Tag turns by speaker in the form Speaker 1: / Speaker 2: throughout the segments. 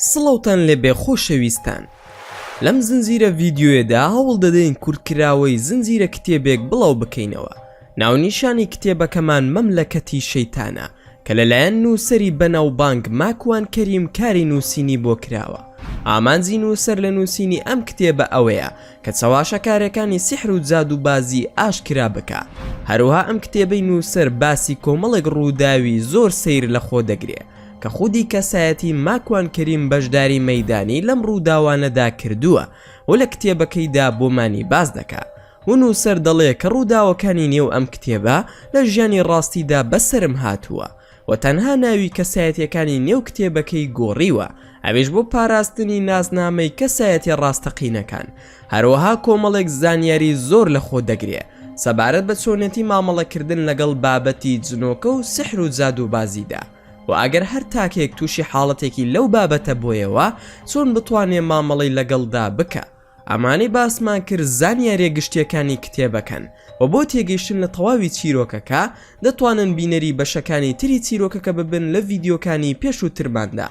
Speaker 1: سڵەوتان لێ بێ خۆشەویستان. لەم زنجیرە ڤیدیۆیەدا هەوڵ دەدەین کورتکراوەی زنجیرە کتێبێک بڵاو بکەینەوە. ناونیشانی کتێبەکەمان مەملەکەتی شەیتانە کە لەلایەن نووسەری بەناوبانگ ماکوان کەریم کاری نووسینی بۆ کراوە. ئامانجی نووسەر لە نووسینی ئەم کتێبە ئەوەیە کە چاواشەکارەکانی سیحر و جادوبازی ئاشکرا بکە. هەروها ئەم کتێبەی نووسەر باسی کۆمەڵێک ڕووداوی زۆر سەیر لە خۆ دەگرێ کە خودی کەسایەتی ماکوان کەریم بەشداری مەیدانی لەم ڕووداوانەدا کردووە و لە کتێبەکەیدا بۆمانی باز دەکا. و نووسەر دەڵێ کە ڕووداوەکانی نێو ئەم کتێبە لە ژیانی ڕاستیدا بەسرم هاتووە و تەنها ناوی کەسایەتیەکانی نێو کتێبەکەی گۆڕیوە، ئەویش بۆ پاراستنی ناسنامەی کەسایەتی ڕاستەقینەکان. هەروەها کۆمەڵێک زانیاری زۆر لە خۆ دەگرێ سەبارەت بە چۆنێتی مامەڵەکردن لەگەڵ بابەتی جنۆکە و سحر و جادوبازیدا. و ئەگەر هەر تاکێک تووشی حاڵەتێکی لەو بابەتە بۆیەوە چۆن بتوانێ مامەڵەی لەگەڵدا بکە. ئەمانەی باسمان کرد زانیاریە گشتیەکانی کتێبەکەن و بۆ تێگەیشتن لە تەواوی چیرۆکەکە دەتوانن بینەری بەشەکانی تری چیرۆکەکە ببن لە ڤیدیۆکانی پێش و ترماندا.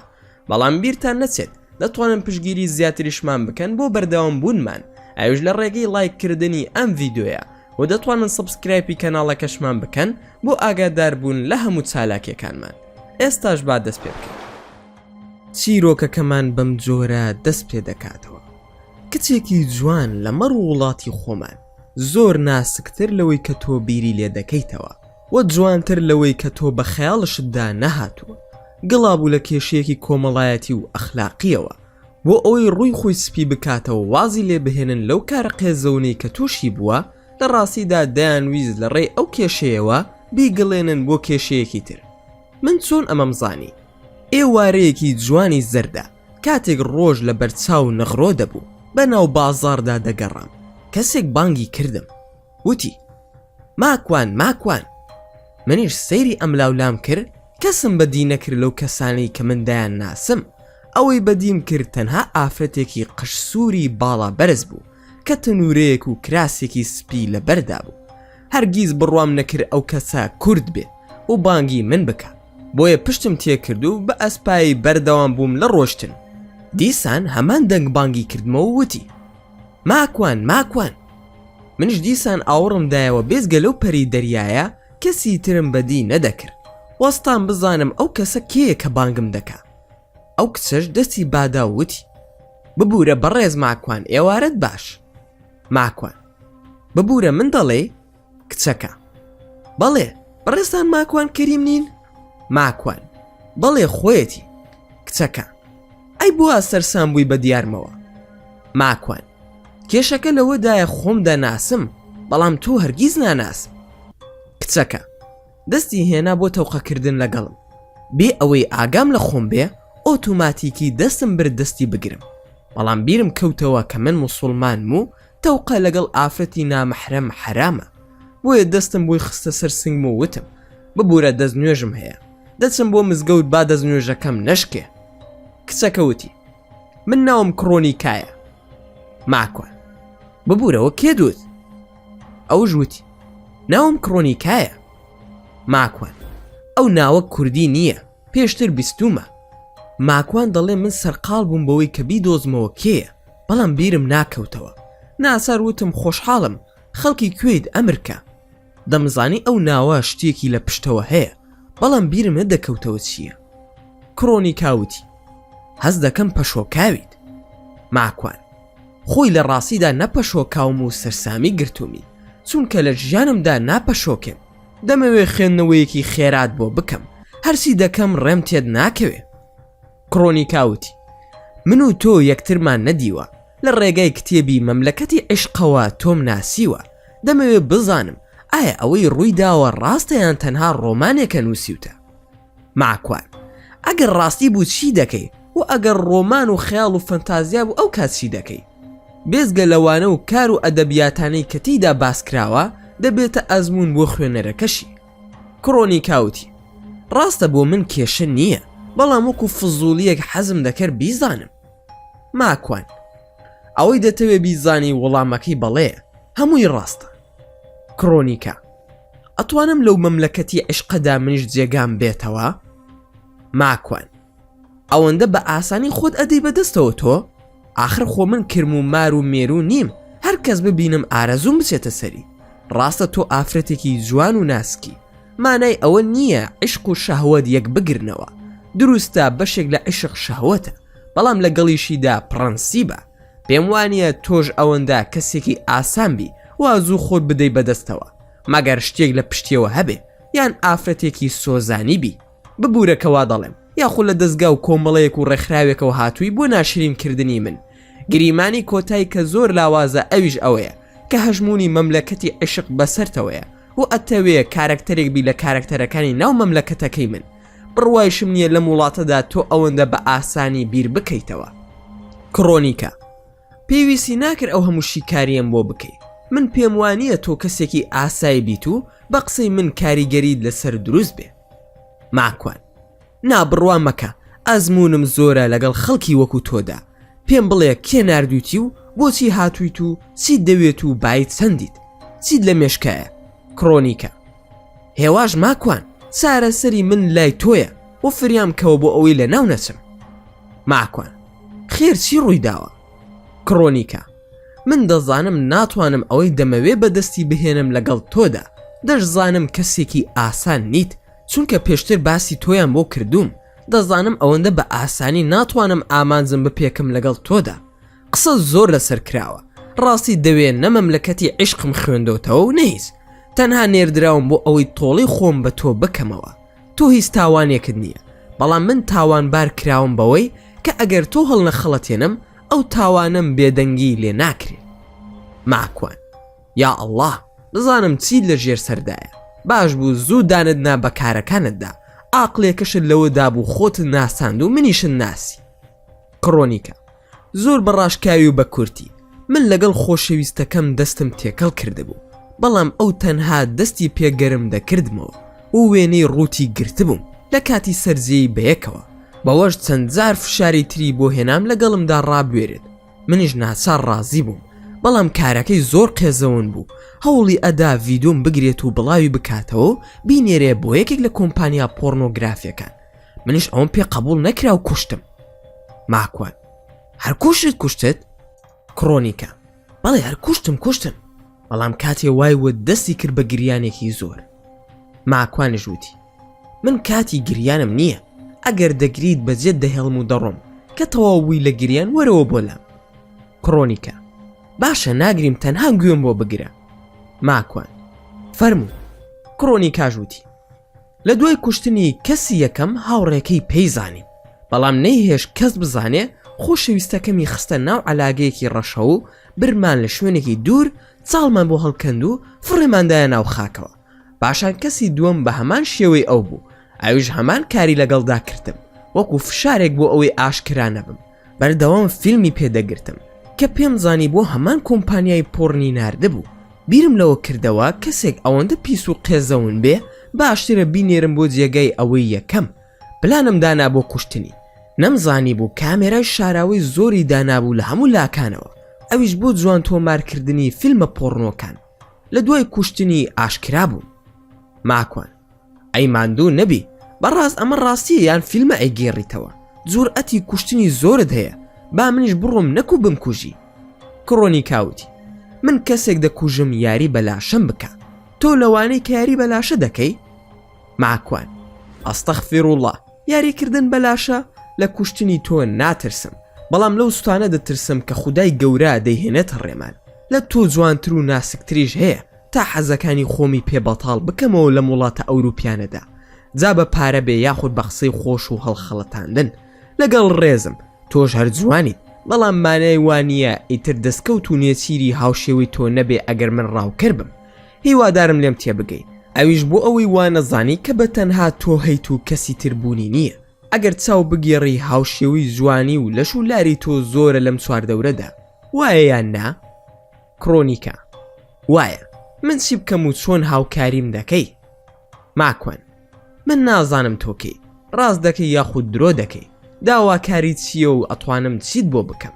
Speaker 1: بەڵام بیرتان نەچێت دەتوانن پشگیری زیاتریشمان بکەن بۆ بەردەوام بوونمان، ئەوش لە ڕێگەی لایککردنی ئەم ڤیدیۆیە و دەتوانن سبسکرایبی کەناڵەکەشمان بکەن بۆ ئاگادار بوون لە هەموو چالاکیەکانمان. ئێستاش با دەست پێ بکەین. چیرۆکەکەمان بەم جۆرە دەست پێ دەکاتەوە. کچێکی جوان لە مەڕ و وڵاتی خۆمان، زۆر ناسکتر لەوەی کە تۆ بیری لێ دەکەیتەوە و جوانتر لەوەی کە تۆ بە خەیاڵشتدا نەهاتووە. گڵابوو لە کێشەیەکی کۆمەڵایەتی و ئەخلاقیەوە بۆ ئەوەی ڕووی خۆی سپی بکاتەوە وازی لێ بهێنن لەو کارە قێزەونەی کە تووشی بووە، لە ڕاستیدا دەیانویست لە ڕێی ئەو کێشەیەوە بیگڵێنن بۆ کێشەیەکی تر. من چۆن ئەمەم زانی؟ ئێوارەیەکی جوانی زەردە کاتێک ڕۆژ لە بەرچاو نەغڕۆ دەبوو بەناو بازاڕدا دەگەڕام. کەسێک بانگی کردم، وتی ماکوان ماکوان. منیش سەیری ئەم لاولام کرد، کەسم بەدی نەکرد لەو کەسانی کە مندایان ناسم. ئەوەی بەدیم کرد تەنها ئافرەتێکی قەشسووری باڵا بەرز بوو کە تەنورەیەک و کراسێکی سپی لە بەردا بوو. هەرگیز بڕوام نەکرد ئەو کەسە کورد بێ و بانگی من بکە، بۆیە پشتم تێکرد و بە ئەسپایی بەردەوام بووم لە ڕۆشتن. دیسان هەمان دەنگ بانگی کردمەوە وتی ماکوان ماکوان. منش دیسان ئاوڕمدایەوە بێزگە لەو پەری دەریایە کەسی ترم بەدی نەدەکرد وەستان بزانم ئەو کەسە کێیە کە بانگم دەکا. ئەو کچەش دەستی بادا وتی ببوورە بەڕێز ماکوان، ئێوارەت باش. ماکوان ببوورە من دەڵێ. کچەکە بەڵێ بەڕێستان ماکوان کەریم نین؟ ماکوان بەڵێ خۆیەتی. کچەکە ئەی بووە سەرسام بووی بە دیارمەوە. ماکوان کێشەکە لەوەدایە خۆم دەناسم بەڵام تۆ هەرگیز ناناسم. کچەکە دەستی هێنا بۆ تەوقەکردن لەگەڵم، بێ ئەوەی ئاگام لە خۆم بێ ئۆتۆماتیکی دەستم برد دەستی بگرم. بەڵام بیرم کەوتەوە کە من موسڵمانم و تەوقە لەگەڵ ئافرەتی نامەحرەم حرامە، بۆیە دەستم بۆی خستە سەر سنگم و وتم ببوورە دەست نوێژم هەیە، دەچم بۆ مزگەوت با دەست نوێژەکەم نەشکێ. کچەکە وتی من ناوم کڕۆنیکایە. ماکوان ببوورەوە کێ دوت؟ ئەوش وتی ناوم کڕۆنیکایە. ماکوان ئەو ناوە کوردی نییە، پێشتر بیستومە. ماکوان دەڵێ من سەرقاڵ بووم بەوەی کە بیدۆزمەوە کێیە، بەڵام بیرم ناکەوتەوە. ناسار وتم خۆشحاڵم، خەڵکی کوێیت ئەمرکە. دەمزانی ئەو ناوە شتێکی لە پشتەوە هەیە، بەڵام بیرم نەدەکەوتەوە چییە. کڕۆنیکاوتی هەز دەکەم پەشۆکاویت. ماکوان خۆی لە ڕاستیدا نەپەشۆکاوم و سەرسامی گرتومی، چونکە لە ژیانمدا ناپەشۆکێم. دەمەوێ خوێندنەوەیەکی خێرات بۆ بکەم، هەرسی دەکەم ڕێم تێت ناکەوێ. کڕۆنیکاوتی من و تۆ یەکترمان نەدیوە، لە ڕێگای کتێبی مەملەکەتی عشقەوە تۆم ناسیوە. دەمەوێ بزانم ئایا ئەوەی ڕوویداوە ڕاستەیان تەنها ڕۆمانێکە نووسیوتە. ماکوان ئەگەر ڕاستی بوو چی دەکەی؟ و ئەگەر ڕۆمان و خەیاڵ و فەنتازیا بوو ئەو کات چی دەکەی؟ بێزگە لەوانە و کار و ئەدەبیاتانەی کە تیدا باسکراوە دەبێتە ئەزمون بۆ خوێنەرەکەشی. کڕۆنیکاوتی ڕاستە بۆ من کێشە نییە، بەڵام وەکو فزوولیەک حەزم دەکرد بیزانم. ماکوان ئەوەی دەتەوێ بیزانی وەڵامەکەی بەڵێ هەمووی ڕاستە. کڕۆنیکا ئەتوانم لەو مەملەکەتی عشقەدا منیش جێگام بێتەوە؟ ماکوان ئەوەندە بە ئاسانی خۆت ئەدەی بەدەستەوە تۆ؟ ئاخر خۆ من کرم و مار و مێرو نیم، هەر کەس ببینم ئارەزوم بچێتە سەری. ڕاستە تۆ ئافرەتێکی جوان و ناسکی، مانای ئەوە نییە عیشق و شەهوەت یەک بگرنەوە. دروستە بەشێک لە عیشق شەهوەتە، بەڵام لەگەڵیشیدا پرەنسیبە. پێم وانییە تۆش ئەوەندە کەسێکی ئاسان بی وا زوو خۆت بدەی بەدەستەوە، مەگەر شتێک لە پشتیەوە هەبێ یان ئافرەتێکی سۆزانی بی. ببوورەکەوا دەڵێم یاخۆ لە دەستگا و کۆمەڵەیەک و ڕێکخراوێکەوە هاتووی بۆ ناشرینکردنی من. گریمانی کۆتایی کە زۆر لاوازە ئەویش ئەوەیە کە هەژمونی مەملەکەتی عیشق بەسەرتەوەیە و ئەتەوێ کارکتەرێک بی لە کارکتەرەکانی ناو مەملەکەتەکەی من. بڕوایشم نییە لە وڵاتەدا تۆ ئەوەندە بە ئاسانی بیر بکەیتەوە. کڕۆنیکە: پێویستی ناکرد ئەو هەموو شیکاریم بۆ بکەیت. من پێم وانییە تۆ کەسێکی ئاسایی بیت و بە قسەی من کاریگەریت لەسەر دروست بێ. ماکوان: نابڕوا مەکە، ئەزمونم زۆرە لەگەڵ خەڵکی وەکو تۆدا. پێم بڵێ کێ نردویتی و بۆچی هاتوویت و چیت دەوێت و بایت چەندیت؟ چیت لە مێشکایە؟ کڕۆنیکە: هێواش ماکوان، چارەسەری من لای تۆیە و فریام کەوە بۆ ئەوەی لە ناو نەچم. ماکوان: خێر چی ڕووی داوە؟ کڕۆنیکە: من دەزانم ناتوانم ئەوەی دەمەوێ بەدەستی بهێنم لەگەڵ تۆدا. دەشزانم کەسێکی ئاسان نیت، چونکە پێشتر باسی تۆیان بۆ کردووم. دەزانم ئەوەندە بە ئاسانی ناتوانم ئامانجم بپێکم لەگەڵ تۆدا. قسە زۆر لەسەر کراوە، ڕاستی دەوێت نەمەملەکەتی عیشقم خوێندەوتەوە و نەهیچ. تەنها نێردراوم بۆ ئەوەی تۆڵی خۆم بە تۆ بکەمەوە. تۆ هیچ تاوانێکت نییە، بەڵام من تاوانبار کراوم بەوەی کە ئەگەر تۆ هەڵ نەخەڵەتێنم ئەو تاوانم بێدەنگی لێ ناکرێت. ماکوان: یا ئەڵڵا، بزانم چیت لە ژێر سەردایە. باش بوو زوو دانت نا بە کارەکانتدا، ئاقلێکەشت لەوەدا بوو خۆت ناساند و منیشن ناسی. کڕۆنیکە: زۆر بەڕاشکاوی و بە کورتی. من لەگەڵ خۆشەویستەکەم دەستم تێکەڵ کردبوو، بەڵام ئەو تەنها دەستی پێگەرم دەکردمەوە و وێنەی ڕووتی گرتبووم لە کاتی سەرجەی بەیەکەوە. بەوەش چەند جار فشاری تری بۆ هێنام لەگەڵمدا ڕابوێرێت. منیش ناچار ڕازی بووم، بەڵام کارەکەی زۆر قێزەون بوو. هەوڵی ئەدا ڤیدۆم بگرێت و بڵاوی بکاتەوە بینێرێ بۆ یەکێک لە کۆمپانیا پۆرنۆگرافیەکان. منیش ئەوم پێ قبول نەکرا و کوشتم. ماکوان: هەر کوشتت؟ کڕۆنیکە: بەڵێ هەر کوشتم، بەڵام کاتێ وای وە دەستی کرد بە گریانێکی زۆر. ماکوانش وتی: من کاتی گریانم نییە، ئەگەر دەگریت بەجێت دەهێڵم و دەڕۆم، کە تەواوی لە گریان وەرەوە بۆ لام. کڕۆنیکە: باشە ناگریم، تەنها گوێم بۆ بگرە. ماکوان: فەرموو. کڕۆنیکاش وتی: لە دوای کوشتنی کەسی یەکەم هاوڕێکەی پێیزانین، بەڵام نەیهێش کەس بزانێ خۆشەویستەکەمی خستە ناو عەلاگەیەکی ڕەشە و برمان لە شوێنێکی دوور چاڵمان بۆ هەڵکەند و فڕێماندایە ناو خاکەوە. پاشان کەسی دووەم بە هەمان شێوەی ئەو بوو. ئەویش هەمان کاری لەگەڵدا کردم، وەکو فشارێک بۆ ئەوەی ئاشکرا نەبم. بەردەوام فیلمی پێدەگرتم کە پێم زانی بۆ هەمان کۆمپانیای پۆڕنی ناردەبوو. بیرم لەوە کردەوە کەسێک ئەوەندە پیس و قێزەون بێ باشترە بینێرم بۆ جێگەی ئەوەی یەکەم. پلانم دانا بۆ کوشتنی، نەمزانی بوو کامێرای شاراوی زۆری دانابوو لە هەموو لاکانەوە. ئەویش بۆ جوان تۆمارکردنی فیلمە پۆڕنۆکان. لە دوای کوشتنی ئاشکرا بووم. ماکوان: ئەی ماندوو نەبی، بەڕاست ئەمە ڕاستیە یان فیلمە ئەیگێڕیتەوە؟ جورئەتی کوشتنی زۆرت هەیە، با منیش بڕۆم نەکو بمکوژی. کڕۆنیکاوتی: من کەسێک دەکوژم یاری بەلاشەم بکە، تۆ لەوانەی کە یاری بەلاشە دەکەی؟ ماکوان: ئەستەغفیروڵڵا، یاریکردن بەلاشە؟ لە کوشتنی تۆ ناترسم، بەڵام لەو سوتانە دەترسم کە خودای گەورە دەیهێنێتە ڕێمان. لە تۆ جوانتر و ناسکتریش هەیە تا حەزەکانی خۆمی پێبەتاڵ بکەمەوە لە وڵاتە ئەوروپیانەدا، جا بە پارە بێ یاخود بە قسەی خۆش و هەڵخەڵەتاندن. لەگەڵ ڕێزم، تۆش هەر جوانیت، بەڵام مانای وانییە ئیتر دەستکەوت و نێچیری هاوشێوەی تۆ نەبێ ئەگەر من ڕاوکەر بم. هیوادارم لێم تێبگەی، ئەویش بۆ ئەوەی وانەزانی کە بە تەنها تۆ هەیت و کەسی تربوونی نییە. ئەگەر چاو بگێڕی هاوشێوەی جوانی و لەش و لاری تۆ زۆرە لەم چواردەورەدا، وایە یان نا؟ کڕۆنیکە: وایە. من چی بکەم و چۆن هاوکاریم دەکەی؟ ماکوان: من نازانم تۆکەی، ڕاست دەکەی یاخود درۆ دەکەی، داواکاری چییە و ئەتوانم چیت بۆ بکەم؟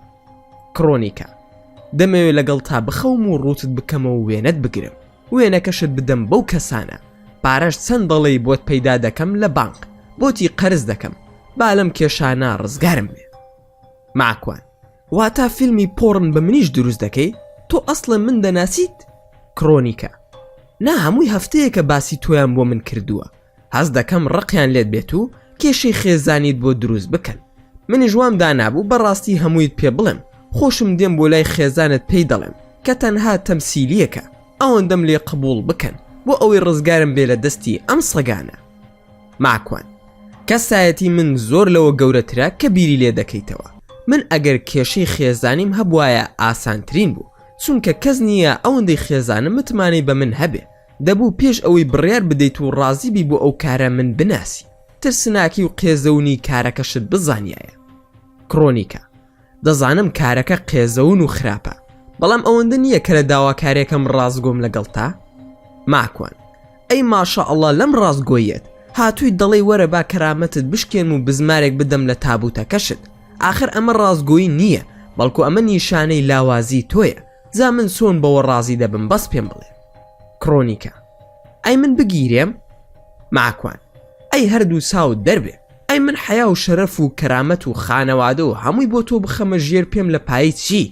Speaker 1: کڕۆنیکە: دەمەوێت لەگەڵ تا بخەوم و ڕوتت بکەمەوە و وێنەت بگرم، وێنەکەشت بدەم بەو کەسانە. پارەش چەند دەڵێی بۆت پەیدا دەکەم لە بانک، بۆتی قەرز دەکەم، با لەم کێشانە ڕزگارم بێ. ماکوان: واتە فیلمی پۆڕن بە منیش دروست دەکەی؟ تۆ ئەسڵە من دەناسیت؟ کرۆنیکە: نا، هەمووی هەفتەیەکە باسی تۆیان بۆ من کردووە. هەز دەکەم ڕقیان لێت بێت و کێشەی خێزانیت بۆ دروست بکەن. منیش وام دانابوو بەڕاستی هەموویت پێ بڵێم. خۆشم دێم بۆ لای خێزانت پێی دەڵێم کە تەنها تەمسیلیەکە، ئەوەندەم لێ قبول بکەن بۆ ئەوەی ڕزگارم بێ لە دەستی ئەم سەگانە. ماکوان: کەسایەتی من زۆر لەوە گەورەترە کە بیری لێ دەکەیتەوە. من ئەگەر کێشەی خێزانیم هەبوایە ئاسانترین بوو، چونکە کەس نییە ئەوەندەی خێزانم متمانەی بە من هەبێ. دەبوو پێش ئەوەی بڕیار بدەیت و ڕازیبی بۆ ئەو کارە من بناسی، ترسناکی و قێزەونی کارەکەشت بزانیایە. کرۆنیکە: دەزانم کارەکە قێزەون و خراپە، بەڵام ئەوەندە نییە کە لە داواکارێکم ڕازگۆم لەگەڵ تا. ماکوان: ئەی ماشەئەڵڵا لەم ڕازگۆیەت هاتووی دەڵێی وەرە با کەرامەتت بشکێن و بزمارێک بدەم لە تابوتەکەشت. ئاخر ئەمە ڕازگۆیی نییە، بەڵکو ئەمە نیشانەی لاوازی تۆیە. زا من چۆن بەوە ڕازی دەبم؟ بەس پێم بڵێ. کرۆنیکە: ئەی من بگیرێم؟ ماکوان: ئەی هەردوو ساوت دەربێ. ئەی من حیا و شەرەف و کەرامەت و خانەوادە و هەمووی بۆ تۆ بخەمە ژێر پێم لە پایی چی؟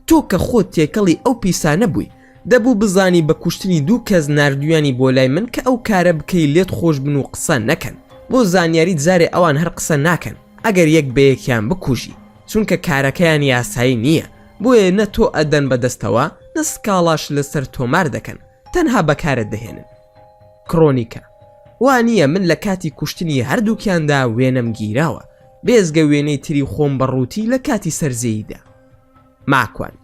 Speaker 1: تۆ کە خۆت تێکەڵی ئەو پیسانە بووی، دەبوو بزانی بە کوشتنی دوو کەس نردویانی بۆ لای من کە ئەو کارە بکەی لێت خۆش بن و قسە نەکەن، بۆ زانیاریت زارێ ئەوان هەر قسە ناکەن ئەگەر یەک بە یەکیان بکوژی، چونکە کارەکەیان یاسایی نییە. بۆیە نە تۆ ئەدەن بەدەستەوە، نە سکاڵاش لەسەر تۆمار دەکەن، تەنها بەکارت دەهێنن. کرۆنیکە: وانییە من لە کاتی کوشتنی هەردووکیاندا وێنەم گیراوە، بێزگە وێنەی تری خۆم بەڕووتی لە کاتی سەرزەییدا. ماکوان: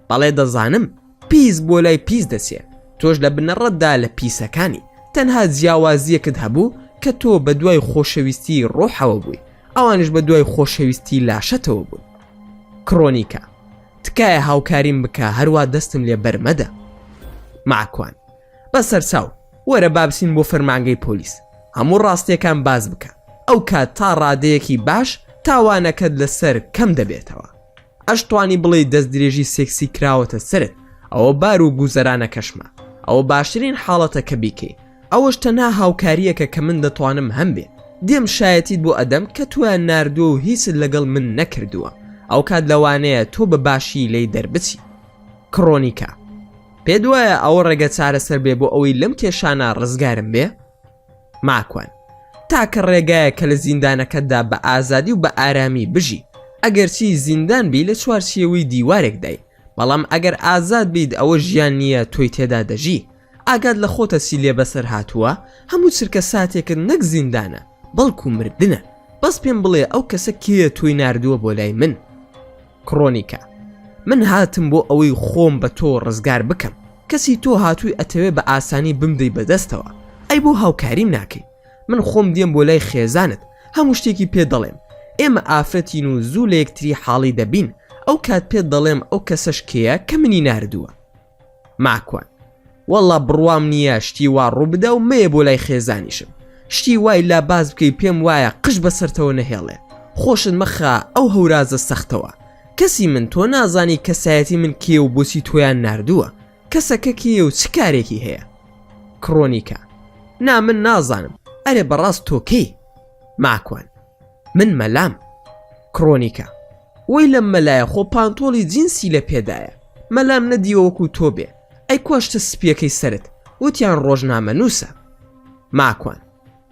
Speaker 1: بەڵێ دەزانم پیس بۆ لای پیس دەچێ، تۆش لە بنەڕەتدا لە پیسەکانی تەنها جیاوازیەکت هەبوو کە تۆ بە دوای خۆشەویستی ڕۆحەوە بووی، ئەوانش بە دوای خۆشەویستی لاشەتەوە بوون. کرۆنیکە: تکایە هاوکاریم بکە، هەروە دەستم لێ بەرمەدە. ماکوان: بەسەر چاو، وەرە بابسین بۆ فەرمانگەی پۆلیس، هەموو ڕاستیەکان باز بکە. ئەو کات تا ڕادەیەکی باش تاوانەکەت لەسەر کەم دەبێتەوە. ئەشتوانی بڵێ دەست درێژی سێکسی کراوەتە سرت، ئەوە بار و گوزەرانە کەشمە، ئەوە باشترین حاڵەتە کە بیکەی. ئەوەش تەنها هاوکاریەکە کە من دەتوانم هەم بێ. دێم شایەتیت بۆ ئەدەم کە تویان ناردووە و هیچت لەگەڵ من نەکردووە، ئەو کات لەوانەیە تۆ بە باشی لی دەربچی. کرۆنیکە: پێت وایە ئەوە ڕێگە چارەسەر بێ بۆ ئەوەی لەم کێشانە ڕزگارم بێ؟ ماکوان: تاکە ڕێگایە کە لە زیندانەکەتدا بە ئازادی و بە ئارامی بژی، ئەگەرچی زیندان بی لە چوارچێوەی دیوارێک دای، بەڵام ئەگەر ئازاد بیت ئەوە ژیان نییە تۆی تێدا دەژی. ئاگاد لە خۆتە سی لێ بەسەر هاتووە، هەموو چرکە ساتێکت نەک زیندانە بەڵکو مردنە. بەس پێم بڵێ ئەو کەسە کێیە تۆی ناردووە بۆ لای من؟ کرۆنیکە: من هاتم بۆ ئەوەی خۆم بە تۆ ڕزگار بکەم. کەسی تۆ هاتووی ئەتەوێ بە ئاسانی بمدەی بەدەستەوە، ئەی بۆ هاوکاریم ناکەی؟ من خۆم دێم بۆ لای خێزانت، هەموو شتێکی پێ دەڵێم. ئێمە ئافرەتین و زوو لە یەکتری حاڵی دەبین، ئەو کات پێت دەڵێم ئەو کەسەش کێیە کە منی ناردووە. ماکوان: وەڵا بڕوام نییە شتی وا ڕووبدا و مەیە بۆ لای خێزانیشم. شتی وای لا باز بکەی پێم وایە قش بەسەرتەوە نەهێڵێ. خۆشت مەخە ئەو هەورازە سەختەوە. کەسی من تۆ نازانی کەسایەتی من کێ و بۆچی تۆیان ناردووە، کەسەکە کێ و چ کارێکی هەیە؟ کرۆنیکە: نا، من نازانم. ئەرێ بەڕاست تۆ کەی؟ ماکوان: من مەلام. کرۆنیکە: وەی لەم مەلایە خۆ پانتۆڵی جینسی لە پێدایە، مەلام نەدیوەکو تۆ بێ. ئەی کۆشتە سپیەکەی سرت، وتیان ڕۆژنامە نووسە. ماکوان: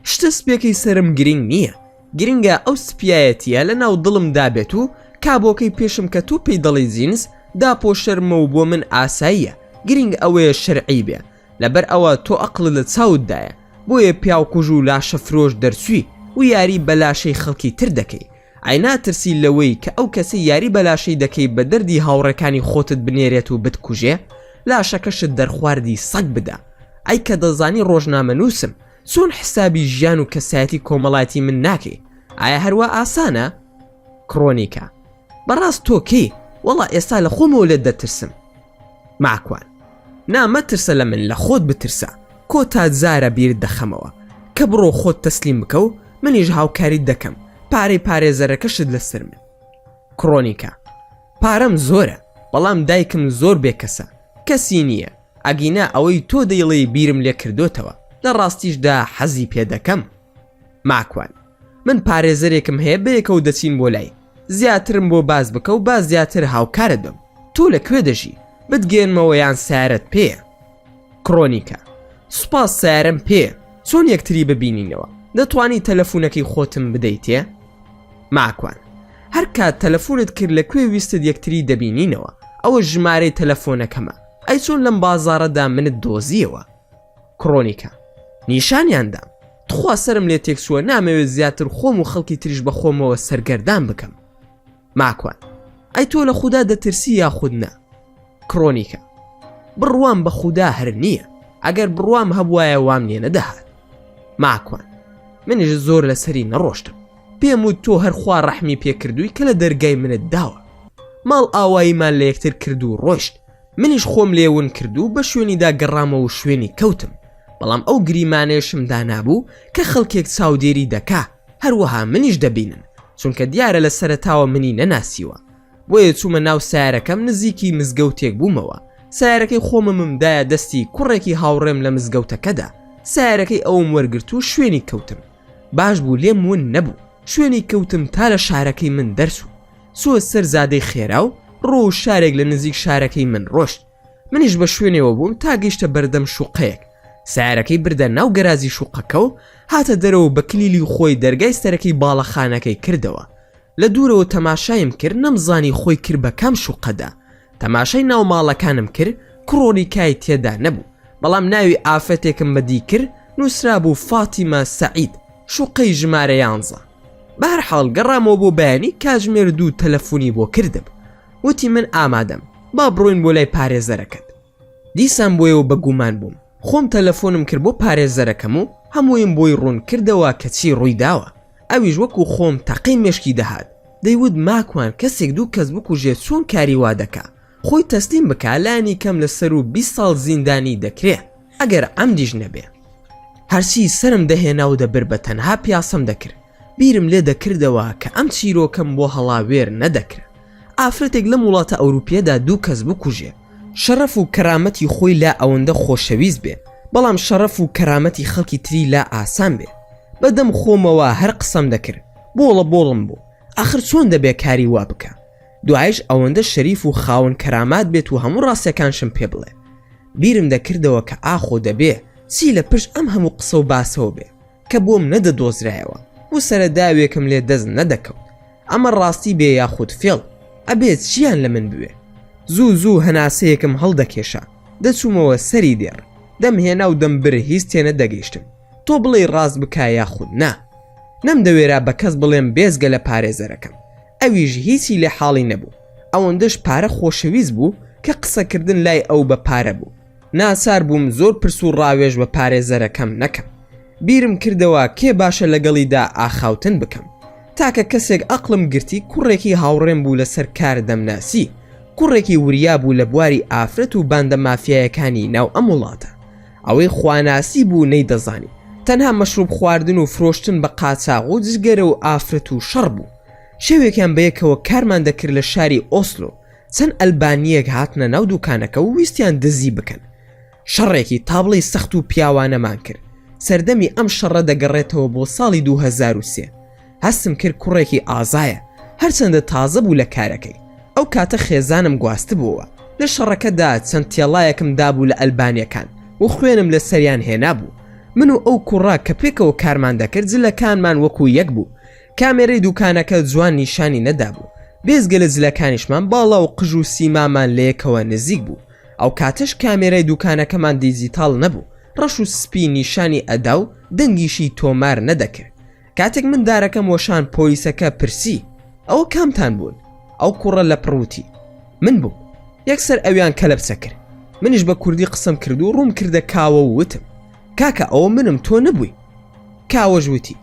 Speaker 1: شتە سپیەکەی سرم گرنگ نییە، گرنگە ئەو سپایەتیە لە ناو دڵم دابێت و کابۆکەی پێشم کە تۆ پێی دەڵی جینس داپۆشەرمە و بۆ من ئاساییە. گرنگ ئەوەیە شەرعی بێ، لەبەر ئەوە تۆ ئەقڵ لە چاوددایە، بۆیە پیاوکوژ و لاشە فرۆش دەرچووی و یاری بەلاشەی خەڵکی تر دەکەی. ئای ناترسی لەوەی کە ئەو کەسی یاری بەلاشەی دەکەی بە دەردی هاوڕەکانی خۆتت بنێرێت و بتکوژێ، لاشەکەشت دەرخواردی سەگ بدە. ئەی کە دەزانی ڕۆژنامە نووسم، چۆن حسابی ژیان و کەسایەتی کۆمەڵاتی من ناکەی؟ ئایا هەروە ئاسانە؟ کرۆنیکە: بەڕاست تۆ کەی؟ وەڵا ئێستا لە خۆمەوە لێت دەترسم. ماکوان: نامەترسە لە من، لە خۆت بترسە. کۆ تا جارە بیرت دەخەمەوە کە بڕۆ خۆت تەسلیم بکە و منیش هاوکاریت دەکەم، پارەی پارێزەرەکەشت لەسەر من. کرۆنیکە: پارەم زۆرە، بەڵام دایکم زۆر بێکەسە، کەسی نییە. ئەگینا ئەوەی تۆ دەیڵێ بیرم لێ کردوتەوە، لە ڕاستیشدا حەزی پێ دەکەم. ماکوان: من پارێزەرێکم هەیە بەیەکەوە دەچین بۆ لای زیاترم بۆ باز بکە و باز زیاتر هاوکارت بم تۆ لەکوێ دەژی بتگێنمەوە یان سیارەت پێیە کرۆنیکە سوپاس سیارەم پێیە چۆن یەکتری ببینینەوە دەتوانی تەلەفۆنەکەی خۆتم بدەیتێ ماکوان هەر کات تەلەفۆنت کرد لەکوێ ویستت یەکتری دەبینینەوە ئەوە ژمارەی تەلەفۆنەکەمە ئەی چۆن لەم بازاڕەدا منت دۆزیەوە کرۆنیکە نیشانیاندام تخوا سرم لێ تێکسووە نامەوێت زیاتر خۆم و خەڵکی تریش بە خۆمەوە سەرگەردان بکەم ماکوان ئەی تۆ لە خوددا دەترسی یاخود نا کرۆنیکە بڕوام بە خوددا هەر نییە ئەگەر بڕوام هەبوایە وام لێ نەدەهات ماکوان منیش زۆر لەسەری نەڕۆشتم پێم وت تۆ هەرخوا ڕەحمی پێکردووی کە لە دەرگای منت داوە ماڵ ئاواییمان لە یەکتر کرد و ڕۆشت منیش خۆم لێون کردو بە شوێنیدا گەڕامەوە و شوێنی کەوتم بەڵام ئەو گریمانێشم دانابوو کە خەڵکێک چاودێری دەکا هەروەها منیش دەبینن چونکە دیارە لە سەرەتاوە منی نەناسیوە بۆیە چوومە ناو سیارەکەم نزیکی مزگەوتێک بوومەوە سیارەکەی خۆممدایە دەستی کوڕێکی هاوڕێم لە مزگەوتەکەدا سیارەکەی ئەوم وەرگرت و شوێنی کەوتم باش بوو لێم ون نەبوو شوێنی کەوتم تا لە شارەکەی من دەرسوو سوە سەر زادەی خێرا و ڕۆ شارێک لە نزیک شارەکەی من ڕۆشت منیش بە شوێنەوە بووم تا گەیشتە بەردەم شوقەیەک سیارەکەی بردە ناو گەرازی شوقەکە و هاتە دەرەوە بە کلیلی خۆی دەرگای سەرەکەی باڵەخانەکەی کردەوە لە دوورەوە تەماشایم کرد نەمزانی خۆی کرد بە کام شوقەدا تەماشای ناو ماڵەکانم کرد کرۆنیکای تێدا نەبوو بەڵام ناوی ئافەتێکم بەدی کرد نووسرا بوو فاتیمە سەعید شوقەی ژمارە 11 بەهەرحاڵ گەڕامەوە بۆ بەیانی کاتژمێر 2 تەلەفۆنی بۆ کردم وتی من ئامادەم با بڕۆین بۆ لای پارێزەرەکەت دیسان بۆیەوە بە گومان بووم خۆم تەلەفۆنم کرد بۆ پارێزەرەکەم و هەموویم بۆی ڕوون کردەوە کەچی ڕووی داوە ئەویش وەکو خۆم تەقەی مێشکی دەهات دەیوت ماکوان کەسێک دوو کەس بکوژێت چۆن کاری وا دەکا خۆی تەسلیم بکە لانی کەم لەسەر و 20 ساڵ زیندانی دەکرێت ئەگەر ئەمدیش نەبێ هەرچی سرم دەهێنا و دەبر بە تەنها پیاسەم دەکرد بیرم لێ دەکردەوە کە ئەم چیرۆکەم بۆ هەڵاوێر نەدەکرێت ئافرەتێک لە وڵاتە ئەوروپیەدا دوو کەس بکوژێ شەرەف و کەرامەتی خۆی لا ئەوەندە خۆشەویست بێ بەڵام شەرەف و کەرامەتی خەڵکی تری لا ئاسان بێ بەدەم خۆمەوە هەر قسەم دەکرد بۆڵە بۆڵم بوو ئاخر چۆن دەبێ کاری وا بکە دوایش ئەوەندە شەریف و خاون کەرامات بێت و هەموو ڕاستیەکانشم پێ بڵێ بیرم دەکردەوە کە ئاخۆ دەبێ چی لە پشت ئەم هەموو قسە و باسەوە بێ کە بۆم نەدەدۆزرایەوە و سەرەداوێکم لێ دەست نەدەکەوت ئەمە ڕاستی بێ یاخود فێڵ ئەبێت چیان لە من بوێ زوو هەناسەیەکم هەڵدەکێشا دەچوومەوە سەری دێڕ دەمهێنا و دەمبر هیچ تێنە دەگەیشتم تۆ بڵێ ڕاست بکە یاخود نا نەمدەوێرا بە کەس بڵێم بێزگە لە پارێزەرەکەم ئەویش هیچی لێ حاڵی نەبوو ئەوەندەش پارە خۆشەویست بوو کە قسەکردن لای ئەو بە پارە بوو ناسار بووم زۆر پرس و ڕاوێژ بە پارێزەرەکەم نەکەم بیرم کردەوە کێ باشە لەگەڵیدا ئاخاوتن بکەم تاکە کەسێک ئەقلم گرتی کوڕێکی هاوڕێم بوو لەسەر کار دەمناسی کوڕێکی وریا بوو لە بواری ئافرەت و باندە مافیایەکانی ناو ئەم وڵاتە ئەوەی خواناسی بوو نەیدەزانی تەنها مەشروب خواردن و فرۆشتن بە قاچاق و جگەرە و ئافرەت و شەڕ بوو شەوێکیان بەیەکەوە کارمان دەکرد لە شاری ئۆسلۆ چەند ئەلبانیەک هاتنە ناو دوکانەکە و ویستیان دزی بکەن شەڕێکی تابڵی سەخت و پیاوانەمان کرد سەردەمی ئەم شەڕە دەگەڕێتەوە بۆ ساڵی 2003 هەستم کرد کوڕێکی ئازایە هەرچەندە تازە بوو لە کارەکەی ئەو کاتە خێزانم گواست بووە لە شەڕەکەدا چەند تێڵایەکم دابوو لە ئەلبانیەکان و خوێنم لە سەریان هێنا بوو من و ئەو کوڕا کە پێکەوە کارمان دەکرد جلەکانمان وەکو یەک بوو کامێرەی دوکانەکە جوان نیشانی نەدابوو بێزگە لە جلەکانیشمان باڵا و قژ و سیمامان لەیەکەوە نزیک بوو ئەو کاتەش کامێرەی دوکانەکەمان دیجیتال نەبوو ڕەش و سپی نیشانی ئەدا و دەنگیشی تۆمار نەدەکرد کاتێک من دارەکەم وەشان پۆلیسەکە پرسی ئەوە کامتان بوون ئەو کوڕە لە پڕوتی من بوو یەکسەر ئەویان کەلەپچە کرد منیش بە کوردی قسەم کرد و ڕووم کردە کاوە و وتم کاکە ئەوە منم تۆ نەبووی کاوەژ وتی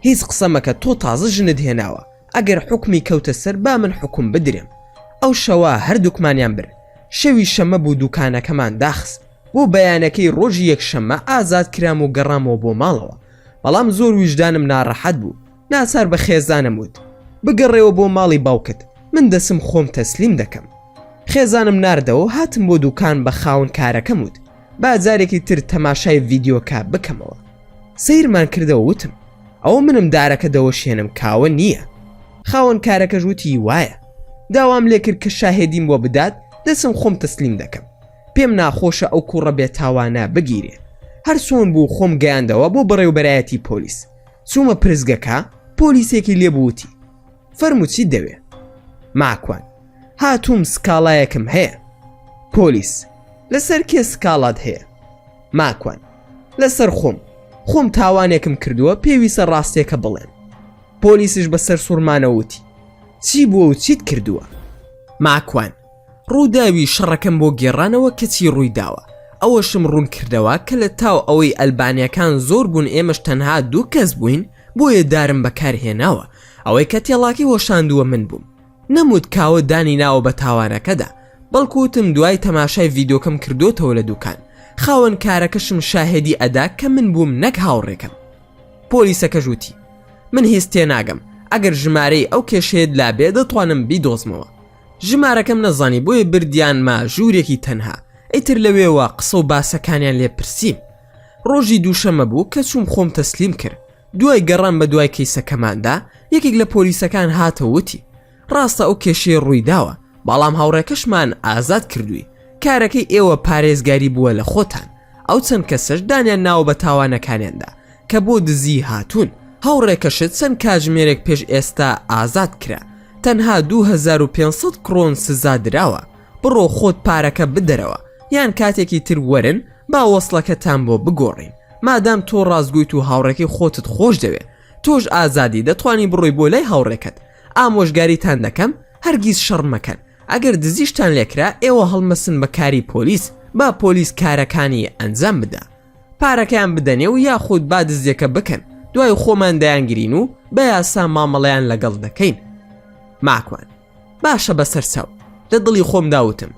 Speaker 1: هیچ قسەمەکە تۆ تازە ژنت هێناوە ئەگەر حکمی کەوتە سەر با من حکم بدرێم ئەو شەوە هەردووکمانیان برد شەوی شەمە بوو دوکانەکەمان داخست بۆ بەیانەکەی ڕۆژی یەکشەممە ئازاد کرام و گەڕامەوە بۆ ماڵەوە بەڵام زۆر ویژدانم ناڕەحەت بوو ناچار بە خێزانم وت بگەڕێەوە بۆ ماڵی باوکت من دەسم خۆم تەسلیم دەکەم خێزانم ناردەوە هاتم بۆ دوکان بە خاون کارەکەم وت با جارێکی تر تەماشای ڤیدیۆکە بکەمەوە سیرمان کردەوە وتم ئەوە منم دارەکە دەوەشێنم کاوە نییە. خاوەن کارەکەش وتی وایە. داوام لێ کرد کە شاهێدیم بۆ بدات، دەسم خۆم تەسلیم دەکەم. پێم ناخۆشە ئەو کوڕە بێتاوانە بگیرێ. هەر سۆن بوو خۆم گەیاندەوە بۆ بەڕێوەبەرایەتی پۆلیس. چوومە پرزگەکە، پۆلیسێکی لێبووتی فەرمووچی دەوێ. ماکوان هاتووم سکاڵایەکم هەیە. پۆلیس لەسەر کێ سکاڵات هەیە؟ ماکوان لەسەر خۆم تاوانێکم کردووە، پێویستە ڕاستێکە بڵێم. پۆلیسش بەسەر سوورمانەوتی چی بووە و چیت کردووە؟ ماکوان ڕووداوی شەڕەکەم بۆ گێڕانەوە کەچی ڕوویداوە. ئەوەشم ڕوون کردەوە کە لە تاو ئەوەی ئەلبانیەکان زۆر بوون ئێمەش تەنها 2 کەس بووین، بۆیە دارم بەکارهێناوە. ئەوەی کە تێڵاکی وەشاندووە من بووم. نەموت کاوە دانی ناوە بە تاوانەکەدا، بەڵکوتم دوای تەماشای ڤیدۆکەم کردوتەوە لە دوکان. خاوەن کارەکەشم شاهێدی ئەدا کە من بووم نەک هاوڕێکم. پۆلیسەکەش وتی من هیچ تێناگەم، ئەگەر ژمارەی ئەو کێشەیەت لابێ دەتوانم بیدۆزمەوە. ژمارەکەم نەزانی بۆیە بردیان ما ژوورێکی تەنها. ئەیتر لەوێوە قسە و باسەکانیان لێ پرسیم. ڕۆژی دووشەمە بوو کە چوم خۆم تەسلیم کرد. دوای گەڕان بە دوای کەیسەکەماندا یەکێک لە پۆلیسەکان هاتەوتی ڕاستە ئەو کێشەیە ڕوویداوە، بەڵام هاوڕێکەشمان ئازاد کردووی. کارەکەی ئێوە پارێزگاری بووە لە خۆتان. ئەو چەند کەسەش دانیان ناوە بە تاوانەکانیاندا کە بۆ دزی هاتوون. هاوڕێکەشت چەند کاتژمێرێک پێش ئێستا ئازاد کرا. تەنها 2500 کڕۆن سزا درراوە. بڕۆ خۆت پارەکە بدەرەوە، یان کاتێکی تر وەرن با وەسڵەکەتان بۆ بگۆڕین. مادام تۆ ڕازگویت و هاوڕێکی خۆتت خۆش دەوێت، تۆش ئازادی دەتوانی بڕۆی بۆ لای هاوڕێکت. ئامۆژگاریتان دەکەم هەرگیز شەڕ مەکەن. ئەگەر دزیشتان لێکرا ئێوە هەڵمەسن بە کاری پۆلیس، با پۆلیس کارەکانی ئەنجام بدە. پارەکەیان بدەنێ و یاخود با دزیەکە بکەن، دوای خۆمان دەیانگرین و بە یاسا مامەڵەیان لەگەڵ دەکەین. ماکوان باشە بەسەر چاو. لە دڵی خۆم داوتم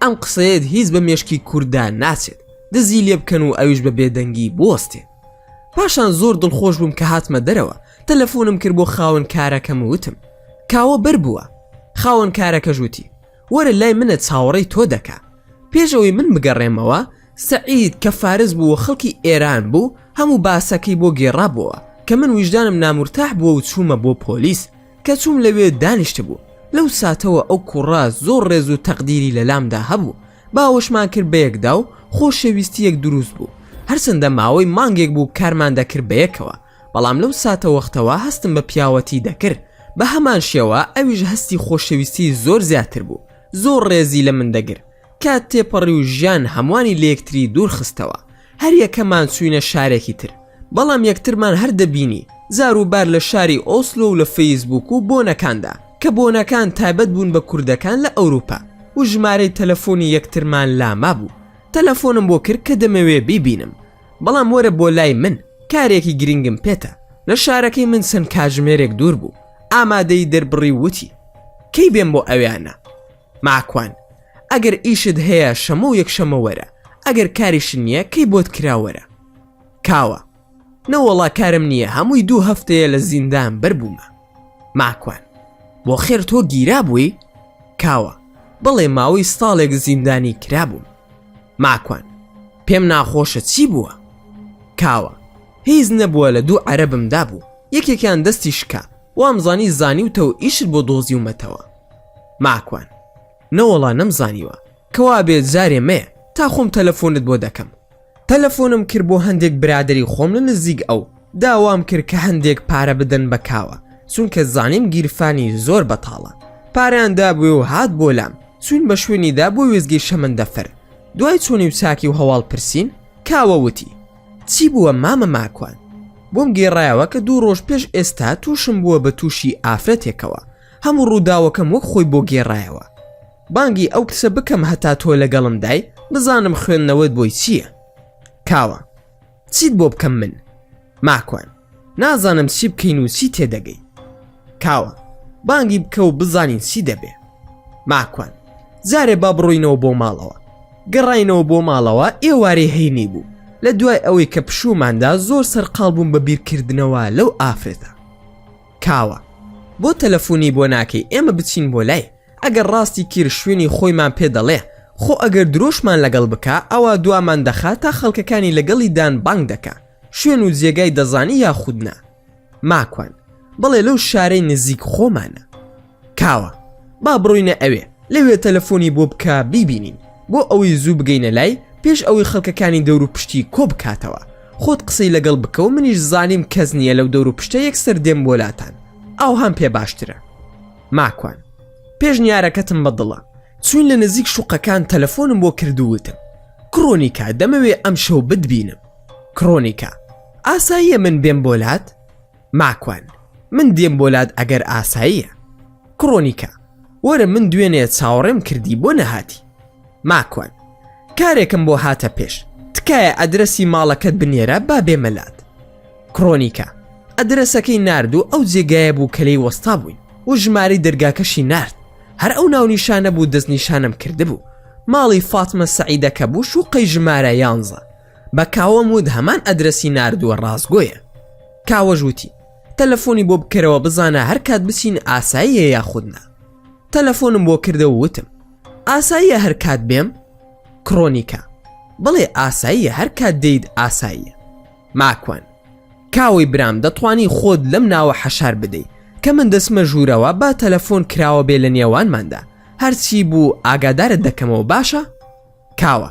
Speaker 1: ئەم قسەیەت هیچ بە مێشکی کووردا ناچێت، دزی لێ بکەن و ئەویش بە بێدەنگی بوەستێ. پاشان زۆر دڵخۆش بووم کە هاتمە دەرەوە. تەلەفۆنم کرد بۆ خاوەن کارەکەم وتم کاوە بەر بووە. خاوەن کارەکەش وتی وەرە لای منە چاوەڕێی تۆ دەکا. پێشەوەی من بگەڕێمەوە سەعید کە فارز بووە خەڵکی ئێران بوو هەموو باسەکەی بۆ گێڕابووە کە من ویژدانم نامورتاح بووە و چوومە بۆ پۆلیس. کە چووم لەوێ دانیشت بوو. لەو ساتەوە ئەو کوڕا زۆر ڕێز و تەقدیری لە لامدا هەبوو. باوەشمان کرد بە یەکدا و خۆشەویستیەک دروست بوو. هەرچەندە ماوەی مانگێک بوو کارمان دەکرد بە یەکەوە، بەڵام لەو ساتە وەختەوە هەستم بە پیاوەتی دەکرد. بە هەمان شێوە ئەویش هەستی خۆشەویستی زۆر زیاتر بوو. زۆر ڕێزی لە من دەگر. کات تێپەڕی و ژیان هەمووانی لە یەکتری دوور خستەوە. هەر یەکەمان چوینە شارێکی تر، بەڵام یەکترمان هەر دەبینی. زاروبار لە شاری ئۆسلۆ و لە فەیسبوک و بۆنەکاندا کە بۆنەکان تایبەت بوون بە کوردەکان لە ئەوروپا و ژمارەی تەلەفۆنی یەکترمان لاما بوو. تەلەفۆنم بۆ کرد کە دەمەوێ بیبینم، بەڵام وەرە بۆ لای من، کارێکی گرنگم پێتە. لە شارەکەی من چەند کاتژمێرێک دوور بوو. ئامادەی دەربڕی وتی کەی بێم بۆ ئەویانە؟ ماکوان ئەگەر ئیشت هەیە شەمە و یەکشەمە وەرە، ئەگەر کاریشت نییە کەی بۆت کراوەرە. کاوە نەوەڵا کارم نییە، هەمووی 2 هەفتەیە لە زیندان بەربوومە. ماکوان بۆ خێر تۆ گیرا بووی؟ کاوە بڵێ ماوەی ساڵێک زیندانی کرابووم. ماکوان پێم ناخۆشە چی بووە؟ کاوە هیچ نەبووە، لە 2 عەرەبمدا بوو، یەکێکیان دەستی شکا وامزانی زانیوتەوە ئیشت بۆ دۆزیومەتەوە. ماکوان نەوەڵا نەمزانیوە، کەوا بێت جارێ مەیە تا خۆم تەلەفۆنت بۆ دەکەم. تەلەفۆنم کرد بۆ هەندێک برادری خۆم لە نزیک ئەو، داوام کرد کە هەندێک پارە بدەن بە کاوە، چونکە زانیم گیرفانی زۆر بەتاڵە. پاریان دابووی و هات بۆ لام، چوین بە شوێنیدا بۆ وێزگی شەمەندەفەر. دوای چۆنی و چاکی و هەواڵ پرسین، کاوە وتی چی بووە مامە ماکوان؟ بۆم گێڕایەوە کە 2 ڕۆژ پێش ئێستا تووشم بووە بە تووشی ئافرەتێکەوە. هەموو ڕووداوەکەم وەک خۆی بۆ گێڕایەوە. بانگی ئەو کچە بکەم هەتا تۆ لەگەڵم دای بزانم خوێندنەوەت بۆی چییە. کاوە چیت بۆ بکەم من؟ ماکوان نازانم چی بکەین و چی تێدەگەی. کاوە بانگی بکە و بزانین چی دەبێ. ماکوان جارێ با بڕۆینەوە بۆ ماڵەوە. گەڕاینەوە بۆ ماڵەوە ئێوارەی هەینی بوو. لە دوای ئەوەی کە پشوماندا زۆر سەرقاڵ بووم بە بیرکردنەوە لەو ئافرەتە. کاوە بۆ تەلەفۆنی بۆ ناکەی ئێمە بچین بۆ لای؟ ئەگەر ڕاستی کیر شوێنی خۆیمان پێ دەڵێ، خۆ ئەگەر درۆشمان لەگەڵ بکە ئەوە دوامان دەخات تا خەڵکەکانی لەگەڵی دان بانگ دەکا، شوێن و جێگای دەزانی یاخودنا. ماکوان بەڵێ لەو شارەی نزیک خۆمانە. کاوە با بڕۆینە ئەوێ لەوێ تەلەفۆنی بۆ بکە بیبینین بۆ ئەوەی زوو بگەینە لای پێش ئەوەی خەڵکەکانی دەور و پشتی کۆ بکاتەوە. خۆت قسەی لەگەڵ بکە و منیش زانیم کەس نییە لەو دەور و پشتە یەکسەر دێم بۆلاتان ئەو هەم پێ باشترە. ماکوان پێشنیارەکەتم بەدڵە. چوین لە نزیک شوقەکان تەلەفۆنم بۆ کردووتم کڕۆنیکا دەمەوێ ئەم شەو بتبینم. کڕۆنیکا ئاساییە من بێم بۆلات؟ ماکوان من دێم بۆلات ئەگەر ئاساییە. کڕۆنیکا وەرە من دوێنێ چاوەڕێم کردی بۆ نەهاتی. ماکوان کارێکم بۆ هاتە پێش تکایە ئەدرەسی ماڵەکەت بنێرە با بێمەلات. کڕۆنیکا ئەدرەسەکەی ناردوو ئەو جێگایە بوو کەلەی وەستا بووین و ژماری دەرگاکەشی نارد. هەر ئەو ناونیشانە بوو دەستنیشانم کردبوو. ماڵی فاتمە سەعیدەکە بوو شوقەی ژمارە 11. بە کاوەم وت هەمان ئەدرەسی ناردووە ڕاستگۆیە. کاوەژ وتی تەلەفۆنی بۆ بکەرەوە بزانە هەر کات بچین ئاساییە یاخودنا. تەلەفۆنم بۆ کردەوە وتم ئاساییە هەر کات بێم؟ کڕۆنیکا بڵێ ئاساییە هەر کات دەیت ئاساییە. ماکوان کاوەی برام دەتوانی خۆت لەم ناوە حەشار بدەیت کە من دەسمە ژوورەوە با تەلەفۆن کراوە بێ لە نێوانماندا هەرچی بوو ئاگادارت دەکەمەوە باشە؟ کاوە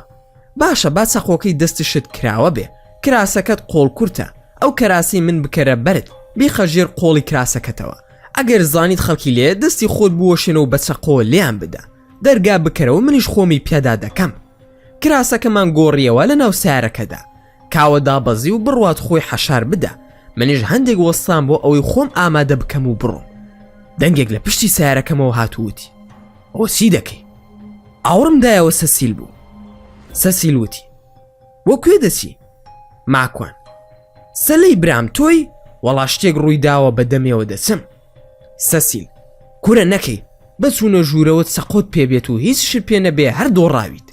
Speaker 1: باشە با چەقۆکەی دەستشت کراوە بێ کراسەکەت قۆڵ کورتە ئەو کەراسی من بکەرە بەرت بیخەژێر قۆڵی کراسەکەتەوە ئەگەر زانیت خەڵکی لێ دەستی خۆت بوەشێنەوە بە چەقۆ لێیان بدە دەرگا بکەرەوە منیش خۆمی پیادا دەکەم. کراسەکەمان گۆڕیەوە لە ناو سیارەکەدا. کاوە دابەزی و بڕوات خۆی حەشار بدە منیش هەندێک وەستان بۆ ئەوەی خۆم ئامادە بکەم و بڕۆم. دەنگێک لە پشتی سیارەکەمەوە هاتووتی ئەوە چی دەکەی؟ ئاوڕم دایەوە سەسیل بوو. سەسیل وتی بۆ کوێ دەچی؟ ماکوان سەلەی برام تۆی؟ وەڵا شتێک ڕوویداوە بە دەمێوە دەچم. سەسیل کورە نەکەی بەچوونە ژوورەوە چەقۆت پێبێت و هیچ شت پێ نەبێ هەر دۆڕاویت.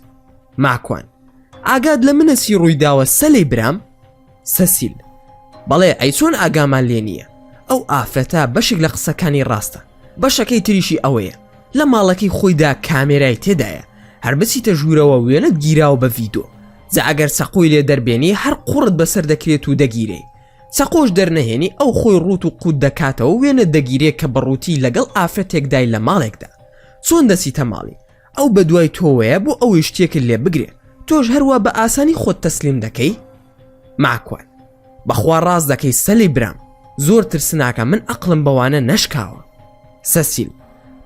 Speaker 1: ماکوان ئاگاد لە منەچی ڕوویداوە سەلەی برام؟ سەسیل بەڵێ ئەی چۆن ئاگامان لێ نییە ئەو ئافرەتە بەشێک لە قسەکانی ڕاستە بەشەکەی تریشی ئەوەیە لە ماڵەکەی خۆیدا کامێرای تێدایە هەر بچیتە ژوورەوە وێنت گیراوە بە ڤیدۆ جا ئەگەر چەقۆی لێ دەربێنی هەر قوڕت بەسەر دەکرێت و دەگیرێ چەقۆش دەرنەهێنی ئەو خۆی ڕوت و قوت دەکاتەوە وێنت دەگیرێت کە بەڕووتی لەگەڵ ئافرەتێکدای لە ماڵێکدا چۆن دەچیتە ماڵی ئەو بە دوای تۆوەیە بۆ ئەوەی شتێکت لێ بگرێ تۆش هەروە بە ئاسانی خۆت تەسلیم دەکەی. ماکوان بەخوا ڕاست دەکەی سەلی برام زۆر ترسناکە من ئەقلم بەوانە نەشکاوە. سەسیل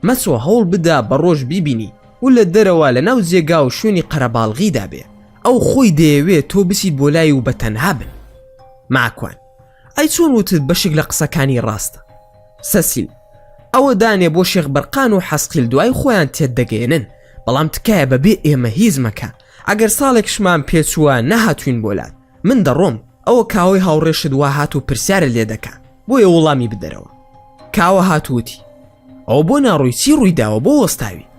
Speaker 1: مەچۆ هەوڵ بدا بە ڕۆژ بیبینی و لە دەرەوە لە ناو جێگا و شوێنی قەرەباڵغیدا بێ ئەو خۆی دەیەوێت تۆ بچیت بۆ لای و بە تەنها بن. ماکوان ئەی چۆن وتت بەشێک لە قسەکانی ڕاستە؟ سەسیل ئەوە دانێ بۆ شێخ بەرقان و حەسقیل دوای خۆیان تێت دەگەێنن بەڵام تکایە بەبێ ئێمە هیچ مەکە ئەگەر ساڵێکشمان پێچووە نەهاتوین بۆلات من دەڕۆم ئەوە کاوەی هاوڕێشت وا هات و پرسیارە لێ دەکا بۆیە وەڵامی بدەرەوە. کاوە هاتووتی ئەو بۆ ناڕووی چی ڕوویداوە بۆ وەستاوی؟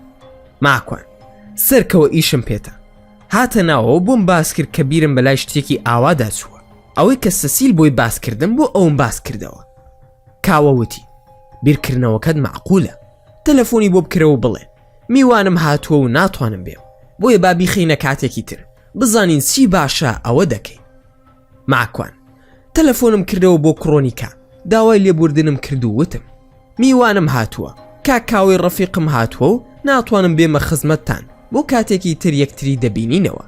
Speaker 1: ماکوان سەرکەوە ئیشم پێتە هاتە ناوەوە بۆم باس کرد کە بیرم بەلای شتێکی ئاوادا چووە ئەوەی کە سەسیل بۆی باسکردم بۆ ئەوم باس کردەوە. کاوە وتی بیرکردنەوەکەت معقولە تەلەفۆنی بۆ بکرەوە بڵێ میوانم هاتووە و ناتوانم بێم بۆیە با بیخینە کاتێکی تر بزانین چی باشە ئەوە دەکەین. ماکوان تەلەفۆنم کردەوە بۆ کڕۆنیکا داوای لێبوردنم کرد و وتم میوانم هاتووە کاکاوی ڕەفیقم هاتووە و ناتوانم بێمە خزمەتتان بۆ کاتێکی تر یەکتری دەبینینەوە.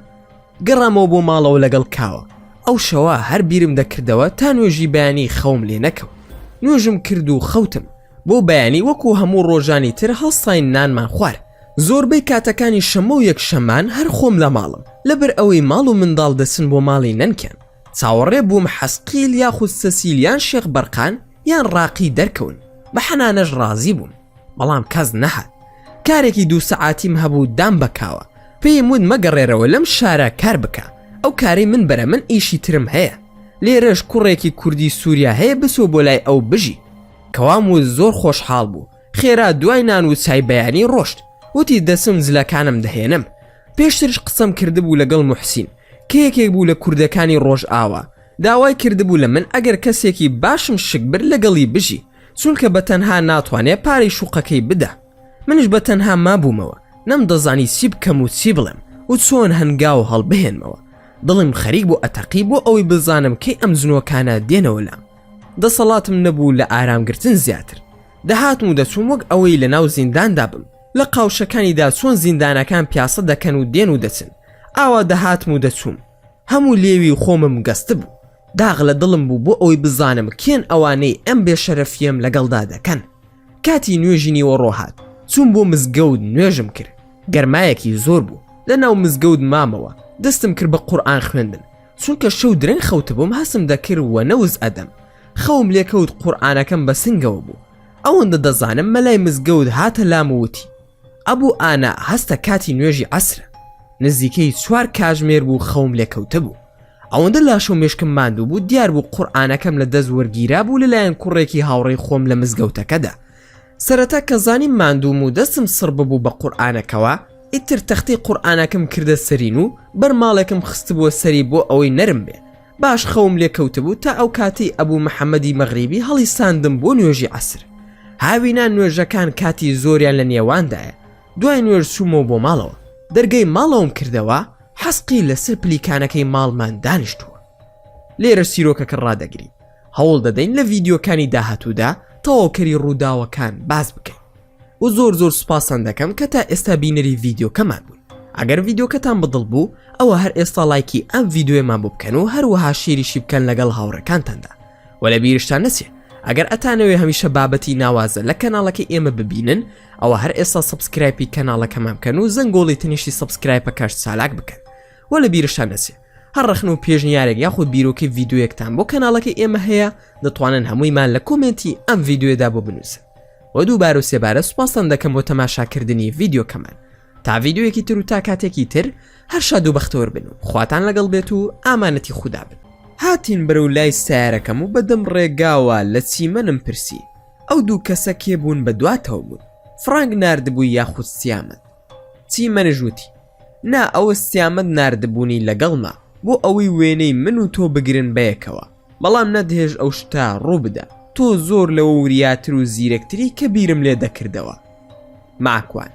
Speaker 1: گەڕامەوە بۆ ماڵەوە لەگەڵ کاوە ئەو شەوە هەر بیرم دەکردەوە تا نوێژی بەیانی خەوم لێ نەکەوت. نوێژم کرد و خەوتم بۆ بەیانی وەکو هەموو ڕۆژانی تر هەڵساین نانمان خوارد. زۆربەی کاتەکانی شەمە و یەکشەمان هەر خۆم لە ماڵم لەبەر ئەوەی ماڵ و منداڵ دەچن بۆ ماڵی نەنکەن چاوەڕێ بووم حەسقیل یاخود سەسیل یان شێخ بەرقان یان ڕاقی دەرکەون بە حەنانەش ڕازی بووم بەڵام کەس نەهات. کارێکی 2 سەعاتیم هەبوو دام بەکاوە پێیم وت مەگەڕێرەوە لەم شارە کار بکە ئەو کاری من بەرە من ئیشی ترم هەیە لێرەش کوڕێکی کوردی سووریا هەیە بسۆ بۆ لای ئەو بژی. کەوام وت زۆر خۆشحاڵ بوو خێرا دوای نان و چای بەیانی ڕۆشت وتی دەسم جلەکانم دەهێنم. پێشترش قسەم کردبوو لەگەڵ موحسین کە یەکێک بوو لە کوردەکانی ڕۆژ ئاوا داوای کردبوو لە من ئەگەر کەسێکی باشم شک بر لەگەڵی بژی چونکە بە تەنها ناتوانێت پارەی شوقەکەی بدە. منش بە تەنها مابوومەوە نەم دەزانی چی بکەم و چی بڵێم و چۆن هەنگاو هەڵبهێنمەوە دڵم خەریک بۆ ئەتەقی بۆ ئەوەی بزانم کەی ئەم زنۆکانە دێنەوە لام. دەسەڵاتم نەبوو لە ئارامگرتن زیاتر. دەهاتم و دەچووم وەک ئەوەی لە ناو زینداندا بم. لە قاوشەکانیدا چۆن زیندانەکان پیاسە دەکەن و دێن و دەچن. ئاوا دەهاتم و دەچووم. هەموو لێوی خۆمم گەستە بوو. داغ لە دڵم بوو بۆ ئەوەی بزانم کێن ئەوانەی ئەم بێشەرەفیم لەگەڵدا دەکەن. کاتی نوێژی نیوەڕۆ هات. چوون بۆ مزگەوت نوێژم کرد. گەرمایەکی زۆر بوو. لە ناو مزگەوت مامەوە. دەستم کرد بە قورئان خوێندن. چونکە شەو درەنگ خەوتە بووم هەستم دەکرد وە نەوز ئەدەم. خەوم لێکەوت قورئانەکەم بە سنگەوە بوو. ئەوەندە دەزانم مەلای مزگەوت هاتە لام وتی: ئەبوو ئانا هەستە کاتی نوێژی عەسرە. نزیکەی 4 کاتژمێر بوو خەوم لێکەوتە بوو. ئەوەندە لاشە و مێشکم ماندوو بوو دیار بوو قورئانەکەم لە دەست وەرگیرا بوو لەلایەن کوڕێکی هاوڕێی خۆم لە مزگەوتەکەدا. سەرەتا کە زانیم ماندووم و دەستم سڕ ببوو بە قورئانەکەوە، ئیتر تەختی قورئانەکەم کردە سەرین و بەرماڵێکم خست بووە سەری بۆ ئەوەی نەرم بێ. باش خەوم لێکەوتە بوو تا ئەو کاتی ئەبوو محەممەدی مەغریبی هەڵی ساندم بۆ نوێژی عەسر. هاوینان نوێژەکان کاتی زۆریان لە نێواندایە. دوای نوێژ چوومەوە بۆ ماڵەوە. دەرگەی ماڵەوەم کردەوە، حەسقی لەسەر پلیکانەکەی ماڵمان دانیشتووە. لێرە سیرۆکەکە ڕادەگری. هەوڵ دەدەین لە ڤیدیۆکانی داهاتوودا تەواوکەری ڕووداوەکان باز بکەین. و زۆر سوپاسان دەکەم کە تا ئێستا بینەری ڤیدیۆکەمان بوون. ئەگەر ڤیدیۆکەتان بەدڵ بوو ئەوە هەر ئێستا لایکی ئەم ڤیدیۆمان بۆ بکەن و هەروەها شێریشی بکەن لەگەڵ هاوڕەکانتاندا. وە لە بیرشتان نەچێ ئەگەر ئەتانەوێ هەمیشە بابەتی ناوازە لە کەناڵەکەی ئێمە ببینن ئەوە هەر ئێستا سبسکرایبی کەناڵەکەمان بکەن و زەنگۆڵی تەنیشتی سبسکرایبە کاش چالاک بکەن. وە لە بیرشتان نەچێ هەر ڕەخن و پێشنیارێک یاخود بیرۆکی ڤیدیۆیەکتان بۆ کەناڵەکەی ئێمە هەیە دەتوانن هەموویمان لە کۆمنتی ئەم ڤیدیۆدا بۆ بنووسن. و دووبارە و سێبارە سوپاسان دەکەم بۆ تەماشاکردنی ڤیدیۆکەمان. تا ڤیدیۆیەکی تر و تا کاتێکی تر هەر شاد و بەختەوەر بن و خواتان لەگەڵ بێت و ئامانەتی خودا بن. هاتین بەرەو لای سیارەکەم و بەدەم ڕێگاوە لە چیمەنم پرسی. ئەو دوو کەسە کێ بوون بە دواتەوە بوون؟ فرانک ناردبووی یاخود سیامەد؟ چیمەنش وتی: نا ئەوە سیامەد ناردبوونی لەگەڵما بۆ ئەوەی وێنەی من و تۆ بگرن بەیەکەوە، بەڵام نەدهێژ ئەو شتا ڕوو بدە. تۆ زۆر لەوە وریاتر و زیرەکتری کە بیرم لێ دەکردەوە. ماکوان: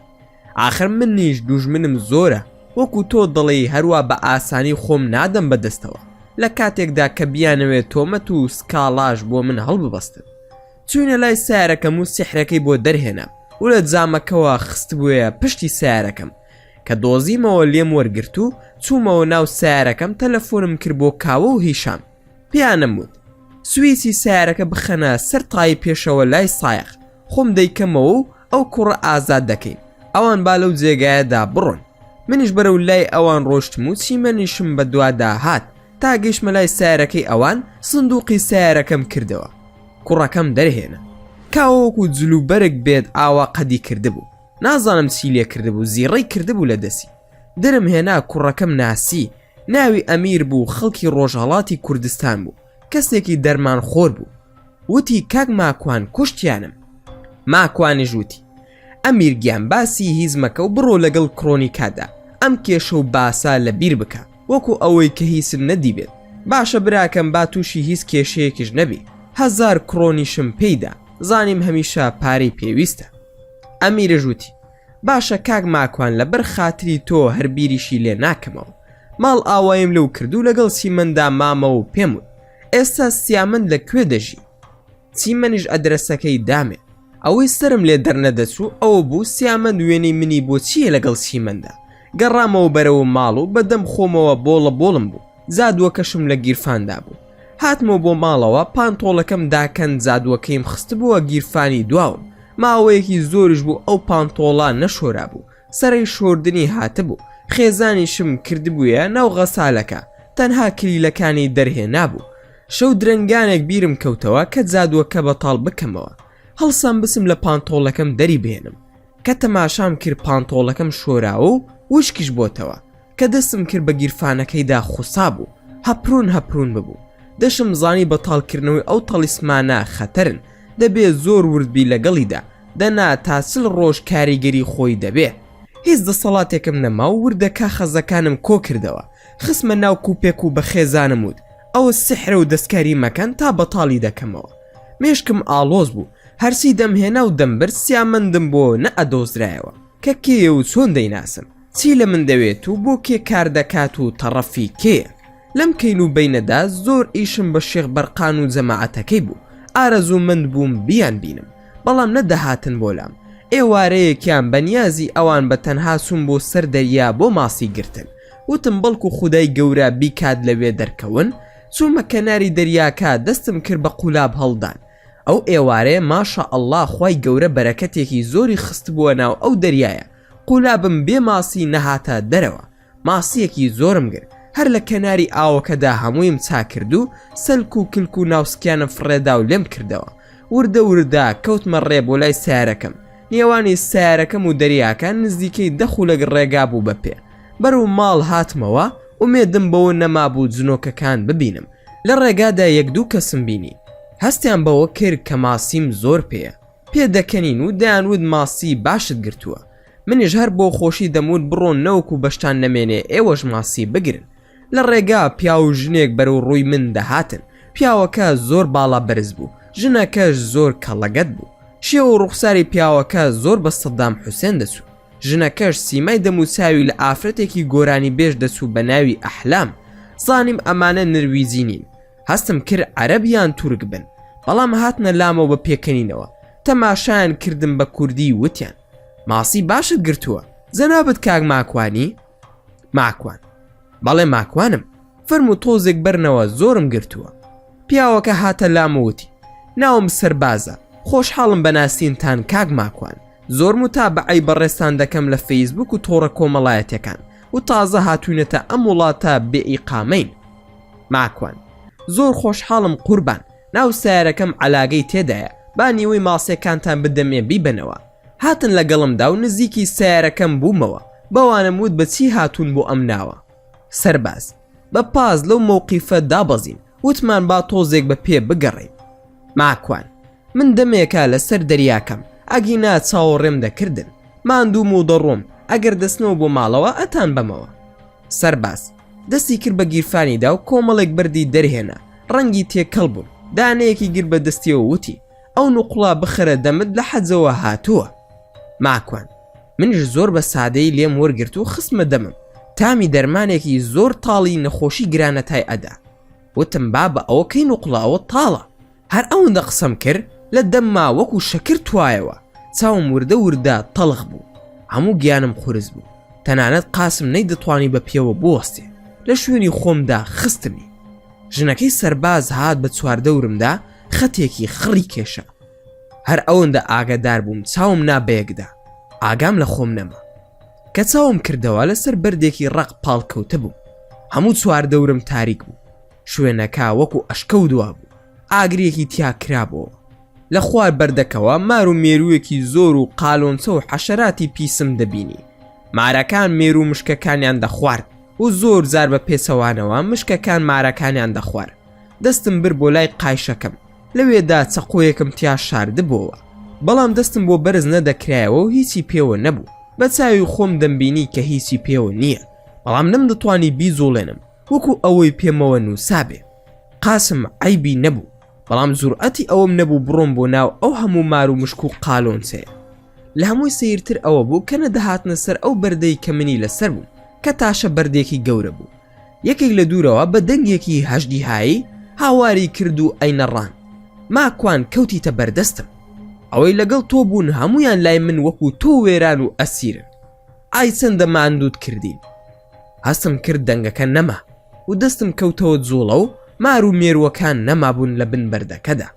Speaker 1: ئاخر من نیش دوژمنم زۆرە، وەکو تۆ دڵی هەروە بە ئاسانی خۆم نادەم بەدەستەوە لە کاتێکدا کە بیانەوێت تۆمەت و سکاڵاش بۆ من هەڵببەستن. چوونە لای سیارەکەم و سیحرەکەی بۆ دەرهێنام و لە جامەکەوە خست بووە پشتی سیارەکەم کە دۆزیمەوە لێم وەرگرت و چوومەوە ناو سیارەکەم تەلەفۆنم کرد بۆ کاوە و هیشام. پیانەموت سویسی سیارەکە بخەنە سەر تای پێشەوە لای سایق، خۆم دەیکەمەوە و ئەو کوڕە ئازاد دەکەین، ئەوان با لەو جێگایەدا بڕۆن. منیش بەرەو لای ئەوان ڕۆشتم و چیمەنیشم بە دوادا هات تا گەیشتمە لای سیارەکەی ئەوان. سندوقی سیارەکەم کردەوە، کوڕەکەم دەرهێنا. کاوەکو جلوبەرێک بێت ئاوا قەدی کردبوو، نازانم چی لێ کردبوو، زیڕەی کردبوو لە دەسی. دەرم هێنا کوڕەکەم ناسی، ناوی ئەمیر بوو، خەڵکی ڕۆژهەڵاتی کوردستان بوو، کەسێکی دەرمان خۆر بوو. وتی: کاک ماکوان کوشتیانم. ماکوانیش وتی: ئەمیر گیان باسی هیچ مەکە و بڕۆ لەگەڵ کڕۆنیکادا ئەم کێشە و باسا لە بیر بکە وەکو ئەوەی کە هیچم نەدیبێت. باشە براکەم با تووشی هیچ کێشەیەکیش نەبی، 1000 کڕۆنیشم پێیدا، زانیم هەمیشە پارەی پێویستە. ئەمیرەش وتی: باشە کاک ماکوان لەبەر خاتری تۆ هەر بیریشی لێ ناکەمەوە. ماڵ ئاوایم لەو کردو لەگەڵ چیمەندا مامەوە و پێم وت: ئێستا سیامەند لەکوێ دەژی؟ چیمەنیش ئەدرەسەکەی دامێ. ئەوەی سرم لێ دەرنەدەچوو ئەوە بوو سیامەند وێنەی منی بۆ چییە لەگەڵ چیمەندا. گەڕامەوە بەرەوە ماڵ و بەدەم خۆمەوە بۆڵم بوو، زادوەکەشم لە گیرفاندا بوو. هاتمەوە بۆ ماڵەوە، پانتۆڵەکەم داکەن، زادوەکەیم خستبووە گیرفانی دواوم. ماوەیەکی زۆرش بوو ئەو پانتۆڵە نەشۆرا بوو، سەرەی شۆردنی هاتبوو، خێزانیشم کردبوویە ناو غەسالەکە، تەنها کلیلەکانی دەرهێنا بوو. شەو درەنگانێک بیرم کەوتەوە کە زادوەکە بەتاڵ بکەمەوە. هەڵسام بسم لە پانتۆڵەکەم دەری بێنم کە تەماشام کرد پانتۆڵەکەم شۆراوە و وشکیش بۆتەوە کە دەستم کرد بە گیرفانەکەیدا خوسا بوو، هەپرون ببوو. دەشم زانی بەتاڵکردنەوەی ئەو تەلیسمانە خەتەرن، دەبێ زۆر وردبی لەگەڵیدا، دەنا تا 40 ڕۆژ کاریگەری خۆی دەبێ. هیچ دەسەڵاتێکم نەما و وردەکە خەزەکانم کۆ کردەوە، خسمە ناو کوپێک و بە خێزانم وت ئەوە سحرە و دەستکاری مەکەن تا بەتاڵی دەکەمەوە. مێشکم ئاڵۆز بوو، هەرسی دەمهێنا و دەمبەر سیامەندم بۆ نەئەدۆزرایەوە کە کێیە و چۆن دەیناسم، چی لە من دەوێت و بۆ کێ کار دەکات و تەڕەفی کێیە. لەم کەین و بینەدا زۆر ئیشم بە شێخ بەرقان و جەماعەتەکەی بوو، ئارەزوومەند بووم بیان بینم، بەڵام نەدەهاتن بۆ لام. ئێوارەیەکیان بەنیازی ئەوان بە تەنها سوم بۆ سەر دەریا بۆ ماسی گرتن. وتم بەڵکو خودای گەورە بیکات لەوێ دەرکەون. چوومە کەناری دەریاکە دەستم کرد بە قولاب هەڵدان. ئەو ئێوارەیە ماشە ئەڵڵا خوای گەورە بەرەکەتێکی زۆری خست بووە ناو ئەو دەریایە. قولابم بێ ماسی نەهاتە دەرەوە. ماسیەکی زۆرم گرت. هەر لە کەناری ئاوەکەدا هەموویم چا کرد و سەلک و کلک و ناوسکیانم فڕێدا و لێم کردەوە. وردە وردا کەوتمە ڕێ بۆ لای سیارەکەم. نێوانی سیارەکەم و دەریاکان نزیکەی 10 خولەک ڕێگا بوو بەپێ. بەرەو ماڵ هاتمەوە ومێدم بەوە نەمابوو جنۆکەکان ببینم. لە ڕێگادا 1-2 کەسم بینی. هەستیان بەوە کرد کە ماسیم زۆر پێیە. پێدەکەنین و دەیانوت ماسی باشت گرتووە. منیش هەر بۆ خۆشی دەموت بڕۆن نەوەکو بەشتان نەمێنێ ئێوەش ماسی بگرن. لە ڕێگا پیا و ژنێک بەرەو ڕووی من دەهاتن. پیاوەکە زۆر باڵا بەرز بوو، ژنەکەش زۆر کەڵەگەت بوو. شێوە و ڕوخساری پیاوەکە زۆر بە سەدام حوسێن دەچوو. ژنەکەش سیمای دەموچاوی لە ئافرەتێکی گۆرانی بێژ دەچوو بە ناوی ئەحلام. زانیم ئەمانە نرویزی نین. هەستم کرد عەرەبیان تورک بن، بەڵام هاتنە لامەوە بە پێکەنینەوە. تەماشایان کردم بە کوردی وتیان ماسی باشت گرتووە، جەنابەت کاک ماکوانی؟ ماکوان: بەڵێ ماکوانم، فەرموو تۆزێک بەرنەوە زۆرم گرتووە. پیاوەکە هاتە لامەوتی ناوم سەربازە، خۆشحاڵم بەناسینتان کاک ماکوان. زۆر متابعەی بەڕێستان دەکەم لە فەیسبوک و تۆڕە کۆمەڵایەتەکان و تازە هاتوونەتە ئەم وڵاتە بێ ئیقامەین. ماکوان: زۆر خۆشحاڵم قوربان، ناو سیارەکەم عەلاگەی تێدایە، با نیوەی ماسیەکانتان بدەمێ بیبنەوە. هاتن لەگەڵمدا و نزیکی سیارەکەم بوومەوە. بەوانم وت بە چی هاتوون بۆ ئەم ناوە. سەرباز: بە پاز لەو مووقیفە دابەزین، وتمان با تۆزێک بە پێ بگەڕین. ماکوان: من دەمێکە لەسەر دەریاکەم، ئەگینا چاوەڕێم دەکردن، ماندووم و دەڕۆم، ئەگەر دەستنەوە بۆ ماڵەوە ئەتان بەمەوە. سەرباز دەستی کرد بە گیرفانیدا و کۆمەڵێک بەردی دەرهێنا، ڕەنگی تێکەڵ بوون. دانەیەکی گر بە دەستیەوە وتی ئەو نوقڵا بخەرە دەمت لە حەجەوە هاتووە. ماکوان: منیش زۆر بە سادەی لێم وەرگرت و خستمە دەمم. تامی دەرمانێکی زۆر تاڵی نەخۆشی گرانەتای ئەدا. وتم با بە ئەوەکەی نوقڵاوە تاڵە. هەر ئەوەندە قسەم کرد لە دەمما وەکو شەکر توایەوە. چاوم وردە وردا تەڵخ بوو، هەموو گیانم قورس بوو. تەنانەت قاسم نەیدەتوانی بە پێوە بوەستێ. لە شوێنی خۆمدا خستمی. ژنەکەی سەرباز هات بە چواردەورمدا خەتێکی خڕی کێشە. هەر ئەوەندە ئاگادار بووم چاوم نابەیەکدا. ئاگام لە خۆم نەما. کە چاوم کردەوە لەسەر بەردێکی ڕق پاڵکەوتە بووم. هەموو چواردەورم تاریک بوو. شوێنەکە وەکو ئەشکەوتوا بوو. ئاگرێکی تیا کرابەوە. لە خوار بەردەکەوە مار و مێروویەکی زۆر و قالۆنچە و حەشەراتی پیسم دەبینی. مارەکان مێرو و مشکەکانیان دەخوارد و زۆر زار بە پێچەوانەوە مشکەکان مارەکانیان دەخوارد. دەستم بر بۆ لای قایشەکەم، لەوێدا چەقۆیەکم تیا شاردبووەوە، بەڵام دەستم بۆ بەرز نەدەکرایەوە و هیچی پێوە نەبوو. بە چاوی خۆم دەمبینی کە هیچی پێوە نییە، بەڵام نەمدەتوانی بیزۆڵێنم وەکو ئەوەی پێمەوە نووسابێ. قاسم عیبی نەبوو، بەڵام زورئەتی ئەوەم نەبوو بڕۆم بۆ ناو ئەو هەموو مار و مشک و قالۆنچەیە. لە هەمووی سەیرتر ئەوە بوو کە نەدەهاتنە سەر ئەو بەردەی کە منی لەسەر بوو، کە تاشە بەردێکی گەورە بوو. یەکێک لە دوورەوە بە دەنگێکی هەژدی هایی هاواری کرد و ئەینەڕان. ماکوان کەوتیتە بەردەستم. ئەوەی لەگەڵ تۆ بوون هەمویان لای من وەکو تۆ وێران و ئەسیرن. ئای چەندە ماندووت کردین. هەستم کرد دەنگەکە نەما و دەستم کەوتەوە جوڵە و مار و مێرووەکان نەمابوون لە بن بەردەکەدا.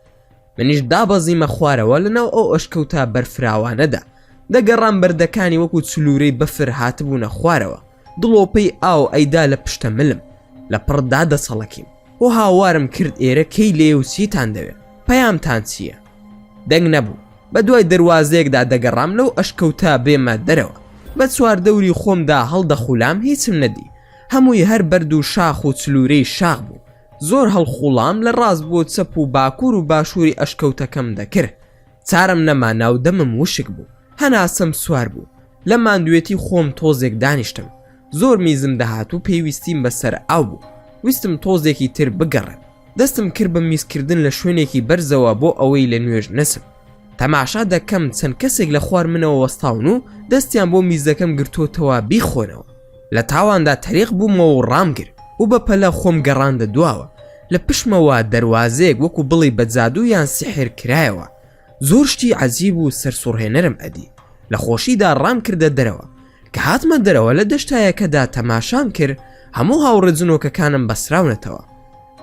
Speaker 1: منیش دابەزیمە خوارەوە لەناو ئەو ئەشکەوتا بەرفراوانەدا. دەگەڕام بەردەکانی وەکو چلوورەی بەفر هاتبوونە خوارەوە. دڵۆپەی ئاو ئەیدا لە پشتە ملم، لە پڕدا دەسەڵەکیم و هاوارم کرد ئێرە کەی لێ و چیتان دەوێت، پەیامتان چییە؟ دەنگ نەبوو. بە دوای دەواازەیەکدا دەگەڕام لەو ئەشکەوتا بێمە دەرەوە. بە چواردەوری خۆمدا هەڵدەخولام هیچم نەدی. هەمووی هەر بەرد و شاخ و چلوورەی شاخ بوو. زۆر هەڵخوڵام لە ڕاست بۆ چەپ و باکوور و باشووری ئەشکەوتەکەم دەکرد. چارم نەما ناو دەمم وشک بوو. هەناسەم سوار بوو. لە ماندوێتی خۆم تۆزێک دانیشتم. زۆر میزم دەهات و پێویستیم بەسەر ئاو بوو. ویستم تۆزێکی تر بگەڕێم. دەستم کرد بە میزکردن لە شوێنێکی بەرزەوە بۆ ئەوەی لە نوێژ نەسم. تەماشا دەکەم چەند کەسێک لە خوار منەوە وەستاون و دەستیان بۆ میزەکەم گرتوتەوە بیخۆنەوە. لە تاواندا تەریق بوومەوە و ڕامگر و بە پەلە خۆم گەڕاندە دواوە. لە پشمەوە دەواازەیەک وەکو بڵی بە جادوو یان سحر کرایەوە. زۆر شتی عەجیب و سەرسوڕهێنەرم ئەدی. لە خۆشیدا ڕام کردە دەرەوە کە هاتمە دەرەوە لە دەشتایەکەدا تەماشام کرد هەموو هاوڕە جنۆکەکانم بەسراونەتەوە.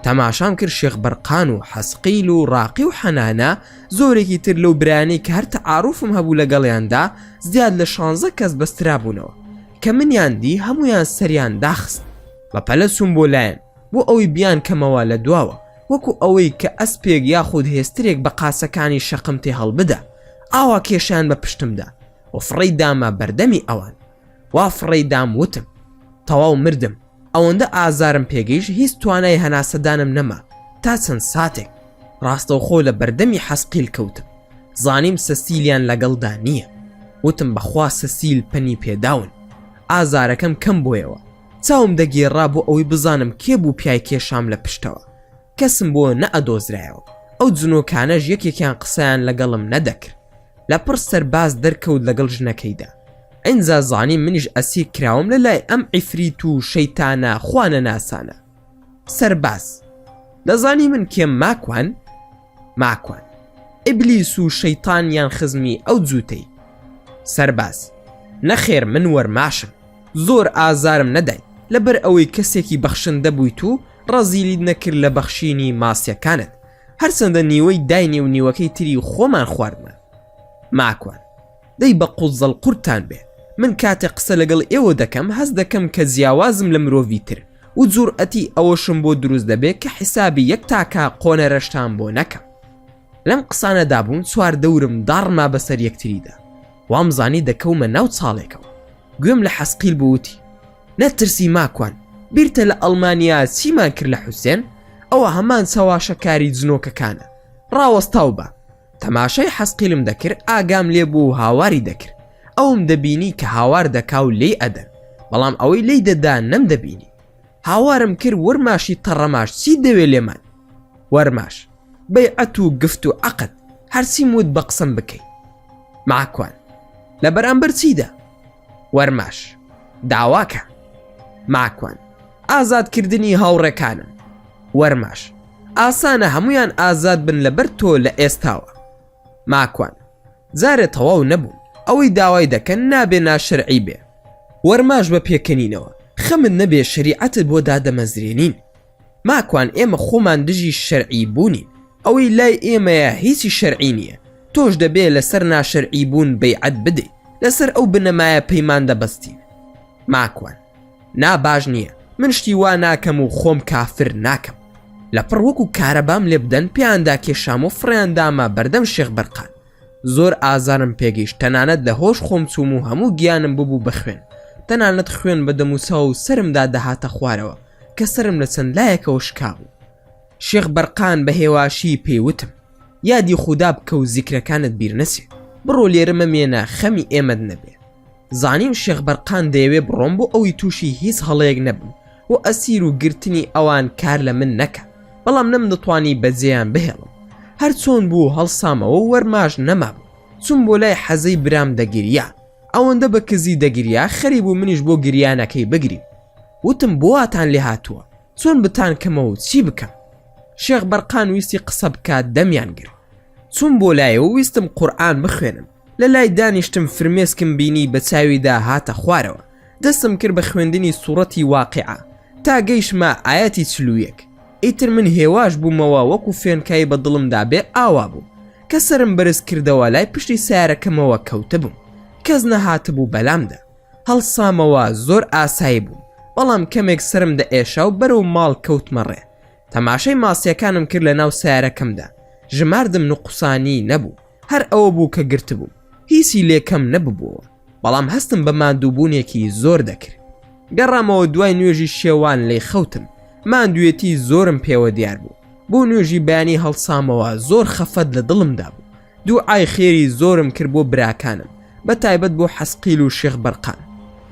Speaker 1: تەماشام کرد شێخ بەرقان و حەسقیل و ڕاقی و حەنانە زۆرێکی تر لەو برانەی کە هەر تەعاروفم هەبوو لەگەڵیاندا زیاد لە 16 کەس بەسترا بوونەوە کە منیان دی هەمویان سەریان داخست بەپەلە سوم بۆ لایەن بۆ ئەوەی بیان کەمەوە لە دواوە وەکو ئەوەی کە ئەسپێک یاخود هێسترێک بە قاسەکانی شەقم تێ هەڵبدە ئاوا کێشیان بە پشتمدا و فڕی دامە بەردەمی ئەوان وا فڕی دام وتم تەواو مردم ئەوەندە ئازارم پێگەیشت هیچ توانای هەناسەدانم نەما تا چەند ساتێک ڕاستەوخۆ لە بەردەمی حەسقیل کەوتم زانیم سەسیلیان لەگەڵدا نییە وتم بەخوا سەسیل پەنی پێداون ئازارەکەم کەم بۆیەوە چاوم دەگێڕا بۆ ئەوەی بزانم کێ بوو پیای کێشام لە پشتەوە کەسم بۆ نەئەدۆزرایەوە ئەو جنۆکانەش یەکێکیان قسەیان لەگەڵم نەدەکرد لە پڕ سەرباز دەرکەوت لەگەڵ ژنەکەیدا ئەینجا زانی منیش ئەسیر کراوم لە لای ئەم عیفریت و شەیتانە خوانە ناسانە. سەرباز دەزانی من کێم ماکوان ئیبلیس و شەیتانیان خزمی ئەو جووتەی. سەرباز نەخێر من وەرماشم زۆر ئازارم نەدای لەبەر ئەوەی کەسێکی بەخشندە بوویت و ڕەزیلیت نەکرد لە بەخشینی ماسیەکانت هەرچەندە نیوەی داینێ و نیوەکەی تری خۆمان خواردمان. ماکوان دەی بە قوزەڵ قورتان بێ من کاتێک قسە لەگەڵ ئێوە دەکەم هەست دەکەم کە جیاوازم لە مرۆڤی تر و جورئەتی ئەوەشم بۆ دروست دەبێت کە حیسابی یەک تاکە قۆنەرەشتان بۆ نەکەم. لەم قسانەدا بوون چوار دەورم داڕما بەسەر یەکتریدا وامزانی دەکەومە ناو چاڵێکەوە. گوێم لە حەسقیل بووتی نەترسی ماکوان بیرتە لە ئەڵمانیا چیمان کرد لە حوسێن ئەوە هەمان چاواشەکاری جنۆکەکانە ڕاوەستاو بە. تەماشای حەسقیلم دەکرد ئاگام لێ بوو و هاواری دەکرد ئەوم دەبینی کە هاوار دەکا و لێی ئەدەن بەڵام ئەوەی لی دەدا نەم دەبینی. هاوارم کرد وەرماشی تەڕەماش چی دەوێ لێمان؟ وەرماش بەیعەت و گفت و عەقد هەرچی موت بە قسەم بکەی. ماکوان لە بەرامبەر چیدا؟ وەرماش داواکە. ماکوان ئازادکردنی هاوڕێکانم. وەرماش ئاسانە هەمویان ئازاد بن لەبەر تۆ لە ئێستاوە. ماکوان جارێ تەواو نەبوون ئەوەی داوای دەکەن نابێ ناشەرعی بێ. وەرماش بە پێکەنینەوە خەمن نەبێ شەریعەتت بۆ دادەمەزرێنین. ماکوان ئێمە خۆمان دژی شەرعی بوونین ئەوەی لای ئێمەیە هیچی شەرعی نییە تۆش دەبێ لەسەر ناشەرعی بوون بەیعەت بدەی لەسەر ئەو بنەمایە پەیمان دەبەستی. ماکوان نا باش نییە من شتی وا ناکەم و خۆم کافر ناکەم. لە پڕ وەکو کارەبام لێ بدەن پێیاندا کێشام و فڕیانداما بەردەم شێخ بەرقان زۆر ئازارم پێگەیشت تەنانەت لە هۆش خۆم چووم و هەموو گیانم ببوو بە خوێن تەنانەت خوێن بەدەموسا و سرمدا دەهاتە خوارەوە کە سرم لە چەند لایەکەوە شکاوە. شێخ بەرقان بە هێواشی پێیوتم یادی خودا بکە و زیکرەکانت بیر نەچێ بڕۆ لێرە مەمێنە خەمی ئێمەت نەبێ. زانیم شێخ بەرقان دەیەوێ بڕۆم بۆ ئەوی تووشی هیچ هەڵەیەک نەبم و ئەسیر و گرتنی ئەوان کار لە من نەکە بەڵام نەم دەتوانی بەجێیان بهێڵم. هەر چۆن بوو هەڵسامەوە وەرماش نەمابوو چون بۆ لای حەزەی برام دەگیریا ئەوەندە بە کزی دەگیریا خەری بوو منیش بۆ گریانەکەی بگریم. وتم بۆواتان لێ هاتووە چۆن بتان کەمەوە چی بکەم؟ شێخ بەرقان ویستی قسە بکات دەمیان گر چون بۆ لایەوە ویستم قورئان بخوێنم لە لای دانیشتم فرمێسکم بینی بە چاویدا هاتە خوارەوە دەستم کرد بە خوێندنی سوورەتی واقعە تا گەیشتمە ئایەتی 41 ئیتر من هێواش بوومەوە وەکو فێنکایی بە دڵمدا بێ ئاوا بوو کە سرم بەرز کردەوە لای پشتی سیارەکەمەوە کەوتە بووم کەس نەهاتبوو بەلامدا هەڵسامەوە زۆر ئاسایی بووم بەڵام کەمێک سرم دە ئێشا و بەرەو ماڵ کەوتمەڕێ. تەماشای ماسیەکانم کرد لە ناو سیارەکەمدا ژماردم نقوسانی نەبوو هەر ئەوە بوو کە گرت بووم هیچی لێکەم نەببووە بەڵام هەستم بە ماندووبوونێکی زۆر دەکرد. گەڕامەوە دوای نوێژی شێوان لێی خەوتم ماندوێتی زۆرم پێوە دیار بوو بۆ نوێژی بەیانی هەڵسامەوە زۆر خەفەت لە دڵمدا بوو. دوعای خێری زۆرم کرد بۆ براکانم بە تایبەت بۆ حەسقیل و شێخ بەرقان.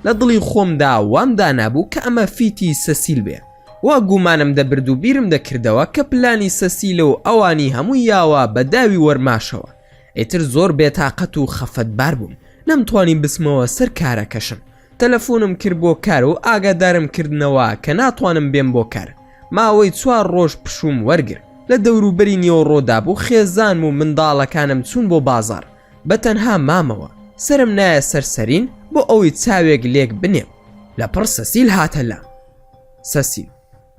Speaker 1: لە دڵی خۆمدا وامدا نابوو کە ئەمە فیتی سەسیل بێ وا گومانم دەبرد و بیرم دەکردەوە کە پلانی سەسیلە و ئەوانی هەموو یاوە بە داوی وەرماشەوە. ئیتر زۆر بێتاقەت و خەفەتبار بووم نەمتوانی بسمەوە سەر کارەکەشم. تەلەفۆنم کرد بۆ کار و ئاگادارم کردنەوە کە ناتوانم بێم بۆ کار ماوەی 4 ڕۆژ پشوم وەرگر لە دەوروبەری نیوەڕۆدا بوو خێزان و منداڵەکانم چوون بۆ بازار بەتەنها مامەوە سرم نایە سەرسەرین بۆ ئەوەی چاوێک لێک بنێم لەپڕ سەسیل هاتە لام. سەسیل: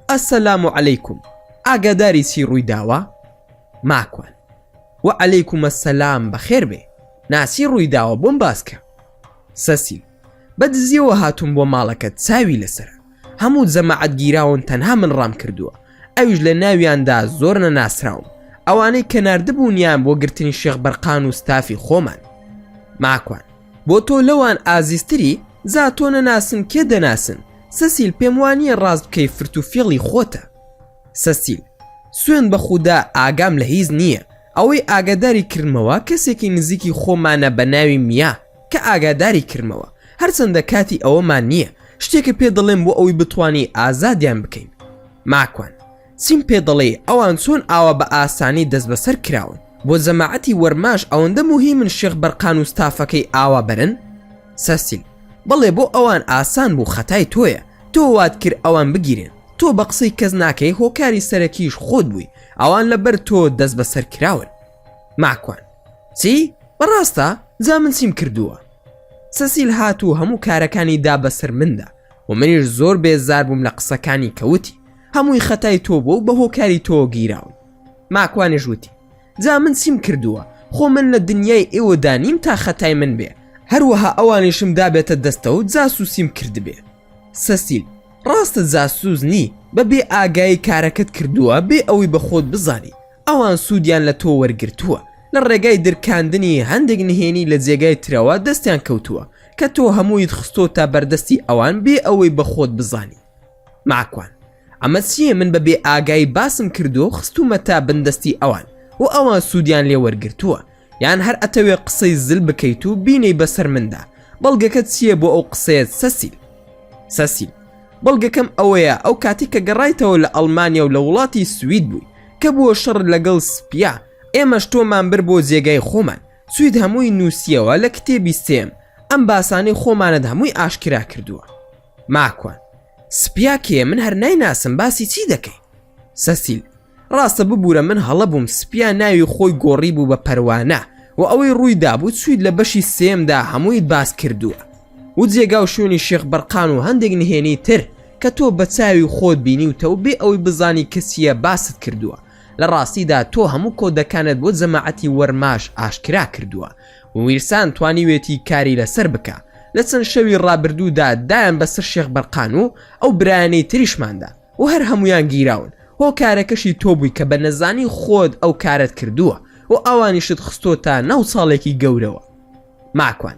Speaker 1: ئەسەلام عەلەیکوم، ئاگاداری چی ڕووی داوە؟ ماکوان: وعەلەیکوم ئەسەلام، بەخێر بێ، ناسی ڕووی داوە بۆم باسکە. سەسیل: بەدزیەوە هاتووم بۆ ماڵەکەت، چاوی لەسرە، هەموو جەماعەت گیراون، تەنها من ڕام کردووە، ئەویش لە ناویاندا زۆر نەناسراوم، ئەوانەی کەناردبوونیان بۆ گرتنی شێخ بەرقان و ستافی خۆمان. ماکوان: بۆ تۆ لەوان ئازیزتری زا تۆ نەناسن کێ دەناسن؟ سەسیل: پێم وانییە ڕاست بکەی، فرت و فێڵی خۆتە. سەسیل: سوێن بە خودا ئاگام لە هیچ نییە، ئەوەی ئاگاداری کردمەوە کەسێکی نزیکی خۆمانە بە ناوی میا کە ئاگاداری کردمەوە، هەرچەندە کاتی ئەوەمان نییە، شتێکە پێ دەڵێم بۆ ئەوەی بتوانی ئازادیان بکەین. ماکوان: چیم پێ دەڵێ؟ ئەوان چۆن ئاوا بە ئاسانی دەست بەسەر کراون؟ بۆ جەماعەتی وەرماش ئەوەندە موهیمن شێخ بەرقان و ستافەکەی ئاوا بەرن؟ سەسیل: بەڵێ بۆ ئەوان ئاسان بوو، خەتای تۆیە، تۆ وات کرد ئەوان بگیرێن، تۆ بە قسەی کەس ناکەی، هۆکاری سەرەکیش خۆت بووی، ئەوان لەبەر تۆ دەست بەسەر کراون. ماکوان: چی؟ بەڕاستە؟ جا من چیم کردووە؟ سەسیل هاتوو هەموو کارەکانی دا بەسەر مندا و منیش زۆر بێزار بووم لە قسەکانی کەوتی، هەمووی خەتای تۆ بوو و بە هۆکاری تۆ گیراون. ماکوانیش وتی: جا من چیم کردووە؟ خۆ من لە دنیای ئێوە دانیم تا خەتای من بێ، هەروەها ئەوانیشم دابێتە دەستەوە جاسوسیم کرد بێ. سەسیل: ڕاستە جاسوس نی، بەبێ ئاگایی کارەکەت کردووە بێ ئەوەی بە خۆت بزانی، ئەوان سوودیان لە تۆ وەرگرتووە، لە ڕێگای درکاندنی هەندێک نهێنی لە جێگای ترەوە دەستیان کەوتووە کە تۆ هەموویت خستۆ تا بەردەستی ئەوان بێ ئەوەی بە خۆت بزانی. ماکوان: ئەمە چییە؟ من بەبێ ئاگایی باسم کردو خستومە تا بندستی ئەوان و ئەوان سوودیان لێ وەرگرتووە، یان هەر ئەتەوێ قسەی زل بکەیت و بینەی بەسەر مندا، بەڵگەکەت چییە بۆ ئەو قسەیەت سەسیل؟ سەسیل: بەڵگەکەم ئەوەیە ئەو کاتی کە گەڕایتەوە لە ئەڵمانیا و لە وڵاتی سوید بووی کە بووە شەڕ لەگەڵ سپیا، ئێمەش تۆمان بر بۆ جێگای خۆمان، سوید هەمووی نووسیەوە لە کتێبی سێم، ئەم باسانەی خۆمانت هەمووی ئاشکرا کردووە. ماکوان: سپیا کێ؟ من هەر نایناسم، باسی چی دەکەی؟ سەسیل: ڕاستە ببوورە من هەڵە بووم، سپیا ناوی خۆی گۆڕی بوو بە پەروانە و ئەوەی ڕوویدا بوو سوید لە بەشی سێمدا هەموویت باس کردووە و جێگا و شوێنی شێخ بەرقان و هەندێک نهێنی تر کە تۆ بە چاوی خۆت بینیوتەوە بێ ئەوەی بزانی کەسیە باست کردووە. لە ڕاستیدا تۆ هەموو کۆدەکانت بۆ جەماعەتی وەرماش ئاشکرا کردووە و ویرسان توانیوێتی کاری لەسەر بکە. لە چەند شەوی ڕابردوودا دایان بەسەر شێخ بەرقان و ئەو برایانەی تریشماندا و هەر هەمویان گیراون، هۆکارەکەشی تۆ بووی کە بە نەزانی خۆت ئەو کارت کردووە و ئەوانیشت خستۆ تا ناو ساڵێکی گەورەوە. ماکوان: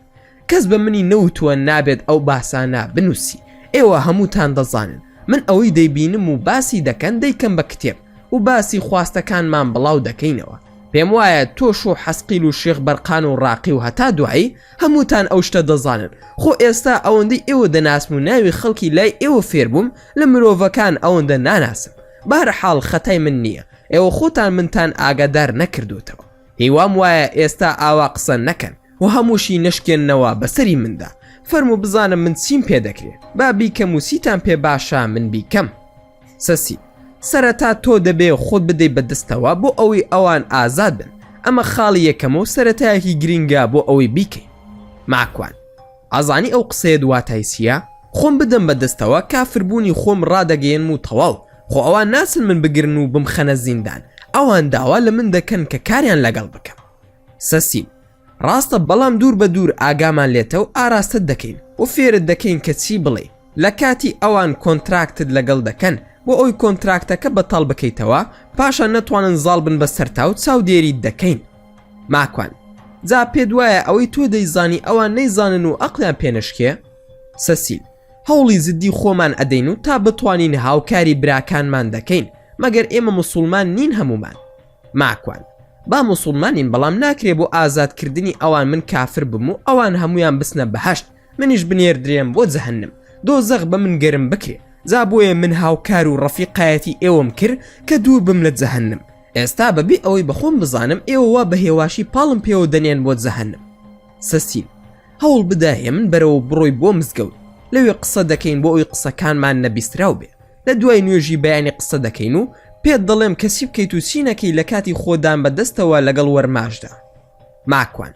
Speaker 1: کەس بە منی نەوتووە نابێت ئەو باسانە بنووسی، ئێوە هەمووتان دەزانن من ئەوەی دەیبینم و باسی دەکەن دەیکەم بە کتێب و باسی خواستەکانمان بڵاو دەکەینەوە. پێم وایە تۆش و حەسقیل و شێخ بەرقان و ڕاقی و هەتا دوایی هەمووتان ئەو شتە دەزانن، خۆ ئێستا ئەوەندەی ئێوە دەناسم و ناوی خەڵکی لای ئێوە فێربووم لە مرۆڤەکان ئەوەندە ناناسم. بەهەرحاڵ خەتای من نییە، ئێوە خۆتان منتان ئاگادار نەکردوتەوە، هیوام وایە ئێستا ئاوا قسە نەکەن و هەمووشی نەشکێننەوە بەسەری مندا. فەرموو بزانم من چیم پێ دەکرێت، با بیکەم و سیتان پێ باشە من بیکەم. سەسی: سەرەتا تۆ دەبێ خۆت بدەی بەدەستەوە بۆ ئەوەی ئەوان ئازاد بن، ئەمە خاڵی یەکەمە و سەرەتایەکی گرنگە بۆ ئەوەی بیکەین. ماکوان: ئازانی ئەو قسەیە دواتای چییە؟ خۆم بدەم بەدەستەوە، کافربوونی خۆم ڕادەگەێنم و تەواو، خۆ ئەوان ناسن من بگرن و بمخەنە زیندان، ئەوان داوا لە من دەکەن کە کاریان لەگەڵ بکەم. سەسیل: ڕاستە، بەڵام دوور بە دوور ئاگامان لێتە و ئاراستت دەکەین و فێرت دەکەین کە چی بڵێ. لە کاتی ئەوان کۆنتراکتت لەگەڵ دەکەن بۆ ئەوی کۆنتراکتەکە بەتاڵ بکەیتەوە، پاشان نەتوانن زاڵ بن بە سەرتا و چاودێریت دەکەین. ماکوان: جا پێت وایە ئەوەی تۆ دەیزانی ئەوان نەیزانن و ئەقلیان پێنەشکێ؟ سەسیل: هەوڵی زدی خۆمان ئەدەین و تا بتوانین هاوکاری براکانمان دەکەین، مەگەر ئێمە موسڵمان نین هەمومان. ماکوان: با موسڵمانین، بەڵام ناکرێ بۆ ئازادکردنی ئەوان من کافر بم و ئەوان هەمویان بسنە بەهەشت، منیش بنێردرێم بۆ جەهەنم، دۆزەخ بە من گەرم بکرێ. جا بۆیە من هاوکار و ڕەفیقایەتی ئێوەم کرد کە دوور بم لە جەهەنم. ئێستا بەبێ ئەوەی بەخۆم بزانم ئێوە وا بە هێواشی پاڵم پێوە دەنێن بۆ جەهەنم. سەسیل: هەوڵ بداهێ من بەرەوە بڕۆی بۆ مزگەوت، لەوێ قسە دەکەین بۆ ئەوی قسەکانمان نەبیستراو بێ، لە دوای نوێژی بەیانی قسە دەکەین و پێت دەڵێم کەسی بکەیت و چینەکەی لە کاتی خۆدان بەدەستەوە لەگەڵ وەرماشدا. ماکوان: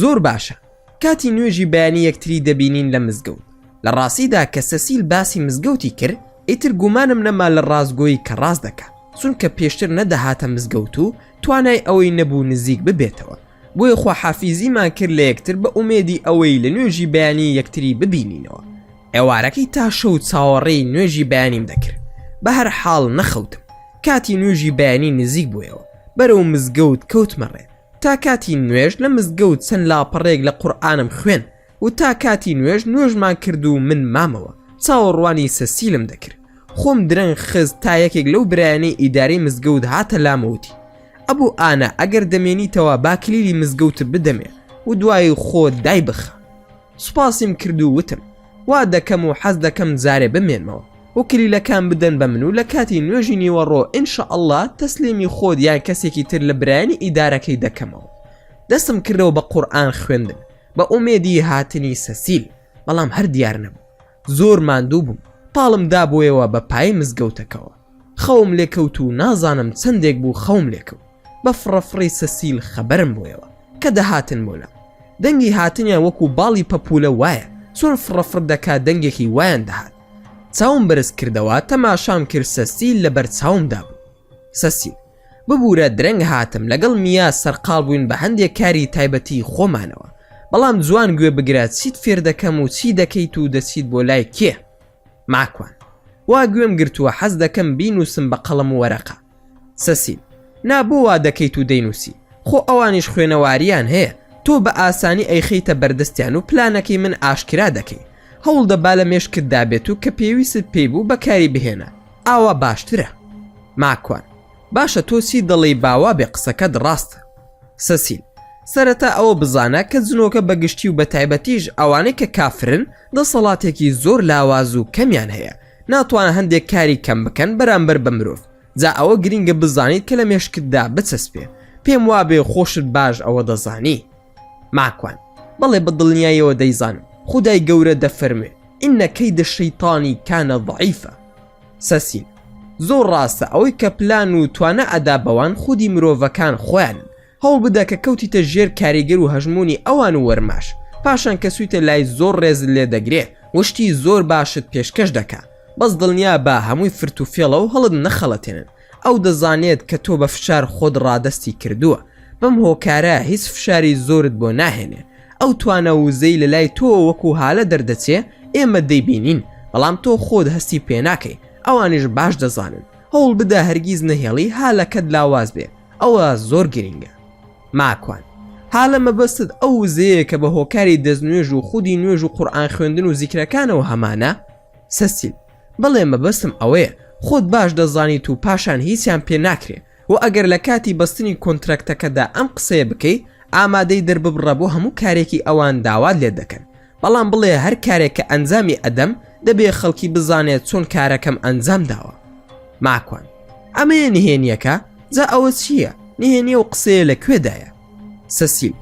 Speaker 1: زۆر باشە. کاتی نوێژی بەیانی یەکتری دەبینین لە مزگەوت. لە ڕاستیدا کە سەسیل باسی مزگەوتی کرد، ئیتر گومانم نەما لە ڕازگۆیی کە ڕاست دەکات، چونکە پێشتر نەدەهاتە مزگەوت و توانای ئەوەی نەبوو نزیک ببێتەوە. بۆیە خواحافیزیمان کرد لە یەکتر بە ئومێدی ئەوەی لە نوێژی بەیانی یەکتری ببینینەوە. ئێوارەکەی تا شەو چاوەڕێی نوێژی بەیانیم دەکرد. بە هەر حاڵ نەخەوتم. کاتی نوێژی بەیانی نزیک بوویەوە. بەرەو مزگەوت کەوتمەڕێ. تا کاتی نوێژ لە مزگەوت چەند لاپەڕێک لە قورئانم خوێن و تا کاتی نوێژمان کرد و من مامەوە. چاوەڕوانی سەسیلم دەکرد. خۆم درەنگ خست تا یەکێک لەو برایانەی ئیدارەی مزگەوت هاتە لامەوتی: ئەبوو ئانە ئەگەر دەمێنیتەوە با کلیلی مزگەوت بدەمێ و دوای خۆت دای بخە. سوپاسیم کرد و وتم: وا دەکەم و حەز دەکەم جارێ بمێنمەوە و کلیلەکان بدەن بە من و لە کاتی نوێژی نیوەڕۆ ئینشەئەڵڵا تەسلیمی خۆت یان کەسێکی تر لە برایانی ئیدارەکەی دەکەمەوە. دەستم کردەوە بە قورئان خوێندن بە ئومێدی هاتنی سەسیل، بەڵام هەر دیار نەبوو. زۆر ماندوو بووم. پاڵم دابۆیەوە بە پای مزگەوتەکەوە. خەوم لێکەوت و نازانم چەندێک بوو خەوم لێکەوت. بە فڕەفڕەی سەسیل خەبەرم بۆیەوە کە دەهاتن بۆلام. دەنگی هاتنیان وەکو باڵی پەپولە وایە، چۆن فڕەفڕ دەکات دەنگێکی وایان دەهات. چاوم بەرز کردەوە، تەماشام کرد سەسیل لە بەر چاومدا بوو. سەسیل: ببوورە درەنگ هاتم، لەگەڵ میا سەرقاڵ بووین بە هەندێک کاری تایبەتی خۆمانەوە، بەڵام جوان گوێ بگرات چیت فێر دەکەم و چی دەکەیت و دەچیت بۆ لای کێ؟ ماکوان: وا گوێم گرتووە حەز دەکەم بینووسم بە قەڵەم و وەرەقە. سەسیل: نابۆ وا دەکەیت و دەینووسی، خۆ ئەوانیش خوێنەواریان هەیە، تۆ بە ئاسانی ئەیخەیتە بەردەستیان و پلانەکەی من ئاشکرا دەکەی. هەوڵ دەبا لە مێشکت دابێت و کە پێویست پێی بوو بەکاری بهێنە، ئاوا باشترە. ماکوان: باشە تۆ چی دەڵێی باوا بێ قسەکەت ڕاستە. سەسیل: سەرەتا ئەوە بزانە کە جنۆکە بەگشتی و بە تایبەتیش ئەوانەی کە کافرن دەسەڵاتێکی زۆر لاواز و کەمیان هەیە، ناتوانە هەندێک کاری کەم بکەن بەرامبەر بە مرۆڤ. جا ئەوە گرینگە بزانیت کە لە مێشکتدا بچەسپێ. پێم وابێ خۆشت باش ئەوە دەزانی. ماکوان: بەڵێ بە دڵنیاییەوە دەیزانم. خودای گەورە دەفەرمێ: ئینە کەید الشەیطانی کانە ضەعیفە. سەسیل: زۆر ڕاستە، ئەوەی کە پلان و توانە ئەدا بەوان خودی مرۆڤەکان خۆیانن. هەوڵ بدە کە کەوتیتە ژێر کاریگەر و هەژمونی ئەوان و وەرماش، پاشان کە سویتە لای زۆر ڕێز لێ دەگرێ، وشتی زۆر باشت پێشکەش دەکا. بەس دڵنیا بە هەمووی فرت و فێڵە و هەڵت نەخەڵەتێنن. ئەو دەزانێت کە تۆ بە فشار خۆت ڕادەستی کردووە. بەم هۆکارە هیچ فشاری زۆرت بۆ ناهێنێ. ئەو توانە وزەی لە لای تۆ وەکو هالە دەردەچێ ئێمە دەیبینین، بەڵام تۆ خۆت هەستی پێ ناکەی. ئەوانیش باش دەزانن. هەوڵ بدە هەرگیز نەهێڵی هالەکەت لاواز بێ، ئەوە زۆر گرینگە. ماکوان: حالە مەبەستت ئەو وزەیە کە بە هۆکاری دەستنوێژ و خودی نوێژ و قورئان خوێندن و زیکرەکانەوە هەمانە؟ سەسیل: بەڵێ مەبەستم ئەوەیە، خۆت باش دەزانیت و پاشان هیچیان پێ ناکرێ و ئەگەر لە کاتی بەستنی کۆنترەکتەکەدا ئەم قسەیە بکەی، ئامادەی دەرببڕە بۆ هەموو کارێکی ئەوان داوات لێ دەکەن. بەڵام بڵێ هەر کارێک کە ئەنجامی ئەدەم دەبێ خەڵکی بزانێت چۆن کارەکەم ئەنجام داوە. ماکوان: ئەمەیە نهێنیەکە؟ جا ئەوە چییە؟ نهێنیە و قسەیە لەکوێدایە؟ سەسیل: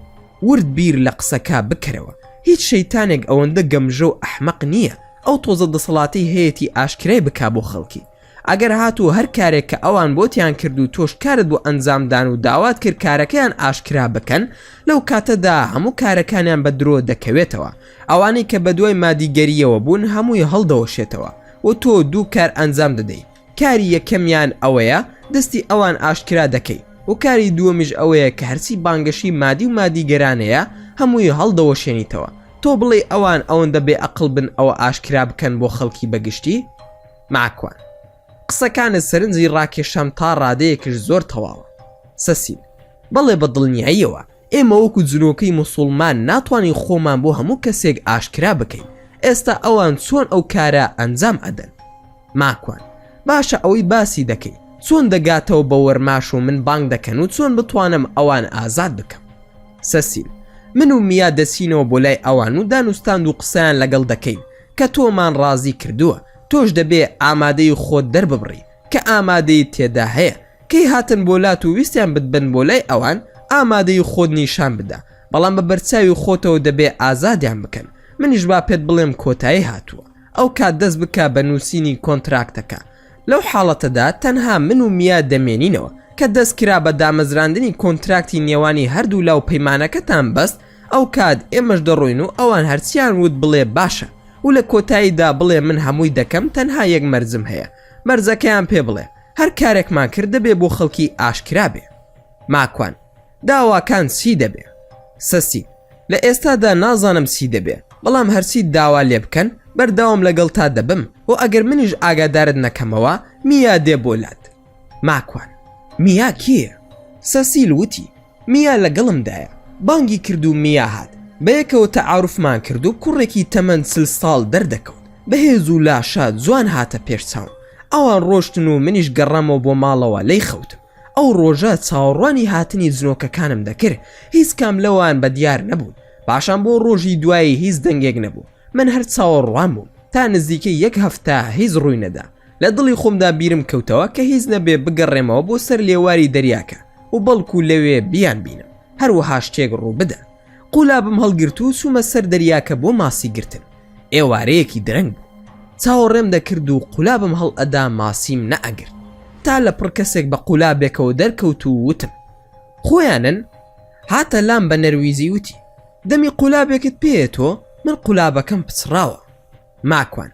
Speaker 1: ورد بیر لە قسەکە بکەرەوە. هیچ شەیتانێک ئەوەندە گەمژە و ئەحمەق نییە ئەو تۆزە دەسەڵاتی هەیەی ئاشکرای بکا بۆ خەڵکی. ئەگەر هاتوو هەر کارێک کە ئەوان بۆتیان کرد و تۆش کارت بۆ ئەنجامدان و داوات کرد کارەکەیان ئاشکرا بکەن، لەو کاتەدا هەموو کارەکانیان بە درۆ دەکەوێتەوە. ئەوانەی کە بە دوای مادیگەریەوە بوون هەمووی هەڵدەوەشێتەوە و تۆ دوو کار ئەنجام دەدەی. کاری یەکەمیان ئەوەیە دەستی ئەوان ئاشکرا دەکەی و کاری دووەمیش ئەوەیە کە هەرچی بانگەشی مادی و مادیگەرانەیە هەمووی هەڵدەوەشێنیتەوە. تۆ بڵێ ئەوان ئەوەندە بێ ئەقڵ بن ئەوە ئاشکرا بکەن بۆ خەڵکی بەگشتی؟ ماکوان: قسەکانت سەرنجی ڕاکێشام تا ڕادەیەکش زۆر تەواوە. سەسیل: بەڵێ بە دڵنیاییەوە ئێمە وەکو جنۆکەی موسڵمان ناتوانین خۆمان بۆ هەموو کەسێک ئاشکرا بکەین. ئێستا ئەوان چۆن ئەو کارە ئەنجام ئەدەن؟ ماکوان: باشە ئەوەی باسی دەکەی، چۆن دەگاتەوە بە وەرماش و من بانگ دەکەن و چۆن بتوانم ئەوان ئازاد بکەم. سەسیل: من و میا دەچینەوە بۆ لای ئەوان و دانوستاند و قسەیان لەگەڵ دەکەین کە تۆمان ڕازی کردووە. تۆش دەبێ ئامادەی خۆت دەرببڕی کە ئامادەی تێدا هەیە. کەی هاتن بۆ لات و ویستیان بتبن بۆ لای ئەوان، ئامادەی خۆت نیشان بدە، بەڵام بە بەرچاوی خۆتەوە دەبێ ئازادیان بکەن. منیش با پێت بڵێم کۆتایی هاتووە. ئەو کات دەست بکە بە نووسینی کۆنتراکتەکە. لەو حاڵەتەدا تەنها من و میا دەمێنینەوە کە دەستکرا بە دامەزراندنی کۆنتراکتی نێوانی هەردوو لاو پەیمانەکەتان بەست. ئەو کات ئێمەش دەڕۆین و ئەوان هەرچیان وت بڵێ باشە و لە کۆتاییدا بڵێ من هەمووی دەکەم، تەنها یەک مەرجم هەیە، مەرجەکەیان پێ بڵێ هەر کارێکمان کرد دەبێ بۆ خەڵکی ئاشکرا بێ. ماکوان: داواکان چی دەبێ؟ سەسی: لە ئێستادا نازانم چی دەبێ، بەڵام هەرچی داوا لێ بکەن بەرداوام لەگەڵ تا دەبم و ئەگەر منیش ئاگادارت نەکەمەوە میا دێ بۆ لات. ماکوان: میا کێیە؟ سەسیل وتی: میا لەگەڵمدایە. بانگی کرد و میا هات، بەیەکەوە تەعاروفمان کرد و کوڕێکی تەمەەن 30 ساڵ دەردەکەوت، بەهێز و لاشات جوان هاتە پێشچاوم. ئەوان ڕۆشتن و منیش گەڕامەوە بۆ ماڵەوە لی خەوتم. ئەو ڕۆژە چاوەڕوانی هاتنی جنۆکەکانم دەکرد، هیچ کام لەوان بە دیار نەبوون. پاشان بۆ ڕۆژی دوایی هیچ دەنگێک نەبوو، من هەر چاوەڕوان بووم تا نزیکەی 1 هەفتە هیچ ڕووی نەدا. لە دڵی خۆمدا بیرم کەوتەوە کە هیچ نەبێ بگەڕێمەوە بۆ سەر لێواری دەریاکە و بەڵکو لەوێ بیان بینم، هەروەها شتێک ڕوو بدە. قولابم هەڵگرت و سومە سەر دەریاکە بۆ ماسی گرتن. ئێوارەیەکی درەنگ بوو، چاوەڕێم دەکرد و قولابم هەڵ ئەدا ماسیم نەئەگرت تا لە پڕ کەسێک بە قولابێکەوە دەرکەوت و وتم: خۆیانن؟ هاتە لام بە نەرویزی وتی: دەمی قولابێکت پێیەتۆ؟ من قولابەکەم پچڕاوە. ماکوان: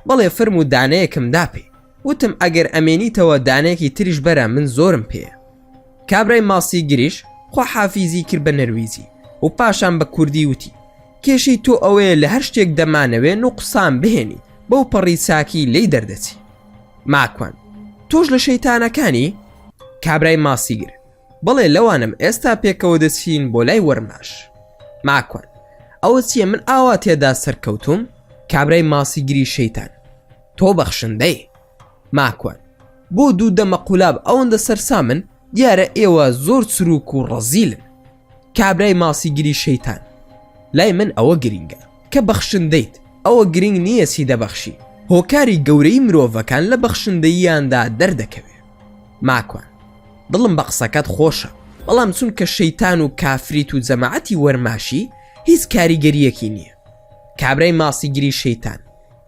Speaker 1: بەڵێ فرم و دانەیەکم داپێ. وتم: ئەگەر ئەمێنیتەوە دانەیەکی تریش بەرە، من زۆرم پێیە. کابرای ماسی گریش خوا حافیزی کرد بە نەرویزی و پاشان بە کوردی وتی: کێشەی تۆ ئەوەیە لە هەر شتێک دەمانەوێ نوقسان بهێنی، بەو پەڕی چاکی لی دەردەچی. ماکوان: تۆش لە شەیتانەکانی؟ کابرای ماسیگر: بەڵێ لەوانم، ئێستا پێکەوە دەچین بۆ لای وەرماش. ماکوان: ئەوە چییە؟ من ئاوا تێدا سەرکەوتوم. کابرای ماسیگری شەیتان: تۆ بەخشندەی. ماکوان: بۆ دوو دەمە قولاب ئەوەندە سەرسامن، دیارە ئێوە زۆر چروک و ڕەزیلن. کابرای ماسیگری شەیتان: لای من ئەوە گرینگە کە بەخشندەیت، ئەوە گرنگ نییە چی دەبەخشی، هۆکاری گەورەی مرۆڤەکان لە بەخشندەییاندا دەردەکەوێت. ماکوان: دڵم بە قسەکەت خۆشە، بەڵام چونکە شەیتان و کافریت و جەماعەتی وەرماشی هیچ کاریگەریەکی نییە. کابرای ماسیگری شەیتان: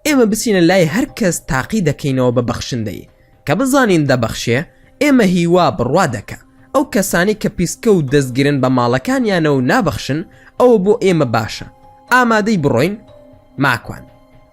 Speaker 1: ئێمە بچینە لای هەر کەس تاقی دەکەینەوە بە بەخشندەی کە بزانین دەبەخشێ، ئێمە هیوا بڕوا دەکە ئەو کەسانی کە پیسکە و دەستگرن بە ماڵەکانیانە و نابەخشن، ئەوە بۆ ئێمە باشە. ئامادەی بڕۆین؟ ماکوان: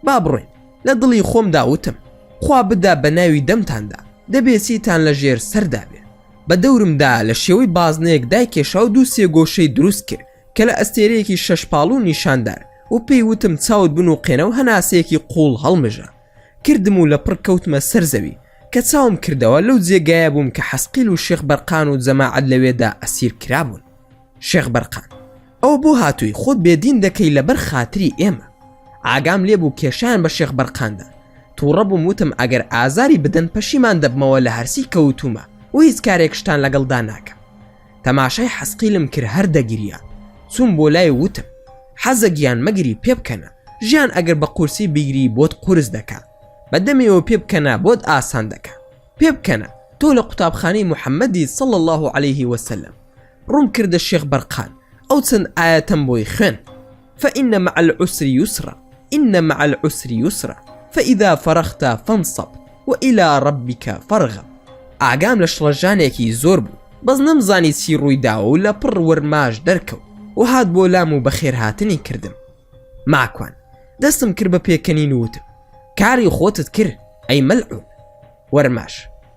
Speaker 1: با بڕۆین. لە دڵی خۆمدا وتم: خوا بدا بە ناوی دەمتاندا، دەبێت چیتان لە ژێر سەردا بێ. بە دەورمدا لە شێوەی بازنەیەک دایکێشا و 2-3 گۆشەی دروست کرد کە لە ئەستێرەیەکی 6 پاڵوو نیشاندار و پێی وتم چاوت بن و قێنە و هەناسەیەکی قوڵ هەڵمژە. کردم و لە پڕ کەوتمە سەرزەوی کە چاوم کردەوە لەو جێگایە بووم کە حەسقیل و شێخ بەرقان و جەماعەت لەوێدا ئەسیر کرابوون. شێخ بەرقان: ئەو بۆ هاتووی خۆت بێدین دەکەی لەبەر خاتری ئێمە. ئاگام لێبوو کێشیان بە شێخ بەرقاندا. تووڕە بووم، وتم: ئەگەر ئازاری بدەن پەشیمان دەبمەوە لە هەرسی کەوتومە و هیچ کارێکشتان لەگەڵدا ناکەم. تەماشای حەسقیلم کرد، هەر دەگیریا. چوون بۆ لای وتم: حەزە گیان مەگری، پێ بکەنە. ژیان ئەگەر بە قورسی بیگری بۆت قورس دەکا، بەدەمەوە پێ بکەنە بۆت ئاسان دەکا. پێ بکەنە تۆ لە قوتابخانەی محەممەدی صلی الله عليه وسلم. ڕوون کردە شێخ بەرقان، ئەو چەند ئاەتەم بۆی خوێن: فإن مع العسر يسرا، إن مع العسر يسرا، فإذا فرغت فانصب وإلى ربك فارغب. ئاگام لە شڵەژانێکی زۆر بوو، بەس نەمزانی چی ڕووی داوە و لە پڕ وەرماش دەرکەوت و هات بۆ لام و بەخێرهاتنی کردم. ماکوان: دەستم کرد بە پێکەنین و وتم: کاری خۆتت کرد ئەی مەلعون. وەرماش: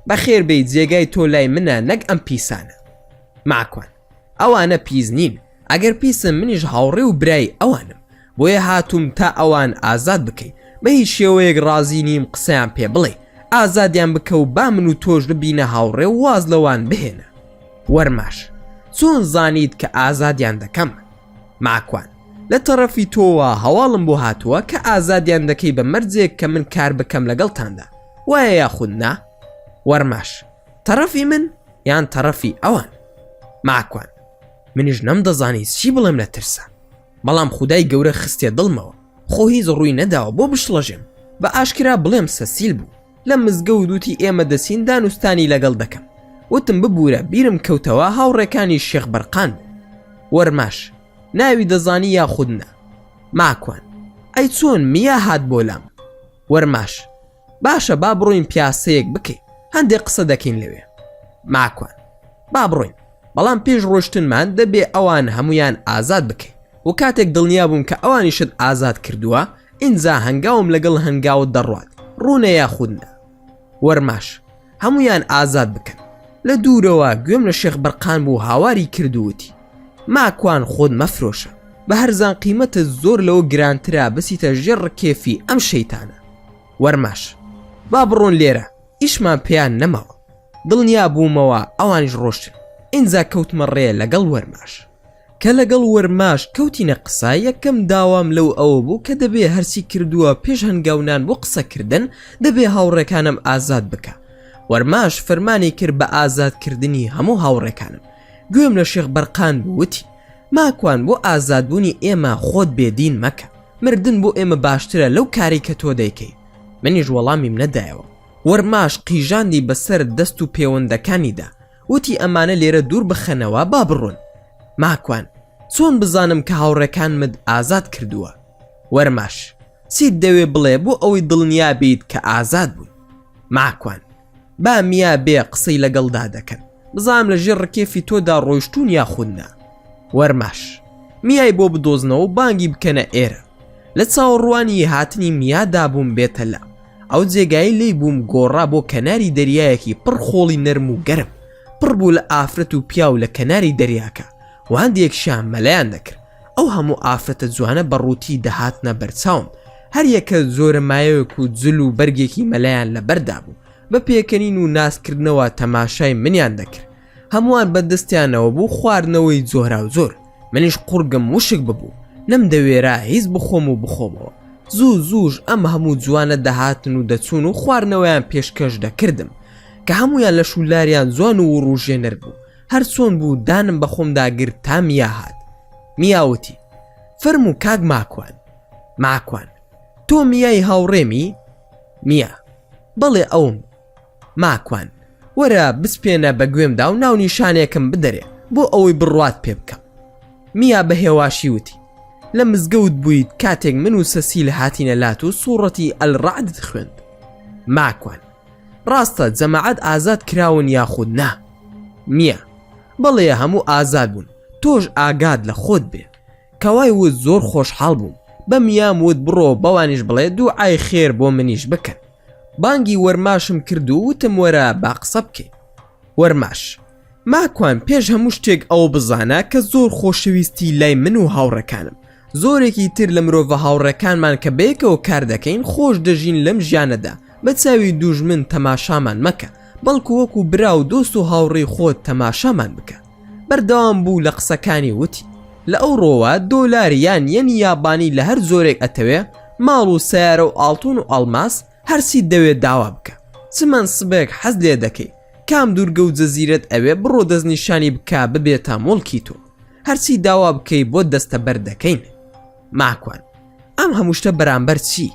Speaker 1: بەخێر بیت، جێگای تۆ لای منە نەک ئەم پیسانە. ماکوان: ئەوانە پیس نین، ئەگەر پیسم منیش هاوڕێ و برای ئەوانم، بۆیە هاتووم تا ئەوان ئازاد بکەی. بە هیچ شێوەیەک ڕازی نیم قسەیان پێ بڵێ، ئازادیان بکە و با من و تۆش ببینە هاوڕێ و واز لەوان بهێنە. وەرماش: چۆن زانیت کە ئازادیان دەکەم؟ ماکوان: لە تەرەفی تۆوە هەواڵم بۆ هاتووە کە ئازادیان دەکەی بە مەرجێک کە من کار بکەم لەگەڵتاندا، وایە یاخود نا؟ وەرماش: تەرەفی من یان تەرەفی ئەوان؟ ماکوان: منیش نەمدەزانی چی بڵێم لە ترسە، بەڵام خودای گەورە خستێ دڵمەوە، خۆ هیچ ڕووی نەداوە بۆ بشڵەژێم. بە ئاشکرا بڵێم سەسیل بوو. لە مزگەوت وتی ئێمە دەچین دانوستانی لەگەڵ دەکەم. وتم ببوورە، بیرم کەوتەوە هاوڕێکانی شێخ بەرقان بوو. وەرماش: ناوی دەزانی یاخود نا؟ ماکوان: ئەی چۆن میا هات بۆ لام؟ وەرماش: باشە با بڕۆین پیاسەیەک بکەین هەندێک قسە دەکەین لەوێ. ماکوان با بڕۆین، بەڵام پێش ڕۆشتنمان دەبێ ئەوان هەمویان ئازاد بکەین و کاتێک دڵنیا بووم کە ئەوانیشت ئازاد کردووە ئینجا هەنگاوم لەگەڵ هەنگاوت دەڕوات ڕوونە یاخودنە. وەرماش هەمویان ئازاد بکەن. لە دوورەوە گوێم لە شێخ بەرقان بوو هاواری کردووتی ماکوان خۆت مەفرۆشە، بە هەرزان قیمەتە زۆر لەوە گرانترا بسیتە ژێر ڕکێفی ئەم شەیتانە. وەرماش با بڕۆن لێرە ئیشمان پێیان نەماوە. دڵنیا بوومەوە ئەوانیش ڕۆشتن. ئینجا کەوتمە ڕێ لەگەڵ وەرماش. کە لەگەڵ وەرماش کەوتینە قسە یەکەم داوام لەو ئەوە بوو کە دەبێ هەرسی کردووە پێش هەنگاونان بۆ قسەکردن دەبێ هاوڕێکانم ئازاد بکە. وەرماش فەرمانی کرد بە ئازادکردنی هەموو هاوڕێکانم. گوێم لە شێخ بەرقان بووتی ماکوان بۆ ئازادبوونی ئێمە خۆت بێدین مەکە، مردن بۆ ئێمە باشترە لەو کاری کە تۆ دەیکەی. منیش وەڵامیم نەدایەوە. وەرماش قیژاندی بەسەر دەست و پەیوەندەکانیدا وتی ئەمانە لێرە دوور بخەنەوە با بڕۆن. ماکوان چۆن بزانم کە هاوڕێکانمت ئازاد کردووە؟ وەرماش چیت دەوێ بڵێ بۆ ئەوەی دڵنیا بیت کە ئازاد بوون؟ ماکوان با میا بێ قسەی لەگەڵدا دەکەن بزانم لە ژێر ڕکێفی تۆدا ڕۆیشتون یاخودنا. وەرماش میای بۆ بدۆزنەوە و بانگی بکەنە ئێرە. لە چاوەڕوانی هاتنی میادا بووم بێتە لا ئەو جێگایی لێی بووم گۆڕا بۆ کەناری دەریایەکی پڕ خۆڵی نەرم و گەرم پڕ بوو لە ئافرەت و پیا و لە کەناری دەریاکە و هەندێکشیان مەلایان دەکرد. ئەو هەموو ئافرەتە جوانە بەڕووتی دەهاتنە بەرچاوم، هەر یەکە زۆرە مایەوەک و جل و بەرگێکی مەلایان لە بەردا بوو. بە پێکەنین و ناسکردنەوە تەماشای منیان دەکرد. هەمووان بەدەستیانەوە بوو خواردنەوەی جۆرا و زۆر. منیش قورگم وشک ببوو نەمدەوێرا هیچ بخۆم و بخۆمەوە. زووش ئەم هەموو جوانە دەهاتن و دەچون و خواردنەوەیان پێشکەش دەکردم کە هەمویان لە شولاریان جوان و ڕوژێنەر بوو. هەر چۆن بوو دانم بە خۆمدا گرت تا میا هات. میاوتی فەرموو کاک ماکوان. ماکوان تۆ میای هاوڕێمی؟ میا بەڵێ ئەوم. ماکوان وەرە بسپێنە بە گوێمدا و ناو نیشانێکم بدەرێ بۆ ئەوەی بڕوات پێ بکەم. میا بە هێواشی وتی لە مزگەوت بوویت کاتێک من و سەسیل هاتینە لات و سوورەتی ئەلڕەعد خوێند. ماکوان ڕاستە جەماعەت ئازاد کراون یاخود نا؟ میا بەڵێ هەموو ئازاد بوون، تۆش ئاگاد لە خۆت بێ. کەوای وت زۆر خۆشحاڵ بووم. بە میام وت بڕۆ بەوانیش بڵێ دوعای خێر بۆ منیش بکەن. بانگی وەرماشم کرد و وتم وەرە با قسە بکەین. وەرماش ماکوان پێش هەموو شتێک ئەو بزانە کە زۆر خۆشەویستی لای من و هاوڕەکانم. زۆرێکی تر لە مرۆڤە هاوڕەکانمان کە بەیەکەوە کار دەکەین خۆش دەژین لەم ژیانەدا بە چاوی دوژمن تەماشامان مەکە، بەڵکو وەکو برا و دۆست و هاوڕێی خۆت تەماشامان بکە. بەردەوام بوو لە قسەکانی وتی لە ئەو ڕۆوە دۆلاریان یەنی یابانی لە هەر زۆرێک ئەتەوێ ماڵ و سیارە و ئاڵتون و ئەڵماس هەرسی دەوێت داوا بکە. چمان سبێک حەز لێ دەکەی کام دوورگە و جەزیرەت ئەوێ بڕۆ دەستنیشانی بکە ببێتە مڵکی تۆ، هەرچی داوا بکەی بۆ دەستە بەر دەکەین. ماکوان ئەم هەموو شتە بەرامبەر چی؟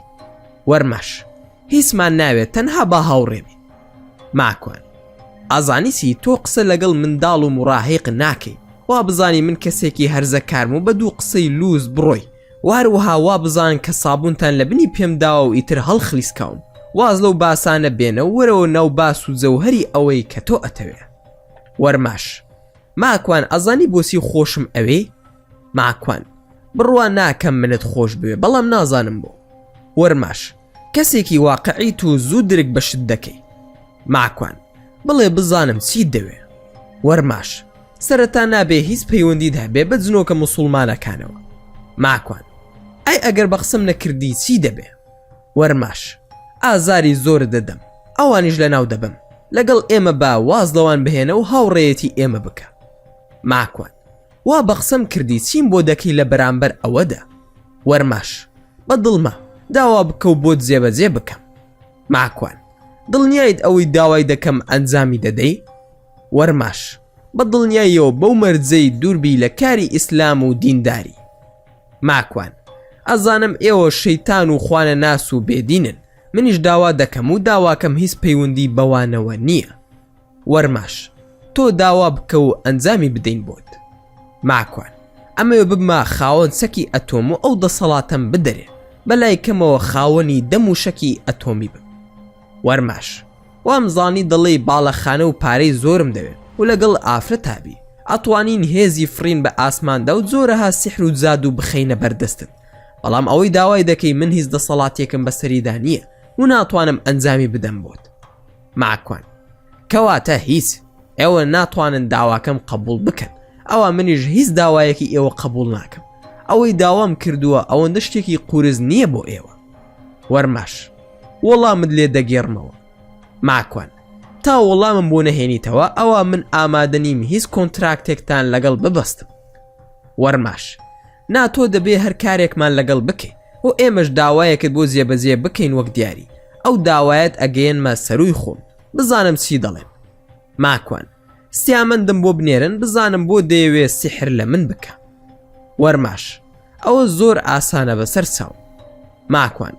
Speaker 1: وەرماش هیچمان ناوێت تەنها با هاوڕێمی. ماکوان ئازانیسی تۆ قسە لەگەڵ منداڵ و مڕاهیق ناکەی، وا بزانی من کەسێکی هەرزە کارم و بە دوو قسەی لوز بڕۆی، واروها وا بزان کە سابونتان لە بنی پێم داوە و ئیتر هەڵخلیسکاوم. واز لەو باسانە بێنە وەرەوە ناو باس و جەوهەری ئەوەی کە تۆ ئەتەوێ. وەرماش ماکوان ئەزانی بۆسی خۆشم ئەوێ؟ ماکوان بڕوا ناکەم منت خۆش بوێ بەڵام نازانم بۆ. وەرماش کەسێکی واقعیت و زوو درک بەشت دەکەی. ماکوان بڵێ بزانم چی دەوێ. وەرماش سەرەتا نابێ هیچ پەیوەندیت هەبێ بە جنۆکە موسڵمانەکانەوە. ماکوان ئەی ئەگەر بە قسەم نەکردی چی دەبێ؟ وەرماش ئازاری زۆر دەدەم، ئەوانیش لە ناو دەبم، لەگەڵ ئێمە با واز لەوان بهێنە و هاوڕێیەتی ئێمە بکە. ماکوان وا بە قسەم کردی چیم بۆ دەکەی لە بەرامبەر ئەوەدا؟ وەرماش بە دڵمە داوا بکە و بۆت جێبەجێ بکەم. ماکوان دڵنیایت ئەوەی داوای دەکەم ئەنجامی دەدەی؟ وەرماش بە دڵنیاییەوە بەو مەرجەی دووربی لە کاری ئیسلام و دینداری. ماکوان ئەزانم ئێوە شەیتان و خوانە ناس و بێدینن، منیش داوا دەکەم و داواکەم هیچ پەیوەندی بەوانەوە نییە. وەرماش تۆ داوا بکە و ئەنجامی بدەین بۆت. ماکوان ئەمەوێ ببمە خاوەن سەکی ئەتۆم و ئەو دەسەڵاتەم بدەرێ، بەلای کەمەوە خاوەنی دەم و شەکی ئەتۆمی بم. وەرماش وامزانی دڵی باڵەخانە و پارەی زۆرم دەوێت و لەگەڵ ئافرەتابی ئەتوانین هێزی فرین بە ئاسماندا و جۆرەها سیحر و جاد و بخەینە بەردەستن، بەڵام ئەوەی داوای دەکەی من هیچ دەسەڵاتێکم بەسەریدا نییە و ناتوانم ئەنجامی بدەم بۆت. ماکوان کەواتە هیچ، ئێوە ناتوانن داواکەم قبول بکەن، ئەوە منیش هیچ داوایەکی ئێوە قبول ناکەم. ئەوەی داوام کردووە ئەوەندە شتێکی قورس نییە بۆ ئێوە. وەرماش وەڵامت لێ دەگێڕمەوە. ماکوان تا وەڵامم بۆ نەهێنیتەوە ئەوە من ئامادە نیم هیچ کۆنتراکتێکتان لەگەڵ ببەستم. وەرماش تۆ دەبێ هەر کارێکمان لەگەڵ بکەی و ئێمەش داوایەکت بۆ جێبەجێ بکەین وەک دیاری، ئەو داوایەت ئەگەیەنمە سەروی خۆم بزانم چی دەڵێن. ماکوان ستیامەندم بۆ بنێرن بزانم بۆ دەیەوێ سیحر لە من بکە. وەرماش ئەوە زۆر ئاسانە بەسەر چاو. ماکوان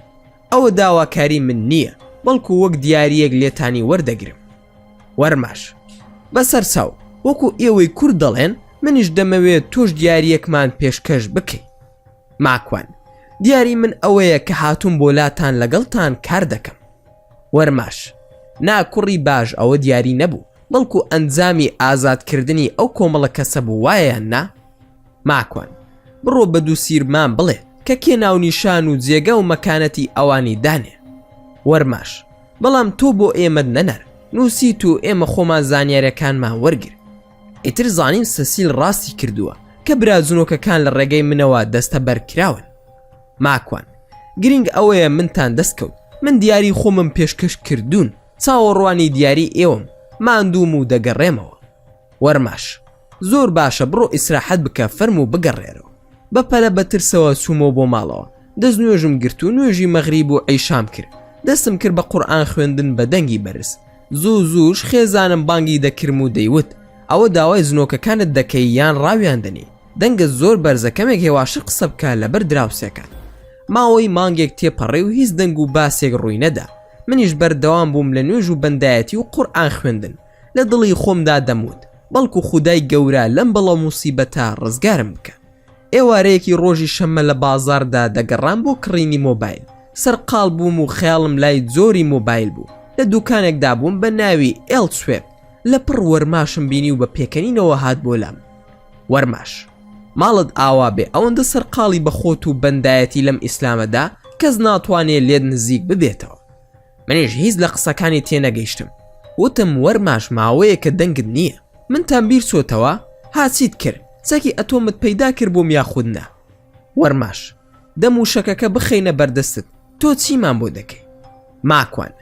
Speaker 1: ئەوە داواکاری من نییە، بەڵکو وەک دیاریەک لێتانی وەردەگرم. وەرماش بەسەر چاو وەکو ئێوەی کورد دەڵێن منیش دەمەوێت تۆش دیاریەکمان پێشکەش بکەی. ماکوان دیاری من ئەوەیە کە هاتووم بۆ لاتان لەگەڵتان کار دەکەم. وەرماش کوڕی باش ئەوە دیاری نەبوو، بەڵکو ئەنجامی ئازادکردنی ئەو کۆمەڵە کەسە بوو وایە نا؟ ماکوان بڕۆ بە دوو سیرمان بڵێ کە کێ ناونیشان و جێگە و مەکانەتی ئەوانی دانێ. وەرماش بەڵام تۆ بۆ ئێمەت نەنەر، نووسیت و ئێمە خۆمان زانیاریەکانمان وەرگر. ئیتر زانین سەسیل ڕاستی کردووە کە برازنۆکەکان لە ڕێگەی منەوە دەستە بەرکراون. ماکوان گرنگ ئەوەیە منتان دەستکەوت، من دیاری خۆمم پێشکەش کردوون، چاوەڕوانی دیاری ئێوەم ماندووم و دەگەڕێمەوە. وەرماش زۆر باشە بڕۆ ئیسراحەت بکە فەرم و بگەڕێرەوە. بەپەلە بەترسەوە چوومەوە بۆ ماڵەوە، دەست نوێژم گرت و نوێژی مەغریب و عەیشام کرد، دەستم کرد بە قورئان خوێندن بە دەنگی بەرز. زووش خێزانم بانگی دەکرم و دەیوت ئەوە داوای زنۆکەکانت دەکەی یان ڕاویان دەنی؟ دەنگە زۆر بەرزەکەمێک هێواشە قسە بکە لەبەر دراوسەکان. ماوەی مانگێک تێپەڕێ و هیچ دەنگ و باسێک ڕووی نەدا. منیش بەردەوام بووم لە نوێژ و بەندایەتی و قورئان خوێندن، لە دڵی خۆمدا دەموت بەڵکو خودای گەورە لەم بەڵە موسیبەتە ڕزگارم بکە. ئێوارەیەکی ڕۆژی شەممە لە بازاردا دەگەڕام بۆ کڕینی مۆبایل، سەرقاڵ بووم و خەیاڵم لای جۆری مۆبایل بوو. لە دوکانێکدا بووم بە ناوی ئێڵسوێب، لە پڕ وەرماشم بینی و بە پێکەنینەوە هات بۆ لام. وەرماش ماڵت ئاوا بێ ئەوەندە سەرقاڵی بەخۆت و بەندایەتی لەم ئیسلامەدا کەس ناتوانێت لێت نزیک ببێتەوە. منیش هیچ لە قسەکانی تێنەگەیشتم، وتم وەرماش ماوەیە کە دەنگت نییە، منتان بیر چۆتەوە هاچیت کرد چەکی ئەتۆمت پەیدا کرد بۆم یاخودنا. وەرماش دەم و شەکەکە بخەینە بەردەستت، تۆ چیمان بۆ دەکەی؟ ماکوان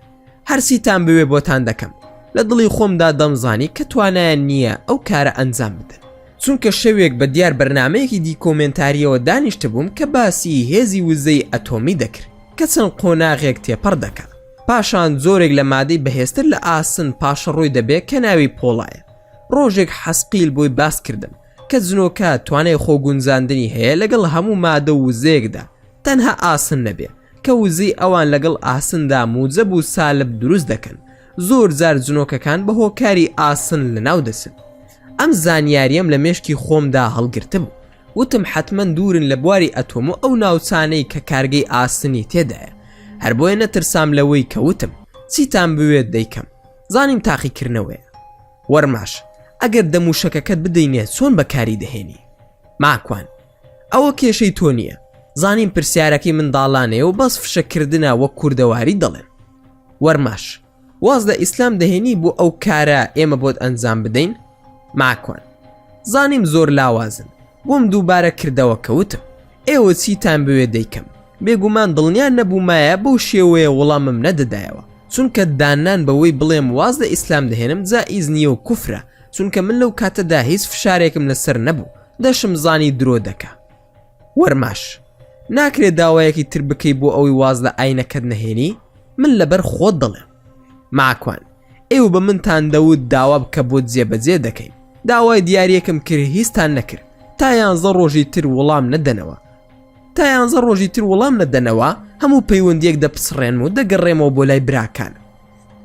Speaker 1: هەرچیتان بوێ بۆتان دەکەم، لە دڵی خۆمدا دەمزانی کە توانایان نییە ئەو کارە ئەنجام بدەن، چونکە شەوێک بە دیار بەرنامەیەکی دی کۆمنتاریەوە دانیشتە بووم کە باسی هێزی وزەی ئەتۆمی دەکرد کە چەند قۆناغێک تێپەڕ دەکات، پاشان زۆرێک لە مادەی بەهێزتر لە ئاسن پاشە ڕووی دەبێت کە ناوی پۆڵایە. ڕۆژێک حەسقیل بۆی باس کردم کە جنۆکە توانای خۆگونجاندنی هەیە لەگەڵ هەموو مادە و وزەیەکدا، تەنها ئاسن نەبێ کە وزەی ئەوان لەگەڵ ئاسندا موجەب و سالب دروست دەکەن. زۆر جار جنۆکەکان بە هۆکاری ئاسن لەناو دەسن. ئەم زانیاریم لە مێشکی خۆمدا هەڵگرتم، وتم حتمما دوورن لە بواری ئەتۆم و ئەو ناوچانەی کە کارگەی ئاسنی تێدایە. هەر بۆیە نەترسام لەوەی کە وتم چیتان بوێت دەیکەم، زانیم تاقیکردنەوەیە. وەرماش ئەگەر دەموشەکەکەت بدەینێت چۆن بەکاری دەهێنی؟ ماکوان ئەوە کێشەی تۆ نییە، زانیم پرسیارەکەی منداڵانەیە و بەس فشەکردنە وەک کوردەواری دەڵێن. وەرماش واز لە ئیسلام دەهێنی بۆ ئەو کارە ئێمە بۆت ئەنجام بدەین؟ ماکوان زانیم زۆر لاوازن، بۆم دووبارە کردەوە کەوتم ئێوە چیتان بوێ دەیکەم. بێگومان دڵنیان نەبوومایە بەو شێوەیە وەڵامم نەدەدایەوە، چونکە دانان بەوەی بڵێم واز لە ئیسلام دەهێنم جائیز نییە و کوفرە، چونکە من لەو کاتەدا هیچ فشارێکم لەسەر نەبوو، دەشم زانی درۆ دەکا. وەرماش ناکرێت داوایەکی تر بکەی بۆ ئەوەی واز لە ئاینەکەت نەهێنی؟ من لەبەر خۆت دڵێم. ماکوان ئێوە بە منتان دەوت داوا بکە بۆ جێبەجێ دەکەین، داوای دیارەکەم کرد هیچتان نەکرد، تا 11 ڕۆژی تر وەڵام نەدەنەوە، هەموو پەیوەندیەک دەپسڕێن و دەگەڕێمەوە بۆ لای براکان.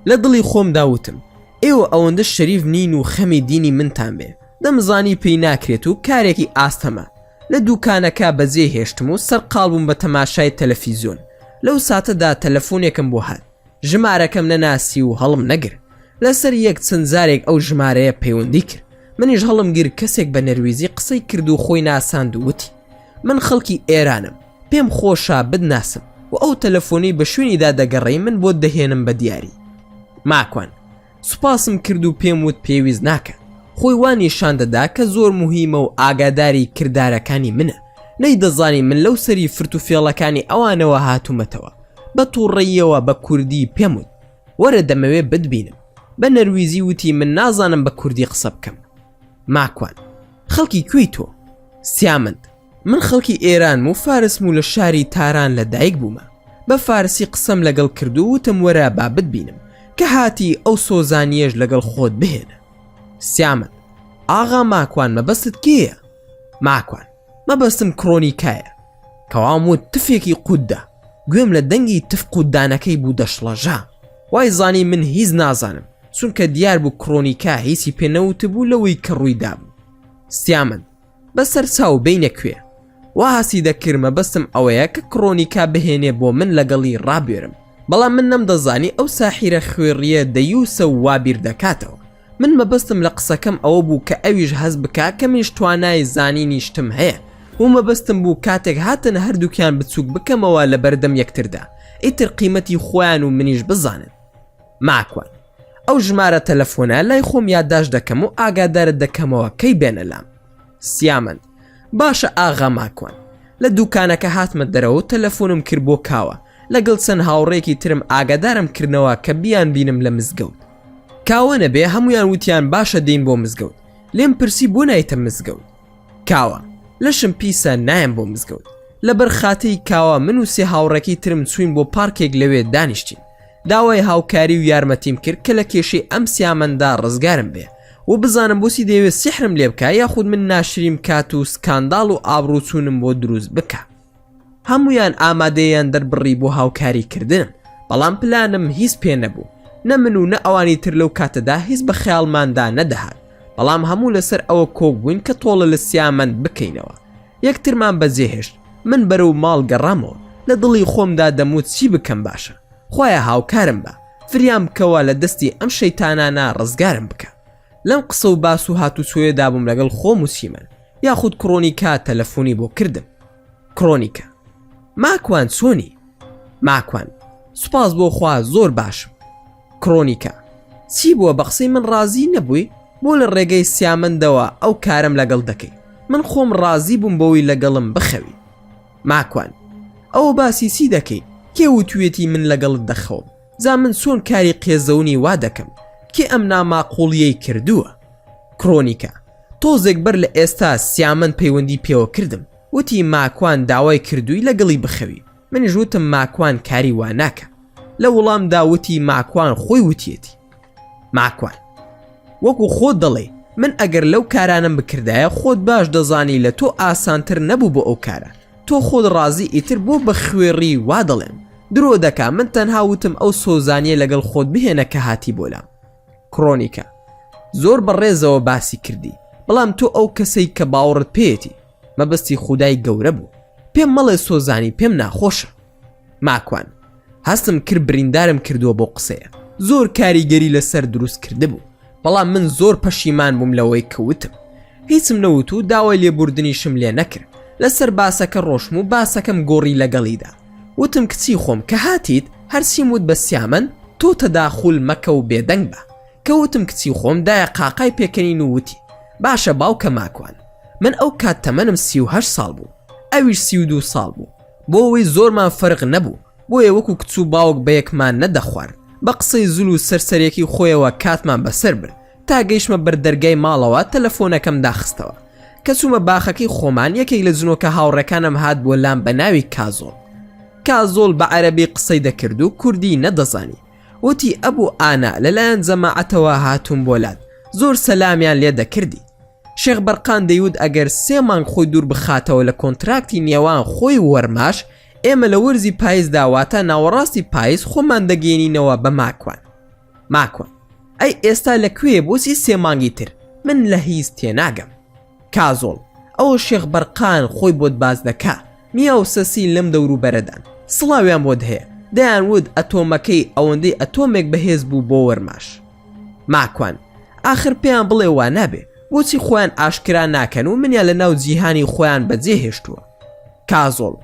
Speaker 1: لە دڵی خۆم داوتم ئێوە ئەوەندە شەریف نین و خەمی دینی منتان بێ، دەمزانی پێی ناکرێت و کارێکی ئاستەمە. لە دوکانەکە بەجێ هێشتم و سەرقاڵ بووم بە تەماشای تەلەڤیزیۆن. لەو ساتەدا تەلەفۆنێکم بۆ هات، ژمارەکەم نەناسی و هەڵم نەگر لەسەر یەک چەند جارێک ئەو ژمارەیە پەیوەندی کرد منیش هەڵم گر کەسێک بە نەرویزی قسەی کرد و خۆی ناساند و وتی من خەڵکی ئێرانم پێم خۆشە بدناسم و ئەو تەلەفۆنی بە شوێنیدا دەگەڕێی من بۆ دەهێنم بە دیاری ماکوان سوپاسم کرد و پێم وت پێویست ناکە خۆی وان نیشان دەدا کە زۆر موهیمە و ئاگاداری کردارەکانی منە نەیدەزانی من لەو سەری فرت و فێڵەکانی ئەوانەوە هاتوومەتەوە بە تووڕێیەوە بە کوردی پێم وت وەرە دەمەوێت بتبینم بە نەرویزی وتی من نازانم بە کوردی قسە بکەم ماکوان خەڵکی کوێی تۆ سیامند من خەڵکی ئێرانم و فارسم و لە شاری تاران لە دایک بوومە بە فارسی قسەم لەگەڵ کرد و وتم وەرە با بتبینم کە هاتی ئەو سۆزانیەش لەگەڵ خۆت بهێنە سیامند ئاغا ماکوان مەبەستت کێیە ماکوان مەبەستم کڕۆنیکایە کەوام وت تفێکی قوددا گوێم لە دەنگی تف قوددانەکەی بوو دەشڵەژا وای زانی من هیچ نازانم چونکە دیار بوو کڕۆنیکا هیچی پێنەوت بوو لەوەی کە ڕوویدا بوو سیامند بەسەر چاو بینە کوێ وا هەسی دەکرد مەبەستم ئەوەیە کە کڕۆنیکا بهێنێ بۆ من لەگەڵی ڕابێرم بەڵام من نەمدەزانی ئەو ساحیرە خوێڕیە دەیوسە و وابیر دەکاتەوە من مەبەستم لە قسەکەم ئەوە بوو کە ئەویش هەز بکا کە منیش توانای زانینی شتم هەیە و مەبەستم بوو کاتێک هاتن هەردووکیان بچووک بکەمەوە لە بەردەم یەکتردا ئیتر قیمەتی خۆیان و منیش بزانن ماکوان ئەو ژمارە تەلەفۆنە لای خۆم یادداشت دەکەم و ئاگادارت دەکەمەوە کەی بێنە لام سیامند باشە ئاغا ماکوان لە دوکانەکە هاتمە دەرەوە تەلەفۆنم کرد بۆ کاوە لەگەڵ چەند هاوڕێکی ترم ئاگادارم کردنەوە کە بیان بینم لە مزگەوت کاوە نەبێ هەمویان وتیان باشە دێین بۆ مزگەوت لێم پرسی بۆ نایتە مزگەوت کاوە لەشم پیسە نایم بۆ مزگەوت لەبەر خاتەی کاوە من و سێ هاوڕێکی ترم چوین بۆ پارکێک لەوێ دانیشتین داوای هاوکاری و یارمەتیم کرد کە لە کێشەی ئەم سیامەندا ڕزگارم بێ و بزانم بۆسی دەیەوێت سیحرم لێ بکە یاخود من ناشریم کات و سکانداڵ و ئابڕوچوونم بۆ دروست بکە هەمویان ئامادەیان دەربڕی بۆ هاوکاری کردنم بەڵام پلانم هیچ پێ نەبوو نە من و نە ئەوانی تر لەو کاتەدا هیچ بە خەیاڵماندا نەدەهات بەڵام هەموو لەسەر ئەوە کۆک بووین کە تۆڵە لە سیامەند بکەینەوە یەکترمان بەجێهێشت من بەرەو ماڵ گەڕامەوە لە دڵی خۆمدا دەموت چی بکەم باشە خۆیە هاوکارم بە فریام بکەوە لە دەستی ئەم شەیتانانە ڕزگارم بکە لەم قسە و باس و هاتوچۆیەدا بووم لەگەڵ خۆم و سیمەن یاخود کڕۆنیکا تەلەفۆنی بۆ کردم کڕۆنیکە ماکوان چۆنی ماکوان سوپاس بۆ خوا زۆر باشم کڕۆنیکە چی بووە بە قسەی من ڕازی نەبووی بۆ لە ڕێگەی سیامەندەوە ئەو کارم لەگەڵ دەکەی من خۆم ڕازی بووم بەوەی لەگەڵم بخەوی ماکوان ئەوە باسی چی دەکەی کێ وتوێتی من لەگەڵت دەخەوم زا من چۆن کاری قێزەونی وا دەکەم کێ ئەم ناماقوڵیەی کردووە کڕۆنیکە تۆزێک بەر لە ئێستا سیامەند پەیوەندی پێوە کردم وتی ماکوان داوای کردووی لەگەڵی بخەوی منیش وتم ماکوان کاری وا ناکە لە وەڵامدا وتی ماکوان خۆی وتیەتی ماکوان وەکو خۆت دەڵێ من ئەگەر لەو کارانم بکردایە خۆت باش دەزانی لە تۆ ئاسانتر نەبوو بۆ ئەو کارە تۆ خۆت ڕازی ئیتر بۆ بە خوێڕی وا دەڵێم درۆ دەکا من تەنها وتم ئەو سۆزانیە لەگەڵ خۆت بهێنە کە هاتی بۆلام کڕۆنیکە زۆر بەڕێزەوە باسی کردی بەڵام تۆ ئەو کەسەی کە باوەڕت پێیەتی مەبەستی خودای گەورە بوو پێم مەڵێ سۆزانی پێم ناخۆشە ماکوان هەستم کرد بریندارم کردووە بۆ قسەیە زۆر کاریگەری لەسەر دروست کرده بوو بەڵام من زۆر پەشیمان بووم لەوەی کەوتم هیچم نەوت و داوای لێبوردنیشم لێ نەکرد لەسەر باسەکە ڕۆشم و باسەکەم گۆڕی لەگەڵیدا وتم کچی خۆم کە هاتیت هەرچیم وت بە سیامەند تۆ تەداخول مەکە و بێدەنگ بە کەوتم کچی خۆم دایە قاقای پێکەنین و وتی باشە باوکە ماکوان من ئەو کات تەمەنم 38 ساڵ بوو ئەویش 32 ساڵ بوو بۆ ئەوەی زۆرمان فەرق نەبوو بۆیە وەکو کچ و باوک بە یەکمان نەدەخوارد بە قسەی زول و سەرسەرێکی خۆیەوە کاتمان بەسەر برد تا گەیشتمە بەردەرگای ماڵەوە تەلەفۆنەکەم داخستەوە کە چوومە باخەکەی خۆمان یەکێک لە جنۆکە هاوڕەکانم هات بۆ لام بە ناوی کازۆڵ بە عەرەبی قسەی دەکرد و کوردی نەدەزانی وتی ئەبوو ئانا لەلایەن جەماعەتەوە هاتووم بۆلات زۆر سەلامیان لێ دەکردی شێخ بەرقان دەیوت ئەگەر 3 مانگ خۆی دوور بخاتەوە لە کۆنتراکتی نێوان خۆی وەرماش ئێمە لە وەرزی پاییز داواتە ناوەڕاستی پاییز خۆمان دەگەێنینەوە بە ماکوان ئەی ئێستا لەکوێ بۆچی 3 مانگی تر من لە هیچ تێناگەم کازۆڵ ئەوە شێخ بەرقان خۆی بۆت باز دەکا میا و سەسی لەم دەوروبەرەدان سڵاویان بۆت هەیە دەیانوت ئەتۆمەکەی ئەوەندەی ئەتۆمێک بەهێز بوو بۆ وەرماش. ماکوان ئاخر پێیان بڵێ وا نابێ، بۆچی خۆیان ئاشکرا ناکەن و منیان لە ناو جیهانی خۆیان بەجێ هێشتووە. کازۆڵ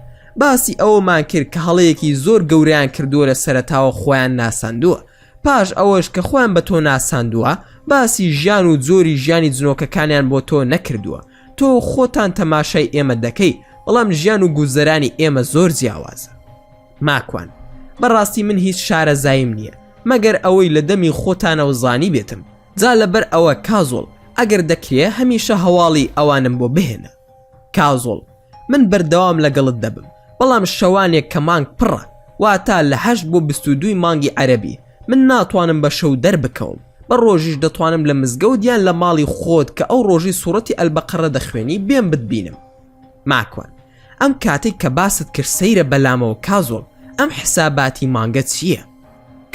Speaker 1: باسی ئەوەمان کرد کە هەڵەیەکی زۆر گەورەیان کردووە لە سەرەتاوە خۆیان ناساندووە، پاش ئەوەش کە خۆیان بە تۆ ناساندووە باسی ژیان و جۆری ژیانی جنۆکەکانیان بۆ تۆ نەکردووە. تۆ خۆتان تەماشای ئێمە دەکەی، بەڵام ژیان و گوزەرانی ئێمە زۆر جیاوازە. ماکوان بەڕاستی من هیچ شارەزاییم نییە مەگەر ئەوەی لە دەمی خۆتانەوە زانی بێتم. جا لەبەر ئەوە کازۆڵ ئەگەر دەکرێ هەمیشە هەواڵی ئەوانم بۆ بهێنە. کازۆڵ من بەردەوام لەگەڵت دەبم، بەڵام شەوانێک کە مانگ پڕە، واتە لە 8 بۆ 22 مانگی عەرەبی من ناتوانم بە شەو دەربکەوم. بە ڕۆژیش دەتوانم لە مزگەوت یان لە ماڵی خۆت کە ئەو ڕۆژی سوورەتی ئەلبەقەرە دەخوێنی بێم بتبینم. ماکوان ئەم کاتێک کە باست کرد سەیرە بەلامەوە کازۆڵ، ئەم حساباتی مانگە چییە؟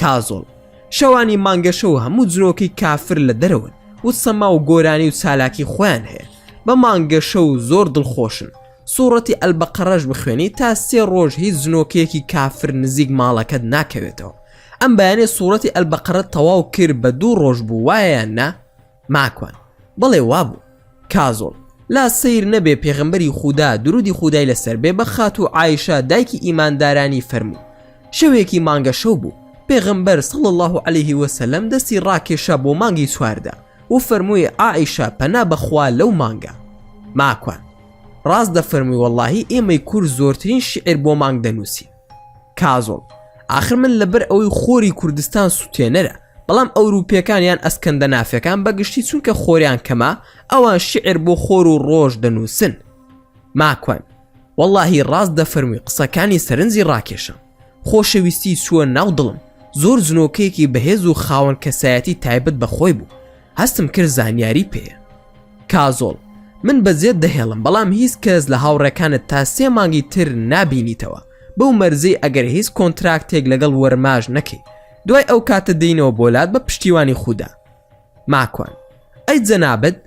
Speaker 1: کازۆڵ شەوانی مانگە شەو هەموو جنۆکەی کافر لە دەرەون و سەما و گۆرانی و چالاکی خۆیان هەیە. بە مانگە شەو زۆر دڵخۆشن، سوورەتی ئەلبەقەرەش بخوێنی تا 3 ڕۆژ هیچ جنۆکەیەکی کافر نزیک ماڵەکەت ناکەوێتەوە. ئەم بەیانێ سوورەتی ئەلبەقەرە تەواو کرد بە 2 ڕۆژ بوو، وایەیان نا؟ ماکوان بەڵێ وابوو. کازۆڵ لا سیر نەبێ پێغەمبەری خودا درودی خودای لەسەر بێ بە خات و عایشە دایکی ئیماندارانی فەرموو شەوێکی مانگە شەو بوو، پێغەمبەر صلی الله علیه وسلم دەستی ڕاکێشا بۆ مانگی چواردا و فەرمووی عایشە پەنا بەخوا لەو مانگە. ماکوان ڕاست دەفەرمووی وەڵڵاهی ئێمەی کورد زۆرترین شعر بۆ مانگ دەنووسین. کازۆڵ ئاخر من لەبەر ئەوەی خۆری کوردستان سوتێنەرە، بەڵام ئەوروپیەکانیان ئەسکەندە نافەکان بەگشتی چونکە خۆریان کەما ئەوان شعر بۆ خۆر و ڕۆژ دەنووسن. ماکوان وەڵڵاهی ڕاست دەفەرمووی قسەکانی سەرنجی ڕاکێشە، خۆشەویستی چووە ناو دڵم، زۆر جنۆکەیەکی بەهێز و خاوەن کەسایەتی تایبەت بەخۆی بوو، هەستم کرد زانیاری پێیە. کازۆڵ من بەجێت دەهێڵم، بەڵام هیچ کەس لە هاوڕێکانت تا 3 مانگی تر نابینیتەوە، بەو مەرزەی ئەگەر هیچ کۆنتراکتێک لەگەڵ وەرماژ نەکەی، دوای ئەو کاتە دێنەوە بۆلات بە پشتیوانی خودا. ماکوان ئەی جەنابەت.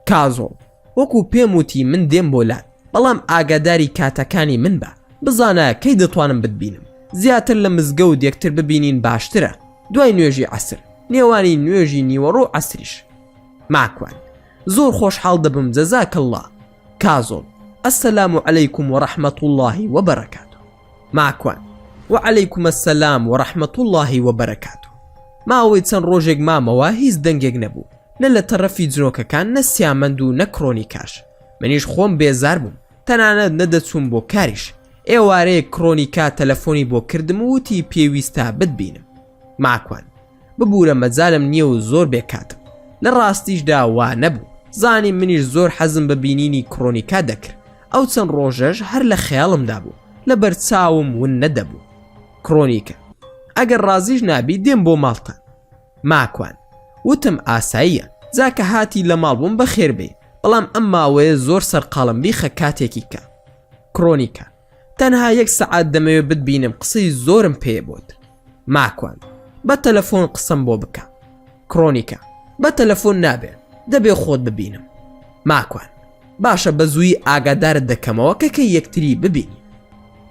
Speaker 1: کازۆڵ وەکو پێم وتی من دێم بۆلات، بەڵام ئاگاداری کاتەکانی من بە، بزانە کەی دەتوانم بتبینم. زیاتر لە مزگەوت یەکتر ببینین باشترە، دوای نوێژی عەسر، نێوانی نوێژی نیوەڕۆ و عەسریش. ماکوان زۆر خۆشحاڵ دەبم، جەزاک الله. کازۆڵ ئەسەلام عەلەیکم وەڕەحمەت الله وبەرەکاتوه. ماکوان وعەلەیکم ئەسەلام وەڕەحمەت الله وبەرەکاتوه. ماوەی چەند ڕۆژێک مامەوە هیچ دەنگێک نەبوو، نە لە تەرەفی جنۆکەکان، نە سیامەند و نە کڕۆنیکاش. منیش خۆم بێزار بووم، تەنانەت نەدەچووم بۆ کاریش. ئێوارەیە کڕۆنیکا تەلەفۆنی بۆ کردم و وتی پێویستە بتبینم. ماکوان ببوورە مەجالم نییە و زۆر بێکاتم، لە ڕاستیشدا وا نەبوو، زانی منیش زۆر حەزم بە بینینی کڕۆنیکا دەکرد. ئەو چەند ڕۆژەش هەر لە خەیاڵمدا بوو، لە بەرچاوم ون نەدەبوو. کڕۆنیکە ئەگەر ڕازیش نابی دێم بۆ ماڵتان. ماکوان وتم ئاساییە، جاکە هاتی لە ماڵ بووم بەخێر بێ، بەڵام ئەم ماوەیە زۆر سەرقاڵم بیخە کاتێکی کە. کڕۆنیکە تەنها 1 سەعات دەمەوێت بتبینم، قسەی زۆرم پێ بوت. ماکوان بە تەلەفۆن قسەم بۆ بکە. کڕۆنیکە بە تەلەفۆن نابێت، دەبێ خۆت ببینم. ماکوان باشە بە زووی ئاگادارت دەکەمەوە کە کەی یەکتری ببینی.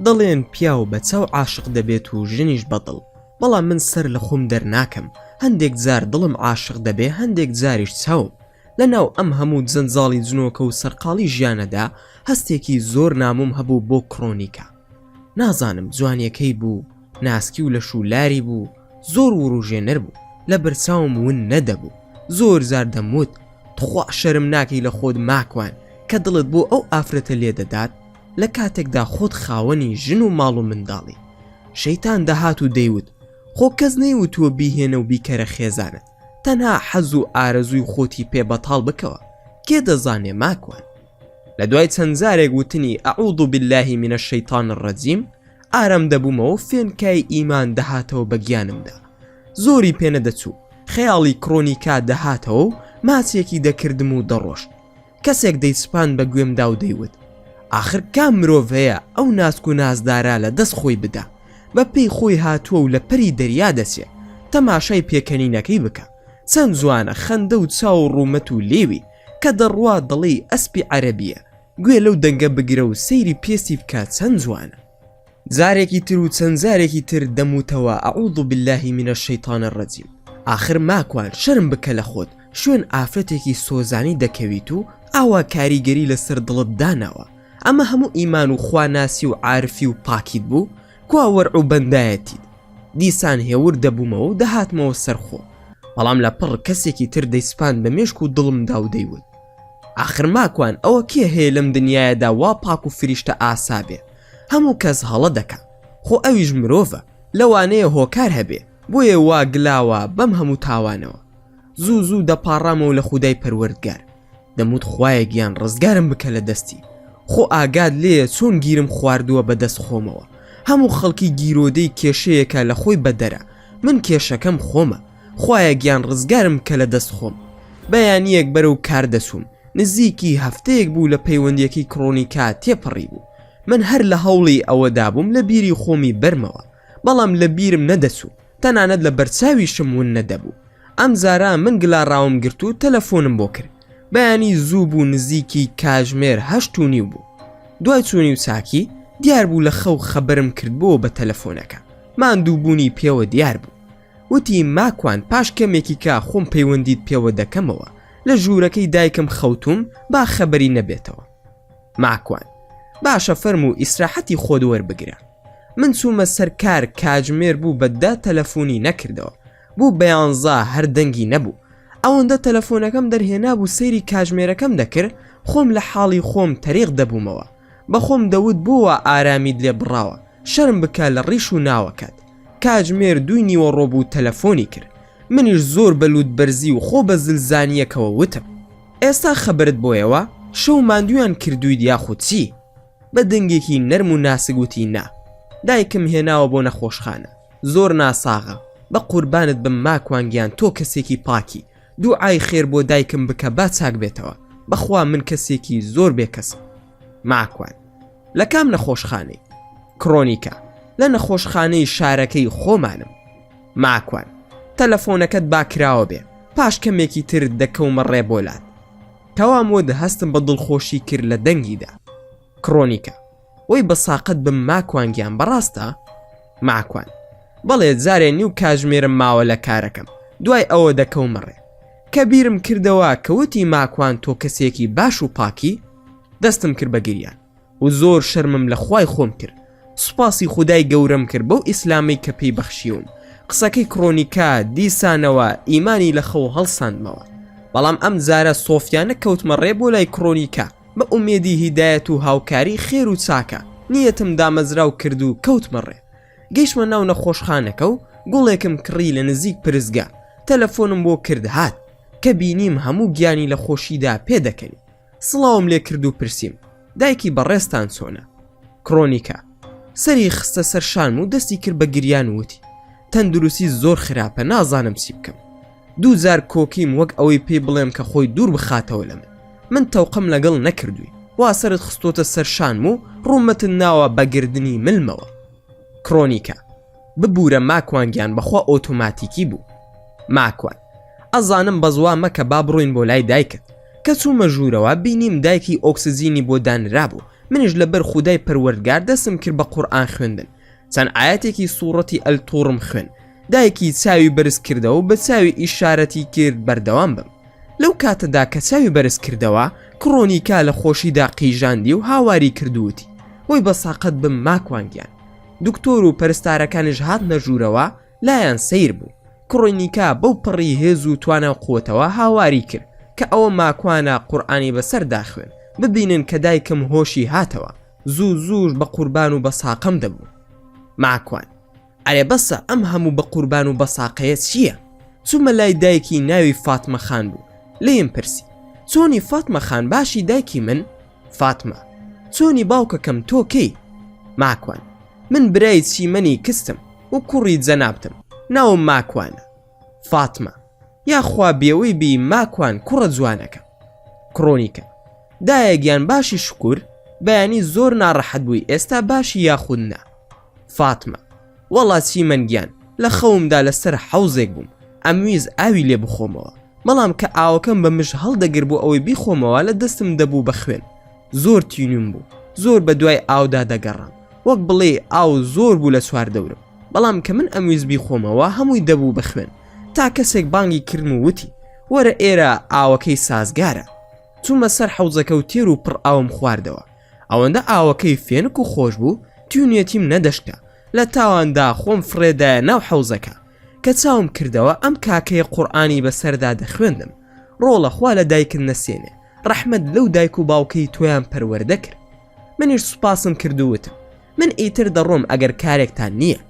Speaker 1: دەڵێن پیا و بە چاو عاشق دەبێت و ژنیش بەدڵ، بەڵام من سەر لە خۆم دەرناکەم، هەندێک جار دڵم عاشق دەبێ، هەندێک جاریش چاوم. لەناو ئەم هەموو جەنجاڵی جنۆکە و سەرقاڵی ژیانەدا هەستێکی زۆر ناموم هەبوو بۆ کڕۆنیکە. نازانم جوانیەکەی بوو، ناسکی و لە شولاری بوو، زۆر وروژێنەر بوو، لە بەرچاوم ون نەدەبوو. زۆر زار دەموت تخوا شەرم ناکەی لە خۆت ماکوان کە دڵت بۆ ئەو ئافرەتە لێدەدات لە کاتێکدا خۆت خاوەنی ژن و ماڵ و منداڵی. شەیتان دەهات و دەیوت خۆ کەس نەیوتووە بیهێنە و بیکەرە خێزانت، تەنها حەز و ئارەزووی خۆتی پێ بەتاڵ بکەوە. کێ دەزانێ ماکوان؟ لە دوای چەند جارێک وتنی ئەعوذ بالله من الشەیطان الرەجیم ئارام دەبوومەوە، فێنکای ئیمان دەهاتەوە بە گیانمدا. زۆری پێ نەدەچوو، خەیاڵی کڕۆنیکا دەهاتەوە و ماچێکی دەکردم و دەڕۆشت. کەسێک دەیسپان بە گوێمدا و دەیوت ئاخر کام مرۆڤ هەیە ئەو ناسک و نازدارا لە دەست خۆی بدا، بە پێی خۆی هاتووە و لە پەری دەریا دەچێ، تەماشای پێکەنینەکەی بکە. چەند جوانە خەندە و چاو و ڕوومەت و لێوی کە دەڕوا دڵی ئەسپی عەرەبیە، گوێ لەو دەنگە بگرە و سەیری پێسی بکە چەند جوانە. زارێکی تر و چەند زارێکی تر دەموتەوە ئەعوذ بالله من الشەیطان الرەجیم. آخر ماکوان شەرم بکە لە خۆت، شوێن ئافرەتێکی سۆزانی دەکەویت و ئاوا کاریگەری لەسەر دڵت داناوە. ئەمە هەموو ئیمان و خواناسی و عارفی و پاکیت بوو، کوا وەرع و بەندایەتیت. دیسان هێور دەبوومەوە و دەهاتمەوە سەرخۆ، بەڵام لە پڕ کەسێکی تر دەیسپان بە مێشک و دڵمدا و دەیوت ئاخر ماکوان ئەوە کێ هەیە لەم دنیایەدا وا پاک و فریشتە ئاسابێ؟ هەموو کەس هەڵە دەکا، خۆ ئەویش مرۆڤە، لەوانەیە هۆکار هەبێ، بۆیە وا گلاوە بەم هەموو تاوانەوە. زوو زوو دەپاڕامەوە لە خودای پەروەردگار، دەموت خوایە گیان ڕزگارم بکە لە دەستی، خۆ ئاگاد لێیە چۆن گیرم خواردووە بەدەست خۆمەوە. هەموو خەڵکی گیرۆدەی کێشەیەکە لە خۆی بەدەرە، من کێشەکەم خۆمە، خوایە گیان ڕزگارم کە لە دەست خۆم. بەیانیەک بەرەو کار دەسوم، نزیکی هەفتەیەک بوو لە پەیوەندیەکی کڕۆنیکا تێپەڕی بوو. من هەر لە هەوڵی ئەوەدا بووم لە بیری خۆمی بەرمەوە، بەڵام لە بیرم نەدەسوو، تەنانەت لە بەرچاویشم ون نەدەبوو. ئەم زارا من گلاڕاوم گرت و تەلەفۆنم بۆ کرد، بەیانی زوو بوو نزیکی کاژمێر 8:30 بوو. دوای چوونی و چاکی دیار بوو لە خەو خەبەرم کردبووە بە تەلەفۆنەکە، ماندووبوونی پێوە دیار بوو. وتی ماکوان پاش کەمێکی کا خۆم پەیوەندیت پێوە دەکەمەوە، لە ژوورەکەی دایکم خەوتوم، با خەبەری نەبێتەوە. ماکوان باشە فەرموو ئیسراحەتی خۆت وەربگرە. من چوومە سەر کار، کاژمێر بوو بەددا تەلەفۆنی نەکردەوە، بوو بە 11 هەر دەنگی نەبوو. ئەوەندە تەلەفۆنەکەم دەرهێنا بوو سەیری کاژمێرەکەم دەکرد، خۆم لە حاڵی خۆم تەریق دەبوومەوە، بەخۆم دەوت بووە ئارامیت لێ بڕاوە، شەرم بکە لە ڕیش و ناوەکەت. کاژمێر 2 نیوەڕۆ بوو تەلەفۆنی کرد، منیش زۆر بەلوود بەرزی و خۆ بە زلزانیەکەوە وتم ئێستا خەبرت بۆیەوە شەو ماندویان کردوویت یاخود چی؟ بە دەنگێکی نەرم و ناسگوتی نا، دایکم هێناوە بۆ نەخۆشخانە، زۆر ناساغە، بە قوربانت بم ماکوانگیان تۆ کەسێکی پاکی، دوعای خێر بۆ دایکم بکە با چاک بێتەوە، بەخوا من کەسێکی زۆر بێکەسم. ماکوان لە کام نەخۆشخانەی؟ کڕۆنیکە لە نەخۆشخانەی شارەکەی خۆمانم. ماکوان تەلەفۆنەکەت باکراوە بێ، پاش کەمێکی تر دەکەومە ڕێبۆلات. کەوام وە هەستم بە دڵخۆشی کرد لە دەنگیدا. کڕۆنیکە وەی بە ساقت بم ماکوانگیان بەڕاستە؟ ماکوان بەڵێ جارێ نیو کاژمێرم ماوە لە کارەکەم، دوای ئەوە دەکەومە ڕێ، کە بیرم کردەوە کەوتی ماکوان تۆ کەسێکی باش و پاکی، دەستم کرد بە گریان و زۆر شەرمم لە خوای خۆم کرد. سوپاسی خودای گەورەم کرد بەو ئیسلامی کە پێی بەخشیوم. قسەکەی کڕۆنیکا دیسانەوە ئیمانی لە خەو هەڵساندمەوە، بەڵام ئەم زارە سۆفیانە کەوتمە ڕێ بۆ لای کڕۆنیکا بە ئومێدی هیدایەت و هاوکاری خێر و چاکە. نیەتم دامەزراو کرد و کەوتمە ڕێ، گەیشتمە ناو نەخۆشخانەکە و گوڵێکم کڕی لە نزیک پرزگا، تەلەفۆنم بۆ کرد هات، کە بینیم هەموو گیانی لە خۆشیدا پێدەکەنی. سڵاوم لێ کرد و پرسییم دایکی بەڕێستان چۆنە؟ کڕۆنیکا سەری خستە سەرشانم و دەستی کرد بە گریان وتی تەندروستی زۆر خراپە، نازانم چی بکەم. 2000 کۆکیم وەک ئەوەی پێی بڵێم کە خۆی دوور بخاتەوە لە من تەوقەم لەگەڵ نەکردووی، وا سەرت خستۆتە سەرشانم و ڕوومەتت ناوە بەگردنی ملمەوە. کڕۆنیکە ببوورە ماکوانگیان بەخوا ئۆتۆماتیکی بوو. ماکوان ئەزانم بەزوا مەکە با بڕۆین بۆ لای دایکت. کە چوومە ژوورەوە بینیم دایکی ئۆکسزیینی بۆ دانرا بوو، منیش لەبەر خودای پەروەردگار دەستم کرد بە قورئان خوێندن، چەند ئاەتێکی سوورەتی ئەلتوڕم خوێن، دایکی چاوی بەرز کردەوە و بە چاوی ئیشارەتی کرد بەردەوام بم. لەو کاتەدا کە چاوی بەرز کردەوە کڕۆنیکا لە خۆشیدا قیژاندی و هاواری کردووتی وەی بە ساقت بم ماکوانگیان. دکتۆر و پەرستارەکانیش هاتنە ژوورەوە لایەن سەیر بوو. کڕۆنیکا بەو پڕی هێز و توانە قوتەوە هاواری کرد کە ئەوە ماکوانە قورئانی بەسەر داخوێن، ببینن کە دایکم هۆشی هاتەوە، زوو زوور بە قوربان و بە ساقم دەبوو. ماکوان ئەرێ بەسە ئەم هەموو بە قوربان و بە ساقەیە چییە؟ چوومە لای دایکی ناوی فاتمە خان بوو، لێم پرسی چۆنی فاتمە خان باشی دایکی من؟ فاتمە چۆنی باوکەکەم تۆ کەی؟ ماکوان من برای چیمەنی کستم و کوڕی جەنابتم، ناوم ماکوانە. فاتمە یاخوا بێوەی بی ماکوان کوڕە جوانەکە. کڕۆنیکە دایەگیان باشی شکور، بەیانی زۆر ناڕەحەت بووی ئێستا باشی یاخود نا. فاتمە وەڵا چیمەنگیان لە خەومدا لەسەر حەوزێک بووم، ئەمویست ئاوی لێ بخۆمەوە، بەڵام کە ئاوەکەم بە مش هەڵدەگر بۆ ئەوەی بیخۆمەوە لە دەستم دەبوو بە خوێن، زۆر تینوم بوو، زۆر بە دوای ئاودا دەگەڕام، وەک بڵێ ئاو زۆر بوو لە سوار دەورم، بەڵام کە من ئەمویست بیخۆمەوە هەمووی دەبوو بخوێن، تا کەسێک بانگی کردم و وتی وەرە ئێرە ئاوەکەی سازگارە. چوومە سەر حەوزەکە و تێر و پڕ ئاوم خواردەوە. ئەوەندە ئاوەکەی فێنک و خۆش بوو توونێتیم نەدەشتا، لە تاواندا خۆم فرێدایە ناو حەوزەکە. کە چاوم کردەوە ئەم کاکەیە قورئانی بەسەردا دەخوێندم. ڕۆڵە خوا لە دایکت نەسێنێ، ڕەحمەت لەو دایک و باوکەی تۆیان پەروەردە کرد. منیش سوپاسم کردووتم، من ئیتر دەڕۆم ئەگەر کارێکتان نییە.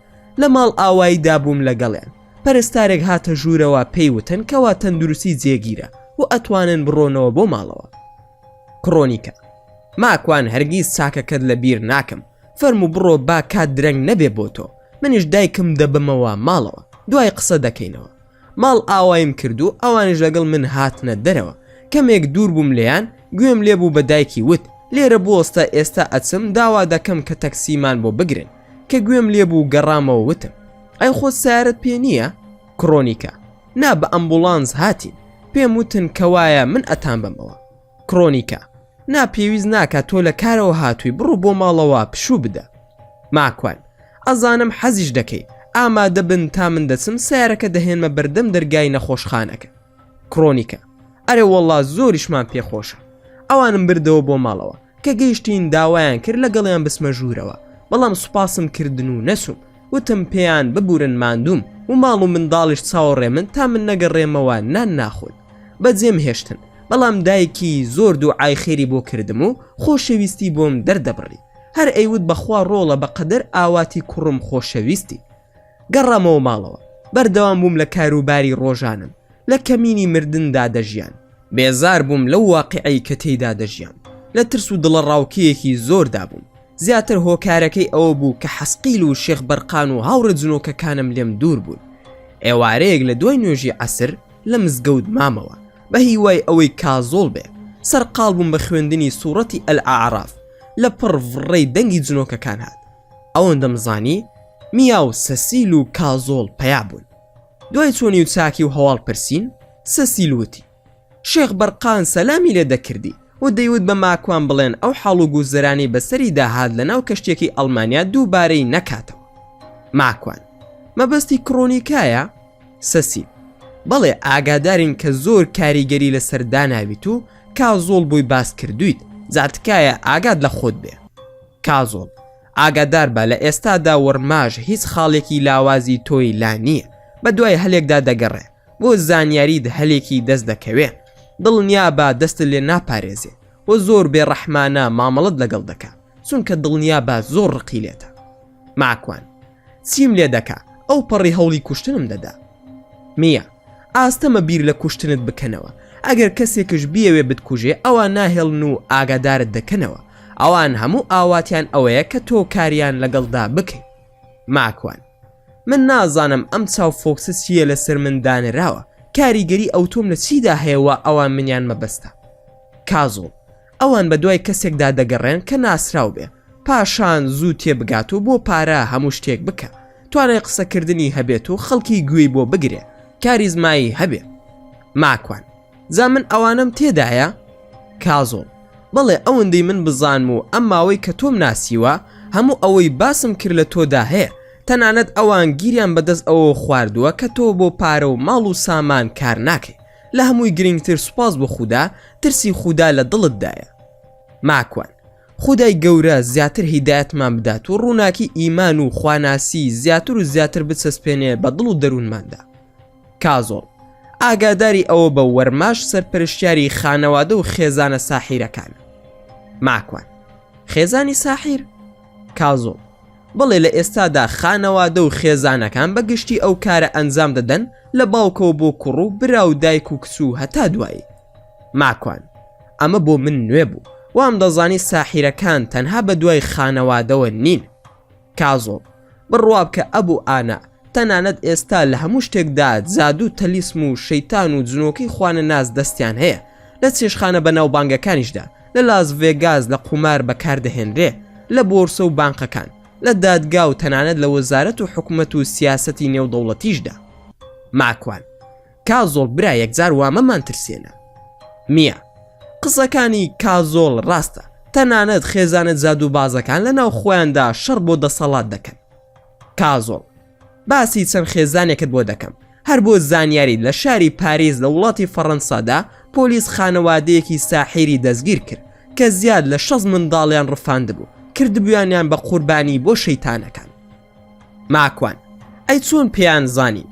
Speaker 1: لە ماڵ ئاوایی دابووم لەگەڵیان، پەرستارێک هاتە ژوورەوە پێیوتن کەوا تەندروستی جێگیرە و ئەتوانن بڕۆنەوە بۆ ماڵەوە. کڕۆنیکە: ماکوان هەرگیز چاکەکەت لە بیر ناکەم، فەرموو بڕۆ با کات درەنگ نەبێ بۆ تۆ، منیش دایکم دەبمەوە ماڵەوە. دوای قسە دەکەینەوە. ماڵ ئاوایم کردو، ئەوانش لەگەڵ من هاتنە دەرەوە. کەمێک دوور بووم لێیان، گوێم لێبوو بە دایکی وت لێرە بۆستە ئێستا ئەچم داوا دەکەم کە تەکسیمان بۆ بگرن. کە گوێم لێبوو گەڕامەوە وتم ئەی خۆ سیارەت پێ نییە؟ کڕۆنیکە: نا بە ئەمبوڵانس هاتین، پێم وتن کەوایە من ئەتان بمەوە. کڕۆنیکە: نا پێویست ناکات، تۆ لە کارەوە هاتووی، بڕوو بۆ ماڵەوە پشوو بدە. ماکوان: ئەزانم حەزیش دەکەی، ئامادە بن تا من دەچم سیارەکە دەهێنمە بەردەم دەرگای نەخۆشخانەکە. کڕۆنیکە: ئەرێ وەڵڵا زۆریشمان پێخۆشە. ئەوانم بردەوە بۆ ماڵەوە. کە گەیشتین داوایان کرد لەگەڵیان بسمە ژوورەوە، بەڵام سوپاسم کردن و نەسوم. وتم پێیان ببورن ماندوم و ماڵ و منداڵیش چاوەڕێ من تا من نەگەڕێمەوە نان ناخۆن. بەجێم هێشتن، بەڵام دایکی زۆر دوعای خێری بۆ کردم و خۆشەویستی بۆم دەردەبڕی. هەر ئەیوت بەخوا ڕۆڵە بەقەدەر ئاواتی کوڕم خۆشەویستی. گەڕامەوە ماڵەوە. بەردەوام بووم لە کاروباری ڕۆژانم، لە کەمینی مردندا دەژیان. بێزار بووم لەو واقعەی کە تێیدا دەژیان. لە ترس و دڵە ڕاوکەیەکی زۆردا بووم. زیاتر هۆکارەکەی ئەوە بوو کە حەسقیل و شێخ بەرقان و هاوڕە جنۆکەکانم لێم دوور بوون. ئێوارەیەک لە دوای نوێژی عەسر لە مزگەوت مامەوە، بە هیوای ئەوەی کازۆڵ بێ. سەرقاڵ بووم بە خوێندنی سوورەتی ئەلئاعراف، لە پڕ ڤڕەی دەنگی جنۆکەکان هات. ئەوەندەم زانی میا و سەسیل و کازۆڵ پیا بوون. دوای چۆنی و چاکی و هەواڵ پرسین، سەسیل وتی شێخ بەرقان سەلامی لێ دەکردی و دەیوت بە ماکوان بڵێن ئەو حاڵ و گوزەرانی بەسەری داهات لە ناو کەشتێکی ئەڵمانیا دووبارەی نەکاتەوە. ماکوان: مەبەستی کڕۆنیکایە؟ سەسیل: بەڵێ، ئاگادارین کە زۆر کاریگەری لەسەر داناویت و کازۆڵ بووی باس کردویت، زاتکایە ئاگاد لە خۆت بێ. کازۆڵ: ئاگادار بە لە ئێستادا وەرماژ هیچ خاڵێکی لاوازی تۆی لا نییە، بە دوای هەلێکدا دەگەڕێ، بۆ زانیاریت هەلێکی دەست دەکەوێ. دڵنیا بە دەستت لێ ناپارێزێ و زۆر بێڕەحمانە مامەڵت لەگەڵ دەکا، چونکە دڵنیا بە زۆر ڕقیلێتە. ماکوان: چیم لێ دەکا؟ ئەو پەڕی هەوڵی کوشتنم دەدا. میە: ئاستەمە بیر لە کوشتنت بکەنەوە. ئەگەر کەسێکش بیەوێ بتکوژێ، ئەوان ناهێڵن و ئاگادارت دەکەنەوە. ئەوان هەموو ئاواتیان ئەوەیە کە تۆ کاریان لەگەڵدا بکەی. ماکوان: من نازانم ئەم چاو فۆکسە چییە لەسەر من دانراوە، کاریگەری ئەو تۆم لە چیدا هەیەوە ئەوان منیان مەبەستە. کازۆڵ: ئەوان بە دوای کەسێکدا دەگەڕێن کە ناسراو بێ، پاشان زوو تێبگات و بۆ پارە هەموو شتێک بکە، توانای قسەکردنی هەبێت و خەڵکی گوێی بۆ بگرێ، کاریزمایی هەبێ. ماکوان: جا من ئەوانم تێدایە؟ کازۆڵ: بەڵێ، ئەوەندەی من بزانم و ئەم ماوەی کە تۆم ناسیوە هەموو ئەوەی باسم کرد لە تۆدا هەیە، تەنانەت ئەوان گیریان بەدەست ئەوە خواردووە کە تۆ بۆ پارە و ماڵ و سامان کار ناکەی. لە هەمووی گرنگتر سوپاس بۆ خودا، ترسی خودا لە دڵتدایە. ماکوان: خودای گەورە زیاتر هیدایەتمان بدات و ڕووناکی ئیمان و خواناسی زیاتر و زیاتر بچەسپێنێ بە دڵ و دەروونماندا. کازۆڵ: ئاگاداری ئەوە بە وەرماش سەرپەرشتیاری خانەوادە و خێزانە ساحیرەکانە. ماکوان: خێزانی ساحیر؟ کازۆڵ: بڵێ، لە ئێستادا خانەوادە و خێزانەکان بەگشتی ئەو کارە ئەنجام دەدەن لە باوکەوە بۆ کوڕ و برا و دایک و کچوو هەتا دوایی. ماکوان: ئەمە بۆ من نوێ بوو، وام دەزانی ساحیرەکان تەنها بە دوای خانەوادەوە نین. کازۆڵ: بڕوا بکە ئەبوو ئانا، تەنانەت ئێستا لە هەموو شتێکدا جادو و تەلیسم و شەیتان و جنۆکەی خوانە ناز دەستیان هەیە، لە چێشخانە بەناوبانگەکانیشدا، لە لاس ڤێگاس لە قومار بەکاردەهێنرێ، لە بۆرسە و بانقەکان، لە دادگا و تەنانەت لە وەزارەت و حکومەت و سیاسەتی نێودەوڵەتیشدا. ماکوان: کازۆڵ برا، یەکجار وامەمان ترسێنە. میە: قسەکانی کازۆڵ ڕاستە، تەنانەت خێزانت زاد و بازەکان لەناو خۆیاندا شەڕ بۆ دەسەڵات دەکەن. کازۆڵ: باسی چەند خێزانێکت بۆ دەکەم. هەر بۆ زانیاری لە شاری پاریس لە وڵاتی فەڕەنسادا پۆلیس خانەوادەیەکی ساحیری دەستگیر کرد کە زیاد لە 6 منداڵیان ڕفاندبوو، کردبوویانیان بە قوربانی بۆ شەیتانەکان. ماکوان: ئەی چۆن پێیان زانی؟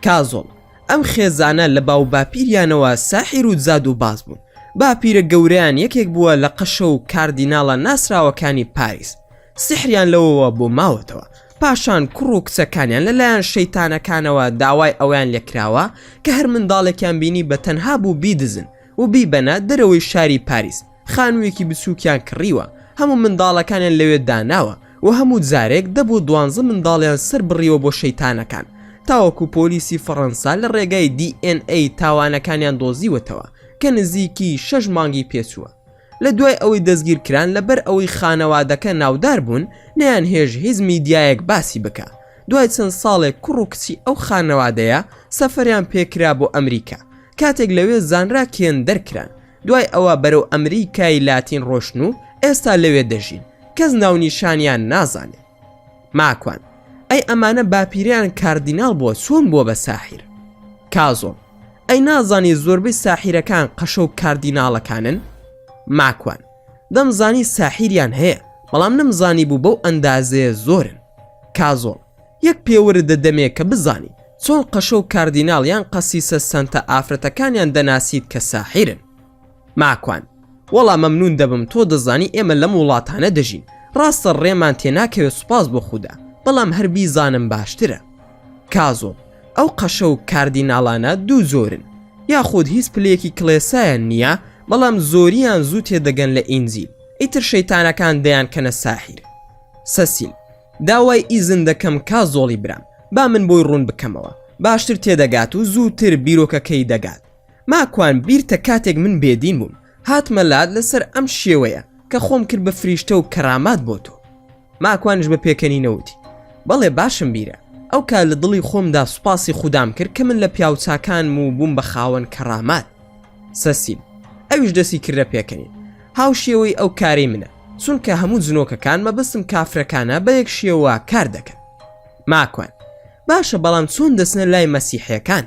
Speaker 1: کازۆڵ: ئەم خێزانە لە باو باپیریانەوە ساحیر و زاد و باز بوون. باپیرە گەورەیان یەکێک بووە لە قەشە و کاردیناڵە ناسراوەکانی پاریس. سحریان لەوەوە بۆ ماوەتەوە، پاشان کوڕ و کچەکانیان لەلایەن شەیتانەکانەوە داوای ئەویان لێکراوە کە هەر منداڵێکیان بینی بە تەنها بوو بیدزن و بیبەنە دەرەوەی شاری پاریس. خانوویەکی بچووکیان کڕیوە، هەموو منداڵەکانیان لەوێ داناوە و هەموو جارێک 10-12 منداڵیان سەر بڕیوە بۆ شەیتانەکان، تاوەکو پۆلیسی فەڕەنسا لە ڕێگای DNA تاوانەکانیان دۆزیوەتەوە کە نزیکی 6 مانگی پێچووە. لە دوای ئەوەی دەستگیرکران لەبەر ئەوەی خانەوادەکە ناودار بوون نەیان هێژ هیچ میدیایەک باسی بکە. دوای چەند ساڵێک کوڕ و کچی ئەو خانەوادەیە سەفەریان پێکرا بۆ ئەمریکا. کاتێک لەوێ زانرا کێن دەرکران، دوای ئەوە بەرەو ئەمریکای لاتین ڕۆشن و ئێستا لەوێ دەژین، کەس ناونیشانیان نازانێت. ماکوان: ئەی ئەمانە باپیریان کاردیناڵ بووە، چۆن بووە بە ساحیر؟ کازۆڵ: ئەی نازانی زۆربەی ساحیرەکان قەشە و کاردیناڵەکانن؟ ماکوان: دەمزانی ساحیریان هەیە، بەڵام نەمزانی بوو بەو ئەندازەیە زۆرن. کازۆڵ: یەک پێوەرە دەدەمێ کە بزانی چۆن قەشە و کاردیناڵیان قەسیسە سەنتە ئافرەتەکانیان دەناسیت کە ساحیرن. ماکوان: وەڵا مەمنون دەبم تۆ دەزانی ئێمە لەم وڵاتانە دەژین، ڕاستە ڕێمان تێناکەوێت، سوپاس بۆ خودا، بەڵام هەر بیزانم باشترە. کازۆڵ: ئەو قەشە و کاردیناڵانە دوو زۆرن، یاخود هیچ پلەیەکی کڵێسایان نییە، بەڵام زۆریان زوو تێدەگەن لە ئینجیل، ئیتر شەیتانەکان دەیان کەنە ساحیر. سەسیل: داوای ئیزن دەکەم کازۆڵی برام، با من بۆی ڕوون بکەمەوە، باشتر تێدەگات و زووتر بیرۆکەکەی دەگات. ماکوان: بیرتە کاتێک من بێدین بووم، هاتمە لات لەسەر ئەم شێوەیە کە خۆم کرد بە فریشتە و کەرامات بۆ تۆ. ماکوانش بە پێکەنی نەوتی: بەڵێ باشم بیرە، ئەو کار لە دڵی خۆمدا سوپاسی خوددام کرد کە من لە پیاوچاکانم و بووم بە خاوەن کەرامات. سەسیل: ئەویش دەستی کردە پێکەنین، هاو شێوەی ئەو کاری منە، چونکە هەموو جنۆکەکان مەبەستم کافرەکانە بە یەک شێوە کار دەکەن. ماکوان: باشە، بەڵام چۆن دەچنە لای مەسیحیەکان؟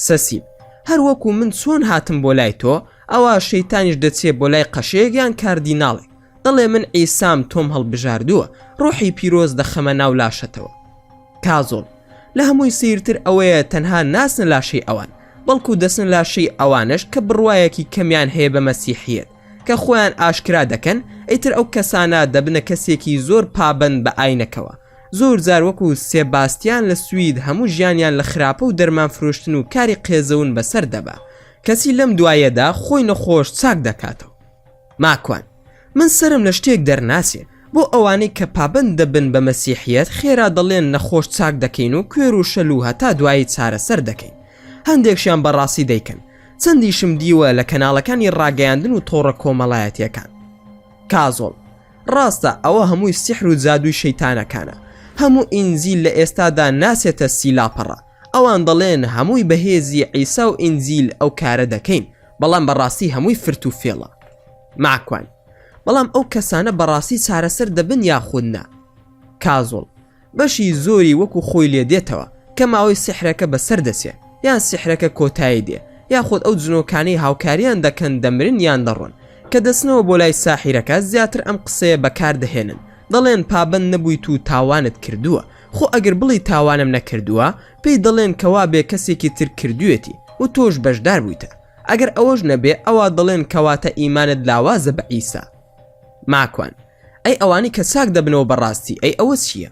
Speaker 1: سەسیل: هەر وەکو من چۆن هاتم بۆ لای تۆ، ئەوە شەیتانیش دەچێت بۆ لای قەشەیەکیان کاردیناڵێک، دەڵێ من عیسام تۆم هەڵبژاردووە، ڕۆحی پیرۆز دەخەمە ناو لاشەتەوە. کازۆڵ: لە هەمووی سیرتر ئەوەیە تەنها ناسن لاشەی ئەوان، بەڵکو دەسن لاشەی ئەوانش کە بڕوایەکی کەمیان هەیە بە مەسیحیەت کە خۆیان ئاشکرا دەکەن، ئیتر ئەو کەسانە دەبنە کەسێکی زۆر پابند بە ئاینەکەوە. زۆر جار وەکو سێباستیان لە سوید هەموو ژیانیان لە خراپە و دەرمان فرۆشتن و کاری قێزەون بەسەر دەبا، کەسی لەم دوایەدا خۆی نەخۆش چاک دەکاتەوە. ماکوان: من سرم لە شتێک دەرناسێ، بۆ ئەوانەی کە پابند دەبن بە مەسیحیەت خێرا دەڵێن نەخۆش چاک دەکەین و کوێر و شەل و هەتا دوایی چارەسەر دەکەین. هەندێکشیان بەڕاستی دەیکەن، چەندیشم دیوە لە کەناڵەکانی ڕاگەیاندن و تۆڕە کۆمەڵایەتیەکان. کازۆڵ: ڕاستە، ئەوە هەمووی سیحر و جادووی شەیتانەکانە. هەموو ئینجیل لە ئێستادا ناسێتە سیلاپەڕە، ئەوان دەڵێن هەمووی بەهێزی عیسا و ئینجیل ئەو کارە دەکەین، بەڵام بەڕاستی هەمووی فرت و فێڵە. ماکوان: بەڵام ئەو کەسانە بەڕاستی چارەسەر دەبن یاخودنا؟ کازۆڵ: بەشی زۆری وەکو خۆی لێ دێتەوە کە ماوەی سحرەکە بەسەر دەچێت، یان سحرەکە کۆتایی دێ، یاخود ئەو جنۆکانەی هاوکاریان دەکەن دەمرن یان دەڕۆن، کە دەچنەوە بۆ لای ساحیرەکە زیاتر ئەم قسەیە بەکاردەهێنن، دەڵێن پابند نەبوویت و تاوانت کردووە. خۆ ئەگەر بڵی تاوانم نەکردووە، پێی دەڵێن کەوا بێ کەسێکی تر کردوێتی و تۆش بەشدار بوویتە. ئەگەر ئەوەش نەبێ، ئەوە دەڵێن کەواتە ئیمانت لاوازە بە عیسا. ماکوان: ئەی ئەوانی کە چاک دەبنەوە بەڕاستی، ئەی ئەوە چییە؟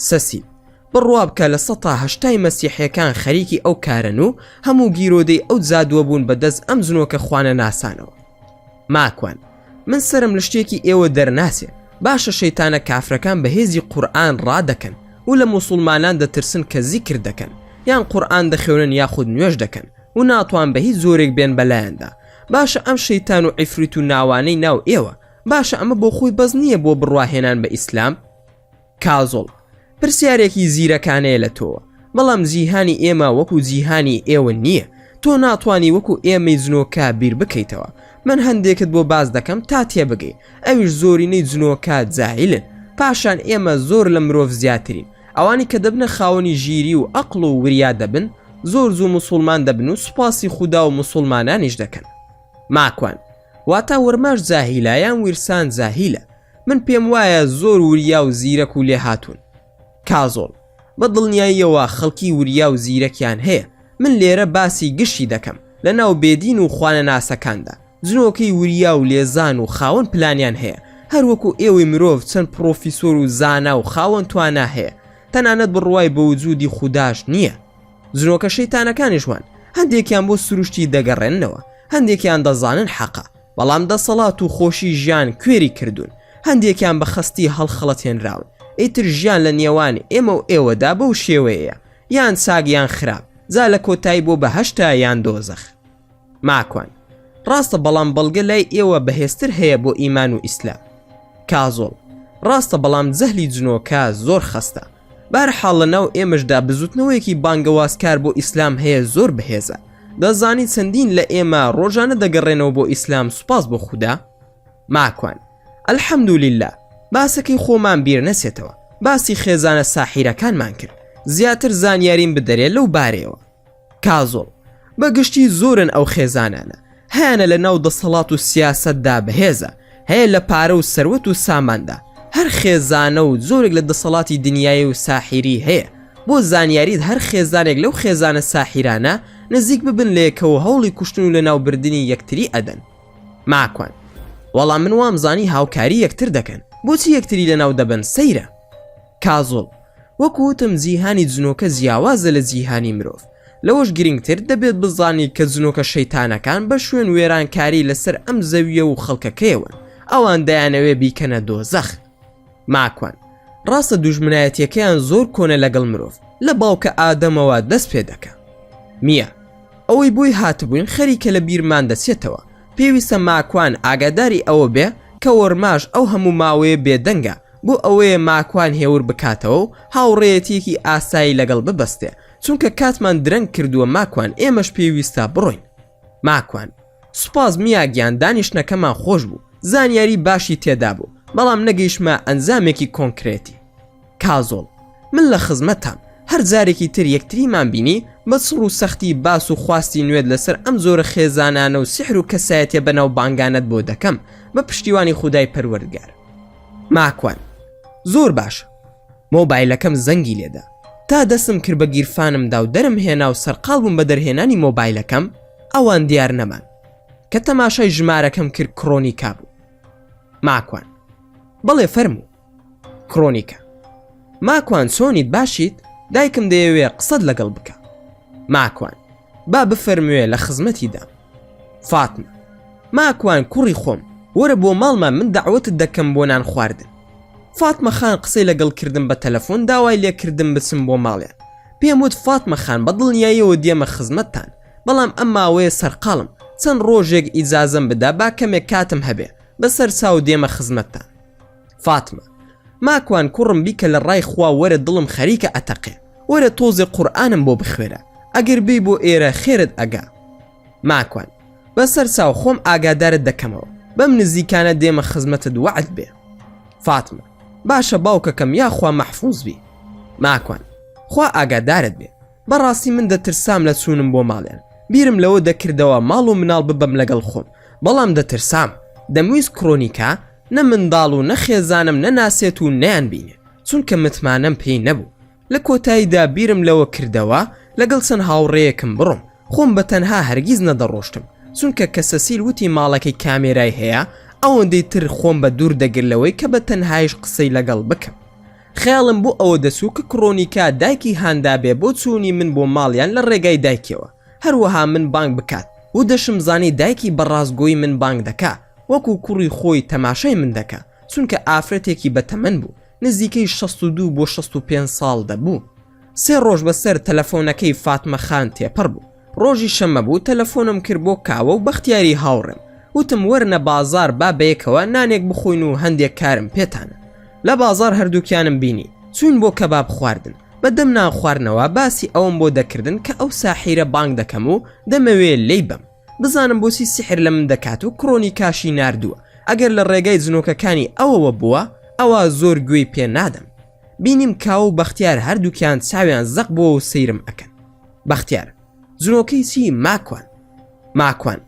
Speaker 1: سەسیل: بڕوا بکە لە 180 مەسیحیەکان خەریکی ئەو کارن و هەموو گیرۆدەی ئەو جادووە بوون بەدەست ئەم جنۆکە خوانە ناسانەوە. ماکوان: من سرم لە شتێکی ئێوە دەرناسێ، باشە شەیتانە کافرەکان بەهێزی قورئان ڕادەکەن و لە موسڵمانان دەترسن کە زیکر دەکەن یان قورئان دەخوێنن یاخود نوێژ دەکەن و ناتوان بە هیچ زۆرێک بێن بەلایەندا. باشە ئەم شەیتان و عیفریت و ناوانەی ناو ئێوە، باشە ئەمە بۆ خۆی بەز نییە بۆ بڕواهێنان بە ئیسلام؟ کازۆڵ: پرسیارێکی زیرەکانەیە لە تۆوە، بەڵام جیهانی ئێمە وەکو جیهانی ئێوە نییە. تۆ ناتوانی وەکو ئێمەی جنۆکە بیر بکەیتەوە، من هەندێکت بۆ باز دەکەم تا تێبگەی ئەویش زۆرینەی جنۆکە جاهیلن پاشان ئێمە زۆر لە مرۆڤ زیاترین ئەوانی کە دەبنە خاوەنی ژیری و عەقڵ و وریا دەبن زۆر زوو موسڵمان دەبن و سوپاسی خودا و موسڵمانانیش دەکەن ماکوان واتە وەرماش جاهیلایان ویرسان جاهیلە من پێم وایە زۆر وریا و زیرەک و لێ هاتوون کازۆڵ بە دڵنیاییەوە خەڵکی وریا و زیرەکیان هەیە من لێرە باسی گشتی دەکەم لە ناو بێدین و خوانە ناسەکاندا جنۆکەی وریا و لێزان و خاوەن پلانیان هەیە هەروەکو ئێوەی مرۆڤ چەند پرۆفیسۆر و زانا و خاوەن توانە هەیە تەنانەت بڕوای بە وجودی خوداش نییە جنۆکە شەیتانەکانیشوان هەندێکیان بۆ سروشتی دەگەڕێننەوە هەندێکیان دەزانن حەقە بەڵام دەسەڵات و خۆشی ژیان کوێری کردوون هەندێکیان بە خەستی هەڵخەڵەتێنراون ئیتر ژیان لە نێوان ئێمە و ئێوەدا بەو شێوەیە یان چاگیان خراپ جا لە کۆتایی بۆ بەهەشتا یان دۆزەخ ماکوان ڕاستە بەڵام بەڵگە لای ئێوە بەهێزتر هەیە بۆ ئیمان و ئیسلام کازۆڵ ڕاستە بەڵام جەهلی جنۆکە زۆر خەستە بەرحاڵ لەناو ئێمەشدا بزوتنەوەیەکی بانگەوازکار بۆ ئیسلام هەیە زۆر بەهێزە دەزانی چەندین لە ئێمە ڕۆژانە دەگەڕێنەوە بۆ ئیسلام سوپاس بۆ خودا ماکوان ئەلحەمدولیللا باسەکەی خۆمان بیر نەسێتەوە باسی خێزانە ساحیرەکانمان کرد زیاتر زانیاریم بدەرێت لەو بارەیەوە کازۆڵ بەگشتی زۆرن ئەو خێزانانە هیانە لە ناو دەسەڵات و سیاسەتدا بەهێزە هەیە لە پارە و سەروەت و ساماندا هەر خێزانە و زۆرێک لە دەسەڵاتی دنیای و ساحیری هەیە بۆ زانیاریت هەر خێزانێک لەو خێزانە ساحیرانە نزیک ببن لێکەوە هەوڵی کوشتن و لە ناوبردنی یەکتری ئەدەن ماکوان وەڵام من وامزانی هاوکاری یەکتر دەکەن بۆچی یەکتری لە ناو دەبن سەیرە کازۆڵ وەکوتم جیهانی جنۆکە جیاوازە لە جیهانی مرۆڤ لەوەش گرنگتر دەبێت بزانی کە جنۆکە شەیتانەکان بە شوێن وێرانکاری لەسەر ئەم زەویە و خەڵکەکەیەوەن ئەوان دەیانەوێ بیکەنە دۆزەخ ماکوان ڕاستە دوژمنایەتیەکەیان زۆر کۆنە لەگەڵ مرۆڤ لە باوکە ئادەمەوە دەست پێ دەکە میە ئەوەی بۆی هاتبووین خەریکە لە بیرمان دەچێتەوە پێویستە ماکوان ئاگاداری ئەوە بێ کە وەرماش ئەو هەموو ماوەیە بێدەنگە بۆ ئەوەیە ماکوان هێور بکاتەوە و هاوڕێیەتێکی ئاسایی لەگەڵ ببەستێ چونکە کاتمان درەنگ کردووە ماکوان ئێمەش پێویستە بڕۆین ماکوان سوپاس میاگیان دانیشتنەکەمان خۆش بوو زانیاری باشی تێدا بوو بەڵام نەگەیشتمە ئەنجامێکی کۆنکرێتی کازۆڵ من لە خزمەتام هەر جارێکی تر یەکتریمان بینی بە سڕ و سەختی باس و خواستی نوێت لەسەر ئەم زۆرە خێزانانە و سحر و کەسایەتیە بەناو بانگانت بۆ دەکەم بە پشتیوانی خودای پەروەردگار ماکوان زۆر باشە مۆبایلەکەم زەنگی لێدا تا دەسم کرد بە گیرفانمدا و دەرم هێنا و سەرقاڵ بووم بە دەرهێنانی مۆبایلەکەم ئەوان دیار نەمان کە تەماشای ژمارەکەم کرد کڕۆنیکا بوو ماکوان بەڵێ فەرموو کڕۆنیکە ماکوان چۆنیت باشیت دایکم دەیەوێ قسەت لەگەڵ بکە ماکوان با بفەرموێ لە خزمەتیدا فاتمە ماکوان کوڕی خۆم وەرە بۆ ماڵمان من دەعوەتت دەکەم بۆ نان خواردن فاتمە خان قسەی لەگەڵ کردم بە تەلەفۆن داوای لێکردم بچم بۆ ماڵیان پێم وت فاتمە خان بە دڵنیاییەوە دێمە خزمەتتان بەڵام ئەم ماوەیە سەرقاڵم چەند ڕۆژێک ئیجازەم بدا با کەمێک کاتم هەبێ بەسەر چاو دێمە خزمەتتان فاتمە ماکوان کوڕم بیکە لە ڕای خوا وەرە دڵم خەریکە ئەتەقێ وەرە تۆزێ قورئانم بۆ بخوێرە ئەگەر بی بۆ ئێرە خێرت ئەگا ماکوان بەسەر چاو خۆم ئاگادارت دەکەمەوە بەم نزیکانە دێمە خزمەتت وعد بێ فاتمە باشە باوکەکەم یاخوا مەحفوظ بی ماکوان خوا ئاگادارت بێ بەڕاستی من دەترسام لە چوونم بۆ ماڵیان بیرم لەوە دەکردەوە ماڵ و مناڵ ببەم لەگەڵ خۆم بەڵام دەترسام دەمویست کڕۆنیکا نە منداڵ و نەخێزانم نەناسێت و نەیان بینێ چونکە متمانەم پێی نەبوو لە کۆتاییدا بیرم لەوە کردەوە لەگەڵ چەند هاوڕێیەکم بڕۆم خۆم بە تەنها هەرگیز نەدەڕۆشتم چونکە کە سەسیل وتی ماڵەکەی کامێرای هەیە ئەوەندەی تر خۆم بە دوور دەگرلەوەی کە بە تەنهایش قسەی لەگەڵ بکەم خەیاڵم بۆ ئەوە دەسوو کە کڕۆنیکا دایکی هاندا بێ بۆ چوونی من بۆ ماڵیان لە ڕێگای دایکەوە هەروەها من بانگ بکات و دەشم زانی دایکی بەڕازگۆی من بانگ دەکا وەکو کوڕی خۆی تەماشای من دەکا چونکە ئافرەتێکی بەتەمەن بوو نزیکەی 62 بۆ 65 ساڵ دەبوو 3 ڕۆژ بەسەر تەلەفۆنەکەی فاتمە خان تێپەڕ بوو ڕۆژی شەمە بوو تەلەفۆنم کرد بۆ کاوە و بەختیاری هاوڕێم وتم وەرنە بازار با بەیەکەوە نانێک بخۆین و هەندێک کارم پێتانە لە بازار هەردووکیانم بینی چوین بۆ کەباب خواردن بەدەم نان خواردنەوە باسی ئەوم بۆ دەکردن کە ئەو ساحیرە بانگ دەکەم و دەمەوێ لێی بم بزانم بۆچی سحر لە من دەکات و کڕۆنیکاشی ناردووە ئەگەر لە ڕێگای جنۆکەکانی ئەوەوە بووە ئەوە زۆر گوێی پێ نادەم. بینیم کاو و بەختیار هەردووکیان چاویان زەق بووە و سەیرم ئەکەن. بەختیار: جنۆکەی چی ماکوان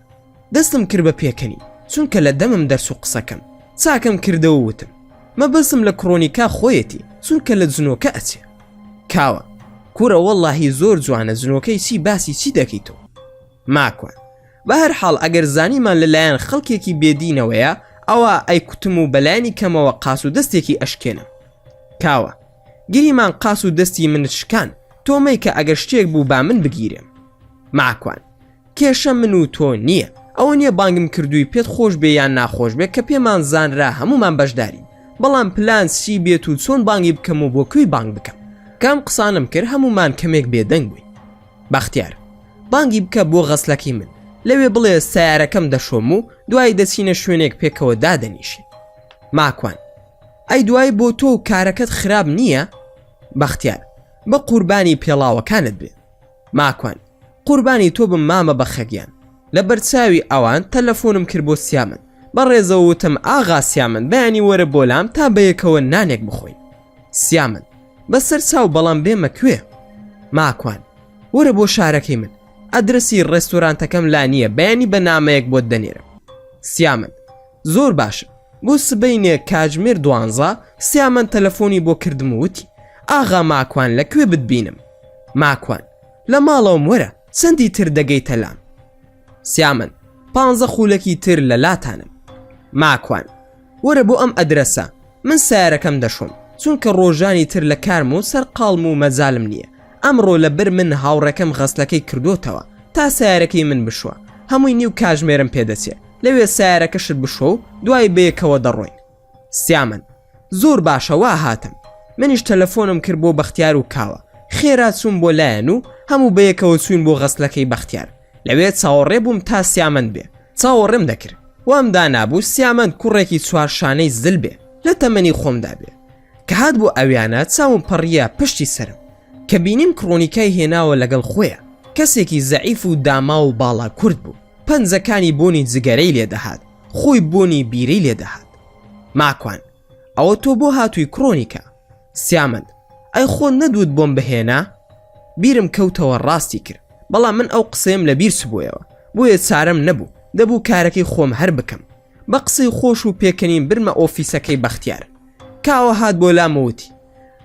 Speaker 1: دەستم کرد بە پێکەنی چونکە لە دەمم دەرس و قسەکەم چاکەم کردەوە وتم مەبەسم لە کڕۆنیکا خۆیەتی چونکە لە جنۆکە ئەچێ. کاوە: کوورە وەڵڵاهی زۆر جوانە، جنۆکەی چی باسی چی دەکەیتەوە؟ ماکوان: بە هەر حاڵ ئەگەر زانیمان لەلایەن خەڵکێکی بێدینەوەیە ئەوە ئەیکوتم و بەلایانی کەمەوە قاس و دەستێکی ئەشکێنم. کاوە: گریمان قاس و دەستی منت شکان، تۆمەی کە ئەگەر شتێک بوو با من بگیرێم. ماکوان: کێشە من و تۆ نییە، ئەوە نییە بانگم کردووی پێت خۆش بێ یان ناخۆش بێت کە پێمان زانرا هەمومان بەشدارین، بەڵام پلان چی بێت و چۆن بانگی بکەم و بۆ کوێی بانگ بکەم. کام قسانم کرد هەمومان کەمێک بێدەنگ بووین. بەختیار: بانگی بکە بۆ غەسلەکەی من، لەوێ بڵێ سیارەکەم دەشۆم و دوای دەچینە شوێنێک پێکەوە دادەنیشین. ماکوان: ئەی دوای بۆ تۆ و کارەکەت خراپ نییە؟ بەختیار: بە قوربانی پێڵاوەکانت بێ. ماکوان: قوربانی تۆ بم مامە بەخەگیان. لە بەرچاوی ئەوان تەلەفۆنم کرد بۆ سیامن، بەڕێزەوە وتم ئاغا سیامن بەیانی وەرە بۆلام تا بەیەکەوە نانێک بخۆین. سیامن: بەسەر چاو بەڵام بێمە کوێ؟ ماکوان: وەرە بۆ شارەکەی من، ئەدرسی ڕێستۆرانتەکەم لا نییە، بەیانی بە نامەیەک بۆت دەنێرم. سیامن: زۆر باشە. بۆ سبەینێ کاتژمێر 12 سیامن تەلەفۆنی بۆ کردم و وتی ئاغا ماکوان لەکوێ بتبینم؟ ماکوان: لە ماڵەوەم وەرە، چەندی تر دەگەیتە لام؟ سیامن: 15 خولەکی تر لە لاتانم. ماکوان: وەرە بۆ ئەم ئەدرەسە، من سیارەکەم دەشۆم چونکە ڕۆژانی تر لە کارم و سەرقاڵم و مەجالم نییە. ئەمڕۆ لەبەر من هاوڕەکەم غەسلەکەی کردوتەوە تا سیارەکەی من بشوە، هەمووی نیو کاتژمێرم پێدەچێت، لەوێ سیارەکەشت بشۆ و دوای بەیەکەوە دەڕۆین. سیامن: زۆر باشە، وا هاتم. منیش تەلەفۆنم کرد بۆ بەختیار و کاوە، خێرا چوون بۆ لایەن و هەموو بەیەکەوە چوین بۆ غەسلەکەی بەختیار. لەوێ چاوەڕێ بووم تا سیامن بێ، چاوەڕێم دەکرد، وامدا نابوو سیامن کوڕێکی چوارشانەی زل بێ لە تەمەنی خۆمدا بێ. کە هات بۆ ئەویانە چاوم پەڕیە پشتی سرم کە بینیم کڕۆنیکای هێناوە لەگەڵ خۆیە، کەسێکی زەعیف و داما و باڵا کورد بوو، پەنجەکانی بۆنی جگەرەی لێدەهات، خۆی بۆنی بیرەی لێدەهات. ماکوان: ئەوە تۆ بۆ هاتووی کڕۆنیکە؟ سیامن: ئەی خۆ نەدوت بۆم بهێنا؟ بیرم کەوتەوە ڕاستی کرد، بەڵام من ئەو قسەیم لە بیر سبوویەوە، بۆیە چارەم نەبوو، دەبوو کارەکەی خۆم هەر بکەم. بە قسەی خۆش و پێکەنیم برمە ئۆفیسەکەی بەختیار. کاوە هات بۆ لامەوتی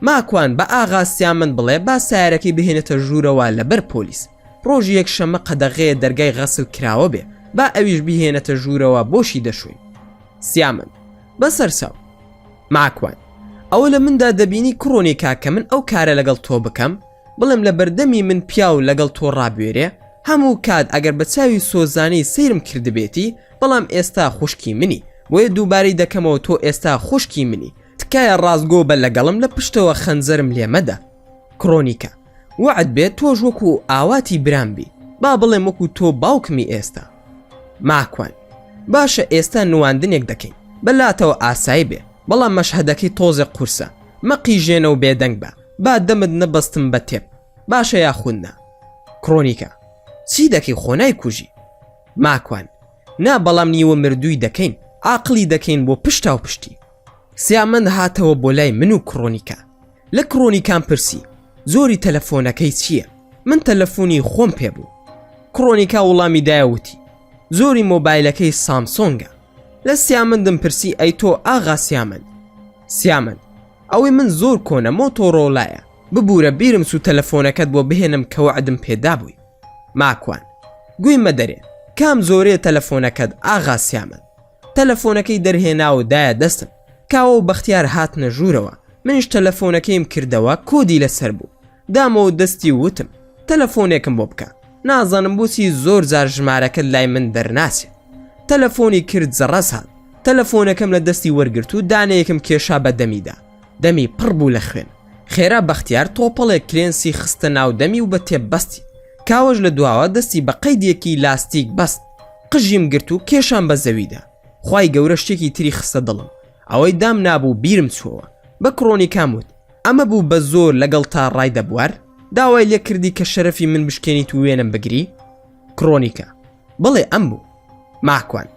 Speaker 1: ماکوان بە ئاغا سیامن بڵێ با سیارەکەی بهێنێتە ژوورەوە لەبەر پۆلیس، ڕۆژی یەکشەمە قەدەغەیە دەرگای غەسل کراوە بێ، با ئەویش بهێنێتە ژوورەوە بۆشی دەشوین. سیامن: بەسەر ساو. ماکوان: ئەوە لە مندا دەبینی کڕۆنیکا کە من ئەو کارە لەگەڵ تۆ بکەم، بڵێم لە بەردەمی من پیاو لەگەڵ تۆ ڕابێرێ، هەموو کات ئەگەر بە چاوی سۆزانی سەیرم کردبێتی، بەڵام ئێستا خوشکی منی، بۆیە دووبارەی دەکەمەوە تۆ ئێستا خوشکی منی، تکایە ڕازگۆ بە لەگەڵم لە پشتەوە خەنجەرم لێمەدە. کڕۆنیکە: وعد بێت تۆش وەکو ئاواتی برامبی، با بڵێم وەکو تۆ باوکمی ئێستا. ماکوان: باشە ئێستا نواندنێک دەکەین، بەلاتەوە ئاسایی بێ، بەڵام مەشهەدەکەی تۆزێ قورسە، مەقیژێنە و بێدەنگ بە، با دەمت نەبەستم بە تێپ، باشە یاخودنا. کڕۆنیکە: چی دەکەی خۆنای کوژی؟ ماکوان: نا بەڵام نیوە مردووی دەکەین، عاقلی دەکەین بۆ پشتا و پشتی. سیامن هاتەوە بۆ لای من و کڕۆنیکە، لە کڕۆنیکان پرسی زۆری تەلەفۆنەکەی چییە؟ من تەلەفۆنی خۆم پێ بوو. کڕۆنیکا وڵامی دایەوتی زۆری مۆبایلەکەی سامسۆنگە. لە سیامندم پرسی ئەی تۆ ئاغا سیامن؟ سیامن: ئەوەی من زۆر کۆنە مۆتۆڕۆلایە، ببوورە بیرم سو تەلەفۆنەکەت بۆ بهێنم کە وعدم پێدا بووی. ماکوان: گوێی مەدەرێ، کام زۆرەیە تەلەفۆنەکەت ئاغا سیامن؟ تەلەفۆنەکەی دەرهێنا و دایە دەستم، کاوە و بەختیار هاتنە ژوورەوە، منیش تەلەفۆنەکەیم کردەوە کۆدی لەسەر بوو، دامەوە دەستی وتم تەلەفۆنێکم بۆ بکە، نازانم بۆچی زۆر جار ژمارەکەت لای من دەرناسێ. تەلەفۆنی کرد زەڕەس هات، تەلەفۆنەکەم لە دەستی وەرگرت و دانەیەکم کێشا بە دەمیدا، دەمی پڕ بوو لە خوێن. خێرا بەختیار تۆپەڵێک کرێنسی خستە ناو دەمی و بە تێب بەستی، کاوەش لە دواوە دەستی بە قەیدێکی لاستیک بەست، قژیم گرت و کێشان بە زەویدا. خوای گەورە شتێکی تری خستە دڵم، ئەوەی دام نابوو بیرم چووەوە. بە کڕۆنیکام وت ئەمە بوو بە زۆر لەگەڵ تا ڕای دەبوار، داوای لێ کردی کە شەرەفی من بشکێنیت و وێنم بگری؟ کڕۆنیکە: بڵێ ئەم بوو. ماکوان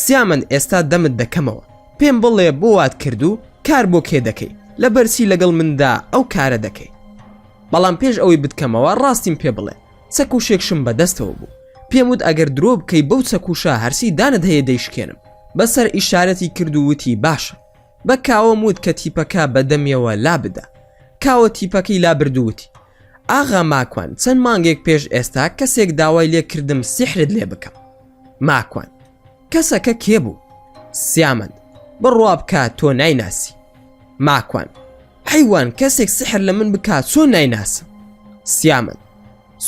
Speaker 1: سیامەند ئێستا دەمت دەکەمەوە، پێم بڵێ بۆ وات کردو کار بۆ کێ دەکەی، لە بەرسی لەگەڵ مندا ئەو کارە دەکەی. بەڵام پێش ئەوەی بتکەمەوە ڕاستیم پێ بڵێ چەکوشێکشم بەدەستەوە بوو. پێم وت ئەگەر درۆ بکەی بەو چەکوشە هەرسی دانت هەیە دەیشکێنم. بەسەر ئیشارەتی کرد و وتی باشە. بە کاوە موت کە تیپەکە بەدەمیەوە لا بدە. کاوە تیپەکەی لا بردووتی ئاغا ماکوان چەند مانگێک پێش ئێستا کەسێک داوای لێ کردم سیحرت لێ بکەم. ماکوان کەسەکە کێ بوو؟ سیامەند بڕوا بکە تۆ نایناسی. ماکوان حیوان کەسێک سحر لە من بکات چۆن نایناسم؟ سیامەند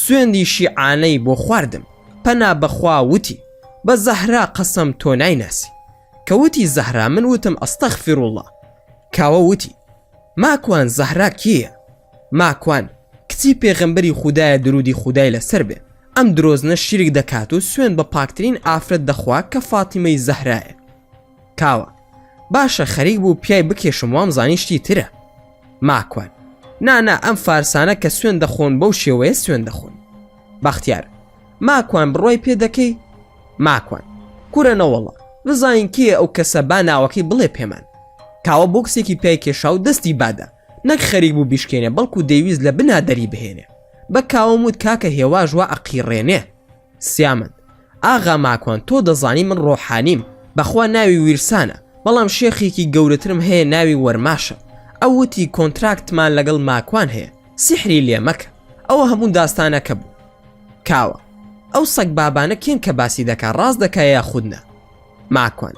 Speaker 1: سوێندی شیعانەی بۆ خواردم، پەنا بەخوا وتی بە زەهرا قەسەم تۆ نایناسی. کە وتی زەهرا من وتم ئەستەغفیرڵڵا. کاوە وتی ماکوان زەهرا کییە؟ ماکوان کچی پێغەمبەری خودایە درودی خودای لەسەر بێ. ئەم درۆزنە شیرک دەکات و سوێن بە پاکترین ئافرەت دەخوا کە فاتیمەی زەهرایە. کاوە باشە خەریک بوو پیای بکێشم وام زانیشتی ترە. ماکوان نانا ئەم فارسانە کە سوێن دەخۆن بەو شێوەیە سوێن دەخۆن. بەختیار ماکوان بڕۆی پێ دەکەی؟ ماکوان کوورە نەوەڵە بزانین کێ ئەو کەسە با ناوەکەی بڵێ پێمان. کاوە بۆکسێکی پێی کێشا و دەستی بادا، نەک خەریک بوو بیشکێنێ بەڵکو دەیویست لە بنادەری بهێنێ. بە کاوە موت کاکە هێواژ وا ئەقیڕێنێ. سیامەند ئاغا ماکوان تۆ دەزانی من ڕۆحانیم، بەخوا ناوی ویرسانە، بەڵام شێخێکی گەورەترم هەیە ناوی وەرماشە. ئەو وتی کۆنتراکتمان لەگەڵ ماکوان هەیە، سیحری لێ مەکە. ئەوە هەموو داستانەکە بوو. کاوە ئەو سەگ بابانە کێن کە باسی دەکا ڕاست دەکا یا خودنە؟ ماکوان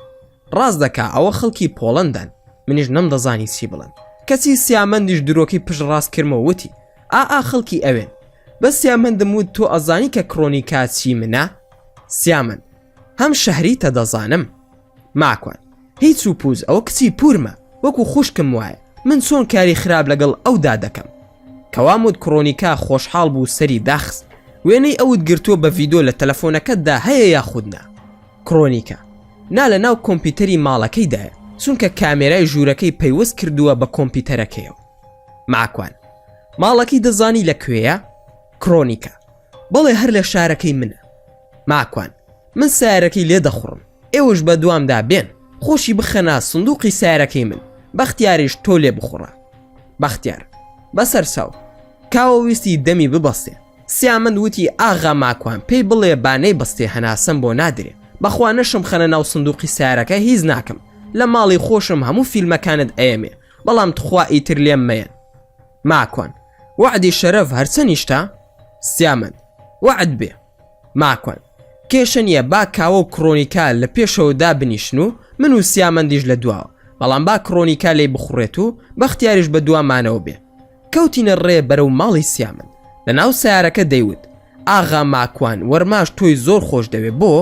Speaker 1: ڕاست دەکا ئەوە خەڵکی پۆڵەندان، منیش نەم دەزانی چی بڵێن. کەسی سیامەندیش درۆکی پشت ڕاست کردمەوە وتی ئا خەڵکی ئەوێن. بە سیامەندم وت تۆ ئەزانی کە کڕۆنیکا چی منە؟ سیامەند هەم شەهریتە دەزانم. ماکوان هیچ و پوز ئەوە کچی پورمە، وەکو خوشکم وایە من چۆن کاری خراپ لەگەڵ ئەودا دەکەم. کەواموت کڕۆنیکا خۆشحاڵ بوو سەری داخست. وێنەی ئەوت گرتووە بە ڤیدۆ لە تەلەفۆنەکەتدا هەیە یا خودنا؟ کڕۆنیکا نا لە ناو کۆمپیوتەری ماڵەکەیدایە، چونکە کامێرای ژوورەکەی پەیوەست کردووە بە کۆمپیوتەرەکەیەوە. ماکوان ماڵەکەی دەزانی لەکوێیە؟ کڕۆنیکا بەڵێ هەر لە شارەکەی منە. ماکوان من سیارەکەی لێ دەخوڕم، ئێوەش بە دوامدا بێن خۆشی بخەنە سندوقی سیارەکەی من، بەختیاریش تۆ لێ بخوڕە. بەختیار بەسەر ساو کاوە ویستی دەمی ببەستێ. سیامەند وتی ئاغا ماکوان پێی بڵێ بانەی بەستێ هەناسەم بۆ نادرێ، بەخوا نەشم خەنە ناو سندوقی سیارەکە هیچ ناکەم، لە ماڵی خۆشم هەموو فیلمەکانت ئەیەمێ، بەڵام تخوا ئیتر لێم مەیەن. ماکوان وعدی شەرەف هەرچەنیشتا؟ سیامەند وعد بێ. ماکوان کێشە نییە با کاوە و کڕۆنیکا لە پێشەوەدا بنیشن و من و سیامەندیش لە دواوە، بەڵام با کڕۆنیکا لێی بخوڕێت و بەختیاریش بە دوامانەوە بێ. کەوتینە ڕێ بەرەو ماڵی سیامەند. لە ناو سیارەکە دەیوت ئاغا ماکوان وەرماش تۆی زۆر خۆش دەوێ بۆ؟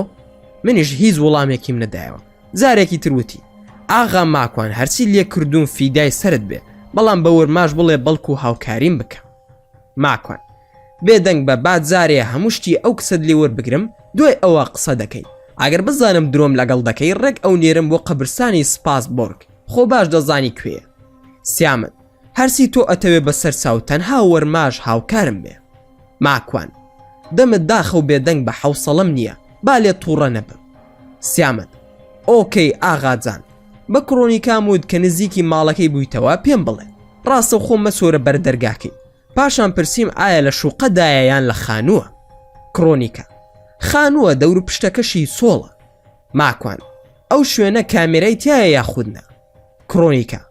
Speaker 1: منیش هیچ وەڵامێکیم نەدایەوە. جارێکی تروتی ئاغا ماکوان هەرچی لێ کردوون فیدای سرت بێ، بەڵام بە وەرماش بڵێ بەڵکو هاوکاریم بکە. ماکوان بێدەنگ بە بادجارێ هەموو شتی ئەو کسەت لێ وەربگرم، دوای ئەوە قسە دەکەی. ئەگەر بزانم درۆم لەگەڵ دەکەی ڕێک ئەو نێرم بۆ قەبرستانی سپاسبۆرگ، خۆ باش دەزانی کوێیە. سیامەند هەرسی تۆ ئەتەوێ بەسەر چاو تەنها وەرماش هاوکارم بێ. ماکوان دەمت داخە و بێدەنگ بە حەوسەڵەم نییە، با لێ تووڕە نەبم. سیامەند ئۆکەی ئاغاجان. بە کڕۆنیکا وت کە نزیکی ماڵەکەی بوویتەوە پێم بڵێ، ڕاستە خۆم مەسۆرە بەردەرگاکەی. پاشان پرسییم ئایا لە شوقەدایە یان لە خانووە؟ کڕۆنیکا خانووە دەور و پشتەکەشی سۆڵە. ماکوان ئەو شوێنە کامێرای تایە یا خودنە؟ کڕۆنیکا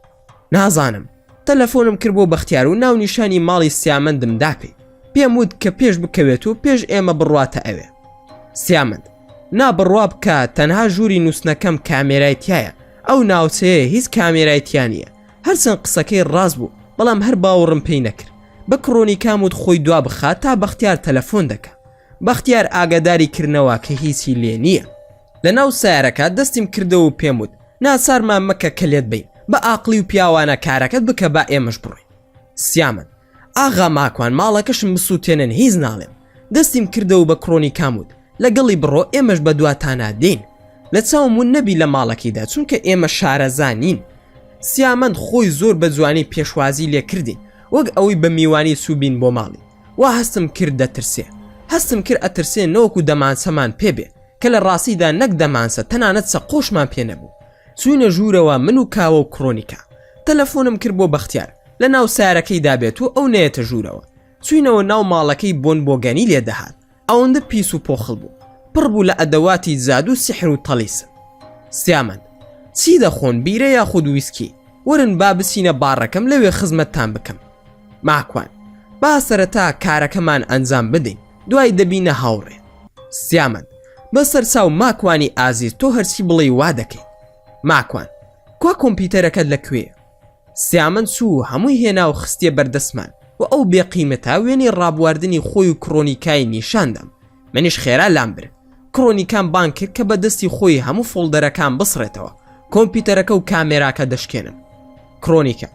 Speaker 1: نازانم، تەلەفۆنم کرد بۆ بەختیار و ناو نیشانی ماڵی سیامەندم داپێ، پێم وت کە پێش بکەوێت و پێش ئێمە بڕواتە ئەوێ. سیامەند نابڕوا بکە، تەنها ژووری نووسنەکەم کامێرای تایە، ئەو ناوچەیە هیچ کامێرای تیانە. هەرچەند قسەکەی ڕاست بوو، بەڵام هەر باوەڕم پێی نەکرد. بە کڕۆنیکام وت خۆی دوا بخات تا بەختیار تەلەفۆن دەکە. بەختیار ئاگاداری کردنەوە کە هیچی لێ نییە. لە ناو سیارەکە دەستیم کردەوە و پێم وت ناچارمان مەکە کە لێت بین، بە ئاقلی و پیاوانە کارەکەت بکە با ئێمەش بڕۆین. سیامەند ئاغا ماکوان ماڵەکەشم بسووتێنن هیچ ناڵێم. دەستیم کردەوە بە کڕۆنیکام وت لەگەڵی بڕۆ ئێمەش بە دواتانە دێین. لە چاوم ون نەبی لە ماڵەکەیدا، چونکە ئێمە شارەزانین. سیامەند خۆی زۆر بە جوانی پێشوازی لێ کردین، وەک ئەوەی بە میوانی سوبین بۆ ماڵی. وا هەستم کرد دەترسێ، هەستم کرد ئەترسێ نەوەکو دەمانچەمان پێبێ، کە لە ڕاستیدا نەک دەمانسە تەنانەت سەقۆشمان پێ نەبوو. چووینە ژوورەوە من و کاوە و کڕۆنیکا. تەلەفۆنم کرد بۆ بەختیار لە ناو سارەکەی دابێت و ئەو نەیەتە ژوورەوە. چووینەوە ناو ماڵەکەی بۆنبۆگەنی لێ دەهات. ئەوەندە پیس و پۆخڵ بوو، پڕ بوو لە ئەدەواتی زاد و سحر و تەڵیسم. سیامەند چی دەخۆن، بیرە یاخود ویسکی؟ وەرن با بچینە باڕەکەم لەوێ خزمەتتان بکەم. ماکوان با سەرەتا کارەکەمان ئەنجام بدەین، دوای دەبینە هاوڕێ. سیامەند بەسەر چاو ماکوانی ئازیز تۆ هەرچی بڵێ وا دەکەی. ماکوان کوا کۆمپیوتەرەکەت لەکوێ؟ سیامەند چوو هەمووی هێنا و خستیە بەردەستمان و ئەو بێقیمەتە وێنەی ڕابواردنی خۆی و کڕۆنیکای نیشاندەم. منیش خێرا لام برد. کڕۆنیکان بان کرد کە بەدەستی خۆی هەموو فۆڵدەرەکان بسڕێتەوە، کۆمپیوتەرەکە و کامێراکە دەشکێنم. کڕۆنیکە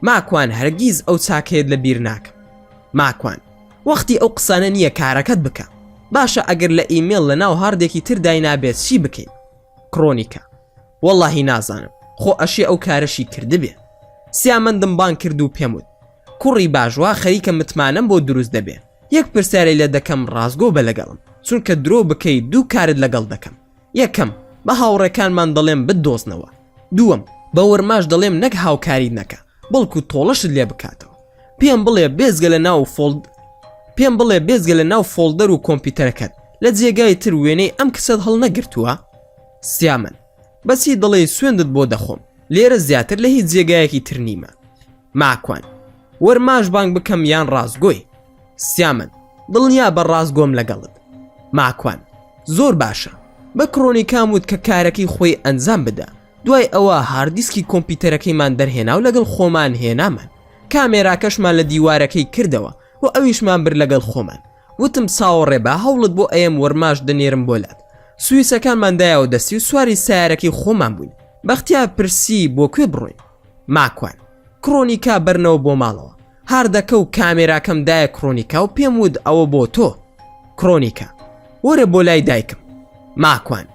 Speaker 1: ماکوان هەرگیز ئەو چاکێت لە بیر ناکەم. ماکوان وەختی ئەو قسانە نییە، کارەکەت بکە. باشە ئەگەر لە ئیمێل لە ناو هاردێکی تردای نابێت چی بکەین؟ کڕۆنیکە وەڵڵاهی نازانم، خۆ ئەشی ئەو کارەشی کردبێ. سیامەندم بان کرد و پێم وت کوڕی باشوە خەریکە متمانم بۆ دروست دەبێ. یەک پرسیارەی لە دەکەم ڕازگۆ بە لەگەڵم، چونکە درۆ بکەیت دوو کارت لەگەڵ دەکەم. یەکەم بە هاوڕێکانمان دەڵێم بدۆزنەوە. دووەم بە وەرماش دەڵێم نەک هاوکاری نەکە، بەڵکو تۆڵەشت لێ بکاتەوە. پێم بڵێ بێزگە لە ناو فۆڵدەر و کۆمپیوتەرەکەت لە جێگای تر وێنەی ئەم کەسەت هەڵ نەگرتووە؟ سیامەن بەچی دڵێ سوێندت بۆ دەخۆم، لێرە زیاتر لە هیچ جێگایەکی تر نیمە. ماکوان وەرماش بانگ بکەم یان ڕازگۆی؟ سیامەن دڵنیا بە ڕازگۆم لەگەڵت. ماکوان زۆر باشە. بە کڕۆنیکام وت کە کارەکەی خۆی ئەنجام بدە. دوای ئەوە هاردیسکی کۆمپیوتەرەکەیمان دەرهێنا و لەگەڵ خۆمان هێنامان. کامێراکەشمان لە دیوارەکەی کردەوە و ئەویشمان بر لەگەڵ خۆمان. وتم چاوەڕێ بە هەوڵت بۆ ئەم وەرماش دەنێرم بۆ لات. سویسەکانمان دایەوە دەستی و سواری سیارەکەی خۆمان بووین. بەختیار پرسی بۆ کوێ بڕۆین؟ ماکوان کڕۆنیکا بەرنەوە بۆ ماڵەوە. هاردەکە و کامێراکەم دایە کڕۆنیکا و پێم وت ئەوە بۆ تۆ. کڕۆنیکا وەرە بۆ لای دایکم. ماکوان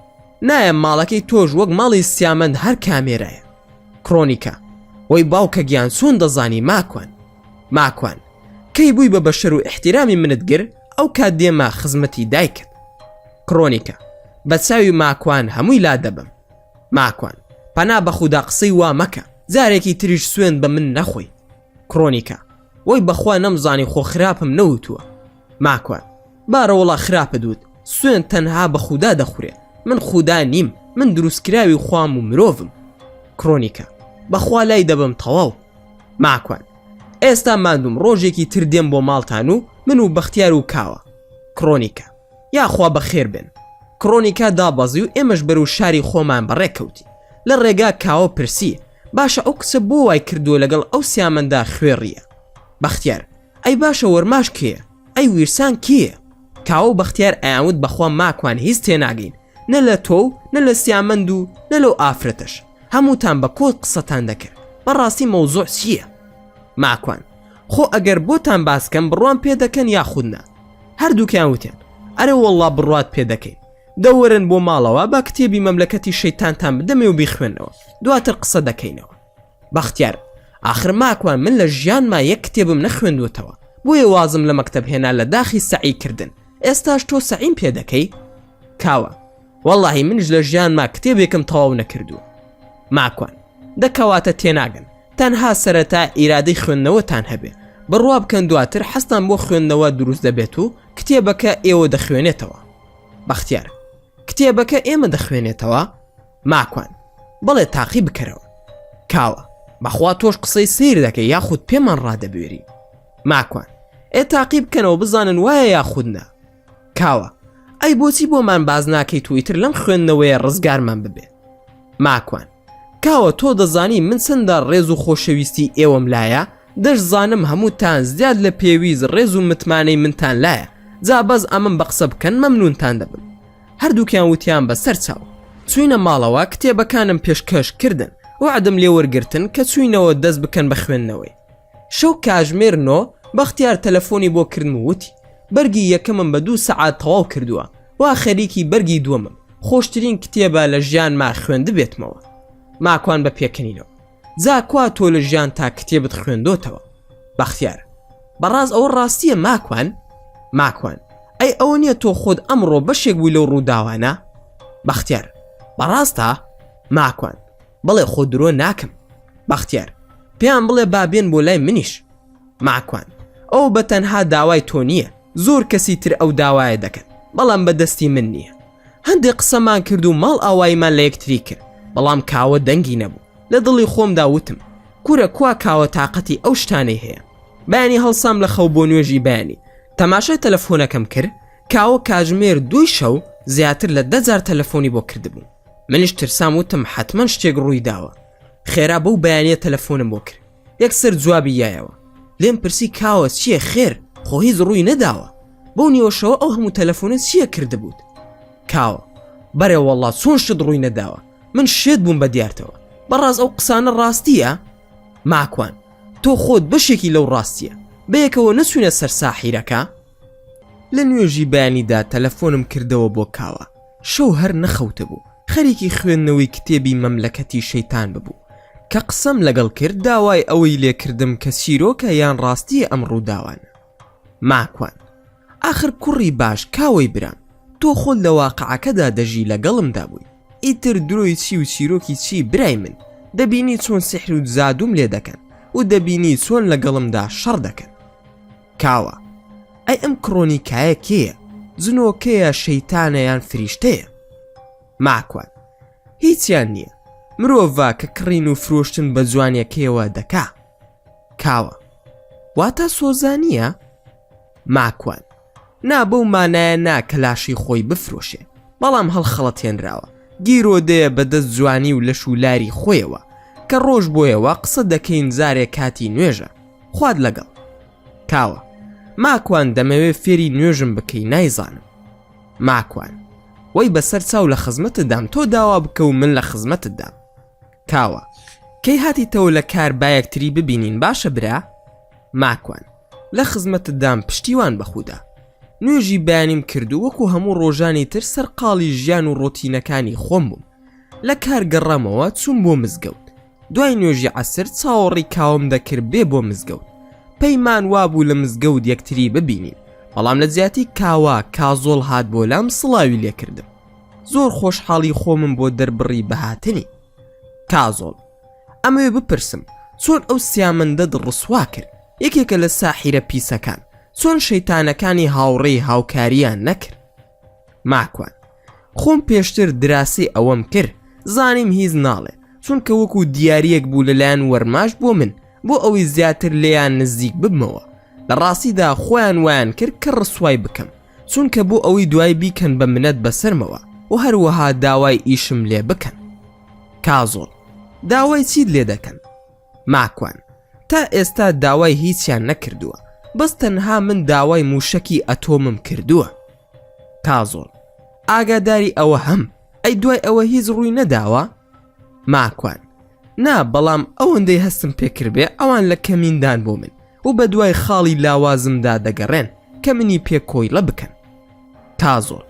Speaker 1: نایە ماڵەکەی تۆش وەک ماڵی سیامەند هەر کامێرایە. کڕۆنیکا وەی باوکە گیان چۆن دەزانی ماکوان؟ ماکوان کەی بووی بە بەشەر و احتیرامی منت گر ئەو کات دێمە خزمەتی دایکت. کڕۆنیکا بە چاوی ماکوان هەمووی لا دەبم. ماکوان پەنا بە خودا قسەی وا مەکە، جارێکی تریش سوێن بە من نەخۆی. کڕۆنیکا وەی بەخوا نەمزانی خۆ خراپم نەوتووە. ماکوان بارە وڵا خراپە دوت، سوێن تەنها بە خودا دەخورێ، من خودا نیم، من دروستکراوی خوام و مرۆڤم. کڕۆنیکا بەخوا لای دەبم تەواو. ماکوان ئێستا مادوم ڕۆژێکی تر دێم بۆ ماڵتان و من و بەختیار و کاوە. کڕۆنیکا یاخوا بەخێر بن. کڕۆنیکا دابەزی و ئێمەش بەرەو شاری خۆمان بەڕێکەوتی. لە ڕێگا کاوە پرسی باشە ئەو کچە بۆ وای کردووە لەگەڵ ئەو سیامەندا خوێڕیە؟ بەختیار ئەی باشە وەرماش کێیە؟ ئەی ویرسان کێیە؟ کاوە و بەختیار ئەیانوت بەخوا ماکوان هیچ تێناگەین، نە لە تۆ نە لە سیامەند و نە لەو ئافرەتەش، هەمووتان بە کۆ قسەتان دەکرد. بەڕاستی مەوزوع چییە؟ ماکوان خۆ ئەگەر بۆتان باسکەم بڕوان پێ دەکەن یاخودنا؟ هەردووکیان وتیان ئەرێ وەڵڵا بڕوات پێ دەکەین. دەوەرن بۆ ماڵەوە با کتێبی مەملەکەتی شەیتانتان بدەمێ و بیخوێنەوە، دواتر قسە دەکەینەوە. بەختیار ئاخر ماکوان من لە ژیانما یەک کتێبم نەخوێندوتەوە، بۆیە وازم لە مەکتەب هێنا لە داخی سەعی کردن. ئێستاش تۆ سەعیم پێ دەکەی؟ کاوە وەڵڵاهی منش لە ژیانما کتێبێکم تەواو نەکردووە. ماکوان دەکەواتە تێناگەن، تەنها سەرەتا ئیرادەی خوێندنەوەتان هەبێ، بڕوا بکەن دواتر حەستان بۆ خوێندنەوە دروست دەبێت و کتێبەکە ئێوە دەخوێنێتەوە. بەختیار کتێبەکە ئێمە دەخوێنێتەوە؟ ماکوان بەڵێ تاقی بکەرەوە. کاوە بەخوا تۆش قسەی سیر دەکەی یاخود پێمان ڕادەبوێری؟ ماکوان تاقی بکەنەوە بزانن وایە یاخودنا. کاوە ئەی بۆچی بۆمان باز ناکەی تویتر لەم خوێندنەوەیە ڕزگارمان ببێ؟ ماکوان کاوە تۆ دەزانی من چەندە ڕێز و خۆشەویستی ئێوەم لایە، دەشزانم هەمووتان زیاد لە پێویست ڕێز و متمانەی منتان لایە، جا بەس ئەمن بە قسە بکەن مەمنونتان دەبن. هەردووکیان وتیان بەسەر چاو. چوینە ماڵەوە کتێبەکانم پێشکەش کردن وعدم لێ وەرگرتن کە چوینەوە دەست بکەن بە خوێندنەوەی. شەو کاژمێر نۆ بەختیار تەلەفۆنی بۆ کردم و وتی بەرگی یەکەمم بە 2 سەعات تەواو کردووە، وا خەریکی بەرگی دووەمم، خۆشترین کتێبە لە ژیانما خوێند بێتمەوە. ماکوان بە پێکەنینەوە جا کوا تۆ لە ژیان تا کتێبت خوێندۆتەوە؟ بەختیار بەڕاز ئەوە ڕاستیە ماکوان؟ ماکوان ئەی ئەوە نییە تۆ خۆت ئەمڕۆ بەشێک بووی لەو ڕووداوانە؟ بەختیار بەڕاستە؟ ماکوان بەڵێ خۆ درۆ ناکەم. بەختیار پێیان بڵێ بابێن بۆ لای منیش. ماکوان ئەو بە تەنها داوای تۆ نییە، زۆر کەسی تر ئەو داوایە دەکەن بەڵام بەدەستی من نییە. هەندێک قسەمان کرد و ماڵ ئاوایمان لە یەکتری کرد بەڵام کاوە دەنگی نەبوو. لە دڵی خۆمدا وتم کورە کوا کاوە تااقەتی ئەو شتانەی هەیە. بەیانی هەڵسام لە خەو بۆ نوێژی بەیانی تەماشای تەلەفۆنەکەم کرد. کاوە کاژمێر 2 شەو زیاتر لە 10,000 تەلەفۆنی بۆ کردبوو. منیش ترسام وتم حتمما شتێک ڕووی داوە. خێرا بەو بەیانیە تەلەفۆنم بۆ کرد. یەکسەر جوابی یایەوە. لێم پرسی کاوە چییە خێر خۆ هیچ ڕووی نەداوە. بەو نیوەشەوە ئەو هەموو تەلەفۆنە چییە کردبووت؟ کاوە بەرێ وەڵڵا چۆن شت ڕووی نەداوە، من شێت بووم بە دیارتەوە. بەڕاست ئەو قسانە ڕاستیە؟ ماکوان تۆ خۆت بەشێکی لەو ڕاستیە، بەیەکەوە نەچوونە سەر ساحیرەکە؟ لە نوێژی بەیانیدا تەلەفۆنم کردەوە بۆ کاوە. شەو هەر نەخەوتە بوو، خەریکی خوێندنەوەی کتێبی مەملەکەتی شەیتان ببوو کە قسەم لەگەڵ کرد داوای ئەوەی لێکردم کە چیرۆکە یان ڕاستیە ئەم ڕووداوانە. ماکوان ئاخر کوڕی باش کاوەی برام، تۆ خۆت لە واقعەکەدا دەژی لەگەڵمدا بووی، ئیتر درۆی چی و چیرۆکی چی برای من؟ دەبینی چۆن سحر و زادوم لێ دەکەن و دەبینی چۆن لەگەڵمدا شەڕ دەکەن. کاوە ئەی ئەم کڕۆنیکایە کێیە؟ جنۆکەیە شەیتانە یان فریشتەیە؟ ماکوان هیچیان نییە، مرۆڤە کە کڕین و فرۆشتن بە جوانیەکەیەوە دەکا. کاوە واتە سۆزانیە؟ ماکوان نا بەو مانایە نا کەلاشی خۆی بفرۆشێ، بەڵام هەڵخەڵەتێنراوە گیرۆ دەیە بەدەست جوانی و لە شولاری خۆیەوە کە ڕۆژ بۆیەوە قسە دەکەین زارێک کاتی نوێژە. خواد لەگەڵ. کاوە ماکوان دەمەوێت فێری نوێژم بکەی نایزانم. ماکوان وەی بەسەر چاو لە خزمەتتدام، تۆ داوا بکە و من لە خزمەتتدام. کاوە کەی هاتیتەوە لە کار با یەکتری ببینین باشە برا؟ ماکوان لە خزمەتتدام پشتیوان بەخودا. نوێژی بەیانیم کرد و وەکو هەموو ڕۆژانی تر سەرقاڵی ژیان و ڕۆتینەکانی خۆم بووم. لە کار گەڕامەوە چوون بۆ مزگەوت. دوای نوێژی عەسر چاوەڕی کاوم دەکرد بێ بۆ مزگەوت. پەیمان وابوو لە مزگەوت یەکتری ببینین، بەڵام لە جیاتی کاوا کازۆڵ هات بۆ لام سڵاوی لێکردم. زۆر خۆشحاڵی خۆمم بۆ دەربڕی بەهاتنی. کازۆڵ ئەمەوێ بپرسم چۆن ئەو سیامەندە دڕسوا کرد، یەکێکە لە ساحیرە پیسەکان، چۆن شەیتانەکانی هاوڕێی هاوکاریان نەکرد؟ ماکوان خۆم پێشتر دراسی ئەوەم کرد، زانیم هیچ ناڵێ، چونکە وەکو دیاریەک بوو لەلایەن وەرماش بۆ من بۆ ئەوەی زیاتر لێیان نزیک ببمەوە. لە ڕاستیدا خۆیان وایان کرد کە ڕسوای بکەم، چونکە بۆ ئەوەی دوای بیکەن بە منەت بەسەرمەوە و هەروەها داوای ئیشم لێ بکەن. کازۆڵ داوای چیت لێ دەکەن؟ ماکوان تا ئێستا داوای هیچیان نەکردووە، بەس تەنها من داوای موشەکی ئەتۆمم کردووە. کازۆڵ ئاگاداری ئەوە هەم، ئەی دوای ئەوە هیچ ڕووی نەداوە؟ ماکوان نا، بەڵام ئەوەندەی هەستم پێکرد بێ ئەوان لە کەمیندان بۆ من و بە دوای خاڵی لاوازمدا دەگەڕێن کە منی پێ کۆیلە بکەن. کازۆڵ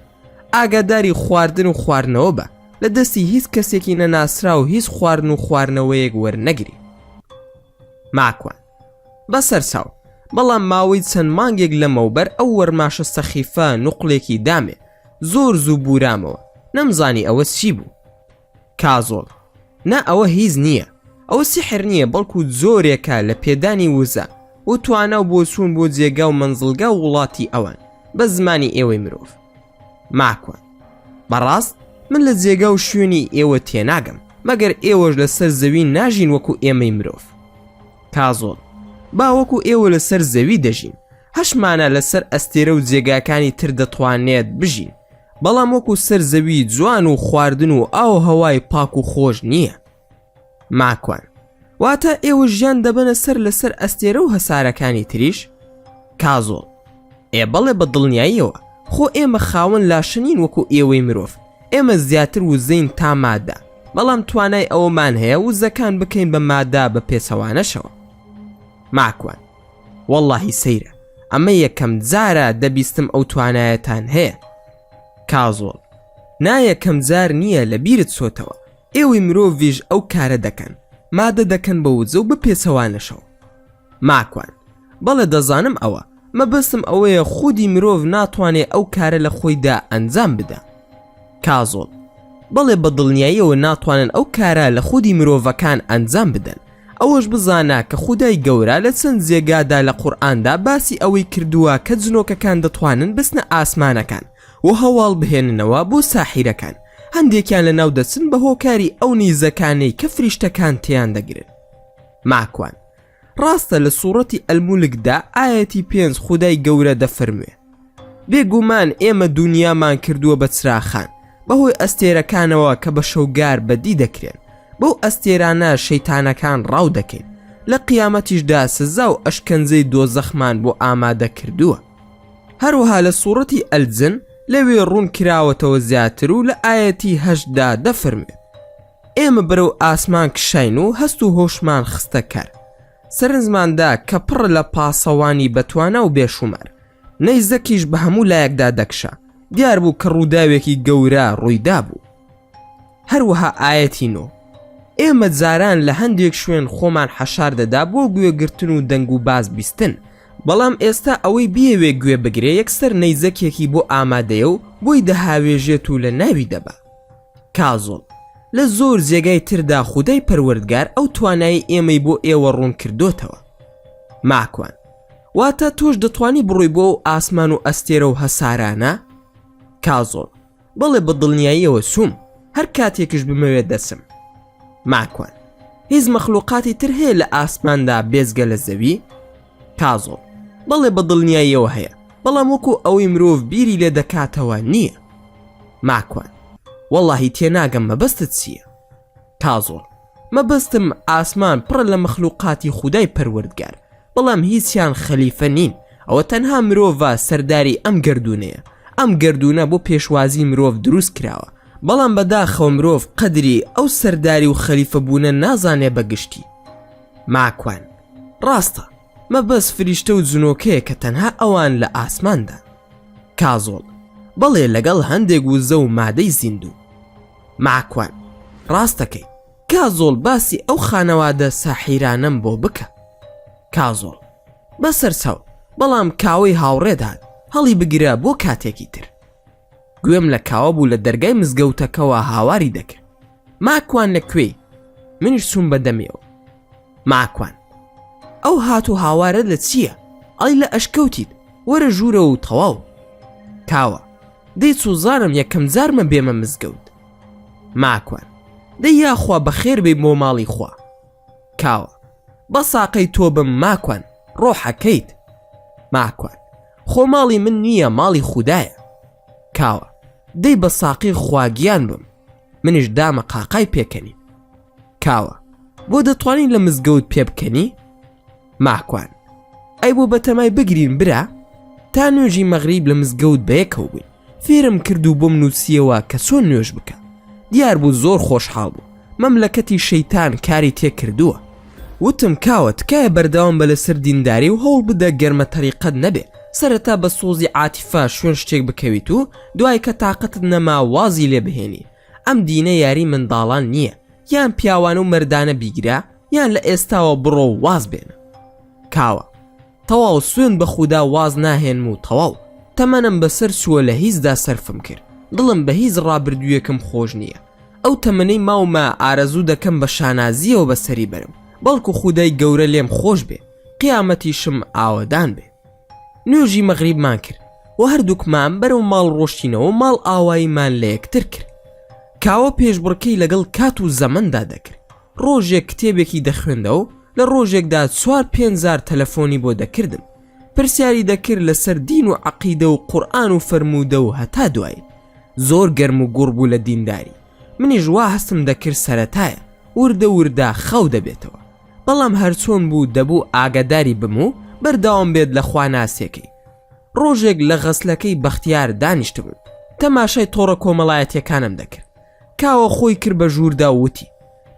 Speaker 1: ئاگاداری خواردن و خواردنەوە بە، لە دەستی هیچ کەسێکی نەناسرا و هیچ خواردن و خواردنەوەیەک وەرنەگری. ماکوان بەسەر چاو، بەڵام ماوەی چەند مانگێک لەمەوبەر ئەو وەرماشە سەخیفە نوقلێکی دامێ، زۆر زوو بورامەوە، نەمزانی ئەوە چی بوو. کازۆڵ نا ئەوە هیچ نییە، ئەوە سیحر نییە، بەڵکو زۆرێکە لە پێدانی وزە و توانە بۆ چوون بۆ جێگا و مەنزڵگا و وڵاتی ئەوان بە زمانی ئێوەی مرۆڤ. ماکوان بەڕاست من لە جێگا و شوێنی ئێوە تێناگەم، مەگەر ئێوەش لەسەر زەوی ناژین وەکو ئێمەی مرۆڤ. کازۆڵ با وەکو ئێوە لەسەر زەوی دەژین، هەشمانە لەسەر ئەستێرە و جێگاکانی تر دەتوانێت بژین، بەڵام وەکو سەر زەوی جوان و خواردن و ئاو هەوای پاک و خۆش نییە. ماکوان واتە ئێوە ژیان دەبەنە سەر لەسەر ئەستێرە و هەسارەکانی تریش؟ کازۆڵ بەڵێ بە دڵنیاییەوە، خۆ ئێمە خاوەن لاشنین وەکو ئێوەی مرۆڤ، ئێمە زیاتر وزەین تا مادە، بەڵام توانای ئەوەمان هەیە وزەکان بکەین بە مادە بە پێچەوانەشەوە. ماکوان وەڵڵاهی سەیرە، ئەمە یەکەم جارە دەبیستم ئەو توانایەتان هەیە. کازۆڵ نا یەکەم جار نییە لە بیرت چۆتەوە، ئێوەی مرۆڤیش ئەو کارە دەکەن، مادە دەکەن بە وزە و بە پێچەوانەشەوە. ماکوان بەڵێ دەزانم ئەوە، مەبەستم ئەوەیە خودی مرۆڤ ناتوانێت ئەو کارە لە خۆیدا ئەنجام بدە. کازۆڵ بەڵێ بە دڵنیاییەوە ناتوانن ئەو کارە لە خودی مرۆڤەکان ئەنجام بدەن. ئەوەش بزانە کە خودای گەورە لە چەند جێگادا لە قورئاندا باسی ئەوەی کردووە کە جنۆکەکان دەتوانن بستنە ئاسمانەکان و هەواڵ بهێننەوە بۆ ساحیرەکان. هەندێکیان لە ناو دەچن بە هۆکاری ئەو نیزەکانەی کە فریشتەکان تیان دەگرن. ماکوان ڕاستە لە سوورەتی ئەلمولکدا ئایەتی 5 خودای گەورە دەفەرموێ بێگومان ئێمە دونیامان کردووە بە چراخان بەهۆی ئەستێرەکانەوە کە بە شەوگار بەدی دەکرێن. بەو ئەستێرانە شەیتانەکان ڕاو دەکەین. لە قیامەتیشدا سزا و ئەشکەنجەی دۆزەخمان بۆ ئامادە کردووە. هەروەها لە سوورەتی ئەلجن لەوێ ڕوون کراوەتەوە زیاتر و لە ئایەتی 8دا دەفەرمێت ئێمە بەرەو ئاسمان کشاین و هەست و هۆشمان خستە کار. سەرنجماندا کە پڕ لە پاسەوانی بەتوانە و بێشومار. نەیزەکیش بە هەموو لایەکدا دەکشا. دیار بوو کە ڕووداوێکی گەورە ڕوویدا بوو. هەروەها ئایەتی 9 ئێمە جاران لە هەندێک شوێن خۆمان حەشار دەدا بۆ گوێگرتن و دەنگ و باز بیستن. بەڵام ئێستا ئەوەی بیەوێ گوێ بگرێ یەکسەر نەیزەکێکی بۆ ئامادەیە و بۆی دەهاوێژێت و لە ناوی دەبا. کازۆڵ لە زۆر جێگای تردا خودای پەروەردگار ئەو توانایی ئێمەی بۆ ئێوە ڕوون کردوتەوە. ماکوان واتە تۆش دەتوانی بڕۆی بۆ ئەو ئاسمان و ئەستێرە و هەسارانە؟ کازۆڵ بەڵێ بە دڵنیاییەوە سووم هەر کاتێکش بمەوێت دەسم. ماکوان هیچ مەخلوقاتی تر هەیە لە ئاسماندا بێزگە لە زەوی؟ کازۆڵ بەڵێ بە دڵنیاییەوە هەیە بەڵام وەکو ئەوەی مرۆڤ بیری لێ دەکاتەوە نییە. ماکوان وەڵڵاهی تێناگەم مەبەستت چییە؟ کازۆڵ مەبەستم ئاسمان پڕ لە مەخلوقاتی خودای پەروەردگار بەڵام هیچیان خەلیفە نین. ئەوە تەنها مرۆڤە سەرداری ئەم گردونەیە. ئەم گردونە بۆ پێشوازی مرۆڤ دروست کراوە بەڵام بەداخەوە مرۆڤ قەدری ئەو سەرداری و خەلیفە بوونە نازانێ بەگشتی. ماکوان ڕاستە مەبەست فریشتە و جنۆکەیە کە تەنها ئەوان لە ئاسماندا. کازۆڵ بەڵێ لەگەڵ هەندێک وزە و مادەی زیندوو. ماکوان ڕاستەکەی کازۆڵ باسی ئەو خانەوادە ساحیرانەم بۆ بکە. کازۆڵ بەسەر چاو بەڵام کاوەی هاوڕێدات هەڵی بگیرە بۆ کاتێکی تر. گوێم لە کاوە بوو لە دەرگای مزگەوتەکەەوە هاواری دەکرد. ماکوان لەکوێی؟ منیش چوون بەدەمیەوە. ماکوان ئەو هات و هاوارە لە چییە؟ ئەی لە ئەشکەوتیت وەرە ژوورە و تەواو. کاوە دەی سوزارم یەکەم جارمە بێمە مزگەوت. ماکوان دەی یاخوا بەخێر بێ بۆ ماڵی خوا. کاوە بە ساقەی تۆ بم ماکوان ڕۆحەکەیت. ماکوان خۆ ماڵی من نییە ماڵی خودایە. کاوە دەی بە ساقی خواگیان بم منیش دامە قاقای پێکەنی. کاوە بۆ دەتوانین لە مزگەوت پێ بکەنی؟ ماکوان ئەی بۆ بەتەمای بگرین برا تا نوێژی مەغریب لە مزگەوت بەیەکەوە بووین. فێرم کردو بۆم نووسیەوە کە چۆن نوێژ بکە. دیار بوو زۆر خۆشحاڵ بوو. مەملەکەتی شەیتان کاری تێ کردووە. وتم کاوە تکایە بەردەوام بە لەسەر دینداری و هەوڵ بدە گەرمە تەریقەت نەبێ سەرەتا بە سۆزی عاتیفا شوێن شتێک بکەویت و دوای کە تااقەتت نەما وازی لێ بهێنی. ئەم دینە یاری منداڵان نییە. یان پیاوان و مردانە بیگرا یان لە ئێستاوە بڕۆ واز بێنە. کاوە تەواو سوێن بە خودا واز ناهێنم و تەواو تەمەنم بەسەر چووە لە هیچدا سەرفم کرد. دڵم بە هیچ ڕابردوویەکەم خۆش نییە. ئەو تەمەنەی ماومە ئارەزوو دەکەم بە شانازیەوە بەسەری بەرم بەڵکو خودای گەورە لێم خۆش بێ قیامەتیشم ئاوەدان بێ. نوێژی مەغریبمان کرد و هەردووکمان بەرەو ماڵ ڕۆشتینەوە ماڵ ئاواییمان لە یەکتر کرد. کاوە پێشبڕکەی لەگەڵ کات و زەمەندا دەکرد. ڕۆژێک کتێبێکی دەخوێندەوە و لە ڕۆژێکدا 4-5 تەلەفۆنی بۆ دەکردم. پرسیاری دەکرد لەسەر دین و عەقیدە و قورئان و فەرموودە و هەتا دوای. زۆر گەرم و گوڕ بوو لە دینداری. منیش وا هەستم دەکرد سەرەتایە وردە وردە خەو دەبێتەوە. بەڵام هەرچۆن بوو دەبوو ئاگاداری بم و بەردەوام بێت لە خواناسیەکەی. ڕۆژێک لە غەسلەکەی بەختیار دانیشتبووم تەماشای تۆڕە کۆمەڵایەتیەکانم دەکرد. کاوە خۆی کرد بە ژووردا وتی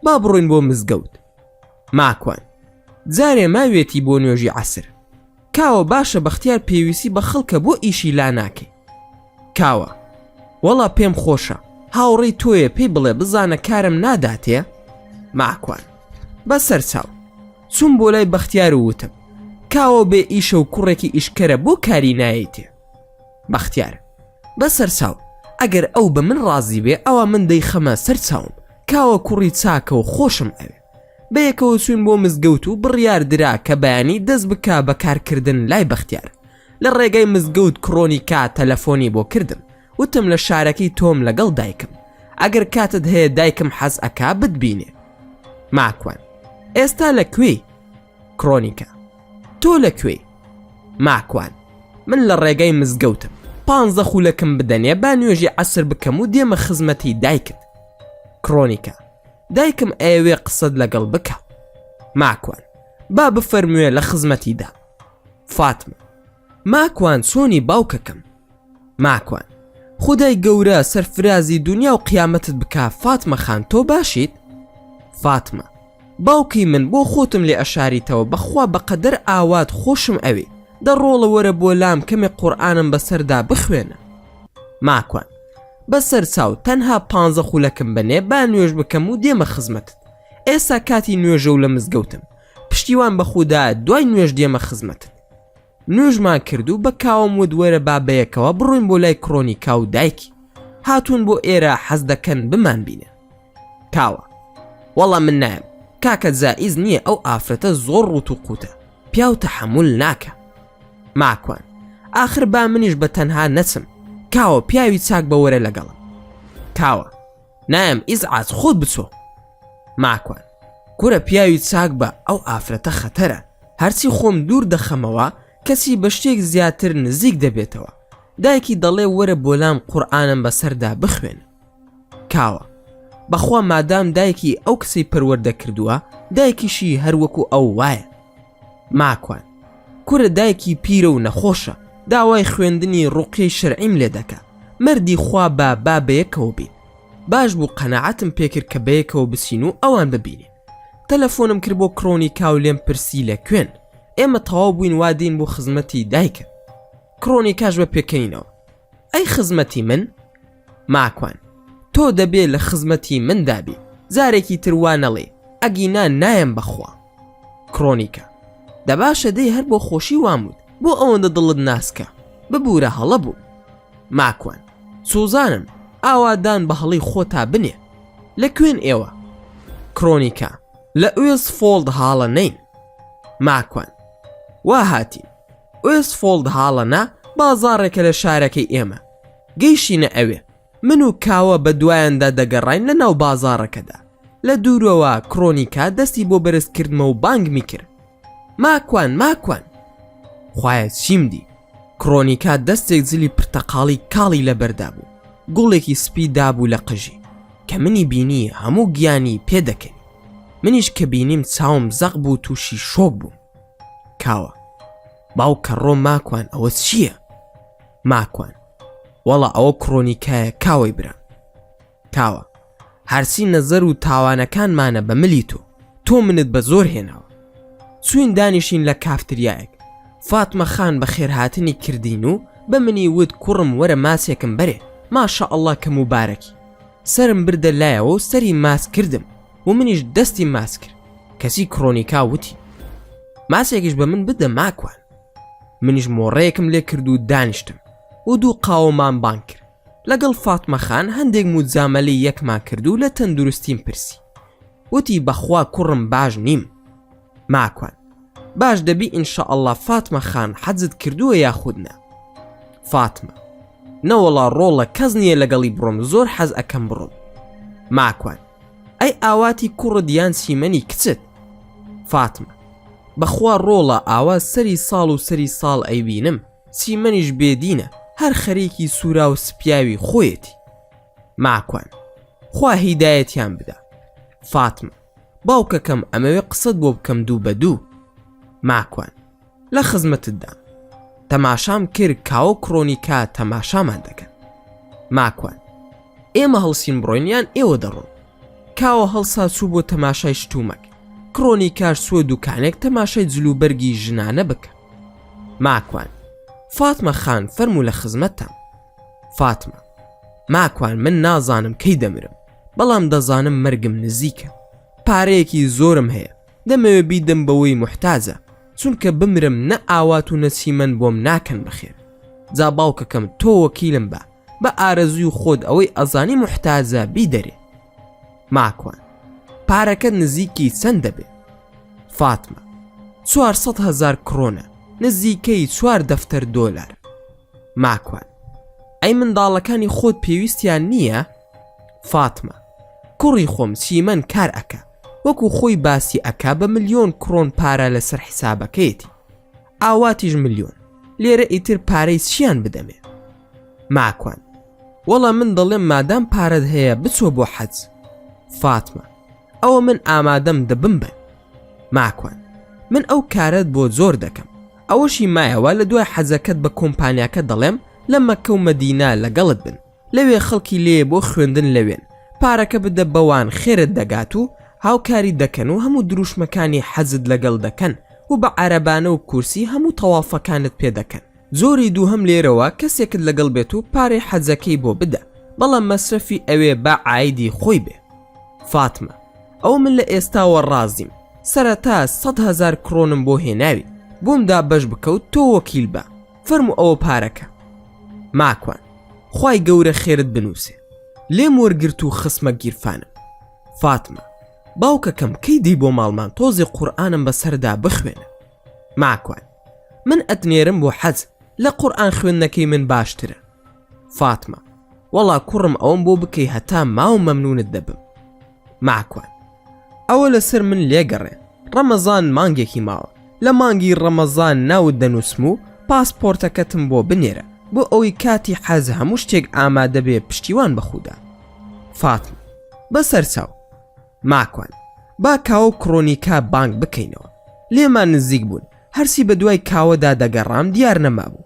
Speaker 1: با بڕۆین بۆ مزگەوت. ماکوان جارێ ماوێتی بۆ نوێژی عەسر. کاوە باشە بەختیار پێویستی بە خەڵکە بۆ ئیشی لا ناکەی. کاوە وەڵا پێم خۆشە هاوڕێی تۆیە پێی بڵێ بزانە کارم ناداتێ. ماکوان بەسەر چاو چوون بۆ لای بەختیار و وتم کاوە بێ ئیشە و کوڕێکی ئیشکەرە بۆ کاری نایەتێ. بەختیار بەسەر چاو ئەگەر ئەو بە من ڕازی بێ ئەوە من دەیخەمە سەر چاوم کاوە کوڕی چاکە و خۆشم ئەوێ بەیەکەوە چوین بۆ مزگەوت و بڕیار درا کە بەیانی دەست بکە بە کارکردن لای بەختیار لە ڕێگەی مزگەوت کڕۆنیکا تەلەفۆنی بۆ کردم وتم لە شارەکەی تۆم لەگەڵ دایکم ئەگەر کاتت هەیە دایکم حەز ئەکا بتبینێ ماکوان ئێستا لەکوێی کڕۆنیکا تۆ لەکوێی ماکوان من لە ڕێگەی مزگەوتم 15 خولەکم بدەنێ با نوێژی عەسر بکەم و دێمە خزمەتی دایکت کڕۆنیکا دایکم ئەوێ قسەت لەگەڵ بکە ماکوان با بفەرموێ لە خزمەتیدا فاتمە ماکوان چۆنی باوکەکەم ماکوان خودای گەورە سەرفرازی دنیا و قیامەتت بکە فاتمە خان تۆ باشیت فاتمە باوکی من بۆ خۆتم لێ ئەشاریتەوە بەخوا بەقەدەر ئاوات خۆشم ئەوێ دەڕۆڵە وەرە بۆ لام کەمێ قورئانم بەسەردا بخوێنە ماکوان بەسەر چاو تەنها 15 خولەکم بنێ با نوێژ بکەم و دێمە خزمەتت ئێستا کاتی نوێژە و لە مزگەوتم پشتیوان بەخودا دوای نوێژ دێمە خزمەتت نوێژمان کرد و بە کاوم ود وەرە بابەیەکەوە بڕۆین بۆ لای کڕۆنیکا و دایکی هاتوون بۆ ئێرە حەز دەکەن بمان بینێ کاوە وەڵام من نایم کاکە جائیز نییە ئەو ئافرەتە زۆر ڕوت و قوتە پیا و تەحەموول ناکە ماکوان ئاخر با منیش بە تەنها نەچم کاوە پیاوی چاک بەوەرە لەگەڵم کاوە نایم ئیزعاج خۆت بچۆ ماکوان کورە پیاوی چاک بە ئەو ئافرەتە خەتەرە هەرچی خۆم دوور دەخەمەوە کەسی بە شتێک زیاتر نزیک دەبێتەوە دایکی دەڵێ وەرە بۆلام قورئانم بەسەردا بخوێن کاوە بەخوا مادام دایکی ئەو کەسی پەروەردە کردووە دایکیشی هەروەکو ئەو وایە ماکوان کورە دایکی پیرە و نەخۆشە داوای خوێندنی ڕوقیەی شەرعیم لێ دەکا مەردی خوا بە بابەیەکەوە بین باش بوو قەنەعەتم پێکرد کە بەیەکەوە بچین و ئەوان ببینێ تەلەفۆنم کرد بۆ کڕۆنیکا و لێم پرسی لە کوێن ئێمە تەواو بووین وادین بۆ خزمەتی دایکە کڕۆنیکاش بە پێکەینەوە ئەی خزمەتی من ماکوان تۆ دەبێ لە خزمەتی من دابی زارێکی تروانەڵێ ئەگینا نایم بەخوا کڕۆنیکا دەباشە دەی هەر بۆ خۆشی وامود بۆ ئەوەندە دڵت ناسکە ببوورە هەڵە بوو ماکوان سوزانم ئاوادان بە هەڵی خۆتا بنێ لەکوێن ئێوە کڕۆنیکا لە ئوێسفۆڵد هاڵە نین ماکوان وا هاتین ئوێسفۆڵد هاڵەنا بازاڕێکە لە شارەکەی ئێمە گەیشتینە ئەوێ من و کاوە بە دوایاندا دەگەڕین لە ناو بازاڕەکەدا لە دوورەوە کڕۆنیکا دەستی بۆ بەرزکردمە و بانگمی کرد ماکوان خوایە چیم دی کڕۆنیکا دەستێک جلی پرتەقاڵی کاڵی لەبەردا بوو گوڵێکی سپی دابوو لە قژی کە منی بینی هەموو گیانی پێدەکەنی منیش کە بینیم چاوم زەق بوو تووشی شۆک بوو کاوە باوکە ڕۆ ماکوان ئەوە چییە ماکوان وەڵا ئەوە کڕۆنیکایە کاوەی برا کاوە هەرچی نەزەر و تاوانەکانمانە بە ملی تۆ منت بە زۆر هێناوە چوین دانیشین لە کافتریایەک فاتمە خان بە خێرهاتنی کردین و بە منی ود کوڕم وەرە ماسێکم بەرێ ماشە ئەڵڵا کە موبارەکی سرم بردە لایەوە و سەری ماس کردم و منیش دەستی ماس کرد کەسی کڕۆنیکا وتی ماسێکیش بە من بدە ماکوان منیش مۆڕەیەکم لێ کرد و دانیشتم و دوو قاوەمان بان کرد لەگەڵ فاتمە خان هەندێک موجامەلەی یەکمان کرد و لە تەندروستیم پرسی وتی بەخوا کوڕم باش نیم ماکوان باش دەبی ئینشاءالله فاتمە خان حەزت کردووە یاخودنا فاتمە نەوەڵا ڕۆڵە کەس نییە لەگەڵی بڕۆم زۆر حەز ئەکەم بڕۆم ماکوان ئەی ئاواتی کوڕت یان سیمەنی کچت فاتمە بەخوا ڕۆڵە ئاوا سەری ساڵ و سەری ساڵ ئەیبینم سیمەنیش بێدینە هەر خەریکی سوورا و سپیاوی خۆیەتی ماکوان خوا هیدایەتیان بدە فاتمە باوکەکەم ئەمەوێ قسەت بۆ بکەم دوو بە دوو ماکوان لە خزمەتتدا تەماشام کرد کاوە کڕۆنیکا تەماشامان دەکەن ماکوان ئێمە هەڵسین بڕۆینیان ئێوە دەڕۆن کاوە هەڵسا چوو بۆ تەماشای شتومەک کڕۆنیکاش سوە دوکانێک تەماشای جلوبەرگی ژنانە بکە ماکوان فاتمە خان فەرموو لە خزمەتتان فاتمە ماکوان من نازانم کەی دەمرم بەڵام دەزانم مەرگم نزیکە پارەیەکی زۆرم هەیە دەمەوێ بیدەم بەوەی محتاجە چونکە بمرم نە ئاوات و نەسیمەن بۆم ناکەن بەخێر جا باوکەکەم تۆ وەکیلم بە بە ئارەزوی خۆت ئەوەی ئەزانی محتاجە بیدەرێ. ماکوان پارەکە نزیکی چەند دەبێ؟ فاتمە 400,000 کرۆنە، نزیکەی 4 دەفتەر دۆلار. ماکوان ئەی منداڵەکانی خۆت پێویستیان نییە؟ فاتمە کوڕی خۆم چیمەن کار ئەکا، وەکو خۆی باسی ئەکا بە 1,000,000 کرۆن پارە لەسەر حیسابەکەیەتی، ئاواتیش 1,000,000. لێرە ئیتر پارەی چیان بدەمێ؟ ماکوان وەڵا من دەڵێم مادام پارەت هەیە بچۆ بۆ حەج. فاتمە ئەوە من ئامادەم دەبم بن. ماکوان من ئەو کارت بۆ زۆر دەکەم، ئەوەشی مایەوە لە دوای حەجەکەت بە کۆمپانیاکە دەڵێم لە مەککە و مەدینە لەگەڵت بن، لەوێ خەڵکی لێ بۆ خوێندن لەوێن، پارەکە بدە بەوان خێرت دەگات و هاوکاری دەکەن و هەموو دروشمەکانی حەجت لەگەڵ دەکەن و بە عەرەبانە و کورسی هەموو تەوافەکانت پێ دەکەن. زۆری دووهەم لێرەوە کەسێکت لەگەڵ بێت و پارەی حەجەکەی بۆ بدە، بەڵام مەسرەفی ئەوێ بە عایدی خۆی بێ. فاتمە ئەو من لە ئێستاوە ڕازیم، سەرەتا 100,000 کرۆنم بۆ هێناوی، بۆمدا بەش بکەوت تۆ وەکیل بە، فەرمو ئەوە پارەکە. ماکوان خوای گەورە خێرت بنووسێ، لێم وەرگرت و خسمە گیرفانم. فاتمە باوکەکەم کەی دەی بۆ ماڵمان تۆزی قورئانم بەسەردا بخوێنە. ماکوان من ئەتنێرم بۆ حەج، لە قورئان خوێندنەکەی من باشترە. فاتمە وەڵا کوڕم ئەوم بۆ بکەی هەتا ماو مەمنونت دەبم. ماکوان ئەوە لەسەر من لێگەڕێ، ڕەمەزان مانگێکی ماوە، لە مانگی ڕەمەزان ناوت دەنووسم و پاسپۆرتەکەتم بۆ بنێرە بۆ ئەوەی کاتی حەز هەموو شتێک ئامادە بێ پشتیوان بەخودا. فاتمە بەسەر چاو. ماکوان با کاوە کرۆنیکا بانگ بکەینەوە، لێمان نزیک بوون، هەرسی بە دوای کاوەدا دەگەڕام دیار نەمابوو.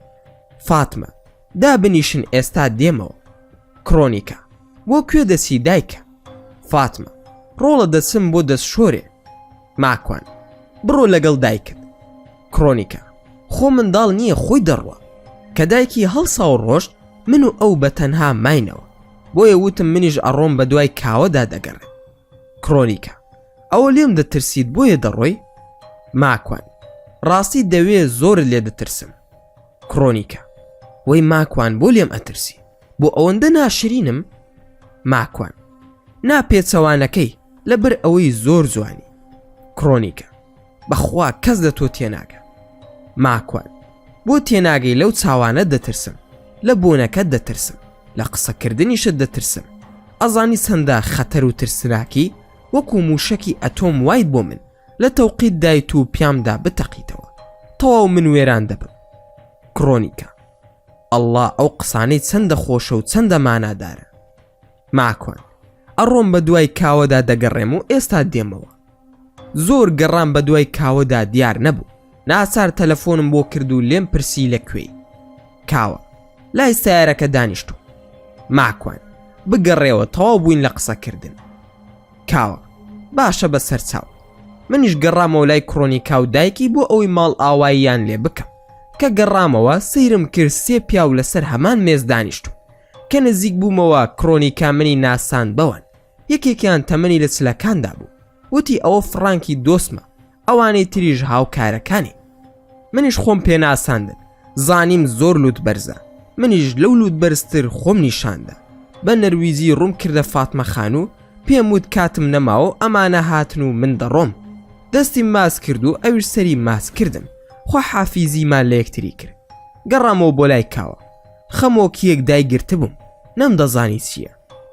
Speaker 1: فاتمە دابنیشن ئێستا دێمەوە. کرۆنیکا بۆ کوێ دەچی دایکە؟ فاتمە ڕۆڵە دەچم بۆ دەست شۆرێ. ماکوان بڕۆ لەگەڵ دایکت. کرۆنیکا خۆ منداڵ نییە خۆی دەڕوە، کە دایکی هەڵسا و ڕۆشت من و ئەو بە تەنها ماینەوە، بۆیە وتم منیش ئەڕۆم بە دوای کاوەدا دەگەڕێ. کرۆنیکا ئەوە لێم دەترسیت بۆیە دەڕۆی؟ ماکوان ڕاستی دەوێ زۆر لێ دەترسم. کرۆنیکا وەی ماکوان بۆ لێم ئەترسی؟ بۆ ئەوەندە ناشرینم؟ ماکوان ناپێچەوانەکەی لەبەر ئەوەی زۆر جوانی. کرۆنیکا بەخوا کەس لە تۆ تێناگە. ماکوان بۆ تێناگەی لەو چاوانە دەترسم، لە بۆنەکەت دەترسم، لە قسەکردنیشت دەترسم. ئەزانی چەندە خەتەر و ترسناکی، وەکو موشەکی ئەتۆم وایت بۆ من لە تەوقیت دایت و پیامدا بتەقیتەوە، تەواو من وێران دەبم. کرۆنیکا ئەڵڵا ئەو قسانەی چەندە خۆشە و چەندە مانادارە. ماکوان ئەڕۆم بە دوای کاوەدا دەگەڕێم و ئێستا دێمەوە. زۆر گەڕام بە دوای کاوەدا دیار نەبوو، ناچار تەلەفۆنم بۆ کرد و لێم پرسی لەکوێی. کاوە لای سیارەکە دانیشتو. ماکوان بگەڕێەوە تەواو بووین لە قسەکردن. کاوە باشە بەسەر چاو. منیش گەڕامەوە لای کرۆنیکا و دایکی بۆ ئەوەی ماڵ ئاواییان لێ بکەم، کە گەڕامەوە سەیرم کرد 3 پیاو لەسەر هەمان مێز دانیشتو، کە نزیک بوومەوە کرۆنیکا منی ناسان بەوان، یەکێکیان تەمەنی لە چلەکاندا بوو، وتی ئەوە فڕانکی دۆسمە، ئەوانەی تریژ هاوکارەکانی. منیش خۆم پێ ناساندن، زانیم زۆر لوت بەرزە، منیش لەو لوت بەرزتر خۆم نیشاندا. بە نەرویزی ڕوم کردە فاتمە خان و پێم وت کاتم نەماوە ئەمانە هاتن و من دەڕۆم. دەستی ماس کرد و ئەویش سەری ماس کردم، خوا حافیزیمان لە یەکتری کرد. گەڕامەوە بۆ لای کاوە، خەمۆکیەک دایگرتە بووم، نەمدەزانی چییە.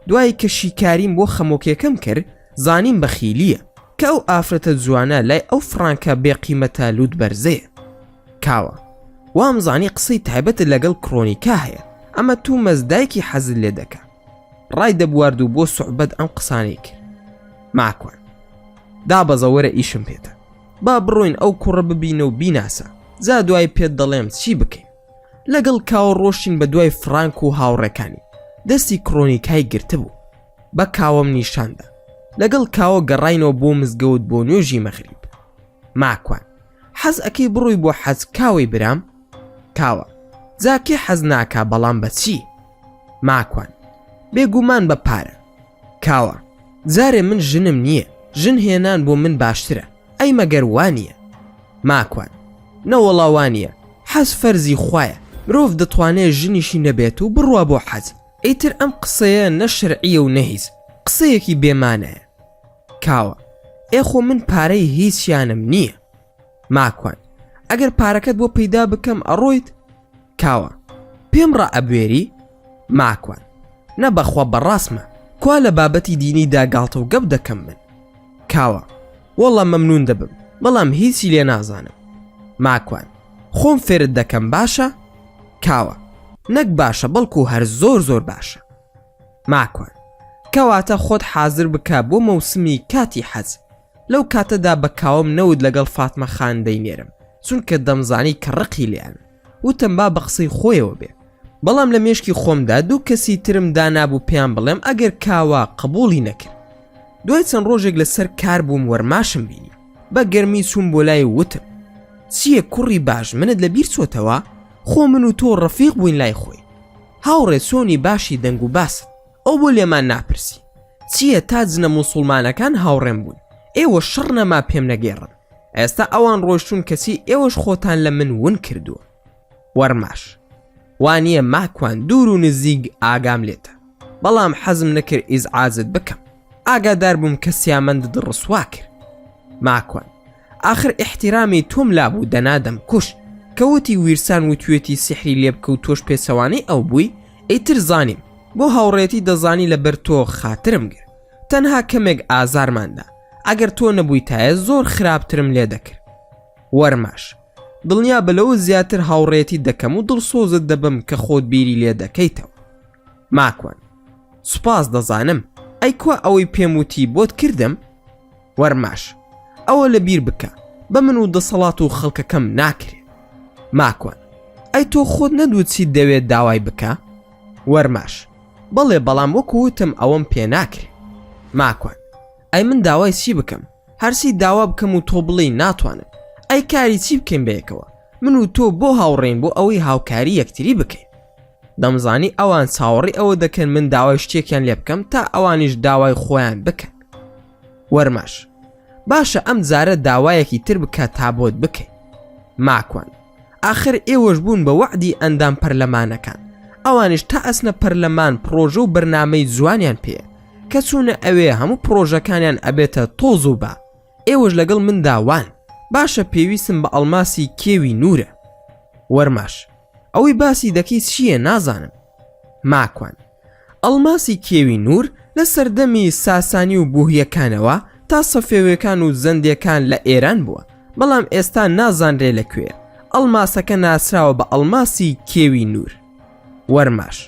Speaker 1: دوای کە شیکاریم بۆ خەمۆکیەکەم کرد، زانیم بەخیلیە کە ئەو ئافرەتە جوانە لای ئەو فڕانکە بێقیمەتە لوت بەرزەیە. کاوە وام زانی قسەی تایبەت لەگەڵ کرۆنیکا هەیە، ئەمە تو مەزدایکی حەزت لێ دەکە. ڕای دەبوارد و بۆ سوحبەت ئەم قسانەی کرد. ماکوان دابەزەوەرە ئیشم پێتە، با بڕۆین ئەو کوڕە ببینە و بیناسە، زا دوای پێت دەڵێم چی بکەین. لەگەڵ کاوە ڕۆشتین بە دوای فرانک و هاوڕێکانی. دەستی کرۆنیکای گرتە بوو، بە کاوەم نیشاندا. لەگەڵ کاوە گەڕاینەوە بۆ مزگەوت بۆ نوێژی مەغریب. ماکوان حەز ئەکەی بڕۆی بۆ حەج کاوەی برام؟ کاوە جاکێ حەز ناکا بەڵام بە چی؟ ماکوان بێگومان بە پارە. کاوە جارێ من ژنم نییە، ژن هێنان بۆ من باشترە، ئەی مەگەر وانیە؟ ماکوان نەوەڵاوانیە، حەز فەرزی خوایە، مرۆڤ دەتوانێت ژنیشی نەبێت و بڕوا بۆ حەج، ئیتر ئەم قسەیە نەشرعیە و نەهیز، قسەیەکی بێمانەیە. کاوە ئێخۆ من پارەی هیچیانم نییە. ماکوان ئەگەر پارەکەت بۆ پەیدا بکەم ئەڕۆیت؟ کاوە پێم ڕائەبوێری؟ ماکوان نە بەخوا بەڕاستمە، کوا لە بابەتی دینیدا گاڵتە و گەپ دەکەم من. کاوە وەڵا مەمنون دەبم، بەڵام هیچی لێ نازانم. ماکوان خۆم فێرت دەکەم باشە؟ کاوە نەک باشە بەڵکو هەر زۆر زۆر باشە. ماکوان کەواتە خۆت حازر بکە بۆ مەوسمی کاتی حەز. لەو کاتەدا بە کاوم نەود لەگەڵ فاتمە خان دەینێرم، چونکە دەمزانی کە ڕقی لێیان. وتم با بە قسەی خۆیەوە بێ، بەڵام لە مێشکی خۆمدا دوو کەسی ترم دانابوو پێیان بڵێم ئەگەر کاوە قبوڵی نەکرد. دوای چەند ڕۆژێک لەسەر کار بووم، وەرماشم بینی، بە گەرمی چوون بۆ لای وتم چییە کوڕی باش، منت لەبیر چۆتەوە؟ خۆ من و تۆ ڕەفیق بووین لای خۆی، هاوڕێ چۆنی باشی دەنگ و باست، ئەو بۆ لێمان ناپرسی چییە تا جنە موسڵمانەکان هاوڕێم بوون، ئێوە شەڕ نەما پێم نەگێڕن، ئێستا ئەوان ڕۆیشتون کەسی ئێوەش خۆتان لە من ون کردووە. وەرماش وانییە ماکوان دوور و نزیک ئاگام لێتە، بەڵام حەزم نەکرد ئیزعاجت بکەم، ئاگادار بووم کە سیامەندت ڕسوا کرد. ماکوان آخر احتیرامی تۆم لابوو دەنادەم کوش، کەوتی ویرسان وتوێتی سحری لێ بکە و تۆش پێچەوانەی ئەو بووی. ئیتر زانیم بۆ هاوڕێتی دەزانی لەبەر تۆ خاترم گر، تەنها کەمێک ئازارماندا، ئەگەر تۆ نەبوویتایە زۆر خراپترم لێ دەکرد. وەرماش دڵنیا بەلەوە زیاتر هاوڕێتی دەکەم و دڵسۆزت دەبم کە خۆت بیری لێ دەکەیتەوە. ماکوان سوپاس دەزانم، ئەی کوا ئەوەی پێم وتی بۆت کردم؟ وەرماش ئەوە لە بیر بکە، بە من و دەسەڵات و خەڵکەکەم ناکرێت. ماکوان ئەی تۆ خۆت نەدووت چیت دەوێت داوای بکە؟ وەرماش بەڵێ، بەڵام وەکووتم ئەوەم پێ ناکرێت. ماکوان ئەی من داوای چی بکەم؟ هەرسی داوا بکەم و تۆ بڵێ ناتوانم، ئەی کاری چی بکەین بەیەکەوە؟ من و تۆ بۆ هاوڕێین بۆ ئەوەی هاوکاری یەکتری بکەین. دەمزانی ئەوان چاوەڕی ئەوە دەکەن من داوای شتێکیان لێ بکەم تا ئەوانیش داوای خۆیان بکەن. وەرماش باشە ئەم جارە داوایەکی تر بکە تا بۆت بکەین. ماکوان آخر ئێوەش بوون بە وعدی ئەندام پەرلەمانەکان، ئەوانش تا ئەسنە پەرلەمان پرۆژە و بەرنامەی جوانیان پێ، کە چوونە ئەوێ هەموو پرۆژەکانیان ئەبێتە تۆز و با. ئێوەش لەگەڵ من داوان، باشە پێویستم بە ئەڵماسی کێوی نورە. وەرماش ئەوەی باسی دەکەی چییە نازانم. ماکوان ئەڵماسی کێوی نور لە سەردەمی ساسانی و بوهیەکانەوە تا سەفێوەکان و زەندیەکان لە ئێران بووە، بەڵام ئێستا نازانرێ لەکوێ. ئەڵماسەکە ناسراوە بە ئەڵماسی کێوی نور. وەرماش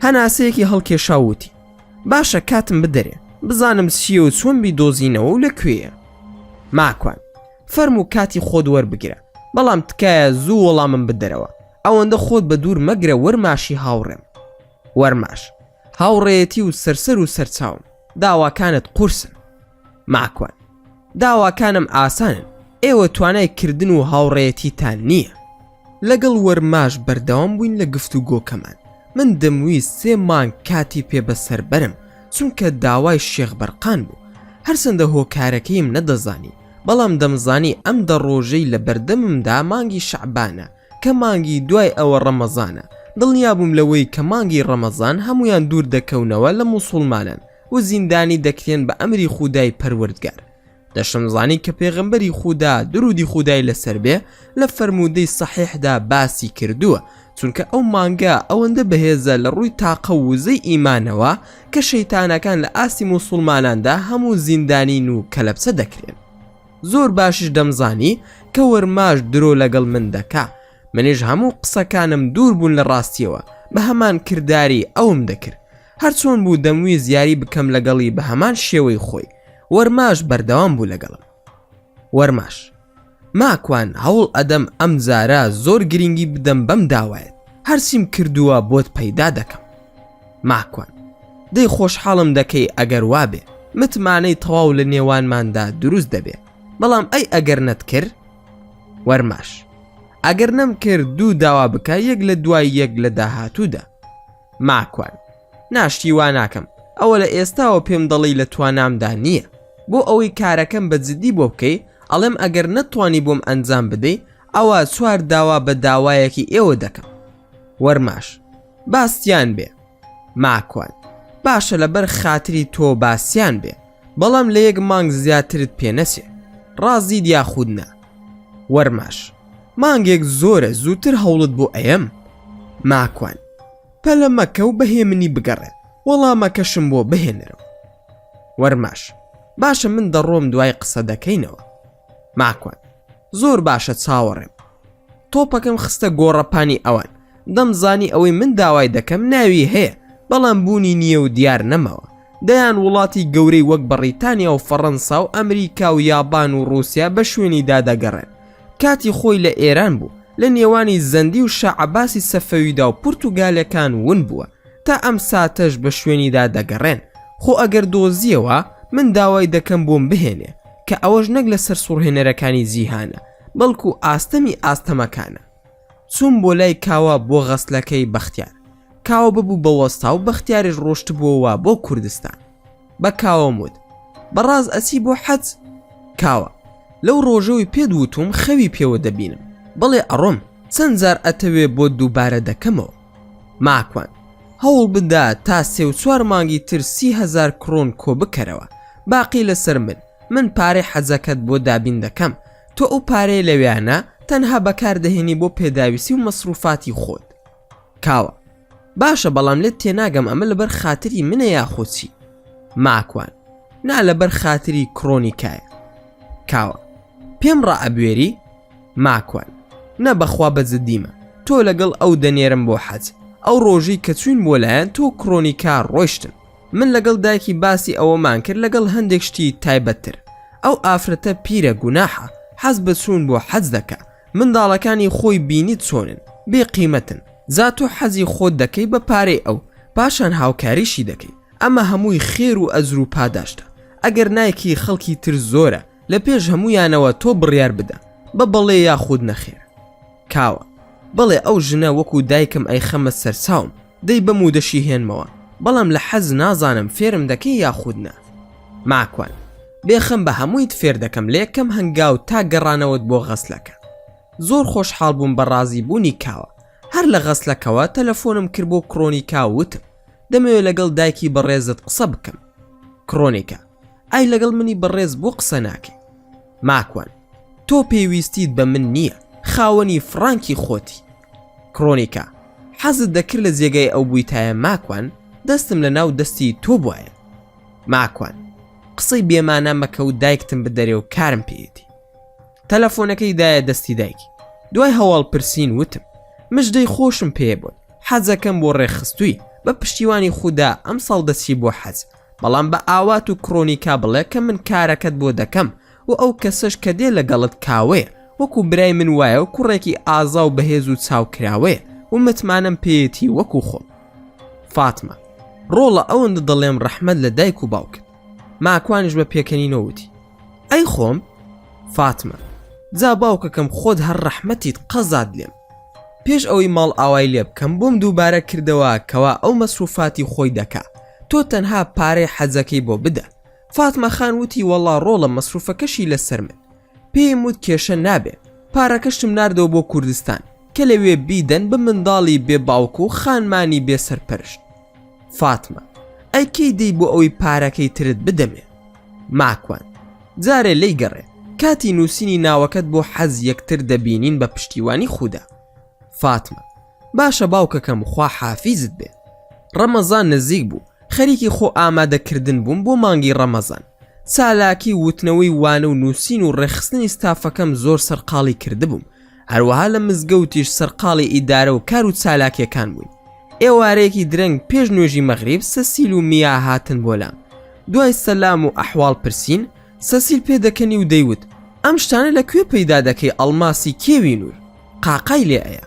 Speaker 1: هەناسەیەکی هەڵکێشاوتی باشە کاتم بدەرێ بزانم چییە و چۆن بیدۆزینەوە و لەکوێیە. ماکوان فەرموو کاتی خۆت وەربگرە، بەڵام تکایە زوو وەڵامم بدەرەوە، ئەوەندە خۆت بە دوور مەگرە وەرماشی هاوڕێم. وەرماش هاوڕێیەتی و سەرسەر و سەرچاوم، داواکانت قورسن. ماکوان داواکانم ئاسانن، ئێوە توانای کردن و هاوڕێیەتیتان نییە. لەگەڵ وەرماش بەردەوام بووین لە گفتوگۆکەمان. من دەمویست 3 مانگ کاتی پێ بەسەر بەرم، چونکە داوای شێخ بەرقان بوو. هەرچەندە هۆکارەکەیم نەدەزانی، بەڵام دەمزانی ئەم دە ڕۆژەی لە بەردەممدا مانگی شەعبانە کە مانگی دوای ئەوە ڕەمەزانە. دڵنیا بووم لەوەی کە مانگی ڕەمەزان هەمویان دوور دەکەونەوە لە موسڵمانان و زیندانی دەکرێن بە ئەمری خودای پەروەردگار. دەشمزانی کە پێغەمبەری خودا درودی خودای لەسەر بێ لە فەرموودەی سەحیحدا باسی کردووە، چونکە ئەو مانگە ئەوەندە بەهێزە لە ڕووی تاقە و وزەی ئیمانەوە کە شەیتانەکان لە ئاستی موسڵماناندا هەموو زیندانین و کەلەپسە دەکرێن. زۆر باشش دەمزانی کە وەرماش درۆ لەگەڵ من دەکا، منیش هەموو قسەکانم دوور بوون لە ڕاستیەوە، بە هەمان کردداری ئەوم دەکرد. هەرچۆن بوو دەموی زیاری بکەم لەگەڵی بە هەمان شێوەی خۆی. وەرماش بەردەوام بوو لەگەڵم. وەرماش ماکوان هەوڵ ئەدەم ئەم جارە زۆر گرنگی بدەم بەم داوایەت، هەرچیم کردووە بۆت پەیدا دەکەم. ماکوان دەی خۆشحاڵم دەکەی ئەگەر وابێ، متمانەی تەواو لە نێوانماندا دروست دەبێ، بەڵام ئەی ئەگەر نەتکرد. وەرماش ئەگەر نەم کرد 2 داوا بکە، یەک لە دوای یەک لە داهاتوودا. ماکوان ناشتی وا ناکەم، ئەوە لە ئێستاوە پێم دەڵی لە توانامدا نییە. بۆ ئەوەی کارەکەم بە جددی بۆ بکەی، ئەڵێم ئەگەر نەتوانی بۆم ئەنجام بدەی، ئەوە 4 داوا بە داوایەکی ئێوە دەکەم. وەرماش باستیان بێ. ماکوان باشە لەبەر خاتری تۆ باسییان بێ بەڵام لە یەک مانگ زیاترت پێنەچێ ڕازید یاخود نا. وەرماش مانگێک زۆرە زووتر هەوڵت بۆ ئەیەم. ماکوان پەلە مەکە و بەهێ منی بگەڕێ وەڵامەکەشم بۆ بهێنەرەوە. وەرماش باشە من دەڕۆم دوای قسە دەکەینەوە. ماکوان زۆر باشە چاوەڕێم. تۆپەکەم خستە گۆڕەپانی ئەوان دەمزانی ئەوەی من داوای دەکەم ناوی هەیە بەڵام بوونی نییە و دیار نەمەوە. دەیان وڵاتی گەورەی وەک بەریتانیا و فەڕەنسا و ئەمریکا و یابان و رووسیا بە شوێنی دادەگەڕێن. کاتی خۆی لە ئێران بوو لە نێوانی زەندی و شەعەباسی سەفەویدا و پورتوگالەکان ون بووە تا ئەم ساتەش بە شوێنی دادەگەڕێن. خۆ ئەگەر دۆزیەوە من داوای دەکەم بۆم بهێنێ کە ئەوەش نەک لە سەر سوڕهێنەرەکانی جیهانە بەڵکو ئاستەمی ئاستەمەکانە. چوون بۆ لای کاوە بۆ غەسلەکەی بەختیار. کاوە ببوو بە وەستا و بەختیاریش ڕۆشت بووەوە بۆ کوردستان. بە کاوەم وت بەڕاز ئەچی بۆ حەج؟ کاوە لەو ڕۆژەوەی پێدوتوم خەوی پێوە دەبینم بەڵێ ئەڕۆم چەند جار ئەتەوێ بۆ دووبارە دەکەمەوە. ماکوان هەوڵ بدا تا 3-4 مانگی تر 30,000 کرۆن کۆ بکەرەوە باقی لەسەر من پارەی حەجەکەت بۆ دابین دەکەم تۆ ئەو پارەی لەویانە تەنها بەکاردەهێنی بۆ پێداویسی و مەسروفاتی خۆت. کاوە باشە بەڵام لێت تێناگەم ئەمە لەبەر خاتری منە یاخۆچی. ماکوان نا لەبەر خاتری کرۆنیکایە. کاوە پێم ڕائەبوێری؟ ماکوان نە بەخوا بەجددیمە تۆ لەگەڵ ئەو دەنێرم بۆ حەج. ئەو ڕۆژی کە چوین بۆ لایەن تۆ کرۆنیکا ڕۆیشتن. من لەگەڵ دایکی باسی ئەوەمان کرد لەگەڵ هەندێک شتی تایبەتتر. ئەو ئافرەتە پیرە گوناحە حەز بە چوون بۆ حەج دەکا. منداڵەکانی خۆی بینیت چۆنن بێ قیمەتن. زا تۆ حەزی خۆت دەکەی بە پارەی ئەو پاشان هاوکاریشی دەکەی. ئەمە هەمووی خێر و ئەزر و پاداشتە. ئەگەر نایکی خەڵکی تر زۆرە لە پێش هەمویانەوە تۆ بڕیار بدە بە بەڵێ یاخود نەخێر. کاوە بەڵێ ئەو ژنە وەکو دایکم ئەی خەمە سەرچاوم دەی بەم و دەشی هێنمەوە بەڵام لە حەز نازانم فێرم دەکەی یاخود نا. ماکوان بێخەم بە هەموویت فێر دەکەم لە یەکەم هەنگاو تا گەڕانەوەت بۆ غەسلەکە. زۆر خۆشحاڵ بووم بە ڕازی بوونی کاوە. هەر لە غەسلەکەوە تەلەفۆنم کرد بۆ کرۆنیکا وتم دەمەوێت لەگەڵ دایکی بەڕێزت قسە بکەم. کرۆنیکا ئای لەگەڵ منی بەڕێز بۆ قسە ناکەی. ماکوان تۆ پێویستیت بە من نییە خاوەنی فڕانکی خۆتی. کرۆنیکا حەزت دەکرد لە جێگەی ئەو بوویتایە ماکوان دەستم لە ناو دەستی تۆ بواە. ماکوان قسەی بێمانە مەکە و دایکتم بدەرێ و کارم پێیەتی. تەلەفۆنەکەی دایە دەستی دایکی. دوای هەواڵ پرسین وتم مژدەی خۆشم پێ بوون حەزەکەم بۆ ڕێخستووی بە پشتیوانی خوددا ئەم ساڵ دەچی بۆ حەج بەڵام بە ئاوات و کرۆنیکا بڵێ کە من کارەکەت بۆ دەکەم و ئەو کەسەش کە دێ لەگەڵت کاوەیە وەکو برای من وایە و کوڕێکی ئازا و بەهێز و چاوکراوەیە و متمانم پێیەتی وەکو خۆم. فاتمە ڕۆڵە ئەوەندە دەڵێم ڕەحمەت لە دایک و باوکت. ماکوانیش بە پێکەنینەوتی ئەی خۆم. فاتمە جا باوکەکەم خۆت هەر ڕەحمەتیت قەزاد لێم. پێش ئەوەی ماڵ ئاوای لێ بکەم بۆم دووبارە کردەوە کەوا ئەو مەسروفاتی خۆی دەکا تۆ تەنها پارەی حەجەکەی بۆ بدە. فاتمە خان وتی وەڵا ڕۆڵە مەسروفەکەشی لەسەر من. پێم وت کێشە نابێ پارەکەشتم ناردەوە بۆ کوردستان کە لەوێ بیدەن بە منداڵی بێ باوک و خانمانی بێ سەرپەرشت. فاتمە ئەی کەی دەی بۆ ئەوەی پارەکەی ترت بدەمێ. ماکوان جارێ لی گەڕێ کاتی نووسینی ناوەکەت بۆ حەز یەکتر دەبینین بە پشتیوانی خوددا. فاتمە باشە باوکەکەم خوا حافیزت بێ. ڕەمەزان نزیک بوو خەریکی خۆ ئامادەکردن بووم بۆ مانگی ڕەمەزان. سالاکی وتنەوەی وانە و نووسین و ڕێخستنی ستافەکەم زۆر سەرقاڵی کردبووم. هەروەها لە مزگەوتیش سەرقاڵی ئیدارە و کار و چالاکیەکان بووین. ئێوارەیەکی درەنگ پێش نوێژی مەغریب سەسیل و میا هاتن بۆلام. دوای سەلام و ئەحواڵ پرسین سەسیل پێدەکەنی و دەیوت ئەم شتانە لەکوێ پەیدا دەکەی ئەڵماسی کێوی نور قاقای لێ ئەیە.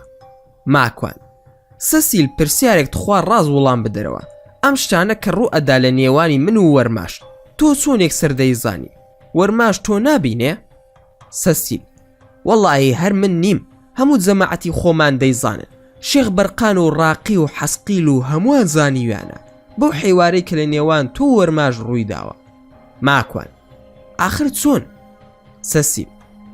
Speaker 1: ماکوان سەسیل پرسیارێک تخوا ڕاز وەڵام بدەرەوە ئەم شتانە کە ڕوو ئەدا لە نێوانی من و وەرماش تۆ چۆنێک سەردەیزانی وەرماش تۆ نابینێ؟ سەسیل وەڵڵاهی هەر من نیم هەموو جەماعەتی خۆمان دەیزانن شێخ بەرقان و ڕاقی و حەسقیل و هەمووان زانیویانە بەو حیوارەی کە لە نێوان تۆ وەرماش ڕووی داوە. ماکوان ئاخر چۆن؟ سەسیل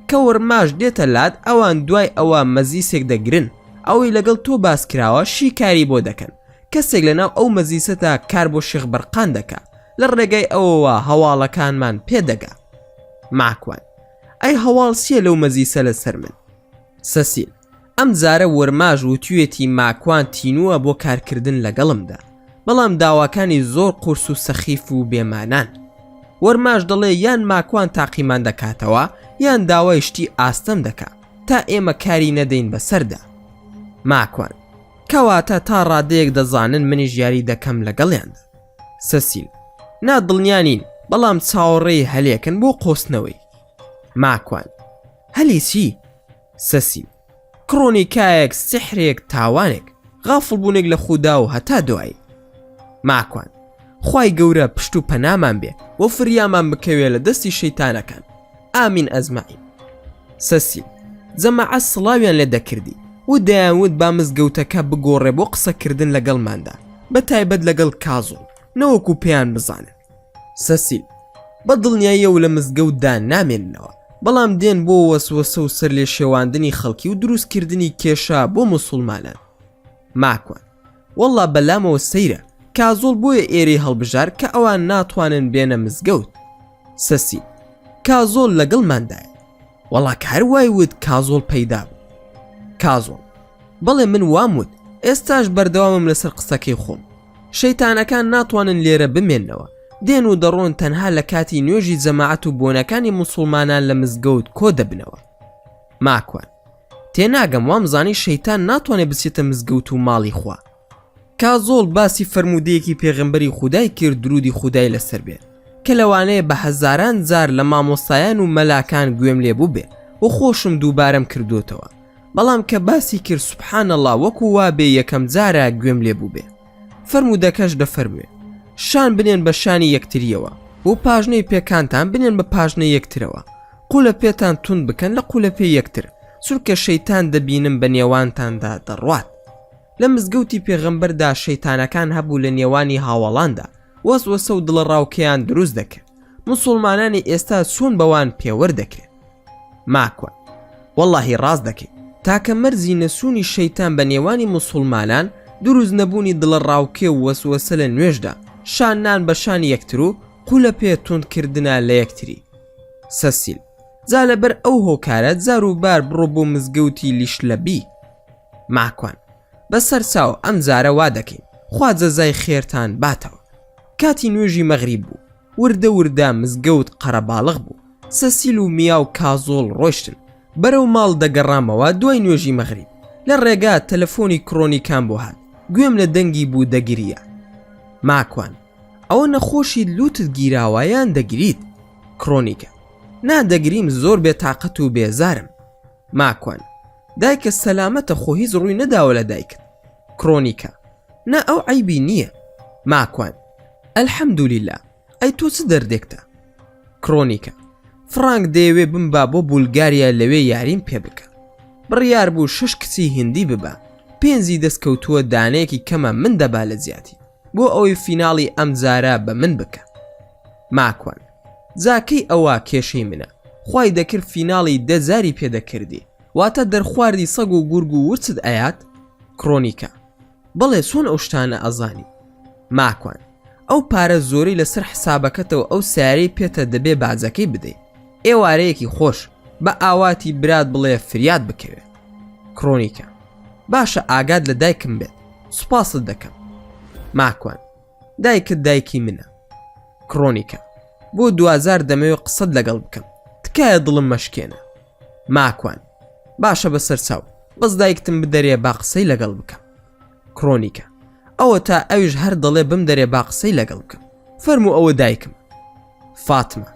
Speaker 1: کە وەرماش دێتە لات ئەوان دوای ئەوە مەزیسێک دەگرن ئەوەی لەگەڵ تۆ باس کراوە شیکاری بۆ دەکەن کەسێک لەناو ئەو مەزیسەدا کار بۆ شێخ بەرقان دەکا لە ڕێگەی ئەوەوە هەواڵەکانمان پێدەگا. ماکوان: ئەی هەواڵ چییە لەو مەزیسە لەسەر من؟ سەسیل: ئەم جارە وەرماژ وتوێتی ماکوان تینووە بۆ کارکردن لەگەڵمدا، بەڵام داواکانی زۆر قورس و سەخیف و بێمانان. وەرماژ دەڵێ یان ماکوان تاقیمان دەکاتەوە یان داوای شتی ئاستەم دەکا تا ئێمە کاری نەدەین بەسەردا. ماکوان: کەواتە تا ڕادەیەک دەزانن منیش یاری دەکەم لەگەڵیاندا. سەسیل: نا دڵنیانین، بەڵام چاوەڕێی هەلێکن بۆ قۆستنەوەی. ماکوان: هەلی چی؟ سەسیل: کڕۆنیکایەک، سحرێک، تاوانێک، غافڵ بوونێک لە خودا و هەتا دوایی. ماکوان: خوای گەورە پشت و پەنامان بێ و فریامان بکەوێ لە دەستی شەیتانەکان. ئامین ئەزمعین. سەسیل: جەماعەت سڵاویان لێ دەکردی و دەیانوت با مزگەوتەکە بگۆڕێ بۆ قسەکردن لەگەڵماندا، بە تایبەت لەگەڵ کازۆڵ، نەوەکو پێیان بزانن. سەسیل: بە دڵنیاییە و لە مزگەوتدا نامێننەوە، بەڵام دێن بۆ وەسوەسە و سەر لێ شێواندنی خەڵکی و دروستکردنی کێشە بۆ موسڵمانان. ماکوان: وەڵا بەلامەوە سەیرە، کازۆڵ بۆیە ئێرەی هەڵبژار کە ئەوان ناتوانن بێنە مزگەوت. سەسیل: کازۆڵ لەگەڵماندایە. وەڵا کاروای وت کازۆڵ پەیدا بوو. کازۆڵ: بەڵێ من واموت، ئێستاش بەردەوامم لەسەر قسەکەی خۆم. شەیتانەکان ناتوانن لێرە بمێننەوە، دێن و دەڕۆن تەنها لە کاتی نوێژی جەماعەت و بۆنەکانی موسڵمانان لە مزگەوت کۆ دەبنەوە. ماکوان: تێناگەم، وامزانی شەیتان ناتوانێت بچێتە مزگەوت و ماڵی خوا. کازۆڵ باسی فەرمودەیەکی پێغەمبەری خودای کرد، درودی خودای لەسەر بێ، کە لەوانەیە بە هەزاران جار لە مامۆستایان و مەلاکان گوێم لێبوو بێ و خۆشم دووبارەم کردوتەوە، بەڵام کە باسی کرد سوبحان الله وەکو وابێ یەکەم جارە گوێم لێبوو بێ. فەرمودەکەش دەفەرموێ شان بنێن بە شانی یەکتریەوە و پاژنەی پێکانتان بنێن بە پاژنەی یەکترەوە، قولە پێتان تون بکەن لە قولە پێ یەکتر، چونکە شەیتان دەبینم بە نێوانتاندا دەڕوات. لە مزگەوتی پێغەمبەردا شەیتانەکان هەبوو لە نێوانی هاوڵاندا وەسوەسە و دڵڕاوکەیان دروست دەکرد. موسڵمانانی ئێستا چۆن بەوان پێوەردەکرێت؟ ماکوان: وەڵاهی ڕاست دەکەیت، تاکە مەرزی نەسوونی شەیتان بە نێوانی موسڵمانان دروست نەبوونی دڵڕاوکێ و وەسوەسە لە نوێژدا، شانان بە شانی یەکتر و قولە پێ توندکردنە لە یەکتری. سەسیل: جا لەبەر ئەو هۆکارە جاروبار بڕۆ بۆ مزگەوتی لیشلەبی. ماکوان: بەسەر چاو ئەم جارە وا دەکەین، خوا جەزای خێرتان باتەوە. کاتی نوێژی مەغریب بوو، وردە وردە مزگەوت قەرەباڵغ بوو. سەسیل و میا و کازۆڵ ڕۆیشتن بەرەو ماڵ دەگەڕامەوە دوای نوێژی مەغریب. لە ڕێگا تەلەفۆنی کڕۆنیکان بۆ هات، گوێم لە دەنگی بوو دەگریە. ماکوان: ئەوە نەخۆشی لوتت گیراوایان دەگریت؟ کڕۆنیکە: نادەگریم، زۆر بێتاقەت و بێزارم. ماکوان: دایکە سەلامەتە، خۆ هیچ ڕووی نەداوە لە دایکت. کڕۆنیکە: نا ئەو عیبی نییە. ماکوان: ئەلحەمدولیلا، ئەی تۆ چ دەردێکتە؟ کڕۆنیکە: فرانک دەیەوێ بمبا بۆ بولگاریا لەوێ یاریم پێ بکە. بڕیار بوو 6 کچی هندی ببە، 5 دەستکەوتووە دانەیەکی کەمە من دەبا لە زیاتی بۆ ئەوەی فیناڵی ئەم جارە بە من بکە. ماکوان: جاکەی ئەوە کێشەی منە، خوای دەکرد فیناڵی 10 جاری پێدەکردی، واتە دەرخواردی سەگ و گورگ و ورچت ئەیات؟ کڕۆنیکە: بەڵێ، چۆن ئەو شتانە ئەزانی؟ ماکوان: ئەو پارە زۆری لەسەر حسابەکەتەوە ئەو سیارەی پێتە دەبێ بازەکەی بدەیت، ئێوارەیەکی خۆش بە ئاواتی برات بڵێ فریاد بکەوێ. کڕۆنیکە: باشە، ئاگاد لە دایکم بێت، سوپاست دەکەم. ماکوان: دایکت دایکی منە. کڕۆنیکە: بۆ 2000 دەمەوێت قسەت لەگەڵ بکەم، تکایە دڵم مەشکێنە. ماکوان: باشە بەسەر چاو، بەس دایکتم بدەرێ با قسەی لەگەڵ بکەم. کڕۆنیکە: ئەوە تا ئەویش هەر دەڵێ بم دەرێ با قسەی لەگەڵ بکەم، فەرموو ئەوە دایکم. فاتمە: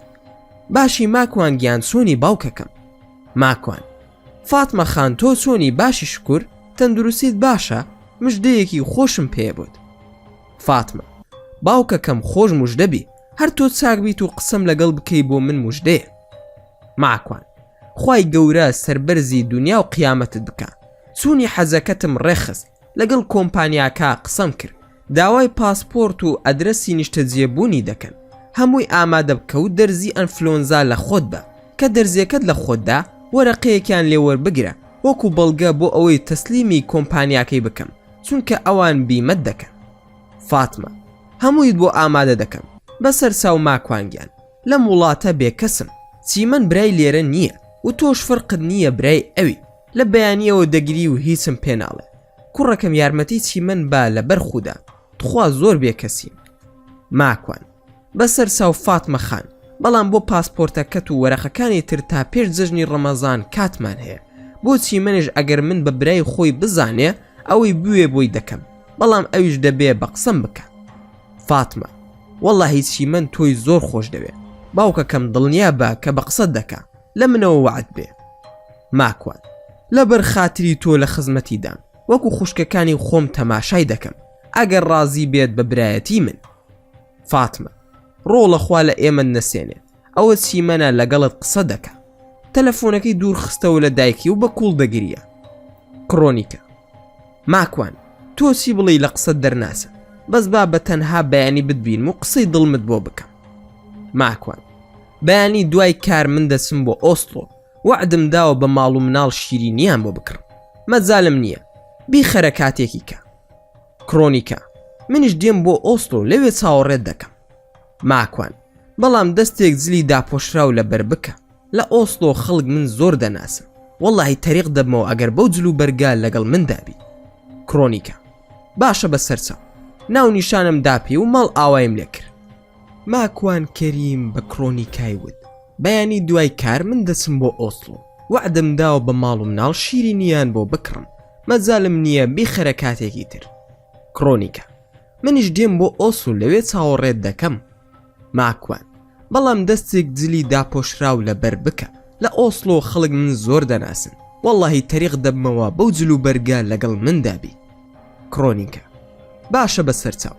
Speaker 1: باشی ماکوان گیان، چۆنی باوکەکەم؟ ماکوان: فاتمە خان، تۆ چۆنی؟ باشی شکر، تەندروستیت باشە، مژدەیەکی خۆشم پێ بوت. فاتمە: باوکەکەم خۆش موژدەبی، هەر تۆ چاک بیت و قسەم لەگەڵ بکەی بۆ من موژدەیە. ماکوان: خوای گەورە سەربەرزی دنیا و قیامەتت بکە، چوونی حەزەکەتم ڕێخست، لەگەڵ کۆمپانیاکە قسەم کرد، داوای پاسپۆرت و ئەدرەسی نیشتەجێبوونی دەکەن، هەمووی ئامادە بکە و دەرزی ئەنفلۆنزا لە خۆت بە، کە دەرزیەکەت لە خۆتدا وەرەقەیەکیان لێوەربگرە وەکو بەڵگە بۆ ئەوەی تەسلیمی کۆمپانیاکەی بکەم، چونکە ئەوان بیمەت دەکەن. فاتمە هەموویت بۆ ئامادە دەکەم بەسەر ساو ماکوانگیان لەم وڵاتە بێکەسم چیمەن برای لێرە نییە و تۆش فرقت نییە برای ئەوی لە بەیانیەوە دەگیری و هیچم پێناڵێ کوڕەکەم یارمەتی چیمەن با لەبەر خودا تخوا زۆر بێکەسین ماکوان بەسەر ساو فاتمە خان بەڵام بۆ پاسپۆرتەکەت و وەرەقەکانی تر تا پێش جژنی ڕەمەزان کاتمان هەیە بۆچی منش ئەگەر من بە برای خۆی بزانێ ئەوەی بوێ بۆی دەکەم بەڵام ئەویش دەبێ بە قسەم بکە فاتمە وەڵڵاهی چیمەن تۆی زۆر خۆش دەوێ باوکەکەم دڵنیا بە کە بە قسەت دەکا لە منەوە وعد بێ ماکوان لەبەر خاتری تۆ لە خزمەتیدام وەکو خوشکەکانی خۆم تەماشای دەکەم ئەگەر ڕازی بێت بە برایەتی من فاتمە ڕۆڵەخوا لە ئێمە نەسێنێ ئەوە چیمەنە لەگەڵت قسە دەکا تەلەفۆنەکەی دوور خستەوە لە دایکی و بە کوڵ دەگریە کڕۆنیکە ماکوان تۆ چی بڵی لە قسەت دەرناسە بەس با بە تەنها بەیانی بتبین و قسەی دڵمت بۆ بکەم ماکوان بەیانی دوای کار من دەچم بۆ ئۆسلۆ وعدم داوە بە ماڵ و مناڵ شیرینیان بۆ بکڕم مەجالم نییە بیخەرە کاتێکی کە کڕۆنیکە منیش دێم بۆ ئۆسلۆ لەوێ چاوەڕێت دەکەم ماکوان بەڵام دەستێک جلی داپۆشراو لەبەر بکە لە ئۆسلۆ خەڵک من زۆر دەناسم وەڵڵاهی تەریق دەبمەوە ئەگەر بەو جلو بەرگال لەگەڵ من دابی کڕۆنیکە باشە بەسەرچاو ناو نیشانم داپی و ماڵ ئاوایم لێ کرد ماکوان کەریم بە کڕۆنیکای وت بەیانی دوای کار من دەچم بۆ ئۆسلۆ وعدم داوە بە ماڵ و مناڵ شیرینیان بۆ بکڕم مەجالم نییە بیخەرە کاتێکی تر کڕۆنیکە منیش دێم بۆ ئۆسلۆ لەوێ چاوەڕێت دەکەم ماکوان بەڵام دەستێک جلی داپۆشراو لەبەر بکە لە ئۆسلۆ خەڵک من زۆر دەناسن وەڵڵاهی تەریق دەبمەوە بەو جلو بەرگا لەگەڵ من دابی کڕۆنیکە باشە بەسەرچاو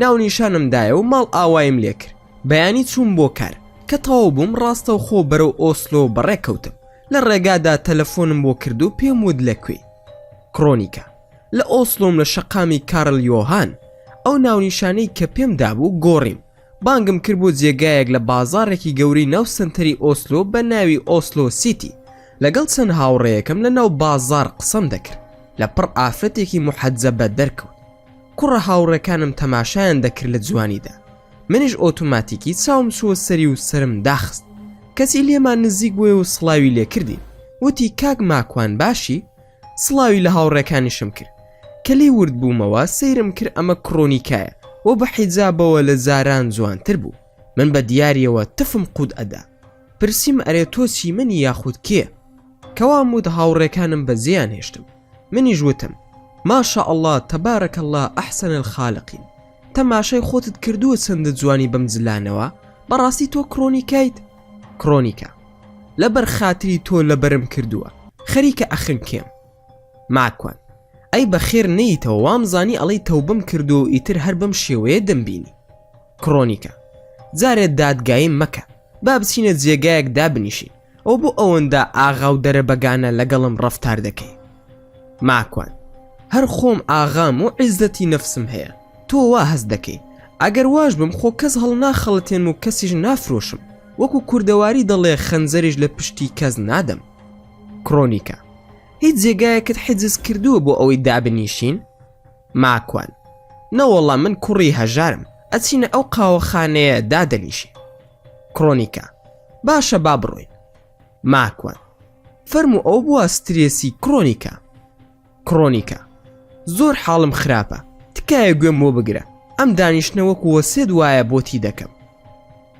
Speaker 1: ناو نیشانم دایە و ماڵ ئاوایم لێ کرد بەیانی چوون بۆ کار کە تەواو بووم ڕاستە و خۆ بەرەو ئۆسلۆ بەڕێکەوتم لە ڕێگادا تەلەفۆنم بۆ کرد و پێم ود لەکوێ کڕۆنیکە لە ئۆسلۆم لە شەقامی کارل یۆهان ئەو ناونیشانەی کە پێم دابوو گۆڕیم بانگم کرد بۆ جێگایەک لە بازارێکی گەوری ناو سنتەری ئۆسلۆ بە ناوی ئۆسلۆ سیتی لەگەڵ چەند هاوڕێیەکەم لە ناو بازار قسەم دەکرد لە پڕ ئافرەتێکی محەجەبە دەرکەوت کوڕە هاوڕێکانم تەماشایان دەکرد لە جوانیدا منیش ئۆتۆماتیکی چاوم چووە سەری و سرم داخست کەسی لێمان نزیک بووە و سڵاوی لێ کردین وتی کاک ماکوان باشی سڵاوی لە هاوڕێکانیشم کرد کە لێ ورد بوومەوە سەیرم کرد ئەمە کڕۆنیکایە و بە حیجابەوە لە زاران جوانتر بوو من بە دیاریەوە تفم قود ئەدا پرسییم ئەرێ تۆ چیمەنی یاخود کێ کەوام وت هاوڕێکانم بە زیان هێشتم منیش وتم ماشا الله تبارك الله أحسن الخالقين تەماشای خۆتت کردووە چەندە جوانی بەم جلانەوە بەڕاستی تۆ کڕۆنیکایت کڕۆنیکە لەبەر خاتری تۆ لەبەرم کردووە خەریکە ئەخن کێم ماکوان ئەی بەخێر نەیتەوە وامزانی ئەڵەی تەوبەم کردو و ئیتر هەر بەم شێوەیە دەمبینی کڕۆنیکە جارێت دادگاییم مەکە با بچینە جێگایەک دابنیشین ئەو بۆ ئەوەندا ئاغا و دەرەبەگانە لەگەڵم ڕەفتار دەکەی ماکوان هەر خۆم ئاغام و عیزەتی نەفسم هەیە تۆ وا هەست دەکەی ئەگەر واش بم خۆ کەس هەڵ ناخەڵەتێن و کەسیش نافرۆشم وەکو کوردەواری دەڵێ خەنجەریش لە پشتی کەس نادەم کڕۆنیکە هیچ جێگایەکت حجز کردووە بۆ ئەوەی دابنیشین ماکوان نەوەڵا من کوڕی هەژارم ئەچینە ئەو قاوەخانەیە دادەنیشی کڕۆنیکە باشە با بڕۆین ماکوان فەرموو ئەو بووە سترێسی کڕۆنیکە زۆر حاڵم خراپە تکایە گوێم بۆ بگرە ئەم دانیشتنەوەک وەسێد وایە بۆتی دەکەم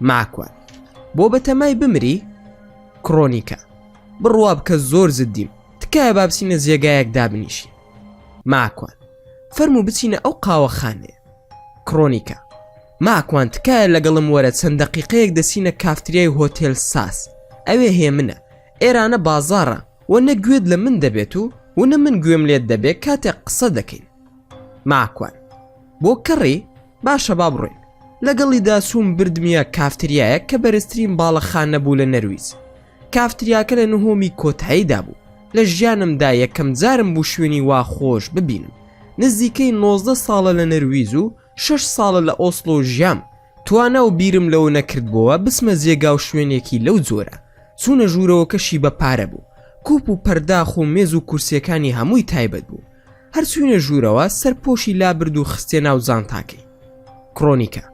Speaker 1: ماکوان بۆ بەتەمای بمری کڕۆنیکە بڕوا بکە زۆر زدیم تکایە با بچینە جێگایەک دابنیشی ماکوان فەرموو بچینە ئەو قاوەخانەیە کڕۆنیکە ماکوان تکایە لەگەڵم وەرە چەند دەقیقەیەک دەچینە کافتریای هۆتێل ساس ئەوێ هێ منە ئێرانە بازاڕە و نە گوێت لە من دەبێت و نە من گوێم لێت دەبێت کاتێک قسە دەکەین ماکوان بۆ کەڕی باشە با بڕۆین لەگەڵیدا سووم بردمیە کافتریایە کە بەرزترین باڵەخانە بوو لە نەرویز کافتریاکە لە نهۆمی کۆتاییدا بوو لە ژیانمدا یەکەم جارم بوو شوێنی وا خۆش ببینم نزیکەی 19 ساڵە لە نەرویز و 6 ساڵە لە ئۆسلۆ ژیام توانە و بیرم لەوە نەکردبووە بسمە جێگا و شوێنێکی لەو جۆرە چوونە ژوورەوەکەشی بە پارە بوو کوپ و پەرداخ و مێز و کورسیەکانی هەمووی تایبەت بوو هەرچوونە ژوورەوە سەرپۆشی لابرد و خستێ ناو جانتاکەی کڕۆنیکە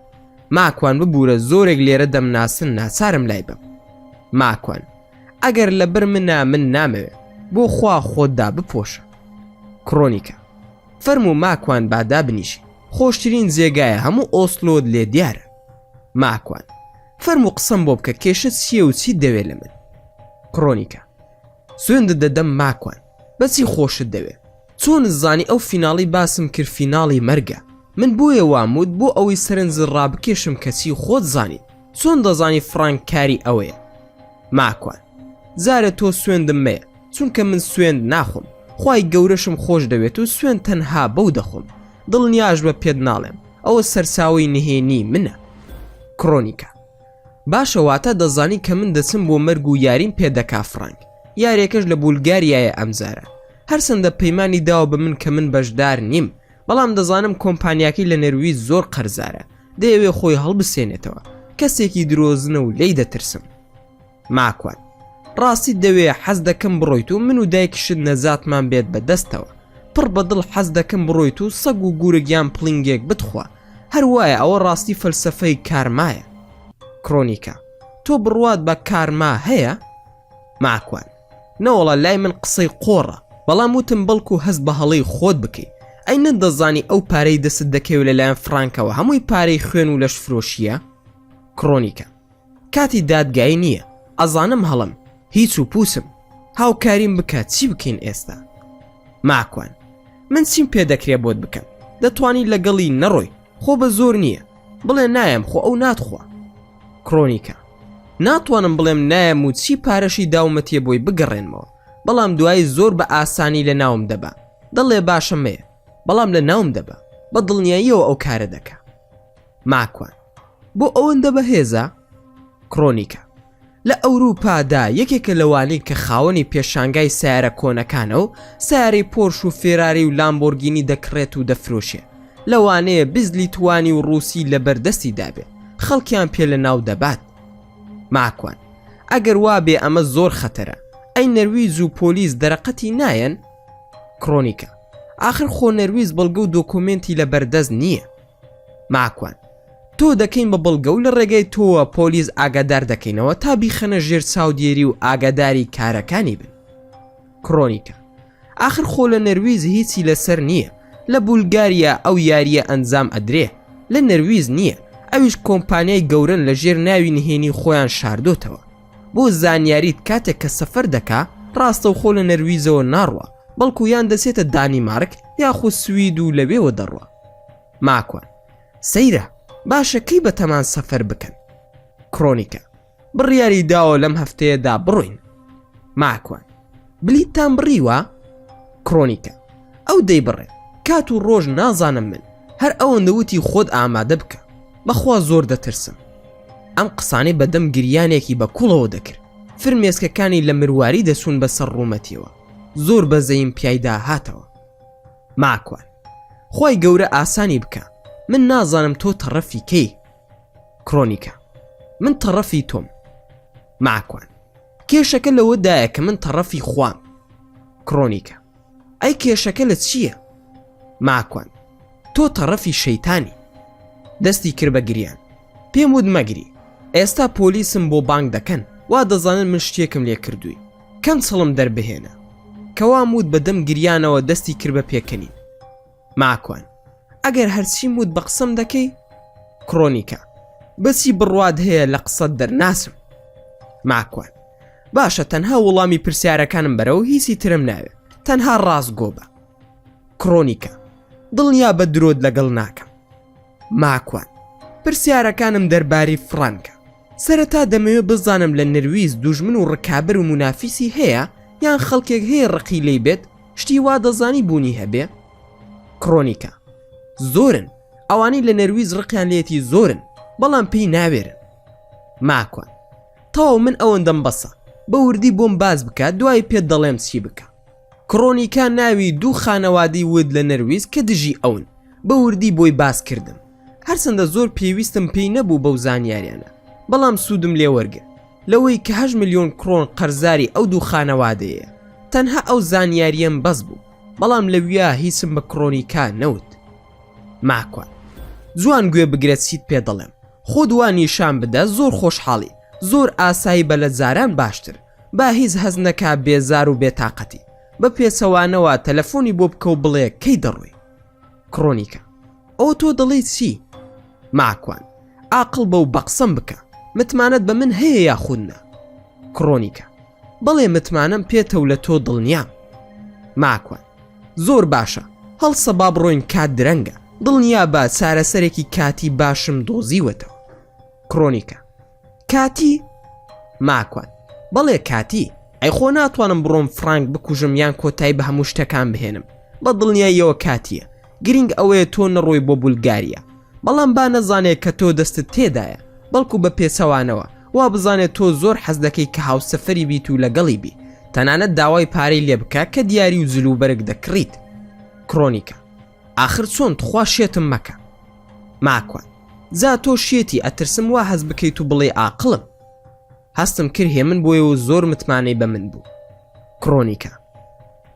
Speaker 1: ماکوان ببوورە زۆرێک لێرە دەمناسن ناچارم لای بم. ماکوان ئەگەر لەبەر من نامەوێ بۆ خوا خۆتدا بپۆشە. کڕۆنیکە فەرموو ماکوان بادا بنیشی خۆشترین جێگایە هەموو ئۆسلۆت لێ دیارە. ماکوان فەرموو قسەم بۆ بکە کێشت چییە و چی دەوێت لە من. کڕۆنیکە سوێندت دەدەم ماکوان بەچی خۆشت دەوێت چۆن زانی ئەو فیناڵی باسم کرد فیناڵی مەرگە من بۆیە وامود بۆ ئەوەی سەرنجت ڕابکێشم کەچی خۆت زانیت چۆن دەزانی فڕانک کاری ئەوەیە. ماکوان زارە تۆ سوێندم مەیە چونکە من سوێند ناخۆم خوای گەورەشم خۆش دەوێت و سوێن تەنها بەو دەخۆم دڵنیاش بە پێت ناڵێم ئەوە سەرچاوی نهێنی منە. کڕۆنیکە باشە واتە دەزانی کە من دەچم بۆ مەرگ و یاریم پێدەکا فڕانک یارێکەش لە بولگاریایە ئەمجارە هەرچەندە پەیمانی داوە بە من کە من بەشدار نیم بەڵام دەزانم کۆمپانیاکەی لە نەرویج زۆر قەرزارە دەیەوێ خۆی هەڵبسێنێتەوە کەسێکی درۆزنە و لێی دەترسم. ماکوان ڕاستی دەوێ حەز دەکەم بڕۆیت و من و دایکشت نەزاتمان بێت بەدەستەوە پڕ بەدڵ حەز دەکەم بڕۆیت و سەگ و گورگیان پڵنگێک بتخوا هەروایە ئەوە ڕاستی فەلسەفەی کارمایە. کڕۆنیکە تۆ بڕوات بە کارما هەیە؟ ماکوان نەوەڵە لای من قسەی قۆڕە بەڵام وتم بەڵکو هەست بە هەڵەی خۆت بکەیت ئەی نەدەزانی ئەو پارەی دەست دەکەوێت لەلایەن فڕانکەوە هەمووی پارەی خوێن و لەش فرۆشیە. کڕۆنیکە کاتی دادگایی نییە ئەزانم هەڵم هیچ و پووسم هاوکاریم بکات چی بکەین ئێستا. ماکوان من چیم پێ دەکرێ بۆت بکەم دەتوانی لەگەڵی نەڕۆی خۆ بە زۆر نییە بڵێ نایم خۆ ئەو ناتخوا. کڕۆنیکە ناتوانم بڵێم نایم و چی پارەشی داومەتیە بۆی بگەڕێنمەوە بەڵام دوایی زۆر بە ئاسانی لە ناوم دەبا دەڵێ باشە مەیە بەڵام لە ناوم دەبا بە دڵنیاییەوە ئەو کارە دەکا. ماکوان بۆ ئەوەندە بەهێزە؟ کڕۆنیکە لە ئەوروپادا یەکێکە لەوانەی کە خاوەنی پێشانگای سیارە کۆنەکانە و سیارەی پۆرش و فێراری و لامبۆرگینی دەکڕێت و دەفرۆشێ لەوانەیە بزلی توانی و ڕووسی لە بەردەستی دابێ خەڵکیان پێ لە ناو دەبات. ماکوان ئەگەر وابێ ئەمە زۆر خەتەرە ئەی نەرویج و پۆلیس دەرەقەتی نایەن؟ کڕۆنیکە ئاخر خۆ نەرویج بەڵگە و دۆکومنتی لە بەردەست نییە. ماکوان تۆ دەکەین بە بەڵگە و لە ڕێگەی تۆوە پۆلیس ئاگادار دەکەینەوە تا بیخەنە ژێر چاودێری و ئاگاداری کارەکانی بن. کڕۆنیکە ئاخر خۆ لە نەرویج هیچی لەسەر نییە لە بولگاریا ئەو یاریە ئەنجام ئەدرێ لە نەرویج نییە ئەویش کۆمپانیای گەورن لە ژێر ناوی نهێنی خۆیان شاردۆتەوە بۆ زانیاریت کاتێک کە سەفەر دەکا ڕاستە و خۆ لە نەرویجەوە ناڕوە بەڵکو یان دەچێتە دانیمارک یاخود سوید و لەوێوە دەڕوە. ماکوان سەیرە باشە کەی بە تەمان سەفەر بکەن؟ کڕۆنیکە بڕیاری داوە لەم هەفتەیەدا بڕۆین. ماکوان بلیتتان بڕیوە؟ کڕۆنیکە ئەو دەی بڕێ کات و ڕۆژ نازانم من هەر ئەوەندە وتی خۆت ئامادە بکە بەخوا زۆر دەترسم. ئەم قسانەی بەدەم گریانێکی بە کوڵەوە دەکرد فرمێسکەکانی لە مرواری دەسوون بەسەر ڕوومەتیەوە زۆر بەزەیم پیایدا هاتەوە. ماکوان خۆی گەورە ئاسانی بکە من نازانم تۆ تەڕەفی کەی. کڕۆنیکە من تەڕەفی تۆم. ماکوان کێشەکە لەوەدایە کە من تەڕەفی خوام. کڕۆنیکە ئەی کێشەکە لە چییە؟ ماکوان تۆ تەڕەفی شەیتانی. دەستی کرد بە گریان پێم ود مەگری ئێستا پۆلیسم بۆ بانگ دەکەن وا دەزانن من شتێکم لێ کردووی کەم چڵم دەربهێنە کەوا مود بەدەم گریانەوە دەستی کرد بە پێکەنین. ماکوان ئەگەر هەرچی مود بە قسەم دەکەی؟ کڕۆنیکە بەچی بڕواد هەیە لە قسەت دەرناسم. ماکوان باشە تەنها وەڵامی پرسیارەکانم بەرەوە هیچی ترم ناوێت تەنها ڕاست گۆبە. کڕۆنیکە دڵنیا بە درۆت لەگەڵ ناکەم. ماکوان پرسیارەکانم دەرباری فڕانکە سەرەتا دەمەوێت بزانم لە نەرویج دوژمن و ڕکابەر و منافیسی هەیە یان خەڵکێک هەیە ڕقی لێی بێت شتی وا دەزانی بوونی هەبێ؟ کڕۆنیکە زۆرن ئەوانەی لە نەرویج ڕقیان لێتی زۆرن بەڵام پێی ناوێرن. ماکوان تەواو من ئەوەندەم بەسە بە وردی بۆم باز بکات دوای پێت دەڵێم چی بکە. کڕۆنیکە ناوی دوو خانەوادی ود لە نەرویج کە دژی ئەون بە وردی بۆی باز کردم هەرچەندە زۆر پێویستم پێی نەبوو بەو زانیاریانە بەڵام سوودم لێ وەرگرت لەوەی کە 8 ملیۆن کڕۆن قەرزاری ئەو دوو خانەوادەیە تەنها ئەو زانیاریەم بەس بوو بەڵام لەویا هیچم بە کڕۆنیکە نەوت. ماکوان جوان گوێ بگرێت چیت پێ دەڵێم خۆ دوان نیشان بدە زۆر خۆشحاڵی زۆر ئاسایی بە لە جاران باشتر با هیچ هەز نەکا بێزار و بێتاقەتی بە پێچەوانەوە تەلەفۆنی بۆ بکە و بڵێ کەی دەڕۆی. کڕۆنیکە ئەو تۆ دەڵێیت چی؟ ماکوان ئاقڵ بە و بەقسەم بکە متمانەت بە من هەیە یاخودنا. کڕۆنیکە بەڵێ متمانم پێتە و لە تۆ دڵنیام. ماکوان زۆر باشە هەڵسە با بڕۆین کات درەنگە دڵنیا بە چارەسەرێکی کاتی باشم دۆزیوەتەوە. کڕۆنیکە کاتی؟ ماکوان بەڵێ کاتی ئەی خۆ ناتوانم بڕۆم فرانک بکوژم یان کۆتایی بە هەموو شتەکان بهێنم بە دڵنیاییەوە کاتیە گرنگ ئەوەیە تۆ نەڕۆی بۆ بولگاریا بەڵام با نەزانێت کە تۆ دەستت تێدایە بەڵکو بە پێچەوانەوە وا بزانێت تۆ زۆر حەز دەکەی کە هاوسەفەری بیت و لەگەڵی بی تەنانەت داوای پارەی لێ بکە کە دیاری و زلوبەرگ دەکڕیت. کڕۆنیکە ئاخر چۆن تخوا شێتم مەکە. ماکوان جا تۆ شێتی ئەترسم وا هەز بکەیت و بڵێ ئاقڵم هەستم کرد هێ من بۆیەوە زۆر متمانەی بە من بوو. کڕۆنیکە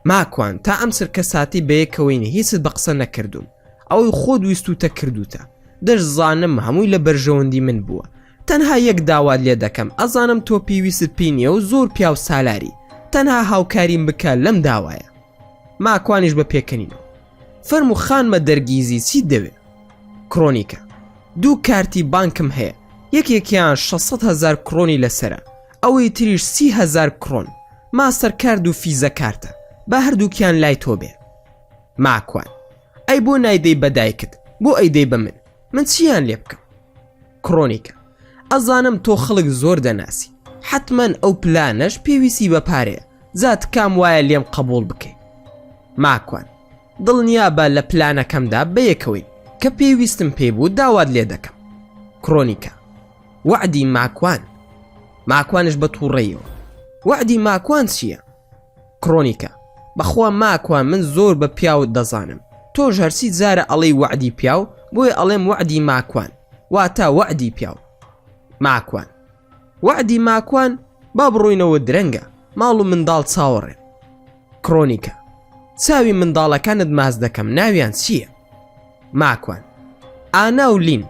Speaker 1: ماکوان تا ئەم سرکە ساتی بەیەکەوەینە هیچت بە قسە نەکردوم ئەوەی خۆت ویستوتە کردوتە دەشزانم هەمووی لە بەرژەوەندی من بووە تەنها یەک داوات لێ دەکەم ئەزانم تۆ پێویست پێ نییە و زۆر پیا و سالاری تەنها هاوکاریم بکە لەم داوایە. ماکوانیش بە پێکەنینەوە فەرموو خانمە دەرگیزی چی دەوێت؟ کڕۆنیکە دوو کارتی بانکم هەیە یەکێکیان 600,000 کڕۆنی لەسرە ئەوەی تریش 30,000 کڕۆن ماستەر کارد و فیزە کارتە بە هەردووکیان لای تۆ بێ. ماکوان ئەی بۆ نایدەی بەدایکت بۆ ئەیدەی بە من چیان لێ بکەم؟ کڕۆنیکە ئەزانم تۆ خەڵک زۆر دەناسی حتمەن ئەو پلانەش پێویستی بە پارەیە زات کام وایە لێم قبول بکەی. ماکوان دڵنیا بە لە پلانەکەمدا بەیەکەوەی کە پێویستم پێ بوو داوات لێ دەکەم. کڕۆنیکە وعدی ماکوان. ماکوانش بە تووڕێیەوە وعدی ماکوان چییە؟ کڕۆنیکە بەخوا ماکوان من زۆر بە پیاوت دەزانم تۆ ژەرسی جارە ئەڵەی وعدی پیاو بۆی ئەڵێم وعدی ماکوان واتە وعدی پیاو. ماکوان وعدی ماکوان با بڕۆینەوە درەنگە ماڵ و منداڵ چاوەڕێن. کڕۆنیکە چاوی منداڵەکانت ماز دەکەم ناویان چییە؟ ماکوان ئانا و لین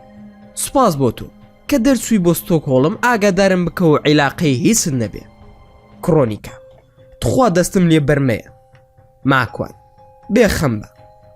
Speaker 1: سوپاس بۆ تۆ کە دەرچووی بۆ ستۆکهۆڵم ئاگادارم بکە و عیلاقەی هیچت نەبێ. کڕۆنیکە تخوا دەستم لێ بەرمەیە. ماکوان بێخەم بە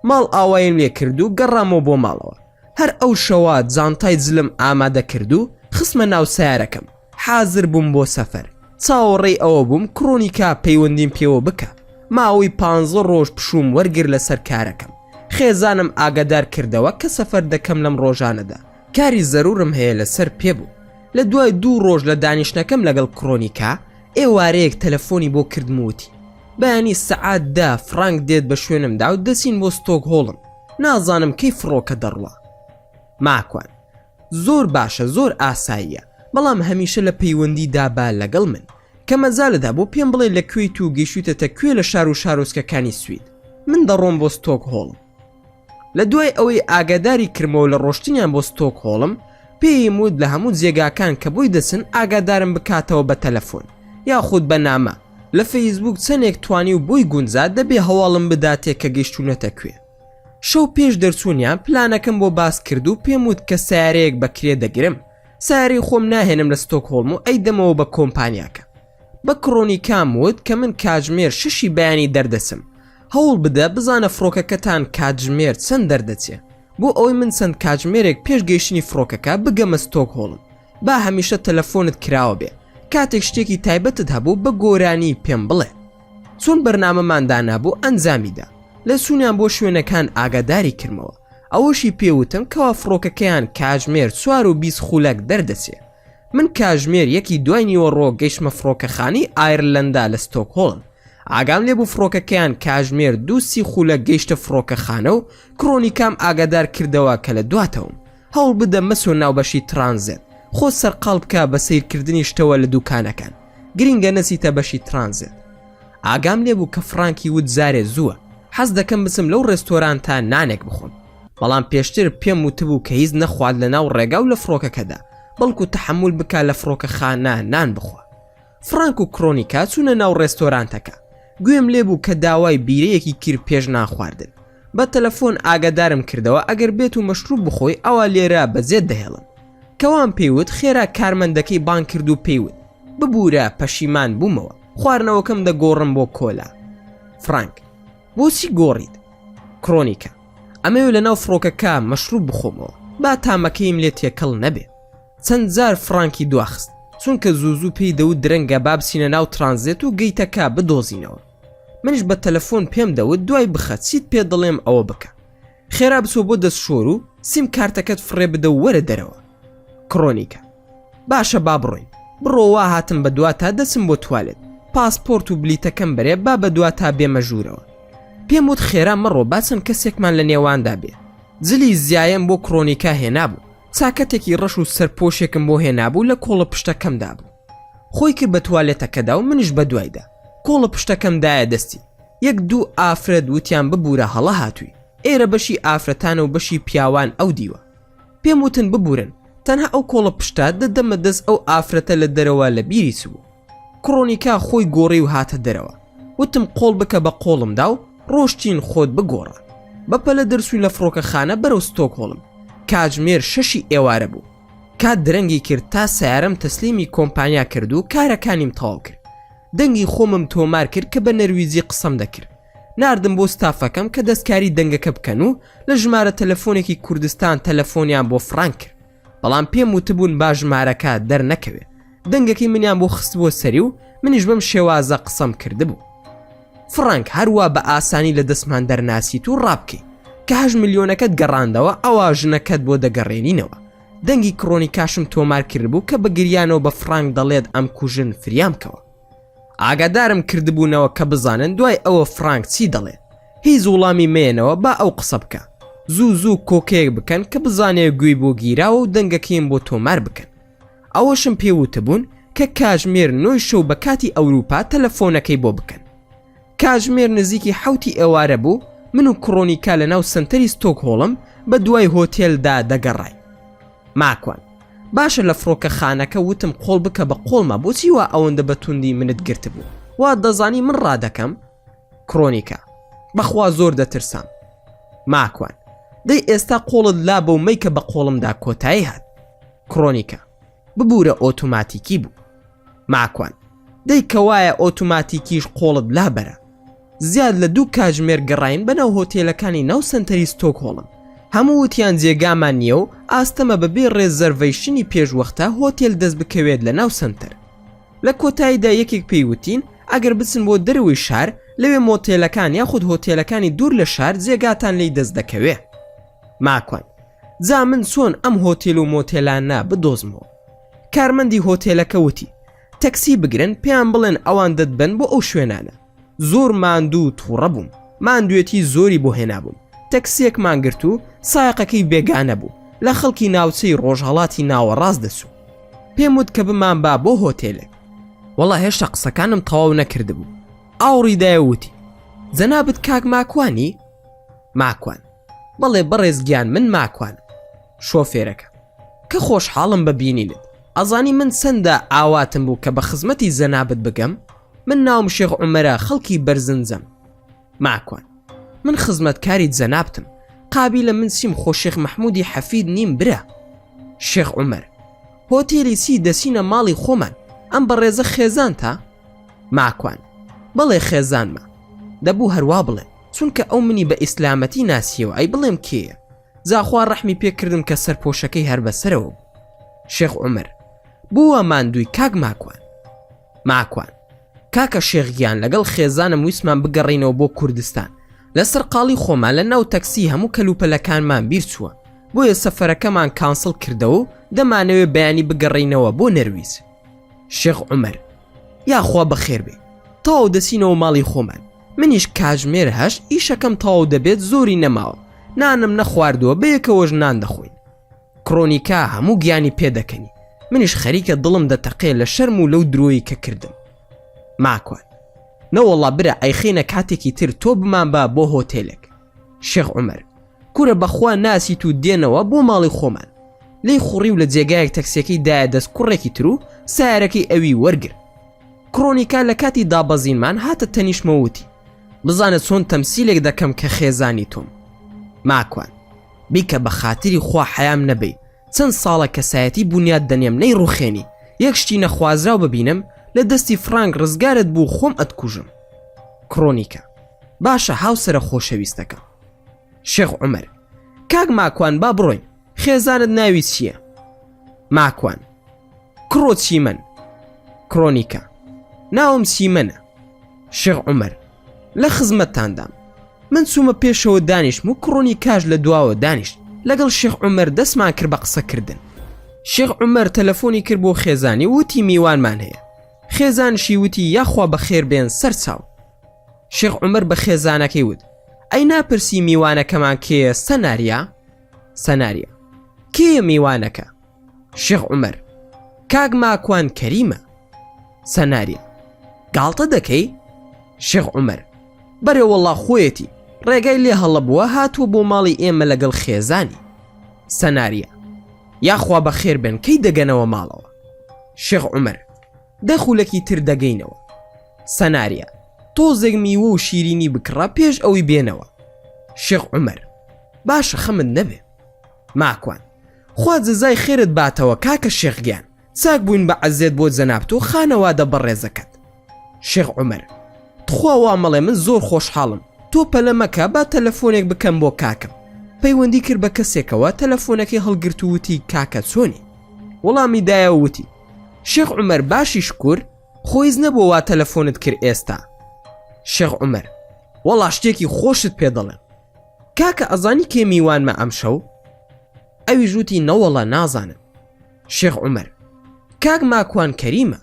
Speaker 1: ماڵ ئاوایم لێ کرد و گەڕامەوە بۆ ماڵەوە هەر ئەو شەوە جانتای جلم ئامادە کرد و خسمە ناو سیارەکەم حازر بووم بۆ سەفەر چاوەڕێی ئەوە بووم کڕۆنیکا پەیوەندیم پێوە بکە ماوەی 15 ڕۆژ پشوم وەرگر لەسەر کارەکەم خێزانم ئاگادار کردەوە کە سەفەر دەکەم لەم ڕۆژانەدا کاری زەرورم هەیە لەسەر پێبوو. لە دوای 2 ڕۆژ لە دانیشتەکەم لەگەڵ کڕۆنیکا ئێوارەیەک تەلەفۆنی بۆ کردموتی بەیانی سەعات 10 فرانک دێت بە شوێنمدا و دەچین بۆ ستۆکهۆڵم نازانم کەی فڕۆکە دەڕوا. ماکوان زۆر باشە زۆر ئاساییە بەڵام هەمیشە لە پەیوەندیدا با لەگەڵ من کە مەزالەدا بۆ پێم بڵێ لەکوێی تو گەیشتوتە کوێ لە شار و شارۆچکەکانی سوید من دەڕۆم بۆ ستۆکهۆڵم. لە دوای ئەوەی ئاگاداری کردمەوە لە ڕۆشتنیان بۆ ستۆکهۆڵم پێیم وت لە هەموو جێگاکان کە بۆی دەچن ئاگادارم بکاتەوە بە تەلەفۆن یاخود بە نامە لە فەیسبوک چەندێک توانی و بۆی گونجات دەبێ هەواڵم بداتێک کە گەیشتوونەتە کوێ. شەو پێش دەرچوونیان پلانەکەم بۆ باس کرد و پێم وت کە سیارەیەک بەکرێ دەگرم سیارەی خۆم ناهێنم لە ستۆکهۆڵم و ئەیدەمەوە بە کۆمپانیاکە. بە کڕۆنیکام وت کە من کاتژمێر 6 بەیانی دەردەچم هەوڵ بدە بزانە فڕۆکەکەتان کاتژمێر چەند دەردەچێ بۆ ئەوەی من چەند کاتژمێرێک پێش گەیشتنی فڕۆکەکە بگەمە ستۆکهۆڵم با هەمیشە تەلەفۆنت کراوە بێ کاتێک شتێکی تایبەتت هەبوو بە گۆرانی پێم بڵێ. چۆن بەرنامەماندا نابوو ئەنجامیدا لە سوونیان بۆ شوێنەکان ئاگاداری کردمەوە ئەوەشی پێوتم کەوا فڕۆکەکەیان کاتژمێر 4 و 20 خولەک دەردەچێ. من کاتژمێر 1 نیوەڕۆ گەیشتمە فڕۆکەخانی ئایرلەندا لە ستۆکهۆڵم ئاگام لێبوو فڕۆکەکەیان کاتژمێر 2 خولەک گەیشتە فڕۆکەخانە و کڕۆنیکام ئاگادار کردەوە کە لە دواتەوم هەوڵ بدە مەسۆ ناوبەشی ترانزێت خۆ سەرقاڵ بکە بە سیرکردنی شتەوە لە دوکانەکان گرنگە نەچیتە بەشی ترانزێت. ئاگام لێبوو کە فرانکی وت زارێ زووە حەز دەکەم بچم لەو ڕێستۆران تا نانێک بخۆم بەڵام پێشتر پێم وتبوو کە هیچ نەخوارد لە ناو ڕێگا و لە فڕۆکەکەدا بەڵکو تەحمل بکە لە فڕۆکەخانە نان بخوا. فرانک و کڕۆنیکا چوونە ناو ڕێستۆرانتەکە گوێم لێبوو کە داوای بیرەیەکی کرد پێش ناخواردن بە تەلەفۆن ئاگادارم کردەوە ئەگەر بێت و مەشروب بخۆی ئەوە لێرە بەزێت دەهێڵن. کەوان پێیوت خێرا کارمەندەکەی بان کرد و پێیوت ببوورە پەشیمان بوومەوە، خواردنەوەکەم دەگۆڕم بۆ کۆلا. فرانک: بۆچی گۆڕیت؟ کرۆنیکە: ئەمەوێ لەناو فڕۆکەکە مەشروب بخۆمەوە، با تامەکەیم لێ تێکەڵ نەبێ. چەند جار فرانکی دواخست، چونکە زوو پێی دەوت درەنگە با بچینە ناو ترانزێت و گەیتەکە بدۆزینەوە. منیش بە تەلەفۆن پێم دەوت دوای بخە چیت پێ دەڵێم ئەوە بکە. خێرا بچۆ بۆ دەستشۆر و سیم کارتەکەت فڕێ بدە و وەرە دەرەوە. کرۆنیکە: باشە با بڕۆین. بڕۆوە هاتم بە دواتە دەچم بۆ توالێت، پاسپۆرت و بلیتەکەم بەرێ با بە دواتە بێمە ژوورەوە. پێم وت خێرا مەڕۆ باچەند کەسێکمان لە نێواندا بێ. جلی زیایم بۆ کرۆنیکا هێنابوو، چاکەتێکی ڕەش و سەرپۆشێکم بۆ هێنابوو لە کۆڵە پشتەکەمدا بوو. خۆی کرد بە توالێتەکەدا و منیش بە دوایدا. کۆڵە پشتەکەمدایە دەستی. یەک دوو ئافرەت وتیان ببوورە هەڵە هاتووی. ئێرە بەشی ئافرەتانە و بەشی پیاوان ئەو دیوە. پێم وتن ببورن، تەنها ئەو کۆڵە پشتە دەدەمە دەست ئەو ئافرەتە لە دەرەوە لە بیری چبوو. کرۆنیکا خۆی گۆڕی و هاتە دەرەوە. وتم قۆڵ بکە بە قۆڵمدا و ڕۆشتین خۆت بگۆڕە. بەپەلە دەرسووی لە فڕۆکەخانە بەرەو ستۆکهۆڵم. کاتژمێر 6 ئێوارە بوو. کات درەنگی کرد تا سیارەم تەسلیمی کۆمپانیا کرد و کارەکانیم تەواو کرد. دەنگی خۆمم تۆمار کرد کە بە نەرویزی قسەم دەکرد. ناردم بۆ ستافەکەم کە دەستکاری دەنگەکە بکەن و لە ژمارە تەلەفۆنێکی کوردستان تەلەفۆنیان بۆ فرانک کرد. بەڵام پێم وتبوون با ژمارەکە دەرنەکەوێ. دەنگەکەی منیان بۆ خست بۆ سەری و منیش بەم شێوازە قسەم کردبوو. فرانک هەروە بە ئاسانی لە دەستمان دەرناسیت و ڕابکەی کە 8 ملیۆنەکەت گەڕاندەوە ئەوە ژنەکەت بۆ دەگەڕێنینەوە. دەنگی کرۆنیکاشم تۆمار کردبوو کە بە گریانەوە بە فرانک دەڵێت ئەم کوژن فریام بکەوە. ئاگادارم کردبوونەوە کە بزانن دوای ئەوە فرانک چی دەڵێت. هیچ وڵامی مێنەوە با ئەو قسە بکە. زوو کۆکەیەک بکەن کە بزانێ گوێی بۆ گیراوە و دەنگەکەیم بۆ تۆمار بکەن. ئەوەشم پێوتبوون کە کاژمێر 9 شەو بە کاتی ئەوروپا تەلەفۆنەکەی بۆ بکەن. کاژمێر نزیکی 7 ئێوارە بوو من و کرۆنیکا لە ناو سنتەری ستۆکهۆڵم بە دوای هۆتێلدا دەگەڕای. ماکوان: باشە لە فڕۆکەخانەکە وتم قۆڵ بکە بە قۆڵمە، بۆچی وا ئەوەندە بەتوندی منت گرت بوو؟ وا دەزانی من ڕادەکەم؟ کرۆنیکا: بەخوا زۆر دەترسام. ماکوان: دەی ئێستا قۆڵت لا بە و مەیکە بە قۆڵمدا کۆتایی هات. کرۆنیکا: ببوورە ئۆتۆماتیکی بوو. ماکوان: دەی کەوایە ئۆتۆماتیکیش قۆڵت لا بەرە. زیاد لە 2 کاژمێر گەڕاین بەناو هۆتێلەکانی ناو سنتەری ستۆکهۆڵم. هەموو وتیان جێگامان نییە و ئاستەمە بەبێ ڕێزەرڤەیشنی پێشوەختە هۆتێل دەست بکەوێت لە ناو سنتەر. لە کۆتاییدا یەکێک پێیوتین ئەگەر بچن بۆ دەرەوەی شار لەوێ مۆتێلەکان یاخود هۆتێلەکانی دوور لە شار جێگاتان لی دەست دەکەوێ. ماکوان: جا من چۆن ئەم هۆتێل و مۆتێلانە بدۆزمەوە؟ کارمەندی هۆتێلەکە وتی تەکسی بگرن پێیان بڵێن ئەوان دەتبەن بۆ ئەو شوێنانە. زۆر ماندوو تووڕە بووم، ماندوێتی زۆری بۆ هێنابووم. تەکسیەکمان گرت و سایقەکەی بێگانە بوو، لە خەڵکی ناوچەی ڕۆژهەڵاتی ناوەڕاست دەچوو. پێم وت کە بمان با بۆ هۆتێلێک. وەڵا هێشتا قسەکانم تەواو نەکردبوو. ئاوڕی دایەوتی: جەنابەت کاک ماکوانی؟ ماکوان: بەڵێ بەڕێزگیان من ماکوانم. شۆفێرەکە: کە خۆشحاڵم ببینینت. ئەزانی من چەندە ئاواتم بوو کە بە خزمەتی جەنابەت بگەم؟ من ناوم شێخ عومەرە، خەڵکی بەرزنجەم. ماکوان: من خزمەتکاری جەنابتم، قابیلە من سیم خۆ شێخ مەحموودی حەفید نیم برە. شێخ عومەر: هۆتێلی چی دەچینە ماڵی خۆمان، ئەم بەڕێزە خێزان تا؟ ماکوان: بەڵێ خێزانمە. دەبوو هەروە بڵێ چونکە ئەو منی بە ئیسلامەتی ناسیەوە، ئەی بڵێم کێیە؟ زاخوا ڕەحمی پێکردم کە سەرپۆشەکەی هەر بەسەرەوە بوو. شێخ عومەر: بووە ماندووی کاک ماکوان. ماکوان: کاکە شێخگیان لەگەڵ خێزانم ویسمان بگەڕینەوە بۆ کوردستان. لەسەر قاڵی خۆمان لە ناو تەکسی هەموو کەلوپەلەکانمان بیر چووە، بۆیە سەفەرەکەمان کانسڵ کردەوە و دەمانەوێت بەیانی بگەڕینەوە بۆ نەرویز. شێخ عومەر: یاخوا بەخێر بێ، تاو دەچینەوە ماڵی خۆمان. منیش کاژمێر 8 ئیشەکەم تاو دەبێت، زۆری نەماوە، نانم نەخواردووە، بەیەکەوەش نان دەخۆین. کرۆنیکا هەموو گیانی پێدەکەنی، منیش خەریکە دڵم دەتەقێ لە شەرم و لەو درۆیی کە کردم. ماکوان: نەوەڵا برە ئەیخینە کاتێکی تر تۆ بمان با بۆ هۆتێلێک. شێخ عومەر: کورە بەخوا ناسیت و دێنەوە بۆ ماڵی خۆمان. لی خوڕی و لە جێگایەک تەکسیەکەی دایە دەست کوڕێکی تر و سایارەکەی ئەوی وەرگر. کرۆنیکا لە کاتی دابەزینمان هاتە تەنیشمەوتی: بزانە چۆن تەمسیلێک دەکەم کە خێزانی تۆم. ماکوان بیکە بە خاتری خوا حەیام نەبێ چەند ساڵە کەسایەتی بنیاد دەنێم نەی ڕوخێنی یەک شتی نەخوازراو ببینم لە دەستی فرانک ڕزگارت بوو خۆم ئەتکوژم. کرۆنیکە باشە هاوسرە خۆشەویستەکە. شێخ عومەر کاک ماکوان با بڕۆین خێزانت ناوی چییە؟ ماکوان کڕۆ چیمەن. کرۆنیکە ناوم چیمەنە. شێخ عومەر لە خزمەتتاندام. من چوومە پێشەوە دانیشتم و کڕۆنی کاژ لە دواوە دانیشت لەگەڵ شێخ عومەر دەستمان کرد بە قسەکردن. شێخ عومەر تەلەفۆنی کرد بۆ خێزانی وتی میوانمان هەیە. خێزانشی وتی یاخوا بەخێر بێن سەرچاو. شێخ عومەر بە خێزانەکەی وت ئەی ناپرسی میوانەکەمان کێیە سەناریا؟ سەناریا کێیە میوانەکە؟ شێخ عومەر کاک ماکوان کەریمە. سەناریا گاڵتە دەکەی؟ شێخ عومەر بەرێ وەڵا خۆیەتی ڕێگای لێ هەڵەبووە هاتووە بۆ ماڵی ئێمە لەگەڵ خێزانی. سەناریا یاخوا بەخێر بن کەی دەگەنەوە ماڵەوە؟ شێخ عومەر دەخولەکی تر دەگەینەوە. سەناریا تۆزێک میوە و شیرینی بکڕە پێش ئەوی بێنەوە. شێخ عومەر باشە خەمت نەبێ. ماکوان خوا جەزای خێرت باتەوە کاکە شێخگیان چاک بووین بە عەزێت بۆ جەناب تۆ خانەوادە بەڕێزەکەت. شێخ عومەر تخوا وا مەڵێ من زۆر خۆشحاڵم تۆ پەلە مەکە با تەلەفۆنێک بکەم بۆ کاکم. پەیوەندی کرد بە کەسێکەوە تەلەفۆنەکەی هەڵگرت و وتی کاکە چۆنی؟ وەڵامی دایە وتی شێخ عومەر باشی شکور خۆیز نەبوو وا تەلەفۆنت کرد ئێستا. شێخ عومەر وەڵا شتێکی خۆشت پێ دەڵێم کاکە ئەزانی کێ میوانمە ئەمشەو؟ ئەوی ژووتی نەوەڵا نازانم. شێخ عومەر کاک ماکوان کەریمە.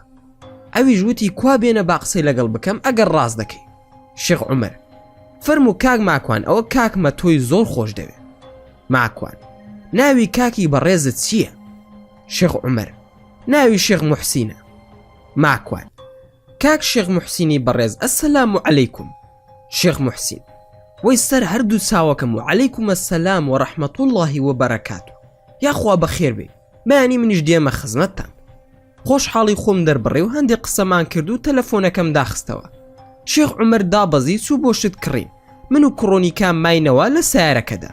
Speaker 1: ئەوی ژووتی کوا بێنە با قسەی لەگەڵ بکەم ئەگەر ڕاست دەکەی. شێخ عومەر فەرموو کاک ماکوان ئەوە کاکمە تۆی زۆر خۆش دەوێ. ماکوان ناوی کاکی بەڕێزت چییە؟ شێخ عومەر ناوی شێخ موحسینە. ماکوان کاک شێخ موحسینی بەڕێز ئەسەلام عەلەیکوم. شێخ موحسین وەی سەر هەردوو چاوەکەم و عەلەیکوم ئەسەلام و ڕەحمەت اللهی وبەرەکاتوه. یاخوا بەخێر بێ بەیانی منیش دێمە خزمەتتان. خۆشحاڵی خۆم دەربڕێ و هەندێک قسەمان کرد و تەلەفۆنەکەم داخستەوە. شێخ عومەر دابەزی چوو بۆ شت کڕین من و کڕۆنیکام ماینەوە لە سیارەکەدا.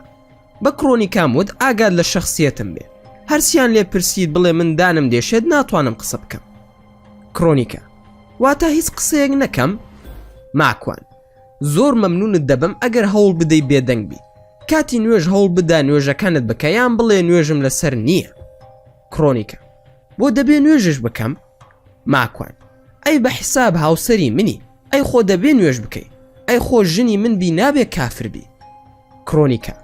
Speaker 1: بە کڕۆنیکام وت ئاگاد لە شەخسیەتم بێ هەرسیان لێ پرسید بڵێ من دانم دێشێت ناتوانم قسە بکەم. کڕۆنیکە واتە هیچ قسەیەک نەکەم؟ ماکوان زۆر مەمنونت دەبم ئەگەر هەوڵ بدەی بێدەنگ بی کاتی نوێژ هەوڵ بدا نوێژەکانت بکە یان بڵێ نوێژم لەسەر نییە. کڕۆنیکە بۆ دەبێ نوێژش بکەم؟ ماکوان ئەی بە حیساب هاوسەری منی ئەی خۆ دەبێ نوێژ بکەی ئەی خۆ ژنی من بی نابێ کافر بی. کڕۆنیکە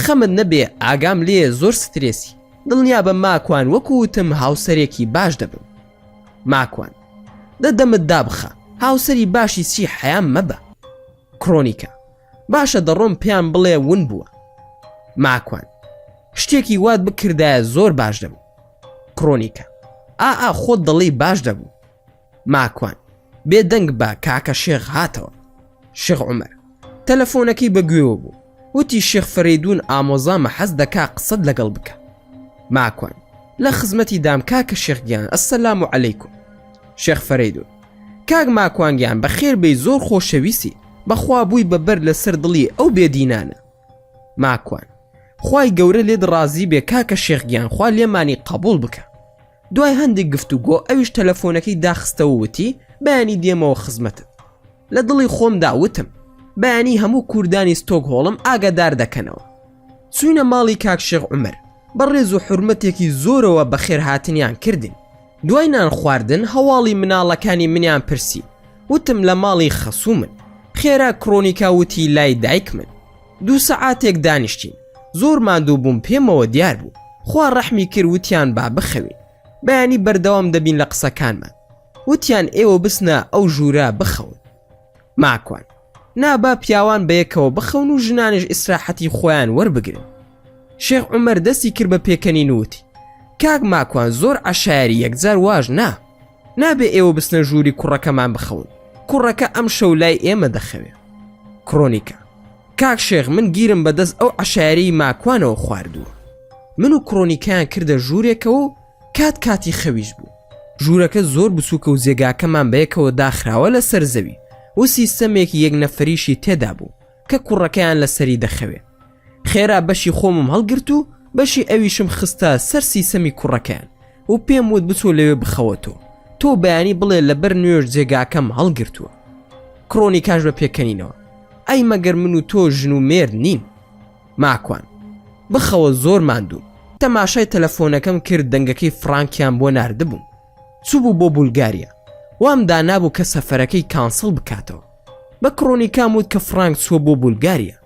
Speaker 1: خەمت نەبێ ئاگام لێ زۆر سترێسی دڵنیا بە ماکوان وەکوتم هاوسەرێکی باش دەبم. ماکوان دەدەمت دابخە هاوسەری باشی چی حەیام مەبە. کڕۆنیکە باشە دەڕۆم پێیان بڵێ ون بووە. ماکوان شتێکی وات بکردایە زۆر باش دەبوو. کڕۆنیکە ئا خۆت دڵی باش دەبوو. ماکوان بێدەنگ بە کاکە شێخ هاتەوە. شێخ عومەر تەلەفۆنەکەی بەگوێوە بوو وتی شێخ فەرەیدون ئامۆزامە حەز دەکا قسەت لەگەڵ بکە. ماکوان لە خزمەتی دام کاکە شێخگیان ئەسەلام عەلەیکوم. شێخ فەرەیدون کاک ماکوانگیان بەخێر بێی زۆر خۆشەویستی بەخوا بووی بەبەر لەسەر دڵی ئەو بێدینانە. ماکوان خوای گەورە لێت ڕازی بێ کاکە شێخگیان خوا لێمانی قبول بکە. دوای هەندێک گفتوگۆ ئەویش تەلەفۆنەکەی داخستەوە وتی بەیانی دێمەوە خزمەتت. لە دڵی خۆم داوتم بەیانی هەموو کوردانی ستۆکهۆڵم ئاگادار دەکەنەوە. چوینە ماڵی کاک شێخ عومەر بەڕێز و حورمەتێکی زۆرەوە بەخێر هاتنیان کردین. دوای نان خواردن هەواڵی مناڵەکانی منیان پرسی وتم لە ماڵی خەسوومن. خێرا کڕۆنیکا وتی لای دایک من. 2 سەعاتێک دانیشتین زۆر ماندوو بووم پێمەوە دیار بوو خوا ڕەحمی کرد وتیان با بخەوین بەیانی بەردەوام دەبین لە قسەکانمان وتیان ئێوە بسنە ئەو ژوورە بخەون. ماکوان نابا پیاوان بەیەکەوە بخەون و ژنانش ئیسراحەتی خۆیان وەربگرن. شێخ عومەر دەستی کرد بە پێکەنین وتی کاک ماکوان زۆر عەشایری یەکجار واژ نابێ ئێوە بسنە ژووری کوڕەکەمان بخەون کوڕەکە ئەم شەو لای ئێمە دەخەوێ. کڕۆنیکە کاک شێخ من گیرم بەدەست ئەو عەشایری ماکوانەوە خواردووە. من و کڕۆنیکەیان کردە ژوورێکەوە و کاتی خەویش بوو. ژوورەکە زۆر بچووکە و جێگاکەمان بەیەکەوە داخراوە لە سەر زەوی و سیستەمێکی یەک نەفەریشی تێدا بوو کە کوڕەکەیان لەسەری دەخەوێ. خێرا بەشی خۆمم هەڵگرت و بەشی ئەویشم خستە سەر سیسەمی کوڕەکەیان و پێم وت بچۆ لەوێ بخەوەتەوە تۆ بەیانی بڵێ لەبەر نوێژ جێگاکەم هەڵگرتووە. کڕۆنیکاش بە پێکەنینەوە ئەی مەگەر من و تۆ ژن و مێر نین. ماکوان بخەوە زۆر ماندوم. تەماشای تەلەفۆنەکەم کرد دەنگەکەی فرانکیان بۆ ناردبووم. چوو بۆ بولگاریا وام دانابوو کە سەفەرەکەی کانسڵ بکاتەوە. بە کڕۆنیکام وت کە فرانک چووە بۆ بولگاریا.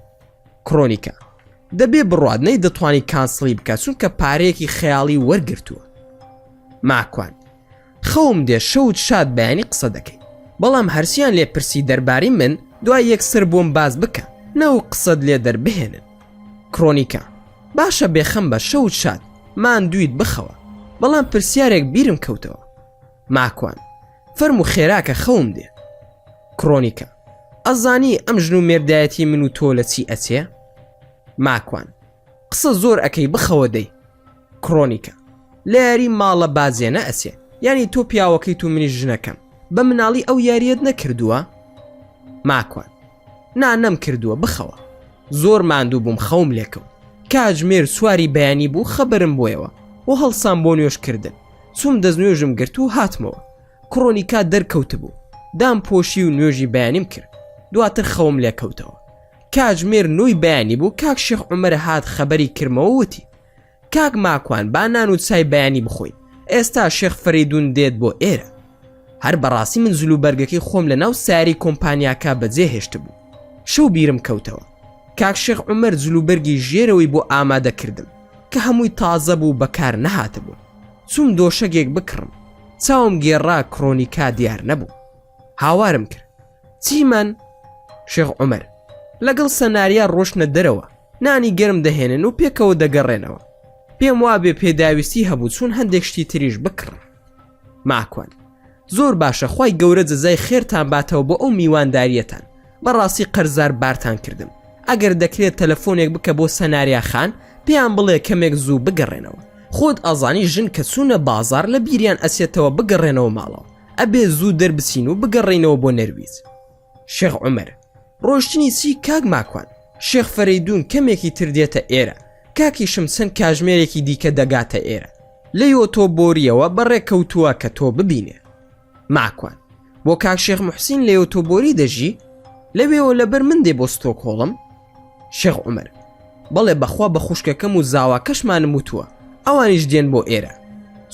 Speaker 1: کڕۆنیکا دەبێ بڕوات نەی دەتوانی کانسڵی بکات چونکە پارەیەکی خەیاڵی وەرگرتووە. ماکوان خەوم دێ شەوت شاد بەیانی قسە دەکەی بەڵام هەرسیان لێ پرسی دەربارەی من دوای یەکسەر بۆم باز بکە نەو قسەت لێ دەربهێنن. کڕۆنیکا باشە بێخەم بە شەوت شاد ماندوویت بخەوە بەڵام پرسیارێک بیرم کەوتەوە. ماکوان فەرموو خێراکە خەوم دێ. کڕۆنیکا ئەزانی ئەم ژن و مێردایەتی من و تۆ لە چی ئەچێ؟ ماکوان قسە زۆر ئەەکەی بخەوە دەی. کڕۆنیکا لە یاری ماڵە بازێنە ئەچێ یعنی تۆ پیاوەکەی تو منی ژنەکەم بە مناڵی ئەو یاریت نەکردووە؟ ماکوان نانەم کردووە بخەوە زۆر ماندوو بووم خەوم لێکەوت. کاتژمێر سواری بەیانی بوو خەبەرم بۆیەوە و هەڵسان بۆ نوێژکردن چوم دەستنوێژم گرت و هاتمەوە. کڕۆنیکا دەرکەوت بوو دام پۆشی و نوێژی بەیانیم کرد دواتر خەوم لێکەوتەوە. کاتژمێر نوۆی بەیانی بوو کاک شێخ عومەر هات خەبەری کردمەوە وتی کاک ماکوان با نان و چای بەیانی بخۆین ئێستا شێخ فەریدون دێت بۆ ئێرە. هەر بەڕاستی من زلوبەرگەکەی خۆم لە ناو ساری کۆمپانیاکە بەجێهێشت بوو. شەو بیرم کەوتەوە کاک شێخ عومەر زلوبەرگی ژێرەوەی بۆ ئامادە کردم کە هەمووی تازە بوو بەکار نەهاتە بوون. چوم دۆشەگێک بکڕم چاوم گێڕا کڕۆنیکا دیار نەبوو. هاوارم کرد چیمان؟ شێخ عومەر لەگەڵ سەناریا ڕۆشنە دەرەوە نانی گەرم دەهێنن و پێکەوە دەگەڕێنەوە. پێم وابێ پێداویستی هەبوو چون هەندێک شتی تریش بکڕم. ماکوان زۆر باشە خوای گەورە جەزای خێرتان باتەوە بۆ ئەو میوانداریەتان بەڕاستی قەرزار بارتان کردم. ئەگەر دەکرێت تەلەفۆنێک بکە بۆ سەناریا خان پێیان بڵێ کەمێک زوو بگەڕێنەوە. خۆت ئەزانی ژن کە چوونە بازار لە بیریان ئەسێتەوە بگەڕێنەوە ماڵەوە ئەبێ زوو دەربچین و بگەڕێنەوە بۆ نەرویج. شێخ عومەر ڕۆشتنی چی کاک ماکوان؟ شێخ فەریدون کەمێکی تر دێتە ئێرە کاکیشم چەند کاژمێرێکی دیکە دەگاتە ئێرە لەیۆ تۆ بۆریەوە بەڕێکەوتووە کە تۆ ببینێ. ماکوان بۆ کاک شێخ موحسین لەیۆ تۆ بۆری دەژی لەوێەوە لەبەر من دێ بۆ ستۆکهۆڵم؟ شێخ عومەر بەڵێ بەخوا بە خوشکەکەم و زاواکەشمانم وتووە ئەوانیش دێن بۆ ئێرە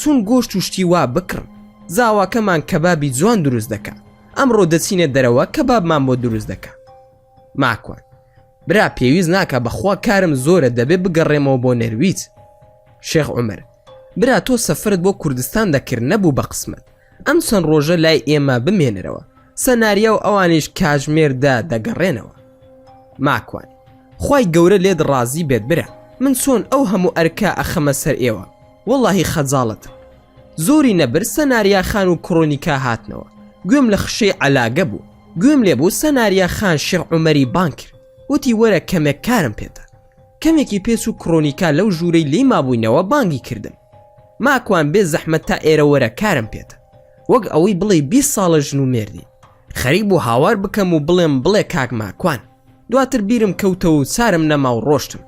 Speaker 1: چون گۆشت و شتی وا بکڕم زاواکەمان کەبابی جوان دروست دەکات ئەمڕۆ دەچینە دەرەوە کەبابمان بۆ دروست دەکات. ماکوان برا پێویست ناکە بەخوا کارم زۆرە دەبێ بگەڕێمەوە بۆ نەرویج. شێخ عومەر برا تۆ سەفرت بۆ کوردستان دەکرد نەبوو بە قسمت ئەم چەند ڕۆژە لای ئێمە بمێنەرەوە سەناریا و ئەوانیش کاژمێردا دەگەڕێنەوە. ماکوان خوای گەورە لێت ڕازی بێت برا من چۆن ئەو هەموو ئەرکا ئەخەمە سەر ئێوە وەڵڵاهی خەجاڵەتم. زۆری نەبر سەناریا خان و کڕۆنیکا هاتنەوە گوێم لە خشەی عەلاگە بوو گوێم لێبوو سەناریا خان شێخ عومەری بان کرد وتی وەرە کەمێک کارم پێتە. کەمێکی پێچ و کڕۆنیکا لەو ژوورەی لی مابووینەوە بانگی کردم ماکوان بێ زەحمەت تا ئێرە وەرە کارم پێتە وەک ئەوەی بڵێ 20 ساڵە ژن و مێردی خەریک بوو هاوار بکەم و بڵێ کاک ماکوان. دواتر بیرم کەوتە و چارم نەما و ڕۆشتم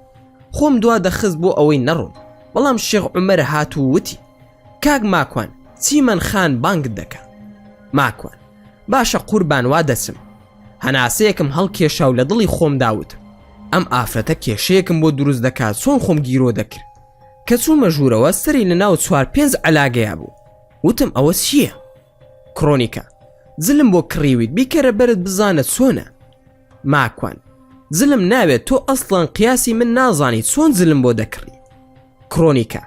Speaker 1: خۆم دوا دەخست بۆ ئەوەی نەڕۆم بەڵام شێخ عومەر هات و وتی کاک ماکوان چیمەن خان بانگت دەکا. ماکوان باشە قوربان وا دەچم. هەناسەیەکم هەڵکێشا و لە دڵی خۆم داوتم ئەم ئافرەتە کێشەیەکم بۆ دروست دەکات چۆن خۆم گیرۆ دەکرد. کە چوومە ژوورەوە سەری لە ناو 4-5 عەلاگەیا بوو وتم ئەوە چییە؟ کڕۆنیکا زلم بۆ کڕیویت بیکەرە بەرت بزانە چۆنە. ماکوان زلم ناوێت تۆ ئەسڵان قیاسی من نازانی چۆن زلم بۆ دەکڕی. کڕۆنیکا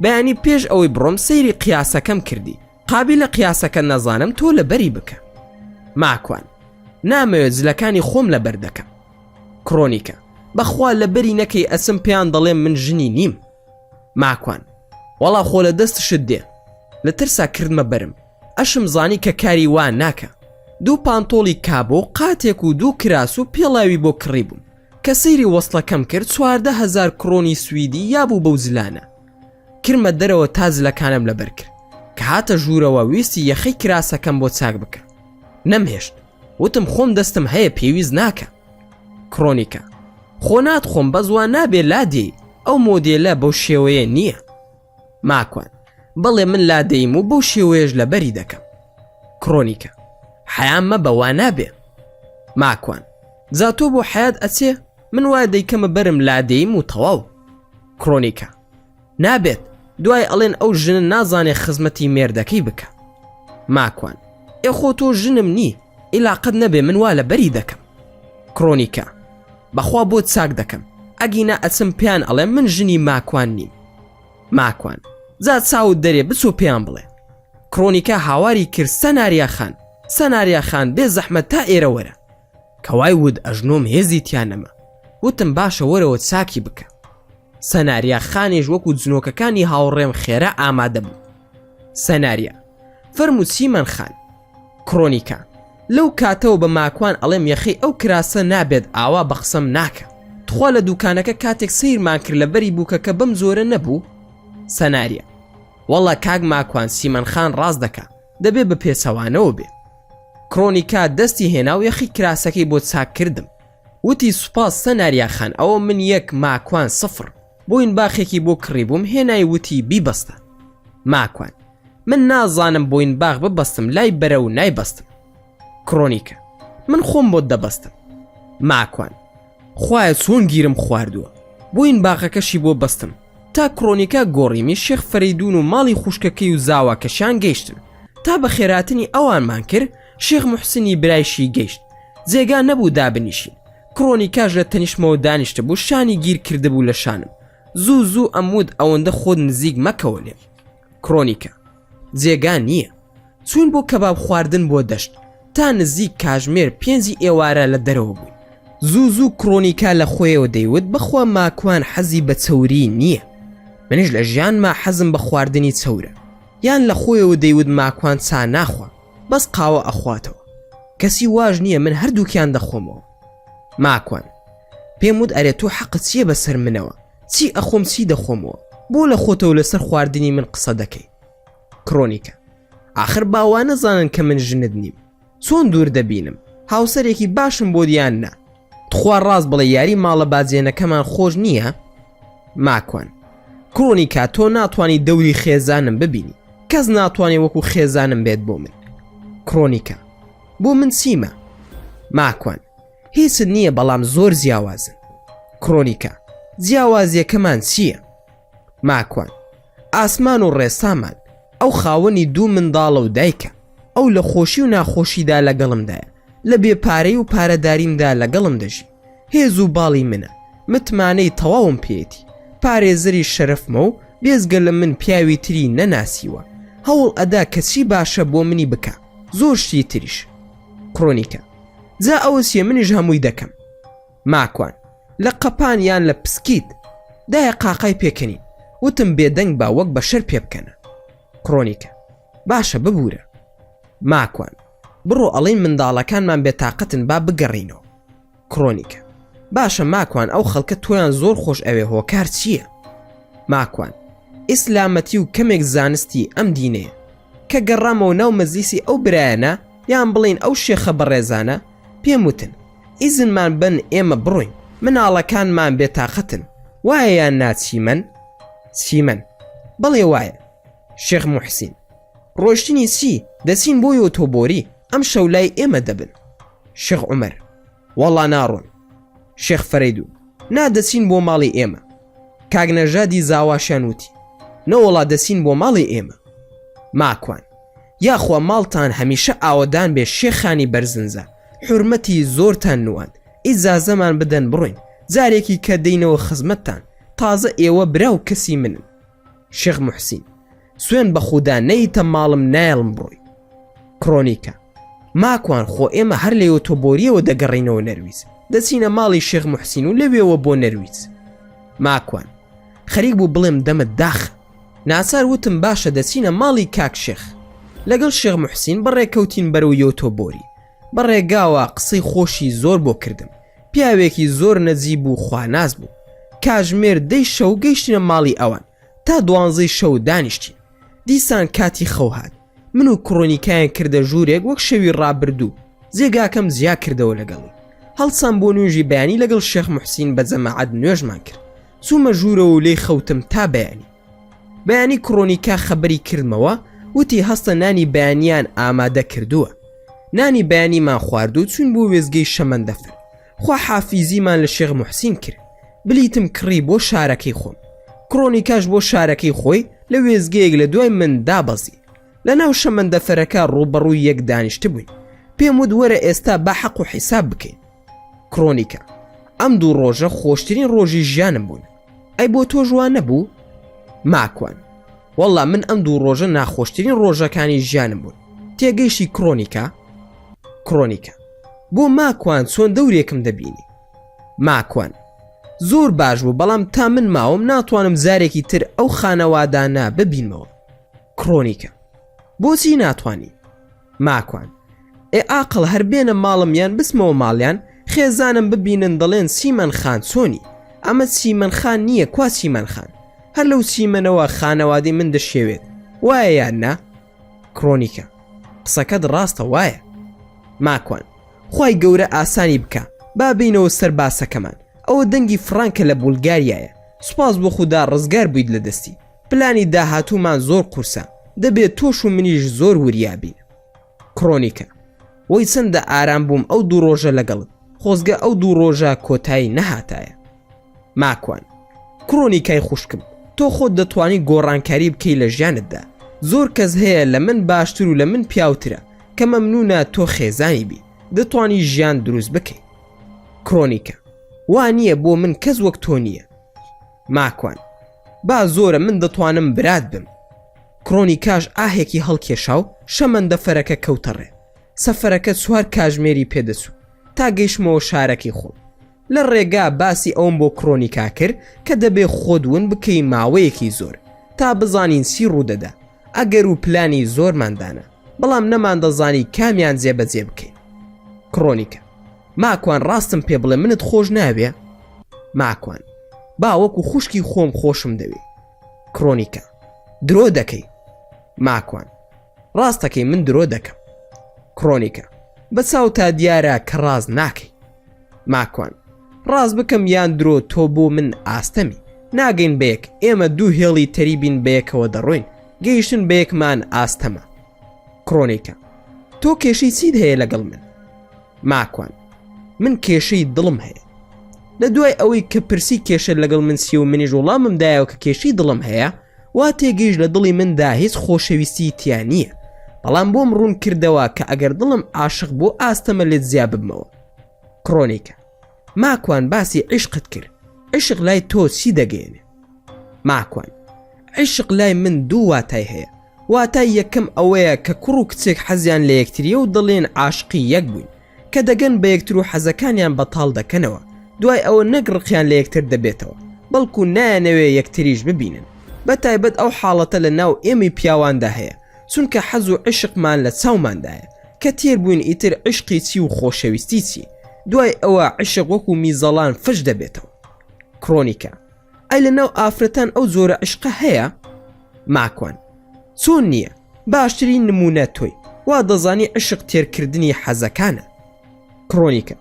Speaker 1: بەیانی پێش ئەوەی بڕۆم سەیری قیاسەکەم کردی قابل لە قیاسەکە نەزانم تۆ لە بەری بکە. ماکوان نامەوێت زلەکانی خۆم لە بەر دەکەم. کڕۆنیکا بەخوا لە بەری نەکەی ئەسم پێیان دەڵێم من ژنی نیم. ماکوان وەڵا خۆ لە دەستشت دێ لە ترسا کردمە بەرم ئەشم زانی کە کاری وان ناکە. 2 پانتۆڵی کابۆ قاتێک و 2 کراس و پێڵاوی بۆ کڕی بووم کە سەیری وەستڵەکەم کرد 14,000 کڕۆنی سویدی یابوو بەو زلانە. کرمە دەرەوە تا زلەکانم لەبەر کرد کە هاتە ژوورەوە ویستی یەخەی کراسەکەم بۆ چاک بکە نەمهێشت وتم خۆم دەستم هەیە پێویست ناکە. کڕۆنیکا خۆنات خۆم بە زوان نابێ لادێ ئەو مۆدێلە بەو شێوەیە نییە. ماکوان بەڵێ من لادەیم و بەو شێوەیەش لەبەری دەکەم. کرۆنیکە حەیان مەبە وا نابێ. ماکوان جا تۆ بۆ حەیات ئەچێ؟ من وای دەیکەمە بەرم لادەیم و تەواو. کرۆنیکە نابێت، دوای ئەڵێن ئەو ژنە نازانێ خزمەتی مێردەکەی بکە. ماکوان ئێخۆ تۆ ژنم نی، ئیلاقەت نەبێ من وا لەبەری دەکەم. کرۆنیکە بەخوا بۆ چاک دەکەم، ئەگینا ئەچم پێیان ئەڵێم من ژنی ماکوان نیم. ماکوان جا چاوت دەرێ بچۆ پێیان بڵێ. کرۆنیکە هاواری کرد سەناریا خان بێ زەحمەت تا ئێرە وەرە. کەوای ود ئەژنۆم هێزی تیان نەما، وتم باشە وەرەوە چاکی بکە. سەناریا خانێش وەکو جنۆکەکانی هاوڕێم خێرا ئامادە بوو. سەناریا فەرموو سیمەن خان. کرۆنیکە لەو کاتەوە بە ماکوان ئەڵێم یەخەی ئەو کراسە نابێت ئاوا بە قسەم ناکە، تخوا لە دوکانەکە کاتێک سیرمان کرد لەبەری بووکەکە بەم زۆرە نەبوو. سەناریا وەڵا کاک ماکوان سیمەن خان ڕاست دەکا، دەبێ بە پێچەوانەوە بێ. کرۆنیکا دەستی هێنا و یەخی کراسەکەی بۆ چاک کردم. وتی سوپاس سەناریا خان، ئەوە من 1 ماکوان 0. بۆین باخێکی بۆ کڕی بووم هێنای وتی بیبەستە. ماکوان من نازانم بۆین باغ ببەستم، لای بەرە و نایبەستم. کرۆنیکە من خۆم بۆ دەبەستم. ماکوان خوایە چۆن گیرم خواردووە، بۆین باغەکەشی بۆ بەستم. تا کرۆنیکە گۆڕیمی شێخ فەریدون و ماڵی خوشکەکەی و زاواکەشیان گەیشتن. تا بە خێراتنی ئەوانمان کرد شێخ موحسینی برایشی گەیشت. جێگا نەبوو دابنیشین. کرۆنیکاژ لە تەنیشمەوە دانیشتە بوو، شانی گیر کرده بوو لە شانم. زوو ئەمود ئەوەندە خۆت نزیک مەکەوە لێم. کرۆنیکە جێگا نییە. چوون بۆ کەباب خواردن بۆ دەشت، تا نزیک کاژمێر 5 ئێوارە لە دەرەوە بووین. زوو کرۆنیکا لە خۆیەوە دەیوت بەخوا ماکوان حەزی بە چەوری نییە. منیش لە ژیانما حەزم بە خواردنی چەورە. یان لە خۆیەوە دەیوت ماکوان چا ناخوا، بەس قاوە ئەخواتەوە. کەسی واژ نییە من هەردووکیان دەخۆمەوە. ماکوان پێم وت ئەرێ تۆ حەقت چییە بەسەر منەوە؟ چی ئەخۆم چی دەخۆمەوە؟ بۆ لە خۆتەوە لەسەر خواردنی من قسە دەکەی؟ کرۆنیکە ئاخر باوا نەزانن کە من ژنت نیم. چۆن دوور دەبینم؟ هاوسەرێکی باشم بۆ دیان نا. تخوا ڕاست بڵێ یاری ماڵە بازێنەکەمان خۆش نییە؟ ماکوان کرۆنیکە تۆ ناتوانی دەوری خێزانم ببینی، کەس ناتوانێ وەکو خێزانم بێت بۆ من. کرۆنیکە بۆ من چیمە؟ ماکوان هیچت نییە بەڵام زۆر جیاوازن. کرۆنیکە جیاوازیەکەمان چییە؟ ماکوان ئاسمان و ڕێسامان، ئەو خاوەنی 2 منداڵە و دایکە، ئەو لە خۆشی و ناخۆشیدا لەگەڵمدایە، لە بێپارەی و پارەداریمدا لەگەڵم دەژی. هێز و باڵی منە، متمانەی تەواوم پێێتی، پارێزەری شەرەفمە و بێزگە لە من پیاوی تری نەناسیوە. هەوڵ ئەدا کەچی باشە بۆ منی بکە، زۆر شتی تریش. کرۆنیکە جا ئەوەسیە منیش هەمووی دەکەم. ماکوان لە قەپان یان لە پسکیت دایە قاقای پێکەنین، وتم بێدەنگ با وەک بەشەر پێ بکەنە. کرۆنیکە باشە ببوورە. ماکوان بڕۆ ئەڵێن منداڵەکانمان بێتاقەتن با بگەڕینەوە. کرۆنیکە باشە ماکوان ئەو خەڵکە تۆیان زۆر خۆش ئەوێ هۆکار چییە؟ ماکوان ئیسلامەتی و کەمێک زانستی ئەم دینەیە کە گەڕامەوە ناو مەزلیسی ئەو برایەنە یان بڵین ئەو شێخە بەڕێزانە پێم وتن ئیزنمان بن ئێمە بڕۆین، مناڵەکانمان بێتاقەتن، وایە یان ناچیمەن؟ چیمەن بەڵێ وایە. شێخ موحسین ڕۆشتنی چی؟ دەچین بۆ ئۆتۆبۆری، ئەم شەو لای ئێمە دەبن. شێخ عومەر وەڵا ناڕۆن. شێخ فەریدون نادەچین بۆ ماڵی ئێمە. کاگنەژادی زاواشیان وتی نەوەڵا دەچین بۆ ماڵی ئێمە. ماکوان یاخوا ماڵتان هەمیشە ئاوەدان بێ شێخانی بەرزنجە، حورمەتی زۆرتان نوان، ئیجازەمان بدەن بڕۆین، جارێکی کە دەینەوە خزمەتتان، تازە ئێوە براو کەسی منن. شێخ موحسین سوێن بە خودا نەیتە ماڵم نایڵم بڕۆی. کرۆنیکە ماکوان خۆ ئێمە هەر لە ئۆتۆبۆریەوە دەگەڕینەوە نەرویز، دەچینە ماڵی شێخ موحسین و لەوێەوە بۆ نەرویز. ماکوان خەریک بوو بڵێم دەمت داخە. ناچار وتم باشە دەچینە ماڵی کاک شێخ. لەگەڵ شێخ موحسین بەڕێکەوتین بەرەو ئۆتۆبۆری. بەڕێگاوە قسەی خۆشی زۆر بۆ کردم، پیاوێکی زۆر نەجیب و خواناز بوو. کاژمێر 10 شەو گەیشتینە ماڵی ئەوان، تا 12 شەو دانیشتین. دیسان کاتی خەو هات، من و کرۆنیکایان کردە ژوورێک وەک شەوی ڕابردوو، جێگاکەم زیا کردەوە لەگەڵی. هەڵسان بۆ نوێژی بەیانی لەگەڵ شێخ موحسین بە جەماعەت نوێژمان کرد. چوومە ژوورەوە و لێی خەوتم تا بەیانی. بەیانی کڕۆنیکا خەبەری کردمەوە، وتی هەستە نانی بەیانیان ئامادە کردووە. نانی بەیانیمان خوارد و چوون بۆ وێزگەی شەمەندەفر. خوا حافیزیمان لە شێخ موحسین کرد. بلیتم کڕی بۆ شارەکەی خۆم. کڕۆنیکاش بۆ شارەکەی خۆی لە وێزگەیەک لە دوای من دابەزی. لە ناو شەمەندەفەرەکە ڕوبەڕووی یەک دانیشت بووین. پێم وت وەرە ئێستا با حەق و حیساب بکەین. کڕۆنیکا: ئەم دوو ڕۆژە خۆشترین ڕۆژی ژیانم بوون. ئەی بۆ تۆ جوان نەبوو؟ ماکوان: وەڵا من ئەم دوو ڕۆژە ناخۆشترین ڕۆژەکانی ژیانم بوون. تێگەیشتی کڕۆنیکا؟ کڕۆنیکا: بۆ ماکوان چۆن دەورێکم دەبینی؟ ماکوان: زۆر باش بوو، بەڵام تا من ماوەم ناتوانم زارێکی تر ئەو خانەوادانە ببینمەوە. کڕۆنیکا: بۆچی ناتوانی؟ ماکوان: ئاقل هەر بێنە ماڵم یان بسمەوە ماڵیان، خێزانم ببینن دەڵێن سیمەن خان چۆنی؟ ئەمە سیمەن خان نییە، کوا سیمەن خان؟ هەر لەو سیمەنەوە خانەوادی من دەشێوێت، وایە یان نا؟ کڕۆنیکا: قسەکەت ڕاستە، وایە. ماکوان: خوای گەورە ئاسانی بکە، با بینەوە سەر باسەکەمان. ئەوە دەنگی فڕانکە لە بولگاریایە. سوپاس بۆ خوددا ڕزگار بوویت لە دەستی. پلانی داهاتوومان زۆر قورسە، دەبێت تۆش و منیش زۆر وریابین. کڕۆنیکا: وەی چەندە ئارام بووم ئەو دوو ڕۆژە لەگەڵت، خۆزگە ئەو دوو ڕۆژە کۆتایی نەهاتایە. ماکوان: کڕۆنیکای خوشکم، تۆ خۆت دەتوانی گۆڕانکاری بکەی لە ژیانتدا. زۆر کەس هەیە لە من باشتر و لە من پیاوترە کە مەمنونە تۆ خێزانی بی، دەتوانی ژیان دروست بکەی. کڕۆنیکا: وانییە بۆ من کەس وەک تۆ نییە. ماکوان: با زۆرە، من دەتوانم برات بم. کڕۆنیکاش ئاهێکی هەڵکێشا و شەمەندەفەرەکە کەوتەڕێ. سەفەرەکە 4 کاتژمێری پێدەچوو تا گەیشتمەوە شارەکەی خۆم. لە ڕێگا باسی ئەوم بۆ کڕۆنیکا کرد کە دەبێ خۆدون بکەی ماوەیەکی زۆر تا بزانین چی ڕوودەدا، ئەگەر و پلانی زۆرماندانە، بەڵام نەمان دەزانی کامیان جێبەجێ بکەین. کڕۆنیکا: ماکوان ڕاستم پێ بڵێ منت خۆش ناوێ؟ ماکوان: با وەکو خوشکی خۆم خۆشم دەوێ. کڕۆنیکا: درۆ دەکەی؟ ماکوان: ڕاستەکەی من درۆ دەکەم. کڕۆنیکا: بە چاو تا دیارە کە ڕاز ناکەی. ماکوان: ڕاز بکەم یان درۆ، تۆ بۆ من ئاستەمی. ناگەین بەیەک، ئێمە دوو هێڵی تەریبین بەیەکەوە دەڕۆین، گەیشتن بەیەکمان ئاستەمە. کڕۆنیکا: تۆ کێشەی چیت هەیە لەگەڵ من؟ ماکوان: من کێشەی دڵم هەیە. لە دوای ئەوەی کە پرسی کێشە لەگەڵ من سی و منیش وەڵامم دایەوە کە کێشەی دڵم هەیە، وا تێگەیشت لە دڵی مندا هیچ خۆشەویستی تیا نییە، بەڵام بۆم ڕوون کردەوە کە ئەگەر دڵم عاشق بۆ ئاستەمە لێت زیا ببمەوە. کڕۆنیکا: ماکوان باسی عیشقت کرد، عیشق لای تۆ چی دەگەێنێ؟ ماکوان: عیشق لای من دوو واتای هەیە. واتای یەکەم ئەوەیە کە کوڕ و کچێک حەزیان لە یەکتریە و دەڵێن عاشقی یەک بووین، کە دەگەن بە یەکتر و حەزەکانیان بەتاڵ دەکەنەوە، دوای ئەوە نەک ڕقیان لە یەکتر دەبێتەوە، بەڵکو نایەنەوێ یەکتریش ببینن. بەتایبەت ئەو حاڵەتە لە ناو ئێمەی پیاواندا هەیە، چونکە حەز و عیشقمان لە چاوماندایە کە تێر بووین ئیتر عیشقی چی و خۆشەویستی چی، دوای ئەوە عیشق وەکو میزەڵان فش دەبێتەوە. کڕۆنیکا: ئەی لە ناو ئافرەتان ئەو جۆرە عیشقە هەیە؟ ماکوان: چۆن نییە؟ باشترین نمونە تۆی، وا دەزانی عیشق تێرکردنی حەزەکانە. کڕۆنیکا: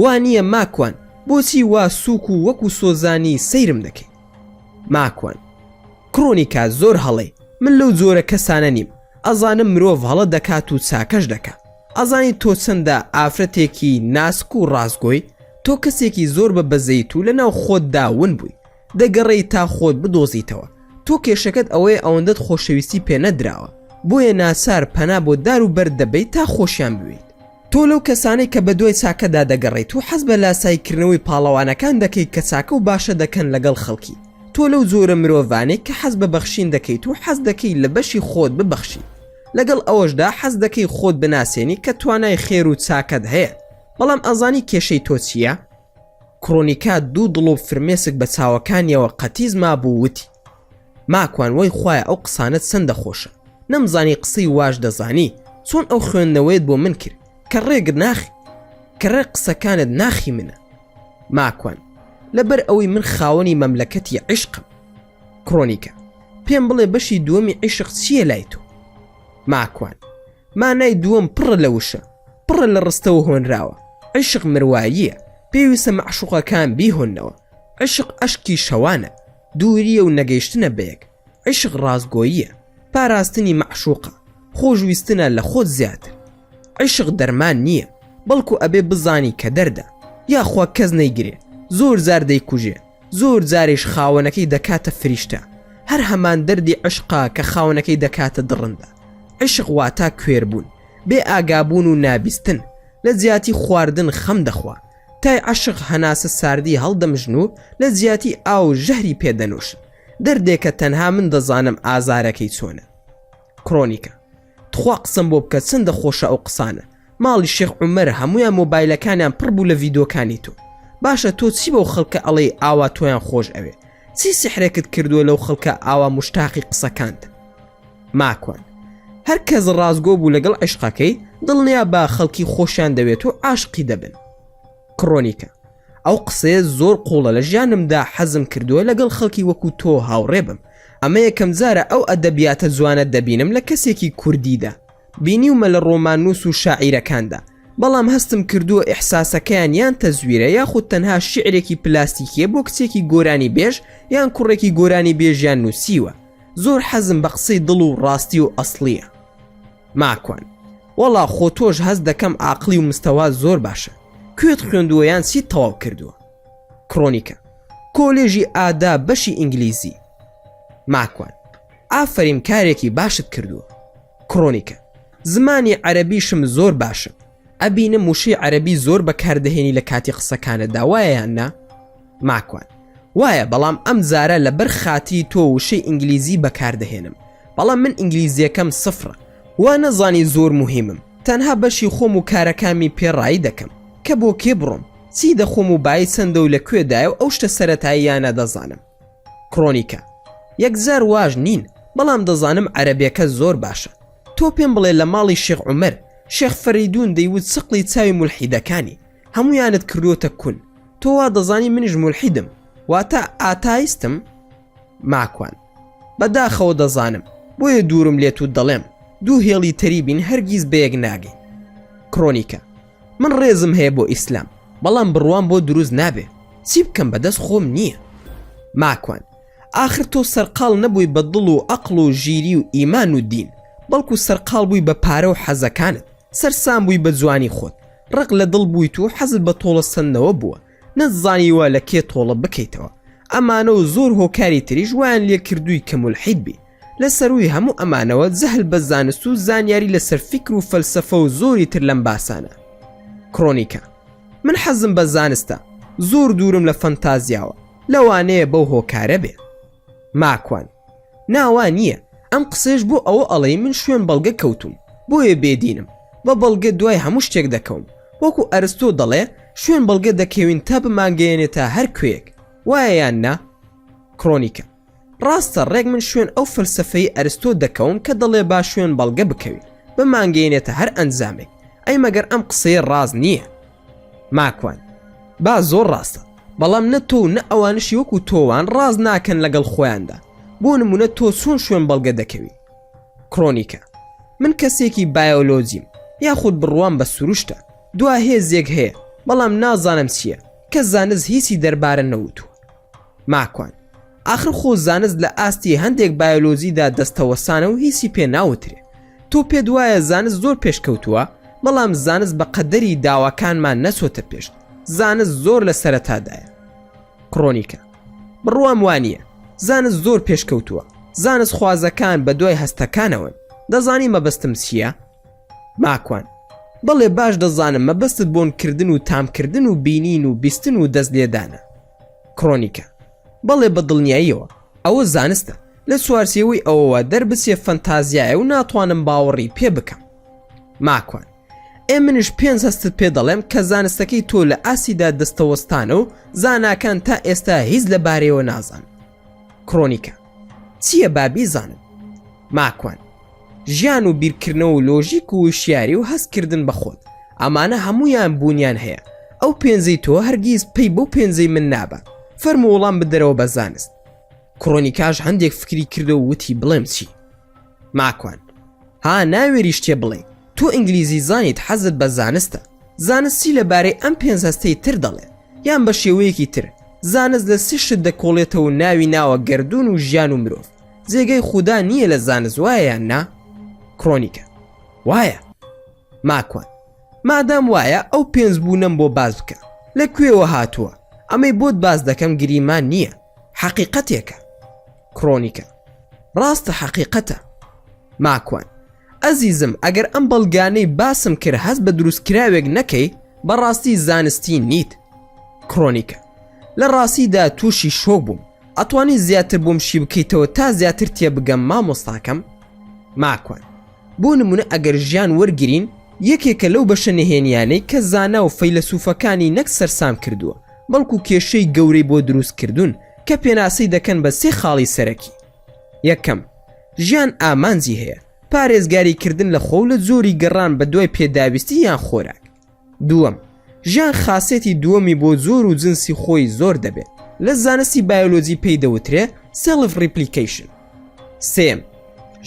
Speaker 1: وانییە ماکوان، بۆچی وا سووک و وەکو سۆزانی سەیرم دەکەی؟ ماکوان: کڕۆنیکا زۆر هەڵێ، من لەو جۆرە کەسانە نیم، ئەزانم مرۆڤ هەڵە دەکات و چاکەش دەکات. ئەزانی تۆ چەندە ئافرەتێکی ناسک و ڕازگۆی، تۆ کەسێکی زۆر بە بەزەیت و لە ناو خۆتدا ون بووی، دەگەڕێی تا خۆت بدۆزیتەوە. تۆ کێشەکەت ئەوەیە ئەوەندەت خۆشەویستی پێ نەدراوە، بۆیە ناسار پەنا بۆ دار و بەر دەبیت تا خۆشیان بوێت. تۆ لەو کەسانەی کە بە دوای چاکەدا دەگەڕێیت و حەز بە لاسایکردنەوەی پاڵەوانەکان دەکەیت کە چاکە و باشە دەکەن لەگەڵ خەڵکی. تۆ لەو زۆرە مرۆڤانەی کە حەز بە بەخشین دەکەیت و حەز دەکەی لە بەشی خۆت ببەخشی، لەگەڵ ئەوەشدا حەز دەکەی خۆت بناسێنی کە توانای خێر و چاکەت هەیە، بەڵام ئەزانی کێشەی تۆ چییە؟ کڕۆنیکا دوو دڵ و فرمێسک بە چاوەکانیەوە قەتیز مابوو، وتی: ماکوان وەی خوایە ئەو قسانت چەندە خۆشە، نەمزانی قسەی واش دەزانی، چۆن ئەو خوێندنەوەیت بۆ من کرد کە ڕێگت ناخی، کە ڕێ قسەکانت ناخی منە. ماکوان: لەبەر ئەوەی من خاوەنی مەملەکەتی عیشقم. کڕۆنیکا: پێم بڵێ بەشی دووەمی عیشق چییە لای تۆ؟ ماکوان: مانای دووەم پڕە لە وشە، پڕە لە ڕستەوە هۆنراوە، عشق مرواییە، پێویستە مەعشوقەکان بیهۆنەوە. عشق ئەشکی شەوانە، دووریە و نەگەیشتنە بەیەک. عشق ڕازگۆییە، پاراستنی مەعشوقە، خۆشویستنە لە خۆت زیاتر. عشق دەرمان نییە، بەڵکو ئەبێ بزانی کە دەردە، یاخوا کەس نەیگرێ، زۆر زار دەیکوژێ، زۆر جاریش خاوەنەکەی دەکاتە فریشتە. هەر هەمان دەردی عشقا کە خاوەنەکەی دەکاتە دڕندە. عشق واتە کوێربوون، بێ ئاگابوون و نابیستن، لە زیاتی خواردن خەم دەخوا. تای عشق هەناسە ساردی هەڵدەمژن و لە زیاتی ئاو ژەهری پێدەنووشن. دەردێکە تەنها من دەزانم ئازارەکەی چۆنە. کڕۆنیکە. تخوا قسم بۆ بکە چەندە خۆشە ئەو قسانە. ماڵی شێخ عومەر هەمویان مۆبایلەکانیان پڕ بوو لە ڤیدۆکانی تۆ. باشە تۆ چی بەو خەڵکە ئەڵێ ئاوا تۆیان خۆش ئەوێ؟ چی سحرێکت کردووە لەو خەڵکە ئاوا مشتاقی قسەکانت؟ ماکوان. هەر کەس ڕازگۆ بوو لەگەڵ عشقەکەی دڵنیا بە خەڵکی خۆشیان دەوێت و عاشقی دەبن. کڕۆنیکە. ئەو قسەیە زۆر قوڵە لە ژیانمدا حەزم کردووە لەگەڵ خەڵکی وەکو تۆ هاوڕێ بم. ئەمە یەکەم جارە ئەو ئەدەبیاتە جوانە دەبینم لە کەسێکی کوردیدا. بینیومە لە ڕۆمانوس و شاعیرەکاندا، بەڵام هەستم کردووە ئیحساسەکەیان یان تەزویرە یاخود تەنها شعرێکی پلاستیکیە بۆ کچێکی گۆرانی بێژ یان کوڕێکی گۆرانی بێژیان نووسیوە. زۆر حەزم بە قسەی دڵ و ڕاستی و ئەسڵیە. ماکوان. وەڵا خۆ تۆش هەز دەکەم عاقلی و مستەوا زۆر باشە. کوێت خوێندووە یان چیت تەواو کردووە؟ کڕۆنیکە. کۆلێژی ئادا بەشی ئینگلیزی. ماکوان. ئافرین کارێکی باشت کردووە. کڕۆنیکە. زمانی عەرەبیشم زۆر باشە. ئەبینم وشەی عەرەبی زۆر بەکاردەهێنی لە کاتی قسەکانەدا، وایە یان نا؟ ماکوان. وایە، بەڵام ئەم جارە لەبەر خاتی تۆ وشەی ئینگلیزی بەکاردەهێنم، بەڵام من ئینگلیزیەکەم سفرە، وا نەزانی زۆر مهمم، تەنها بەشی خۆم و کارەکامی پێڕایی دەکەم کە بۆ کێ بڕۆم، چی دەخۆم و بای چەندە و لەکوێدایە و ئەو شتە سەرەتاییانە دەزانم. کڕۆنیکە. یەکجار واژ نین، بەڵام دەزانم عەرەبیەکە زۆر باشە. تۆ پێم بڵێ لە ماڵی شێخ عومەر شێخ فەریدون دەیوت سقلی چاوی مولحیدەکانی هەمویانت کردوتە کون. تۆ وا دەزانی منیش مولحیدم، واتە ئاتایستم؟ ماکوان. بەداخەوە دەزانم، بۆیە دوورم لێت و دەڵێم دوو هێڵی تەریبین هەرگیز بەیەک ناگەین. کڕۆنیکە. من ڕێزم هەیە بۆ ئیسلام، بەڵام بڕوان بۆ دروست نابێ، چی بکەم بەدەست خۆم نییە. ماکوان. ئاخر تۆ سەرقاڵ نەبووی بە دڵ و عەقڵ و ژیری و ئیمان و دین، بەڵکو سەرقاڵ بووی بە پارە و حەزەکانت، سەرسام بووی بە جوانی خۆت، ڕق لە دڵ بوویت و حەزت بە تۆڵە سندنەوە بووە، نەتزانیوە لە کێ تۆڵە بکەیتەوە. ئەمانە و زۆر هۆکاری تریش وایان لێ کردووی کە مولحید بی. لەسەروی هەموو ئەمانەوە جەهل بە زانست و زانیاری لەسەر فیکر و فەلسەفە و زۆری تر لەم باسانە. کڕۆنیکە. من حەزم بە زانستە، زۆر دوورم لە فەنتازیاوە، لەوانەیە بەو هۆکارە بێ. ماکوان. ناوان نییە، ئەم قسەش بۆ ئەوە ئەڵێ من شوێن بەڵگە کەوتوم، بۆیە بێدینم، بە بەڵگە دوای هەموو شتێک دەکەوم، وەکو ئەرستۆ دەڵێ شوێن بەڵگە دەکەوین تا بمانگەیەنێتە هەر کوێیەک، وایە یان نا؟ کڕۆنیکە. ڕاستە ڕێک من شوێن ئەو فەلسەفەی ئەرستۆ دەکەوم کە دەڵێ با شوێن بەڵگە بکەوین بمانگەیەنێتە هەر ئەنجامێک، ئەی مەگەر ئەم قسەیە ڕاز نییە؟ ماکوان. با زۆر ڕاستە، بەڵام نە تۆ و نە ئەوانشی وەکو تۆوان ڕاز ناکەن لەگەڵ خۆیاندا، بۆ نمونە تۆ چۆن شوێن بەڵگە دەکەوی؟ کڕۆنیکە. من کەسێکی بایۆلۆجیم، یاخود بڕوان بە سروشتە، دوا هێزێک هەیە، بەڵام نازانم چییە، کە زانست هیچی دەربارە نەوتووە. ماکوان. آخر خۆ زانست لە ئاستی هەندێک بایۆلۆجیدا دەستەوەسانە و هیچی پێ ناوترێ. تۆ پێت وایە زانست زۆر پێشکەوتووە، بەڵام زانست بە قەدەری داواکانمان نەچۆتە پێش، زانست زۆر لە سەرەتادایە. کڕۆنیکە. بڕوام وانییە، زانست زۆر پێشکەوتووە، زانست خوازەکان بە دوای هەستەکانەوەن، دەزانی مەبەستم چییە؟ ماکوان. بەڵێ باش دەزانم مەبەستت بۆنکردن و تامکردن و بینین و بیستن و دەست لێدانە. کڕۆنیکە. بەڵێ بە دڵنیاییەوە، ئەوە زانستە، لە چوارچێوەی ئەوەوە دەربچێ فەنتازیایە و ناتوانم باوەڕی پێ بکەم. ماکوان. منش پێنج هەستت پێ دەڵێم کە زانستەکەی تۆ لە ئاسیدا دەستەوەستانە و زاناکان تا ئێستا هیچ لەبارەیەوە نازان. کڕۆنیکە. چییە بابی زانم؟ ماکوان. ژیان و بیرکردنەوە و لۆژیک و وشیاری و هەستکردن بە خۆت، ئەمانە هەمویان بوونیان هەیە، ئەو پێنجەی تۆ هەرگیز پێی بەو پێنجەی من نابە، فەرموو وەڵام بدەرەوە بە زانست. کڕۆنیکاش هەندێک فکری کردە و وتی بڵێم چی؟ ماکوان. ها ناوێری شتێ بڵێ، تۆ ئینگلیزی زانیت حەزت بە زانستە، زانستی لەبارەی ئەم پێنج هەستەی تر دەڵێ یان بە شێوەیەکی تر زانست لە سێ شت دەکۆڵێتەوە ناوی ناوە گەردوون و ژیان و مرۆڤ جێگەی خودا نییە لە زانست وایە یان نا؟ کرۆنیکە: وایە. ماکوان: مادام وایە ئەو پێنج بوونم بۆ باز بکە لەکوێوە هاتووە؟ ئەمەی بۆت باز دەکەم گریمان نییە، حەقیقەتێکە. کرۆنیکە: ڕاستە حەقیقەتە. ماکوان: ئەزیزم ئەگەر ئەم بەڵگانەی باسم کرد هەست بە دروستکراوێک نەکەی بەڕاستی زانستی نیت. کرۆنیکە: لە ڕاستیدا تووشی شۆک بووم، ئەتوانی زیاتر بۆم شی بکەیتەوە تا زیاتر تێبگەم مامۆستاکەم؟ ماکوان: بۆ نمونە ئەگەر ژیان وەرگرین یەکێکە لەو بەشە نهێنیانەی کە زانا و فەیلسوفەکانی نەک سەرسام کردووە بەڵکو کێشەی گەورەی بۆ دروستکردوون کە پێناسەی دەکەن بە سێ خاڵی سەرەکی. یەکەم، ژیان ئامانجی هەیە، پارێزگاریکردن لە خۆ لە زۆری گەڕان بە دوای پێداویستی یان خۆراک. دووەم، ژیان خاسێتی دووەمی بۆ زۆر و جنسی خۆی زۆر دەبێت، لە زانستی بایۆلۆجی پێی دەوترێ سێلف ریپلیکیشن. سێم،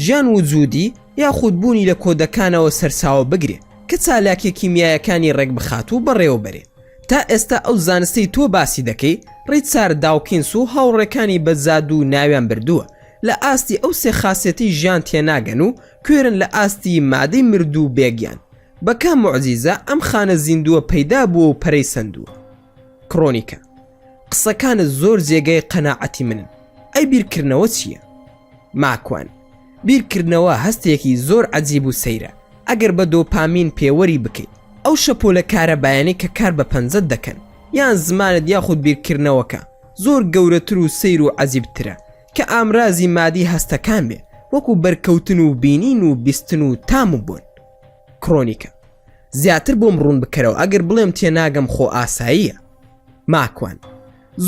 Speaker 1: ژیان وجودی یاخودبوونی لە کۆدەکانەوە سەرساوە بگرێ کە چالاکیە کیمیایەکانی ڕێک بخات و بەڕێوە بەرێ. تا ئێستا ئەو زانستەی تۆ باسی دەکەی ڕیچارد داوکینس و هاوڕێکانی بە زادوو ناویان بردووە لە ئاستی ئەو سێ خاسێتی ژیان تێناگەن و کوێرن لە ئاستی مادەی مردوو بێگیان. بەکە موعجیزە ئەم خانە زیندووە پەیدا بووە و پەرەی سندووە. کرۆنیکە: قسەکانت زۆر جێگەی قەناعەتی منن. ئەی بیرکردنەوە چییە؟ ماکوان: بیرکردنەوە هەستێکی زۆر عەجیب و سەیرە. ئەگەر بە دۆپامین پێوەری بکەیت ئەو شەپۆلە کارەبایانەی کە کار بە پەنجەت دەکەن یان زمانت یاخود بیرکردنەوەکە زۆر گەورەتر و سەیر و عەجیبترە کە ئامرازی مادی هەستەکان بێ وەکو بەرکەوتن و بینین و بیستن و تام و بوون. کرۆنیکە: زیاتر بۆم ڕوون بکەرەوە ئەگەر بڵێم تێناگەم خۆ ئاساییە. ماکوان: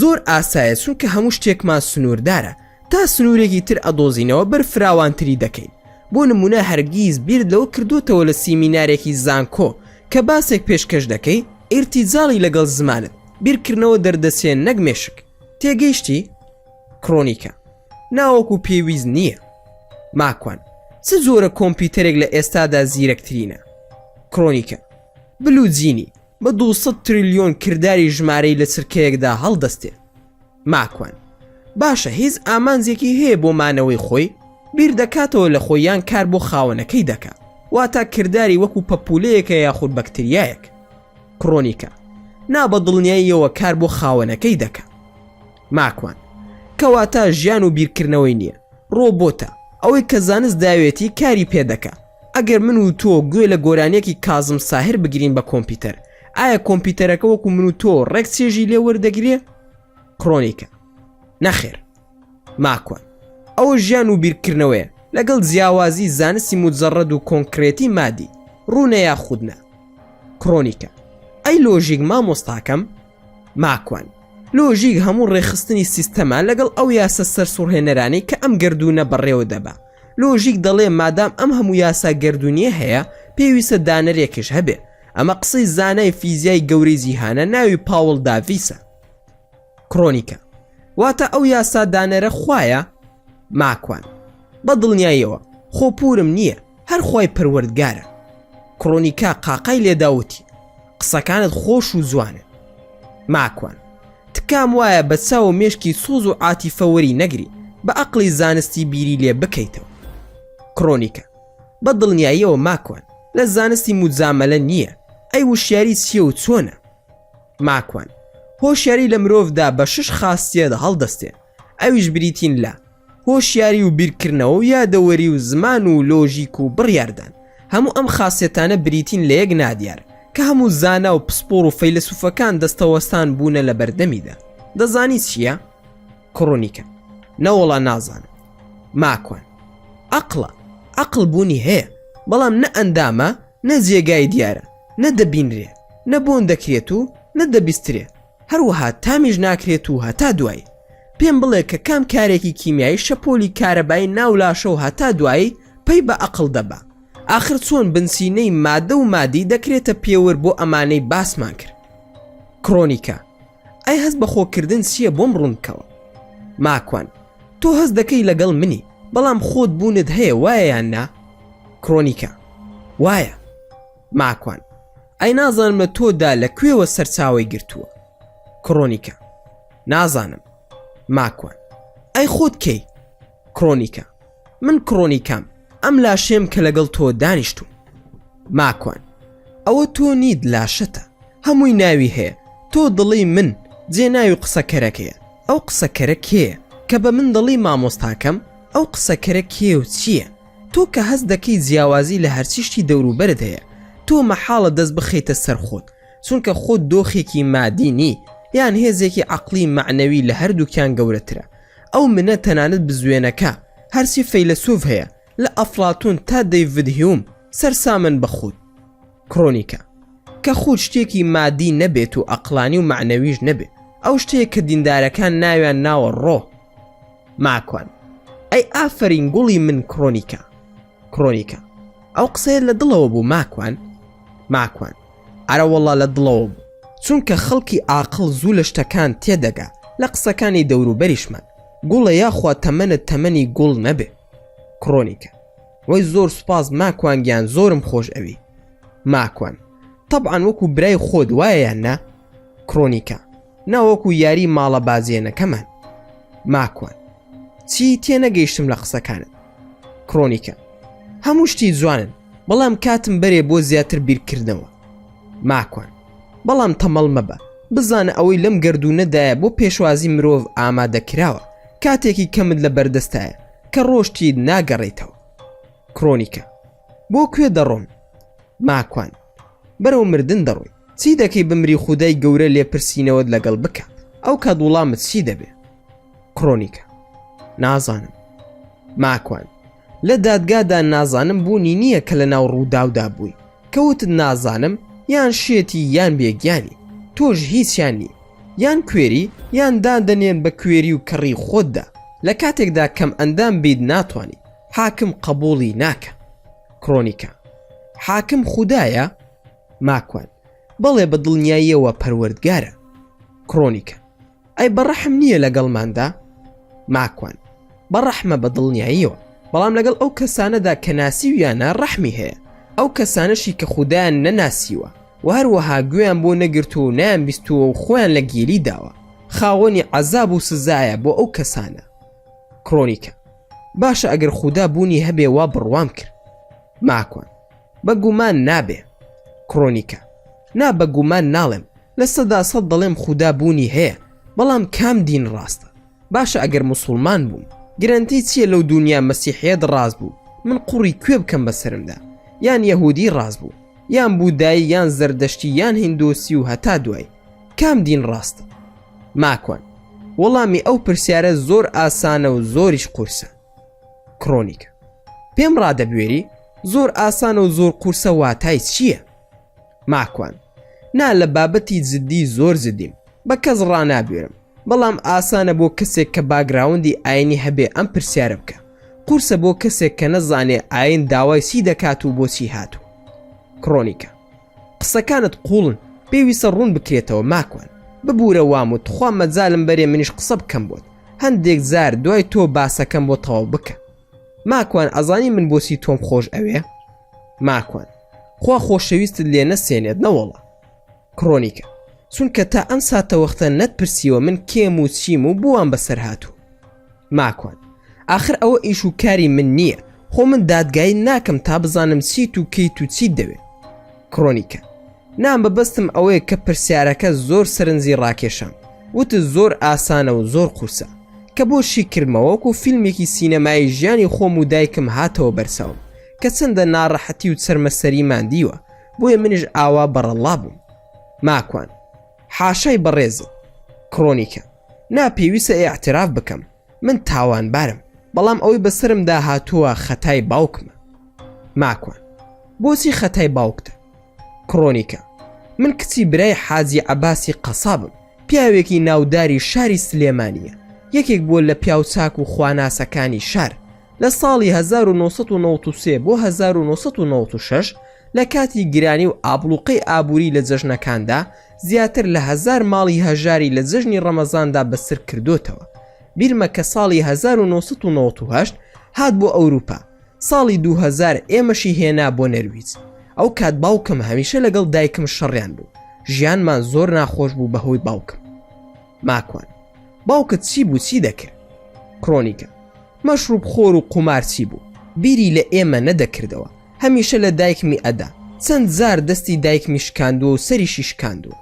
Speaker 1: زۆر ئاسایە چونکە هەموو شتێکمان سنووردارە، تا سنوورێکی تر ئەدۆزینەوە بەر فراوانتری دەکەین. بۆ نمونە هەرگیز بیر لەوە کردوتەوە لە سیمینارێکی زانکۆ کە باسێک پێشکەش دەکەی ئیرتیجاڵی لەگەڵ زمانت بیرکردنەوە دەردەچێن نەک مێشک. تێگەیشتی؟ کرۆنیکە: ناوەکو پێویست نییە. ماکوان: چ زۆرە کۆمپیوتەرێک لە ئێستادا زیرەکترینە؟ کرۆنیکە: بلوجینی بە 200 تریلیۆن کردداری ژمارەی لە چرکەیەکدا هەڵدەستێ. ماکوان: باشە هیچ ئامانجێکی هەیە بۆ مانەوەی خۆی؟ بیر دەکاتەوە لە خۆیان کار بۆ خاوەنەکەی دەکات، واتە کردداری وەکو پەپولەیەکە یاخود بەکتریایەک. کرۆنیکە: نا بە دڵنیاییەوە کار بۆ خاوەنەکەی دەکات. ماکوان: کەواتە ژیان و بیرکردنەوەی نییە، ڕۆبۆتە، ئەوەی کە زانست داوێتی کاری پێدەکە. ئەگەر من و تۆ گوێ لە گۆرانیەکی کازم ساهر بگرین بە کۆمپیوتەر، ئایا کۆمپیوتەرەکە وەکو من و تۆ ڕێک چێژی لێ وەردەگرێ؟ کرۆنیکە: نەخێر. ماکوان: ئەوە ژیان و بیرکردنەوەیە لەگەڵ جیاوازی زانستی مجەڕەد و کۆنکرێتی مادی، ڕوونە یاخودنە. کرۆنیکە: ئەی لۆژیک مامۆستاکەم؟ ماکوان: لۆژیک هەموو ڕێخستنی سیستەمە لەگەڵ ئەو یاسە سەرسوڕهێنەرانەی کە ئەم گەردوونە بەڕێوە دەبا. لۆژیک دەڵێ مادام ئەم هەموو یاسا گەردوونیە هەیە پێویستە دانەرێکش هەبێ. ئەمە قسەی زانای فیزیای گەورەی جیهانە ناوی پاوڵ داڤیسە. کرۆنیکە: واتە ئەو یاسا دانەرە خوایە؟ ماکوان: بە دڵنیاییەوە خۆپورم نییە، هەر خوای پەروەردگارە. کرۆنیکا قاقای لێداوتی: قسەکانت خۆش و جوانە. ماکوان: تکام وایە بە چاو مێشکی سۆز و عاتیفەوەری نەگری، بە عەقڵی زانستی بیری لێ بکەیتەوە. کرۆنیکە: بە دڵنیاییەوە ماکوان، لە زانستی موجامەلە نییە. ئەی وشیاری چییە و چۆنە؟ ماکوان: هۆشیاری لە مرۆڤدا بە 6 خاستیەت هەڵدەستێ، ئەویش بریتین لە هۆشیاری و بیرکردنەوە و یادەوەری و زمان و لۆژیک و بڕیاردان. هەموو ئەم خاستیەتانە بریتین لە یەک نادیار کە هەموو زانا و پسپۆڕ و فەیلسوفەکان دەستەوەستان بوونە لە بەردەمیدا. دەزانی چییە؟ کرۆنیکە: نەوەڵا نازانم. ماکوان: عەقڵە. عەقڵ بوونی هەیە، بەڵام نە ئەندامە نە جێگای دیارە، نە دەبینرێ، نە بۆن دەکرێت و نە دەبیسترێ، هەروەها تامیش ناکرێت و هەتا دوایی. پێم بڵێ کە کام کارێکی کیمیایی شەپۆلی کارەبایی ناولاشە و هەتا دوایی پەی بە عەقڵ دەبا. آخر چۆن بنسینەی مادە و مادی دەکرێتە پێوەر بۆ ئەمانەی باسمان کرد. کرۆنیکە: ئەی هەست بە خۆکردن چییە بۆم ڕوونکەوە؟ ماکوان: تۆ هەست دەکەی لەگەڵ منی، بەڵام خۆت بوونت هەیە وایە یان نا؟ کرۆنیکە: وایە. ماکوان: ئەی نازانم لە تۆدا لەکوێوە سەرچاوی گرتووە. کڕۆنیکە: نازانم. ماکوان: ئەی خۆت کەی؟ کڕۆنیکە: من کڕۆنیکەم، ئەم لاشێم کە لەگەڵ تۆ دانیشتوم. ماکوان: ئەوە تۆ نیت، لاشەتە، هەمووی ناوی هەیە، تۆ دڵی من جێ ناوی قسەکەرەکەیە. ئەو قسەکەرە کێیە کە بە من دڵی مامۆستاکەم؟ ئەو قسەکەرە کێ و چییە؟ تۆ کە هەست دەکەی جیاوازی لە هەرچیشتی دەوروبەرت هەیە، تۆ مەحاڵە دەست بخەیتە سەر خۆت، چونکە خۆت دۆخێکی مادینی یان هێزێکی عەقلی معنەوی لە هەردووکیان گەورەترە. ئەو منە تەنانەت بزوێنەکە هەرچی فەیلسوف هەیە لە ئەفلاتون تا دەیڤید هیوم سەرسامن بە خۆت. کڕۆنیکە: کە خۆت شتێکی مادی نەبێت و ئەقلانی و معنەویش نەبێت، ئەو شتێک کە دیندارەکان ناویان ناوە ڕۆ. ماکوان: ئەی ئافرین گوڵی من کڕۆنیکە. کڕۆنیکە: ئەو قسەیە لە دڵەوە بوو ماکوان؟ ماکوان: ئەرە وەڵا لە دڵەوە بوو، چونکە خەڵکی عاقڵ زوو لە شتەکان تێدەگا لە قسەکانی دەوروبەریشمان. گوڵە یاخوا تەمەنت تەمەنی گوڵ نەبێ. کڕۆنیکە: وەی زۆر سوپاس ماکوان گیان، زۆرم خۆش ئەوی. ماکوان: طبعاً وەکو برای خۆت وایە یان نا؟ کڕۆنیکە: ناوەکو یاری ماڵە بازیێنەکەمان. ماکوان: چی تێنەگەیشتم لە قسەکانت؟ کڕۆنیکە: هەموو شتی جوانن، بەڵام کاتم بەرێ بۆ زیاتر بیرکردنەوە. ماکوان: بەڵام تەمەڵ مەبە، بزانە ئەوەی لەم گەردوونەدایە بۆ پێشوازی مرۆڤ ئامادەکراوە، کاتێکی کەمت لە بەردەستایە کە ڕۆشتی ناگەڕێتەوە. کڕۆنیکە: بۆ کوێ دەڕۆن؟ ماکوان: بەرەو مردن دەڕۆی. چی دەکەی بمری خودای گەورە لێپرسینەوەت لەگەڵ بکە؟ ئەو کات وڵامت چی دەبێ؟ کڕۆنیکە: نازانم. ماکوان: لە دادگادا نازانم بوونی نییە کە لە ناو ڕووداودا بووی، کەوتت نازانم یان شێتی یان بێگیانی، تۆش هیچیان نی، یان کوێری یان دادەنێن بە کوێری و کەڕی خۆتدا. لە کاتێکدا کەم ئەندام بیت ناتوانانی، حاکم قبوڵی ناکە. کڕۆنیکە: حاکم خودایە؟ ماکوان: بەڵێ بە دڵنیاییەوە پەروەردگارە. کڕۆنیکە: ئەی بەڕەحم نییە لەگەڵماندا؟ ماکوان: بەڕەحمە بە دڵنیاییەوە، بەڵام لەگەڵ ئەو کەسانەدا کە ناسیویانە ڕەحمی هەیە، ئەو کەسانەشی کە خودایان نەناسیوە و هەروەها گوێیان بۆ نەگرتووە و نایان بیستووە و خۆیان لە گێلی داوە، خاوەنی عەزاب و سزایە بۆ ئەو کەسانە. کڕۆنیکە: باشە ئەگەر خودا بوونی هەبێ وا بڕوام کرد. ماکوان: بە گومان نابێ. کڕۆنیکە: نا بە گومان ناڵێم، لە 100% دەڵێم خودا بوونی هەیە، بەڵام کام دین ڕاستە؟ باشە ئەگەر موسڵمان بووم، گرنتی چییە لەو دنیا مەسیحیەت ڕاست بوو، من قوڕی کوێ بکەم بەسرمدا؟ یان یەهودی ڕاست بوو، یان بودایی، یان زەردەشتی، یان هیندۆسی و هەتا دوای، کام دین ڕاستە؟ ماکوان: وەڵامی ئەو پرسیارە زۆر ئاسانە و زۆریش قورسە. کڕۆنیکە: پێم ڕادەبوێری زۆر ئاسانە و زۆر قورسە واتای چییە؟ ماکوان: نا لە بابەتی جددی زۆر زدیم، بە کەس ڕانابێرم، بەڵام ئاسانە بۆ کەسێک کە باگراوندی ئاینی هەبێ ئەم پرسیارە بکە، قورسە بۆ کەسێک کە نەزانێ ئاین داوای سی دەکات و بۆچی هاتوو. کڕۆنیکە: قسەکانت قوڵن، پێویستە ڕوون بکرێتەوە ماکوان، ببوورە واموت، خوا مەجالم بەرێ منیش قسە بکەم بۆت، هەندێک زار دوای تۆ باسەکەم بۆ تەواو بکە. ماکوان: ئەزانی من بۆچی تۆم خۆش ئەوێ؟ ماکوان: خوا خۆشەویستت لێ نەسێنێت نەوەڵە. کڕۆنیکە: چونکە تا ئەم ساتە وەختە نەتپرسیوە من کێم و چیم و بۆوان بەسەر هاتوو. ماکوان: آخر ئەوە ئیش و کاری من نییە، خۆ من دادگایی ناکەم تا بزانم چیت و کەیت و چیت دەوێت. کڕۆنیکە: نام بەبەستم ئەوەیە کە پرسیارەکە زۆر سەرنجی ڕاکێشم، وتە زۆر ئاسانە و زۆر قورسە، کە بۆ شیکردمەوەکو فیلمێکی سینەمایی ژیانی خۆم و دایکم هاتەوە بەرسەوم کە چەندە ناڕەحەتی و چەرمەسەریمان دیوە، بۆیە منیش ئاوا بەڕەڵا بووم. ماکوان: حاشای بەڕێزت. کڕۆنیکە: ناپێویستە ئێعتراف بکەم، من تاوانبارم، بەڵام ئەوەی بەسرمدا هاتووە خەتای باوکمە. ماکوان: بۆچی خەتای باوکتە؟ کڕۆنیکە: من کچی برای حاجی عەباسی قەسابم، پیاوێکی ناوداری شاری سلێمانیە، یەکێک بۆ لە پیاوچاک و خواناسەکانی شار. لە ساڵی 1993 بۆ 1996 لە کاتی گرانی و ئابلوقەی ئابووری لە جەژنەکاندا زیاتر لە 1000 ماڵی هەژاری لە جەژنی ڕەمەزاندا بەسر کردوتەوە. بیرمە کە ساڵی 1998 هات بۆ ئەوروپا، ساڵی 2000 ئێمەشی هێنا بۆ نەرویج. ئەو کات باوکم هەمیشە لەگەڵ دایکم شەڕیان بوو ژیانمان زۆر ناخۆش بوو بەهۆی باوکم. ماکوان: باوکت چی بوو چی دەکرد؟ کرۆنیکە: مەشروب خۆر و قومار چی بوو، بیری لە ئێمە نەدەکردەوە، هەمیشە لە دایکمی ئەدا، چەند زار دەستی دایکمی شکاندووە و سەریشی شکاندووە،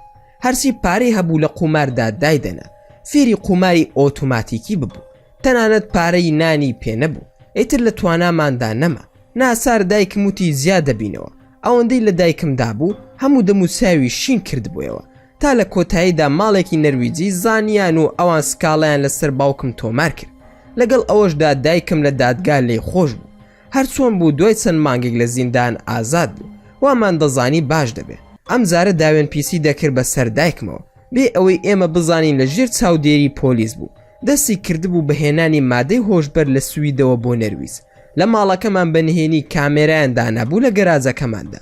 Speaker 1: هەرچی پارەی هەبوو لە قوماردا دایدەنا، فێری قوماری ئۆتۆماتیکی ببوو، تەنانەت پارەی نانی پێ نەبوو، ئیتر لە تواناماندا نەما. ناسار دایکم وتی زیاد دەبینەوە، ئەوەندەی لە دایکمدا بوو هەموو دەموساوی شین کردبوویەوە، تا لە کۆتاییدا ماڵێکی نەرویجی زانیان و ئەوان سکاڵیان لەسەر باوکم تۆمار کرد. لەگەڵ ئەوەشدا دایکم لە دادگا لێ خۆش بوو، هەرچۆن بوو دوای چەند مانگێک لە زیندان ئازاد بوو، وامان دەزانی باش دەبێت. ئەم زارە داوێن پیسی دەکرد بە سەر دایکمەوە بێ ئەوەی ئێمە بزانین لە ژێر چاودێری پۆلیس بوو، دەستی کردبوو بەهێنانی مادەی هۆشبەر لە سویدەوە بۆ نەرویز. لە ماڵەکەمان بەنهێنی کامێرایاندا نەبوو لە گەراجەکەماندا.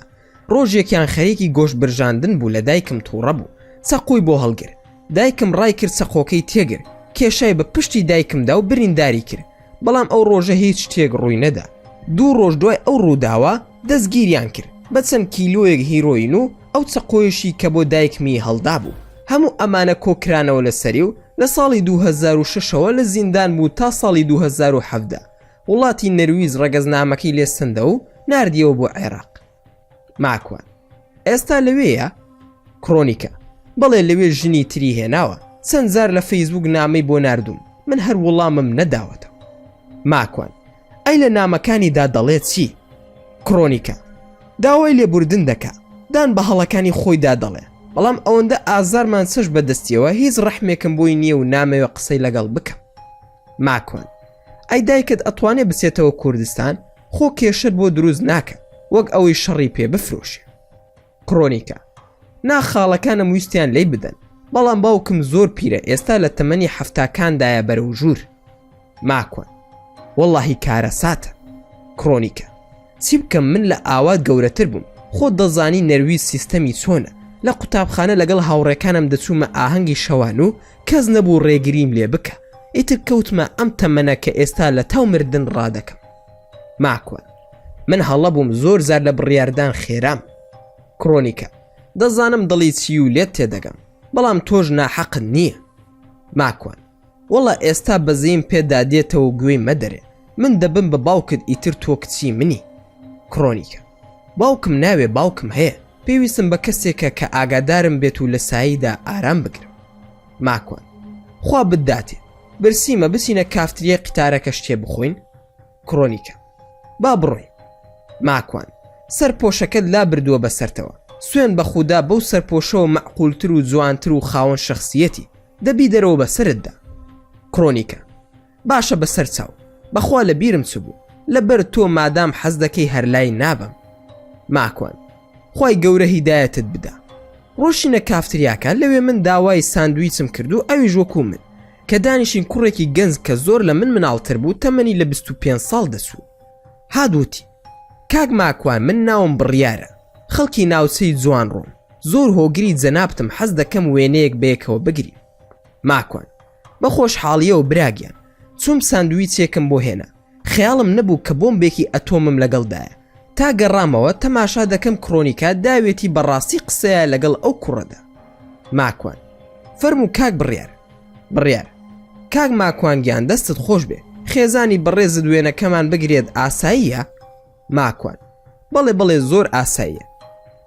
Speaker 1: ڕۆژێکیان خەریکی گۆشت برژاندن بوو لە دایکم تووڕە بوو، چەقۆی بۆ هەڵگرت. دایکم ڕای کرد چەقۆکەی تێگر، کێشای بە پشتی دایکمدا و برینداری کرد، بەڵام ئەو ڕۆژە هیچ شتێک ڕووی نەدا. 2 ڕۆژ دوای ئەو ڕووداوە دەستگیریان کرد بە چەند کیلۆیەک هیرۆین و ئەو چەقۆیشی کە بۆ دایکمی هەڵدا بوو. هەموو ئەمانە کۆکرانەوە لەسەری و لە ساڵی 2006ەوە لە زیندان بوو تا ساڵی 2017 وڵاتی نەرویز ڕەگەزنامەکەی لێ سندە و ناردیەوە بۆ عێراق. ماکوان: ئێستا لەوەیە؟ کرۆنیکە: بەڵێ لەوێ ژنی تری هێناوە، چەند جار لە فەیسبوک نامەی بۆ ناردوم، من هەر وەڵامم نەداوەتەوە. ماکوان: ئەی لە نامەکانیدا دەڵێت چی؟ کرۆنیکە: داوای لێبوردن دەکا، دان بە هەڵەکانی خۆیدا دەڵێ، بەڵام ئەوەندە ئازارمان چش بەدەستیەوە هیچ ڕەحمێکم بۆی نییە و نامەوێ قسەی لەگەڵ بکەم. ماکوان: ئەی دایکت ئەتوانێ بچێتەوە کوردستان، خۆ کێشت بۆ دروست ناکە وەک ئەوەی شەڕی پێ بفرۆشێ. کرۆنیکە: ناخاڵەکانم ویستیان لی بدەن، بەڵام باوکم زۆر پیرە، ئێستا لە تەمەنی هەفتاکاندایە بەرەو ژوور. ماکوان: وەڵڵاهی کارە ساتە. کرۆنیکە: چی بکەم، من لە ئاوات گەورەتر بووم، خۆ دەزانی نەرویز سیستەمی چۆنە، لە قوتابخانە لەگەڵ هاوڕێکانم دەچوومە ئاهەنگی شەوان و کەس نەبوو ڕێگریم لێ بکە، ئیتر کەوتمە ئەم تەمەنە کە ئێستا لە تاو مردن ڕادەکەم. ماکوان: من هەڵە بووم، زۆر زار لە بڕیاردان خێرام. کرۆنیکە: دەزانم دڵی چی و لێت تێدەگەم، بەڵام تۆش ناحەقت نییە. ماکوان: وەڵا ئێستا بەزەیم پێدا دێتەوە گوێی مەدەرێ، من دەبم بە باوکت، ئیتر تۆ کچی منی. کرۆنیکە: باوکم ناوێ، باوکم هەیە، پێویستم بە کەسێکە کە ئاگادارم بێت و لە ساییدا ئارام بگرم. ماکوان: خوا بداتێ، برسیمە بچینە کافتریە قیتارەکە شتێ بخۆین. کرۆنیکە: با بڕۆین. ماکوان: سەرپۆشەکەت لا بردووە بەسەرتەوە، سوێن بە خودا بەو سەرپۆشەوە مەعقولتر و جوانتر و خاوەن شەخسیەتی، دەبی دەرەوە بەسەرتدا. کرۆنیکە: باشە بەسەر چاو، بەخوا لە بیرم چ بوو، لەبەر تۆ مادام حەز دەکەی هەرلای نابم. ماکوان: خوای گەورە هیدایەتت بدا. ڕۆشینە کافتریاکە، لەوێ من داوای ساندویچم کرد و ئەویش وەکو من، کە دانیشین کوڕێکی گەنج کە زۆر لە من مناڵتر بوو، تەمەنی لە 25 ساڵ دەسوو. هادوتی: کاک ماکوان، من ناوم بڕیارە، خەڵکی ناوچەی جوان ڕۆم، زۆر هۆگری جەنابتم، حەز دەکەم وێنەیەک بەیەکەوە بگرین. ماکوان: بە خۆشحاڵیەوە براگیان، چوم ساندویچێکم بۆ هێنا، خەیاڵم نەبوو کە بۆمبێکی ئەتۆمم لەگەڵدایە، تا گەڕامەوە تەماشا دەکەم کرۆنیکە داوێتی بەڕاستی قسەیە لەگەڵ ئەو کوڕەدا. ماکوان: فەرموو کاک بڕیار. بڕیار: کاک ماکوان گیان، دەستت خۆش بێ، خێزانی بەڕێزت وێنەکەمان بگرێت ئاساییە؟ ماکوان: بەڵێ بەڵێ زۆر ئاساییە،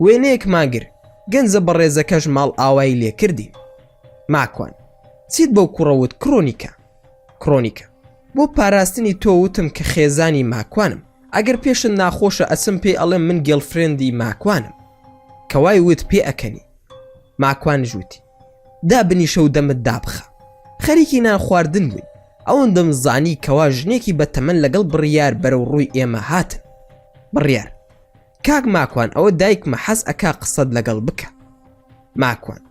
Speaker 1: وێنەیەکمان گر، گەنجە بەڕێزەکەش ماڵ ئاوایی لێ کردین. ماکوان: چیت بەو کوڕەوت کرۆنیکە؟ کرۆنیکە: بۆ پاراستنی تۆ وتم کە خێزانی ماکوانم، ئەگەر پێشن ناخۆشە ئەچم پێ ئەڵێم من گێڵفرێندی ماکوانم، کەوای وت پێ ئەکەنی. ماکوان ژووتی: دابنیشە و دەمت دابخە، خەریکی نان خواردن بووین، ئەوەندەم زانی کەوا ژنێکی بەتەمەن لەگەڵ بڕیار بەرەو ڕووی ئێمە هاتن. بڕیار: کاک ماکوان، ئەوە دایکمە، حەز ئەکا قسەت لەگەڵ بکە. ماکوان: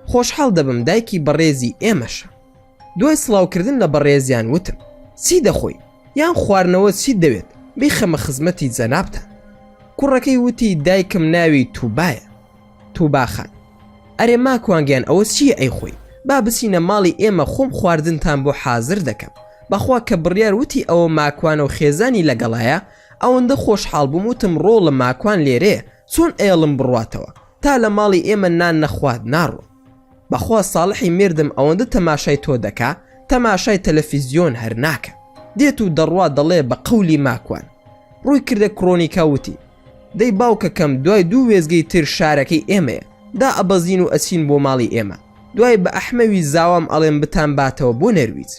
Speaker 1: خۆشحاڵ دەبم، دایکی بەڕێزی ئێمەشە. دوای سڵاوکردن لە بەڕێزیان وتم: چی دەخۆی یان خواردنەوە چی دەوێت، بیخەمە خزمەتی جەنابتان. کوڕەکەی وتی: دایکم ناوی تووبایە. تووباخان: ئەرێ ماکوانگیان، ئەوە چییە ئەیخۆی، با بچینە ماڵی ئێمە، خۆم خواردنتان بۆ حازر دەکەم. بەخوا کە بڕیار وتی ئەوە ماکوانە و خێزانی لەگەڵایە، ئەوەندە خۆشحاڵ بووم، وتم ڕۆڵە ماکوان لێرەیە، چۆن ئێڵم بڕواتەوە تا لە ماڵی ئێمە نان نەخوات ناڕۆ. بەخوا ساڵحی مێردم ئەوەندە تەماشای تۆ دەکا تەماشای تەلەڤیزیۆن هەر ناکە. دێت و دەڕوا دەڵێ بە قەولی ماکوان. ڕووی کردە کڕۆنیکا وتی دەی باوکەکەم دوای 2 وێزگەی تر شارەکەی ئێمەیە دا ئەبەزین و ئەچین بۆ ماڵی ئێمە دوای بە ئەحمەوی زاوام ئەڵێم بتان باتەوە بۆ نەرویج.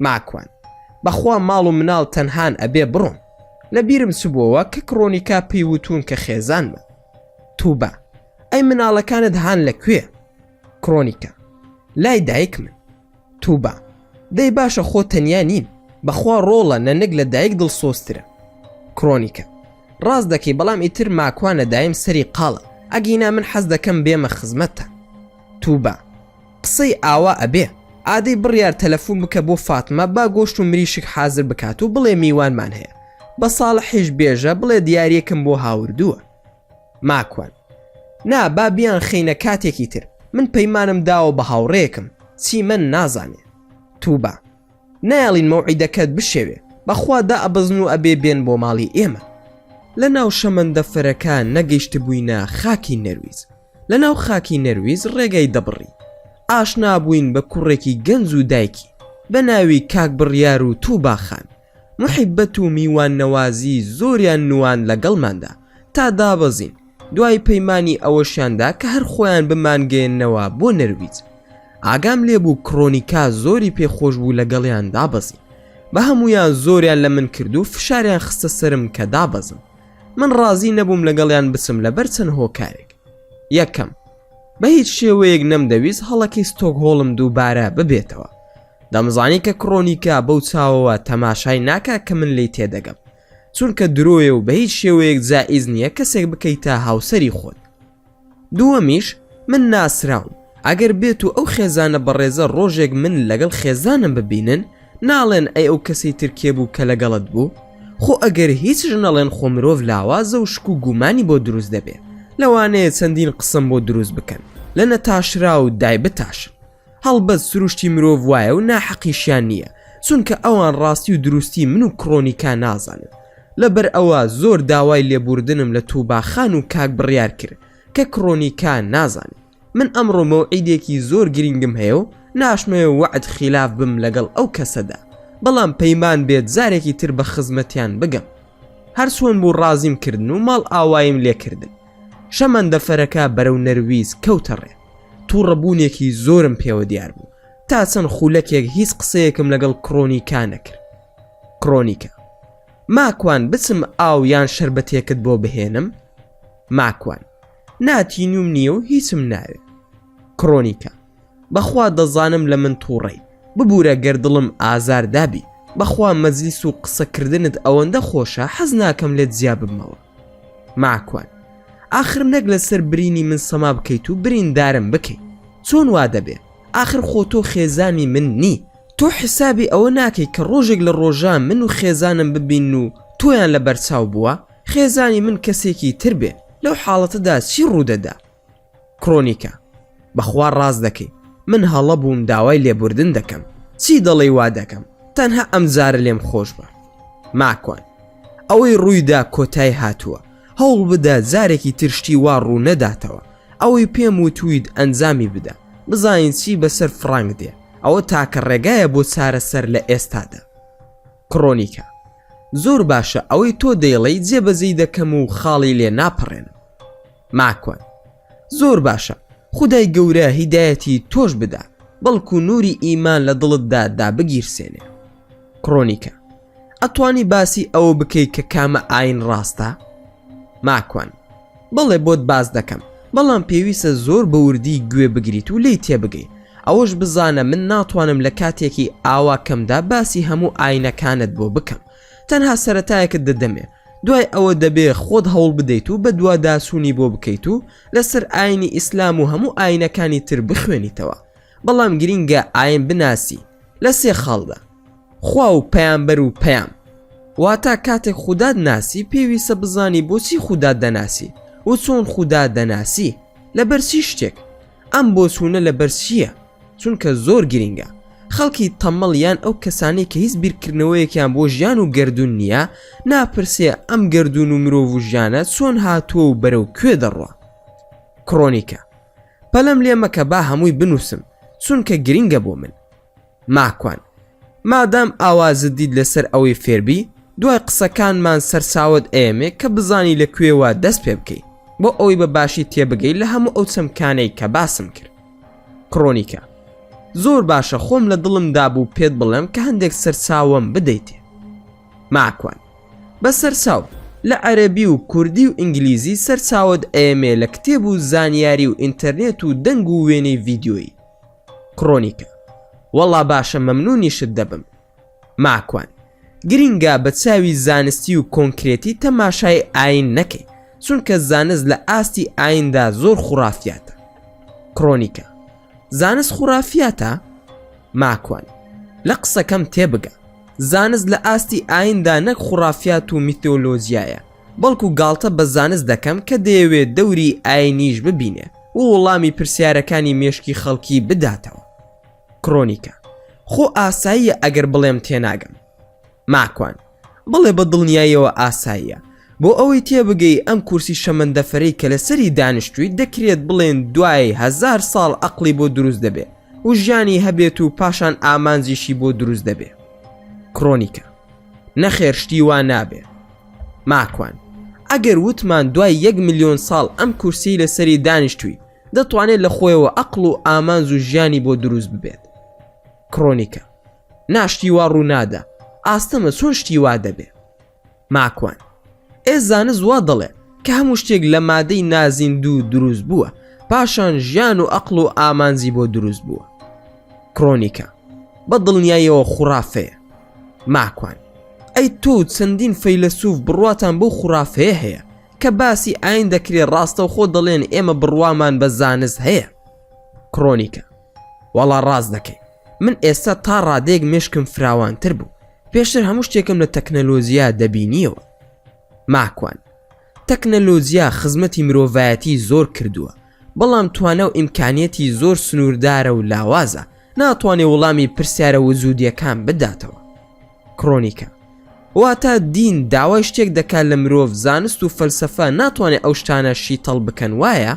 Speaker 1: ماکوان بەخوا ماڵ و مناڵ تەنهان ئەبێ بڕۆن. لە بیرم چبووەوە کە کڕۆنیکا پێی وتون کە خێزانمە. تووبە ئەی مناڵەکانت هان لەکوێ؟ کڕۆنیکا لای دایک من. تووبە دەی باشە خۆ تەنیا نیم بەخوا ڕۆڵە نەنگ لە دایک دڵسۆسترە. کڕۆنیکە ڕاست دەکەی بەڵام ئیتر ماکوانە دایم سەری قاڵە ئەگینا من حەز دەکەم بێمە خزمەتە. تووبە قسەی ئاوا ئەبێ ئادەی بڕیار تەلەفۆن بکە بۆ فاتمە با گۆشت و مریشک حازر بکات و بڵێ میوانمان هەیە بە ساڵحیش بێژە بڵێ دیارەکەم بۆ هاوردووە. ماکوان نا با بیان خەینە کاتێکی تر من پەیمانم داوە بە هاوڕێکم چی من نازانێ. تووبە نایڵین مەوعیدەکەت بشێوێ بەخوا دا ئەبزن و ئەبێ بێن بۆ ماڵی ئێمە. لە ناو شەمەندەفەرەکان نەگەیشت بووینە خاکی نەرویز. لە ناو خاکی نەرویز ڕێگای دەبڕی ئاشنا بووین بە کوڕێکی گەنج و دایکی بە ناوی کاک بڕیار و تووباخان. محیبەت و میوان نەوازی زۆریان نوان لەگەڵماندا تا دابەزین دوای پەیمانی ئەوەشیاندا کە هەر خۆیان بمانگەێننەوە بۆ نەرویج. ئاگام لێبوو کڕۆنیکا زۆری پێخۆش بوو لەگەڵیان دابەزین بە هەمویان زۆریان لە من کرد و فشاریان خستە سرم کە دابەزم. من ڕازی نەبووم لەگەڵیان بچم لەبەر چەند هۆکارێک. یەکەم بە هیچ شێوەیەک نەمدەویست هەڵەکی ستۆکهۆڵم دووبارە ببێتەوە. دەمزانی کە کڕۆنیکا بەو چاوەوە تەماشای ناکا کە من لی تێدەگەم چونکە درۆیە و بە هیچ شێوەیەک جائیز نییە کەسێک بکەیت تا هاوسەری خۆت. دووەمیش من ناسراوم ئەگەر بێت و ئەو خێزانە بەڕێزە ڕۆژێک من لەگەڵ خێزانم ببینن ناڵێن ئەی ئەو کەسی ترکێ بوو کە لەگەڵت بوو. خۆ ئەگەر هیچ نەڵێن خۆ مرۆڤ لاوازە و شک و گومانی بۆ دروست دەبێ لەوانەیە چەندین قسم بۆ دروست بکەن لە نەتاشرا و دای بتاشن. هەڵبەت سروشتی مرۆڤ وایە و ناحەقیشیان نییە چونکە ئەوان ڕاستی و دروستی من و کڕۆنیکا نازانن. لەبەر ئەوە زۆر داوای لێبوردنم لە تووباخان و کاک بڕیار کرد کە کڕۆنیکا نازانێت. من ئەمڕۆ مەوعیدێکی زۆر گرنگم هەیە و ناشمەوێ وعد خلاف بم لەگەڵ ئەو کەسەدا بەڵام پەیمان بێت زارێکی تر بە خزمەتیان بگەم. هەر چۆن بوو ڕازیم کردن و ماڵ ئاوایم لێکردن. شەمەندەفەرەکە بەرەو نەرویز کەوتە ڕێ. تووڕەبوونێکی زۆرم پێوە دیار بوو تا چەند خولەکێک هیچ قسەیەکم لەگەڵ کڕۆنیکا نەکرد. کڕۆنیکا ماکوان بچم ئاو یان شەربەتێکت بۆ بهێنم؟ ماکوان ناتینوم نییە و هیچم ناوێ. کڕۆنیکا بەخوا دەزانم لە من تووڕەی ببوورە گەردڵم ئازار دابی بەخوا مەجلیس و قسەکردنت ئەوەندە خۆشە حەز ناکەم لێت زیا بمەوە. ماکوان ئاخر نەک لەسەر برینی من سەما بکەیت و بریندارم بکەیت چۆن وا دەبێ؟ ئاخر خۆ تۆ خێزانی من نی. تۆ حسابی ئەوە ناکەی کە ڕۆژێک لە ڕۆژان من و خێزانم ببین و تۆیان لە بەرچاو بووە خێزانی من کەسێکی تر بێ لەو حاڵەتەدا چی ڕوودەدا؟ کڕۆنیکا بەخوا ڕاست دەکەی من هەڵە بووم داوای لێبوردن دەکەم چی دەڵێی وا دەکەم تەنها ئەمجارە لێم خۆش بە. ماکوان ئەوەی ڕوویدا کۆتای هاتووە هەوڵ بدە جارێکی ترشتی وا ڕوو نەداتەوە. ئەوەی پێم وتوویت ئەنجامی بدە بزانین چی بەسەر فڕانگ دێ ئەوە تاکە ڕێگایە بۆ چارەسەر لە ئێستادا. کڕۆنیکا زۆر باشە ئەوەی تۆ دەیڵەی جێبەجێی دەکەم و خاڵی لێ ناپەڕێنم. ماکوان زۆر باشە خودای گەورە هیدایەتی تۆش بدە بەڵکو نوری ئیمان لە دڵتدا دابگیرسێنێ. کڕۆنیکا ئەتوانی باسی ئەوە بکەیت کە کامە ئاین ڕاستە؟ ماکوان بەڵێ بۆت باز دەکەم بەڵام پێویستە زۆر بەوردی گوێ بگریت و لی تێبگەی ئەوەش بزانە من ناتوانم لە کاتێکی ئاوا کەمدا باسی هەموو ئاینەکانت بۆ بکەم تەنها سەرەتایەکت دەدەمێ دوای ئەوە دەبێ خۆت هەوڵ بدەیت و بە دوا داسوونی بۆ بکەیت و لەسەر ئاینی ئیسلام و هەموو ئاینەکانی تر بخوێنیتەوە بەڵام گرینگە ئاین بناسی لە سێ خاڵدا خوا و پەیامبەر و پەیام واتە کاتێک خودات ناسی پێویستە بزانی بۆچی خودات دەناسی و چۆن خودات دەناسی لەبەر چی شتێک ئەم بۆچوونە لەبەر چییە چونکە زۆر گرینگە خەڵکی تەمەڵ یان ئەو کەسانەی کە هیچ بیرکردنەوەیەکیان بۆ ژیان و گەردون نییە ناپرسێ ئەم گەردون و مرۆڤ و ژیانە چۆن هاتووە و بەرەو کوێ دەڕوا. کڕۆنیکە: پەلەم لێ مەکە با هەمووی بنووسم چونکە گرینگە بۆ من. ماکوان: مادام ئاوازت دیت لەسەر ئەوەی فێربی دوای قسەکانمان سەرساوت ئێمێ کە بزانی لەکوێوە دەست پێ بکەیت بۆ ئەوەی بە باشی تێبگەیت لە هەموو ئەو چەمکانەی کە باسم کرد. کڕۆنیکە: زۆر باشە، خۆم لە دڵمدا بوو پێت بڵێم کە هەندێک سەرچاوم بدەیتێ. ماکوان: بە سەرچاو لە عەرەبی و کوردی و ئینگلیزی سەرچاوت ئێمێ لە کتێب و زانیاری و ئینتەرنێت و دەنگ و وێنەی ڤیدیۆیی. کڕۆنیکە: وەڵا باشە، مەمنونیشت دەبم. ماکوان: گرینگە بە چاوی زانستی و کۆنکرێتی تەماشای ئاین نەکەی چونکە زانست لە ئاستی ئایندا زۆر خوڕافیاتە. کڕۆنیکە: زانست خوڕافیاتە؟ ماکوان: لە قسەکەم تێبگە، زانست لە ئاستی ئایندا نەک خوڕافیات و میتۆلۆژیایە، بەڵکو گاڵتە بە زانست دەکەم کە دەیەوێت دەوری ئاینیش ببینێ و وەڵامی پرسیارەکانی مێشکی خەڵکی بداتەوە. کڕۆنیکە: خۆ ئاساییە ئەگەر بڵێم تێناگەم. ماکوان: بڵێ بە دڵنیاییەوە ئاساییە، بۆ ئەوەی تێبگەی ئەم کورسی شەمەندەفەرەی کە لەسەری دانیشتووی دەکرێت بڵێن دوای 1000 ساڵ عەقڵی بۆ دروست دەبێ و ژیانی هەبێت و پاشان ئامانجیشی بۆ دروست دەبێ. کڕۆنیکە: نەخێر، شتی وا نابێ. ماکوان: ئەگەر وتمان دوای 1 ملیۆن ساڵ ئەم کورسی لەسەری دانیشتووی دەتوانێت لە خۆیەوە عەقڵ و ئامانج و ژیانی بۆ دروست ببێت. کڕۆنیکە: ناشتی وا ڕوونادا، ئاستەمە چۆن شتی وا دەبێ. ماکوان: زانست وا دەڵێ کە هەموو شتێک لە مادەی نازیندوو دروست بووە پاشان ژیان و عەقڵ و ئامانجی بۆ دروست بووە. کڕۆنیکە: بە دڵنیاییەوە خوڕافەیە. ماکوان: ئەی تۆ چەندین فەیلسوف بڕواتان بەو خوڕافەیە هەیە کە باسی ئاین دەکرێت ڕاستە و خۆ دەڵێن ئێمە بڕوامان بە زانست هەیە. کڕۆنیکە: وەڵا ڕاست دەکەی، من ئێستا تا ڕادێک مێشکم فراوانتر بوو، پێشتر هەموو شتێکم لە تەکنەلۆژیا دەبینیەوە. ماکوان: تەکنەلۆژیا خزمەتی مرۆڤایەتی زۆر کردووە، بەڵام توانە و ئیمکانیەتی زۆر سنووردارە و لاوازە، ناتوانێ وەڵامی پرسیارە وجودیەکان بداتەوە. کڕۆنیکە: واتە دین داوای شتێک دەکات لە مرۆڤ، زانست و فەلسەفە ناتوانێت ئەو شتانە شیتەڵ بکەن، وایە؟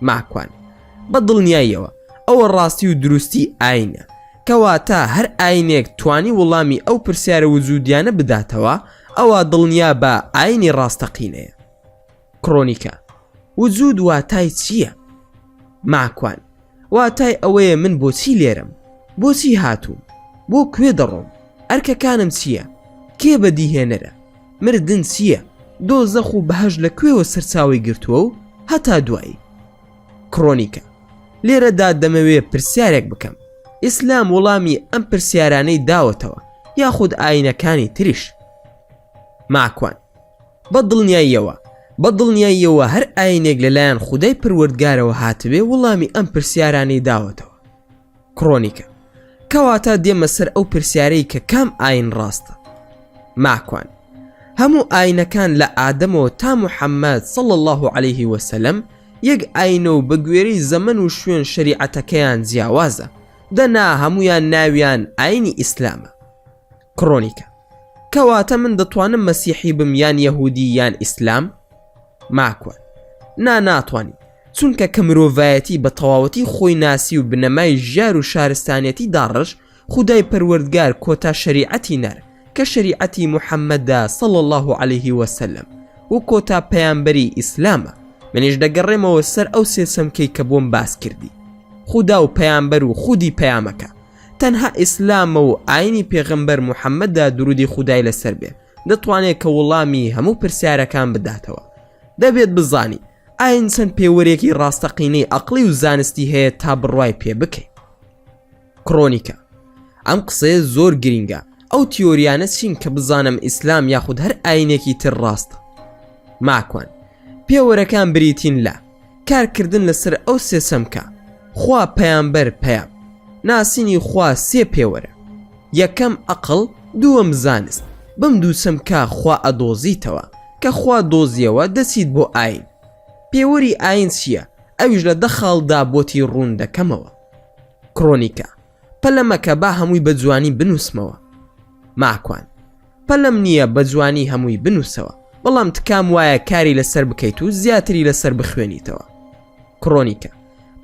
Speaker 1: ماکوان: بە دڵنیاییەوە ئەوە ڕاستی و دروستی ئاینە، کەواتە هەر ئاینێک توانی وەڵامی ئەو پرسیارە وجودیانە بداتەوە ئەوە دڵنیا بە ئاینی ڕاستەقینەیە. کڕۆنیکە: وجود واتای چییە؟ ماکوان: واتای ئەوەیە من بۆچی لێرم، بۆچی هاتووم، بۆ کوێ دەڕۆم، ئەرکەکانم چییە، کێ بەدیهێنەرە، مردن چییە، دۆزەخ و بەهەژ لەکوێوە سەرچاوی گرتووە و هەتا دوایی. کڕۆنیکە: لێرەدا دەمەوێت پرسیارێک بکەم، ئیسلام وەڵامی ئەم پرسیارانەی داوەتەوە یاخود ئاینەکانی تریش. ماکوان: بە دڵنیاییەوە هەر ئاینێک لەلایەن خودای پروەردگارەوە هاتبێ وەڵامی ئەم پرسیارانەی داوەتەوە. کڕۆنیکە: کەواتە دێمە سەر ئەو پرسیارەی کە کام ئاین ڕاستە. ماکوان: هەموو ئاینەکان لە ئادەمەوە تا موحەممەد صلی الله عليه وسلم یەک ئاینە و بە گوێرەی زەمن و شوێن شەریعەتەکەیان جیاوازە، دەنا هەمویان ناویان ئاینی ئیسلامە. کڕۆنیکە: کەواتە من دەتوانم مەسیحی بم یان یەهودی یان ئیسلام؟ ماکوان: ناتوانی، چونکە کە مرۆڤایەتی بە تەواوەتی خۆی ناسی و بنەمای ژیار و شارستانیەتی داڕژ، خودای پەروەردگار کۆتا شەریعەتی نەر کە شەریعەتی موحەممەددا صلی الله عليه وسلم و کۆتا پەیامبەری ئیسلامە. منیش دەگەڕێمەوە سەر ئەو سێ سەمکەی کە بۆم باس کردی، خودا و پەیامبەر و خودی پەیامەکە. تەنها ئیسلامە و ئاینی پێغەمبەر موحەممەددا درودی خودای لەسەر بێ دەتوانێت کە وەڵامی هەموو پرسیارەکان بداتەوە. دەبێت بزانی ئاین چەند پێوەرێکی ڕاستەقینەی عەقڵی و زانستی هەیە تا بڕوای پێ بکەیت. کڕۆنیکە: ئەم قسەیە زۆر گرینگە، ئەو تیۆریانە چین کە بزانم ئیسلام یاخود هەر ئاینێکی تر ڕاستە. ماکوان: پێوەرەکان بریتین لە کارکردن لەسەر ئەو سێ سەمکە، خوا، پەیامبەر، پەیام. ناسینی خوا سێ پێوەرە: یەکەم عەقڵ، دووەم زانست. بەم دوو سەمکە خوا ئەدۆزیتەوە، کە خوا دۆزیەوە دەچیت بۆ ئاین. پێوەری ئاین چییە؟ ئەویش لە 10 خاڵدا بۆتی ڕوون دەکەمەوە. کڕۆنیکە: پەلەمەکە با هەمووی بە جوانی بنووسمەوە. ماکوان پەلەم نییە بە جوانی هەمووی بنووسەوە، بەڵام تکام وایە کاری لەسەر بکەیت و زیاتری لەسەر بخوێنیتەوە. کڕۆنیکە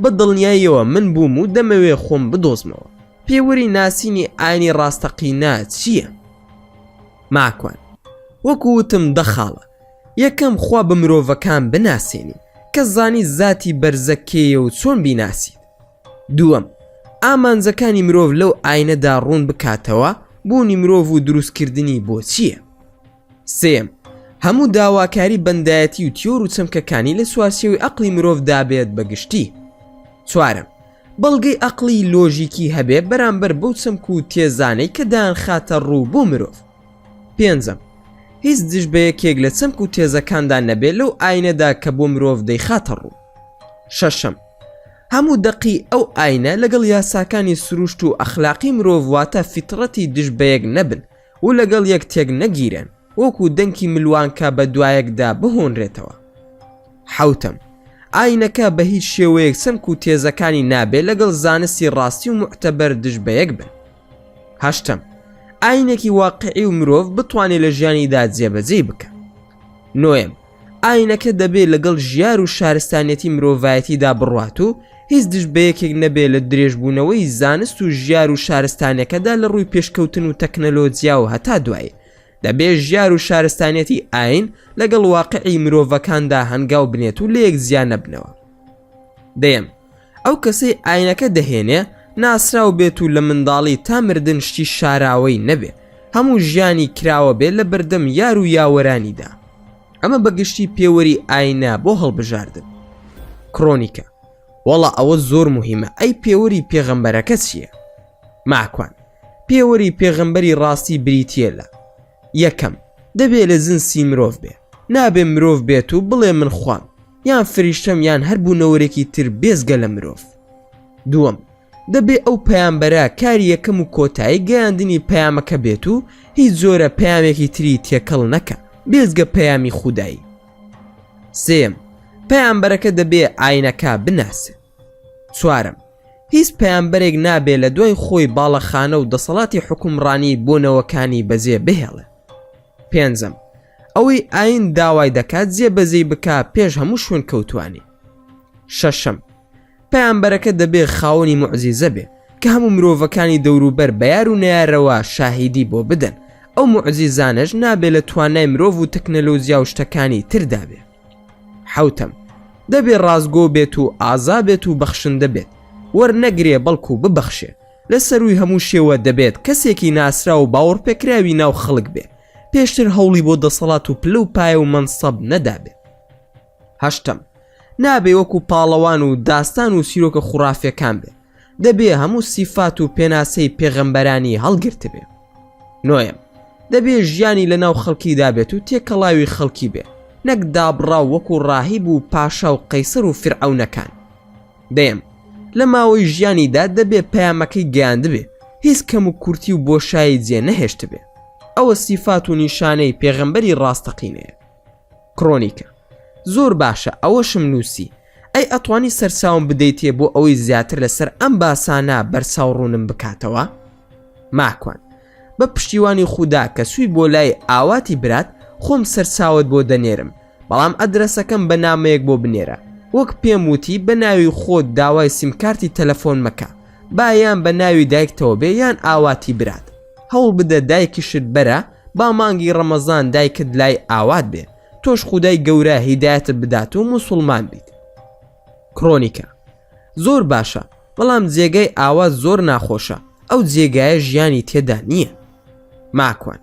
Speaker 1: بە دڵنیاییەوە من بووم و دەمەوێ خۆم بدۆزمەوە. پێوەری ناسینی ئاینی ڕاستەقینە چییە؟ ماکوان وەکو وتم دەخاڵە، یەکەم خوا بە مرۆڤەکان بناسێنی کە زانی زاتی بەرزەکەیە و چۆن بیناسیت. دووەم ئامانجەکانی مرۆڤ لەو ئاینەدا ڕوون بکاتەوە بوونی مرۆڤ و دروستکردنی بۆ چییە. سێم هەموو داواکاری بەندایەتی و تیۆر و چەمکەکانی لە سوارچێوی عەقڵی مرۆڤ دابێت بەگشتی. چوارم بەڵگەی عەقڵی لۆژیکی هەبێ بەرامبەر بەو چەمک و تێزانەی کە دایان خاتە ڕوو بۆ مرۆڤ. پێنجەم هیچ دژ بە یەکێک لە چەمک و تێزەکاندا نەبێت لەو ئاینەدا کە بۆ مرۆڤ دەیخاتە ڕوو. شەشەم هەموو دەقی ئەو ئاینە لەگەڵ یاساکانی سروشت و ئەخلاقی مرۆڤ واتە فیتڕەتی دژ بە یەک نەبن و لەگەڵ یەک تێک نەگیرن وەکو دەنکی ملوانکە بە دوایەکدا بهۆنرێتەوە. حەوتەم ئاینەکە بە هیچ شێوەیەک چەمک و تێزەکانی نابێت لەگەڵ زانستی ڕاستی و معتەبەر دژ بە یەک بن. هەشتەم ئاینێکی واقعی و مرۆڤ بتوانێت لە ژیانیدا جێبەجێ بکە. نۆیەم ئاینەکە دەبێت لەگەڵ ژیار و شارستانیەتی مرۆڤایەتیدا بڕوات و هیچ دژ بە یەکێک نەبێت لە درێژبوونەوەی زانست و ژیار و شارستانەکەدا لە ڕووی پێشکەوتن و تەکنەلۆجیا و هەتا دوایێ دەبێت ژیار و شارستانیەتی ئاین لەگەڵ واقعی مرۆڤەکاندا هەنگاو بنێت و لە یەک زیان نەبنەوە. دەیەم ئەو کەسەی ئاینەکە دەهێنێ ناسراو بێت و لە منداڵی تا مردن شتی شاراوەی نەبێ، هەموو ژیانی کراوە بێت لە بەردەم یار و یاوەرانیدا. ئەمە بەگشتی پێوەری ئاینە بۆ هەڵبژاردن. کڕۆنیکە وەڵا ئەوە زۆر موهیمە. ئەی پێوەری پێغەمبەرەکە چییە؟ ماکوان پێوەری پێغەمبەری ڕاستی بریتیە لە یەکەم دەبێت لە زنسی مرۆڤ بێ، نابێ مرۆڤ بێت و بڵێ من خوام یان فریشتەم یان هەر بوونەوەرێکی تر بێزگە لە مرۆڤ. دووەم دەبێ ئەو پەیامبەرە کاری یەکەم و کۆتایی گەیاندنی پەیامەکە بێت و هیچ زۆرە پەیامێکی تری تێکەڵ نەکە بێزگە پەیامی خودایی. سێم پەیامبەرەکە دەبێ ئاینەکە بناسێ. چوارم هیچ پەیامبەرێک نابێ لە دوای خۆی باڵەخانە و دەسەڵاتی حکومڕانی بۆنەوەکانی بەجێ بهێڵێ. پێنجەم ئەوەی ئاین داوای دەکات جێبەجێ بکا پێش هەموو شوێن کەوتوانی. شەشەم پەیامبەرەکە دەبێ خاوەنی موعجیزە بێ کە هەموو مرۆڤەکانی دەوروبەر بە یار و نەیارەوە شاهیدی بۆ بدەن. ئەو موعجیزانەش نابێ لە توانای مرۆڤ و تەکنەلۆجیا و شتەکانی تردا بێ. حەوتەم دەبێ ڕازگۆ بێت و ئازا بێت و بەخشندە بێت، وەرنەگرێ بەڵکو ببەخشێ. لە سەروی هەموو شێوە دەبێت کەسێکی ناسرا و باوەڕپێکراوی ناو خەڵک بێ پێشتر هەوڵی بۆ دەسەڵات و پلە و پایە و مەنسەب نەدابێ. هەشتەم نابێ وەکو پاڵەوان و داستان و سیرۆکە خوڕافیەکان بێ، دەبێ هەموو سیفات و پێناسەی پێغەمبەرانی هەڵگرت بێ. نۆیەم دەبێ ژیانی لە ناو خەڵکی دابێت و تێکەڵاوی خەڵکی بێ، نەک دابڕا وەکو ڕاهیب و پاشا و قەیسەر و فرعەونەکان. دەیەم لە ماوەی ژیانیدا دەبێ پەیامەکەی گەیاند بێ، هیچ کەم و کورتی و بۆشایی جێ نەهێشت بێ. ئەوە سیفات و نیشانەی پێغەمبەری ڕاستەقینەیە. کڕۆنیکە زۆر باشە ئەوەشم نووسی. ئەی ئەتوانی سەرچاوم بدەیتێ بۆ ئەوەی زیاتر لەسەر ئەم باسانە بەرچاوڕوونم بکاتەوە؟ ماکوان بە پشتیوانی خودا کە سوی بۆ لای ئاواتی برات خۆم سەرچاوت بۆ دەنێرم، بەڵام ئەدرەسەکەم بە نامەیەک بۆ بنێرە. وەک پێم وتی بە ناوی خۆت داوای سیمکارتی تەلەفۆن مەکە، با یان بە ناوی دایکتەوە بێ یان ئاواتی برات. هەوڵ بدە دایکیشت بەرە با مانگی ڕەمەزان دایکت لای ئاوات بێ، تۆش خودای گەورە هیدایەتت بدات و موسڵمان بیت. کڕۆنیکە زۆر باشە، بەڵام جێگەی ئاوات زۆر ناخۆشە، ئەو جێگایە ژیانی تێدا نییە. ماکوان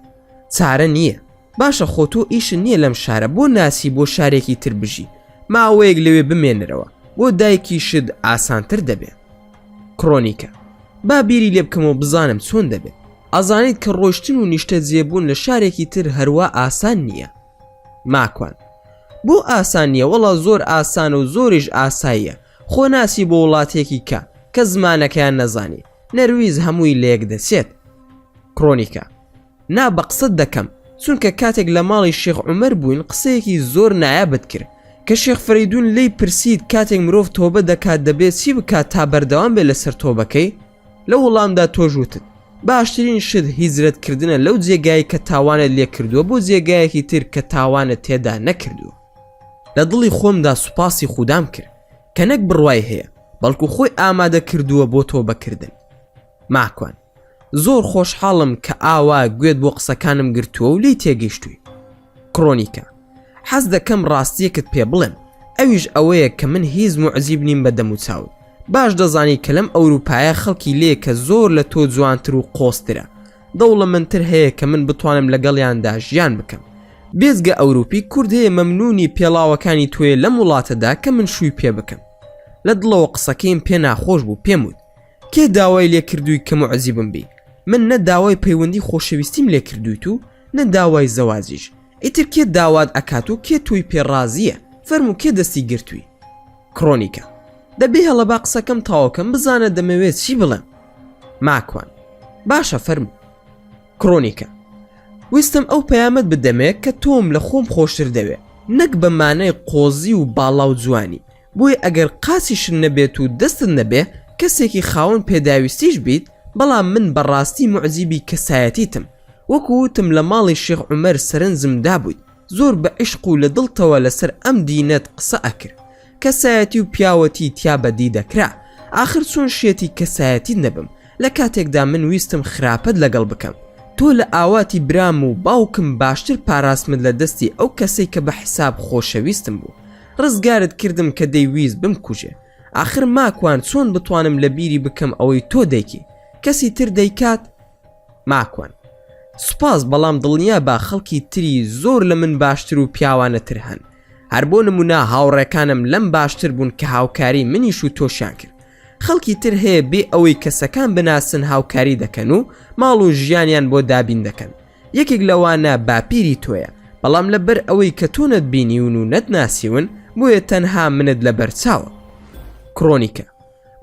Speaker 1: چارە نییە. باشە خۆ تۆ ئیشت نییە لەم شارە بۆ ناسی بۆ شارێکی تر بژی، ماوەیەک لەوێ بمێنەرەوە بۆ دایکی شت ئاسانتر دەبێت. کڕۆنیکە با بیری لێ بکەمەوە بزانم چۆن دەبێت. ئازانیت کە ڕۆشتن و نیشتە جێبوون لە شارێکی تر هەروە ئاسان نییە. ماکوان بۆ ئاسان نییە؟ وەڵا زۆر ئاسان و زۆریش ئاساییە. خۆ ناسی بۆ وڵاتێکی کە زمانەکەیان نەزانی، نەرویز هەمووی لەیەک دەچێت. کڕۆنیکە نا بە قسەت دەکەم، چونکە کاتێک لە ماڵی شێخ عومەر بووین قسەیەکی زۆر نایابت کرد کە شێخ فەریدون لی پرسید کاتێک مرۆڤ تۆبە دەکات دەبێت چی بکات تا بەردەوام بێت لەسەر تۆبەکەی؟ لە وەڵامدا تۆژوتت باشترین شت هیجرەتکردنە لەو جێگای کە تاوانت لێ کردووە بۆ جێگایەکی تر کە تاوانت تێدا نەکردووە. لە دڵی خۆمدا سوپاسی خوددام کرد کە نەک بڕوای هەیە بەڵکو خۆی ئامادە کردووە بۆ تۆ بەکردن. ماکوان زۆر خۆشحاڵم کە ئاوا گوێت بۆ قسەکانم گرتووە و لی تێگەیشتووی. کرۆنیکە حەز دەکەم ڕاستیەکت پێ بڵێم، ئەویش ئەوەیە کە من هیچ موعجیب نیم بە دەم و چاوت. باش دەزانی کە لەم ئەوروپایە خەڵکی لێ کە زۆر لە تۆ جوانتر و قۆسترە، دەوڵەمەندتر هەیە کە من بتوانم لەگەڵیاندا ژیان بکەم. بێزگە ئەوروپی کورد هەیە مەمنونی پێڵاوەکانی توێ لەم وڵاتەدا کە من شووی پێ بکەم. لە دڵەوە قسەکەیم پێ ناخۆش بوو، پێم وت کێ داوای لێ کردووی کە موعجیبم بی؟ من نە داوای پەیوەندی خۆشەویستیم لێ کردویت و نە داوای زەواجیش. ئیتر کێ داوات ئەکات و کێ توی پێڕازیە؟ فەرموو کێ دەستی گرتووی؟ کرۆنیکە دەبێ هەڵە با قسەکەم تاوەکەم بزانە دەمەوێت چی بڵێم. ماکوان باشە فەرموو. کرۆنیکە ویستم ئەو پەیامەت بدەمێ کە تۆم لە خۆم خۆشتر دەوێ، نەک بە مانای قۆزی و باڵا و جوانی. بۆیە ئەگەر قاسیشن نەبێت و دەستت نەبێ کەسێکی خاوەن پێداویستیش بیت، بەڵام من بەڕاستی موعجیبی کەسایەتیتم. وەکو وتم لە ماڵی شێخ عومەر سەرنجمدا بوویت، زۆر بە عشق و لە دڵتەوە لەسەر ئەم دینەت قسە ئەکرد. کەسایەتی و پیاوەتی تیا بەدی دەکرا. ئاخر چۆن شێتی کەسایەتی نەبم لە کاتێکدا من ویستم خراپەت لەگەڵ بکەم. تۆ لە ئاواتی برام و باوکم باشتر پاراستمت لە دەستی ئەو کەسەی کە بە حساب خۆشەویستم بوو. ڕزگارت کردم کە دەیویست بمکوژێ. آخر ماکوان چۆن بتوانم لە بیری بکەم ئەوەی تۆ دەیکی کەسی تر دەیکات؟ ماکوان سوپاس، بەڵام دڵنیا با خەڵکی تری زۆر لە من باشتر و پیاوانەتر هەن. هەر بۆ نمونە هاوڕێکانم لەم باشتر بوون کە هاوکاری منیش و تۆشیان کرد. خەڵکی تر هەیە بێ ئەوەی کەسەکان بناسن هاوکاری دەکەن و ماڵ و ژیانیان بۆ دابین دەکەن. یەکێک لەوانە باپیری تۆیە، بەڵام لەبەر ئەوەی کە تۆ نەتبینیون و نەتناسیون بۆیە تەنها منت لە بەرچاوە. کرۆنیکە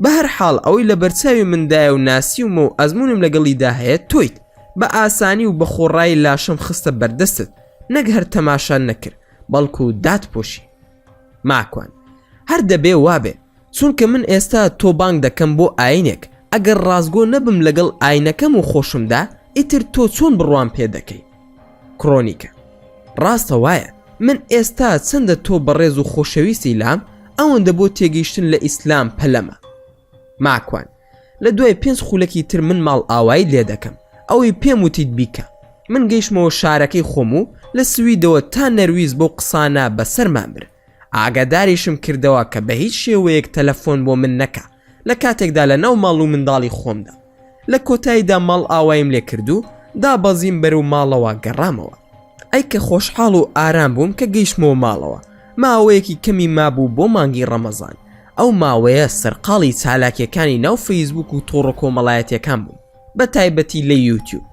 Speaker 1: بە هەر حاڵ ئەوەی لە بەرچاوی مندایە و ناسیومە و ئەزمونم لەگەڵیدا هەیە تۆیت. بە ئاسانی و بە خۆڕایی لاشم خستە بەردەستت، نەک هەر تەماشان نەکرد بەڵکو دادپۆشی. ماکوان هەر دەبێ وابێ، چونکە من ئێستا تۆ بانگ دەکەم بۆ ئاینێک. ئەگەر ڕازگۆ نەبم لەگەڵ ئاینەکەم و خۆشمدا، ئیتر تۆ چۆن بڕوان پێ دەکەی؟ کرۆنیکە ڕاستە وایە، من ئێستا چەندە تۆ بەڕێز و خۆشەویستی لام ئەوەندە بۆ تێگەیشتن لە ئیسلام پەلەمە. ماکوان لە دوای 5 خولەکی تر من ماڵ ئاوایی لێ دەکەم، ئەوەی پێم وتیت بیکە. من گەیشتمەوە شارەکەی خۆم و لە سویدەوە تا نەرویز بۆ قسانە بەسەرمان برد. ئاگاداریشم کردەوە کە بە هیچ شێوەیەک تەلەفۆن بۆ من نەکە لە کاتێکدا لە ناو ماڵ و منداڵی خۆمدا. لە کۆتاییدا ماڵ ئاوایم لێ کردو، دابەزیم بەرەو ماڵەوە گەڕامەوە. ئەی کە خۆشحاڵ و ئارام بووم کە گەیشتمەوە ماڵەوە. ماوەیەکی کەمی مابوو بۆ مانگی ڕەمەزان. ئەو ماوەیە سەرقاڵی چالاکیەکانی ناو فەیسبوک و تۆڕە کۆمەڵایەتیەکان بووم، بە تایبەتی لە یوتیوب.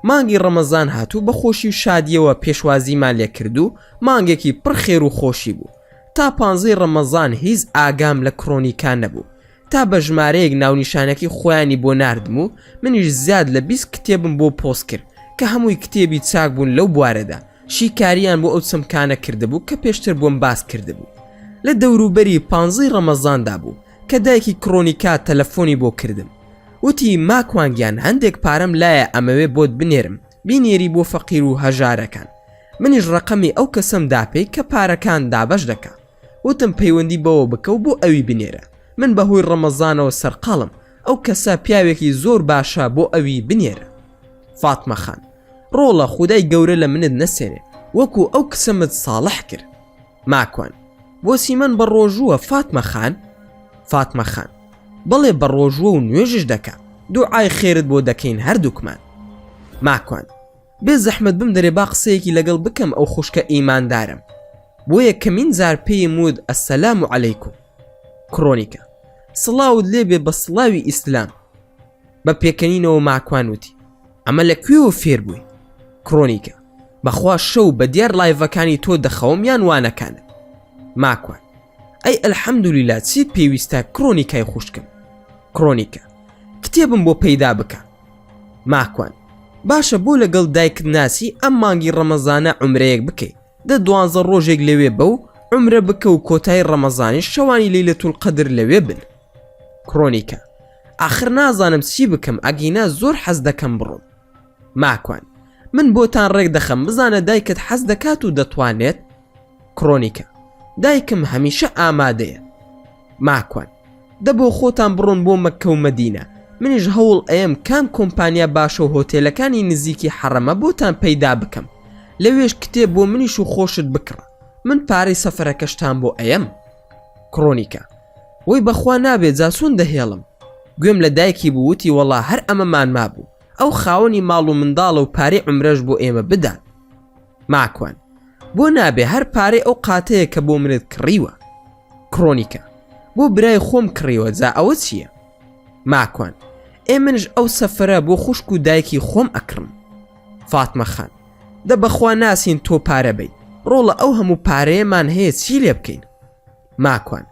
Speaker 1: مانگی ڕەمەزان هاتوو بە خۆشی و شادیەوە پێشوازیمان لێ کردو. مانگێکی پڕ خێر و خۆشی بوو. تا 15 ڕەمەزان هیچ ئاگام لە کرۆنیکان نەبوو، تا بە ژمارەیەک ناونیشانەکەی خۆیانی بۆ ناردم و منیش زیاد لە 20 کتێبم بۆ پۆست کرد کە هەمووی کتێبی چاک بوون لەو بوارەدا. شیکاریان بۆ ئەو چەمکانە کردبوو کە پێشتر بۆم باس کردبوو. لە دەوروبەری 15 ڕەمەزاندا بوو کە دایکی کرۆنیکا تەلەفۆنی بۆ کردم. وتی ماکوانگیان هەندێک پارەم لایە ئەمەوێ بۆت بنێرم، بینێری بۆ فەقیر و هەژارەکان. منیش ڕقەمی ئەو کەسم داپێی کە پارەکان دابەش دەکا. وتم پەیوەندی بەوە بکە و بۆ ئەوی بنێرە. من بەهۆی ڕەمەزانەوە سەرقاڵم، ئەو کەسە پیاوێکی زۆر باشە بۆ ئەوی بنێرە. فاتمە خان ڕۆڵە خودای گەورە لە منت نەسێنێ، وەکو ئەو کسەمت ساڵح کرد. ماکوان بۆسی من بە ڕۆژووە فاتمە خان؟ فاتمە خان بەڵێ بە ڕۆژووە و نوێژش دەکا، دوعای خێرت بۆ دەکەین هەردووکمان. ماکوان بێ زەحمەت بم دەرێ با قسەیەکی لەگەڵ بکەم ئەو خوشکە ئیماندارم، بۆیە کەمین زار پێیم وت ئەسەلام عەلەیکوم. کرۆنیکە سڵاوت لێبێ بە سڵاوی ئیسلام. بە پێکەنینەوە ماکوان وتی ئەمە لەکوێوە فێر بووی؟ کرۆنیکە بەخوا شەو بە دیار لایڤەکانی تۆ دەخەوم یان وانەکانت. ماکوان ئەی ئەلحەمدولیلا چیت پێویستە کرۆنیکای خوشکم؟ کرۆنیکە کتێبم بۆ پەیدا بکە. ماکوان باشە بۆ لەگەڵ دایکت ناسی ئەم مانگی ڕەمەزانە عومرەیەک بکەیت، 12 ڕۆژێک لەوێ بە و عومرە بکە و کۆتای ڕەمەزانی شەوانی لەیلەتول قەدر لەوێ بن. کرۆنیکە آخر نازانم چی بکەم ئەگینا زۆر حەز دەکەم بڕۆم. ماکوان من بۆتان ڕێک دەخەم بزانە دایکت حەز دەکات و دەتوانێت. کرۆنیکە دایکم هەمیشە ئامادەیە. ماکوان دەبۆ خۆتان بڕۆن بۆ مەککە و مەدینە، منیش هەوڵ ئەم کام کۆمپانیا باشە و هۆتێلەکانی نزیکی حەرەمە بۆتان پەیدا بکەم، لەوێش کتێب بۆ منیش و خۆشت بکڕە، من پارەی سەفەرەکەشتان بۆ ئەم. کرۆنیکە وەی بەخوا نابێت جاسوون دەهێڵم. گوێم لە دایکی بووتی وەڵا هەر ئەمەمان مابوو، ئەو خاوەنی ماڵ و منداڵە و پارەی عومرەش بۆ ئێمە بدات. ماکوان بۆ نابێ هەر پارەی ئەو قاتەیە کە بۆ منت کڕیوە. کرۆنیکە بۆ برای خۆم کڕیوە، جا ئەوە چییە؟ ماکوان ئێمنش ئەو سەفەرە بۆ خوشک و دایکی خۆم ئەکڕم. فاتمە خان دە بەخوا ناسین تۆ پارە بیت، ڕۆڵە ئەو هەموو پارەیەمان هەیە چی لێ بکەین؟ ماکوان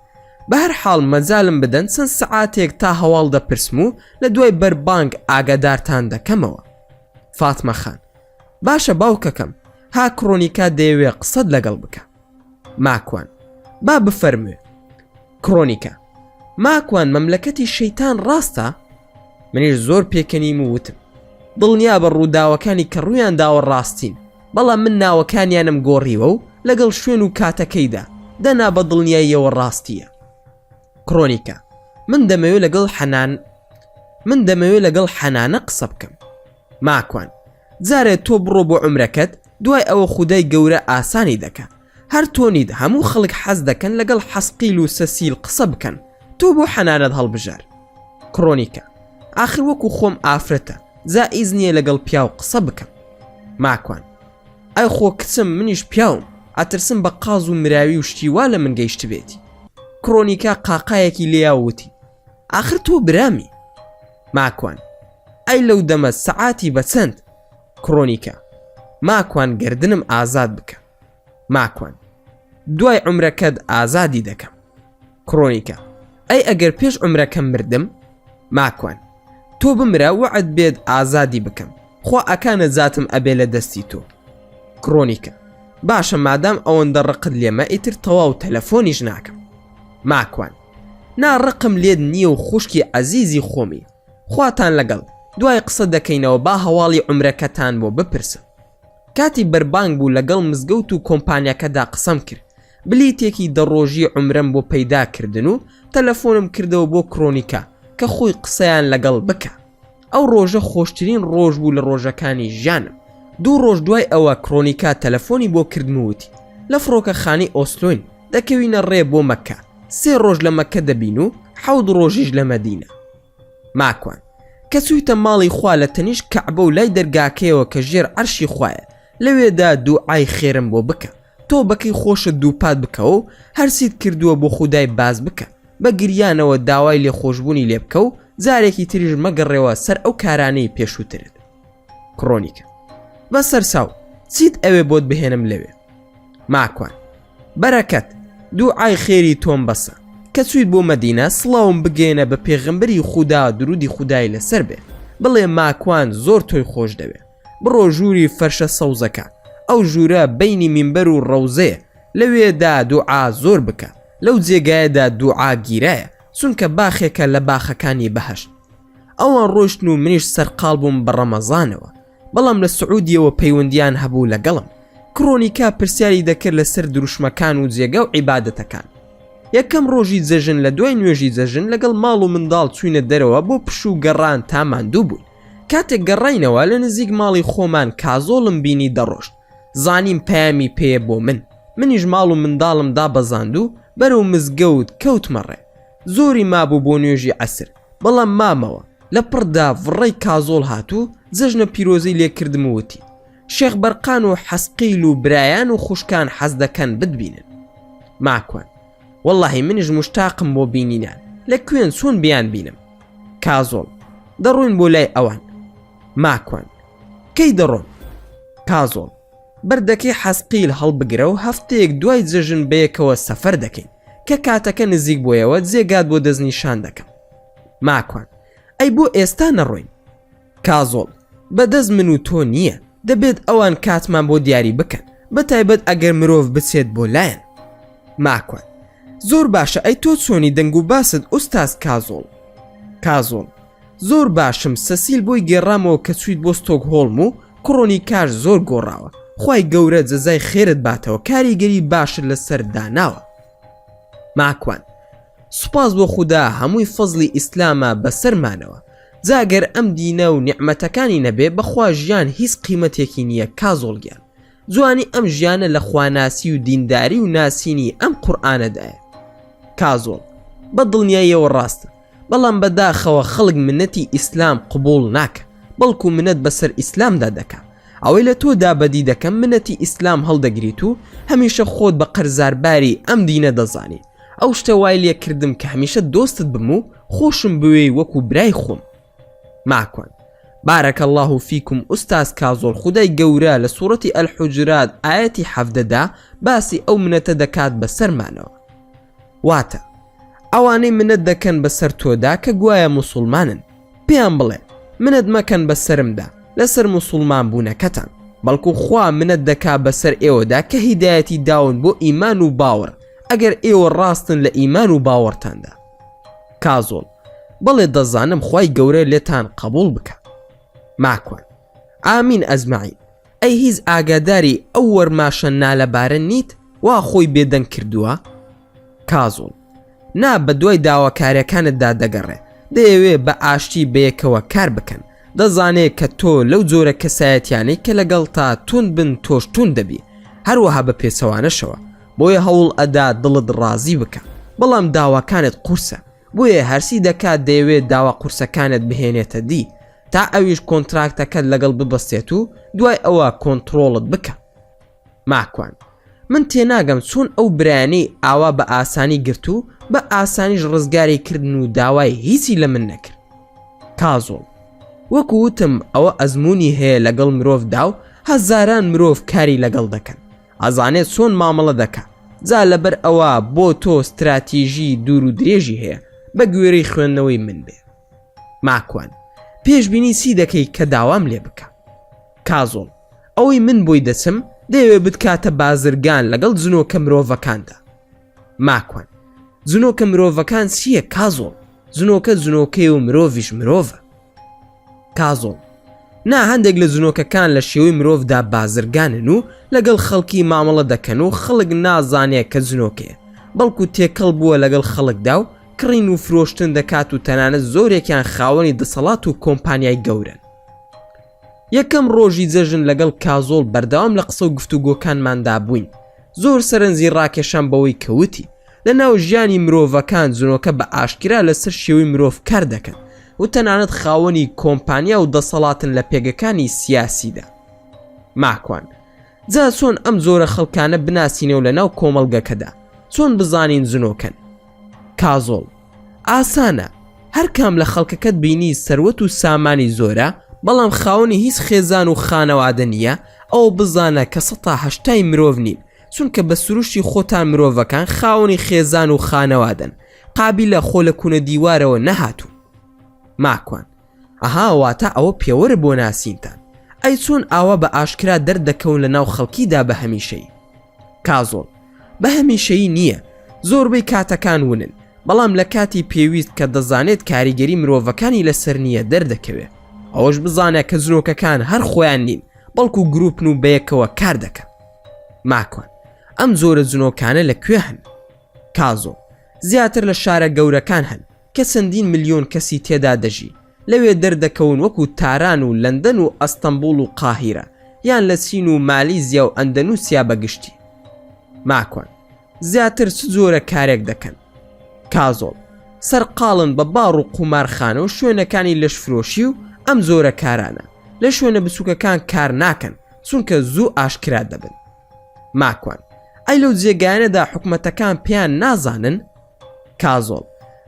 Speaker 1: بە هەر حاڵ مەجالم بدەن چەند سەعاتێک تا هەواڵ دەپرسم و لە دوای بەربانگ ئاگادارتان دەکەمەوە. فاتمە خان باشە باوکەکەم، ها کرۆنیکا دەیەوێ قسەت لەگەڵ بکە. ماکوان با بفەرموێ. کرۆنیکە ماکوان مەملەکەتی شەیتان ڕاستە؟ منیش زۆر پێکەنیم و وتم دڵنیا بە ڕووداوەکانی کە ڕوویان داوە ڕاستین، بەڵام من ناوەکانیانم گۆڕیوە و لەگەڵ شوێن و کاتەکەیدا دەنا بە دڵنیاییەوە ڕاستیە. کرۆنیکە من دەمەوێت لەگەڵ حەنانە قسە بکەم. ماکوان جارێت تۆ بڕۆ بۆ عومرەکەت، دوای ئەوە خودای گەورە ئاسانی دەکە، هەر تۆنید هەموو خەڵک حەز دەکەن لەگەڵ حەسقیل و سەسیل قسە بکەن، تۆ بۆ حەنانەت هەڵبژار. کرۆنیکە ئاخر وەکو خۆم ئافرەتە، جا ئیزنیە لەگەڵ پیاو قسە بکەم. ماکوان ئەی خۆ کچم منیش پیاوم، ئەترسم بە قاز و مراوی و شتیوا لە من گەیشت بێتی. کرۆنیکە قاقایەکی لێیاوتی ئاخر تۆ برامی. ماکوان ئەی لەو دەمە سەعاتی بەچەند؟ کرۆنیکە ماکوان گردنم ئازاد بکە. ماکوان دوای عومرەکەت ئازادی دەکەم. کرۆنیکە ئەی ئەگەر پێش عومرەکەم مردم؟ ماکوان تۆ بمرە وعد بێت ئازادی بکەم، خوا ئەکانە زاتم ئەبێ لە دەستی تۆ. کرۆنیکە باشە مادام ئەوەندە ڕقت لێمە ئیتر تەواو تەلەفۆنیش ناکەم. ماکوان ناڕقم لێت نییە و خوشکی عەزیزی خۆمی، خواتان لەگەڵ دوای قسە دەکەینەوە با هەواڵی عومرەکەتان بۆ بپرسم. کاتی بەربانگ بوو لەگەڵ مزگەوت و کۆمپانیاکەدا قسەم کرد، بلیتێکی دەڕۆژی عومرەم بۆ پەیداکردن و تەلەفۆنم کردەوە بۆ کرۆنیکە کە خۆی قسەیان لەگەڵ بکە. ئەو ڕۆژە خۆشترین ڕۆژ بوو لە ڕۆژەکانی ژیانم. 2 ڕۆژ دوای ئەوە کرۆنیکا تەلەفۆنی بۆ کردموتی لە فڕۆکەخانەی ئۆسلۆین دەکەوینە ڕێ بۆ مەککە، 3 ڕۆژ لە مەککە دەبین و 7 ڕۆژیش لە مەدینە. ماکوان کە چوویتە ماڵی خوا لە تەنیش کەعبە و لای دەرگاکەیەوە کە ژێر عەرشی خوایە، لەوێدا دوعای خێرم بۆ بکە، تۆ بەکەی خۆشت دووپات بکە و هەرچیت کردووە بۆ خودای باز بکە، بە گریانەوە داوای لێخۆشبوونی لێ بکە و جارێکی تریش مەگەڕێەوە سەر ئەو کارانەی پێشووترت. کرۆنیکە بەسەر ساو چیت ئەوێ بۆت بهێنم لەوێ؟ ماکوان بەرەکەت دوعای خێری تۆم بەسە، کە چویت بۆ مەدینە سڵاوم بگێنە بە پێغەمبەری خودا درودی خودای لەسەر بێ، بڵێ ماکوان زۆر تۆی خۆش دەوێ، بڕۆ ژووری فەرشە سەوزەکە، ئەو ژوورە بەینی مینبەر و ڕەوزەیە، لەوێدا دوعا زۆر بکە، لەو جێگایەدا دوعا گیرایە چونکە باخێکە لە باخەکانی بەهەشت. ئەوان ڕۆشتن و منیش سەرقاڵ بووم بە ڕەمەزانەوە، بەڵام لە سعودیەوە پەیوەندیان هەبوو لەگەڵم. کرۆنیکا پرسیاری دەکرد لەسەر دروشمەکان و جێگە و عیبادەتەکان. یەکەم ڕۆژی جەژن لە دوای نوێژی جەژن لەگەڵ ماڵ و منداڵ چوینە دەرەوە بۆ پش و گەڕان تا ماندوو بووین. کاتێک گەڕاینەوە لە نزیک ماڵی خۆمان کازۆڵم بینی دەڕۆشت، زانیم پەیامی پێیە بۆ منیش ماڵ و منداڵم دابەزاند و بەرەو مزگەوت کەوتمەڕێ. زۆری مابوو بۆ نوێژی عەسر، بەڵام مامەوە لە پڕدا ڤڕەی کازۆڵ هاتوو جەژنە پیرۆزەی لێکردم وتی شێخ بەرقان و حەسقیل و برایان و خوشکان حەز دەکەن بتبینن. ماکوان وەڵڵاهی منیش مشتاقم بۆ بینینان، لەکوێن چۆن بیان بینم؟ کازۆڵ دەڕۆین بۆ لای ئەوان. ماکوان کەی دەڕۆن؟ کازۆڵ بەردەکەی حەسقیل هەڵبگرە و هەفتەیەک دوای جەژن بەیەکەوە سەفەر دەکەین کە کاتەکە نزیک بۆیەوە جێگات بۆ دەستنیشان دەکەم. ماکوان ئەی بۆ ئێستا نەڕۆین؟ کازۆڵ بەدەست من و تۆ نییە، دەبێت ئەوان کاتمان بۆ دیاری بکەن، بەتایبەت ئەگەر مرۆڤ بچێت بۆ لایەن. ماکوان زۆر باشە، ئەی تۆ چۆنی دەنگ و باست ئوستاز کازۆڵ؟ کازۆڵ: زۆر باشم، سەسیل بۆی گێڕامەوە کە چویت بۆ ستۆکهۆڵم و کوڕۆنی کاش زۆر گۆڕاوە. خوای گەورە جەزای خێرت باتەوە، کاریگەری باشت لەسەر داناوە. ماکوان: سوپاس بۆ خودا، هەمووی فەزلی ئیسلامە بەسەرمانەوە. جاگەر ئەم دینە و نیعمەتەکانی نەبێ بەخوا ژیان هیچ قیمەتێکی نییە. کازۆڵگیان: جوانی ئەم ژیانە لە خواناسی و دینداری و ناسینی ئەم قورئانەدایە. کازۆڵ: بە دڵنیاییەوە ڕاستە، بەڵام بەداخەوە خەڵک منەتی ئیسلام قبوڵ ناکە، بەڵکو منەت بەسەر ئیسلامدا دەکا. ئەوەی لە تۆدا بەدی دەکەم منەتی ئیسلام هەڵدەگریت و هەمیشە خۆت بە قەرزارباری ئەم دینە دەزانی. ئەو شتە وای لێ کردم کە هەمیشە دۆستت بم و خۆشم بوێ وەکو برای خۆم. ماکوان: بارەکە الله فیکم ئوستاز کازۆڵ. خودای گەورە لە سوورەتی ئەلحوجرات ئایەتی 17دا باسی ئەو منەتە دەکات بەسەرمانەوە. واتە ئەوانەی منەت دەکەن بەسەر تۆدا کە گوایە موسڵمانن، پێیان بڵێ منەت مەکەن بەسرمدا لەسەر موسڵمان بوونەکەتان، بەڵکو خوا منەت دەکا بەسەر ئێوەدا کە هیدایەتی داون بۆ ئیمان و باوەڕ، ئەگەر ئێوە ڕاستن لە ئیمان و باوەڕتاندا. کازۆڵ: بەڵێ دەزانم، خوای گەورە لێتان قبول بکە. ماکوان: ئامین ئەزمعین. ئەی هیچ ئاگاداری ئەو وەرماشە نالەبارە نیت وا خۆی بێدەنگ کردووە؟ کازۆڵ: نا، بە دوای داواکاریەکانتدا دەگەڕێ، دەیەوێ بە ئاشتی بەیەکەوە کار بکەن. دەزانێت کە تۆ لەو جۆرە کەسایەتیانەی کە لەگەڵ تا تون بن تۆش تون دەبی، هەروەها بە پێچەوانەشەوە، بۆیە هەوڵ ئەدا دڵت ڕازی بکە، بەڵام داواکانت قورسە، بۆیە هەرسی دەکات دەیەوێت داوا قورسەکانت بهێنێتە دی تا ئەویش کۆنتراکتەکەت لەگەڵ ببەستێت و دوای ئەوە کۆنتڕۆڵت بکە. ماکوان: من تێناگەم چۆن ئەو برایانەی ئاوا بە ئاسانی گرت و بە ئاسانیش ڕزگاری کردن و داوای هیچی لە من نەکرد. کازۆڵ: وەکو وتم ئەوە ئەزمموی هەیە لەگەڵ مرۆڤدا و هەزاران مرۆڤ کاری لەگەڵ دەکەن، ئەزانێت چۆن مامەڵە دەکات. جا لەبەر ئەوە بۆ تۆ استراتیژی دوور و درێژی هەیە بە گوێرەی خوێندنەوەی من بێ. ماکوان: پێشبینی چی دەکەی کە داوام لێ بکە؟ کازۆڵ: ئەوەی من بۆی دەچم دەیەوێت بتکاتە بازرگان لەگەڵ جنۆکە مرۆڤەکاندا. ماکوان: جنۆکە مرۆڤەکان چییە کازۆڵ؟ جنۆکەی و مرۆڤیش مرۆڤە. کازۆڵ: نا، هەندێک لە جنۆکەکان لە شێوەی مرۆڤدا بازرگانن و لەگەڵ خەڵکی مامەڵە دەکەن و خەڵک نازانێت کە جنۆکەیە، بەڵکو تێکەڵ بووە لەگەڵ خەڵکدا و کڕین و فرۆشتن دەکات و تەنانەت زۆرێکیان خاوەنی دەسەڵات و کۆمپانیای گەورن. یەکەم ڕۆژی جەژن لەگەڵ کازۆڵ بەردەوام لە قسە و گفتوگۆکانماندا بووین. زۆر سەرنجی ڕاکێشان بەوەی کەوتی لە ناو ژیانی مرۆڤەکان جنۆکە بە ئاشکرا لەسەر شێوەی مرۆڤ کار دەکەن و تەنانەت خاوەنی کۆمپانیا و دەسەڵاتن لە پێگەکانی سیاسیدا. ماکوان: جا چۆن ئەم زۆرە خەڵکانە بناسینەوە لە ناو کۆمەڵگەکەدا، چۆن بزانین جنۆکەن؟ کازۆڵ: ئاسانە، هەر کام لە خەڵکەکەت بینی سەروەت و سامانی زۆرە بەڵام خاوەنی هیچ خێزان و خانەوادە نییە، ئەو بزانە کە 180 مرۆڤ نین، چونکە بە سروشتی خۆتان مرۆڤەکان خاوەنی خێزان و خانەوادەن، قابلە خۆ لە کوونە دیوارەوە نەهاتوو. ماکوان: ئەها، واتە ئەوە پێوەرە بۆ ناسینتان. ئەی چۆن ئاوا بە ئاشکرا دەردەکەون لە ناو خەڵکیدا بە هەمیشەی؟ کازۆڵ: بە هەمیشەی نییە، زۆربەی کاتەکان ونن، بەڵام لە کاتی پێویست کە دەزانێت کاریگەری مرۆڤەکانی لەسەر نییە دەردەکەوێت. ئەوەش بزانە کە جنۆکەکان هەر خۆیان نین، بەڵکو گروپن و بەیەکەوە کار دەکەن. ماکوان: ئەم زۆرە جنۆکانە لەکوێ هەن؟ کازۆڵ: زیاتر لە شارە گەورەکان هەن کە چەندین ملیۆن کەسی تێدا دەژی، لەوێ دەردەکەون وەکو تاران و لەندەن و ئەستەمبوڵ و قاهیرە، یان لە چین و مالیزیا و ئەندەنوسیا بەگشتی. ماکوان: زیاتر چ جۆرە کارێک دەکەن؟ کازۆڵ: سەرقاڵن بە باڕ و قومارخانە و شوێنەکانی لەشفرۆشی و ئەم زۆرە کارانە، لە شوێنە بچووکەکان کار ناکەن چونکە زوو ئاشکرا دەبن. ماکوان: ئەی لەو جێگایانەدا حکومەتەکان پێیان نازانن؟ کازۆڵ: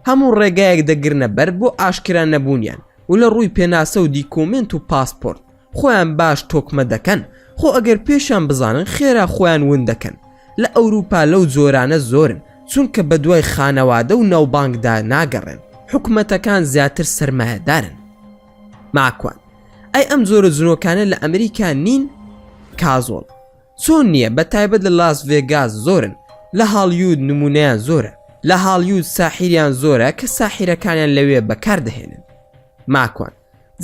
Speaker 1: هەموو ڕێگایەک دەگرنە بەر بۆ ئاشکرا نەبوونیان و لە ڕووی پێناسە و دیکۆمنت و پاسپۆرت خۆیان باش تۆکمە دەکەن، خۆ ئەگەر پێشان بزانن خێرا خۆیان ون دەکەن. لە ئەوروپا لەو جۆرانە زۆرن چونکە بە دوای خانەوادە و ناوبانگدا ناگەڕێن، حکومەتەکان زیاتر سەرمایەدارن. ماکوان: ئەی ئەم زۆرە جنۆکانە لە ئەمریکا نین؟ کازۆڵ: چۆن نییە، بە تایبەت لە لاس ڤێگاس زۆرن، لە هاڵیود نمونەیان زۆرە، لە هاڵیود ساحیریان زۆرە کە ساحیرەکانیان لەوێ بەکاردەهێنن. ماکوان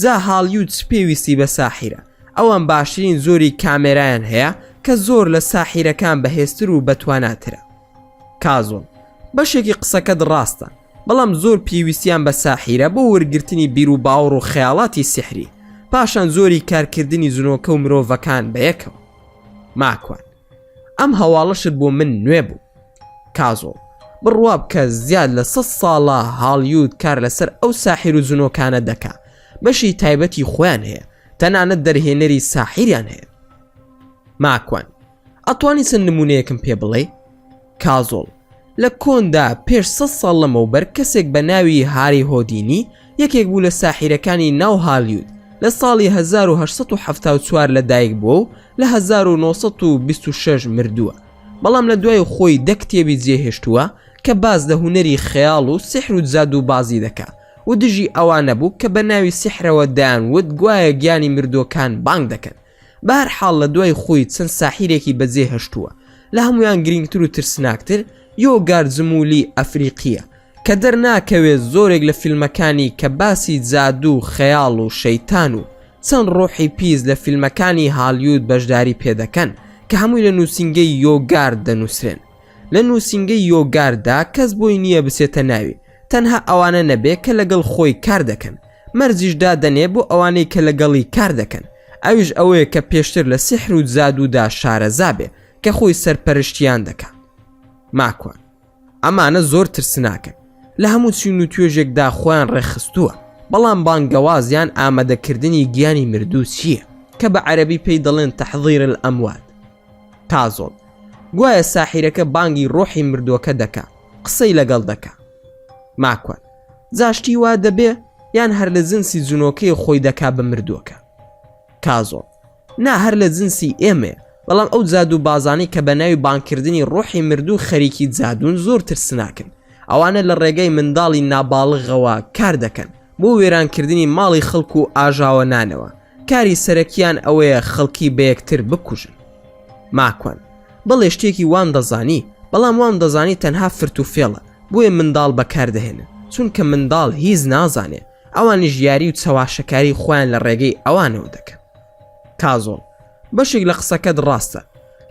Speaker 1: جا هاڵیود پێویستی بە ساحیرە، ئەوان باشترین زۆری کامێرایان هەیە کە زۆر لە ساحیرەکان بەهێزتر و بەتواناترە. کازۆڵ بەشێکی قسەکەت ڕاستە، بەڵام زۆر پێویستیان بە ساحیرە بۆ وەرگرتنی بیر و باوەڕ و خەیاڵاتی سحری، پاشان زۆری کارکردنی زنۆکە و مرۆڤەکان بەیەکەوە. ماکوان ئەم هەواڵەشت بۆ من نوێ بوو. کازۆڵ بڕوا بکە زیاد لە 100 ساڵە هاڵیود کار لەسەر ئەو ساحیر و زنۆکانە دەکا، بەشی تایبەتی خۆیان هەیە، تەنانەت دەرهێنەری ساحیریان هەیە. ماکوان ئەتوانی چەند نمونەیەکم پێ بڵێ؟ کازۆڵ لە کۆندا پێش 100 ساڵ لەمەوبەر کەسێک بە ناوی هاری هۆدینی یەکێک بوو لە ساحیرەکانی ناو هاڵیود، لە ساڵی 1874 لەدایک بووە و لە 1926 مردووە، بەڵام لە دوای خۆی 10 کتێبی جێهێشتووە کە باز لە هونەری خەیاڵ و سحر و جاد و بازی دەکا و دژی ئەوانە بوو کە بە ناوی سحرەوە دایانوت گوایە گیانی مردوەکان بانگ دەکەن. بەهەرحاڵ لە دوای خۆی چەند ساحیرێکی بەجێهێشتووە، لە هەمویان گرنگتر و ترسناکتر یۆگار جمولی ئەفریقیە کە دەرناکەوێت زۆرێک لە فیلمەکانی کە باسی جادو، خەیاڵ و شەیتان و چەند ڕۆحی پیس لە فیلمەکانی هاڵیود بەشداری پێدەکەن کە هەمووی لە نووسینگەی یۆگار دەنووسرێن. لە نووسینگەی یۆگاردا کەس بۆی نییە بسێتە ناوی، تەنها ئەوانە نەبێ کە لەگەڵ خۆی کار دەکەن، مەرجیشدا دەنێ بۆ ئەوانەی کە لەگەڵی کار دەکەن، ئەویش ئەوەیە کە پێشتر لە سحر و جادودا شارەزا بێ کە خۆی سەرپەرشتیان دەکا. ماکوان ئەمانە زۆر ترسناکەن، لە هەموو چین و توێژێکدا خۆیان ڕێخستووە، بەڵام بانگەوازیان ئامادەکردنی گیانی مردوو چییە کە بە عەرەبی پێی دەڵێن تەحضیر الئەموات. کازۆڵ گوایە ساحیرەکە بانگی ڕۆحی مردووەکە دەکا، قسەی لەگەڵ دەکا. ماکوان جاشتی وا دەبێ یان هەر لە جنسی جنۆکەی خۆی دەکا بە مردووەکە؟ کازۆڵ نا، هەر لە جنسی ئێمێ، بەڵام ئەو جادو بازانی کە بە ناوی بانکردنی ڕۆحی مردوو خەریکی جادون زۆر ترسناکن، ئەوانە لە ڕێگەی منداڵی ناباڵغەوە کار دەکەن بۆ وێرانکردنی ماڵی خەڵک و ئاژاوە نانەوە، کاری سەرەکیان ئەوەیە خەڵکی بە یەکتر بکوژن. ماکوان بەڵێ شتێکی وان دەزانی، بەڵام وان دەزانی تەنها فرت و فێڵە، بۆیە منداڵ بەکاردەهێنن، چونکە منداڵ هیچ نازانێ، ئەوانیش یاری و چەواشەکاری خۆیان لە ڕێگەی ئەوانەوە دەکەن. کازۆڵ بەشێک لە قسەکەت ڕاستە،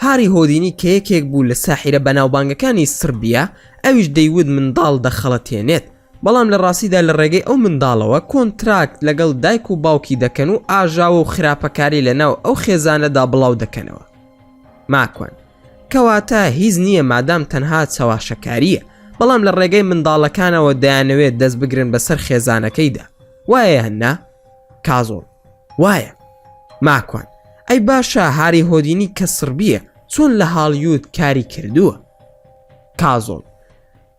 Speaker 1: هاری هۆدینی کە یەکێک بوو لە ساحیرە بەناوبانگەکانی سربیا، ئەویش دەیوت منداڵ دەخەڵەتێنێت، بەڵام لە ڕاستیدا لە ڕێگەی ئەو منداڵەوە کۆنتراکت لەگەڵ دایک و باوکی دەکەن و ئاژاوە و خراپەکاری لەناو ئەو خێزانەدا بڵاو دەکەنەوە. ماکوان کەواتە هیچ نییە مادام تەنها چەواشەکاریە، بەڵام لە ڕێگەی منداڵەکانەوە دەیانەوێت دەست بگرن بەسەر خێزانەکەیدا، وایە هەننا؟ کازۆڵ وایە. ماکوان ئەی باشە هاری هۆدینی کە سربیە چۆن لە هاڵیود کاری کردووە؟ کازۆڵ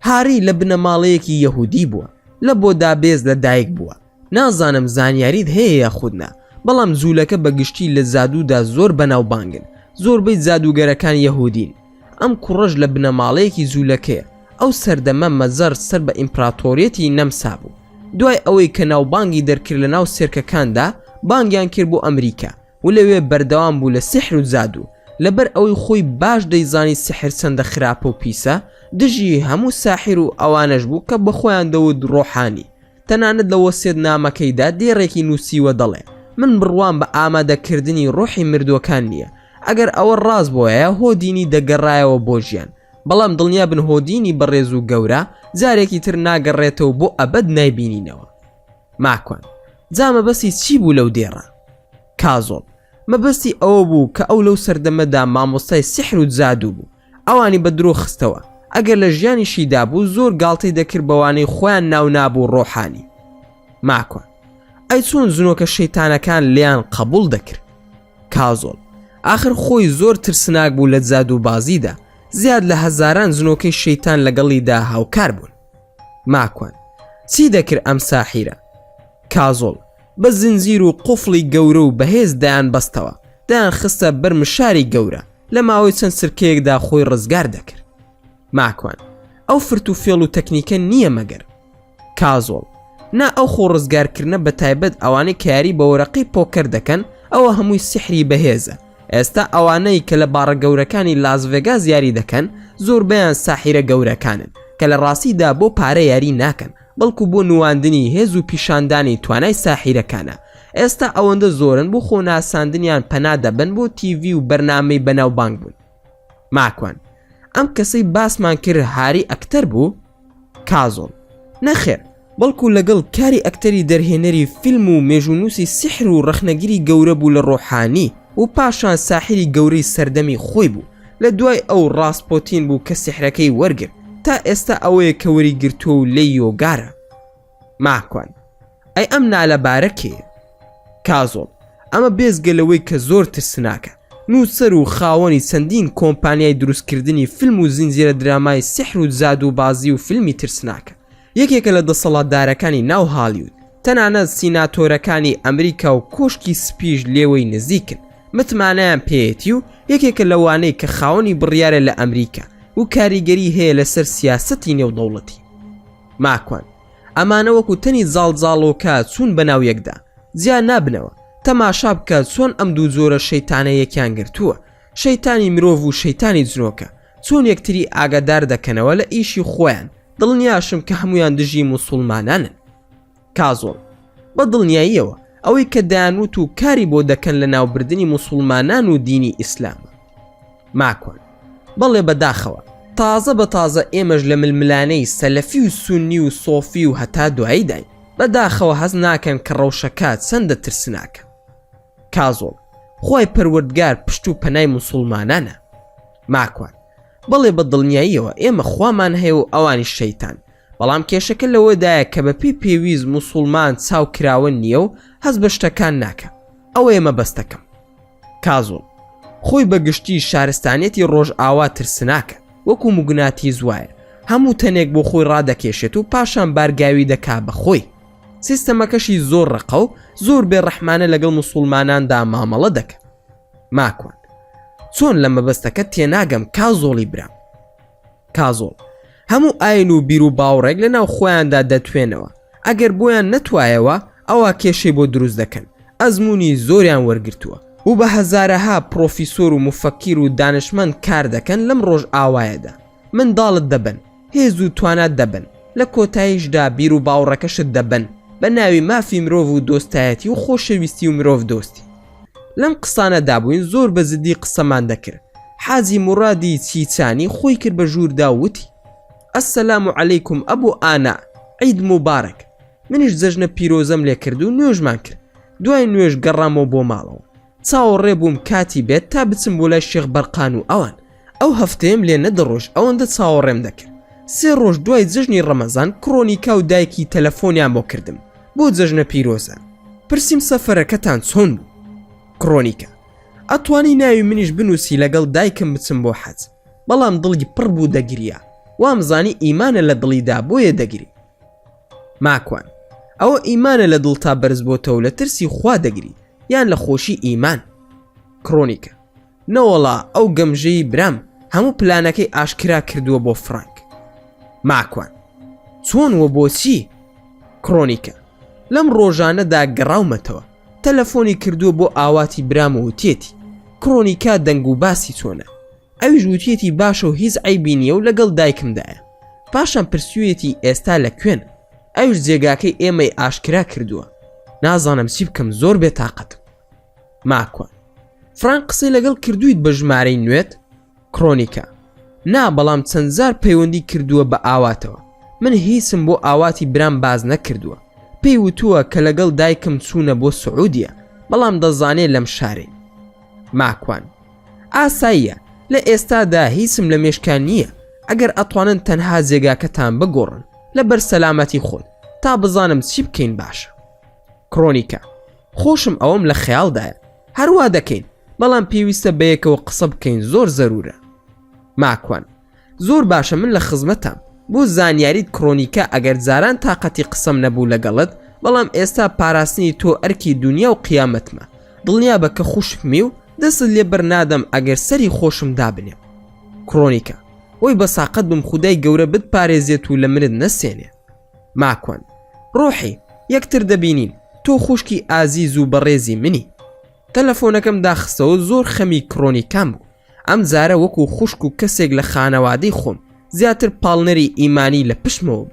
Speaker 1: هاری لە بنەماڵەیەکی یەهودی بووە، لە بۆ دابێز لە دایک بووە، نازانم زانیاریت هەیە یاخودنا، بەڵام جوولەکە بەگشتی لە زادوودا زۆر بەناوبانگن، زۆربەی جادوگەرەکان یەهودین. ئەم کوڕەش لە بنەماڵەیەکی جوولەکەیە، ئەو سەردەمە مەزەر سەر بە ئیمپراتۆریەتی نەمسا بوو، دوای ئەوەی کە ناوبانگی دەرکرد لە ناو سێرکەکاندا بانگیان کرد بۆ ئەمریکا و لەوێ بەردەوام بوو لە سحر و جادو، لەبەر ئەوەی خۆی باش دەیزانی سحر چەندە خراپە و پیسە، دژی هەموو ساحر و ئەوانەش بوو کە بە خۆیان دەوت ڕۆحانی. تەنانەت لە وەسێت نامەکەیدا دێڕێکی نووسیوە دەڵێ من بڕوام بە ئامادەکردنی ڕۆحی مردوەکان نییە، ئەگەر ئەوە ڕاست بۆیە هۆدینی دەگەڕایەوە بۆ ژیان، بەڵام دڵنیا بن هۆدینی بەڕێز و گەورە جارێکی تر ناگەڕێتەوە بۆ ئەبەد نایبینینەوە. ماکوان جا مەبەستی چی بوو لەو دێڕە؟ کازۆڵ مەبەستی ئەوە بوو کە ئەو لەو سەردەمەدا مامۆستای سحر و جادو بوو، ئەوانی بە درۆ خستەوە، ئەگەر لە ژیانیشیدا بوو زۆر گاڵتەی دەکرد بەوانەی خۆیان ناو نابوو ڕۆحانی. ماکوان ئەی چۆن زنۆکە شەیتانەکان لیان قبول دەکرد؟ کازۆڵ ئاخر خۆی زۆر ترسناک بوو لە جادو بازیدا، زیاد لە هەزاران زنۆکەی شەیتان لەگەڵیدا هاوکار بوون. ماکوان چی دەکرد ئەم ساحیرە؟ کازۆڵ بە زنجیر و قوفڵی گەورە و بەهێز دایان بەستەوە، دایان خستە بەر مشاری گەورە، لە ماوەی چەند سرکەیەکدا خۆی ڕزگار دەکرد. ماکوان ئەو فرت و فێڵ و تەکنیکە نییە مەگەر؟ کازۆڵ نا، ئەو خۆ ڕزگارکردنە بە تایبەت ئەوانەی کە یاری بە وەرەقی پۆکەر دەکەن ئەوە هەمووی سحری بەهێزە. ئێستا ئەوانەی کە لە باڕە گەورەکانی لاس ڤێگاس یاری دەکەن زۆربەیان ساحیرە گەورەکانن کە لە ڕاستیدا بۆ پارە یاری ناکەن بەڵکو بۆ نواندنی هێز و پیشاندانی توانای ساحیرەکانە. ئێستا ئەوەندە زۆرن بۆ خۆناساندنیان پەنا دەبن بۆ تیڤی و بەرنامەی بەناوبانگ بوون. ماکوان ئەم کەسەی باسمان کرد هاری ئەکتەر بوو؟ کازۆڵ نەخێر، بەڵکو لەگەڵ کاری ئەکتەری دەرهێنەری فیلم و مێژونووسی سیحر و ڕەخنەگیری گەورە بوو لە ڕۆحانی و پاشان ساحری گەورەی سەردەمی خۆی بوو. لە دوای ئەو ڕاستپۆتین بوو کە سیحرەکەی وەرگرت تا ئێستا ئەوەیە کە وەری گرتووە و لێی یۆگارە. ماکوان ئەی ئەم نالەبارە کێیە؟ کازۆڵ ئەمە بێزگەلەوەی کە زۆر ترسناکە، نووسەر و خاوەنی چەندین کۆمپانیای دروستکردنی فیلم و زنجیرە درامای سیحر و زاد و بازی و فیلمی ترسناکە. یەکێکە لە دەسەڵاتدارەکانی ناو هالیوود، تەنانەت سیناتۆرەکانی ئەمریکا و کۆشکی سپیش لێوەی نزیکن، متمانەیان پێیەتی و یەکێکە لەوانەی کە خاوەنی بڕیارە لە ئەمریکا و کاریگەری هەیە لەسەر سیاسەتی نێودەوڵەتی. ماکوان ئەمانە وەکو تەنی زاڵزاڵۆکە چوون بەناو یەکدا، جیا نابنەوە تەماشا بکات چۆن ئەم دوو زۆرە شەیتانە یەکیان گرتووە، شەیتانی مرۆڤ و شەیتانی جنۆکە، چۆن یەکتری ئاگادار دەکەنەوە لە ئیشی خۆیان. دڵنیاشم کە هەمویان دژی موسڵمانانن. کازۆڵ بە دڵنیاییەوە ئەوەی کە دەیانوت و کاری بۆ دەکەن لە ناوبردنی موسڵمانان و دینی ئیسلامە. ماکوان بەڵێ بەداخەوە تازە بە تازە ئێمەش لە ململانەی سەلەفی و سونی و سۆفی و هەتا دوایی داین، بەداخەوە هەز ناکەن کە ڕەوشەکات چەندە ترسناکە. کازۆڵ خۆی پەروەردگار پشت و پەنای موسڵمانانە. ماکوان بەڵێ بە دڵنیاییەوە ئێمە خوامان هەیە و ئەوانی شەیتان، بەڵام کێشەکە لەوەدایە کە بەپی پێویست موسڵمان چاو کراوە نییە و هەز بە شتەکان ناکە. ئەوە ئێمە بەستەکەم. کازۆڵ خۆی بەگشتی شارستانێتی ڕۆژ ئاوا ترسناکە، وەکو موگناتی زوایە، هەموو تەنێک بۆ خۆی ڕادەکێشێت و پاشان بارگاوی دەکا بە خۆی. سیستەمەکەشی زۆر ڕقە و زۆر بێڕەحمانە لەگەڵ موسڵماناندا مامەڵە دەکە. ماکوان چۆن لە مەبەستەکە تێناگەم کازۆڵی برام. کازۆڵ هەموو ئاین و بیر و باوڕێک لە ناو خۆیاندا دەتوێنەوە، ئەگەر بۆیان نەتوایەوە ئەوە کێشەی بۆ دروست دەکەن. ئەزمموی زۆریان وەرگرتووە و بە هەزارەها پرۆفیسۆر و مفەکیر و دانشمەند کار دەکەن لەم ڕۆژ ئاوایەدا. منداڵت دەبن، هێز و توانات دەبن، لە کۆتاییشدا بیر و باوڕەکەشت دەبن بە ناوی مافی مرۆڤ و دۆستایەتی و خۆشەویستی و مرۆڤ دۆستی. لەم قسانەدا بووین زۆر بە زدی قسەمان دەکرد. حازی مرادی چیچانی خۆی کرد بە ژووردا وتی: ئەسەلام عەلەیکم ئەبوو ئانا، عید مبارەک. منیش جەژنە پیرۆزەم لێ کرد و نوێژمان کرد. دوای نوێژ گەڕامەوە بۆ ماڵەوە. چاوەڕێ بووم کاتی بێت تا بچم بۆ لای شێخ بەرقان و ئەوان. ئەو هەفتەیەم لێ نەدەڕۆژ، ئەوەندە چاوەڕێم دەکرد. 3 ڕۆژ دوای جەژنی ڕەمەزان کڕۆنیکا و دایکی تەلەفۆنیان بۆ کردم بۆ جەژنە پیرۆزە. پرسییم سەفەرەکەتان چۆن بوو؟ کڕۆنیکە: ئەتوانی ناوی منیش بنووسی لەگەڵ دایکم بچم بۆ حەج، بەڵام دڵی پڕ بوو دەگریا، وامزانی ئیمانە لە دڵیدا بۆیە دەگری. ماکوان ئەوە ئیمانە لە دڵ تا بەرز بۆتەوە لە ترسی خوا دەگری یان لە خۆشی ئیمان؟ کڕۆنیکە: نەوەڵا ئەو گەمژەی برام هەموو پلانەکەی ئاشکرا کردووە بۆ فرانک. ماکوان چۆن وە بۆچی؟ کڕۆنیکە: لەم ڕۆژانەدا گەڕاومەتەوە، تەلەفۆنی کردووە بۆ ئاواتی برام و وتێتی. کڕۆنیکا دەنگ و باسی چۆنە، ئەویش وتێتی باشە و هیچ عیبی نییە و لەگەڵ دایکمدایە. پاشان پرسیویەتی ئێستا لەکوێن؟ ئەویش جێگاکەی ئێمەی ئاشکرا کردووە. نازانم چی بکەم، زۆر بێتاقەتم. ماکوان فرانک قسەی لەگەڵ کردویت بە ژمارەی نوێت؟ کڕۆنیکە: نا، بەڵام چەند زار پەیوەندی کردووە بە ئاواتەوە. من هیچم بۆ ئاواتی برام باز نەکردووە. پێی وتووە کە لەگەڵ دایکم چوونە بۆ سعودیە، بەڵام دەزانێت لەم شارەی. ماکوان ئاساییە، لە ئێستادا هیچم لە مێشکان نییە. ئەگەر ئەتوانن تەنها جێگاکەتان بگۆڕن لەبەر سەلامەتی خۆت تا بزانم چی بکەین باشە. کڕۆنیکە: خۆشم ئەوەم لە خەیاڵدایە، هەروە دەکەین، بەڵام پێویستە بەیەکەوە قسە بکەین، زۆر زەرورە. ماکوان زۆر باشە، من لە خزمەتم. بۆ زانیاریت کڕۆنیکە ئەگەر جاران تااقەتی قسەم نەبوو لەگەڵت، بەڵام ئێستا پاراستنی تۆ ئەرکی دنیا و قیامەتمە. دڵنیا بە کە خوشمی و دەست لێ بەرنادەم ئەگەر سەری خۆشم دابنێ. کڕۆنیکە: وەی بە ساقەت بم، خودای گەورە بتپارێزێت و لە منت نەسێنێ. ماکوان ڕۆحی یەکتر دەبینین، تۆ خوشکی ئازیز و بەڕێزی منی. تەلەفۆنەکەم داخستەوە، زۆر خەمی کڕۆنیکام بوو. ئەم جارە وەکو خوشک و کەسێک لە خانەوادەی خۆم زیاتر پاڵنەری ئیمانی لە پشمەوە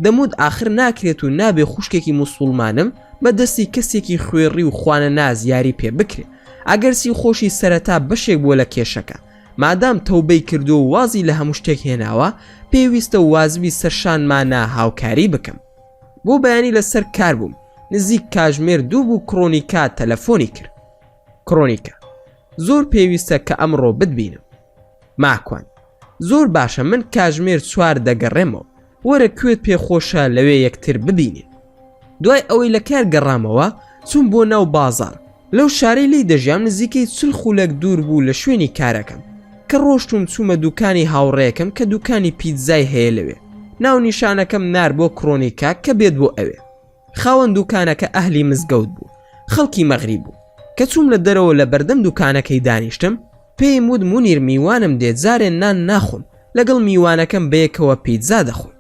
Speaker 1: دەمود آخر ناکرێت و نابێ خوشکێکی موسڵمانم بە دەستی کەسێکی خوێڕی و خوانە ناز یاری پێ بکرێ ئەگەرسی خۆشی سەرەتا بەشێک بووە لە کێشەکە مادام تەوبەی کردو و وازی لە هەموو شتێک هێناوە پێویستە وازبی سەرشانمانە هاوکاری بکەم بۆ بەیانی لەسەر کار بووم نزیک کاژمێر 2 بوو کڕۆنیکا تەلەفۆنی کرد کڕۆنیکە زۆر پێویستە کە ئەمڕۆ بتبینم ماکوان زۆر باشە من کاژمێر 4 دەگەڕێمەوە وەرە کوێت پێخۆشە لەوێ یەکتر ببینین دوای ئەوەی لە کار گەڕامەوە چوون بۆ ناو بازار لەو شارەی لی دەژیام نزیکەی 40 خولەک دوور بوو لە شوێنی کارەکەم کە ڕۆشتوم چوومە دوکانی هاوڕێیەکەم کە دوکانی پیتزای هەیە لەوێ ناو نیشانەکەم نار بۆ کڕۆنیکا کە بێت بۆ ئەوێ خاوەن دوکانەکە ئەهلی مزگەوت بوو خەڵکی مەغریب بوو کە چووم لە دەرەوە لە بەردەم دوکانەکەی دانیشتم پێی وت مونیر میوانم دێت جارێ نان ناخۆم لەگەڵ میوانەکەم بەیەکەوە پیتزا دەخۆم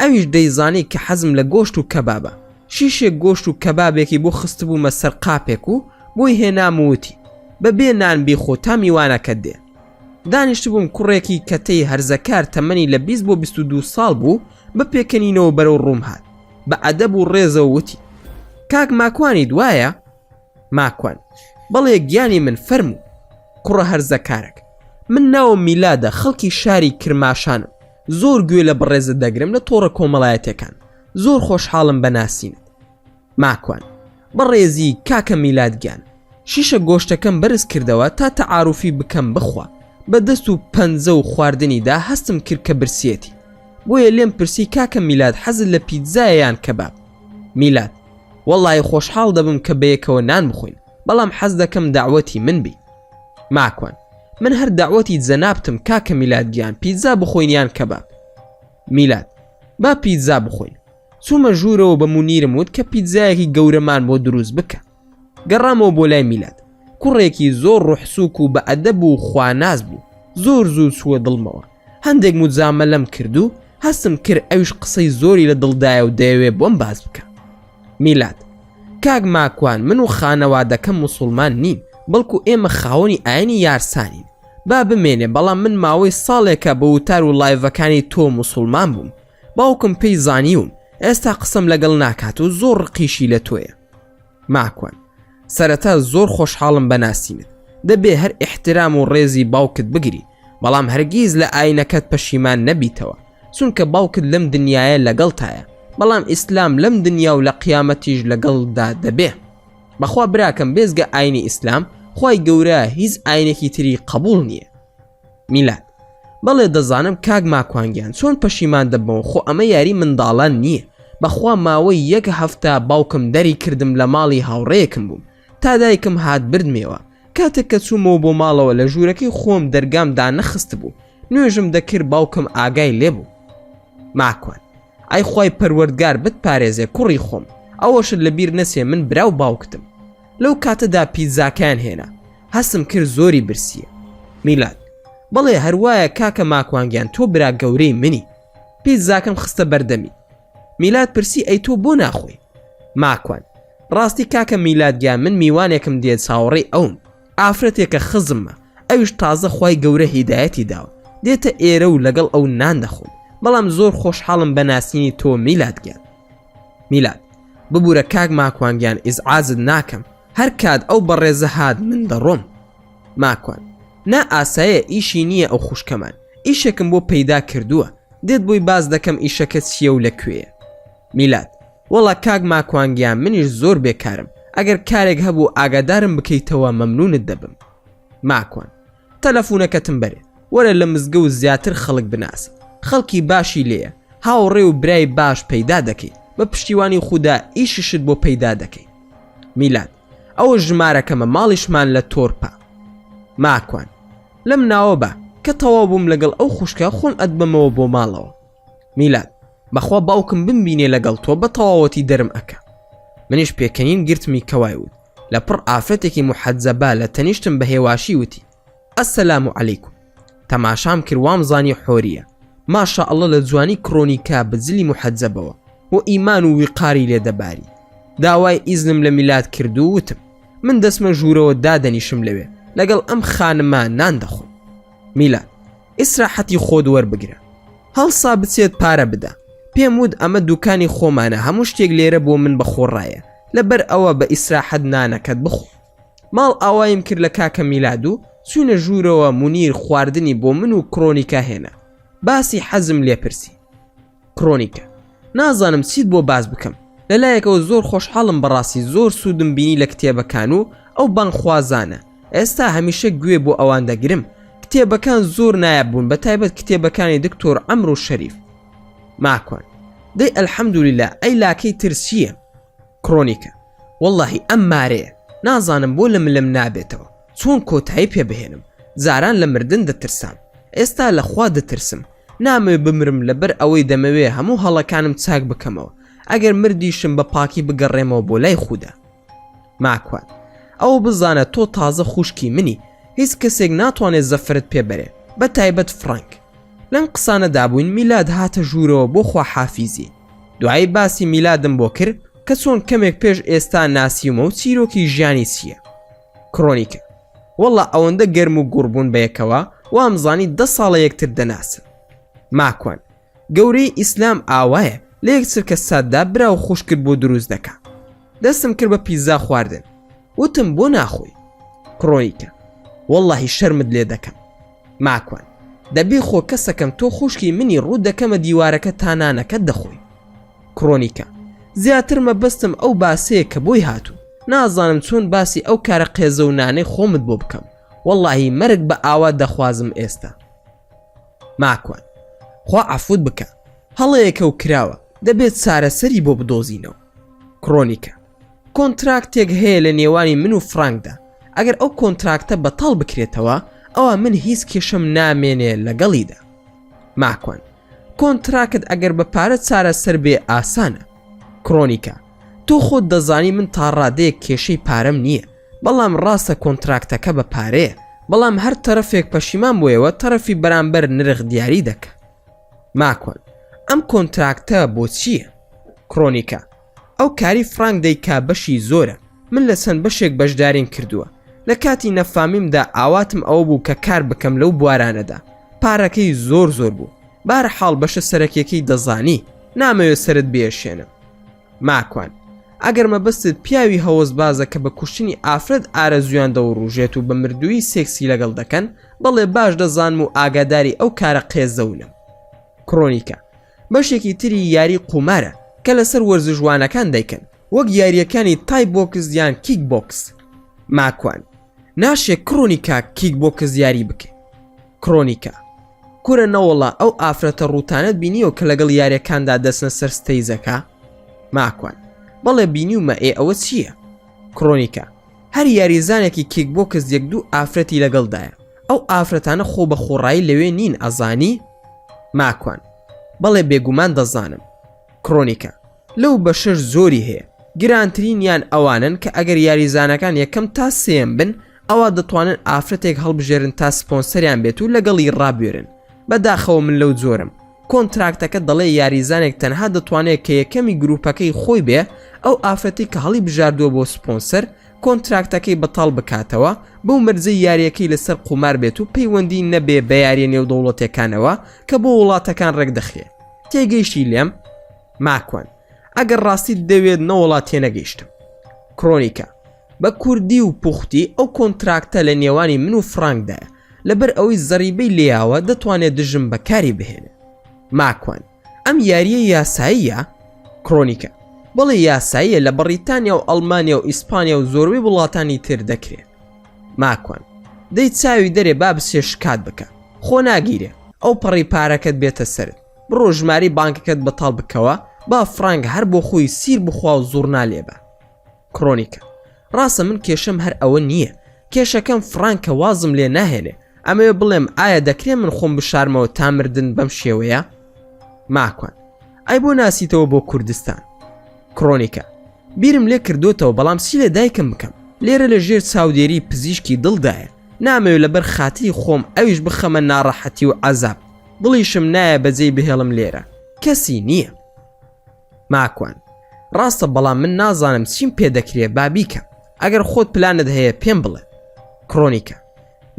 Speaker 1: ئەویش دەیزانی کە حەزم لە گۆشت و کەبابە شیشێک گۆشت و کەبابێکی بۆ خستبوومە سەر قاپێک و بۆی هێناموتی بەبێ نان بیخۆ تا میوانەکە دێ دانیشت بووم کوڕێکی کەتەی هەرزەکار تەمەنی لە 20 بۆ 22 ساڵ بوو بە پێکەنینەوە بەرەو ڕووم هات بە ئەدەب و ڕێزە وتی کاک ماکوانی دوایە ماکوان بەڵێ گیانی من فەرموو کوڕە هەرزەکارێک من ناوم میلادە خەڵکی شاری کرماشانم زۆر گوێ لە بڕێزە دەگرم لە تۆڕە کۆمەڵایەتەکان زۆر خۆشحاڵم بەناسینت ماکوان بەڕێزی کاکە میلادگیان شیشە گۆشتەکەم بەرز کردەوە تا تەعاروفی بکەم بخوا بە دەست و پەنجە و خواردنیدا هەستم کرد کە برسیەتی بۆیە لێم پرسی کاکە میلاد حەزت لە پیتزایە یان کەباب میلاد وەڵڵی خۆشحاڵ دەبم کە بەیەکەوە نان بخۆین بەڵام حەز دەکەم داوەتی من بی ماکوان من هەر داوەتی جەنابتم کاکە میلادگیان پیتزا بخۆین یان کەباب میلاد با پیتزا بخۆین چوومە ژوورەوە بە مونیرم وت کە پیتزایەکی گەورەمان بۆ دروست بکە گەڕامەوە بۆ لای میلاد کوڕێکی زۆر ڕوحسووک و بە ئەدەب و خواناز بوو زۆر زوو چووە دڵمەوە هەندێک موجامە لەم کرد و هەستم کرد ئەویش قسەی زۆری لە دڵدایە و دەیەوێ بۆم باز بکە میلاد کاک ماکوان من و خانەوادەکەم موسڵمان نین بەڵکو ئێمە خاوەنی ئاینی یارسانین با بمێنێ بەڵام من ماوەی ساڵێکە بە وتار و لایڤەکانی تۆ موسڵمان بووم باوکم پێی زانیوم ئێستا قسەم لەگەڵ ناکات و زۆر ڕقیشی لە تۆیە ماکوان سەرەتا زۆر خۆشحاڵم بەناسینت دەبێ هەر ئیحترام و ڕێزی باوکت بگری بەڵام هەرگیز لە ئاینەکەت پەشیمان نەبیتەوە چونکە باوکت لەم دنیاە لەگەڵتایە بەڵام ئیسلام لەم دنیا و لە قیامەتیش لەگەڵدا دەبێ بەخوا براکەم بێزگە ئاینی ئیسلام خی گەورە هیچ ئاینێکی تری قبول نییە میلاد بەڵێ دەزانم کاک ماکوانگیان چۆن پەشیمان دەبەوە خۆ ئەمە یاری منداڵان نییە بەخوا ماوەی 1 هەفتە باوکم دەری کردم لە ماڵی هاوڕێیەکم بووم تا دایکم هات بردمێوە کاتێک کە چوومەوە بۆ ماڵەوە لە ژوورەکەی خۆم دەرگامدا نەخست بوو نوێژم دەکرد باوکم ئاگای لێبوو ماکوان ئای خوای پەروەردگار بتپارێزێ کوڕی خۆم ئەوەشت لەبیر نەچێ من براو باوکتم لەو کاتەدا پیتزاکان هێنا هەستم کرد زۆری برسیە میلاد بەڵێ هەروایە کاکە ماکوانگیان تۆ برا گەورەی منی پیتزاکەم خستە بەردەمی میلاد پرسی ئەی تۆ بۆ ناخۆی ماکوان ڕاستی کاکە میلادگیان من میوانێکم دێت چاوەڕێی ئەوم ئافرەتێکە خزممە ئەویش تازە خوای گەورە هیدایەتی داوە دێتە ئێرە و لەگەڵ ئەو نان دەخۆم بەڵام زۆر خۆشحاڵم بەناسینی تۆ میلادگیان میلاد ببوورە کاک ماکوانگیان ئیزعازت ناکەم هەر کات ئەو بەڕێزە هات من دەڕۆم ماکوان نا ئاسایە ئیشی نییە ئەو خوشکەمان ئیشێکم بۆ پەیدا کردووە دێت بۆی باز دەکەم ئیشەکە چییە و لەکوێیە میلاد وەڵا کاک ماکوانگیان منیش زۆر بێکارم ئەگەر کارێک هەبوو ئاگادارم بکەیتەوە مەمنونت دەبم ماکوان تەلەفۆنەکەتم بەرێ وەرە لە مزگەوت زیاتر خەڵک بناسە خەڵکی باشی لێیە هاوڕێ و برای باش پەیدا دەکەیت بە پشتیوانی خوددا ئیششت بۆ پەیدا دەکەیت میلاد ئەوە ژمارەکەمە ماڵیشمان لە تۆرپا ماکوان لەم ناوە بە کە تەواو بووم لەگەڵ ئەو خوشکە خۆم ئەدبمەوە بۆ ماڵەوە میلاد بەخوا باوکم بمبینێ لەگەڵ تۆ بە تەواوەتی دەرم ئەکە منیش پێکەنین گرتمی کەوای وت لە پڕ ئافرەتێکی محەجەبە لە تەنیشتم بە هێواشی وتی ئەسەلام عەلەیکوم تەماشام کرد وام زانی حۆریە ماشاءالله لە جوانی کڕۆنیکا بجلی محەجەبەوە و ئیمان و ویقاری لێدەباری داوای ئیزنم لە میلاد کرد و وتم من دەسمە ژوورەوە دادەنیشم لەوێ لەگەڵ ئەم خانمە نان دەخۆم میلاد ئیسراحەتی خۆت وەربگرە هەڵسا بچێت پارە بدە. پێم وت ئەمە دوکانی خۆمانە، هەموو شتێک لێرە بۆ من بەخۆڕایە، لەبەر ئەوە بە ئیسراحەت نانەکەت بخۆ. ماڵ ئاوایم کرد لە کاکە میلاد و چوونە ژوورەوە. مونیر خواردنی بۆ من و کڕۆنیکا هێنا. باسی حەزم لێپرسی. کڕۆنیکە: نازانم چیت بۆ باز بکەم. لەلایەکەوە زۆر خۆشحاڵم، بەڕاستی زۆر سوودم بینی لە کتێبەکان و ئەو بانخوازانە. ئێستا هەمیشە گوێ بۆ ئەوان دەگرم. کتێبەکان زۆر نایاب بوون، بە تایبەت کتێبەکانی دکتۆر ئەمڕۆ شەریف. ماکۆن: دەی ئەلحەمدولیلا، ئەی لاکەی ترس چییە؟ کڕۆنیکە: وەڵڵاهی ئەم مارەیە، نازانم بۆ لە ملم نابێتەوە، چۆن کۆتایی پێ بهێنم. جاران لە مردن دەترسام، ئێستا لە خوا دەترسم. نامەوێ بمرم لەبەر ئەوەی دەمەوێ هەموو هەڵەکانم چاک بکەمەوە، ئەگەر مردیشم بە پاکی بگەڕێمەوە بۆ لای خودا. ماکوان: ئەو بزانە تۆ تازە خوشکی منی، هیچ کەسێک ناتوانێت زەفرت پێبەرێ، بە تایبەت فرانک. لەم قسانەدا بووین میلاد هاتە ژوورەوە بۆ خواحافیزی. دوایی باسی میلادم بۆ کرد کە چۆن کەمێک پێش ئێستا ناسیومە و چیرۆکی ژیانی چییە. کڕۆنیکە: وەڵڵا ئەوەندە گەرم و گوڕبوون بەیەکەوە وامزانی 10 ساڵە یەکتر دەناسن. ماکوان: گەورەی ئیسلام ئاوایە، لە یەک چرکە ساددا برا و خوش کرد بۆ دروست دەکا. دەستم کرد بە پیزا خواردن، وتم بۆ ناخۆی. کڕۆنیکە: وەڵڵاهی شەرمت لێ دەکەم. ماکوان: دەبێ خۆ کەسەکەم، تۆ خوشکی منی، ڕوو دەکەمە دیوارەکە تانانەکە دەخۆی. کڕۆنیکە: زیاتر مەبەستم ئەو باسەیە کە بۆی هاتوو، نازانم چۆن باسی ئەو کارە قێزە و نانەی خۆمت بۆ بکەم. وەڵڵاهی مەرگ بە ئاوا دەخوازم ئێستا. ماکوان: خوا عەفوت بکە، هەڵەیەکە و کراوە، دەبێت چارەسەری بۆ بدۆزینەوە. کڕۆنیکە: کۆنتراکتێک هەیە لە نێوانی من و فرانکدا، ئەگەر ئەو کۆنتراکتە بەتاڵ بکرێتەوە ئەوە من هیچ کێشەم نامێنێ لەگەڵیدا. ماکوان: کۆنتراکت ئەگەر بە پارە چارەسەر بێ ئاسانە. کڕۆنیکە: تۆ خۆت دەزانی من تا ڕادەیەک کێشەی پارەم نییە، بەڵام ڕاستە کۆنتراکتەکە بە پارەیە، بەڵام هەر تەرەفێک پەشیمان بۆیەوە تەرەفی بەرامبەر نرخ دیاری دەکە. ماکۆن: ئەم کۆنتراکتە بۆ چییە؟ کڕۆنیکە: ئەو کاری فرانک دەیکا بەشی زۆرە، من لە چەند بەشێک بەشداریم کردووە. لە کاتی نەفامیمدا ئاواتم ئەوە بوو کە کار بکەم لەو بوارانەدا، پارەکەی زۆر بوو. بارحاڵ بەشە سەرەکیەکەی دەزانی، نامەوێت سرت بێشێنم. ماکوان: ئەگەر مەبەستت پیاوی هەوەسبازە کە بە کوشتنی ئافرەت ئارەزویان دەوڕوژێت و بە مردووی سێکسی لەگەڵ دەکەن، بەڵێ باش دەزانم و ئاگاداری ئەو کارە قێزەونم. کڕۆنیکە: بەشێکی تری یاری قومارە کە لەسەر وەرزشوانەکان دەیکەن، وەک یاریەکانی تای بۆکس یان کیک بۆکس. ماکوان: ناشێت کڕۆنیکە کیک بۆکس یاری بکە. کڕۆنیکە: کورە نەوەڵا ئەو ئافرەتە ڕووتانت بینیەوە کە لەگەڵ یاریەکاندا دەستنە سەر ستەیزەکە؟ ماکوان: بەڵێ بینیومە. ئەوە چییە؟ کڕۆنیکە: هەر یاریزانێکی کیک بۆکس 1-2 ئافرەتی لەگەڵدایە، ئەو ئافرەتانە خۆ بە خۆڕایی لەوێ نین، ئەزانی؟ ماکوان: بەڵێ بێگومان دەزانم. کڕۆنیکە: لەو بەشەش زۆری هەیە، گرانترینیان ئەوانن کە ئەگەر یاریزانەکان یەکەم تا سێم بن، ئەوە دەتوانن ئافرەتێک هەڵبژێرن تا سپۆنسەریان بێت و لەگەڵی ڕابێرن. بەداخەوە من لەو جۆرم. کۆنتراکتەکە دەڵێ یاریزانێک تەنها دەتوانێت کە یەکەمی گروپەکەی خۆی بێ، ئەو ئافرەتی کە هەڵی بژاردووە بۆ سپۆنسەر کۆنتراکتەکەی بەتاڵ بکاتەوە، بەو مەرجەی یاریەکەی لەسەر قومار بێت و پەیوەندی نەبێ بە یاریە نێو دەوڵەتەکانەوە کە بۆ وڵاتەکان ڕێک دەخێ. تێگەیشتی لێم؟ ماکوان: ئەگەر ڕاستی دەوێت نەوەڵات تێنەگەیشتم. کڕۆنیکە: بە کوردی و پوختی ئەو کۆنتراکتە لە نێوانی من و فرانکدایە، لەبەر ئەوەی زەریبەی لێیاوە دەتوانێت دژم بەکاری بهێنێ. ماکوان: ئەم یاریە یاساییە؟ کڕۆنیکە: بەڵێ یاساییە، لە بەریتانیا و ئەڵمانیا و ئیسپانیا و زۆربەی وڵاتانی تر دەکرێت. ماکوان: دەی چاوی دەرێ با بچێ شکات بکە، خۆ ناگیرێ، ئەو پەڕی پارەکەت بێتە سرت، بڕۆ ژماری بانکەکەت بەتاڵ بکەوە، با فرانک هەر بۆ خۆی سیر بخوا و زوڕ نالێبە. کڕۆنیکە: ڕاستە من کێشەم هەر ئەوە نییە، کێشەکەم فرانکە وازم لێ ناهێنێ، ئەمەوێ بڵێم ئایا دەکرێت من خۆم بشارمەوە تا مردن بەم شێوەیە؟ ماکوان: ئەی بۆ ناسیتەوە بۆ کوردستان. کڕۆنیکە: بیرم لێ کردوتەوە، بەڵام چی لێ دایکم بکەم؟ لێرە لە ژێر چاودێری پزیشکی دڵدایە، نامەوێت لەبەر خاتری خۆم ئەویش بخەمە ناڕەحەتی و عەزاب، دڵیشم نایە بەجێی بهێڵم لێرە، کەسی نییە. ماکوان: ڕاستە، بەڵام من نازانم چیم پێ دەکرێت با بیکەم، ئەگەر خۆت پلانت هەیە پێم بڵێ. کڕۆنیکە: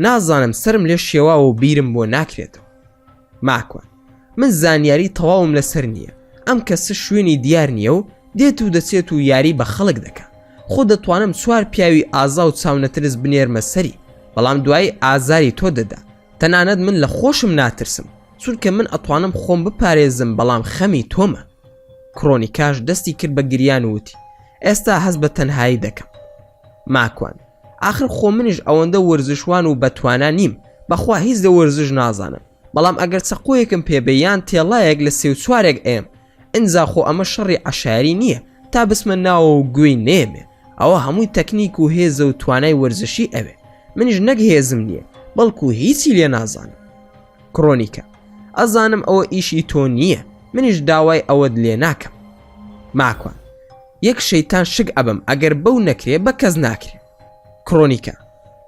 Speaker 1: نازانم، سرم لێ شێواوە و بیرم بۆ ناکرێتەوە. ماکوان: من زانیاری تەواوم لەسەر نییە. ئەم کەسە شوێنی دیار نییە و دێت و دەچێت و یاری بە خەڵک دەکات. خۆ دەتوانم 4 پیاوی ئازا و چاونەترس بنێرمە سەری، بەڵام دوایی ئازاری تۆ دەدا. تەنانەت من لە خۆشم ناترسم، چونکە من ئەتوانم خۆم بپارێزم، بەڵام خەمی تۆمە. کڕۆنیکاش دەستی کرد بە گریان وتی ئێستا هەست بە تەنهایی دەکەم. ماکوان آخر خۆ منیش ئەوەندە وەرزشوان و بەتوانە نیم، بەخوا هیچ لە وەرزش نازانم، بەڵام ئەگەر چەقۆیەکم پێبەیان تێڵایەک لە 34 ئێم ئینجا خۆ ئەمە شەڕی عەشاری نییە تا بسمە ناوە و گوێی نێمێ. ئەوە هەمووی تەکنیک و هێزە و توانای وەرزشی ئەوێ. منیش نەک هێزم نییە، بەڵکو هیچی لێ نازانم. کڕۆنیکە ئەزانم ئەوە ئیشی تۆ نییە، منیش داوای ئەوەت لێ ناکەم. ماکوان یەک شەیتان شک ئەبم ئەگەر بەو نەکرێ بە کەس ناکرێ. کڕۆنیکە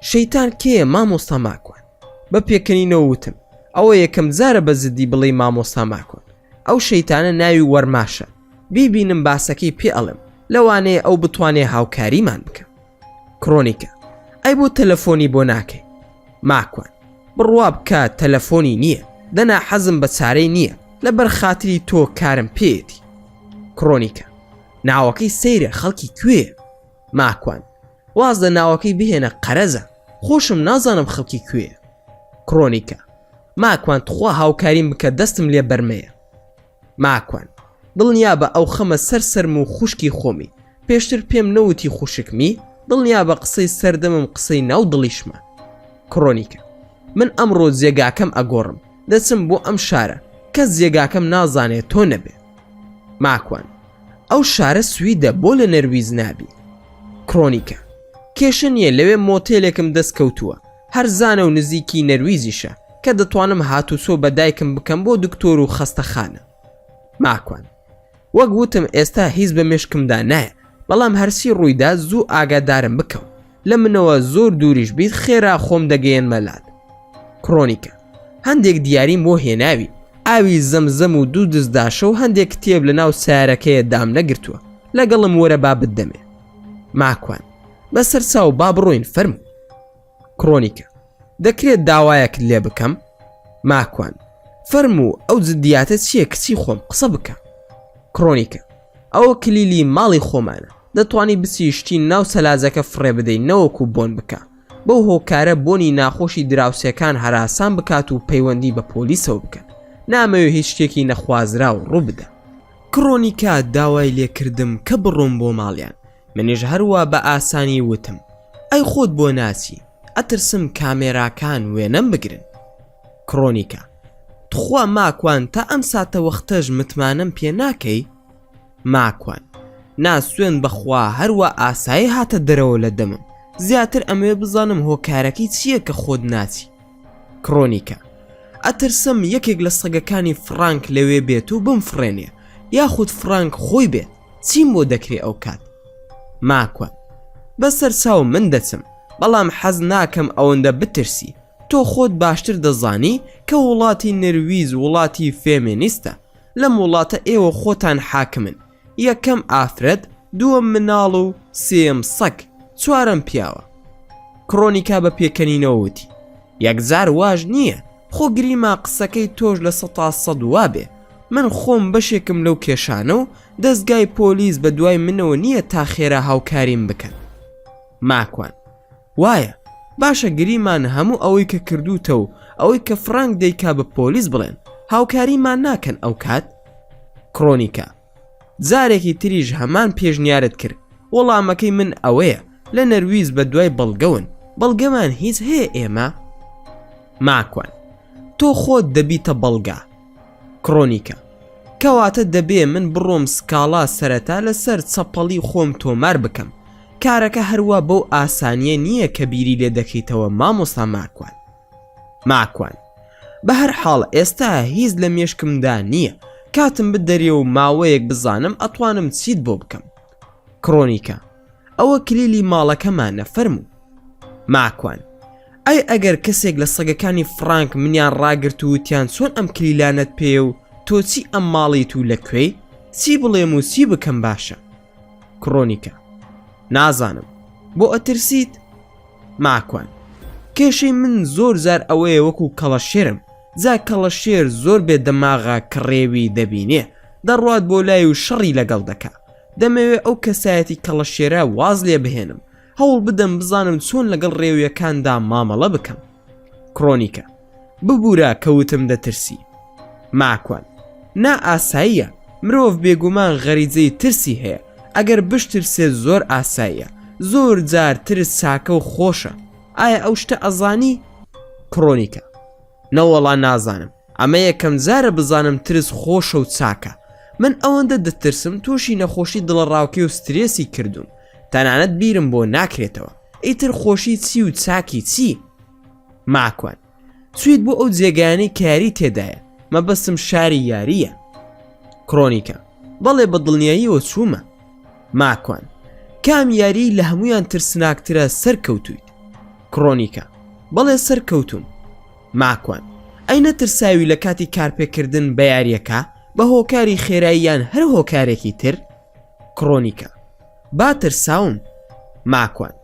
Speaker 1: شەیتان کێیە مامۆستا ماکوان؟ بە پێکەنینەوە وتم ئەوە یەکەم جارە بە زدی بڵێ مامۆستا ماکوان. ئەو شەیتانە ناوی وەرماشە، بیبینم باسەکەی پێ ئەڵم، لەوانەیە ئەو بتوانێ هاوکاریمان بکە. کڕۆنیکە ئەی بۆ تەلەفۆنی بۆ ناکەی؟ ماکوان بڕوا بکە تەلەفۆنی نییە، دەنا حەزم بە چارەی نییە، لەبەر خاتری تۆ کارم پێیەتی. کڕۆنیکە ناوەکەی سەیرە، خەڵکی کوێ؟ ماکوان واز لە ناوەکەی بهێنە، قەرەزە، خۆشم نازانم خەڵکی کوێ. کڕۆنیکە ماکوان تخوا هاوکاریم بکە، دەستم لێ بەرمەیە. ماکوان دڵنیا بە ئەو خەمە سەرسەرم و خوشکی خۆمی، پێشتر پێم نەوتی خوشکمی، دڵنیا بە قسەی سەردەمم قسەی ناو دڵیشمە. کڕۆنیکە من ئەمڕۆ جێگاکەم ئەگۆڕم، دەچم بۆ ئەم شارە، کەس جێگاکەم نازانێت تۆ نەبێ. ماکوان ئەو شارە سویدە، بۆ لە نەرویز نابی. کڕۆنیکە کێشە نییە، لەوێ مۆتێلێکم دەستکەوتووە، هەرزانە و نزیکی نەرویزیشە کە دەتوانم هاتووسۆ بە دایکم بکەم بۆ دکتۆر و خەستەخانە. ماکوان وەک وتم ئێستا هیچ بە مێشکمدا نایە، بەڵام هەرسی ڕوویدا زوو ئاگادارم بکەم، لە منەوە زۆر دووریش بیت خێرا خۆم دەگەیەن مەلات. کڕۆنیکە هەندێک دیاریم بۆ هێناوی، ئاوی زەمزەم و دوو دزداشە و هەندێک کتێب لە ناو سیارەکەیە دام نەگرتووە، لەگەڵم وەرە با بدەمێ. ماکوان بەسەر چاو با بڕۆین فەرموو. کڕۆنیکە دەکرێت داوایەکت لێ بکەم؟ ماکوان فەرموو ئەو جدیاتە چییە کچی خۆم، قسە بکە. کڕۆنیکە ئەوە کلیلی ماڵی خۆمانە، دەتوانی بچیشتی ناو سەلاجەکە فڕێ بدەین نەوەکو بۆن بکە، بەو هۆکارە بۆنی ناخۆشی دراوسەکان هەراسان بکات و پەیوەندی بە پۆلیسەوە بکەن، نامەوێ هیچ شتێکی نەخوازرا و ڕوو بدە. کڕۆنیکە داوای لێکردم کە بڕۆم بۆ ماڵیان، منیش هەروە بە ئاسانی وتم ئەی خۆت بۆ ناچی، ئەترسم کامێراکان وێنەم بگرن. کڕۆنیکە تخوا ماکوان تا ئەم ساتە وەختەش متمانم پێ ناکەی؟ ماکوان ناسوێن بەخوا هەروە ئاسایی هاتە دەرەوە لە دەمم، زیاتر ئەمێ بزانم هۆکارەکەی چییە کە خۆت ناچی. کڕۆنیکە ئەترسم یەکێک لە سەگەکانی فرانک لەوێ بێت و بمفڕێنێ، یاخود فرانک خۆی بێت، چیم بۆ دەکرێ ئەو کات؟ ماکوان بەسەر چاو من دەچم، بەڵام حەز ناکەم ئەوەندە بترسی، تۆ خۆت باشتر دەزانی کە وڵاتی نەرویز وڵاتی فێمینیستە، لەم وڵاتە ئێوە خۆتان حاکمن، یەکەم ئافرەت، دووەم مناڵ و سێم سەگ، چوارەم پیاوە. کڕۆنیکا بە پێکەنینەوە وتی یەکجار واژ نییە، خۆ گریما قسەکەی تۆش لە 100% وابێ، من خۆم بەشێکم لەو کێشانە و دەستگای پۆلیس بە دوای منەوە نییە تا خێرا هاوکاریم بکەن. ماکوان وایە باشە گریمان هەموو ئەوەی کە کردوتە و ئەوەی کە فرانک دەیکا بە پۆلیس بڵێن هاوکاریمان ناکەن ئەو کات. کڕۆنیکە جارێکی تریش هەمان پێشنیارت کرد، وەڵامەکەی من ئەوەیە لە نەرویز بە دوای بەڵگەون، بەڵگەمان هیچ هەیە ئێمە؟ ماکوان تۆ خۆت دەبیتە بەڵگا. کڕۆنیکە کەواتە دەبێ من بڕۆم سکاڵا سەرەتا لەسەر چەپەڵی خۆم تۆمار بکەم، کارەکە هەروە بەو ئاسانیە نییە کە بیری لێ دەکەیتەوە مامۆستا ماکوان. ماکوان بە هەر حاڵ ئێستا هیچ لە مێشکمدا نییە، کاتم بدەرێ و ماوەیەک بزانم ئەتوانم چیت بۆ بکەم. کڕۆنیکە ئەوە کلیلی ماڵەکەمانە، فەرموو. ماکوان ئەی ئەگەر کەسێک لە سەگەکانی فرانک منیان ڕاگرت و وتیان چۆن ئەم کلیلانت پێ و تۆ چی ئەم ماڵیت و لەکوێی، چی بڵێم و چی بکەم باشە؟ کڕۆنیکە نازانم، بۆ ئەترسیت؟ ماکوان کێشەی من زۆر زار ئەوەیە وەکو کەڵەشێرم، جا کەڵەشێر زۆر بێ دەماغا کڕێوی دەبینێ دەڕوات بۆ لای و شەڕی لەگەڵ دەکا. دەمەوێت ئەو کەسایەتی کەڵەشێرە واز لێ بهێنم، هەوڵ بدەم بزانم چۆن لەگەڵ ڕێویەکاندا مامەڵە بکەم. کڕۆنیکە: ببوورە کەوتم دەترسی. ماکوان: نا ئاساییە، مرۆڤ بێگومان غەریزەی ترسی هەیە، ئەگەر بشترسێت زۆر ئاساییە، زۆر جار ترس چاکە و خۆشە. ئایا ئەو شتە ئەزانی؟ کڕۆنیکە: نەوەڵا نازانم، ئەمە یەکەم جارە بزانم ترس خۆشە و چاکە. من ئەوەندە دەترسم تووشی نەخۆشی دڵڕاوکێ و سترێسی کردوم، تەنانەت بیرم بۆ ناکرێتەوە. ئیتر خۆشی چی و چاکی چی؟ ماکوان: چیت بۆ ئەو جێگانەی کاری تێدایە، مەبەستم شاری یاریە. کڕۆنیکە: بەڵێ بە دڵنیاییەوە چوومە. ماکوان: کام یاری لە هەمویان ترسناکترە سەرکەوتویت؟ کڕۆنیکە: بەڵێ سەرکەوتوم. ماکوان: ئەی نەترساوی لە کاتی کارپێکردن بە یاریەکە بە هۆکاری خێراییان هەر هۆکارێکی تر؟ کڕۆنیکە: با ترساوم. ماکوان: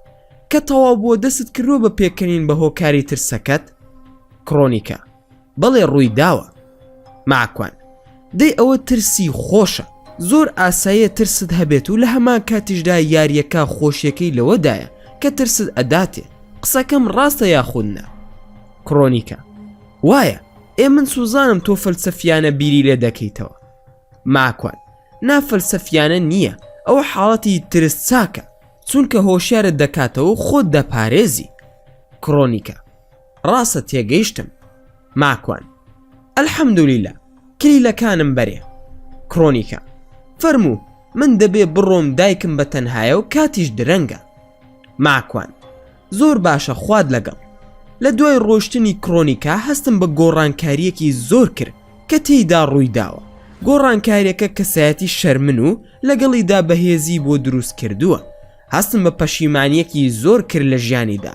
Speaker 1: کە تەواو بۆ دەست کردووە بە پێکەنین بە هۆکاری ترسەکەت؟ کڕۆنیکە: بەڵێ ڕووی داوە. ماکوان: دەی ئەوە ترسی خۆشە، زۆر ئاساییە ترست هەبێت و لە هەمان کاتیشدا یاریەکە خۆشیەکەی لەوەدایە کە ترست ئەداتێ. قسەکەم ڕاستە یاخودنا؟ کڕۆنیکە: وایە، من سوزانم تۆ فەلسەفیانە بیری لێ دەکەیتەوە. ماکوان: نافەلسەفیانە نییە، ئەوە حاڵەتی ترس چاکە، چونکە هۆشیارت دەکاتەوە و خۆت دەپارێزی. کڕۆنیکە: ڕاستە تێگەیشتم. ماکوان: ئەلحەمدولیللا، کلیلەکانم بەرێ. کڕۆنیکە: فەرموو، من دەبێ بڕۆم، دایکم بە تەنهایە و کاتیش درەنگە. ماکوان: زۆر باشە، خواد لەگەڵ. لە دوای ڕۆشتنی کڕۆنیکە هەستم بە گۆڕانکاریەکی زۆر کرد کە تێیدا ڕووی داوە. گۆڕانکاریەکە کەسایەتی شەرمن و لەگەڵیدا بەهێزی بۆ دروست کردووە. هەستم بە پەشیمانیەکی زۆر کرد لە ژیانیدا.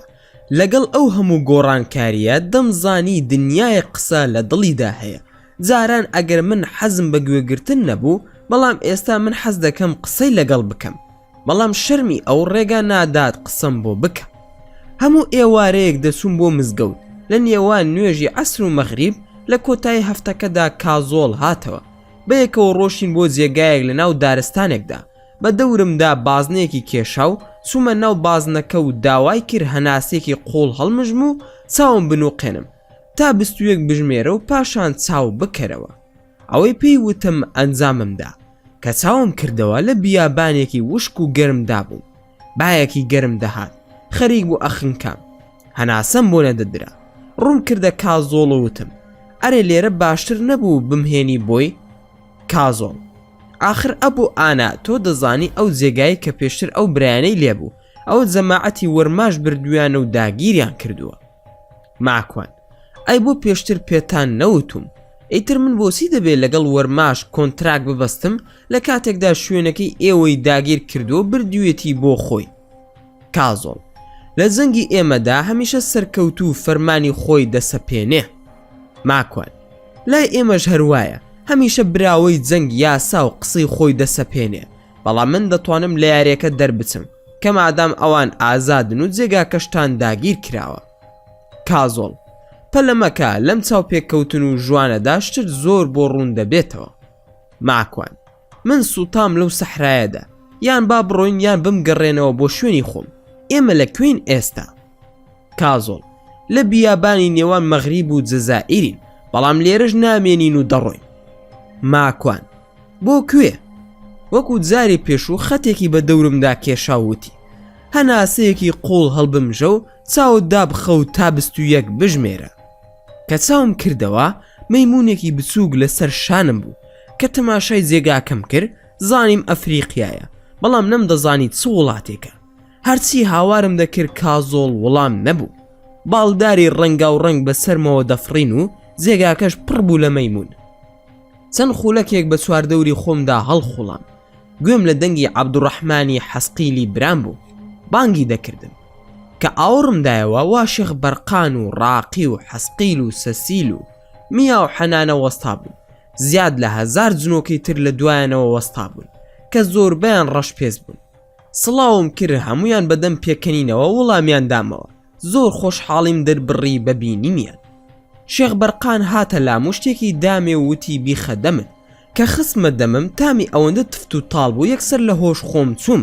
Speaker 1: لەگەڵ ئەو هەموو گۆڕانکاریە دەمزانی دنیای قسە لە دڵیدا هەیە. جاران ئەگەر من حەزم بە گوێگرتن نەبوو، بەڵام ئێستا من حەز دەکەم قسەی لەگەڵ بکەم، بەڵام شەرمی ئەو ڕێگا نادات قسەم بۆ بکە. هەموو ئێوارەیەک دەچووم بۆ مزگەوت. لە نێوان نوێژی عەسر و مەغریب لە کۆتایی هەفتەکەدا کازۆڵ هاتەوە. بەیەکەوە ڕۆشین بۆ جێگایەک لە ناو دارستانێکدا. بە دەورمدا بازنەیەکی کێشا و چوومە ناو بازنەکە و داوای کرد هەناسێکی قۆڵ هەڵمژم و چاوم بنووقێنم تا 21 بژمێرە و پاشان چاو بکەرەوە. ئەوەی پێی وتم ئەنجاممدا. کە چاوم کردەوە لە بیابانێکی وشک و گەرمدا بووم. بایەکی گەرم دەهات، خەریک بوو ئەخنکام. هەناسەم بۆ نەدەدرا. ڕوون کردە کازۆڵ و وتم: ئەرێ لێرە باشتر نەبوو بمهێنی بۆی؟ کازۆڵ: آخر ئەبوو ئانا، تۆ دەزانی ئەو جێگایی کە پێشتر ئەو برایانەی لێبوو، ئەو جەماعەتی وەرماش بردویانە و داگیریان کردووە. ماکوان: ئەی بۆ پێشتر پێتان نەوتوم؟ ئیتر من بۆسی دەبێت لەگەڵ وەرماش کۆنتراک ببەستم لە کاتێکدا شوێنەکەی ئێوەی داگیر کردو بردوێتی بۆ خۆی؟ کازۆڵ: لە جەنگی ئێمەدا هەمیشە سەرکەوتو و فەرمانی خۆی دەسەپێنێ. ماکوان: لای ئێمەش هەروایە، هەمیشە براوەی جەنگ یاسا و قسەی خۆی دەسەپێنێ، بەڵام من دەتوانم لە یاریەکە دەربچم کە مادام ئەوان ئازادن و جێگا کەشتان داگیر کراوە. کازۆڵ: پەلەمەکە لەم چاو پێککەوتن و ژوانەدا شتر زۆر بۆ ڕوون دەبێتەوە. ماکوان: من سوتام لەو سەحرایەدا، یان با بڕۆین یان بمگەڕێنەوە بۆ شوێنی خۆم. ئێمە لەکوێین ئێستا؟ کازۆڵ: لە بیابانی نێوان مەغریب و جەزائیرین، بەڵام لێرەش نامێنین و دەڕۆین. ماکوان: بۆ کوێ؟ وەکو جاری پێشوو خەتێکی بە دەورمدا کێشاوتی. هەناسەیەکی قۆڵ هەڵبمژە و چاوت دابخە و تا 21 بژمێرە. کە چاوم کردەوە مەیمونێکی بچووک لەسەر شانم بوو کە تەماشای جێگاکەم کرد. زانیم ئەفریقیایە، بەڵام نەمدەزانی چ وڵاتێکە. هەرچی هاوارم دەکرد کازۆڵ وەڵام نەبوو. باڵداری ڕەنگا و ڕەنگ بەسەرمەوە دەفڕین و جێگاکەش پڕ بوو لە مەیمون. چەند خولەکێک بە چواردەوری خۆمدا هەڵخوڵام. گوێم لە دەنگی عەبدوڕەحمانی حەسقیلی برام بوو. بانگی دەکردم کە ئاوڕمدایەوە وا شێخ بەرقان و ڕاقی و حەسقیل و سەسیل و میا و حەنانە وەستا بوون. زیاد لە 1000 جنۆکەی تر لە دوایانەوە وەستا بوون کە زۆربیان ڕەشپێز بوون. سڵاوم کرد، هەمویان بەدەم پێکەنینەوە وەڵامیان دامەوە. زۆر خۆشحاڵیم دەربڕی بەبینیمیان. شێخ بەرقان هاتە لام شتێکی دامێ و وتی بیخە دەمن کە خسمە دەمم تامی ئەوەندە تفت و تاڵ بوو یەکسەر لە هۆش خۆم چووم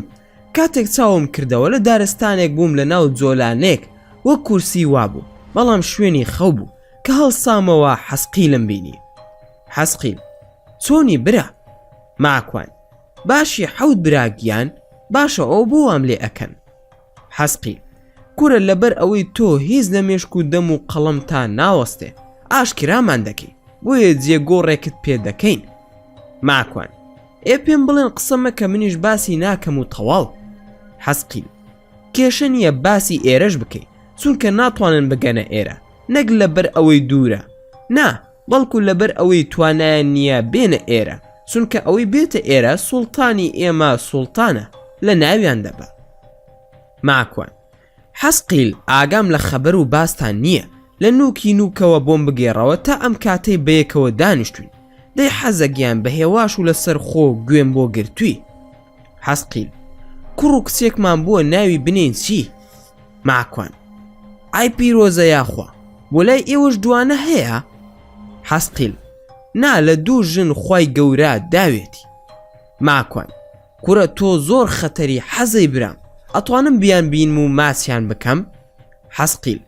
Speaker 1: کاتێک چاوم کردەوە لە دارستانێک بووم لە ناو جۆلانێک وەک کورسی وابوو بەڵام شوێنی خەو بوو کە هەڵسامەوە حەسقیلم بینی. حەسقیل: چۆنی برا؟ ماکوان: باشی حەوت براگیان باشە ئەو بۆ وام لێ ئەکەن. حەسقیل: کورە لەبەر ئەوەی تۆ هیچ لە مێشک و دەم و قەڵەمتان ناوەستێ ئاشکرامان دەکەی بۆیە جێگۆڕێکت پێ دەکەین. ماکوان: ئێ پێم بڵێن قسە مەکە منیش باسی ناکەم و تەواو. حەسقیل: کێشە نییە باسی ئێرەش بکەی چونکە ناتوانن بگەنە ئێرە نەک لەبەر ئەوەی دوورە، نا بەڵکو لەبەر ئەوەی توانایان نییە بێنە ئێرە چونکە ئەوەی بێتە ئێرە سوڵتانی ئێمە سوڵتانە لە ناویان دەبە. ماکوان: حەسقیل ئاگام لە خەبەر و باستان نییە لە نوکی نوکەوە بۆم بگێڕەوە تا ئەم کاتەی بەیەکەوە دانیشتوین دەی حەزەگیان بە هێواش و لەسەر خۆ گوێم بۆ گرتووی. حەسقیل: کوڕ و کچێکمان بووە ناوی بنین چی؟ ماکوان: ئای پیرۆزە یاخوا بۆ لای ئێوەش دوانە هەیە؟ حەسقیل: نا لە دوو ژن خوای گەورە داوێتی. ماکوان: کوڕە تۆ زۆر خەتەری حەزەی برام ئەتوانم بیان بینم و ماسیان بکەم؟ حەسقیل: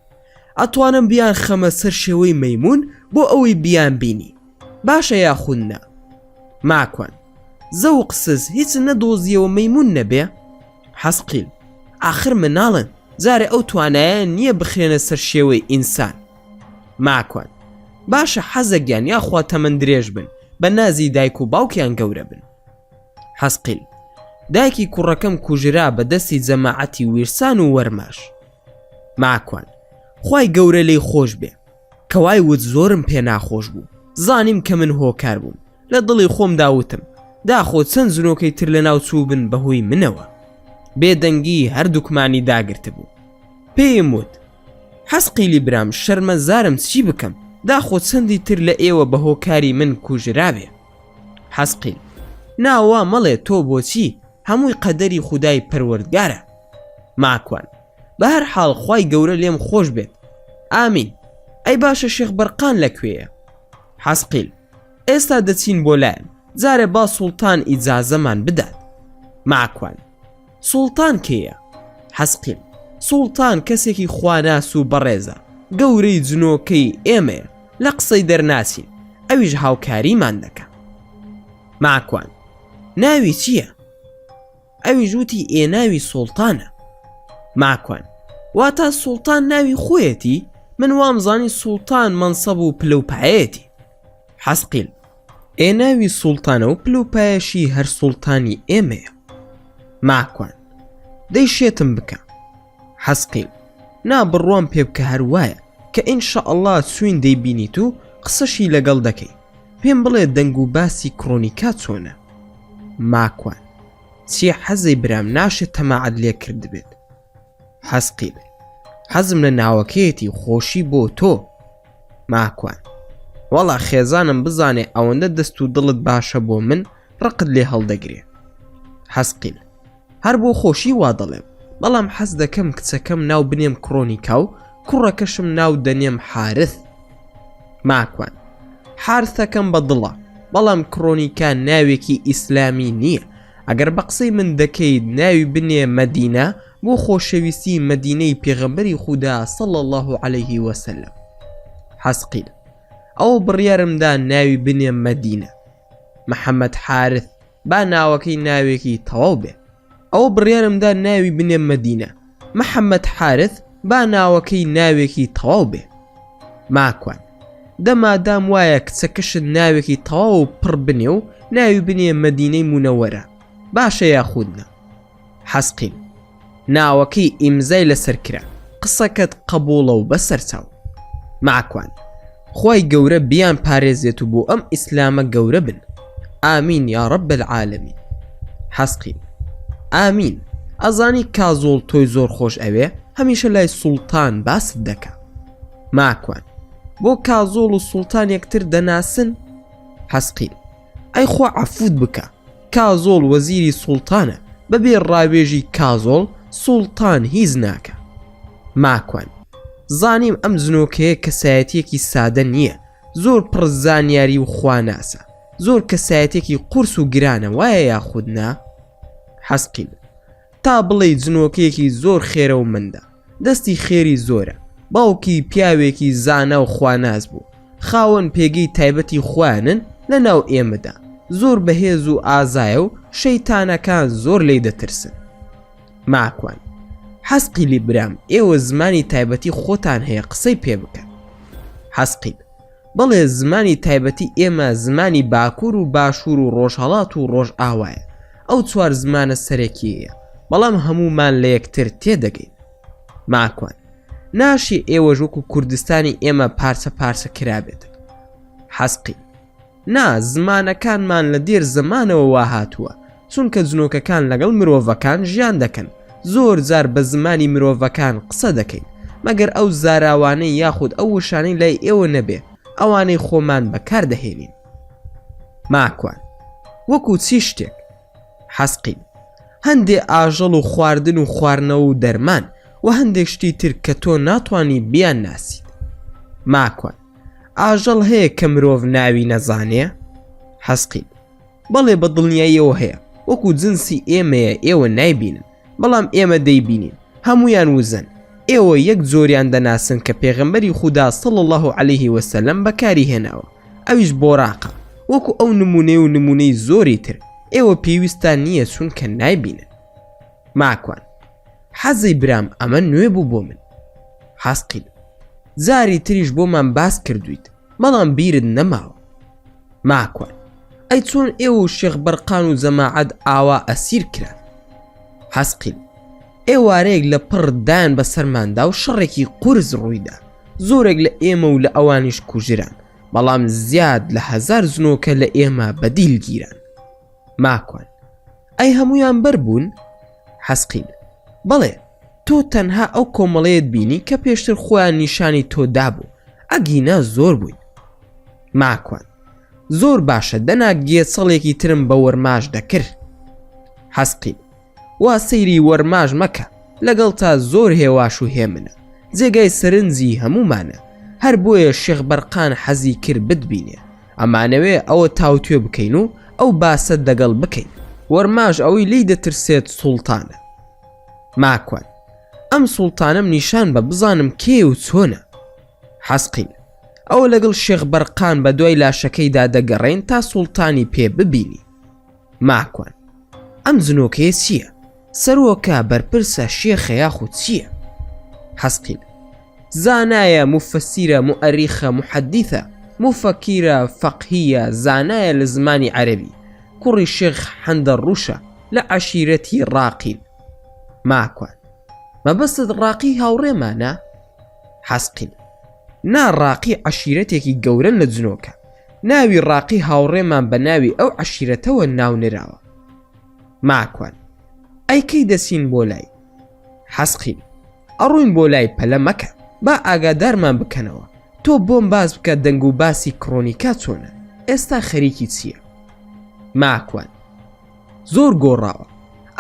Speaker 1: ئەتوانم بیان خەمە سەر شێوەی مەیمون بۆ ئەوەی بیان بینی باشە یاخودنا. ماکوان: زەوق سز هیچ نەدۆزیەوە مەیمون نەبێ؟ حەسقیل: ئاخر مناڵن جارێ ئەو توانایە نییە بخرێنە سەر شێوەی ئینسان. ماکوان: باشە حەزەگیان یاخوا تەمەن درێژ بن بە نازی دایک و باوکیان گەورە بن. حەسقیل: دایکی کوڕەکەم کوژرا بە دەستی جەماعەتی ویرسان و وەرماش. ماکوان: خوای گەورە لێی خۆش بێ کەوای وت زۆرم پێ ناخۆش بوو زانیم کە من هۆکار بووم لە دڵی خۆم داوتم داخۆ چەند زنۆکەی تر لە ناو چوو بن بەهۆی منەوە بێدەنگی هەردووکمانی داگرتە بوو. پێم وت: حەسقیلی برام شەرمە زارم چی بکەم داخۆ چەندی تر لە ئێوە بە هۆکاری من کوژرابێ. حەسقیل: ناوا مەڵێ تۆ بۆچی هەمووی قەدەری خودای پەروەردگارە. ماکوان: بە هەر حاڵ خوای گەورە لێم خۆش بێت. ئامین. ئەی باشە شێخ بەرقان لەکوێیە؟ حەسقیل: ئێستا دەچین بۆ لایەن جارێ با سوڵتان ئیجازەمان بدات. ماکوان: سوڵتان کێیە؟ حەسقیل: سوڵتان کەسێکی خواناس و بەڕێزە گەورەی جنۆکەی ئێمەیە لە قسەی دەرناسین ئەویش هاوکاریمان دەکە. ماکوان: ناوی چییە؟ ئەویش وتی ئێناوی سوڵتانە. ماکوان: واتە سوڵتان ناوی خۆیەتی؟ من وامزانی سوڵتان مەنسەب و پلەپایەتی. حەسقیل: ئێناوی سوڵتانە و پلەپایەشی هەر سوڵتانی ئێمەیە. ماکوان: دەی شێتم بکە. حەسقیل: نا بڕوام پێ بکە هەروایە کە ئینشەئەڵڵا سوین دەیبینیت و قسەشی لەگەڵ دەکەی پێم بڵێ دەنگ و باسی کڕۆنیکا چۆنە. ماکوان: چیە حەزەی برام ناشێت تەماعەت لێ کرد بێت. حەسقیل: حەزم لە ناوەکەیەتی خۆشی بۆ تۆ. ماکوان: وەڵا خێزانم بزانێ ئەوەندە دەست و دڵت باشە بۆ من ڕقت لێ هەڵدەگرێ. حەسقیل: هەر بۆ خۆشی وا دەڵێم بەڵام حەز دەکەم کچەکەم ناو بنێم کڕۆنیکا و کوڕەکەشم ناو دەنێم حارث. ماکوان: حارثەکەم بە دڵە بەڵام کڕۆنیکا ناوێکی ئیسلامی نییە ئەگەر بە قسەی من دەکەیت ناوی بنێ مەدینە بۆ خۆشەویستی مەدینەی پێغەمبەری خودا صلی الله عليه وسلم. حەسقیل: ئەو بڕیارمدا ناوی بنێ مەدینە. محەممەد حارث با ناوەکەی ناوێکی تەواو بێ. ئەو بڕیارمدا ناوی بنێ مەدینە. محەممەد حارث با ناوەکەی ناوێکی تەواو بێ. ماکوان: دەمادام وایە کچەکەشت ناوێکی تەواو پڕ بنێ و ناوی بنێ مەدینەی مونەوەرە باشە یاخودنا. حەسقیل: ناوەکەی ئیمزای لەسەر کرا قسەکەت قبوڵە و بەسەر چاو. ماکوان: خوای گەورە بیان پارێزێت و بۆ ئەم ئیسلامە گەورە بن. ئامین یا رب العالمین. حەسقیل: ئامین. ئەزانی کازۆڵ تۆی زۆر خۆش ئەوێ هەمیشە لای سوڵتان باست دەکا. ماکوان: بۆ کازۆڵ و سوڵتان یەکتر دەناسن؟ حەسقیل: ئەی خوا عەفوت بکە کازۆڵ وەزیری سوڵتانە بەبێ ڕاوێژی کازۆڵ سوڵتان هیچ ناکە. ماکوان: زانیم ئەم جنۆکەیە کەسایەتیەکی سادە نییە، زۆر پڕزانیاری و خواناسە، زۆر کەسایەتێکی قورس و گرانە، وایە یاخود نا؟ حەسقیل تا بڵێ جنۆکەیەکی زۆر خێرە و مندە، دەستی خێری زۆرە، باوکی پیاوێکی زانا و خواناز بوو، خاوەن پێگەی تایبەتی خوانن لە ناو ئێمەدا، زۆر بەهێز و ئازایە و شەیتانەکان زۆر لێی دەترسن. ماکوان حەسقیلی برام، ئێوە زمانی تایبەتی خۆتان هەیە قسەی پێ بکەن. حەسقیل بەڵێ زمانی تایبەتی ئێمە زمانی باکوور و باشوور و ڕۆژهەڵات و ڕۆژ ئاوایە، ئەو چوار زمانە سەرەکیەیە، بەڵام هەمومان لە یەکتر تێدەگەین. ماکوان ناشی ئێوە وەکو کوردستانی ئێمە پارچە پارچە کرابێت. حەسقیل نا، زمانەکانمان لە دێر زمانەوە وا هاتووە، چونکە جنۆکەکان لەگەڵ مرۆڤەکان ژیان دەکەن، زۆر جار بە زمانی مرۆڤەکان قسە دەکەین، مەگەر ئەو زاراوانەی یاخود ئەو وشانەی لای ئێوە نەبێ، ئەوانەی خۆمان بەکار دەهێنین. ماکوان وەکو چی شتێک؟ حەسقیل هەندێ ئاژەڵ و خواردن و خواردنەوە و دەرمان و هەندێک شتی تر کە تۆ ناتوانی بیان ناسیت. ماکوان ئاژەڵ هەیە کە مرۆڤ ناوی نەزانێ؟ حەسقیل بەڵێ بە دڵنیاییەوە هەیە، وەکو جنسی ئێمەیە، ئێوە نایبینن، بەڵام ئێمە دەیبینین، هەمویان وزن، ئێوە یەک جۆریان دەناسن کە پێغەمبەری خودا صلی الله علیه وسلم بەکاری هێناوە، ئەویش بۆراقە، وەکو ئەو نمونەی و نمونەی زۆری تر، ئێوە پێویستان نییە چونکە نایبینن. ماکوان حەزی برام ئەمە نوێ بوو بۆ من. حەسقیل زاری تریش بۆمان باس کردویت، بەڵام بیرت نەماوە. ماکوان ئەی چۆن ئێوە و شێخ بەرقان و جەماعەت ئاوا ئەسیر کرا؟ حەسقیل ئێوارەیەک لە پڕدان بەسەرماندا و شەڕێکی قورس ڕوویدا، زۆرێک لە ئێمە و لە ئەوانیش کوژران، بەڵام زیاد لە 1000 جنۆکە لە ئێمە بەدیل گیران. ماکوان ئەی هەمویان بەربوون؟ حەسقیل بەڵێ، تۆ تەنها ئەو کۆمەڵەیەت بینی کە پێشتر خۆیان نیشانی تۆ دابوو، ئەگینا زۆر بووین. ماکوان زۆر باشە، دەنا گێچەڵێکی ترم بە وەرماژ دەکرد. حەسقیل وا سەیری وەرماژ مەکە، لەگەڵ تا زۆر هێواش و هێمنە، جێگای سەرنجی هەمومانە، هەر بۆیە شێخ بەرقان حەزی کرد بتبینێ، ئەمانەوێ ئەوە تاوتوێ بکەین و ئەو باسە دەگەڵ بکەین، وەرماژ ئەوەی لی دەترسێت سوڵتانە. ماکوان ئەم سوڵتانم نیشان بە بزانم کێ و چۆنە. حەسقیل ئەوە لەگەڵ شێخ بەرقان بە دوای لاشەکەیدا دەگەڕێن تا سوڵتانی پێ ببینی. ماکوان ئەم جنۆکەیە چییە؟ سەرۆکە، بەرپرسە، شێخە یاخود چییە؟ حەسقیل زانایە، مفەسیرە، مؤەریخە، محەدیثە، مفەکیرە، فەقهیە، زانایە لە زمانی عەرەبی، کوڕی شێخ حەندەڕوشە لە عەشیرەتی ڕاقین. ماکوان مەبەستت ڕاقی هاوڕێمانە؟ حەسقیل نا، ڕاقی عەشیرەتێکی گەورەن لە جنۆکە، ناوی ڕاقی هاوڕێمان بە ناوی ئەو عەشیرەتەوە ناونراوە. ماکوان ئەی کەی دەچین بۆ لای؟ حەسقیل ئەڕووین بۆ لای پەلە مەکە، با ئاگادارمان بکەنەوە، تۆ بۆم باز بکە دەنگ و باسی کڕۆنیکا چۆنە، ئێستا خەریکی چییە؟ ماکوان زۆر گۆڕاوە،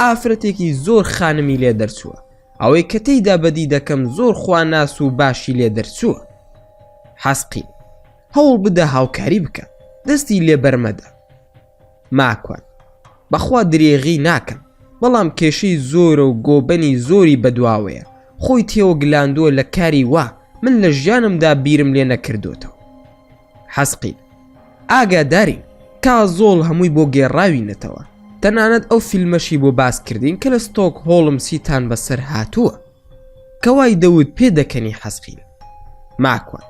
Speaker 1: ئافرەتێکی زۆر خانمی لێ دەرچووە، ئەوەی کە تێیدا بەدی دەکەم زۆر خواناس و باشی لێ دەرچووە. حەسقیل هەوڵ بدە هاوکاری بکە، دەستی لێ بەرمەدە. ماکوان بەخوا درێغی ناکەم، بەڵام کێشەی زۆرە و گۆبەنی زۆری بەدواوەیە، خۆی تێوە گلاندووە لە کاری وا من لە ژیانمدا بیرم لێ نەکردوتەوە. حەسقیل ئاگادارین، کازۆڵ هەمووی بۆ گێڕاوینەتەوە، تەنانەت ئەو فیلمەشی بۆ باس کردین کە لە ستۆک هۆڵم سیتان بەسەر هاتووە، کەوای دەوت پێ دەکەنی. حەسقیل ماکوان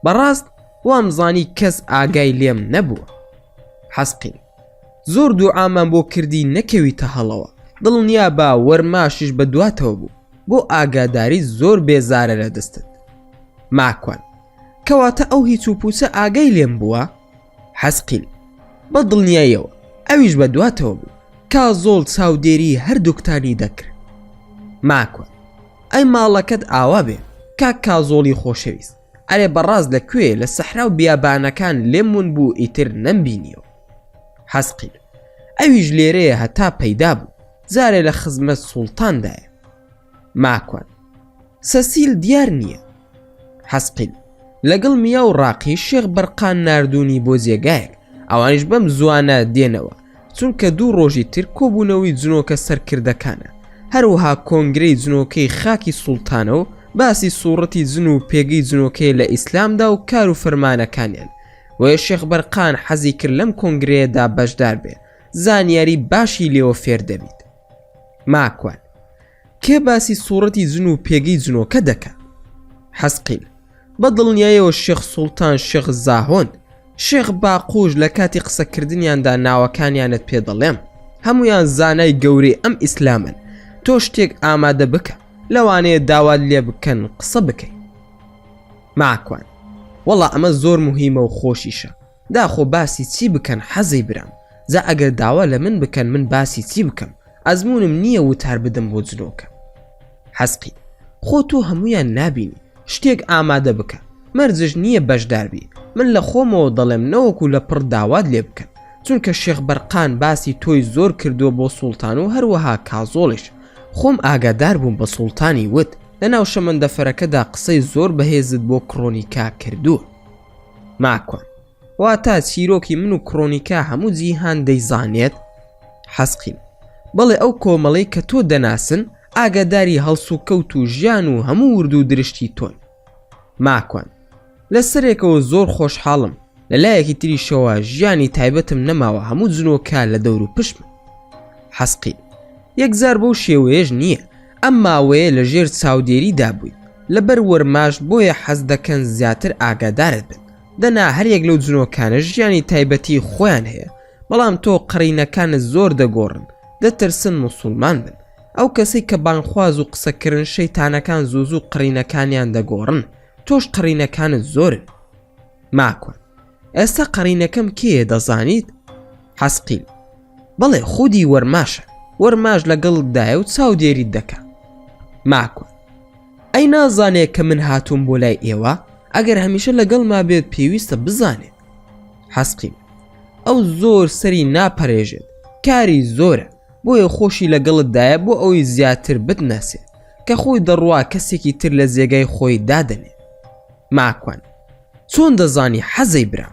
Speaker 1: بەڕاست وامزانی کەس ئاگای لێم نەبووە. حەسقیل زۆر دوعامان بۆ کردی نەکەویتە هەڵەوە، دڵنیا با وەرماشش بە دواتەوە بوو، بۆ ئاگاداری زۆر بێزارە لە دەستت. ماکوان کەواتە ئەو هیچ و پوچە ئاگای لێم بووە؟ حەسقیل بە دڵنیاییەوە، ئەویش بە دواتەوە بوو، کازۆڵ چاودێری هەردووکتانی دەکرد. ماکوان ئەی ماڵەکەت ئاوا بێ، کاک کازۆڵی خۆشەویست، ئەرێ بەڕاست لەکوێ لە سەحرا و بیابانەکان لێمون بوو ئیتر نەمبینیەوە. حەسقیل ئەویش لێرەیە هەتا پەیدا بوو، جارێ لە خزمەت سوڵتاندایە. ماکوان سەسیل دیار نییە، حەسقیل لەگەڵ میا و ڕاقی شێخ بەرقان ناردوونی بۆ جێگایەک ئەوانیش بەم زوانە دێنەوە چونکە 2 ڕۆژی تر کۆبوونەوەی جنۆکە سەرکردەکانە هەروەها کۆنگرەی جنۆکەی خاکی سوڵتانە و باسی سوورەتی جن و پێگەی جنۆکەی لە ئیسلامدا و کار و فەرمانەکانیان وە شێخ بەرقان حەزی کرد لەم کۆنگرەیەدا بەشدار بێ زانیاری باشی لێوە فێر دەبیت ماکوان کێ باسی سوورەتی جن و پێگەی جنۆکە دەکە حەسقیل بە دڵنیایەوە شێخ سوڵتان شێخ زاهۆن شێخ باقوش لە کاتی قسەکردنیاندا ناوەکانیانت پێ دەڵێم هەمویان زانای گەورەی ئەم ئیسلامن تۆ شتێک ئامادە بکە لەوانەیە داوات لێ بکەن قسە بکەی ماکوان وەڵا ئەمە زۆر مهمە و خۆشیشە داخۆ باسی چی بکەن حەزەی برام زا ئەگەر داوا لە من بکەن من باسی چی بکەم ئەزمونم نییە وتار بدەم بۆ جنۆکە حەسقی خۆ تۆ هەمویان نابینی شتێک ئامادە بکە مەرجش نییە بەشداربی من لە خۆمەوە دەڵێم نەوەکو لە پڕ داوات لێ بکەن چونکە شێخ بەرقان باسی تۆی زۆر کردووە بۆ سوڵتان و هەروەها کازۆڵش خۆم ئاگادار بووم بە سوڵتانی وت لەناو شەمەندەفەرەکەدا قسەی زۆر بەهێزت بۆ کڕۆنیکا کردووە ماکوان واتە چیرۆکی من و کڕۆنیکا هەموو جیهان دەیزانێت حەسقیل بەڵێ ئەو کۆمەڵەی کە تۆ دەناسن ئاگاداری هەڵس و کەوت و ژیان و هەموو ورد و درشتی تۆن ماکوان لەسەرێکەوە زۆر خۆشحاڵم لەلایەکی تریشەوە ژیانی تایبەتم نەماوە هەموو جنۆکە لە دەور و پشم حەسقیل یەکزار بەو شێوەیەش نییە ئەم ماوەیە لە ژێر چاودێریدا بوویت لەبەر وەرماش بۆیە حەز دەکەن زیاتر ئاگادارت بن دەنا هەریەک لەو جنۆکانە ژیانی تایبەتی خۆیان هەیە بەڵام تۆ قڕینەکانت زۆر دەگۆڕن دەترسن موسڵمان بن ئەو کەسەی کە بانخواز و قسەکردن شەیتانەکان زوو قڕینەکانیان دەگۆڕن تۆش قڕینەکانت زۆرن ماکوان ئێستا قڕینەکەم کێیە دەزانیت حەسقیل بەڵێ خودی وەرماشە وەرماش لەگەڵتدایە و چاودێریت دەکا ماکوان ئەی نازانێت کە من هاتووم بۆ لای ئێوە ئەگەر هەمیشە لەگەڵما بێت پێویستە بزانێت حەسقیل ئەو زۆر سەری ناپەرێژێت کاری زۆرە بۆیە خۆشی لەگەڵتدایە بۆ ئەوەی زیاتر بتناسێت کە خۆی دەڕوا کەسێکی تر لە جێگای خۆی دادنێ ماکوان چۆن دەزانی حەزەی برا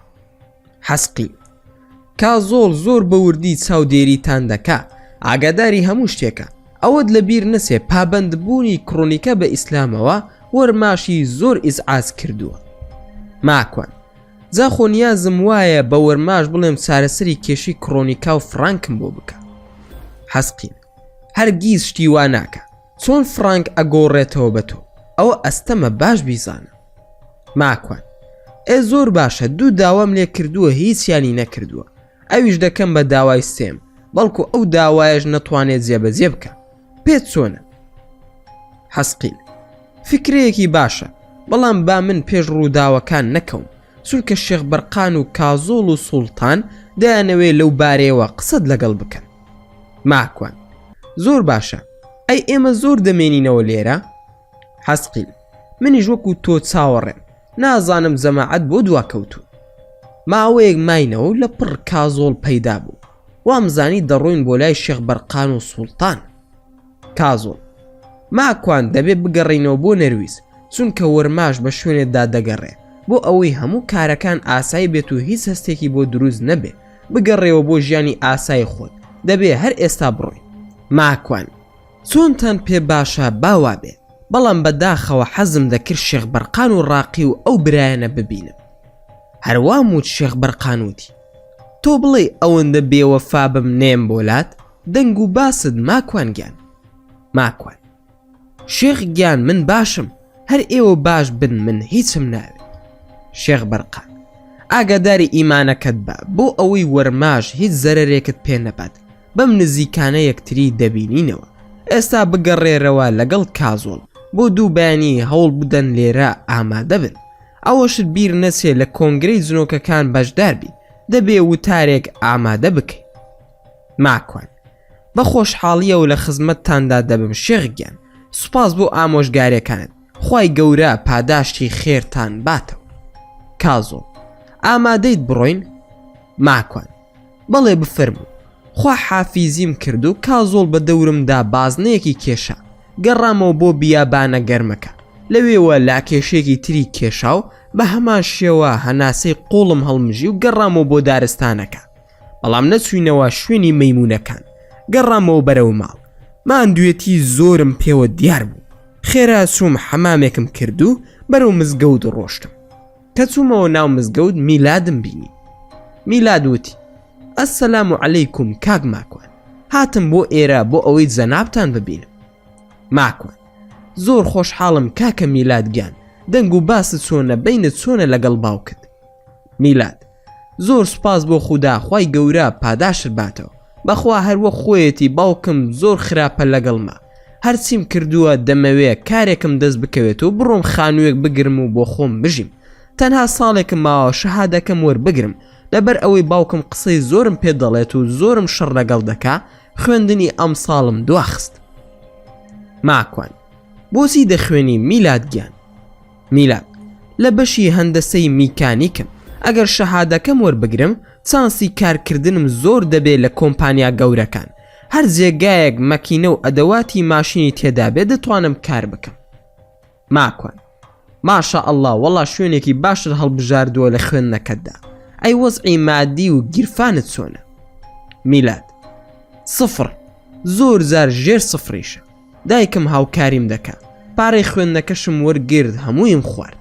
Speaker 1: حەسقیل کازۆڵ زۆر بەوردی چاودێریتان دەکا ئاگاداری هەموو شتێکە ئەوەت لەبیر نەسێ پابەندبوونی کڕۆنیکە بە ئیسلامەوە وەرماشی زۆر ئیزعاج کردووە ماکوان جاخۆ نیازم وایە بە وەرماش بڵێم چارەسەری کێشی کڕۆنیکا و فرانکم بۆ بکە حەسقیل هەرگیز شتی وا ناکە چۆن فرانک ئەگۆڕێتەوە بە تۆ ئەوە ئەستەمە باش بیزانە ماکوان زۆر باشە 2 داوام لێ کردووە هیچیانی نەکردووە ئەویش دەکەم بە داوای سێم بەڵکو ئەو داوایش نەتوانێت جێبەجێ بکە پێت چۆنە حەسقیل فکرەیەکی باشە بەڵام با من پێش ڕووداوەکان نەکەوم چونکە شێخ بەرقان و کازۆڵ و سوڵتان دەیانەوێت لەو بارەیەوە قسەت لەگەڵ بکەن ماکوان زۆر باشە ئەی ئێمە زۆر دەمێنینەوە لێرە حەسقیل منیش وەکو تۆ چاوەڕێم نازانم جەماعەت بۆ دواکەوتوو ماوەیەک ماینەوە و لە پڕ کازۆڵ پەیدا بوو وامزانی دەڕۆین بۆ لای شێخ بەرقان و سوڵتان کازۆڵ ماکوان دەبێت بگەڕینەوە بۆ نەرویز چونکە وەرماش بە شوێنێکدا دەگەڕێ بۆ ئەوەی هەموو کارەکان ئاسایی بێت و هیچ هەستێکی بۆ دروست نەبێ بگەڕێەوە بۆ ژیانی ئاسایی خۆت دەبێ هەر ئێستا بڕۆین ماکوان چۆنتان پێ باشە باوا بێ بەڵام بەداخەوە حەزم دەکرد شێخ بەرقان و ڕاقی و ئەو برایەنە ببینم هەروام وت شێخ بەرقان وتی تۆ بڵێ ئەوەندە بێوەفا بم نێم بۆلات دەنگ و باست ماکوان گیان ماکوان شێخ گیان من باشم هەر ئێوە باش بن من هیچم ناوێت شێخ بەرقان ئاگاداری ئیمانەکەت بە بۆ ئەوەی وەرماش هیچ زەرەرێکت پێ نەبات بەم نزیکانە یەکتری دەبینینەوە ئێستا بگەڕێرەوە لەگەڵ کازۆڵ بۆ 2 بەیانی هەوڵ بدەن لێرە ئامادە بن ئەوەشت بیر نەچێ لە کۆنگرەی جنۆکەکان بەشداربی دەبێ وتارێک ئامادە بکەیت ماکوان بە خۆشحاڵیە و لە خزمەتتاندا دەبم شێخ گیان سوپاس بۆ ئامۆژگاریەکانت خوای گەورە پاداشتی خێرتان باتەوە کازۆڵ ئامادەیت بڕۆین ماکوان بەڵێ بفەرموو خوا حافیزیم کرد و کازۆڵ بە دەورمدا بازنەیەکی کێشە گەڕامەوە بۆ بیابانە گەرمەکە لەوێوە لاکێشێکی تری کێشاو بە هەمان شێوە هەناسەی قوڵم هەڵمژی و گەڕامەوە بۆ دارستانەکە، بەڵام نەچووینەوە شوێنی مەیمونەکان، گەڕامەوە بەرەو ماڵ. ماندوێتی زۆرم پێوە دیار بوو. خێرا چووم حەمامێکم کرد و بەرەو مزگەوت ڕۆشتم. کە چوومەوە ناو مزگەوت میلادم بینی. میلاد وتی: ئەسەلام عەلەیکوم کاک ماکوان، هاتم بۆ ئێرە بۆ ئەوەی جەنابتان ببینم. ماکوان: زۆر خۆشحاڵم کاکە میلاد گیان، دەنگ و باست چۆنە بینت چۆنە لەگەڵ باوکت؟ میلاد: زۆر سوپاس بۆ خودا، خوای گەورە پاداشت باتەوە، بەخوا هەروە خۆیەتی باوکم زۆر خراپە لەگەڵما، هەرچیم کردووە دەمەوێت کارێکم دەست بکەوێت و بڕۆم خانوویەک بگرم و بۆ خۆم بژیم، تەنها ساڵێکم ماوە شەهادەکەم وەربگرم، لەبەر ئەوەی باوکم قسەی زۆرم پێ دەڵێت و زۆرم شەڕ لەگەڵ دەکا، خوێندنی ئەم ساڵم دواخست. ماکوان: بۆچی دەخوێنی میلاد گیان؟ میلاد: لە بەشی هەندەسەی میکانیکم، ئەگەر شەهادەکەم وەربگرم چانسی کارکردنم زۆر دەبێت لە کۆمپانیا گەورەکان، هەر جێگایەک مەکینە و ئەدەواتی ماشینی تێدا بێ دەتوانم کار بکەم. ماکوان: ماشا ئەڵڵا، وەڵا شوێنێکی باشت هەڵبژاردووە لە خوێندنەکەتدا، ئەی وەزعی مادی و گیرفانت چۆنە؟ میلاد: سفر، زۆر زار ژێر سفریشە، دایکم هاوکاریم دەکا، پارەی خوێندنەکەشم وەرگرت هەموویم خوارد.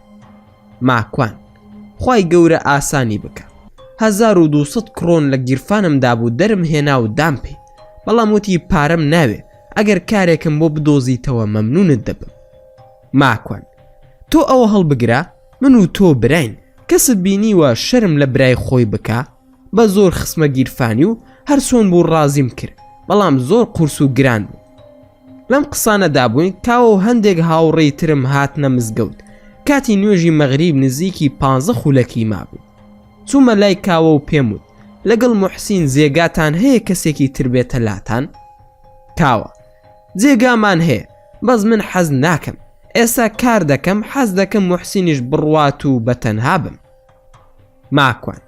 Speaker 1: ماکوان: خوای گەورە ئاسانی بکە، 1200 کڕۆن لە گیرفانمدا بوو دەرم هێنا و دام پێی، بەڵام وتی پارەم ناوێ، ئەگەر کارێکم بۆ بدۆزیتەوە مەمنونت دەبم. ماکوان: تۆ ئەوە هەڵبگرە، من و تۆ براین، کەست بینیوە شەرم لە برای خۆی بکە، بە زۆر خسمە گیرفانی و هەرچۆن بوو ڕازیم کرد، بەڵام زۆر قورس و گران بوو. لەم قسانەدا بووین کاوە و هەندێک هاوڕێی ترم هاتنە مزگەوت. کاتی نوێژی مەغریب نزیکی 15 خولەکی مابوو. چوومە لای کاوە و پێم وت: لەگەڵ موحسین جێگاتان هەیە کەسێکی تر بێتە لاتان؟ کاوە: جێگامان هەیە، بەس من حەز ناکەم، ئێستا کار دەکەم، حەز دەکەم موحسینیش بڕوات و بەتەنها بم. ماکوان: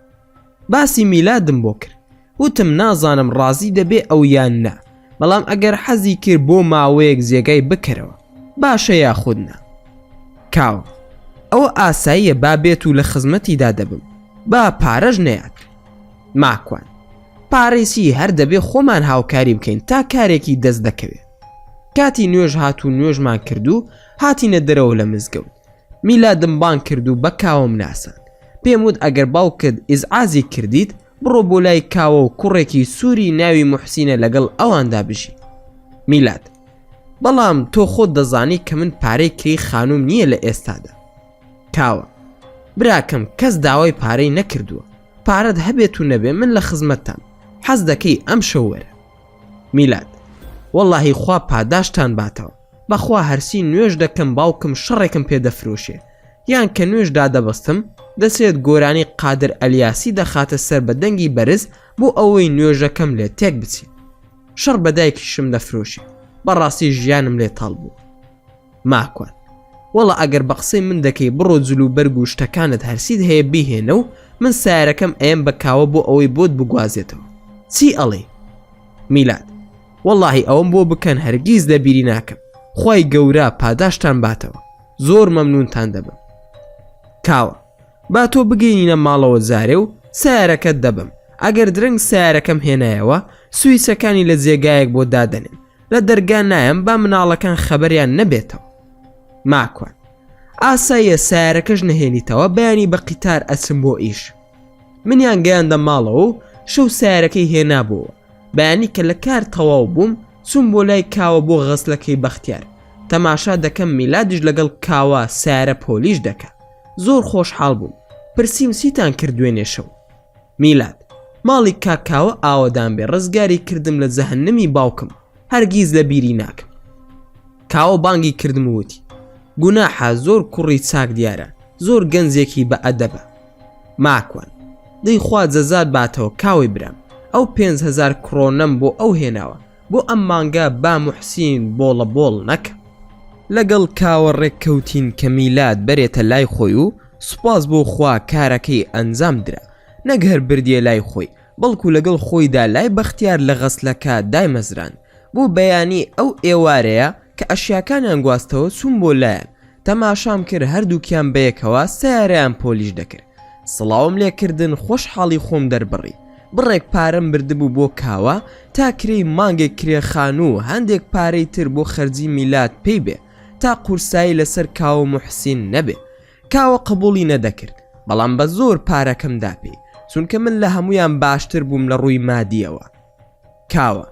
Speaker 1: باسی میلادم بۆ کرد، وتم نازانم ڕازی دەبێ ئەو یان نا، بەڵام ئەگەر حەزی کرد بۆ ماوەیەک جێگای بکەرەوە باشە یاخودنا. کاوە: ئەوە ئاساییە، با بێت و لە خزمەتیدا دەبم، با پارەژ نەیات. ماکوان: پارەیسی هەر دەبێ خۆمان هاوکاری بکەین تا کارێکی دەست دەکەوێت. کاتی نوێژ هات و نوێژمان کرد و هاتینە دەرەوە لە مزگەوت. میلادم بان کرد و بە کاوەم ناسان، پێم وت ئەگەر باوکت ئیزعازی کردیت بڕۆ بۆ لای کاوە و کوڕێکی سووری ناوی موحسینە لەگەڵ ئەواندا بژی. میلاد: بەڵام تۆ خۆت دەزانی کە من پارەی کری خانوم نییە لە ئێستادا. کاوە: براکەم کەس داوای پارەی نەکردووە، پارەت هەبێت و نەبێ من لە خزمەتتان، حەز دەکەی ئەم شەوەرە. میلاد: وەڵاهی خوا پاداشتان باتەوە، بەخوا هەرسی نوێژ دەکەم باوکم شەڕێکم پێدەفرۆشێ، یان کە نوێژدا دەبەستم دەسێت گۆرانی قادر ئەلیاسی دەخاتە سەر بە دەنگی بەرز بۆ ئەوەی نوێژەکەم لێ تێک بچێت، شەڕ بەدایکیشم دەفرۆشێ، بەڕاستی ژیانم لێ تاڵ بوو. ماکوان: وەڵا ئەگەر بە قسەی من دەکەی بڕۆ جلو بەرگ و شتەکانت هەرسید هەیە بیهێنە و من سایارەکەم ئەم بەکاوە بۆ ئەوەی بۆت بگوازێتەوە، چی ئەڵێ؟ میلاد: وەڵاهی ئەوم بۆ بکەن هەرگیز لەبیری ناکەم، خوای گەورە پاداشتان باتەوە، زۆر مەمنونتان دەبم. کاوە: با تۆ بگەینە ماڵەوە جارێ و سایارەکەت دەبم، ئەگەر درنگ سایارەکەم هێنایەوە سویسەکانی لە جێگایەک بۆ دادەنێن، لە دەرگا نایم با مناڵەکان خەبەریان نەبێتەوە. ماکوان: ئاساییە سایارەکەش نەهێنیتەوە، بەیانی بە قیتار ئەچم بۆ ئیش. منیان گەیاندە ماڵەوە و شەو سایارەکەی هێنابووە، بەیانی کە لە کار تەواو بووم چوون بۆ لای کاوە بۆ غەسلەکەی بەختیار، تەماشا دەکەم میلادیش لەگەڵ کاوە سایارە پۆلیش دەکە. زۆر خۆشحاڵ بووم، پرسیم چیتان کردوێنێ شەو؟ میلاد: ماڵی کاکاوە ئاوەدان بێ، ڕزگاری کردم لە جەهەنەمی باوکم، هەرگیز لە بیری ناکەم. کاوە بانگی کردم وتی: گوناحە، زۆر کوڕی چاک دیارە، زۆر گەنجێکی بە ئەدەبە. ماکوان: دەیخوا جەزات باتەوە کاوی برام، ئەو 5000 کڕۆنەم بۆ ئەو هێناوە، بۆ ئەم مانگە با موحسین بۆڵە بۆڵ نەکە. لەگەڵ کاوە ڕێککەوتین کە میلاد بەرێتە لای خۆی و سوپاس بۆ خوا کارەکەی ئەنجام درا، نەک هەر بردیە لای خۆی، بەڵکو لەگەڵ خۆیدا لای بەختیار لە غەسلەکە دایمەزران، بۆ بەیانی ئەو ئێوارەیە کە ئەشیاکانیان گواستەوە چوون بۆ لایەن، تەماشام کرد هەردووکیان بەیەکەوە سیارەیان پۆلیش دەکرد. سڵاوم لێکردن خۆشحاڵی خۆم دەربڕی. بڕێک پارەم بردبوو بۆ کاوە تا کرێی مانگێک کرێخان و هەندێک پارەی تر بۆ خەرجی میلاد پێی بێ تا قورسایی لەسەر کاوە موحسین نەبێ. کاوە قبوڵی نەدەکرد، بەڵام بە زۆر پارەکەم داپێی، چونکە من لە هەمویان باشتر بووم لە ڕووی مادیەوە. کاوە: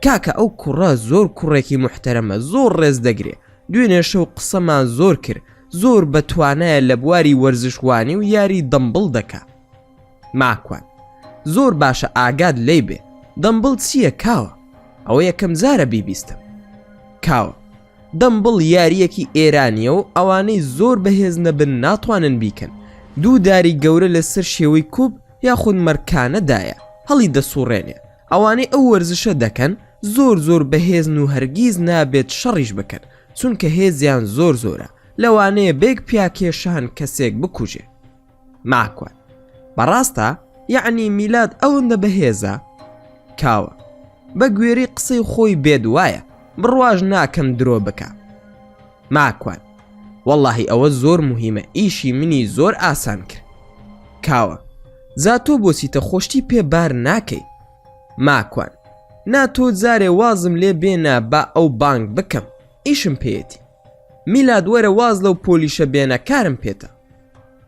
Speaker 1: کاکە ئەو کوڕە زۆر کوڕێکی محتەرەمە، زۆر ڕێز دەگرێ. دوێنێ شەو قسەمان زۆر کرد، زۆر بەتوانایە لە بواری وەرزشوانی و یاری دەمبڵ دەکا. ماکوان: زۆر باشە، ئاگاد لێی بێ. دەمبڵ چییە کاوە؟ ئەوە یەکەم جارە بیبیستم. کاوە: دەمبڵ یاریەکی ئێرانیە و ئەوانەی زۆر بەهێز نەبن ناتوانن بیکەن. دوو داری گەورە لەسەر شێوەی کوب یاخود مەرکانەدایە هەڵی دەسوڕێنێ. ئەوانەی ئەو وەرزشە دەکەن زۆر بەهێزن و هەرگیز نابێت شەڕیش بکەن، چونکە هێزیان زۆر زۆرە، لەوانەیە بێک پیاکێشان کەسێک بکوژێ. ماکوان: بەڕاستە؟ یعنی میلاد ئەوەندە بەهێزە؟ کاوە: بە گوێرەی قسەی خۆی بێد وایە، بڕواژ ناکەم درۆ بکە. ماکوان: واللهی ئەوە زۆر مهمە، ئیشی منی زۆر ئاسان کرد. کاوە: زاتۆ بۆچیتە خۆشتی پێبار ناکەی؟ ماکوان: ناتۆ جارێ وازم لێ بێنە با ئەو بانگ بکەم، ئیشم پێیەتی. میلاد وەرە واز لەو پۆلیشە بێنە، کارم پێتە.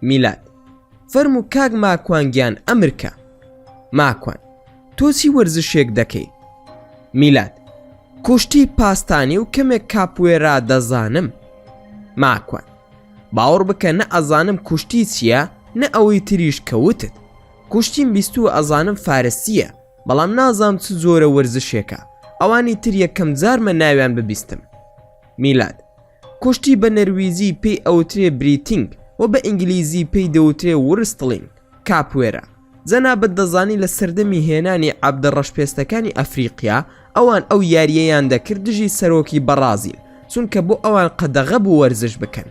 Speaker 1: میلاد: فەرموو کاک ماکوان گیان ئەمرکە. ماکوان: تۆ چی وەرزشێک دەکەی؟ میلاد: کوشتی پاستانی و کەمێک کاپوێرا دەزانم. ماکوان: باوەڕ بکە نە ئەزانم کوشتی چییە نە ئەوەی تریش کەوتت. کوشتیم بیستووە ئەزانم فارسیە، بەڵام نازام چ زۆرە وەرزشێکە، ئەوانی تر یەکەم جارمە ناویان ببیستم. میلاد: کوشتی بە نەرویزی پێی ئەوترێ بریتینگ و بە ئینگلیزی پێی دەوترێ ورستڵینگ کاپوێرە. جەنابەت دەزانی لە سەردەمی هێنانی عەبدەڕەشپێستەکانی ئەفریقیا ئەوان ئەو یاریەیان دەکرد دژی سەرۆکی بەرازیل، چونکە بۆ ئەوان قەدەغە بوو وەرزش بکەن.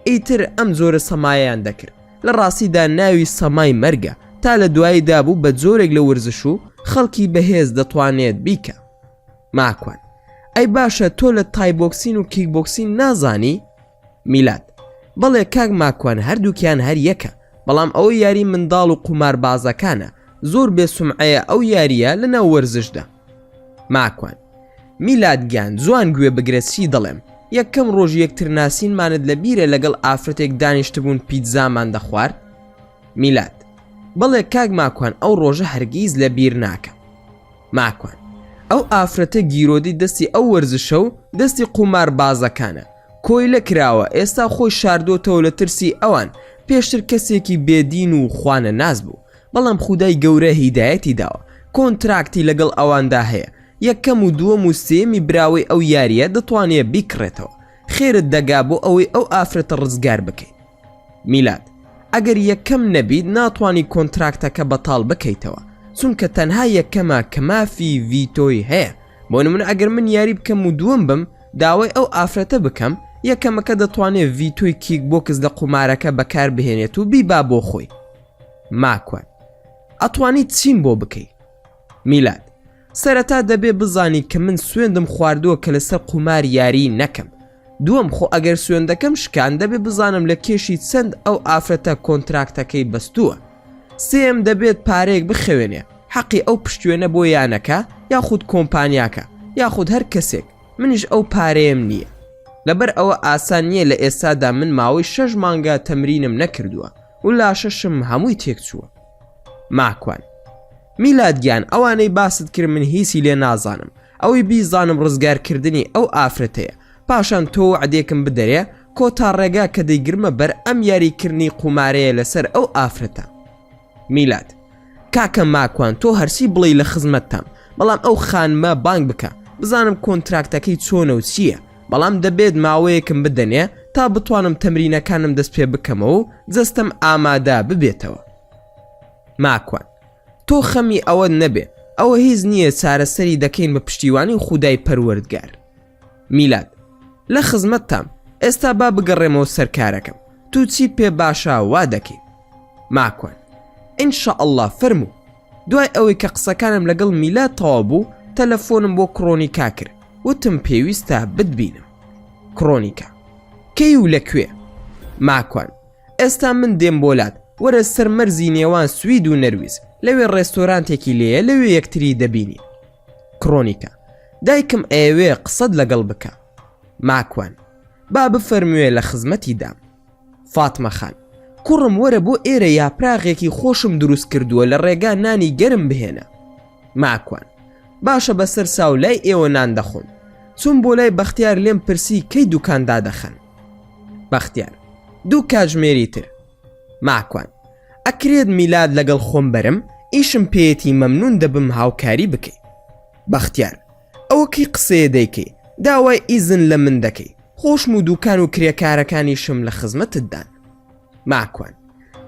Speaker 1: ئیتر ئەم زۆرە سەمایان دەکرد، لە ڕاستیدا ناوی سەمای مەرگە، تا لە دواییدا بوو بە جۆرێک لە وەرزش و خەڵکی بەهێز دەتوانێت بیکە. ماکوان: ئەی باشە تۆ لە تایبۆکسین و کیکبۆکسین نازانی؟ میلاد: بەڵێ کاک ماکوان، هەردووکیان هەر یەکە، بەڵام ئەوە یاری منداڵ و قوماربازەکانە، زۆر بێسومعەیە ئەو یاریە لەناو وەرزشدا. ماکوان: میلاد گیان جوان گوێ بگرێت چی دەڵێم. یەکەم ڕۆژ یەکترناسینمانت لە بیرە لەگەڵ ئافرەتێک دانیشتبوون پیتزامان دەخوارد؟ میلاد: بەڵێ کاک ماکوان، ئەو ڕۆژە هەرگیز لە بیر ناکەم. ماکوان: ئەو ئافرەتە گیرۆدی دەستی ئەو وەرزشە و دەستی قوماربازەکانە، کۆی لە کراوە، ئێستا خۆی شاردۆتەوە لە ترسی ئەوان، پێشتر کەسێکی بێدین و خوانە ناز بوو، بەڵام خودای گەورە هیدایەتی داوە، کۆنتراکتی لەگەڵ ئەواندا هەیە، یەکەم و دووەم و سێمی براوەی ئەو یاریە دەتوانێت بیکڕێتەوە، خێرت دەگا بۆ ئەوەی ئەو ئافرەتە ڕزگار بکەیت. میلاد: ئەگەر یەکەم نەبیت ناتوانی کۆنتراکتەکە بەتاڵ بکەیتەوە، چونکە تەنها یەکەمە کە مافی ڤیتۆی هەیە. بۆ نمونە ئەگەر من یاری بکەم و دووەم بم، داوای ئەو ئافرەتە بکەم، یەکەمەکە دەتوانێت ڤیتۆی کیک بۆکس لە قومارەکە بەکار بهێنێت و بیبا بۆ خۆی. ماکوان: ئەتوانیت چیم بۆ بکەی؟ میلاد: سەرەتا دەبێ بزانی کە من سوێندم خواردووە کە لەسەر قومار یاری نەکەم. دووەم، خۆ ئەگەر سوێندەکەم شکان دەبێ بزانم لە کێشی چەند ئەو ئافرەتە کۆنتراکتەکەی بەستووە. سێم، دەبێت پارەیەک بخەوێنێ، حەقی ئەو پشتوێنە بۆ یانەکە یاخود کۆمپانیاکە یاخود هەر کەسێک، منیش ئەو پارەیەم نییە. لەبەر ئەوە ئاسان نییە لە ئێستادا من ماوەی 6 مانگە تەمرینم نەکردووە و لاشەشم هەمووی تێکچووە. ماکوان: میلاد گیان، ئەوانەی باست کرد من هیچی لێ نازانم، ئەوەی بیزانم ڕزگارکردنی ئەو ئافرەتەیە، پاشان تۆ وعدێکم بدەرێ کۆتا ڕێگا کە دەیگرمە بەر ئەم یاریکردنی قومارەیە لەسەر ئەو ئافرەتە. میلاد: کاکە ماکوان، تۆ هەرچی بڵێ لە خزمەتتام، بەڵام ئەو خانمە بانگ بکە، بزانم کۆنتراکتەکەی چۆنە و چییە، بەڵام دەبێت ماوەیەکم بدەنێ تا بتوانم تەمرینەکانم دەست پێ بکەمەوە و جەستەم ئامادە ببێتەوە. ماکوان: تۆ خەمی ئەوە نەبێ، ئەوە هیچ نییە، چارەسەری دەکەین بە پشتیوانی خودای پەروەردگار. میلاد: لە خزمەتتام، ئێستا با بگەڕێمەوە سەرکارەکەم، تو چی پێ باشە وا دەکەی؟ ماکوان: ئینشاءالله، فەرموو. دوای ئەوەی کە قسەکانم لەگەڵ میلاد تەواو بوو، تەلەفۆنم بۆ کڕۆنیکا کرد، وتم پێویستە بتبینم. کڕۆنیکا: کەی و لەکوێ؟ ماکوان: ئێستا من دێم بۆلات، وەرە سەر مەرزی نێوان سوید و نەرویز، لەوێ ڕێستۆرانتێکی لێیە، لەوێ یەکتری دەبینی. کرۆنیکە: دایکم ئەوێ قسەت لەگەڵ بکە. ماکوان: با بفەرموێ لە خزمەتی دام. فاتمە خان: کوڕم وەرە بۆ ئێرە یاپراغێکی خۆشم دروست کردووە، لە ڕێگا نانی گەرم بهێنە. ماکوان: باشە بەسەر ساو لای ئێوە نان دەخۆن. چون بۆ لای بەختیار لێم پرسی کەی دوکاندا دەخەن. بەختیار: 2 کاتژمێری تر. ماکوان: ئەکرێت میلاد لەگەڵ خۆم بەرم، ئیشم پێیەتی مەمنون دەبم هاوکاری بکەی. بەختیار: ئەوە کەی قسەیە دەیکەی؟ داوای ئیزن لە من دەکەی، خۆشم و دوکان و کرێکارەکانیشم لە خزمەتتدان. ماکوان: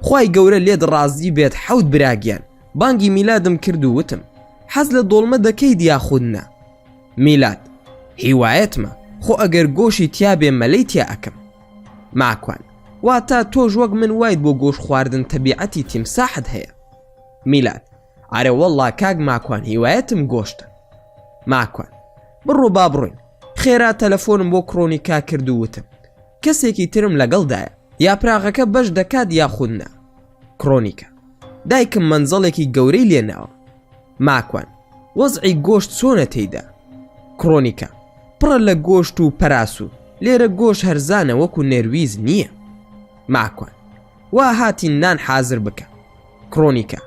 Speaker 1: خوای گەورە لێت ڕازی بێت حەوت براگیان، بانگی میلادم کرد و وتم حەز لە دۆڵمە دەکەیت یاخودنا. میلاد: هیوایەتمە، خۆ ئەگەر گۆشی تیا بێ مەلەی تیا ئەکەم. ماکوان: واتە تۆش وەک من وایت بۆ گۆش خواردن تەبیعەتی تیمساحت هەیە. میلاد: ئارێ وەڵڵا کاک ماکوان، هیوایەتم گۆشتە. ماکوان: بڕۆ با بڕۆین. خێرا تەلەفۆنم بۆ کرۆنیکا کرد و وتم کەسێکی ترم لەگەڵدایە، یاپراغەکە بەش دەکات یاخودنا. کرۆنیکە: دایکم مەنزەڵێکی گەورەی لێناوە. ماکوان: وەزعی گۆشت چۆنە تێیدا؟ کرۆنیکە: پڕە لە گۆشت و پەراسو، لێرە گۆشت هەرزانە وەکو نێرویز نییە. ماکوان: وا هاتی نان حازر بکە. کرۆنیکە: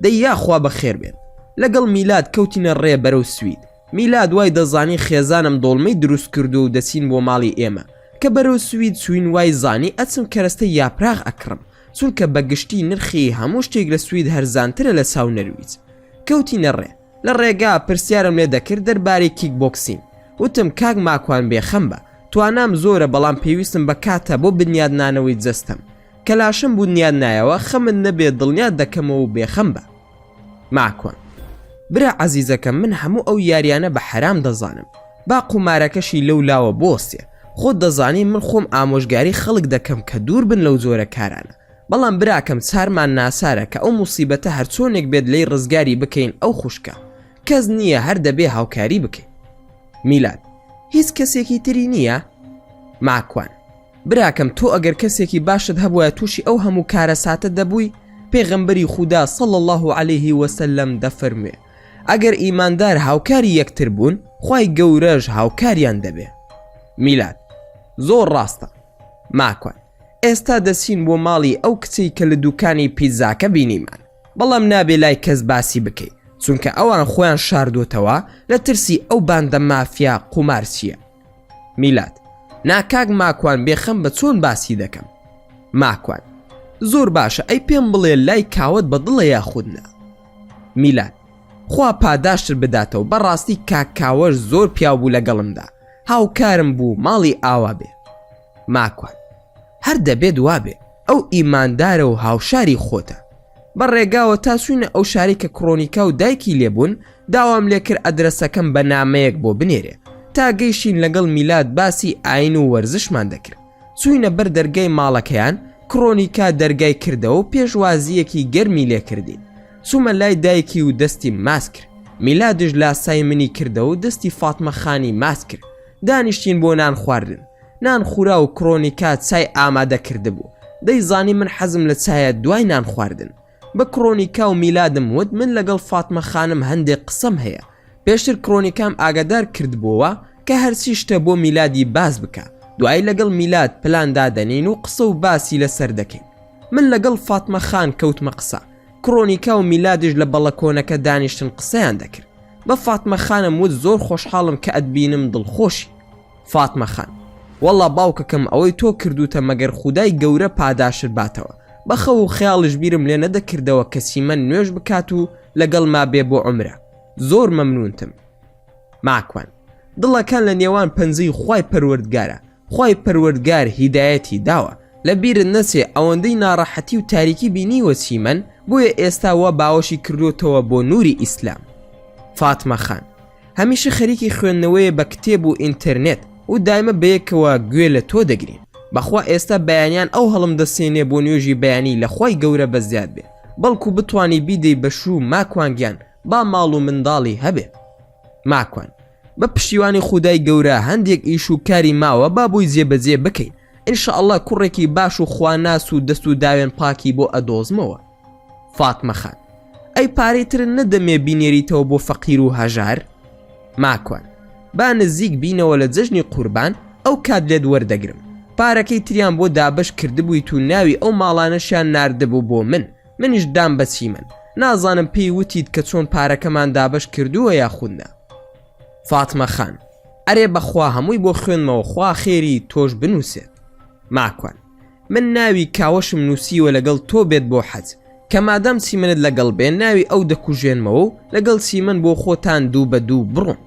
Speaker 1: دەی یاخوا بەخێر بێت. لەگەڵ میلاد کەوتینە ڕێ بەرەو سوید. میلاد وای دەزانی خێزانم دۆڵمەی دروست کردو و دەچین بۆ ماڵی ئێمە، کە بەرەو سوید سوین وای زانی ئەچم کەرەستە یاپراغ ئەکڕم، چونکە بەگشتی نرخی هەموو شتێک لە سوید هەرزانترە لە چاو نەرویز. کەوتینە ڕێ، لە ڕێگا پرسیارم لێ دەکرد دەربارەی کیک بۆکسین. وتم کاک ماکوان بێخەم بە، توانام زۆرە بەڵام پێویستم بە کاتە بۆ بنیاد نانەوەی جەستم، کە لاشم بوو نیاد نایەوە خەمت نەبێت دڵنیاد دەکەمەوە و بێخەم بە. ماکوان: برا عەزیزەکەم، من هەموو ئەو یاریانە بە حەرام دەزانم، با قومارەکەشی لەو لاوە بۆستێ. خۆت دەزانی من خۆم ئامۆژگاری خەڵک دەکەم کە دوور بن لەو زۆرە کارانە، بەڵام براکەم چارمان ناسارە کە ئەو موسیبەتە هەرچۆنێک بێت لێی ڕزگاری بکەین ئەو خوشکە، کەس نییە هەر دەبێ هاوکاری بکەین. میلاد: هیچ کەسێکی تری نییە؟ ماکوان: براکەم تۆ ئەگەر کەسێکی باشت هەبووە تووشی ئەو هەموو کارە ساتە دەبووی، پێغەمبەری خودا صلی الله علیه وسلم دەفەرموێ ئەگەر ئیماندار هاوکاری یەکتر بوون، خوای گەورەش هاوکاریان دەبێ. میلاد: زۆر ڕاستە. ماکوان: ئێستا دەچین بۆ ماڵی ئەو کچەی کە لە دوکانی پیتزاکە بینیمان، بەڵام نابێ لای کەس باسی بکەی، چونکە ئەوان خۆیان شاردوتەوە لە ترسی ئەو باندە مافیا قومارچیە. میلاد: ناکاک ماکوان، بێخەم بە چۆن باسی دەکەم. ماکوان: زۆر باشە، ئەی پێم بڵێ لای کاوت بەدڵە یاخودنا. میلاد: خوا پاداشتر بداتەوە، بەڕاستی کاکاوەش زۆر پیاو بوو لەگەڵمدا، هاوکارم بوو، ماڵی ئاوا بێ. ماکوان: هەر دەبێت وابێ، ئەو ئیماندارە و هاوشاری خۆتە. بەڕێگاوە تا سوینە ئەو شاری کە کرۆنیکا و دایکی لێبوون، داوام لێکرد ئەدرەسەکەم بە نامەیەک بۆ بنێرێ، تا گەیشتین لەگەڵ میلاد باسی ئاین و وەرزشمان دەکرد. سوینە بەر دەرگای ماڵەکەیان، کرۆنیکا دەرگای کردەوە و پێشوازیەکی گەرمی لێ کردین. سومە لای دایکی و دەستی ماس کرد. میلادش لاسای منی کردەوە و دەستی فاتمە خانی ماس کرد. دانیشتین بۆ نان خواردن. نان خورا و کرۆنیکا چای ئامادە کرده بوو. دەیزانی من حەزم لە چایە دوای نان خواردن. بە کرۆنیکا و میلادم وت من لەگەڵ فاتمە خانم هەندێک قسەم هەیە. پێشتر کرۆنیکام ئاگادار کردبووە کە هەرچی شتە بۆ میلادی باز بکە. دوای لەگەڵ میلاد پلان دادەنین و قسە و باسی لەسەر دەکەین. من لەگەڵ فاتمە خان کەوتمە قسە. کرۆنیکا و میلادش لە بەڵەکۆنەکە دانیشتن قسەیان دەکرد. بە فاتمە خانم وت زۆر خۆشحاڵم کە ئەتبینم دڵخۆشی. فاتمە خان: وەڵا باوکەکەم ئەوەی تۆ کردوتە مەگەر خودای گەورە پاداشت باتەوە. بەخەو و خەیاڵش بیرم لێ نەدەکردەوە کەسی من نوێژ بکات و لەگەڵ ما بێ بۆ عومرە. زۆر مەمنونتم. ماکوان: دڵەکان لە نێوان پەنجەی خوای پەروەردگارە. خوای پەروەردگار هیدایەتی داوە. لە بیرت نەچێ ئەوەندەی ناڕەحەتی و تاریکی بینیوە چیمەن، بۆیە ئێستا وە باوەشی کردوتەوە بۆ نووری ئیسلام. فاتمە خان: هەمیشە خەریکی خوێندنەوەیە بە کتێب و ئینتەرنێت و دایمە بەیەکەوە گوێ لە تۆ دەگرین. بەخوا ئێستا بەیانیان ئەو هەڵم دەسێنێ بۆ نوێژی بەیانی لە خوای گەورە بەزیاد بێ، بەڵکو بتوانی بیدەی بەشوو ماکوانگیان با ماڵ و منداڵی هەبێ. ماکوان: بە پشتیوانی خودای گەورە هەندێک ئیش و کاری ماوە با بۆی جێبەجێ بکەین. ئینشاءڵڵا کوڕێکی باش و خواناس و دەست و داوێن پاکی بۆ ئەدۆزمەوە. فاتمە خان: ئەی پارەیترن نەدەمێ بینێریتەوە بۆ فەقیر و هەژار؟ ماکوان: با نزیک بینەوە لە جەژنی قوربان ئەو کات لێت وەردەگرم. پارەکەی تریان بۆ دابش کردبوویت و ناوی ئەو ماڵانەشیان ناردبوو بۆ منیش دام بە چیمن. نازانم پێی وتیت کە چۆن پارەکەمان دابش کردووە یاخودنا. فاتمە خان: ئەرێ بەخوا هەمووی بۆ خوێنمەوە، خوا خێری تۆش بنووسێت. ماکوان: من ناوی کاوەشم نووسیوە لەگەڵ تۆ بێت بۆ حەج، کە مادام چیمنت لەگەڵ بێن ناوی ئەو دەکوژێنمەوە و لەگەڵ چیمن بۆ خۆتان دوو بە دوو بڕۆن.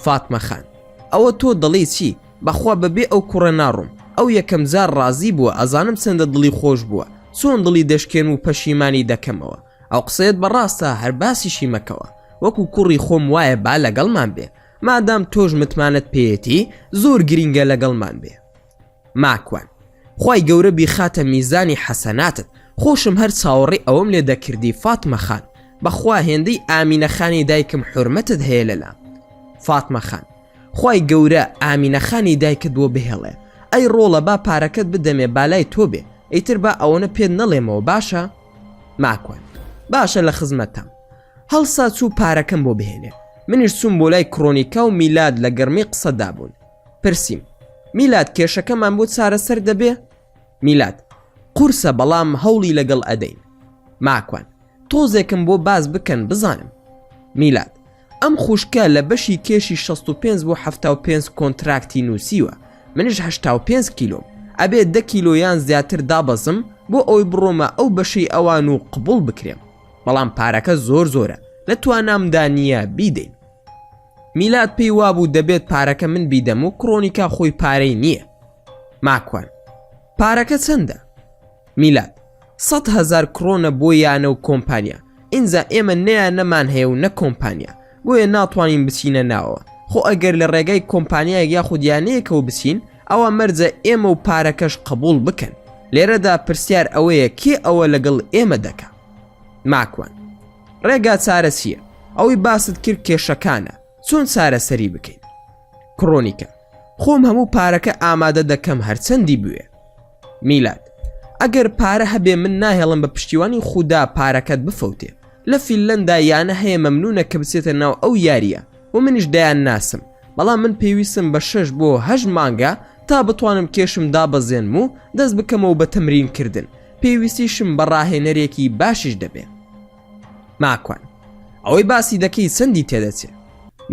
Speaker 1: فاتمە خان: ئەوە تۆ دڵی چی؟ بەخوا بەبێ ئەو کوڕە ناڕۆم. ئەو یەکەم جار ڕازی بووە، ئەزانم چەندە دڵی خۆش بووە، چۆن دڵی دەشکێن و پەشیمانی دەکەمەوە. ئەو قسەیەت بەڕاستە، هەر باسیشی مەکەوە. وەکو کوڕی خۆم وایە با لەگەڵمان بێ، مادام تۆش متمانت پێیەتی زۆر گرینگە لەگەڵمان بێ. ماکوان: خوای گەورە بیخاتە میزانی حەسەناتت، خۆشم هەر چاوەڕێی ئەوەم لێ دەکردی فاتمە خان. بەخوا هێندەی ئامینەخانی دایکم حورمەتت هەیە لەلام. فاتمە خان: خوای گەورە ئامینەخانی دایکت بۆ بهێڵێ. ئەی ڕۆڵە با پارەکەت بدەمێ بالای تۆ بێ، ئەیتر با ئەوەنە پێت نەڵێمەوە باشە؟ ماکوان: باشە لە خزمەتم. هەڵسا چوو پارەکەم بۆ بهێنێ. منیش چووم بۆ لای کرۆنیکا و میلاد لە گەرمی قسەدا بوون. پرسییم: میلاد کێشەکەمان بۆ چارەسەر دەبێ؟ میلاد: قورسە بەڵام هەوڵی لەگەڵ ئەدەین. ماکوان: تۆزێکم بۆ باز بکەن بزانم. میلاد: ئەم خوشکە لە بەشی کێشی 65 بۆ 75 کۆنتراکتی نووسیوە، منیش 85 کیلۆم، ئەبێ 10 کیلۆیان زیاتر دابەزم بۆ ئەوی بڕۆمە ئەو بەشەی ئەوان و قبول بکرێم، بەڵام پارەکە زۆرە، لە توانامدا نییە بیدەین. میلاد پێی وابوو دەبێت پارەکە من بیدەم و کرۆنیکا خۆی پارەی نییە. ماکوان: پارەکە چەندە؟ میلاد: 100,000 کرۆنە بۆ یانە و کۆمپانیا. ئینجا ئێمە نەیان نەمان هەیە و نە کۆمپانیا، بۆیە ناتوانین بچینە ناوەوە. خۆ ئەگەر لە ڕێگای کۆمپانیایەک یاخود یانەیەکەوە بچین، ئەوە مەرجە ئێمە و پارەکەش قبول بکەن. لێرەدا پرسیار ئەوەیە کێ ئەوە لەگەڵ ئێمە دەکا؟ ماکوان: ڕێگا چارە چییە؟ ئەوەی باست کرد کێشەکانە، چۆن چارەسەری بکەین؟ کرۆنیکە: خۆم هەموو پارەکە ئامادە دەکەم هەرچەندی بوێ. میلاد: ئەگەر پارە هەبێ من ناهێڵم بە پشتیوانی خودا پارەکەت بفەوتێ. لە فیلەندا یانە هەیە مەمنونە کە بچێتە ناو ئەو یاریە و منیش دایان ناسم، بەڵام من پێویستم بە 6 بۆ 8 مانگە تا بتوانم کێشم دابەزێنم و دەست بکەمەوە بە تەمرین کردن. پێویستیشم بە ڕاهێنەرێکی باشیش دەبێ. ماکوان: ئەوەی باسی دەکەی چەندی تێدەچێت؟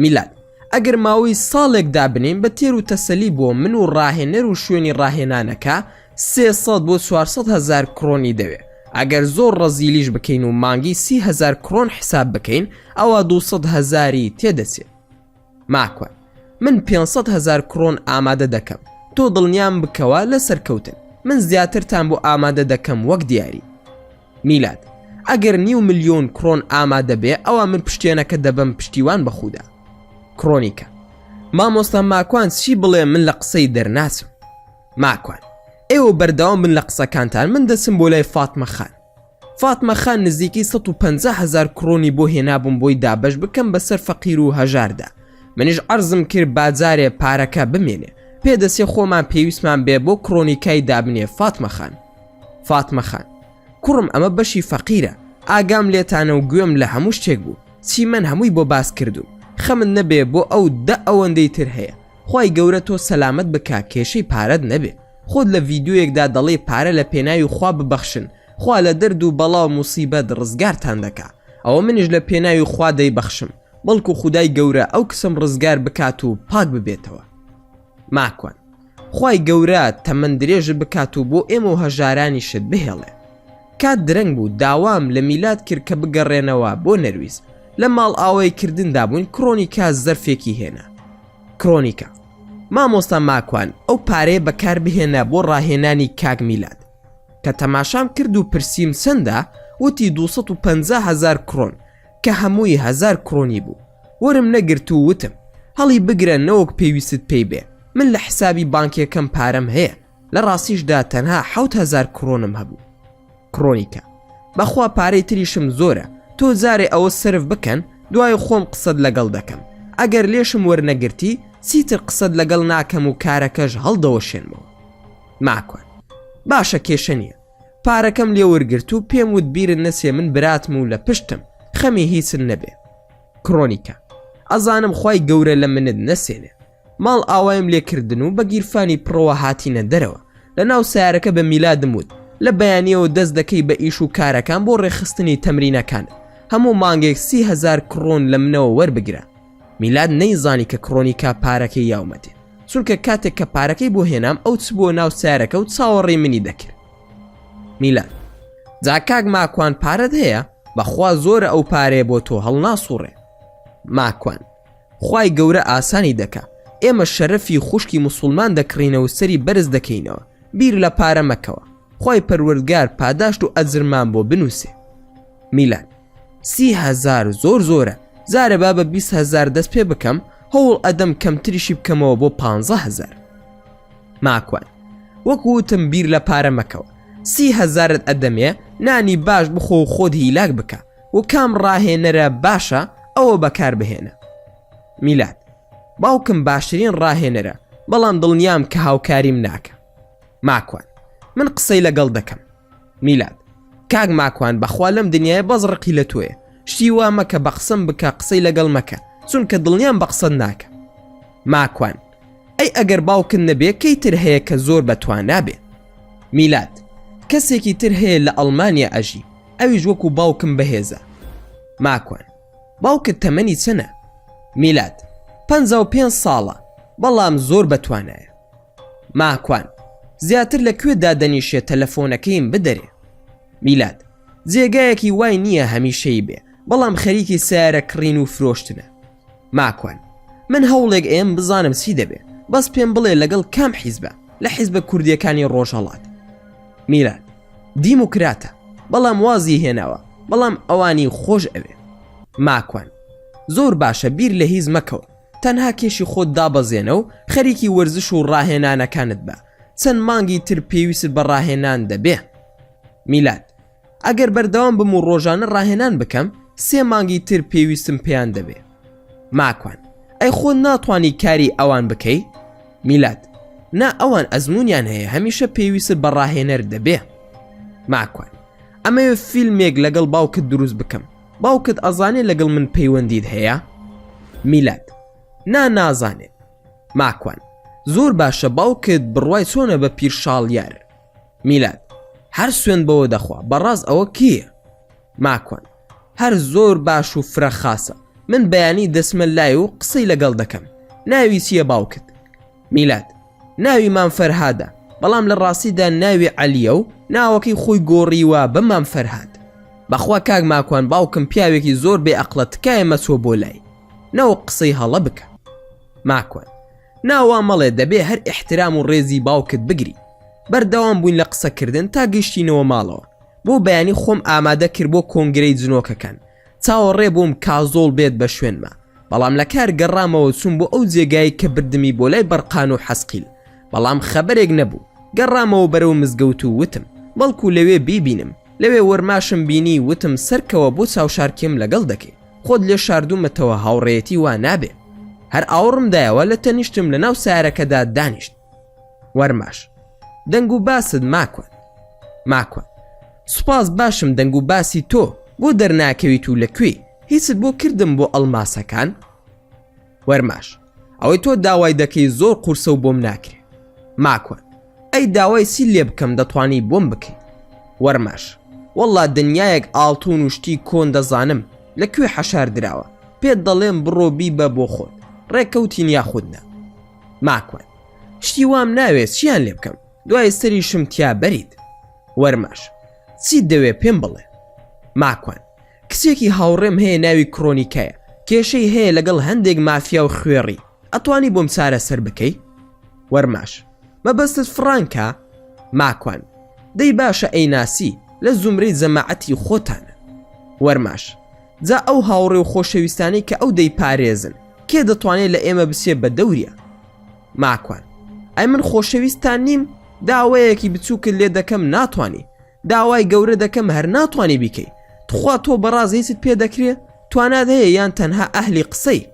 Speaker 1: میلاد: ئەگەر ماوەی ساڵێک دابنین بە تێر و تەسەلی بۆ من و ڕاهێنەر و شوێنی ڕاهێنانەکە 300 بۆ 400,000 کرۆنی دەوێ. ئەگەر زۆر ڕەزیلیش بکەین و مانگی 30,000 کرۆن حساب بکەین، ئەوە 200,000 تێدەچێت. ماکوان: من 500,000 کرۆن ئامادە دەکەم، تۆ دڵنیام بکەوە لە سەرکەوتن، من زیاترتان بۆ ئامادە دەکەم وەک دیاری. میلاد: ئەگەر 500,000 کرۆن ئامادە بێ، ئەوە من پشتێنەکە دەبم پشتیوان بەخودا. کرۆنیکە: مامۆستا ماکوان چی بڵێ من لە قسەی دەرناچم؟ ماکوان: ئێوە بەردەوام بن لە قسەکانتان، من دەچم بۆ لای فاتمە خان. فاتمە خان نزیکی 150,000 کرۆنی بۆ هێنابووم بۆی دابش بکەم بەسەر فەقیر و هەژاردا. منیش عەرزم کرد بازارێ پارەکە بمێنێ، پێدەچێ خۆمان پێویستمان بێ بۆ کرۆنیکای دابنێ. فاتمە خان: فاتمە خان: کوڕم ئەمە بەشی فەقیرە، ئاگام لێتانە و گوێم لە هەموو شتێک بوو، چی من هەمووی بۆ باس کردوم، خەمن نەبێ بۆ ئەو 10 ئەوەندەی تر هەیە. خوای گەورە تۆ سەلامت بکا، کێشەی پارەت نەبێ. خۆت لە ڤیدیۆیەکدا دەڵێ پارە لە پێناوی خوا ببەخشن، خوا لە دەرد و بەڵا و موسیبەت ڕزگارتان دەکا. ئەوە منیش لە پێناوی خوا دەیبەخشم، بەڵکو خودای گەورە ئەو کەسم ڕزگار بکات و پاک ببێتەوە. ماکوان: خوای گەورە تەمەن درێژت بکات و بۆ ئێمە و هەژارانیشت بهێڵێ. کات درەنگ بوو، داوام لە میلاد کرد کە بگەڕێنەوە بۆ نەرویز. لە ماڵ ئاوای کردندا بووین، کرۆنیکا زەرفێکی هێنا. کرۆنیکە: مامۆستا ماکوان، ئەو پارەیە بەکار بهێنە بۆ ڕاهێنانی کاک میلاد. کە تەماشام کرد و پرسییم چەندە، وتی 250,000 کرۆن، کە هەمووی 1000 کرۆنی بوو. وەرم نەگرت و وتم هەڵی بگرە نەوەک پێویست پێی بێ، من لە حسابی بانکیەکەم پارەم هەیە، لە ڕاستیشدا تەنها 7,000 کرۆنم هەبوو. کرۆنیکە: بەخوا پارەی تریشم زۆرە، تۆ جارێ ئەوە سرف بکەن، دوای خۆم قسەت لەگەڵ دەکەم. ئەگەر لێشم وەرنەگرتی، چیتر قسەت لەگەڵ ناکەم و کارەکەش هەڵدەوەشێنمەوە. ماکوان باشە کێشە نییە پارەکەم لێ وەرگرت و پێم وت بیرن نەسێ من براتم و لە پشتم خەمی هیچن نەبێ کڕۆنیکە ئەزانم خوای گەورە لە منت نەسێنێ ماڵ ئاوایم لێکردن و بە گیرفانی پڕەوە هاتینە دەرەوە لە ناو سیارەکە بە میلادم وت لە بەیانیەوە دەست دەکەی بە ئیش و کارەکان بۆ ڕێخستنی تەمرینەکان هەموو مانگێک 30,000 کڕۆن لە منەوە وەربگرە میلاد نەیزانی کە کڕۆنیکا پارەکەی یاومەتێ چونکە کاتێک کە پارەکەی بۆ هێنام ئەو چ بۆ ناو سیارەکە و چاوەڕێی منی دەکرد میلاد جا کاک ماکوان پارەت هەیە بەخوا زۆرە ئەو پارەیە بۆ تۆ هەڵ ناسووڕێ ماکوان خوای گەورە ئاسانی دەکا ئێمە شەرەفی خوشکی موسڵمان دەکڕینەوە سەری بەرز دەکەینەوە بیر لە پارە مەکەوە خوای پەروەردگار پاداشت و ئەجرمان بۆ بنووسێ میلاد 30,000 زۆر زۆرە زارە با بە 20,000 دەست پێ بکەم هەوڵ ئەدەم کەمتریشی بکەمەوە بۆ 15,000 ماکوان وەکو وتم بیر لە پارە مەکەوە 30,000 ئەدەمێ نانی باش بخۆ و خۆت هیلاک بکە و کام ڕاهێنەرە باشە ئەوە بەکار بهێنە میلاد باوکم باشترین ڕاهێنەرە بەڵام دڵنیام کە هاوکاریم ناکە ماکوان من قسەی لەگەڵ دەکەم میلاد کاک ماکوان بەخوا لەم دنیاە بەس ڕقی لە تۆیە شتی وا مەکە بە قسەم بکە قسەی لەگەڵ مەکە چونکە دڵنیام بە قسەت ناکە ماکوان ئەی ئەگەر باوکن نەبێ کەی تر هەیە کە زۆر بەتوان نابێ میلاد کەسێکی تر هەیە لە ئەڵمانیا ئەژی ئەویش وەکو باوکم بەهێزە ماکوان باوکت تەمەنی چەنە میلاد 55 ساڵە بەڵام زۆر بەتوانایە ماکوان زیاتر لەکوێدا دەنیشێت تەلەفۆنەکەیم بدەرێ میلاد جێگایەکی وای نییە هەمیشەی بێ بەڵام خەریکی سیارە کڕین و فرۆشتنە ماکوان من هەوڵێک ئێم بزانم چی دەبێ بەس پێم بڵێ لەگەڵ کام حیزبە لە حیزبە کوردیەکانی ڕۆژهەڵات میلاد دیموکراتە بەڵام وازی هێناوە بەڵام ئەوانی خۆش ئەوێ ماکوان زۆر باشە بیر لە هیز مەکەوە تەنها کێشی خۆت دابەزێنە و خەریکی وەرزش و ڕاهێنانەکانت بە چەند مانگی تر پێویست بە ڕاهێنان دەبێ میلاد ئەگەر بەردەوام بم و ڕۆژانە ڕاهێنان بکەم 3 مانگی تر پێویستم پێیان دەبێ ماکوان ئەی خۆ ناتوانی کاری ئەوان بکەی میلاد نا ئەوان ئەزمونیان هەیە هەمیشە پێویست بە ڕاهێنەر دەبێ ماکوان ئەمەوێ فیلمێک لەگەڵ باوکت دروست بکەم باوکت ئەزانێ لەگەڵ من پەیوەندیت هەیە میلاد نازانێت ماکوان زۆر باشە باوکت بڕوای چۆنە بە پیرشاڵیار میلاد هەر سوێن بەوە دەخوا بەڕاست ئەوە کییە ماکوان هەر زۆر باش و فرە خاسە من بەیانی دەسمە لای و قسەی لەگەڵ دەکەم ناوی چییە باوکت میلاد ناوی مام فەرهادە بەڵام لە ڕاستیدا ناوی عەلیە و ناوەکەی خۆی گۆڕیوە بە مام فەرهاد بەخوا کاک ماکوان باوکم پیاوێکی زۆر بێ ئەقڵە تکایە مەچۆ بۆ لای نەوە قسەی هەڵە بکە ماکوان ناوا مەڵێ دەبێ هەر ئیحترام و ڕێزی باوکت بگری بەردەوام بووین لە قسەکردن تا گەیشتینەوە ماڵەوە بۆ بەیانی خۆم ئامادە کرد بۆ کۆنگرەی جنۆکەکان چاوەڕێ بووم کازۆڵ بێت بە شوێنمە بەڵام لە کار گەڕامەوە چوون بۆ ئەو جێگایی کە بردمی بۆ لای بەرقان و حەسقیل بەڵام خەبەرێک نەبوو گەڕامەوە بەرەو مزگەوت و وتم بەڵکو لەوێ بیبینم لەوێ وەرماشم بینی وتم سەرکەوە بۆ چاوشارکێم لەگەڵ دەکەی خۆت لێ شاردوومەتەوە هاوڕێیەتی وا نابێ هەر ئاوڕمدایەوە لە تەنیشتم لە ناو سیارەکەدا دانیشت وەرماش دەنگ و باست ماکوان سوپاس باشم دەنگ و باسی تۆ بۆ دەرناکەویت و لەکوێ هیچت بۆ کردم بۆ ئەڵماسەکان وەرماش ئەوەی تۆ داوای دەکەی زۆر قورسە و بۆم ناکرێ ماکوان ئەی داوای سی لێ بکەم دەتوانی بۆم بکەی وەرماش وەڵا دنیایەک ئاڵتون و شتی کۆن دەزانم لەکوێ حەشار دراوە پێت دەڵێم بڕۆ بیبە بۆ خۆت ڕێککەوتین یاخودنا ماکوان شتی وام ناوێت چیان لێ بکەم دوای سەریشم تیا بەریت وەرماش چی دەوێ پێم بڵێ ماکوان کچێکی هاوڕێم هەیە ناوی کڕۆنیکایە کێشەی هەیە لەگەڵ هەندێک مافیا و خوێڕی ئەتوانی بۆم چارە سەر بکەی وەرماش مەبەستت فڕانکە ماکوان دەی باشە ئەی ناسی لە زومرەی جەماعەتی خۆتانە وەرماش جا ئەو هاوڕێ و خۆشەویستانی کە ئەو دەی پارێزن کێ دەتوانێت لە ئێمە بچێ بە دەوریە ماکوان ئەی من خۆشەویستان نیم داوایەکی بچووکت لێ دەکەم ناتوانی داوای گەورە دەکەم هەر ناتوانی بیکەی تخوا تۆ بەڕاز هیچت پێ دەکرێت توانات هەیە یان تەنها ئەهلی قسەی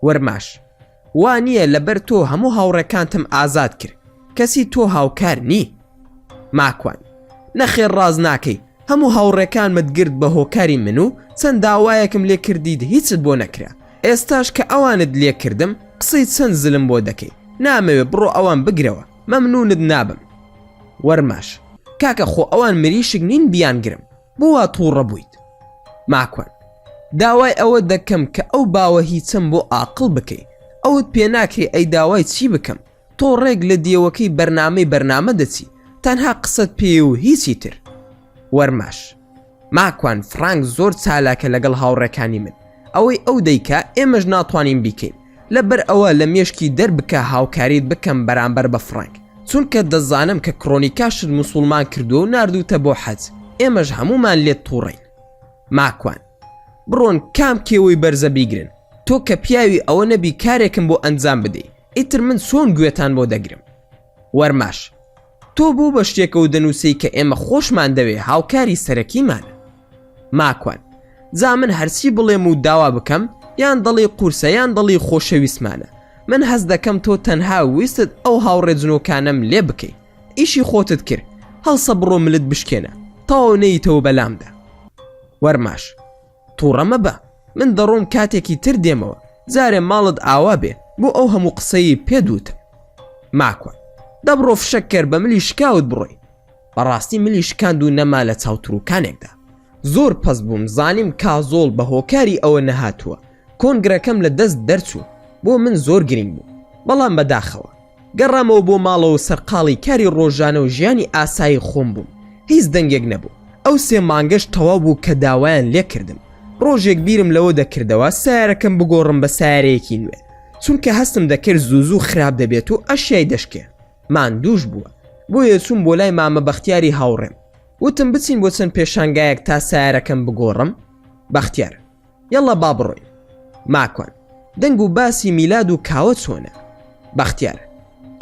Speaker 1: وەرماش وانییە لەبەر تۆ هەموو هاوڕێکانتم ئازاد کرد کەسی تۆ هاوکار نی. ماکوان: نەخێر ڕاز ناکەی، هەموو هاوڕێکانمت گرت بە هۆکاری من و چەند داوایەکم لێ کردیت هیچت بۆ نەکرا. ئێستاش کە ئەوانت لێ کردم قسەی چەند زلم بۆ دەکەی. نامەوێت بڕۆ ئەوان بگرەوە، مەمنونت نابم. وەرماش: کاکە خۆ ئەوان مریشک نین بیانگرم، بۆ وا تووڕە بوویت؟ ماکوان: داوای ئەوە دەکەم کە ئەو باوە هیچم بۆ ئاقڵ بکەی. ئەوت پێ ناکرێ ئەی داوای چی بکەم؟ تۆ ڕێک لە دێوەکەی بەرنامە دەچی، تەنها قسەت پێ و هیچی تر. وەرماش: ماکوان، فرانک زۆر چالاکە لەگەڵ هاوڕێکانی من. ئەوەی ئەو دەیکا ئێمەش ناتوانین بیکەین. لەبەر ئەوە لە مێشکی دەربکە هاوکاریت بکەم بەرامبەر بە فرانک، چونکە دەزانم کە کڕۆنیکاشت مسلمان کردو و ناردوتە بۆ حەج. ئێمەش هەمومان لێت تووڕین. ماکوان: بڕۆن کام کێوەی بەرزە بیگرن. تۆ کە پیاوی ئەوە نەبی کارێکم بۆ ئەنجام بدەی، ئیتر من چۆن گوێتان بۆ دەگرم؟ وەرماش: تۆ بوو بە شتێکەوە دەنووسی کە ئێمە خۆشمان دەوێ هاوکاری سەرەکیمانە. ماکوان: جا من هەرچی بڵێم و داوا بکەم، یان دڵی قورسە یان دڵی خۆشەویستمانە. من هەز دەکەم تۆ تەنها ویستت ئەو هاوڕێ جنۆکانم لێ بکەی. ئیشی خۆتت کرد، هەڵسە بڕۆ ملت بشکێنە، تاو نەیتەوە بەلامدا. وەرماش: تووڕە مەبە، من دەڕۆم کاتێکی تر دێمەوە، جارێ ماڵت ئاوا بێ بۆ ئەو هەموو قسەی پێدوتم. ماکوان: دەبڕۆ فشەکەر بە ملی شکاوت بڕۆی. بەڕاستی ملی شکاند و نەما لە چاوتروکانێکدا. زۆر پەس بووم زانیم کازۆڵ بە هۆکاری ئەوە نەهاتووە. کۆنگرەکەم لە دەست دەرچوو، بۆ من زۆر گرنگ بوو. بەڵام بەداخەوە گەڕامەوە بۆ ماڵەوە سەرقاڵی کاری ڕۆژانە و ژیانی ئاسایی خۆم بووم. هیچ دەنگێک نەبوو. ئەو 3 مانگەش تەواو بوو کە داوایان لێ کردم. ڕۆژێک بیرم لەوە دەکردەوە سیارەکەم بگۆڕم بە سیارەیەکی نوێ، چونکە هەستم دەکرد زوو خراپ دەبێت و ئەشیای دەشکێ. ماندووش بووە، بۆیە چوون بۆ لای مامە بەختیاری هاوڕێم. وتم بچین بۆ چەند پێشانگایەک تا سیارەکەم بگۆڕم. بەختیار: یەڵا با بڕۆین. ماکوان: دەنگ و باسی میلاد و کاوە چۆنە؟ بەختیار: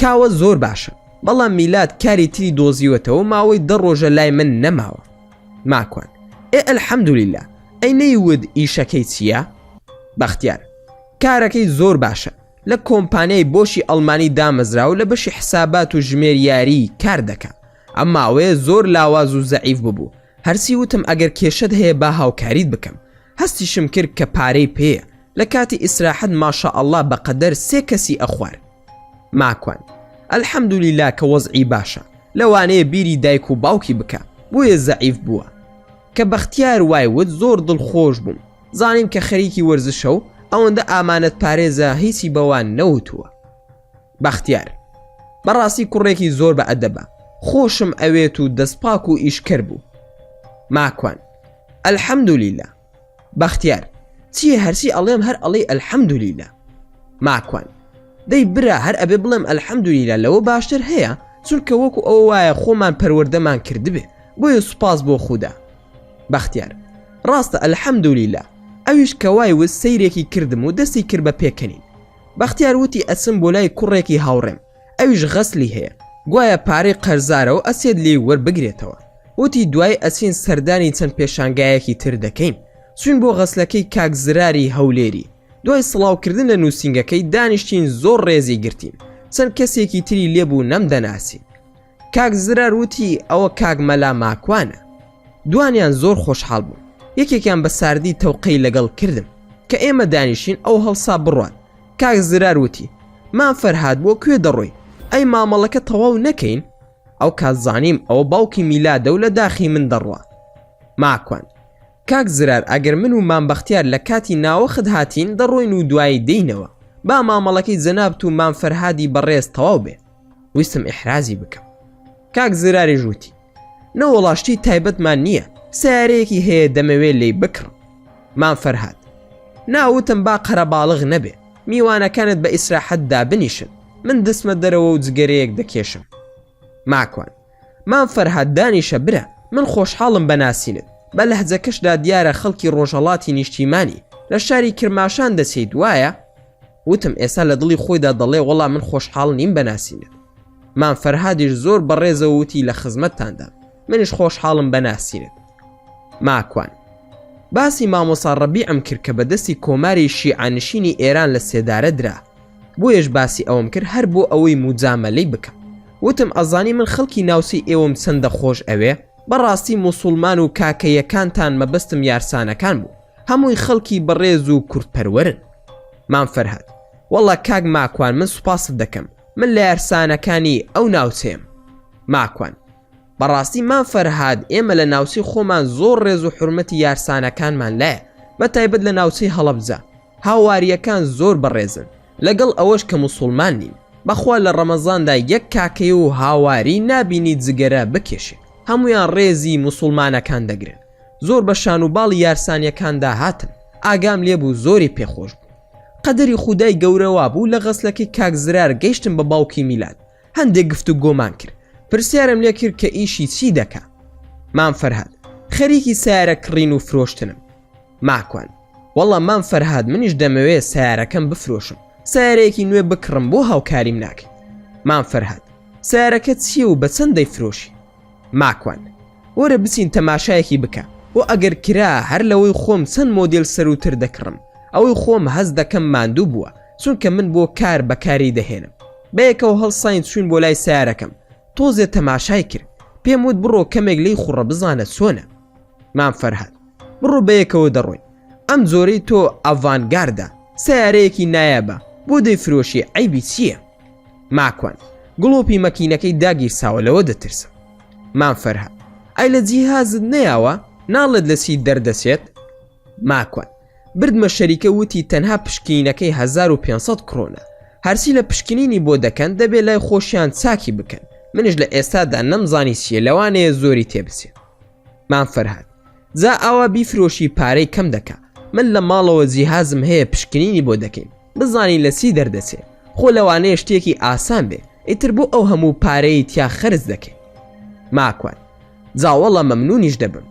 Speaker 1: کاوە زۆر باشە، بەڵام میلاد کاری تری دۆزیوەتەوە ماوەی 10 ڕۆژە لای من نەماوە. ماکوان: ئەلحەمدولیلا، ئەی نەیود ئیشەکەی چییە؟ بەختیار: کارەکەی زۆر باشە، لە کۆمپانیای بۆشی ئەڵمانی دامەزرا و لە بەشی حسابات و ژمێر یاری کار دەکا. ئەمما ئەوەیە زۆر لاواز و زەعیف ببوو. هەرسی وتم ئەگەر کێشت هەیە با هاوکاریت بکەم. هەستیشم کرد کە پارەی پێیە. لە کاتی ئیسراحەت ماشاءالله بەقەدەر 3 کەسی ئەخوار. ماکوان: ئەلحەمدولیلا کە وەزعی باشە، لەوانەیە بیری دایک و باوکی بکە، بۆیە زەعیف بووە. کە بەختیار وایوت زۆر دڵخۆش بووم. زانیم کە خەریکی وەرزشە و ئەوەندە ئامانەت پارێزە هیچی بەوان نەوتووە. بەختیار: بەڕاستی کوڕێکی زۆر بە ئەدەبە، خۆشم ئەوێت و دەستپاک و ئیشکەر بوو. ماکوان: ئەلحەمدولیلا. بەختیار: چیە هەرسی ئەڵێم هەر ئەڵێی ئەلحەمدولیلا؟ ماکوان: دەی برا هەر ئەبێ بڵێم ئەلحەمدولیلا لەوە باشتر هەیە، چونکە وەکو ئەوە وایە خۆمان پەروەردەمان کردبێ، بۆیە سوپاس بۆ خودا. بەختیار: ڕاستە ئەلحەمدولیلا. ئەویش کە وایوت سەیرێکی کردم و دەستی کرد بە پێکەنین. بەختیار وتی ئەچم بۆ لای کوڕێکی هاوڕێم، ئەویش غەسلی هەیە، گوایە پارەی قەرزارە و ئەسێت لێ وەربگرێتەوە. وتی دوای ئەچین سەردانی چەند پێشانگایەکی تر دەکەین. چوین بۆ غەسلەکەی کاک زراری هەولێری. دوای سڵاوکردن لە نووسنگەکەی دانیشتین زۆر ڕێزی گرتین. چەند کەسێکی تری لێبوو نەمدەناسین. کاک زرار وتی ئەوە کاک مەلا ماکوانە. دوانیان زۆر خۆشحاڵ بوون. یەکێکیان بە ساردی تەوقەی لەگەڵ کردم کە ئێمە دانیشین ئەو هەڵسا بڕوان. کاک زرار وتی: مان فەرهاد بۆ کوێ دەڕۆی؟ ئەی مامەڵەکە تەواو نەکەین؟ ئەو کات زانیم ئەوە باوکی میلادە و لە داخی من دەڕوا. ماکوان: کاک زرار ئەگەر من و مام بەختیار لە کاتی ناوەخت هاتین دەڕۆین و دوایی دەینەوە، با مامەڵەکەی جەنابت و مام فەرهادی بەڕێز تەواو بێ. ویستم ئیحرازی بکەم. کاک زراریش وتی: نەوەڵاشتی تایبەتمان نییە، سیارەیەکی هەیە دەمەوێت لێی بکڕم. مام فەرهاد: ناوتم با قەرەباڵغ نەبێ، میوانەکانت بە ئیسراحەت دابنیشن، من دەسمە دەرەوە و جگەرەیەک دەکێشم. ماکوان: مام فەرهاد دانیشە برە، من خۆشحاڵم بەناسینت. بە لەهجەکەشدا دیارە خەڵکی ڕۆژهەڵاتی نیشتیمانی لە شاری کرماشان دەچیت وایە؟ وتم ئێستا لە دڵی خۆیدا دەڵێ وەڵام من خۆشحاڵ نیم بەناسینت. مام فەرهادیش زۆر بەڕێزە وتی لە خزمەتتاندا، منیش خۆشحاڵم بەناسینت. ماکوان: باسی مامۆسا ڕەبیعم کرد کە بەدەستی کۆماری شیعانشینی ئێران لە سێدارە درا، بۆیەش باسی ئەوم کرد هەر بۆ ئەوەی موجامەلەی بکەم. وتم ئەزانی من خەڵکی ناوسی ئێوەم چەندە خۆش ئەوێ بەڕاستی موسڵمان و کاکەیەکانتان مەبەستم یارسانەکان بوو هەمووی خەڵکی بەڕێز و کورتپەروەرن. مام فەرهاد وەڵا کاک ماکوان من سوپاست دەکەم من لە یارسانەکانی ئەو ناوچەیەم. ماکوان بەڕاستی مام فەرهاد ئێمە لە ناوچەی خۆمان زۆر ڕێز و حورمەتی یارسانەکانمان لایە بەتایبەت لە ناوچەی هەڵەبجە هاواریەکان زۆر بەڕێزن لەگەڵ ئەوەش کە موسڵمان نین بەخوا لە ڕەمەزاندا یەک کاکەی و هاواری نابینی جگەرە بکێشێ هەمویان ڕێزی موسڵمانەکان دەگرن زۆر بە شان و باڵی یارسانیەکاندا هاتن ئاگام لێبوو زۆری پێخۆش بوو. قەدەری خودای گەورەوا بوو لە غەسلەکەی کاک زرار گەیشتم بە باوکی میلاد هەندێک گفت و گۆمان کرد پرسیارم لێ کرد کە ئیشی چی دەکا. مام فەرهاد خەریکی سیارە کڕین و فرۆشتنم. ماکوان وەڵا مام فەرهاد منیش دەمەوێت سیارەکەم بفرۆشم سیارەیەکی نوێ بکڕم بۆ هاوکاریم ناکەین. مام فەرهاد سیارەکە چییە و بە چەند دەیفرۆشی؟ ماکوان وەرە بچین تەماشایەکی بکە و ئەگەر کرا هەر لەوەی خۆم چەند مۆدێل سەروتر دەکڕم ئەوەی خۆم هەز دەکەم ماندوو بووە چونکە من بۆ کار بەکاری دەهێنم. بەیەکەوە هەڵساین چوین بۆ لای سیارەکەم تۆزێ تەماشای کرد پێم وت بڕۆ کەمێک لی خوڕە بزانە چۆنە. مام فەرهاد بڕۆ بەیەکەوە دەڕۆین ئەم جۆرەی تۆ ئەڤانگاردە سیارەیەکی نایابە بۆ دەیفرۆشی عیبی چییە؟ ماکوان گڵۆپی مەکینەکەی داگیرساوە لەوە دەترسم. مام فەرهاد ئەی لە جیهازت نەیاوە ناڵێت لە چی دەردەچێت؟ ماکوان بردمە شەریکە وتی تەنها پشکینەکەی 1500 کرۆنە هەرسی لە پشکنینی بۆ دەکەن دەبێت لای خۆشیان چاکی بکەن منش لە ئێستادا نەمزانی چیە لەوانەیە زۆری تێبسێ. مام فەرهاد جا ئاوا بیفرۆشی پارەی کەم دەکا من لە ماڵەوە جیهازم هەیە پشکنینی بۆ دەکەین بزانی لە چی دەردەچێ خۆ لەوانەیە شتێکی ئاسان بێ ئیتر بۆ ئەو هەموو پارەی تیا خەرج دەکەین. ماکوان جاوەڵە مەمنونیش دەبم.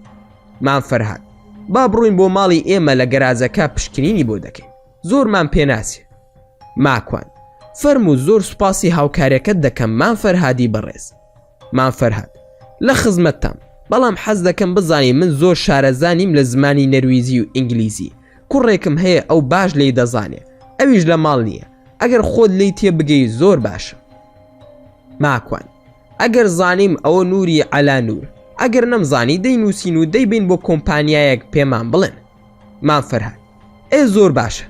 Speaker 1: مام فەرهاد با بڕوین بۆ ماڵی ئێمە لە گەراجەکە پشکنینی بۆ دەکەین زۆرمان پێناسێ. ماکوان فەرموو زۆر سوپاسی هاوکاریەکەت دەکەم مام فەرهادی بەڕێز. مام فەرهاد لە خزمەتتام بەڵام حەز دەکەم بزانی من زۆر شارەزانیم لە زمانی نەرویزی و ئینگلیزی کوڕێکم هەیە ئەو باش لی دەزانێ ئەویش لە ماڵ نییە ئەگەر خۆت لی تێ بگەی زۆر باشە. ماکوان ئەگەر زانیم ئەوە نووری عەلا نور ئەگەر نەمزانی دەینووسین و دەیبین بۆ کۆمپانیایەک پێمان بڵێن. مام فەرهاد ئێ زۆر باشە.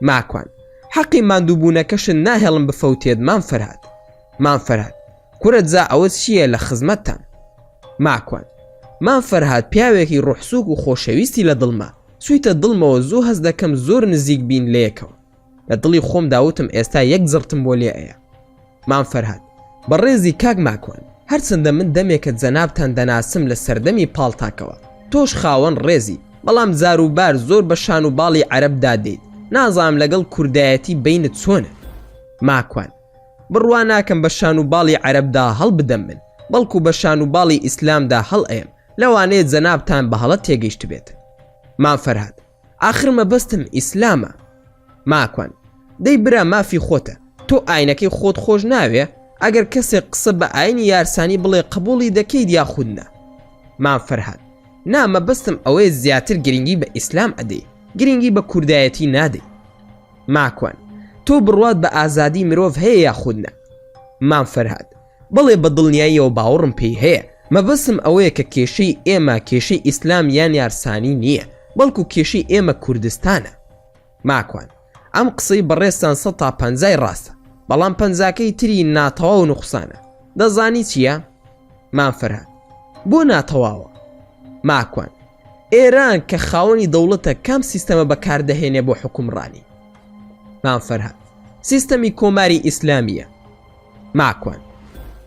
Speaker 1: ماکوان حەقی ماندووبوونەکەشن ناهێڵم بفەوتێت مام فەرهاد. مام فەرهاد کورە جا ئەوە چییە لە خزمەتتان؟ ماکوان مام فەرهاد پیاوێکی ڕوحسووک و خۆشەویستی لە دڵما سویتە دڵمەوە زوو هەز دەکەم زۆر نزیک بین لەیەکەوە لە دڵی خۆم داوتم ئێستا یەک زرتم بۆ لێ ئەیە. مام فەرهاد بەڕێزی کاک ماکوان هەرچەندە من دەمێکە جەنابتان دەناسم لە سەردەمی پاڵتاکەوە تۆش خاوەن ڕێزی بەڵام زاروبار زۆر بە شان و باڵی عەرەبدا دێیت نازانم لەگەڵ کوردایەتی بینت چۆنە. ماکوان بڕوا ناکەم بە شان و باڵی عەرەبدا هەڵ بدەم من بەڵکو بە شان و باڵی ئیسلامدا هەڵ ئەم لەوانەیە جەنابتان بە هەڵە تێگەیشت بێت. مام فەرهاد ئاخر مەبەستم ئیسلامە. ماکوان دەی برا مافی خۆتە تۆ ئاینەکەی خۆت خۆش ناوێ ئەگەر کەسێک قسە بە ئاینی یارسانی بڵێ قبوڵی دەکەیت یاخودنا. مام فەرهاد نا مەبەستم ئەوەیە زیاتر گرنگی بە ئیسلام ئەدەی گرنگی بە کوردایەتی نادەی. ماکوان تۆ بڕوات بە ئازادی مرۆڤ هەیە یاخودنا؟ مام فەرهاد بڵێ بە دڵنیاییەوە باوەڕم پێی هەیە مەبەستم ئەوەیە کە کێشەی ئێمە کێشەی ئیسلام یان یارسانی نییە بەڵکو کێشەی ئێمە کوردستانە. ماکوان ئەم قسەی بەڕێستان 150 ڕاستە بەڵام 50کەی تری ناتەواو و نوقسانە دەزانی چییە؟ مام فەرهاد بۆ ناتەواوە؟ ماکوان ئێران کە خاوەنی دەوڵەتە کام سیستەمە بەکاردەهێنێ بۆ حکومڕانی؟ مام فەرهاد سیستەمی کۆماری ئیسلامیە. ماکوان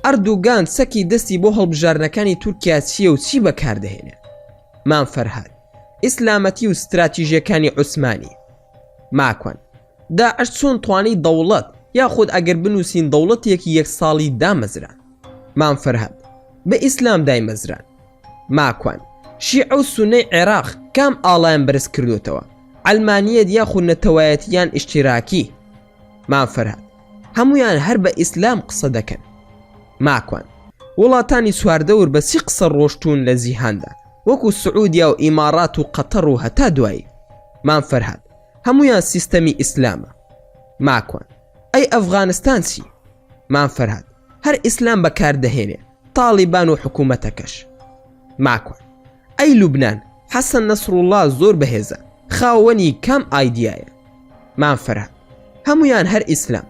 Speaker 1: ئەردوگان سەکی دەستی بۆ هەڵبژارنەکانی تورکیا چییە و چی بەکاردەهێنێ؟ مام فەرهاد ئیسلامەتی و استراتیژیەکانی عوسمانی. ماکوان داعش چۆن توانی دەوڵەت یاخود ئەگەر بنووسین دەوڵەتێکی یەک ساڵی دامەزران؟ مام فەرهاد بە ئیسلام دایمەزران. ماکوان شیعە و سونەی عێراق کام ئاڵایان بەرز کردوتەوە ئەلمانیەت یاخود نەتەوایەتیان ئیشتیراکی؟ مام فەرهاد هەمویان هەر بە ئیسلام قسە دەکەن. ماکوان وڵاتانی سواردەور بە چی قسە ڕۆشتون لە جیهاندا وەکو سعودیا و ئیمارات و قەتەر و هەتا دوایی؟ مام فەرهاد هەمویان سیستەمی ئیسلامە. ماکوان ئەی ئەفغانستان چی؟ مام فەرهاد هەر ئیسلام بەکاردەهێنێ، تاڵیبان و حکوومەتەکەش. ماکوان ئەی لوبنان، حەسەن نەسڕوڵڵا زۆر بەهێزە، خاوەنی کام ئایدیایە؟ مام فەرهاد هەمویان هەر ئیسلام.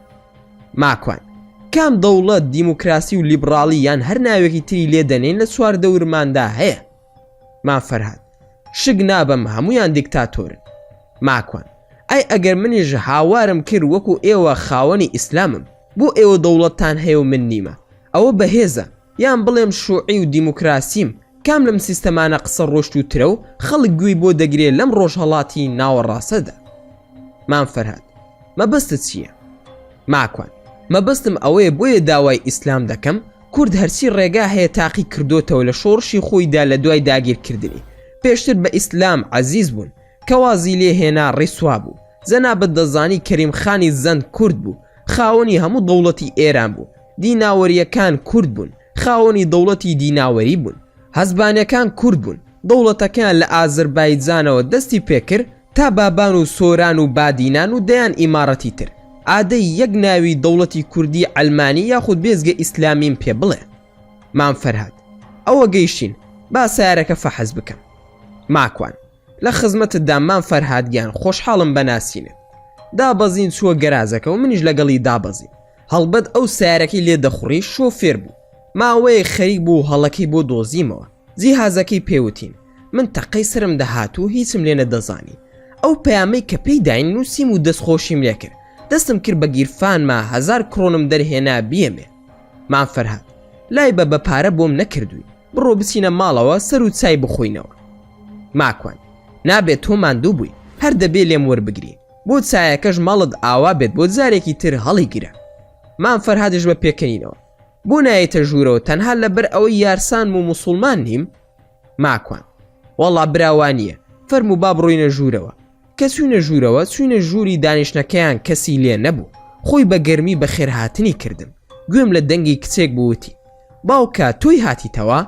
Speaker 1: ماکوان کام دەوڵەت دیموکراسی و لیبراڵی یان هەر ناوێکی تری لێدەنێن لە چواردە ورماندا هەیە؟ مام فەرهاد شک نابم هەمویان دیکتاتۆرن. ماکوان ئەی ئەگەر منیش هاوارم کرد وەکو ئێوە خاوەنی ئیسلامم، بۆ ئێوە دەوڵەتتان هەیە و من نیمە؟ ئەوە بەهێزە. یان بڵێم شوعی و دیموکراسیم، کام لەم سیستەمانە قسە ڕۆشت و ترە و خەڵک گوێی بۆ دەگرێت لەم ڕۆژهەڵاتی ناوەڕاستەدا. مام فەرهاد مەبەستت چییە؟ ماکوان مەبەستم ئەوەیە بۆیە داوای ئیسلام دەکەم کورد هەرچی ڕێگا هەیە تاقی کردوتەوە لە شۆڕشی خۆیدا لە دوای داگیرکردنی. پێشتر بە ئیسلام عەزیز بوون، کەوازی لێهێنا ڕیسوا بوو. زەنابەت دەزانی کەریم خانی زەند کورد بوو، خاوەنی هەموو دەوڵەتی ئێران بوو. دیناوەریەکان کورد بوون، خاوەنی دەوڵەتی دیناوەری بوون. هەزبانەکان کورد بوون، دەوڵەتەکان لە ئازەربایجانەوە دەستی پێکرد تا بابان و سۆران و بادینان و دەیان ئیمارەتی تر. ئادەی یەک ناوی دەوڵەتی کوردی ئەلمانی یاخود بێزگە ئیسلامیم پێ بڵێ. مام فەرهاد ئەوە گەیشتین، با سیارەکە فەحەز بکەم. ماکوان لە خزمەتتدا مام فەرهادگیان، خۆشحاڵم بەناسینت. دابەزین چووە گەرازەکە و منیش لەگەڵی دابەزین. هەڵبەت ئەو سیارەکەی لێ دەخوڕی شۆفێر بوو، ماوەیە خەریک بوو هەڵەکەی بۆ دۆزیمەوە. جیهازەکەی پێوتین، من تەقەی سرم دەهات و هیچم لێ نەدەزانی. ئەو پەیامەی کە پێی داین نووسیم و دەستخۆشیم لێ کرد. دەستم کرد بە گیرفانما 1000 کڕۆنم دەرهێنا بیەمێ. مام فەرهاد لای بە پارە بۆم نەکردووی، بڕۆ بچینە ماڵەوە سەر و چای بخۆینەوە. ماکوان نابێت تۆ ماندوو بووی، هەر دەبێ لێم وەربگری، بۆ چایەکەش ماڵت ئاوا بێت بۆ جارێکی تر هەڵی گرە. مام فەرهادش بە پێکەنینەوە، بۆ نایێتە ژوورەوە تەنها لەبەر ئەوەی یارسان و موسڵمان نیم؟ ماکوان وەڵا براوانیە، فەرموو با بڕۆینە ژوورەوە. کە چوونە ژوورەوە، چوونە ژووری دانیشتەکەیان کەسی لێ نەبوو. خۆی بە گەرمی بە خێرهاتنی کردم. گوێم لە دەنگی کچێک بووتی، باوکە تۆی هاتیتەوە؟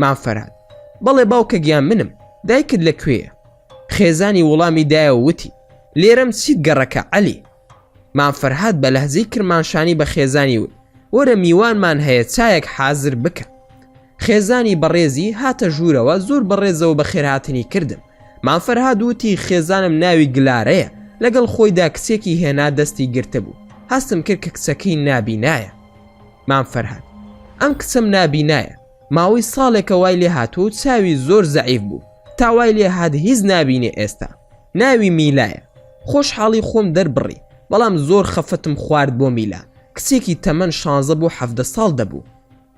Speaker 1: مام فەرهاد بەڵێ باوکە گیان منم، دایکت لەکوێیە؟ خێزانی وەڵامی دایە وتی، لێرەم چیت گەڕەکە عەلی؟ مام فەرهاد بە لەهجەی کرمانشانی بە خێزانی وت، وەرە میوانمان هەیە چایەک حازر بکە. خێزانی بەڕێزی هاتە ژوورەوە، زۆر بەڕێزەوە بە خێرهاتنی کردم. مام فەرهاد وتی خێزانم ناوی گلارەیە، لەگەڵ خۆیدا کچێکی هێنا دەستی گرتە بوو. هەستم کرد کە کچەکەی نابینایە. مام فەرهاد ئەم کچەم نابینایە، ماوەی ساڵێکە وای لێ هاتووە و چاوی زۆر زەعیف بوو، تا وای لێ هات هیچ نابینێ ئێستا. ناوی میلایە. خۆشحاڵی خۆم دەربڕی، بەڵام زۆر خەفتم خوارد بۆ میلا. کچێکی تەمەن 16 بۆ 17 ساڵ دەبوو.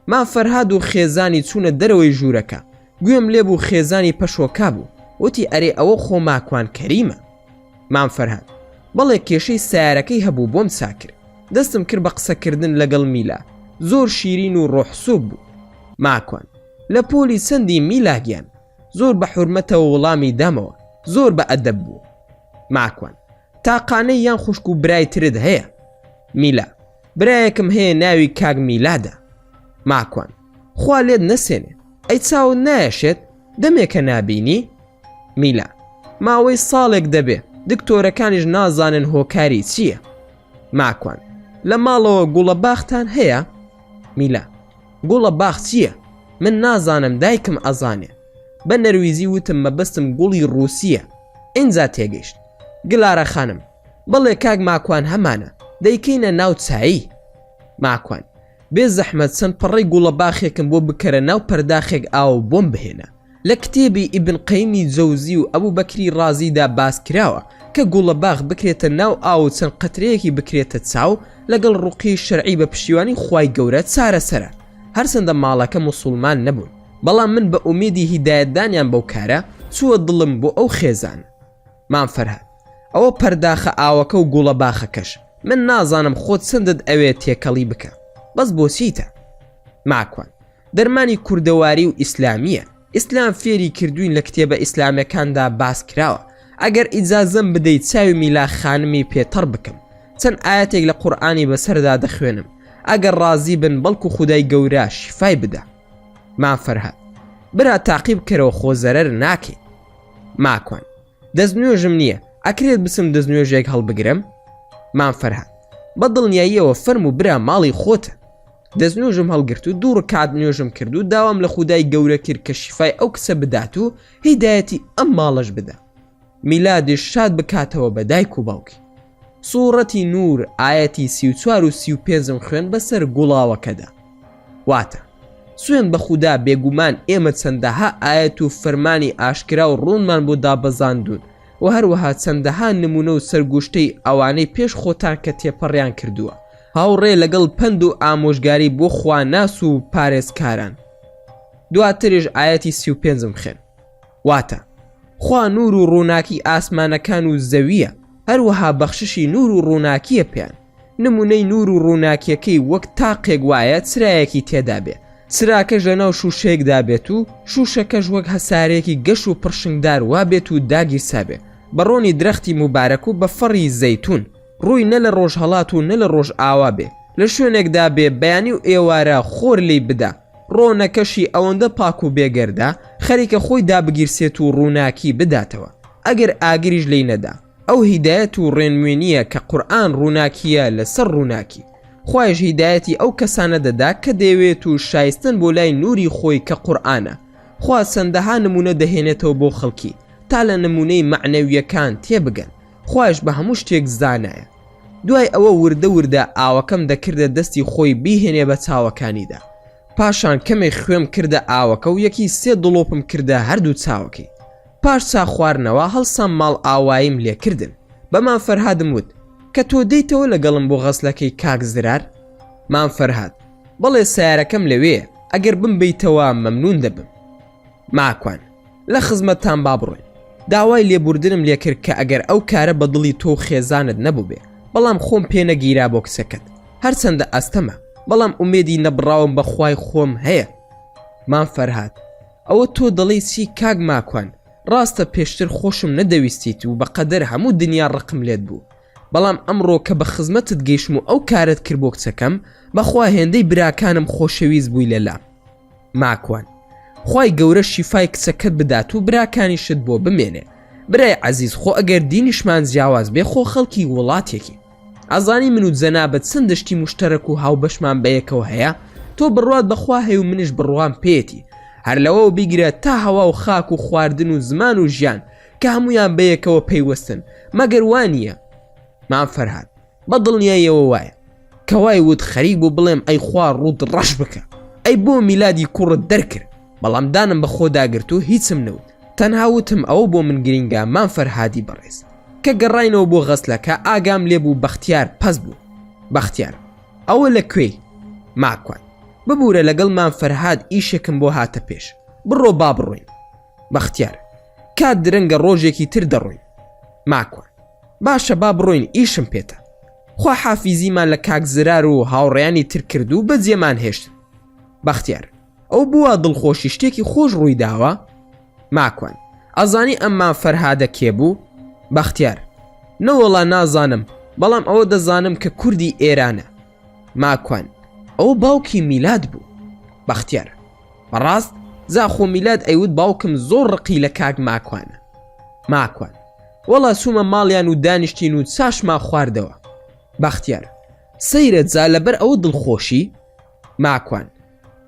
Speaker 1: مام فەرهاد و خێزانی چوونە دەرەوەی ژوورەکە. گوێم لێ بوو خێزانی پەشۆکا بوو، وتی ئەرێ ئەوە خۆ ماکوان کەریمە. مام فەرهاد بەڵێ کێشەی سیارەکەی هەبوو بۆم ساکرد. دەستم کرد بە قسەکردن لەگەڵ میلا، زۆر شیرین و ڕۆحسوب بوو. ماکوان لە پۆلی چەندی میلاگیان، زۆر بە حورمەتەوە وەڵامی دامەوە، زۆر بە ئەدەب بوو. ماکوان تاقانەی یان خوشک و برای ترت هەیە؟ میلا برایەکم هەیە ناوی کاک میلادە. ماکوان خوا لێت نەسێنێ، ئەی چاوت نایەشێت دەمێکە نابینی؟ میلا ماوەی ساڵێک دەبێ، دکتۆرەکانیش نازانن هۆکاری چییە. ماکوان لە ماڵەوە گوڵە باختان هەیە؟ میلا گوڵە باخ چییە؟ من نازانم، دایکم ئەزانێ. بە نەرویزی وتم مەبەستم گوڵی ڕووسیە. ئینجا تێگەیشت. گلارە خانم بڵێ کاک ماکوان هەمانە، دەیکەینە ناو چایی. ماکوان بێ زەحمەت چەند پەڕەی گوڵە باخێکم بۆ بکەرە ناو پەرداخێک ئاو بۆم بهێنە. لە کتێبی ئیبن قەیمی جەوزی و ئەبوو بەکری ڕازیدا باس کراوە کە گوڵە باخ بکرێتە ناو ئاو چەند قەترەیەکی بکرێتە چاو، لەگەڵ ڕوقی شەرعی بە پشتیوانی خوای گەورە چارەسەرە. هەرچەندە ماڵەکە موسڵمان نەبوون، بەڵام من بە ئومیدی هیدایەتدانیان بەو کارە چووە دڵم بۆ ئەو خێزان. مام فەرهاد ئەوە پەرداخە ئاوەکە و گوڵە باخەکەش، من نازانم خۆت چەندت ئەوێت تێکەڵی بکە، بەس بۆ چیتە؟ ماکوان دەرمانی کوردەواری و ئیسلامیە. ئیسلام فێری کردوین لە کتێبە ئیسلامەکاندا باس کراوە. ئەگەر ئیجازەم بدەیت چاوی میلا خانمی پێتەڕ بکەم، چەند ئاەتێک لە قورئانی بەسەردا دەخوێنم، ئەگەر ڕازی بن بەڵکو خودای گەورە شیفای بدە. مام فەرهاد برا تاقیب کەرەوە، خۆ زەرەر ناکەیت. ماکوان دەستنوێژم نییە، ئەکرێت بسم دەستنوێژێک هەڵبگرم؟ مام فەرهاد بە دڵنیاییەوە فەرموو برا ماڵی خۆتە. دەستنوێژم هەڵگرت و 2 ڕکات نوێژم کرد و داوام لە خودای گەورە کرد کە شیفای ئەو کسە بدات و هیدایەتی ئەم ماڵەش بدە. میلادیش شاد بکاتەوە بە دایک و باوکی. سوورەتی نور ئاەتی 34 و 35 خوێن بەسەر گوڵاوەکەدا. واتە سوێن بە خودا بێگومان ئێمە چەندەها ئاەت و فەرمانی ئاشکرا و ڕوونمان بۆ دابەزاندون و هەروەها چەندەها نمونە و سەرگوشتەی ئەوانەی پێش خۆتان کە تێپەڕیان کردووە هاوڕێ لەگەڵ پند و ئامۆژگاری بۆ خواناس و پارێزکاران. دواتریش ئاەتی 35 خوێن. واتە خوا نور و ڕووناکی ئاسمانەکان و زەویە، هەروەها بەخششی نور و ڕووناکیە پێیان. نمونەی نور و ڕووناکیەکەی وەک تاقێک وایە چرایەکی تێدا بێ، سراکەش لەناو شوشەیەکدا بێت و شوشەکەش وەک هەسارێکی گەش و پڕشنگدار وا بێت و داگیرسا بێ بەڕۆنی درەختی مبارەک و بە فەڕی زەیتون، ڕووی نە لە ڕۆژهەڵات و نە لە ڕۆژ ئاوا بێ، لە شوێنێکدا بێ بەیانی و ئێوارە خۆر لی بدا، ڕۆنەکەشی ئەوەندە پاک و بێگەردا خەریکە خۆی دابگیرسێت و ڕووناکی بداتەوە ئەگەر ئاگریش لی نەدا. ئەو هیدایەت و ڕێنموێنیە کە قورئان ڕووناکیە لەسەر ڕووناکی. خوایش هیدایەتی ئەو کەسانە دەدا کە دەیەوێت و شایستن بۆ لای نوری خۆی کە قورئانە. خوا چەندەها نمونە دەهێنێتەوە بۆ خەڵکی تا لە نمونەی معنەویەکان تێبگەن. خوایش بە هەموو شتێک زانایە. دوای ئەوە وردە وردە ئاوەکەم دەکردە دەستی خۆی بیهێنێ بە چاوەکانیدا. پاشان کەمێک خوێم کردە ئاوەکە و یەکی 3 دڵۆپم کردە هەردوو چاوەکەی. پاش چا خواردنەوە هەڵسام ماڵ ئاواییم لێکردن. بەمان فەرهادم وت کە تۆ دەیتەوە لەگەڵم بۆ غەسلەکەی کاک زرار؟ مان فەرهاد بەڵێ سیارەکەم لەوێ، ئەگەر بمبیتەوە مەمنون دەبم. ماکوان لە خزمەتتان با بڕۆین. داوای لێبوردنم لێ کرد کە ئەگەر ئەو کارە بە دڵی تۆ خێزانت نەبوو بێ، بەڵام خۆم پێ نەگیرا بۆ کسەکەت. هەرچەندە ئەستەمە، بەڵام ئومێدی نەبڕاوم بەخوای خۆم هەیە. مان فەرهاد ئەوە تۆ دەڵی چی کاک ماکوان؟ ڕاستە پێشتر خۆشم نەدەویستیت و بەقەدەر هەموو دنیا ڕقم لێت بوو، بەڵام ئەمڕۆ کە بە خزمەتت گەیشتم و ئەو کارت کرد بۆ کچەکەم، بەخوا هێندەی براکانم خۆشەویست بووی لەلام. ماکوان خوای گەورە شیفای کچەکەت بدات و براکانیشت بۆ بمێنێ. برای عەزیز خۆ ئەگەر دینیشمان جیاواز بێ خۆ خەڵکی وڵاتێکی. ئەزانی من و جەنابەت چەند دەشتی مشتەرەک و هاوبەشمان بەیەکەوە هەیە، تۆ بڕوات بەخوا هەیە و منش بڕوام پێیەتی، هەر لەوە بیگرێت تا هەوا و خاک و خواردن و زمان و ژیان کە هەمویان بەیەکەوە پەیوەستن، مەگەر وانییە؟ مان فەرهاد بە دڵنیاییەوە وایە کە وای وت خەریک بوو بڵێم ئەی خوا ڕوود ڕەش بکە، ئەی بۆ میلادی کوڕت دەرکرد، بەڵام دانم بە خۆ داگرت و هیچم نەوت. تەنها وتم ئەوە بۆ من گرینگە مان فەرهادی بەڕێز. کە گەڕاینەوە بۆ غەسلەکە ئاگام لێبوو بەختیار پەس بوو. بەختیار ئەوە لەکوێی؟ ماکوان ببوورە لەگەڵ مان فەرهاد ئیشێکم بۆ هاتە پێش، بڕۆ با بڕۆین. بەختیار کات درەنگە ڕۆژێکی تر دەڕۆین. ماکوان باشە با بڕۆین ئیشم پێتە. خوا حافیزیمان لە کاک زرار و هاوڕێیانی تر کرد و بەجێمان هێشتن. بەختیار ئەو بووە دڵخۆشی شتێکی خۆش ڕووی داوە؟ ماکوان ئەزانی ئەممان فەرهادە کێ بوو؟ بەختیار نەوەڵا نازانم، بەڵام ئەوە دەزانم کە کوردی ئێرانە. ماکوان ئەو باوکی میلاد بوو. بەختیار بەڕاست زاخۆ میلاد ئەیوت باوکم زۆر ڕقی لە کاک ماکوانە. ماکوان وەڵا سوومە ماڵیان و دانیشتین و چاشما خواردەوە. بەختیار سەیرت زا لەبەر ئەوە دڵخۆشی؟ ماکوان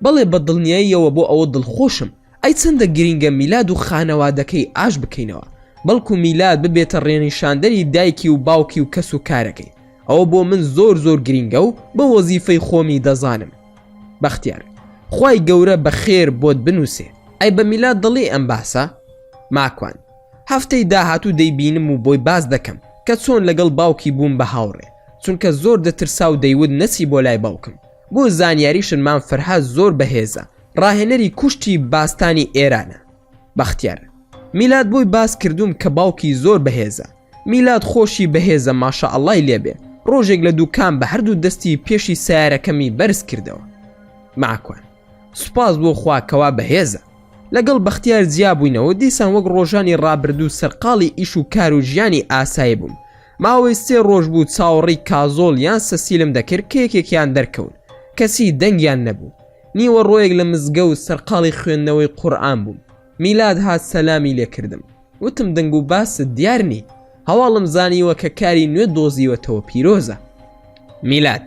Speaker 1: بەڵێ بە دڵنیاییەوە بۆ ئەوە دڵخۆشم، ئەی چەندە گرینگە میلاد و خانەوادەکەی ئاش بکەینەوە، بەڵکو میلاد ببێتە ڕێنیشاندەری دایکی و باوکی و کەس و کارەکەی. ئەوە بۆ من زۆر زۆر گرینگە و بە وەزیفەی خۆمی دەزانم. بەختیار خوای گەورە بە خێر بۆت بنووسێ. ئەی بە میلاد دڵی ئەم باسە؟ ماکوان هەفتەی داهاتوو دەیبینم و بۆی باز دەکەم کە چۆن لەگەڵ باوکی بووم بە هاوڕێ، چونکە زۆر دەترسا و دەیود نەچی بۆ لای باوکم. بۆ زانیاریشن مان فەرهاد زۆر بەهێزە، ڕاهێنەری کوشتی باستانی ئێرانە. بەختیار میلاد بۆی باس کردوم کە باوکی زۆر بەهێزە. میلاد خۆشی بەهێزە ماشا ئەڵڵای لێبێ. ڕۆژێک لە دووکان بە هەردوو دەستی پێشی سیارەکەمی بەرز کردەوە. ماکوان سوپاس بۆ خوا کەوا بەهێزە. لەگەڵ بەختیار جیا بووینەوە دیسان وەک ڕۆژانی ڕابردوو سەرقاڵی ئیش و کار و ژیانی ئاسایی بووم. ماوەی 3 ڕۆژ بوو چاوەڕی کازۆڵ یان سەسیلم دەکرد کە یەکێکیان دەرکەون، کەسی دەنگیان نەبوو. نیوە ڕۆیەک لە مزگە و سەرقاڵی خوێندنەوەی قورئان بووم. میلاد هات سەلامی لێ کردم، وتم دەنگ و باست دیار نی، هەواڵم زانیوە کە کاری نوێ دۆزیوەتەوە پیرۆزە. میلاد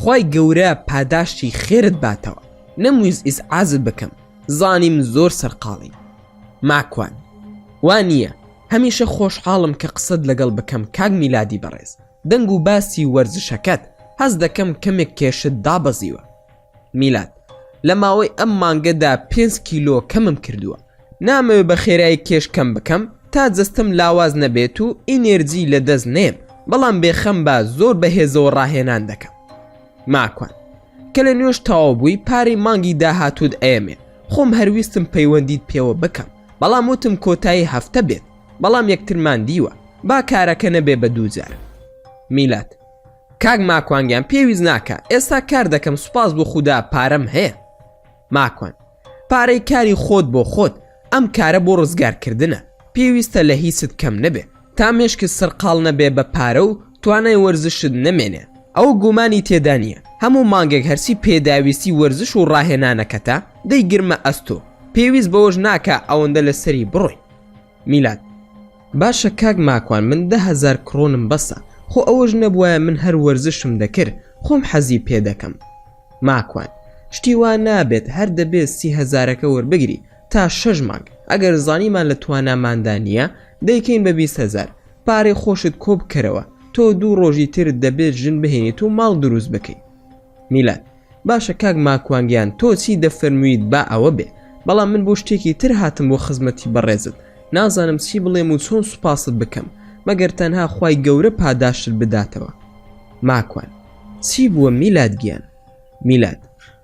Speaker 1: خوای گەورە پاداشتی خێرت باتەوە، نەمویست ئیسعازت بکەم، زانیم زۆر سەرقاڵی. ماکوان وان نییە، هەمیشە خۆشحاڵم کە قسەت لەگەڵ بکەم کاک میلادی بەڕێز. دەنگ و باسی وەرزشەکەت هەست دەکەم کەمێک کێشت دابەزیوە. میلاد لە ماوەی ئەم مانگەدا 5 کیلۆ کەمم کردووە، نامەوێت بە خێرایی کێش کەم بکەم تا جەستم لاواز نەبێت و ئینێرجی لە دەست نێم، بەڵام بێخەم بە زۆر بەهێزەوە ڕاهێنان دەکەم. ماکوان کە لە نوێش تەواو بووی پارەی مانگی داهاتوت ئەیەمێ، خۆم هەرویستم پەیوەندیت پێوە بکەم، بەڵام وتم کۆتایی هەفتە بێت، بەڵام یەکترمان دیوە، با کارەکە نەبێ بە دووجار. میلاد کاک ماکوانگیان پێویست ناکە، ئێستا کار دەکەم، سوپاس بۆ خودا پارەم هەیە. ماکوان پارەی کاری خۆت بۆ خۆت، ئەم کارە بۆ ڕزگارکردنە، پێویستە لە هیچت کەم نەبێ، تا مێشکت سەرقاڵ نەبێ بە پارە و توانای وەرزشت نەمێنێ. ئەو گومانی تێدا نییە، هەموو مانگێک هەرسی پێداویستی وەرزش و ڕاهێنانەکەتە دەیگرمە ئەستۆ، پێویست بەوەش ناکە ئەوەندە لەسەری بڕۆی. میلاد باشە کاک ماکوان، من 10,000 کڕۆنم بەسە، خۆ ئەوەش نەبووایە من هەر وەرزشم دەکرد خۆم حەزی پێ دەکەم. ماکوان شتی وان نابێت، هەر دەبێت 30,000ەکە وەربگری تا 6 مانگ، ئەگەر زانیمان لە تواناماندا نییە دەیکەین بە 20,000، پارەی خۆشت کۆ بکەرەوە، تۆ 2 ڕۆژی ترت دەبێت ژن بهێنیت و ماڵ دروست بکەیت. میلاد باشە کاک ماکوانگیان، تۆ چی دەفەرموویت با ئەوە بێ، بەڵام من بۆ شتێکی تر هاتم بۆ خزمەتی بەڕێزت، نازانم چی بڵێم و چۆن سوپاست بکەم مەگەر تەنها خوای گەورە پاداشت بداتەوە. ماکوان چی بووە میلاد گیان؟ میلاد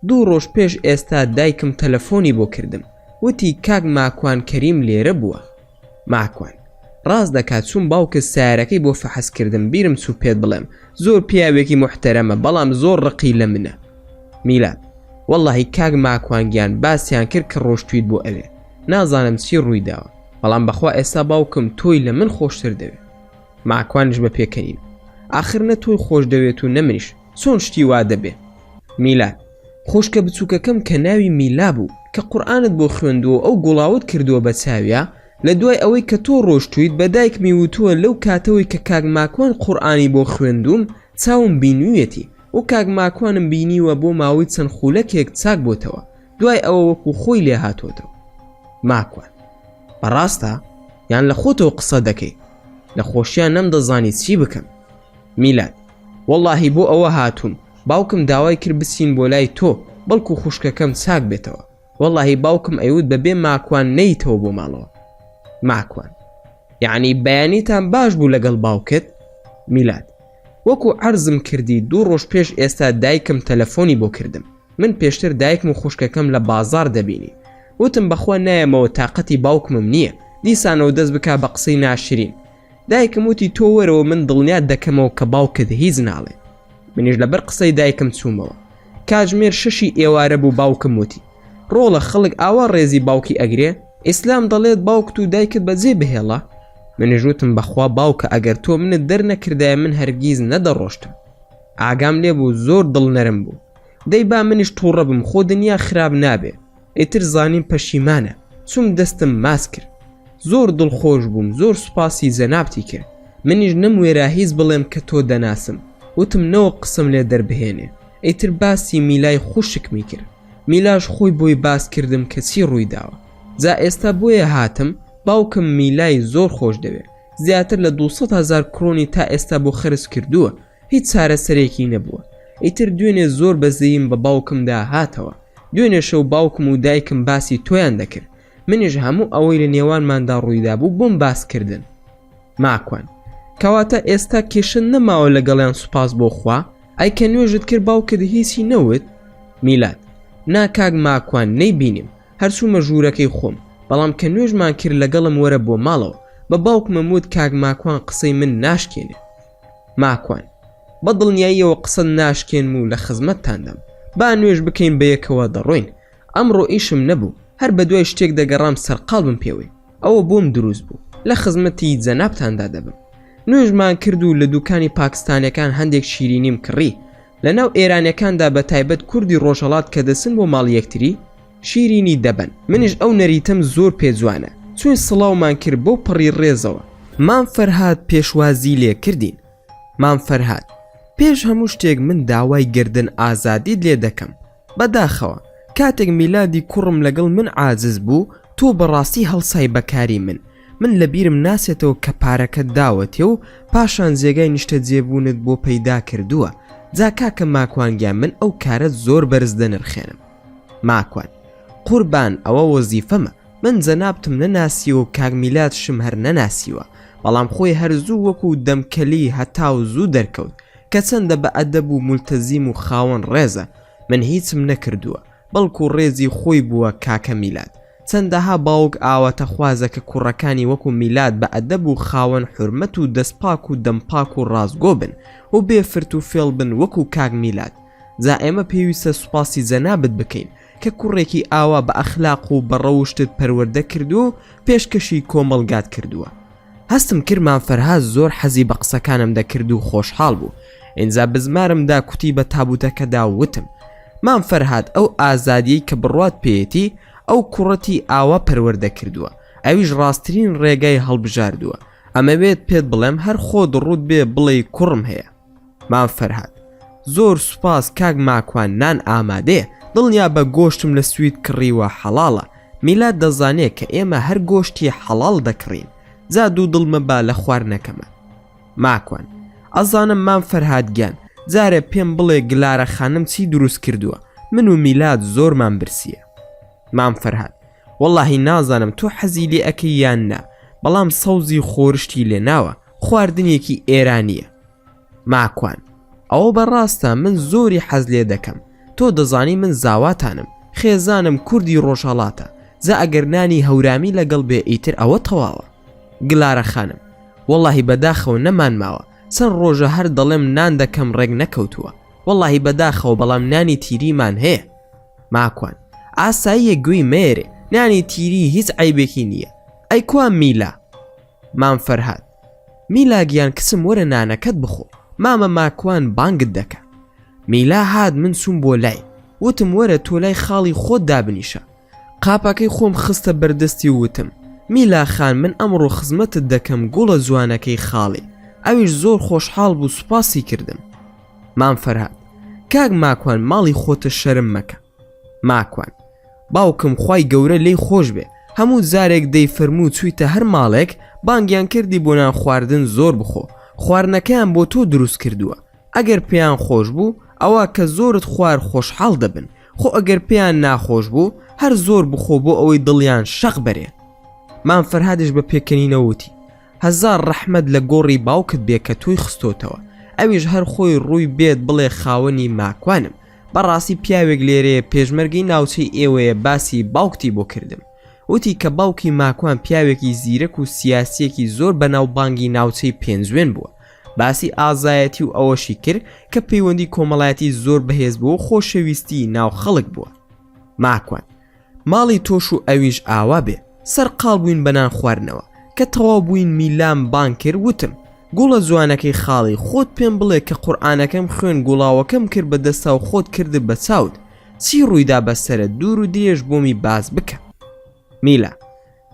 Speaker 1: 2 ڕۆژ پێش ئێستا دایکم تەلەفۆنی بۆ کردم، وتی کاک ماکوان کەریم لێرە بووە. ماکوان ڕاست دەکات، چوون باوکە سیارەکەی بۆ فەحەزکردم، بیرم چوو پێت بڵێم زۆر پیاوێکی محتەرەمە، بەڵام زۆر ڕقی لە منە. میلاد وەڵڵاهی کاک ماکوانگیان باسییان کرد کە ڕۆشتویت بۆ ئەوێ، نازانم چی ڕووی داوە، بەڵام بەخوا ئێستا باوکم تۆی لە من خۆشتر دەوێت. ماکوانش بە پێکەنین، ئاخر نە تۆی خۆش دەوێت و نەمنیش، چۆن شتی وا دەبێ؟ میلاد خۆشکە بچووکەکەم کە ناوی میلا بوو کە قورئانت بۆ خوێندووە ئەو گوڵاوت کردووە بە چاویە، لە دوای ئەوەی کە تۆ ڕۆشتویت بە دایکمی وتووە لەو کاتەوەی کە کاک ماکوان قورئانی بۆ خوێندووم چاوم بینوویەتی، و کاک ماکوانم بینیوە بۆ ماوەی چەند خولەکێک چاک بۆتەوە، دوای ئەوە وەکو خۆی لێ هاتوۆتەوە. ماکوان بەڕاستە یان لە خۆتەوە قسە دەکەی؟ لە خۆشیان نەمدەزانی چی بکەم. میلاد وەڵڵاهی بۆ ئەوە هاتووم، باوکم داوای کرد بچین بۆ لای تۆ بەڵکو خوشکەکەم چاک بێتەوە، وەڵڵاهی باوکم ئەیوت بەبێ ماکوان نەیتەوە بۆ ماڵەوە. ماکوان یعنی بەیانیتان باش بوو لەگەڵ باوکت؟ میلاد وەکو عەرزم کردی 2 ڕۆژ پێش ئێستا دایکم تەلەفۆنی بۆ کردم، من پێشتر دایکم و خوشکەکەم لە بازار دەبینی، وتم بەخوا نایەمەوە تااقەتی باوکمم نییە، دیسانەوە دەست بک بە قسەی ناشرین. دایکم وتی تۆ وەرەوە من دڵنیات دەکەمەوە کە باوکت هیچ ناڵێ. منیش لەبەر قسەی دایکم چوومەوە، کاتژمێر 6 ئێوارە بوو باوکم وتی ڕۆڵە خەڵک ئاوا ڕێزی باوکی ئەگرێ، ئیسلام دەڵێت باوکت و دایکت بەجێ بهێڵە. منیش وتم بەخوا باوکە ئەگەر تۆ منت دەرنەکردایە من هەرگیز نەدەڕۆشتم. ئاگام لێ بوو زۆر دڵنەرم بوو، دەی با منیش تووڕە بم، خۆ دنیا خراپ نابێ، ئیتر زانیم پەشیمانە، چوم دەستم ماس کرد، زۆر دڵخۆش بووم، زۆر سوپاسی جەنابتی کرد. منیش نەموێرا هیچ بڵێم کە تۆ دەناسم، وتم نەوە قسم لێ دەربهێنێ، ئیتر باسی میلای خوشکمی کرد، میلاش خۆی بۆی باس کردم کە چی ڕووی داوە. جا ئێستا بۆیە هاتم، باوکم میلای زۆر خۆش دەوێت، زیاتر لە 200,000 کڕۆنی تا ئێستا بۆ خرج کردووە، هیچ چارەسەرێکی نەبووە. ئیتر دوێنێ زۆر بەزەییم بە باوکمدا هاتەوە، دوێنێ شەو باوکم و دایکم باسی تۆیان دەکرد، منیش هەموو ئەوەی لە نێوانماندا ڕوویدا بوو بۆم باسکردن. ماکوان کەواتە ئێستا کێشن نەماوە لەگەڵیان، سوپاس بۆ خوا، ئەی کە نوێژت کرد باوکت هیچی نەوت؟ میلاد ناکاک ماکوان نەیبینیم، هەرچوومە ژوورەکەی خۆم، بەڵام کە نوێژمان کرد لەگەڵم وەرە بۆ ماڵەوە، بە باوکمم وت کاک ماکوان قسەی من ناشکێنێ. ماکوان بە دڵنیاییەوە قسە ناشکێنم و لە خزمەتتاندەم، با نوێژ بکەین بەیەکەوە دەڕۆین. ئەمڕۆ ئیشم نەبوو، هەر بە دوای شتێک دەگەڕام سەرقاڵ بم پێوەی، ئەوە بۆم دروست بوو، لە خزمەتی جەنابتاندا دەبم. نوێژمان کرد و لە دوکانی پاکستانیەکان هەندێک شیرینیم کڕی، لەناو ئێرانیەکاندا بە تایبەت کوردی ڕۆژهەڵات کە دەسن بۆ ماڵ یەکتری شیرینی دەبن. منیش ئەو نەریتم زۆر پێجوانە، چوین سڵاومان کرد بۆ پڕی ڕێزەوە. مام فەرهاد پێشوازی لێ کردین. مام فەرهاد پێش هەموو شتێک من داوای گردن ئازادیت لێ دەکەم. بەداخەوە کاتێک میلادی کوڕم لەگەڵ من عاجز بوو تۆ بەڕاستی هەڵسای بەکاری من لەبیرم ناسێتەوە کە پارەکەت داوەتێ و پاشان جێگای نیشتە جێبوونت بۆ پەیدا کردووە. جا کاکە ماکوانگیان من ئەو کارە زۆر بەرز دەنرخێنم. ماکوان: قوربان ئەوە وەزیفەمە، من جەنابتم نەناسیوە و کاک میلاد شم هەر نەناسیوە، بەڵام خۆی هەرزوو وەکو دەمکەلی هەتاو زوو دەرکەوت کە چەندە بە ئەدەب و مولتەزیم و خاوەن ڕێزە. من هیچم نەکردووە بەڵکو ڕێزی خۆی بووە کاکە میلاد. چەندەها باوک ئاواتە خوازە کە کوڕەکانی وەکو میلاد بە ئەدەب و خاوەن حورمەت و دەستپاک و دەمپاک و ڕازگۆ بن و بێفرت و فێڵ بن وەکو کاک میلاد. جا ئێمە پێویستە سوپاسی جەنابت بکەین کە کوڕێکی ئاوا بە ئەخلاق و بە ڕەوشتت پەروەردە کردو و پێشکەشی کۆمەڵگات کردووە. هەستم کرد مامفەرهاد زۆر حەزی بە قسەکانم دەکرد و خۆشحاڵ بوو. ئینجا بزمارمدا کوتی بە تابوتەکەدا وتم: مامفەرهاد ئەو ئازادیەی کە بڕوات پێیەتی ئەو کوڕەتی ئاوا پەروەردە کردووە، ئەویش ڕاستترین ڕێگای هەڵبژاردووە. ئەمەوێت پێت بڵێم هەر خۆت ڕوود بێ بڵێ کوڕم هەیە. مامفەرهاد: زۆر سوپاس کاک ماکوان، نان ئامادەیە، دڵنیا بە گۆشتم لە سوید کڕیوە حەڵاڵە. میلاد دەزانێت کە ئێمە هەر گۆشتی حەڵاڵ دەکڕین. جا دوو دڵمە با لە خواردنەکەمە. ماکوان: ئەزانم مامفەرهاد گیان، جارێ پێم بڵێ گلارە خانم چی دروست کردووە، من و میلاد زۆرمان برسیە. مامفەرهاد: وەڵاهی نازانم تۆ حەزی لێ ئەکەی یان نا، بەڵام سەوزی خۆرشتی لێ ناوە، خواردنێکی ئێرانیە. ماکوان: ئەوە بەڕاستە، من زۆری حەز لێ دەکەم. تۆ دەزانی من زاواتانم، خێزانم کوردی ڕۆژهەڵاتە، جا ئەگەر نانی هەورامی لەگەڵ بێ ئیتر ئەوە تەواوە. گلارە خانم: وەڵاهی بەداخەوە نەمان ماوە، چەند ڕۆژە هەر دەڵێم نان دەکەم ڕێک نەکەوتووە. وەڵاهی بەداخەوە، بەڵام نانی تیریمان هەیە. ماکوان: ئاساییە گوێی مێرێ، نانی تیری هیچ عیبێکی نییە. ئەی کوام میلا. مامفەرهاد: میلا گیان کچم وەرە نانەکەت بخۆ، مامە ماکوان بانگت دەکە. میلا هاد، من چووم بۆ لای، وتم وەرە تۆ لای خاڵی خۆت دابنیشە. قاپەکەی خۆم خستە بەردەستی وتم: میلا خان، من ئەمڕۆ خزمەتت دەکەم گوڵە جوانەکەی خاڵی. ئەویش زۆر خۆشحاڵ بوو، سوپاسی کردم. مامفەرهاد: کاک ماکوان، ماڵی خۆتە شەرم مەکە. ماکوان: باوکم خوای گەورە لێی خۆش بێ، هەموو جارێک دەی فەرموو چوویتە هەر ماڵێک بانگیان کردی بۆ نان خواردن زۆر بخۆ، خواردنەکەیان بۆ تۆ دروست کردووە. ئەگەر پێیان خۆش بوو ئەوە کە زۆرت خوار خۆشحاڵ دەبن، خۆ ئەگەر پێیان ناخۆش بوو هەر زۆر بخۆ بۆ ئەوەی دڵیان شەق بەرێ. مامفەرهادش بە پێکەنینەوتی: هەزار ڕەحمەت لە گۆڕی باوکت بێ کە تۆی خستۆتەوە. ئەویش هەر خۆی ڕووی بێت بڵێ خاوەنی ماکوانم. بەڕاستی پیاوێک لێرەیە پێشمەرگەی ناوچەی ئێوەیە باسی باوکتی بۆ کردم. وتی کە باوکی ماکوان پیاوێکی زیرەک و سیاسیەکی زۆر بەناوبانگی ناوچەی پێنجوێن بووە. باسی ئازایەتی و ئەوەشی کرد کە پەیوەندی کۆمەڵایەتی زۆر بەهێز بووە و خۆشەویستی ناو خەڵک بووە. ماکوان: ماڵی تۆش و ئەویش ئاوا بێ، سەرقاڵ بووین بەنان خواردنەوە. کە تەواو بووین میلام بان کرد، وتم: گوڵە جوانەکەی خاڵی، خۆت پێم بڵێ کە قورئانەکەم خوێن گوڵاوەکەم کرد بە دەستا و خۆت کردت بە چاوت، چی ڕوویدا بەسەرت؟ دوور و درێژ بۆمی باز بکە. میلا: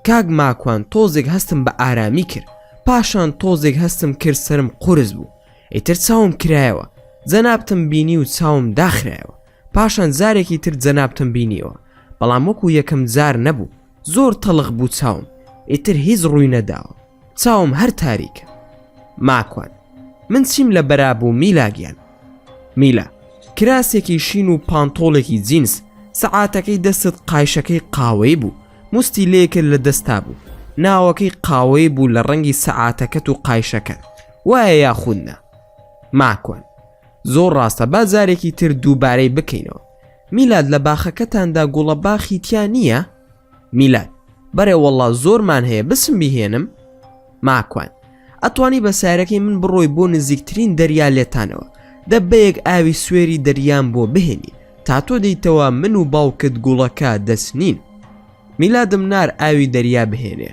Speaker 1: کاک ماکوان، تۆزێک هەستم بە ئارامی کرد، پاشان تۆزێک هەستم کرد سرم قورس بوو، ئیتر چاوم کرایەوە، جەنابتم بینی و چاوم داخرایەوە. پاشان جارێکی تر جەنابتم بینیەوە، بەڵام وەکو یەکەم جار نەبوو، زۆر تەڵق بوو چاوم، ئیتر هیچ ڕووی نەداوە، چاوم هەر تاریکە. ماکوان: من چیم لە بەرابوو میلاگیان؟ میلا: کراسێکی شین و پانتۆڵێکی جینس، سەعاتەکەی دەستت قایشەکەی قاوەی بوو، مستی لێکرد لە دەستا بوو، ناوەکەی قاوەی بوو لە ڕەنگی سەعاتەکەت و قایشەکە، وایە یاخودنا؟ ماکوان: زۆر ڕاستە، بازارێکی تر دووبارەی بکەینەوە. میلاد لە باخەکەتاندا گوڵە باخی تیا نییە؟ میلاد: بەرێ وەڵڵا زۆرمان هەیە، بسم بیهێنم؟ ماکوان: ئەتوانی بە سایرەکەی من بڕۆی بۆ نزیکترین دەریا لێتانەوە، دەبەیەک ئاوی سوێری دەریان بۆ بهێنی، تا تۆ دەیتەوە من و باوکت گوڵەکە دەستنین. میلادم نار ئاوی دەریا بهێنێ،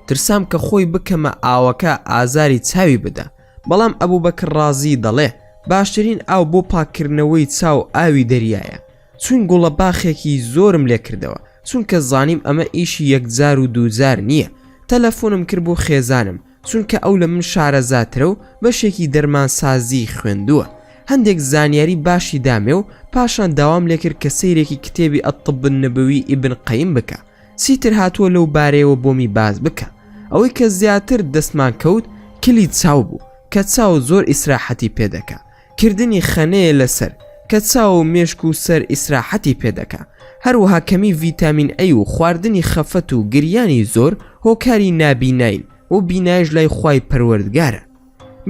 Speaker 1: ترسام کە خۆی بکەمە ئاوەکە ئازاری چاوی بدە، بەڵام ئەبوبەکر ڕازی دەڵێ باشترین ئاو بۆ پاکردنەوەی چاو ئاوی دەریایە. چون گوڵە باخێکی زۆرم لێ کردەوە، چونکە زانیم ئەمە ئیشی یەکجار و دووجار نییە. تەلەفۆنم کرد بۆ خێزانم، چونکە ئەو لە من شارەزاترە و بەشێکی دەرمانسازی خوێندووە. هەندێک زانیاری باشی دامێ و پاشان داوام لێکرد کە سەیرێکی کتێبی ئەطب النەبەوی ئیبن قەیم بکە. چیتر هاتووە لەو بارەیەوە بۆمی باز بکە. ئەوەی کە زیاتر دەستمان کەوت کلی چاو بوو کە چاو زۆر ئیسراحەتی پێدەکا، کردنی خەنەیە لەسەر کە چاو و مێشک و سەر ئیسراحەتی پێدەکا، هەروەها کەمی ڤیتامین ئەی و خواردنی خەفەت و گریانی زۆر هۆکاری نابینین و بینایش لای خوای پەروەردگارە.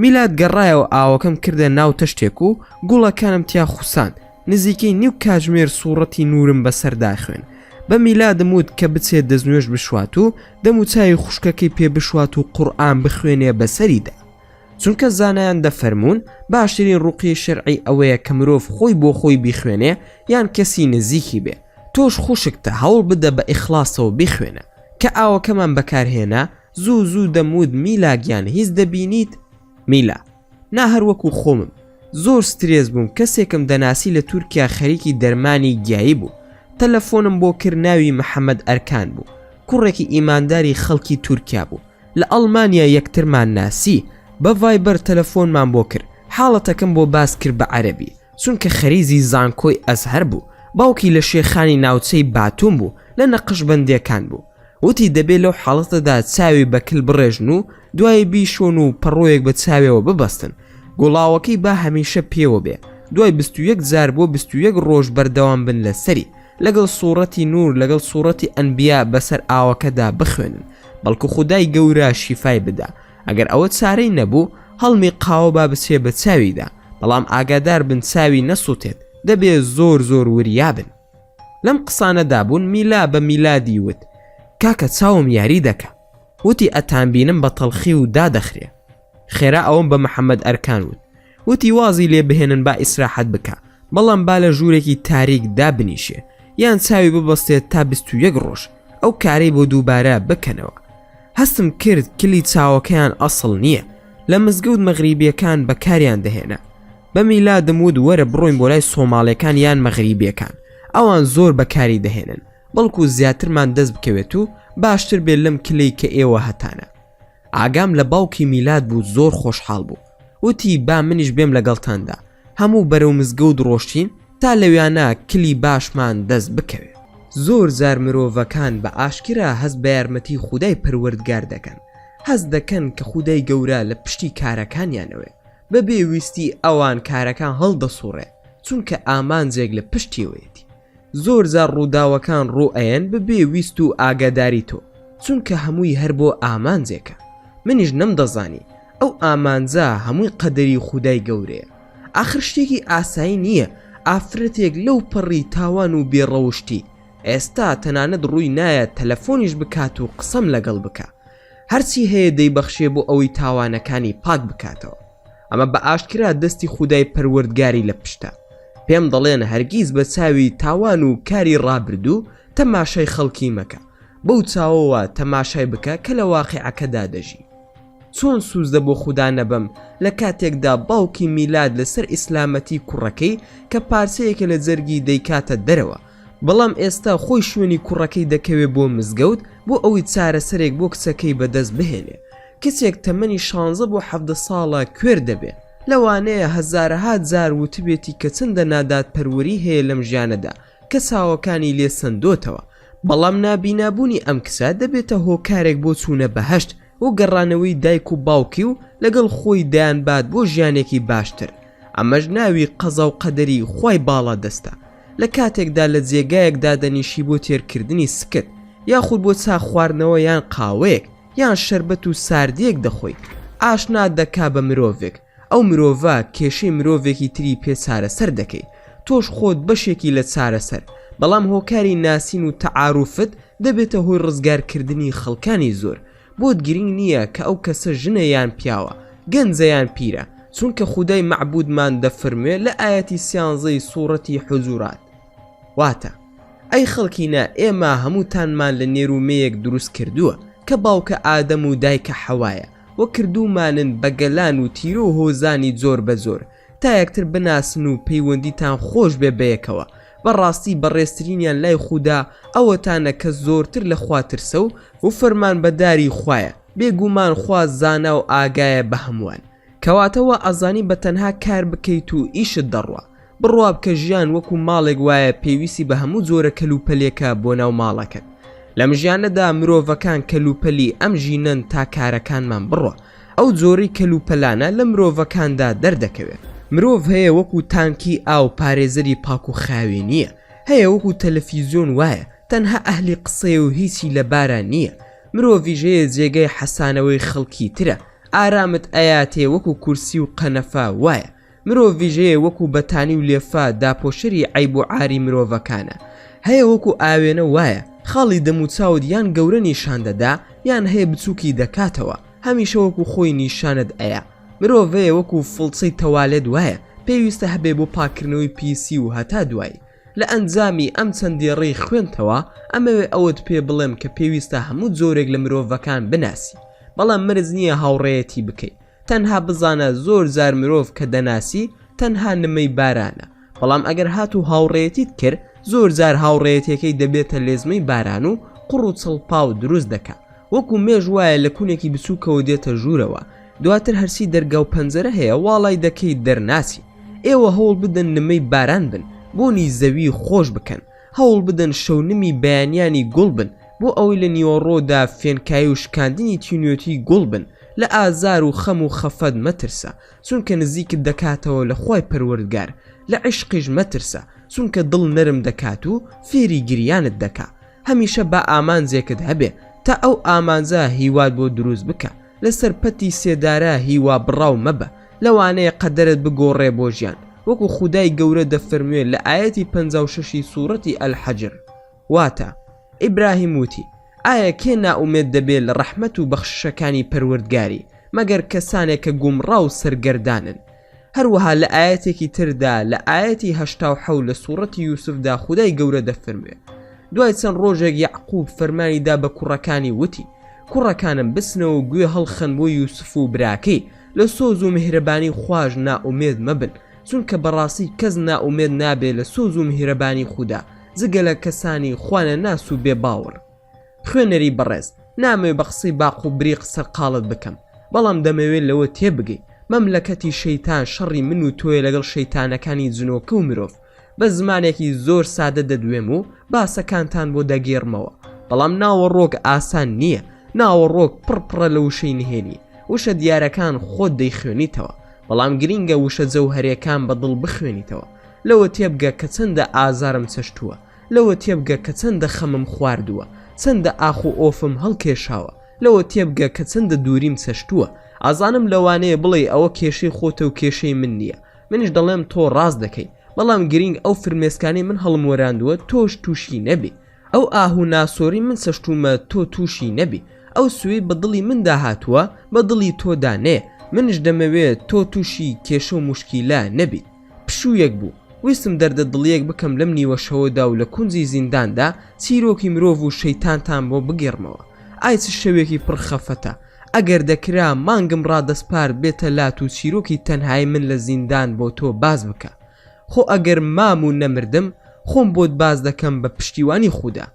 Speaker 1: میلاد گەڕایەوە ئاوەکەم کردە ناو تەشتێک و گوڵەکانم تیا خوسان، نزیکەی نیو کاتژمێر سوورەتی نورم بەسەردا خوێن. بە میلادم وت کە بچێت دەستنوێژ بشوات و دەموچاوی خوشکەکەی پێ بشوات و قورئان بخوێنێ بەسەریدا، چونکە زانایان دەفەرمونون باشترین ڕوقی شەرعی ئەوەیە کە مرۆڤ خۆی بۆ خۆی بیخوێنێ یان کەسی نزیکی بێ. تۆش خوشکتە هەوڵ بدە بە ئیخلاسەوە بیخوێنە. کە ئاوەکەمان بەکارهێنا زوو دەمود میلاگیان هیچ دەبینیت؟ میلا نا هەروەکو خۆمم زۆر سترێز بووم. کەسێکم دەناسی لە تورکیا خەریکی دەرمانی گیایی بوو. تەلەفۆنم بۆ کرد، ناوی محەممەد ئەرکان بوو، کوڕێکی ئیمانداری خەڵکی تورکیا بوو. لە ئەڵمانیا یەکترمان ناسی، بە ڤایبەر تەلەفۆنمان بۆ کرد. حاڵەتەکەم بۆ باس کرد بە عەرەبی چونکە خەریزی زانکۆی ئەزهەر بوو. باوکی لە شێخانی ناوچەی باتوم بوو، لە نەقشبەندیەکان بوو. وتی دەبێت لەو حاڵەتەدا چاوی بەکل بڕێژن و دوای بیشۆن و پەڕۆیەک بە چاوێەوە ببەستن. گوڵاوەکەی با هەمیشە پێوە بێ. دوای 21 جار بۆ 21 ڕۆژ بەردەوام بن لەسەری، لەگەڵ سوورەتی نور لەگەڵ سوورەتی ئەنبیا بەسەر ئاوەکەدا بخوێنن، بەڵکو خودای گەورە شیفای بدا. ئەگەر ئەوە چارەی نەبوو هەڵمی قاوە با بچێ بە چاویدا، بەڵام ئاگادار بن چاوی نەسووتێت، دەبێت زۆر وریابن. لەم قسانەدا بوون میلا بە میلادی وت کاکە چاوم یاری دەکە. وتی ئەتان بینم بە تەڵخی و دادەخرێ. خێرا ئەوم بە محەممەد ئەرکان وت. وتی وازی لێ بهێنن با ئیسراحەت بکە، بەڵام با لە ژوورێکی تاریک دابنیشێ یان چاوی ببەستێت تا 21 ڕۆژ، ئەو کارەی بۆ دووبارە بکەنەوە. هەستم کرد کلی چاوەکەیان ئەسڵ نییە، لە مزگەوت مەغریبیەکان بەکاریان دەهێنا. بە میلادم وت وەرە بڕۆین بۆ لای سۆماڵیەکان یان مەغریبیەکان، ئەوان زۆر بەکاری دەهێنن، بەڵکو زیاترمان دەست بکەوێت و باشتر بێت لەم کلەی کە ئێوە هەتانە. ئاگام لە باوکی میلاد بوو، زۆر خۆشحاڵ بوو. وتی با منیش بێم لەگەڵتاندا. هەموو بەرەو مزگەوت ڕۆشتین تا لەویانە کلی باشمان دەست بکەوێت. زۆر زار مرۆڤەکان بە ئاشکرا هەست بە یارمەتی خودای پەروەردگار دەکەن، هەست دەکەن کە خودای گەورە لە پشتی کارەکانیانەوەی، بەبێ ویستی ئەوان کارەکان هەڵدەسوڕێ چونکە ئامانجێک لە پشتیەوەیەتی. زۆر زار ڕووداوەکان ڕوئەیەن بەبێ ویست و ئاگاداری تۆ، چونکە هەمووی هەر بۆ ئامانجێکە. منیش نەمدەزانی ئەو ئامانجا هەمووی قەدەری خودای گەورەیە. ئاخر شتێکی ئاسایی نییە ئافرەتێک لەو پەڕی تاوان و بێڕەوشتی ئێستا تەنانەت ڕووی نایە تەلەفۆنیش بکات و قسەم لەگەڵ بکە، هەرچی هەیە دەیبەخشێ بۆ ئەوەی تاوانەکانی پاک بکاتەوە. ئەمە بە ئاشکرا دەستی خودای پەروەردگاری لە پشتە. پێم دەڵێن هەرگیز بە چاوی تاوان و کاری ڕابردوو تەماشای خەڵکی مەکە، بەو چاوەوە تەماشای بکە کە لە واقعەکەدا دەژی. چۆن سوزدە بۆ خودا نەبم لە کاتێکدا باوکی میلاد لەسەر ئیسلامەتی کوڕەکەی کە پارچەیەکە لە جەرگی دەیکاتە دەرەوە، بەڵام ئێستا خۆی شوێنی کوڕەکەی دەکەوێت بۆ مزگەوت بۆ ئەوەی چارەسەرێک بۆ کچەکەی بەدەست بهێنێ. کچێک تەمەنی 16 بۆ 17 ساڵە کوێر دەبێ، لەوانەیە هەزارەها جار وتبێتی کە چەندە نادات پەروەری هەیە لەم ژیانەدا کە چاوەکانی لێ سندۆتەوە، بەڵام نابینابوونی ئەم کچە دەبێتە هۆکارێک بۆ چوونە بەهەشت و گەڕانەوەی دایک و باوکی و لەگەڵ خۆی دایانبات بۆ ژیانێکی باشتر. ئەمەش ناوی قەزا و قەدەری خوای باڵا دەستە. لە کاتێکدا لە جێگایەکدا دەنیشی بۆ تێرکردنی سکت یاخود بۆ چا خواردنەوە یان قاوەیەک یان شەربەت و ساردیەک دەخۆی، ئاشنا دەکا بە مرۆڤێک، ئەو مرۆڤە کێشەی مرۆڤێکی تری پێ چارەسەر دەکەی، تۆش خۆت بەشێکی لە چارەسەر، بەڵام هۆکاری ناسین و تەعاروفت دەبێتە هۆی ڕزگارکردنی خەڵکانی زۆر. بۆت گرنگ نییە کە ئەو کەسە ژنە یان پیاوە، گەنجە یان پیرە، چونکە خودای معبودمان دەفەرموێ لە ئاەتی 13 سوورەتی حوجورات. واتە ئەی خەڵکینە ئێمە هەمووتانمان لە نێرومەیەک دروست کردووە کە باوکە ئادەم و دایکە حەوایە، وە کردومانن بە گەلان و تیرۆ و هۆزانی زۆر بە زۆر تا یەکتر بناسن و پەیوەندیتان خۆش بێ بەیەکەوە. بەڕاستی بەڕێسترینیان لای خودا ئەوەتانە کە زۆرتر لە خوا ترسە و فەرمان بەداری خوایە، بێگومان خوا زانا و ئاگایە بە هەمووان. کەواتەوە ئەزانی بە تەنها کار بکەیت و ئیشت دەڕوا بڕوا بکە ژیان وەکو ماڵێک وایە پێویستی بە هەموو جۆرە کەلوپەلێکە بۆ ناو ماڵەکەت. لەم ژیانەدا مرۆڤەکان کەلوپەلی ئەم ژینن تا کارەکانمان بڕوا. ئەو جۆری کەلوپەلانە لە مرۆڤەکاندا دەردەکەوێت. مرۆڤ هەیە وەکو تانکی ئاو پارێزەری پاک و خاوێ نییە. هەیە وەکو تەلەڤیزیۆن وایە تەنها ئەهلی قسەیە و هیچی لەبارە نییە. مرۆڤیش هەیە جێگەی حەسانەوەی خەڵکی ترە. ئارامت ئەیاتێ وەکو کورسی و قەنەفا وایە. مرۆڤیش هەیە وەکو بەتانی و لێفا داپۆشەری عیب و عاری مرۆڤەکانە. هەیە وەکو ئاوێنە وایە خاڵی دەم و چاوت یان گەورە نیشان دەدا یان هەیە بچووکی دەکاتەوە هەمیشە وەکو خۆی نیشانت ئەیە. مرۆڤ هەیە وەکو فڵچەی تەوالێت وایە پێویستە هەبێ بۆ پاکردنەوەی پیسی و هەتا دوایی. لە ئەنجامی ئەم چەندێڕێی خوێنتەوە ئەمەوێ ئەوت پێ بڵێم کە پێویستە هەموو جۆرێک لە مرۆڤەکان بناسی بەڵام مرز نییە هاوڕێیەتی بکەیت. تەنها بزانە زۆر زار مرۆڤ کە دەناسی تەنها نمەی بارانە بەڵام ئەگەر هات و هاوڕێیەتیت کرد زۆر زار هاوڕێیەتەکەی دەبێتە لێزمەی باران و قوڕ و چڵپا و دروست دەکات. وەکو مێژ وایە لە کوونێکی بچووکەوە دێتە ژوورەوە دواتر هەرسی دەرگا و پەنجەرە هەیە واڵای دەکەیت دەرناسی. ئێوە هەوڵ بدەن نمەی باران بن بۆنی زەوی خۆش بکەن. هەوڵ بدەن شەونمی بەیانیانی گوڵ بن بۆ ئەوەی لە نیوەڕۆدا فێنکایی و شکاندنی تینوێتی گوڵ بن. لە ئازار و خەم و خەفەت مەترسە چونکە نزیکت دەکاتەوە لە خۆی پەروەردگار. لە عیشقیش مەترسە چونکە دڵ نەرم دەکات و فێری گریانت دەکا. هەمیشە بە ئامانجێکت هەبێ تا ئەو ئامانجە هیوات بۆ دروست بکە. لەسەر پەتی سێدارە هیوا بڕاو مەبە لەوانەیە قەدەرت بگۆڕێ بۆ ژیان وەکو خودای گەورە دەفەرموێت لە ئاەتی 56 سوورەتی ئەلحەجر واتە ئیبراهیم وتی ئایا کێ نائومێد دەبێت لە ڕەحمەت و بەخششەکانی پەروەردگاری مەگەر کەسانێک کە گومڕا و سەرگەردانن. هەروەها لە ئاەتێکی تردا لە ئاەتی 87 لە سوورەتی یوسفدا خودای گەورە دەفەرموێت دوای چەند ڕۆژێک یعقوب فەرمانیدا بە کوڕەکانی وتی کوڕەکانم بسنەوە گوێ هەڵخەن بۆ یوسف و براکەی لە سۆز و میهرەبانی خوۆش نائومێد مەبن چونکە بەڕاستی کەس نائومێد نابێت لە سۆز و میهرەبانی خودا جگە لە کەسانی خوانە ناس و بێ باوەڕ. خوێنەری بەڕێز نامەوێت بە قسەی باق و بریق سەرقاڵت بکەم بەڵام دەمەوێت لەوە تێبگەی مەملەکەتی شەیتان شەڕی من و تۆیە لەگەڵ شەیتانەکانی جنۆکە و مرۆڤ. بە زمانێکی زۆر سادە دەدوێم و باسەکانتان بۆ دەگێڕمەوە بەڵام ناوەڕۆک ئاسان نییە. ناوەڕۆک پڕپڕە لە وشەی نهێنی وشە دیارەکان خۆت دەیخوێنیتەوە بەڵام گرینگە وشە جەوهەرەکان بەدڵ بخوێنیتەوە. لەوە تێبگە کە چەندە ئازارم چەشتووە لەوە تێبگە کە چەندە خەمم خواردووە چەندە ئاخ و ئۆفم هەڵکێشاوە لەوە تێبگە کە چەندە دووریم چەشتووە. ئازانم لەوانەیە بڵێ ئەوە کێشەی خۆتە و کێشەی من نییە. منیش دەڵێم تۆ ڕاست دەکەی بەڵام گرینگ ئەو فرمێسکانی من هەڵم وەراندووە تۆش تووشی نەبی. ئەو ئاهوو ناسۆری من چەشتومە تۆ تووشی نەبی. ئەو سوێ بە دڵی مندا هاتووە بە دڵی تۆدا نێ. منش دەمەوێت تۆ تووشی کێشە و مشکیلە نەبی. پشوویەک بوو ویستم دەردە دڵیەک بکەم لەم نیوەشەوەدا و لە کونجی زینداندا چیرۆکی مرۆڤ و شەیتانتان بۆ بگێڕمەوە. ئای چ شەوێکی پڕخەفەتە. ئەگەر دەکرا مانگم ڕادەسپار بێتە لات و چیرۆکی تەنهای من لە زیندان بۆ تۆ باز بکە. خۆ ئەگەر مام و نەمردم خۆم بۆت باز دەکەم بە پشتیوانی خودا.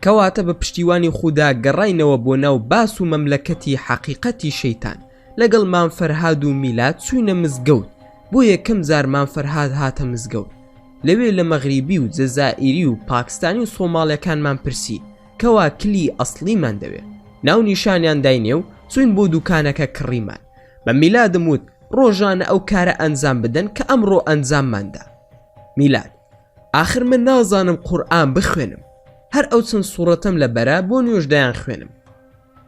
Speaker 1: کەواتە بە پشتیوانی خودا گەڕاینەوە بۆ ناو باس و مەملەکەتی حەقیقەتی شەیتان. لەگەڵ مامفەرهاد و میلاد چوینە مزگەوت. بۆ یەکەم زار مامفەرهاد هاتە مزگەوت. لەوێ لە مەغریبی و جەزائیری و پاکستانی و سۆماڵیەکانمان پرسی کەوا کلی ئەسڵیمان دەوێت. ناو نیشانیان داینێ و چوین بۆ دوکانەکە کڕیمان. بە میلادم وت ڕۆژانە ئەو کارە ئەنجام بدەن کە ئەمڕۆ ئەنجامماندا. میلاد ئاخر من نازانم قورئان بخوێنم. هەر ئەو چەند سوورەتەم لە بەرە بۆ نوێژدایان خوێنم.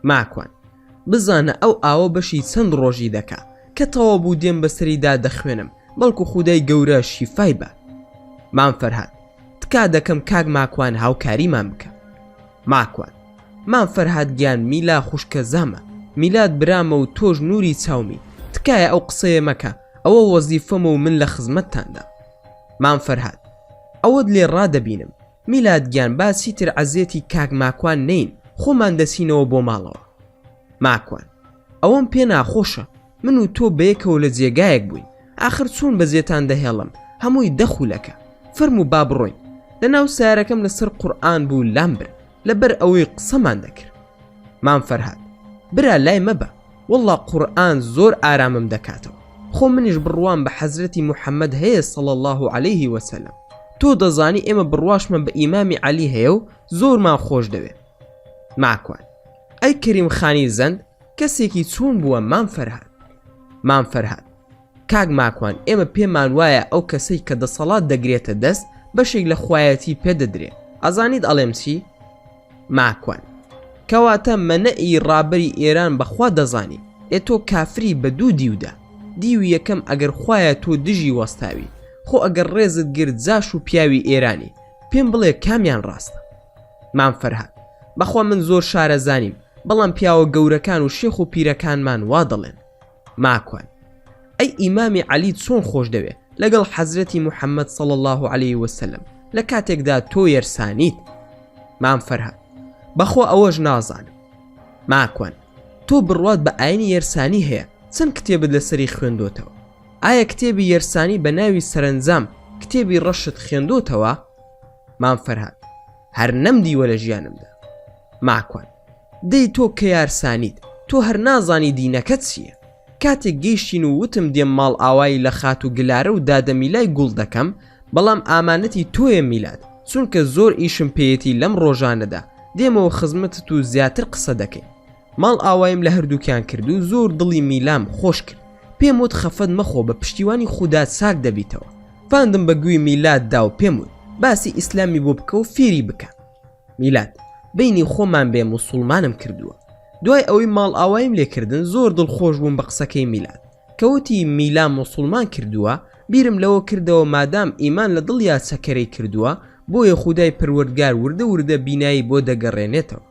Speaker 1: ماکوان بزانە ئەو ئاوە بەشی چەند ڕۆژی دەکا کە تەواو بوو دێم بەسەریدا دەخوێنم بەڵکو خودای گەورە شیفای بە. مامفەرهاد تکا دەکەم کاک ماکوان هاوکاریمان بکە. ماکوان مامفەرهاد گیان میلا خوشکە زامە میلاد برامە و تۆژ نووری چاومی تکایە ئەو قسەیە مەکە ئەوە وەزیفەمە و من لە خزمەتتاندا. مامفەرهاد ئەوەت لێ ڕادەبینم. میلاد گیان باسی تر عەزیەتی کاک ماکوان نین خۆمان دەسینەوە بۆ ماڵەوە. ماکوان ئەوەم پێ ناخۆشە. من و تۆ بەیەکەوە لە جێگایەک بووین. ئاخر چۆن بەزێتان دەهێڵم هەمووی دەخولەکە. فەرموو با بڕۆین. لەناو سیارەکەم لەسەر قورئان بوو لام بر لەبەر ئەوەی قسەمان دەکرد. مامفەرهاد برا لای مەبە وەڵڵا قورئان زۆر ئارامم دەکاتەوە. خۆ منیش بڕوام بە حەزرەتی محەممەد هەیە صلی الله عليه وسلم. تۆ دەزانی ئێمە بڕواشمە بە ئیمامی عەلی هەیە و زۆرمان خۆش دەوێ. ماکوان ئەی کەریم خانی زەند کەسێکی چوون بووە مام فەرهاد. کاک ماکوان ئێمە پێمان وایە ئەو کەسەی کە دەسەڵات دەگرێتە دەست بەشێک لە خوایەتی پێدەدرێ. ئەزانیت ئەڵێم چی؟ ماکوان کەواتە مەنەئی ڕابەری ئێران بەخوا دەزانی. ئێ تۆ کافری بە دوو دیودا. دیوی یەکەم ئەگەر خوایە تۆ دژی وەستاوی، خۆ ئەگەر ڕێزت گرت زاش و پیاوی ئێرانی، پێم بڵێ کامیان ڕاستە؟ مام فەرهاد بەخوا من زۆر شارەزانیم، بەڵام پیاوە گەورەکان و شێخ و پیرەکانمان وا دەڵێن. ماکوان ئەی ئیمامی عەلی چۆن خۆش دەوێ لەگەڵ حەزرەتی محەممەد صلی الله عليه وسلم لە کاتێکدا تۆ یەرسانیت؟ مام فەرهاد بەخۆ ئەوەش نازانم. ماکوان تۆ بڕوات بە ئاینی یەرسانی هەیە، چەند کتێبت لەسەری خوێندۆتەوە؟ ئایا کتێبی یەرسانی بە ناوی سەرنجام کتێبی ڕەشت خوێندۆتەوە؟ مام فەرهاد هەر نەمدیوە لە ژیانمدا. ماکوان دەی تۆ کە یارسانیت تۆ هەر نازانی دینەکەت چییە؟ کاتێک گەیشتین و وتم دێم ماڵ ئاوایی لە خات و گلارە و دادەمیلای گوڵ دەکەم، بەڵام ئامانەتی تۆیە میلاد، چونکە زۆر ئیشم پێیەتی لەم ڕۆژانەدا دێمەوە خزمەتت و زیاتر قسە دەکەین. ماڵ ئاوایم لە هەردووکیان کرد و زۆر دڵی میلام خۆش کرد. پێم وت خەفەت مەخۆ، بە پشتیوانی خودا چاک دەبیتەوە. فاندم بە گوێی میلاددا و پێم وت باسی ئیسلامی بۆ بکە و فێری بکە. میلاد بینی خۆمان بێ موسڵمانم کردووە. دوای ئەوەی ماڵ ئاوایم لێکردن زۆر دڵخۆش بووم بە قسەکەی میلاد. کەوتی میلا موسڵمان کردووە، بیرم لەوە کردەوە مادام ئیمان لە دڵیا چەکەرەی کردووە، بۆیە خودای پەروەردگار وردە وردە بینایی بۆ دەگەڕێنێتەوە.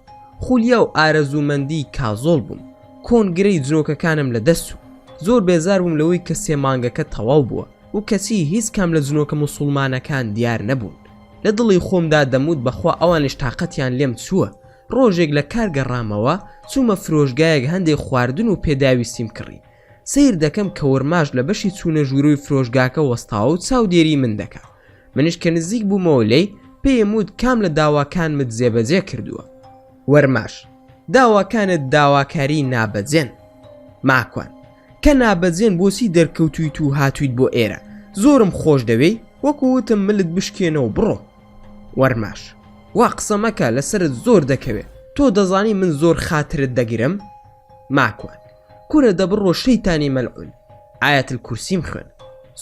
Speaker 1: خولیا و ئارەزومەندی کازۆڵ بووم، کۆنگرەی جنۆکەکانم لە دەست و زۆر بێزار بووم لەوەی کە سێ مانگەکە تەواو بووە و کەسی هیچ کام لە جنۆکە موسڵمانەکان دیار نەبوون. لە دڵی خۆمدا دەموت بەخوا ئەوانش تااقەتیان لێم چووە. ڕۆژێک لە کار گەڕامەوە چوومە فرۆشگایەک هەندێک خواردن و پێداویستیم کڕی. سیر دەکەم کە وەرماش لە بەشی چوونە ژوورۆی فرۆشگاکە وەستاوە و چاودێری من دەکا. منیش کە نزیک بوومەوە لێی پێم وت کام لە داواکانمت جێبەجێ کردووە. وەرماش داواکانت داواکاری نابەجێن. ماکوان کە نابەجێن بۆسی دەرکەوتویت و هاتوویت بۆ ئێرە، زۆرم خۆش دەوێی وەکووتم ملت بشکێنەوە بڕۆ. وەرماش وا قسە مەکە، لەسرت زۆر دەکەوێت، تۆ دەزانی من زۆر خاترت دەگرم. ماکوان کورە دەبڕۆ شەیتانی مەلعون، ئایەت الکورسیم خوێن.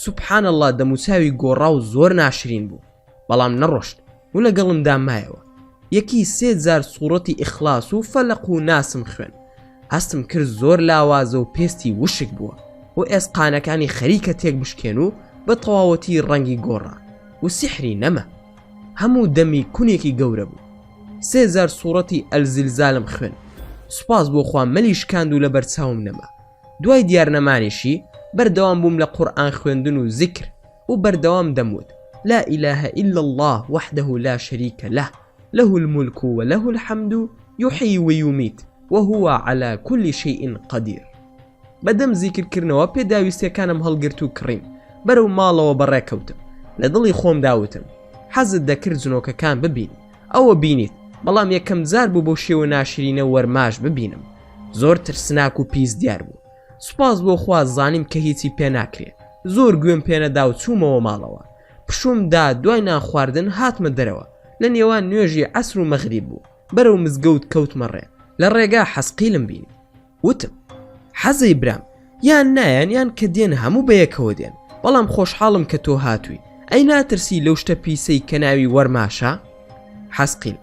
Speaker 1: سوبحان الله دەموچاوی گۆڕا و زۆر ناشرین بوو، بەڵام نەڕۆشت و لەگەڵمدا مایەوە. یەکی 3000 سوورەتی ئیخلاس و فەلەق و ناسم خوێن. هەستم کرد زۆر لاوازە و پێستی وشک بووە و ئێسقانەکانی خەریکە تێک بشکێن و بە تەواوەتی ڕەنگی گۆڕا و سیحری نەما، هەموو دەمی کونێکی گەورە بوو. 3000 سوورەتی ئەلزیلزالم خوێن. سوپاس بۆ خوا مەلیش کاند و لە بەرچاوم نەما. دوای دیارنەمانیشی بەردەوام بووم لە قورئان خوێندن و زیکر و بەردەوام دەموت لا إله إلا الله وحده لا شريك له له الملك وله الحمد يحيي ويميت وهو على كل شيء قدير. بەدەم زیکرکردنەوە پێداویستیەکانم هەڵگرت و کڕیم، بەرەو ماڵەوە بەڕێکەوتم. لە دڵی خۆم داوتم حەزت دەکرد جنۆکەکان ببین، ئەوە بینیت، بەڵام یەکەم جار بوو بۆ شێوە ناشرینە وەرماش ببینم. زۆر ترسناک و پیس دیار بوو. سوپاس بۆ خوا زانیم کە هیچی پێ ناکرێت. زۆر گوێم پێنەدا و چوومەوە ماڵەوە. پشومدا دوای نان خواردن هاتمە دەرەوە. لە نێوان نوێژی عەسر و مەغریب بوو. بەرەو مزگەوت کەوتمە ڕێ. لە ڕێگا حەسقیلم بینی. وتم حەزەی برام، یان نایان یان کە دێن هەموو بەیەکەوە دێن، بەڵام خۆشحاڵم کە تۆ هاتووی. ئەی ناترسی لەو شتە پیسەی کە ناوی وەرماشە؟ حەسقیل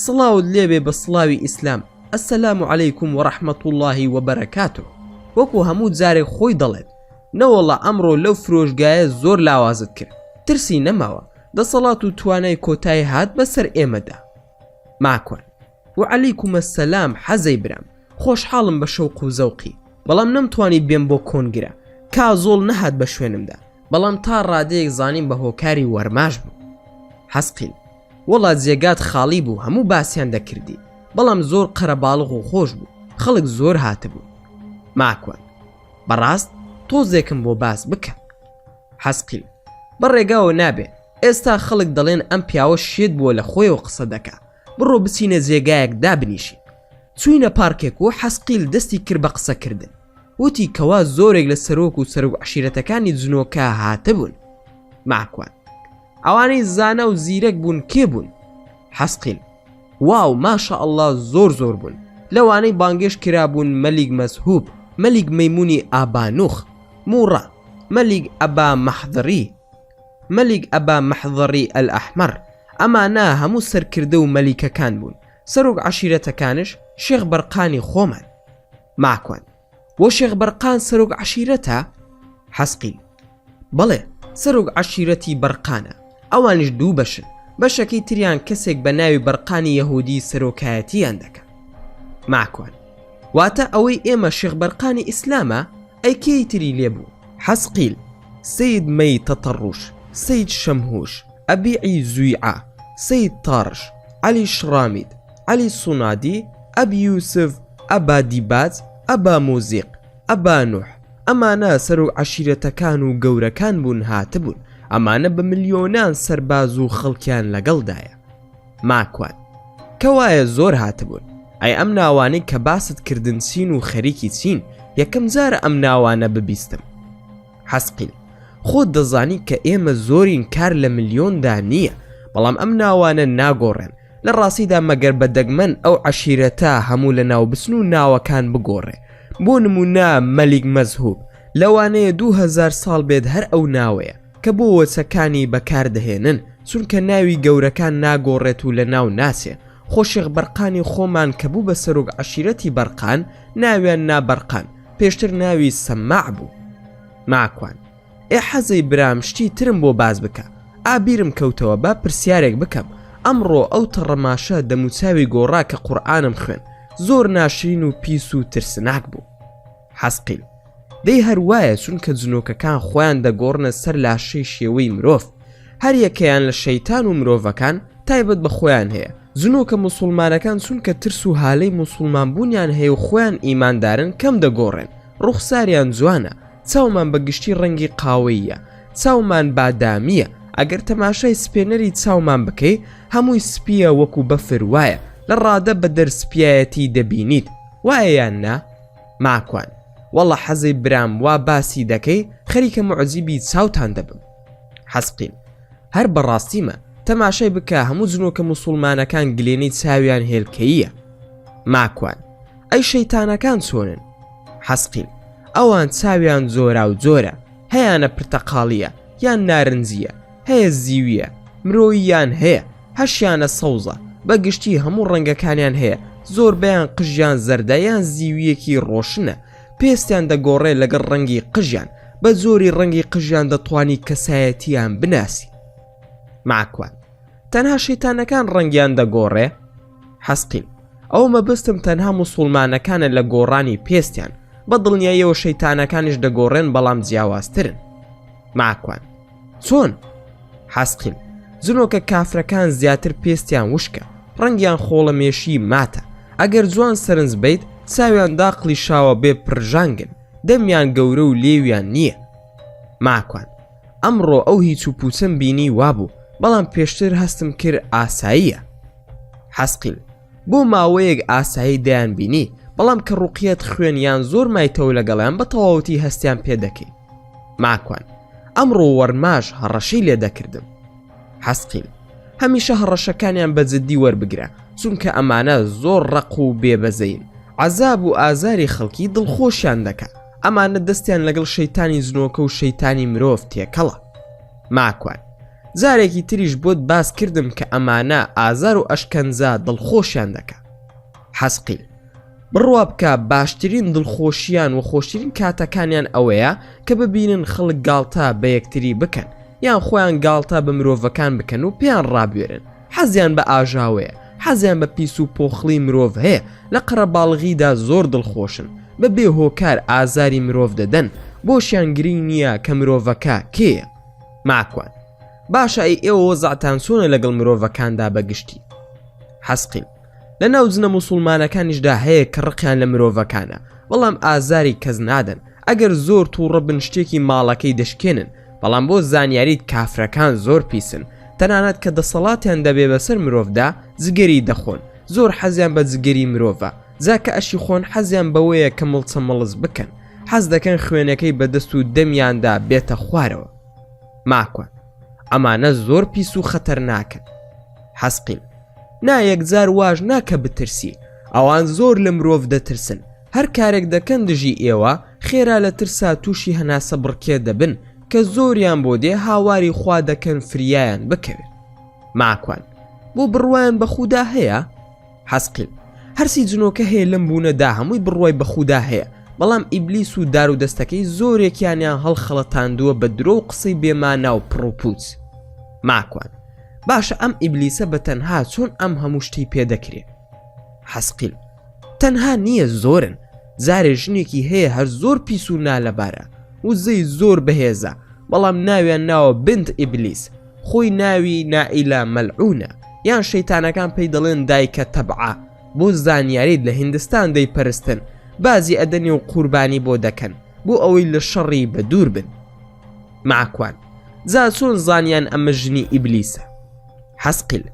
Speaker 1: سڵاوت لێبێ بە سڵاوی ئیسلام، ئەسەلام عەلەیکم وەڕەحمەت الله وبەرەکاتوه. وەکو هەموو جارێک خۆی دەڵێت نەوەڵا ئەمڕۆ لەو فرۆشگایە زۆر لاوازت کرد، ترسی نەماوە، دەسەڵات و توانای کۆتایی هات بەسەر ئێمەدا. ماکوان وعەلەیکم ئەسەلام حەزەی برام، خۆشحاڵم بە شەوق و زەوقی، بەڵام نەمتوانی بێم بۆ کۆنگرە، کازۆڵ نەهات بە شوێنمدا، بەڵام تا ڕادەیەک زانیم بە هۆکاری وەرماش بوو. حەسقیل وەڵا جێگات خاڵی بوو، هەموو باسییان دەکردی، بەڵام زۆر قەرەباڵغ و خۆش بوو، خەڵک زۆر هاتبوو. ماکوان بەڕاست تۆزێکم بۆ باس بکە. حەسقیل بەڕێگاوە نابێ، ئێستا خەڵک دەڵێن ئەم پیاوە شێت بووە لە خۆیەوە قسە دەکا، بڕۆ بچینە جێگایەک دابنیشی. چوینە پارکێک و حەسقیل دەستی کرد بە قسەکردن. وتی کەوا زۆرێک لە سەرۆک و سەرۆک عشیرەتەکانی جنۆکە هاتبوون. ماکوان: ئەوانەی زانە و زیرەک بوون کێ بوون؟ حەسقیل: واو ماشە ئەڵڵا زۆر بوون. لەوانەی بانگێش کرابوون مەلیک مەزهوب، مەلیک مەیمونی ئابانوخ، موڕە، مەلیک ئەبا مەحضری، مەلیک ئەبا مەحضری ئەلئەحمەر. ئەمانە هەموو سەرکردە و مەلیکەکان بوون. سەرۆک عشیرەتەکانش شێخ بەرقانی خۆمان. ماکوان: بۆ شێخ بەرقان سەرۆک عشیرەتە؟ حەسقیل: بەڵێ، سەرۆک عشیرەتی بەرقانە. ئەوانش دوو بەشن. بەشەکەی تریان کەسێک بە ناوی بەرقانی یەهودی سەرۆکایەتیان دەکات. ماکوان: واتە ئەوەی ئێمە شێخ بەرقانی ئیسلامە؟ ئەی کێی تری لێبوو؟ حەسقیل: سید مەی تەتەڕوش، سید شەمهوش، ئەبیعی زویعە، سید تارش، عەلی شڕامید، عەلی سونادی، ئەبی یوسف، ئەبا دیباج، ئەبا مۆزیق، ئەبا نوح. ئەمانە سەرۆک عشیرەتەکان و گەورەکان بوون هاتبوون. ئەمانە بە ملیۆنان سەرباز و خەڵکیان لەگەڵدایە. ماکوان: کەوایە زۆر هاتبوون. ئەی ئەم ناوانەی کە باست کردن چین و خەریکی چین، یەکەم جارە ئەم ناوانە ببیستم. حەسقیل: خۆت دەزانی کە ئێمە زۆرین کار لە ملیۆندا نییە، بەڵام ئەم ناوانە ناگۆڕێن. لە ڕاستیدا مەگەر بە دەگمەن ئەو عشیرەتە هەموو لە ناوبسن و ناوەکان بگۆڕێ. بۆ نمونە مەلیک مەزهوب لەوانەیە 2000 ساڵ بێت هەر ئەو ناوەیە کە بۆ وەچەکانی بەکاردەهێنن، چونکە ناوی گەورەکان ناگۆڕێت و لە ناو ناسێ. خۆ شێخ بەرقانی خۆمان کە بوو بە سەرۆک عشیرەتی بەرقان، ناویان نابەرقان، پێشتر ناوی سەماع بوو. ماکوان: ئێ حەزەی برام شتی ترم بۆ باز بکە. ئابیرم کەوتەوە با پرسیارێک بکەم. ئەمڕۆ ئەو تەڕەماشە دەموچاوی گۆڕا کە قورئانم خوێن زۆر ناشرین و پیس و ترسناک بوو. حەسقیل: دەی هەروایە، چونکە جنۆکەکان خۆیان دەگۆڕنە سەر لاشەی شێوەی مرۆڤ. هەر یەکەیان لە شەیتان و مرۆڤەکان تایبەت بە خۆیان هەیە. جنۆکە موسڵمانەکان چونکە ترس و هالەی موسڵمان بوونیان هەیە و خۆیان ئیماندارن کەم دەگۆڕێن. ڕوخساریان جوانە، چاومان بەگشتی ڕەنگی قاوەیە، چاومان بادامیە. ئەگەر تەماشای سپێنەری چاومان بکەی، هەمووی سپیە وەکو بەفر وایە، لە ڕادە بە دەرسپایەتی دەبینیت. وایە یان نا؟ ماکوان: وەڵا حەزەی برام وا باسی دەکەی، خەریکە معجیبی چاوتان دەبم. حەسقیل: هەر بەڕاستیمە، تەماشای بکە هەموو جنۆکە موسڵمانەکان گلێنەی چاویان هێلکەییە. ماکوان: ئەی شەیتانەکان چۆنن؟ حەسقیل: ئەوان چاویان جۆرا و جۆرە، هەیانە پرتەقاڵیە یان نارنجیە، هەیە زیویە، مرۆییان هەیە، هەشیانە سەوزە، بەگشتی هەموو ڕەنگەکانیان هەیە. زۆربەیان قژیان زەردایان زیویەکی ڕۆشنە، پێستیان دەگۆڕێ لەگەڵ ڕەنگی قژیان، بە زۆری ڕەنگی قژیان دەتوانی کەسایەتیان بناسی. ماکوان: تەنها شەیتانەکان ڕەنگیان دەگۆڕێ؟ حەسقیل: ئەو مەبەستم تەنها موسڵمانەکانە لە گۆڕانی پێستیان، بە دڵنیاییەوە شەیتانەکانیش دەگۆڕێن، بەڵام جیاوازترن. ماکوان: چۆن؟ حەسقیل: جنۆکە کافرەکان زیاتر پێستیان وشکە، ڕەنگیان خۆڵەمێشی ماتە. ئەگەر جوان سەرنج بیت، چاویان داقلی شاوە بێ پرژانگن، دەمیان گەورە و لێویان نییە. ماکوان: ئەمڕۆ ئەو هیچ و پوچەم بینی وابوو، بەڵام پێشتر هەستم کرد ئاساییە. حەسقیل: بۆ ماوەیەک ئاسایی دەیان بینی، بەڵام کە ڕوقیەت خوێنیان زۆر مایتەوە لەگەڵیان بە تەواوەتی هەستیان پێ دەکەی. ماکوان: ئەمڕۆ وەرماش هەڕەشەی لێ دەکردم. حەسقیل: هەمیشە هەڕەشەکانیان بەجددی وەربگرە، چونکە ئەمانە زۆر ڕق و بێبەزەین. عەزاب و ئازاری خەڵکی دڵخۆشیان دەکات. ئەمانە دەستیان لەگەڵ شەیتانی جنۆکە و شەیتانی مرۆڤ تێکەڵە. ماکوان: جارێکی تریش بۆت باس کردم کە ئەمانە ئازار و ئەشکەنجە دڵخۆشیان دەکات. حەسقیل: بڕوا بکە باشترین دڵخۆشیان و خۆشترین کاتەکانیان ئەوەیە کە ببینن خەڵک گاڵتا بە یەکتری بکەن، یان خۆیان گاڵتا بە مرۆڤەکان بکەن و پێیان ڕابێرن. حەزیان بە ئاژاوەیە، حەزیان بە پیس و پۆخڵی مرۆڤ هەیە، لە قەرەباڵغیدا زۆر دڵخۆشن، بە بێ هۆکار ئازاری مرۆڤ دەدەن. بۆشیان گرنگ نییە کە مرۆڤەکە کێیە. ماکوان: باشە، ئەی ئێوە وەزعتان چۆنە لەگەڵ مرۆڤەکاندا بەگشتی؟ حەسقیل: لە ناو جنە موسڵمانەکانیشدا هەیە کە ڕقیان لە مرۆڤەکانە، بەڵام ئازاری کەس نادەن. ئەگەر زۆر تووڕە بن شتێکی ماڵەکەی دەشکێنن، بەڵام بۆ زانیاریت کافرەکان زۆر پیسن. تەنانەت کە دەسەڵاتیان دەبێ بەسەر مرۆڤدا، جگەری دەخۆن. زۆر حەزیان بە جگەری مرۆڤە، جاکە ئەشی خۆن حەزیان بەوەیە کە مڵچە مەڵز بکەن. حەز دەکەن خوێنەکەی بەدەست و دەمیاندا بێتە خوارەوە. ماکوان ئەمانە زۆر پیس و خەتەرناکن. حەسقیل نایەکجار واژ ناکە بترسی، ئەوان زۆر لە مرۆڤ دەترسن، هەر کارێک دەکەن دژی ئێوە خێرا لە ترسا تووشی هەناسە بڕکێ دەبن کە زۆریان بۆ دێ هاواری خوا دەکەن فریایان بکەوێت. ماکوان بۆ بڕوایان بە خودا هەیە؟ حەسقیل هەرسی جنۆکە هەیە لەم بوونەدا هەمووی بڕوای بە خودا هەیە، بەڵام ئیبلیس و دار و دەستەکەی زۆرێکیانیان هەڵخەڵەتاندووە بە درۆ و قسەی بێمانا و پڕوپوچ. ماکوان باشە ئەم ئیبلیسە بە تەنها چۆن ئەم هەموو شتەی پێدەکرێت؟ حەسقیل تەنها نییە، زۆرن. زارێ ژنێکی هەیە هەر زۆر پیس و نالەبارە، وزەی زۆر بەهێزە، بەڵام ناویان ناوە بنت ئیبلیس، خۆی ناوی نائیلا مەلعونە، یان شەیتانەکان پێی دەڵێن دایکە تەبعا. بۆ زانیاریت لە هیندستان دەیپەرستن، بازی ئەدەنی و قوربانی بۆ دەکەن بۆ ئەوەی لە شەڕی بە دوور بن. ماکوان جا چۆن زانیان ئەمە ژنی ئیبلیسە؟ حەسقیل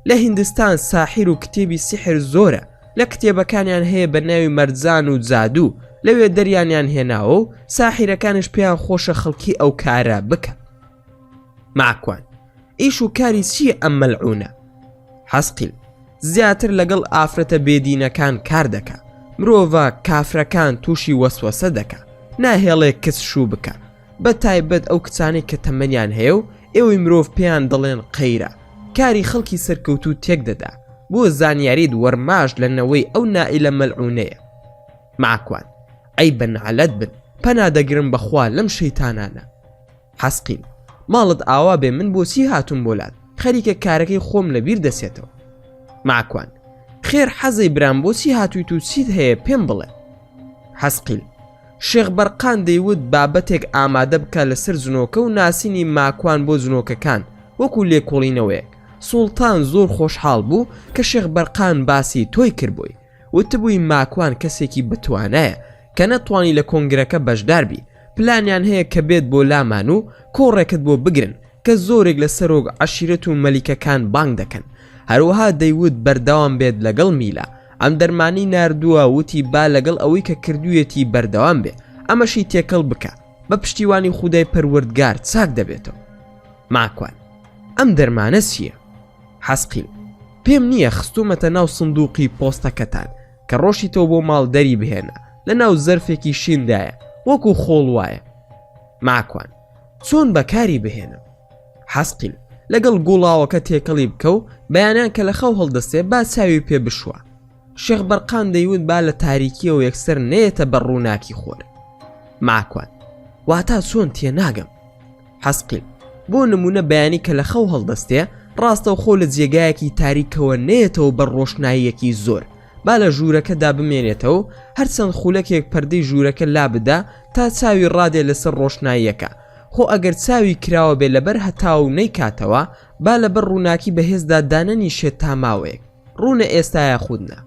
Speaker 1: لە هیندستان ساحیر و کتێبی سیحر زۆرە، لە کتێبەکانیان هەیە بە ناوی مەرجان و جادوو، لەوێ دەریانیان هێناوە و ساحیرەکانش پێیان خۆشە خەڵکی ئەو کارە بکەن. ماکوان ئیش و کاری چییە ئەم مەلعونە؟ حەسقیل زیاتر لەگەڵ ئافرەتە بێدینەکان کار دەکا، مرۆڤە کافرەکان تووشی وەسوەسە دەکا، ناهێڵێ کچ شوو بکە، بە تایبەت ئەو کچانەی کە تەمەنیان هەیە و ئێوەی مرۆڤ پێیان دەڵێن قەیرە، کاری خەڵکی سەرکەوتوو تێک دەدا، بۆ زانیاریت وەرماش لەنەوەی ئەو نائیلە مەلعونەیە. ماکوان ئەی بەنعەلەت بن، پەنا دەگرم بەخوا لەم شەیتانانە. حەسقیل ماڵت ئاوا بێ من بۆچی هاتووم بۆلات، خەریکە کارەکەی خۆم لەبیر دەسێتەوە. ماکوان خێر حەزەی برام بۆچی هاتوویت و چیت هەیە پێم بڵێ؟ حەسقیل شێخ بەرقان دەیوت بابەتێک ئامادە بکە لەسەر جنۆکە و ناسینی ماکوان بۆ جنۆکەکان وەکو لێکۆڵینەوەیەک. سوڵتان زۆر خۆشحاڵ بوو کە شێخ بەرقان باسی تۆی کردبووی، وتبووی ماکوان کەسێکی بتوانایە کە نەتوانی لە کۆنگرەکە بەشدار بی، پلانیان هەیە کە بێت بۆ لامان و کۆڕێکت بۆ بگرن کە زۆرێک لە سەرۆک عەشیرەت و مەلیکەکان بانگ دەکەن. هەروەها دەیوت بەردەوام بێت لەگەڵ میلا، ئەم دەرمانی ناردووە، وتی با لەگەڵ ئەوەی کە کردوویەتی بەردەوام بێ، ئەمەشی تێکەڵ بکە، بە پشتیوانی خودای پەروەردگار چاک دەبێتەوە. ماکوان ئەم دەرمانە چییە؟ حەسقیل پێم نییە، خستومەتە ناو سندوقی پۆستەکەتان کە ڕۆشیتەوە بۆ ماڵ دەری بهێنە، لە ناو زەرفێکی شیندایە وەکو خۆڵ وایە. ماکوان چۆن بەکاری بهێنم؟ حەسقیل لەگەڵ گوڵاوەکە تێکەڵی بکە و بەیانیان کە لە خەو هەڵدەستێ با چاوی پێ بشوە. شێخ بەرقان دەیوت با لە تاریکیەوە یەکسەر نێتە بە ڕووناکی خۆر. ماکوان واتا چۆن تێناگەم؟ حەسقیل بۆ نمونە بەیانی کە لە خەو هەڵدەستێ ڕاستەوخۆ لە جێگایەکی تاریکەوە نێتەوە بە ڕۆشناییەکی زۆر، با لە ژوورەکەدا بمێنێتەوە، هەرچەند خولەکێک پەردەی ژوورەکە لا بدا تا چاوی ڕادێ لەسەر ڕۆشناییەکە، خۆ ئەگەر چاوی کراوە بێ لەبەر هەتاو نەیکاتەوە، با لەبەر ڕووناکی بەهێزدا دانەنی شێت تا ماوەیەک. ڕوونە ئێستایا خودنە.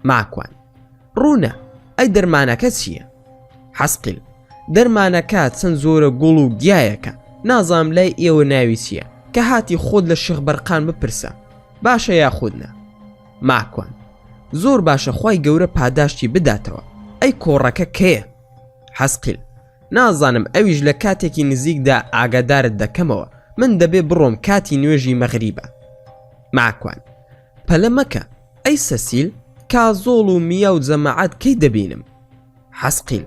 Speaker 1: ماکوان ڕوونە ئەی دەرمانەکە چییە؟ حەسقیل دەرمانەکە چەند زۆرە گوڵ و گیایەکە، نازام لای ئێوە ناوی چییە کە هاتی خۆت لە شێخ بەرقان بپرسە، باشە یا خودنە؟ ماکوان زۆر باشە، خوای گەورە پاداشتی بداتەوە. ئەی کۆڕەکە کێیە؟ حەسقیل نازانم، ئەویش لە کاتێکی نزیکدا ئاگادارت دەکەمەوە، من دەبێ بڕۆم کاتی نوێژی مەغریبە. ماکوان پەلە مەکە، ئەی سەسیل کازۆڵ و میە و جەماعەت کەی دەبینم؟ حەسقیل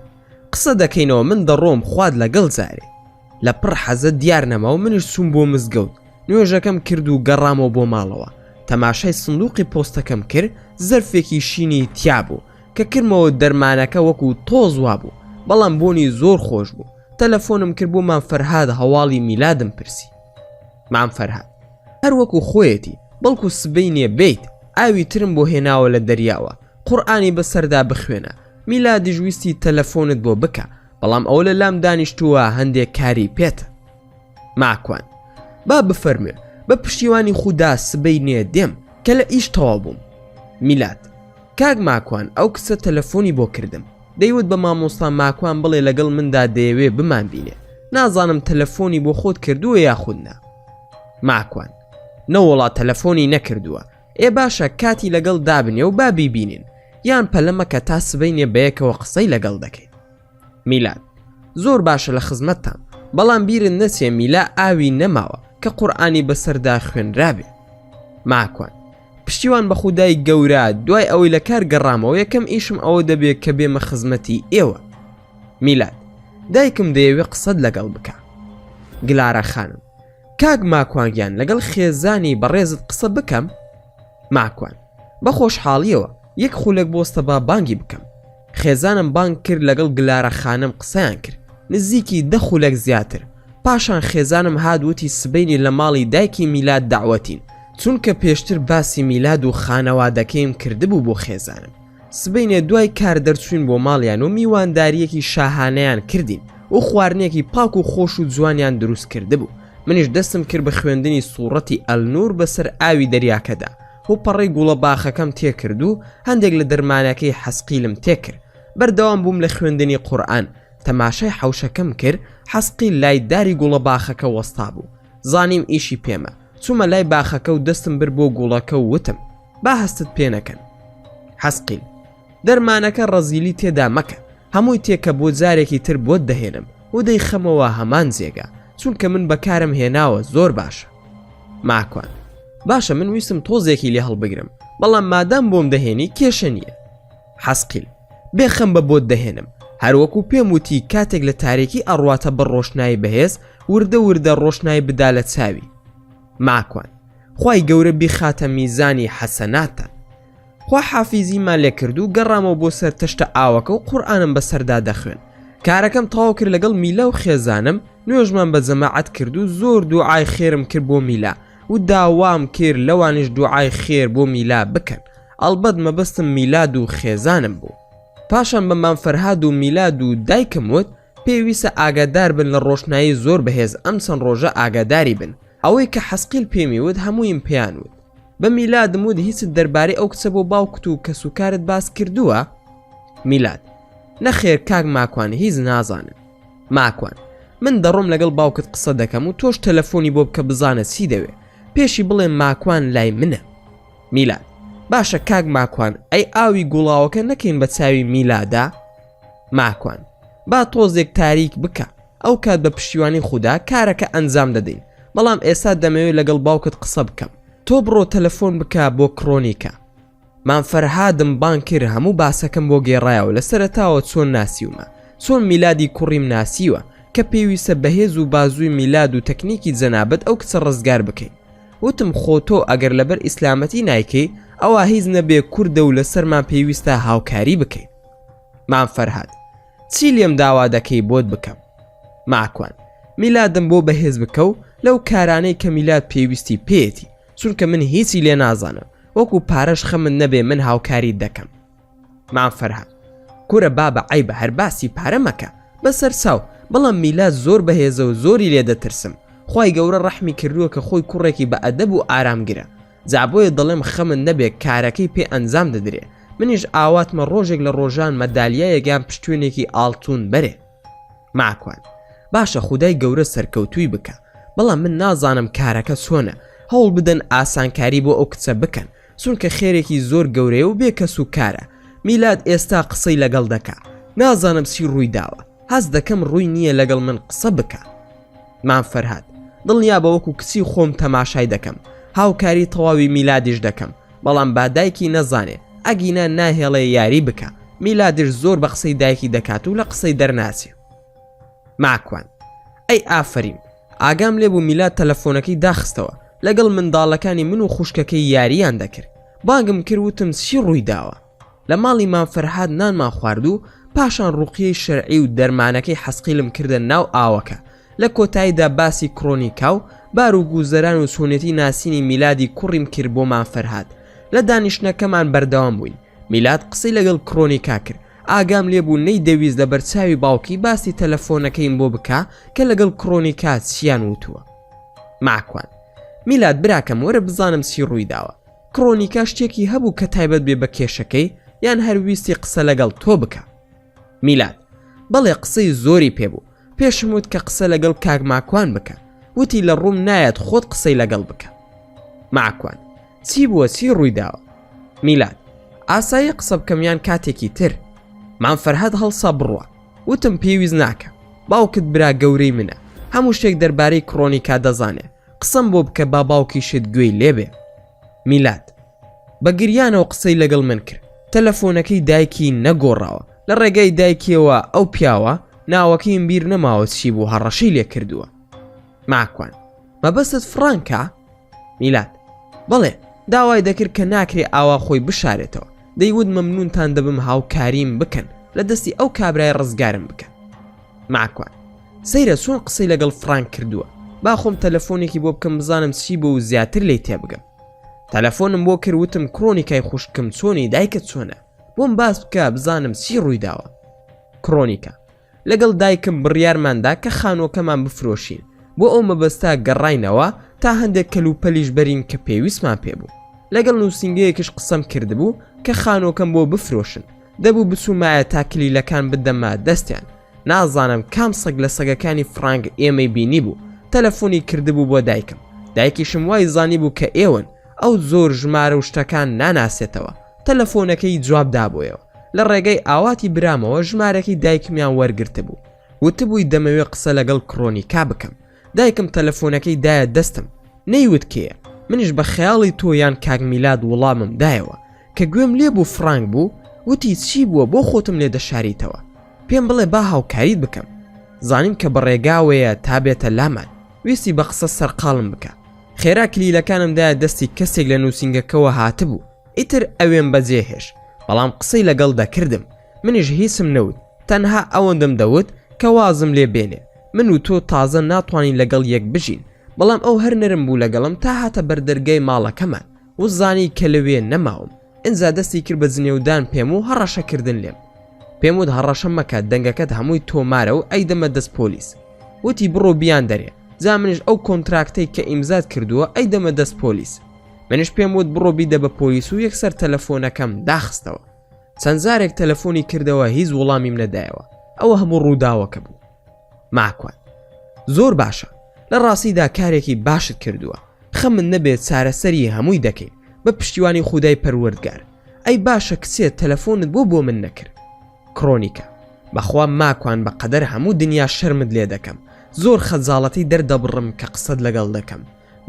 Speaker 1: قسە دەکەینەوە، من دەڕۆم خواد لەگەڵ جارێ. لە پڕ حەزە دیار نەما و منش چووم بۆ مزگەوت، نوێژەکەم کرد و گەڕامەوە بۆ ماڵەوە، تەماشای سندوقی پۆستەکەم کرد، زەرفێکی شینی تیا بوو کە کرمەوە دەرمانەکە وەکو تۆز وا بوو، بەڵام بۆنی زۆر خۆش بوو. تەلەفۆنم کرد بۆ مام فەرهاد هەواڵی میلادم پرسی. مام فەرهاد هەر وەکو خۆیەتی، بەڵکو سبەی نییە بیت، ئاوی ترم بۆ هێناوە لە دەریاوە، قورئانی بەسەردا بخوێنە، میلادیش ویستی تەلەفۆنت بۆ بکە، بەڵام ئەو لە لام دانیشتووە هەندێک کاری پێتە. ماکوان با بفەرمێ، بە پشتیوانی خودا سبەی نییە دێم کە لە ئیش تەواو بووم. میلاد کاک ماکوان ئەو کچە تەلەفۆنی بۆ کردم، دەیوت بە مامۆستا ماکوان بڵێ لەگەڵ مندا دەیەوێ بمان بینێ، نازانم تەلەفۆنی بۆ خۆت کردووە یا خودنا؟ ماکوان نەوەڵا تەلەفۆنی نەکردووە، ئێ باشە کاتی لەگەڵ دابنێ و با بیبینین، یان پەلەمەکە تا سبەی نییە بەیەکەوە قسەی لەگەڵ دەکەین. میلاد: زۆر باشە لە خزمەتتان، بەڵام بیرن نەچێ میلا ئاوی نەماوە کە قورئانی بەسەردا خوێنرابێ. ماکوان: پشتیوان بە خودای گەورە، دوای ئەوەی لە کار گەڕامەوە یەکەم ئیشم ئەوە دەبێت کە بێمە خزمەتی ئێوە. میلاد: دایکم دەیەوێت قسەت لەگەڵ بکە. گلارە خانم: کاک ماکوانگیان، لەگەڵ خێزانی بەڕێزت قسە بکەم؟ ماکوان: بە خۆشحاڵیەوە، یەک خولەک بۆستە با بانگی بکەم. خێزانم بانگ کرد لەگەڵ گلارە خانم قسەیان کرد، نزیکی 10 خولەک زیاتر. پاشان خێزانم هادوتی سبەینی لە ماڵی دایکی میلاد داوەتین، چونکە پێشتر باسی میلاد و خانەوادەکەیم کردبوو بۆ خێزانم. سبەینێ دوای کار دەرچوین بۆ ماڵیان و میوانداریەکی شاهانەیان کردین و خواردنێکی پاک و خۆش و جوانیان دروست کردبوو. منیش دەستم کرد بە خوێندنی سوورەتی ئەلنور بەسەر ئاوی دەریاکەدا و پەڕی گوڵە باخەکەم تێکرد و هەندێک لە دەرمانەکەی حەسقیلم تێکرد. بەردەوام بووم لە خوێندنی قورئان. تەماشای حەوشەکەم کرد، حەسقیل لای داری گوڵە باخەکە وەستا بوو. زانیم ئیشی پێمە، چوومە لای باخەکە و دەستم بر بۆ گوڵەکە و وتم: با هەستت پێ نەکەن. حەسقیل: دەرمانەکە ڕەزیلی تێدا مەکە، هەمووی تێکە بۆ جارێکی تر بۆت دەهێنم و دەیخەمەوە هەمان جێگا، چونکە من بەکارم هێناوە زۆر باشە. ماکوان: باشە، من ویستم تۆزێکی لێ هەڵبگرم، بەڵام مادام بۆم دەهێنی کێشە نییە. حەسقیل: بێخەم بە بۆت دەهێنم، هەروەکو پێم وتی کاتێک لە تاریکی ئەڕواتە بە ڕۆشنایی بەهێز وردە وردە ڕۆشنایی بدا لە چاوی. ماکوان: خوای گەورە بیخاتە میزانی حەسەناتە. خوا حافیزیمان لێ کرد و گەڕامەوە بۆ سەر تەشتە ئاوەکە و قورئانم بەسەردا دەخوێن. کارەکەم تەواو کرد لەگەڵ میلا و خێزانم، نوێژمان بە جەماعەت کرد و زۆر دوعای خێرم کرد بۆ میلا و داوام کرد لەوانش دوعای خێر بۆ میلا بکەن. ئەڵبەت مەبەستم میلاد و خێزانم بوو. پاشان بە مامفەرهاد و میلاد و دایکم وت پێویستە ئاگادار بن لە ڕۆشنایی زۆر بەهێز ئەم چەند ڕۆژە ئاگاداری بن. ئەوەی کە حەسقیل پێمی وت هەموویم پێیان وت. بە میلادم وت هیچت دەربارەی ئەو کچە بۆ باوکت و کەسوکارت باس کردووە؟ میلاد: نەخێر کاک ماکوان، هیچ نازانم. ماکوان: من دەڕۆم لەگەڵ باوکت قسە دەکەم و تۆش تەلەفۆنی بۆ بکە بزانە چی دەوێ، پێشی بڵێ ماکوان لای منە. میلاد: باشە کاک ماکوان، ئەی ئاوی گوڵاوەکە نەکەین بە چاوی میلادا؟ ماکوان: با تۆزێک تاریک بکە، ئەو کات بە پشتیوانی خوددا کارەکە ئەنجام دەدەین، بەڵام ئێستا دەمەوێت لەگەڵ باوکت قسە بکەم. تۆ بڕۆ تەلەفۆن بکە بۆ کڕۆنیکە. مامفەرهادم بانگ کرد هەموو باسەکەم بۆ گێڕایەوە لە سەرەتاوە چۆن ناسیومە، چۆن میلادی کوڕیم ناسیوە کە پێویستە بەهێز و بازووی میلاد و تەکنیکی جەنابەت ئەو کچە ڕزگار بکەین. وتم خۆتۆ ئەگەر لەبەر ئیسلامەتی نایکەی ئەوە هیچ نەبێ کوردە و لەسەرمان پێویستە هاوکاری بکەین. مامفەرهاد: چی لێم داوا دەکەی بۆت بکەم؟ ماکوان: میلادم بۆ بەهێز بکە و لەو کارانەی کە میلاد پێویستی پێیەتی، چونکە من هیچی لێ نازانم، وەکو پارەش خەمن نەبێ من هاوکاری دەکەم. مامفەرهاد: کوورە بابە عیبە، هەر باسی پارە مەکە، بەسەر چاو، بەڵام میلاد زۆر بەهێزە و زۆری لێ دەترسم. خوای گەورە ڕەحمی کردووە کە خۆی کوڕێکی بە ئەدەب و ئارامگرە، جابۆیە دڵێم خەمن نەبێ کارەکەی پێ ئەنجام دەدرێ. منیش ئاواتمە ڕۆژێک لە ڕۆژان مەدالیایەکیان پشتوێنێکی ئاڵتون بەرێ. ماکوان: باشە خودای گەورە سەرکەوتووی بکە، بەڵام من نازانم کارەکە چۆنە، هەوڵ بدەن ئاسانکاری بۆ ئەو کچە بکەن، چونکە خێرێکی زۆر گەورەیە و بێکەس و کارە. میلاد ئێستا قسەی لەگەڵ دەکا، نازانم چی ڕووی داوە، هەست دەکەم ڕووی نییە لەگەڵ من قسە بکە. مامفەرهاد: دڵنیا بە وەکو کچی خۆم تەماشای دەکەم، هاوکاری تەواوی میلادیش دەکەم، بەڵام با دایکی نەزانێ، ئەگینا ناهێڵێ یاری بکە، میلادش زۆر بە قسەی دایکی دەکات و لە قسەی دەرناچێ. ماکوان: ئەی ئافرین، ئاگام لێ بوو میلاد تەلەفۆنەکەی داخستەوە، لەگەڵ منداڵەکانی من و خوشکەکەی یاریان دەکرد. بانگم کرد وتم چی ڕووی داوە. لە ماڵی مامفەرهاد نانمان خوارد و پاشان ڕوقیەی شەرعی و دەرمانەکەی حەسقیلم کردە ناو ئاوەکە. لە کۆتاییدا باسی کڕۆنیکا و بار و گوزەران و سۆنێتی ناسینی میلادی کوڕیم کرد بۆ مامفەرهاد. لە دانیشتنەکەمان بەردەوام بووین. میلاد قسەی لەگەڵ کڕۆنیکا کرد، ئاگام لێبوو نەیدەویست لە بەرچاوی باوکی باسی تەلەفۆنەکەیم بۆ بکە کە لەگەڵ کڕۆنیکا چیان وتووە. ماکوان: میلاد براکەم وەرە بزانم چی ڕووی داوە. کڕۆنیکا شتێکی هەبوو کە تایبەت بێ بە کێشەکەی یان هەرویستی قسە لەگەڵ تۆ بکە؟ میلاد: بەڵێ قسەی زۆری پێبوو، پێشم وت کە قسە لەگەڵ کاک ماکوان بکە، وتی لە ڕووم نایەت خۆت قسەی لەگەڵ بکە. ماکوان: چی بووە، چی ڕووی داوە؟ میلاد: ئاسایی قسە بکەم یان کاتێکی تر؟ مامفەرهاد هەڵسا بڕوە. وتم پێویست ناکە، باوکت برا گەورەی منە، هەموو شتێک دەربارەی کڕۆنیکا دەزانێ، قسەم بۆ بکە با باوکیشت گوێی لێبێ. میلاد بە گریانەوە قسەی لەگەڵ من کرد. تەلەفۆنەکەی دایکی نەگۆڕاوە، لە ڕێگەی دایکیەوە ئەو پیاوە ناوەکەیم بیر نەماوە چی بوو هەڕەشەی لێ کردووە. ماکوان مەبەستت فڕانکە؟ میلاد بەڵێ، داوای دەکرد کە ناکرێ ئاوا خۆی بشارێتەوە، دەیوت مەمنونتان دەبم هاوکاریم بکەن لە دەستی ئەو کابرای ڕزگارم بکەن. ماکوان سەیرە چۆن قسەی لەگەڵ فڕانک کردووە، با خۆم تەلەفۆنێکی بۆ بکەم بزانم چی بۆ و زیاتر لی تێبگەم. تەلەفۆنم بۆ کرد، وتم کڕۆنیکای خوشکم چۆنی، دایکت چۆنە، بۆم باس بکە بزانم چی ڕوویداوە. کڕۆنیکا لەگەڵ دایکم بڕیارماندا کە خانۆکەمان بفرۆشین، بۆ ئەو مەبەستا گەڕاینەوە تا هەندێک کەلوپەلیش بەرین کە پێویستمان پێبوو. لەگەڵ نووسنگەیەکیش قسەم کردبوو کە خانۆکەم بۆ بفرۆشن، دەبوو بچوومایە تا کلیلەکان بدەمە دەستیان. نازانم کام سەگ لە سەگەکانی فرانک ئێمەی بینی بوو، تەلەفۆنی کردبوو بۆ دایکم، دایکیشم وای زانی بوو کە ئێوەن، ئەو زۆر ژمارە و شتەکان ناناسێتەوە. تەلەفۆنەکەی جواب دابۆیەوە، لە ڕێگەی ئاواتی برامەوە ژمارەکەی دایکمیان وەرگرتە بوو، وتبووی دەمەوێت قسە لەگەڵ کڕۆنیکا بکەم. دایکم تەلەفۆنەکەی دایە دەستم، نەیوت کێیە، منیش بە خەیاڵی تۆ یان کاک میلاد وەڵامم دایەوە کە گوێم لێ بوو فرانک بوو، وتی چی بووە بۆ خۆتم لێ دەشاریتەوە، پێم بڵێ با هاوکاریت بکەم. زانیم کە بەڕێگاوەیە تا بێتە لامان، ویستی بە قسە سەرقاڵم بکە. خێرا کلیلەکانم دایە دەستی کەسێک لە نووسنگەکەوە هاتبوو، ئیتر ئەوێن بەجێهێش، بەڵام قسەی لەگەڵ دەکردم. منیش هیچم نەوت، تەنها ئەوەندەم دەوت کە وازم لێ بێنێ، من و تۆ تازە ناتوانین لەگەڵ یەک بژین، بەڵام ئەو هەر نەرم بوو لەگەڵم تا هاتە بەردەرگای ماڵەکەمان، وزانی کە لەوێ نەماوم. ئینجا دەستی کرد بە جنێودان پێم و هەڕەشەکردن لێم. پێم وت هەڕەشە مەکە، دەنگەکەت هەمووی تۆمارە و ئەیدەمە دەست پۆلیس. وتی بڕۆ بیان دەرێ، جا منیش ئەو کۆنتراکتەی کە ئیمزات کردووە ئەیدەمە دەست پۆلیس. منیش پێم وت بڕۆ بیدە بە پۆلیس و یەکسەر تەلەفۆنەکەم داخستەوە. چەند جارێک تەلەفۆنی کردەوە، هیچ وەڵامیم نەدایەوە. ئەوە هەموو ڕووداوەکە بوو. ماکوان زۆر باشە، لە ڕاستیدا کارێکی باشت کردووە، خەمن نەبێت چارەسەری هەمووی دەکەین بە پشتیوانی خودای پەروەردگار. ئەی باشە کچێت تەلەفۆنت بۆ من نەکرد. کڕۆنیکە بەخوا ماکوان بەقەدەر هەموو دنیا شەرمت لێ دەکەم، زۆر خەجاڵەتی دەردەبڕم کە قسەت لەگەڵ دەکەم،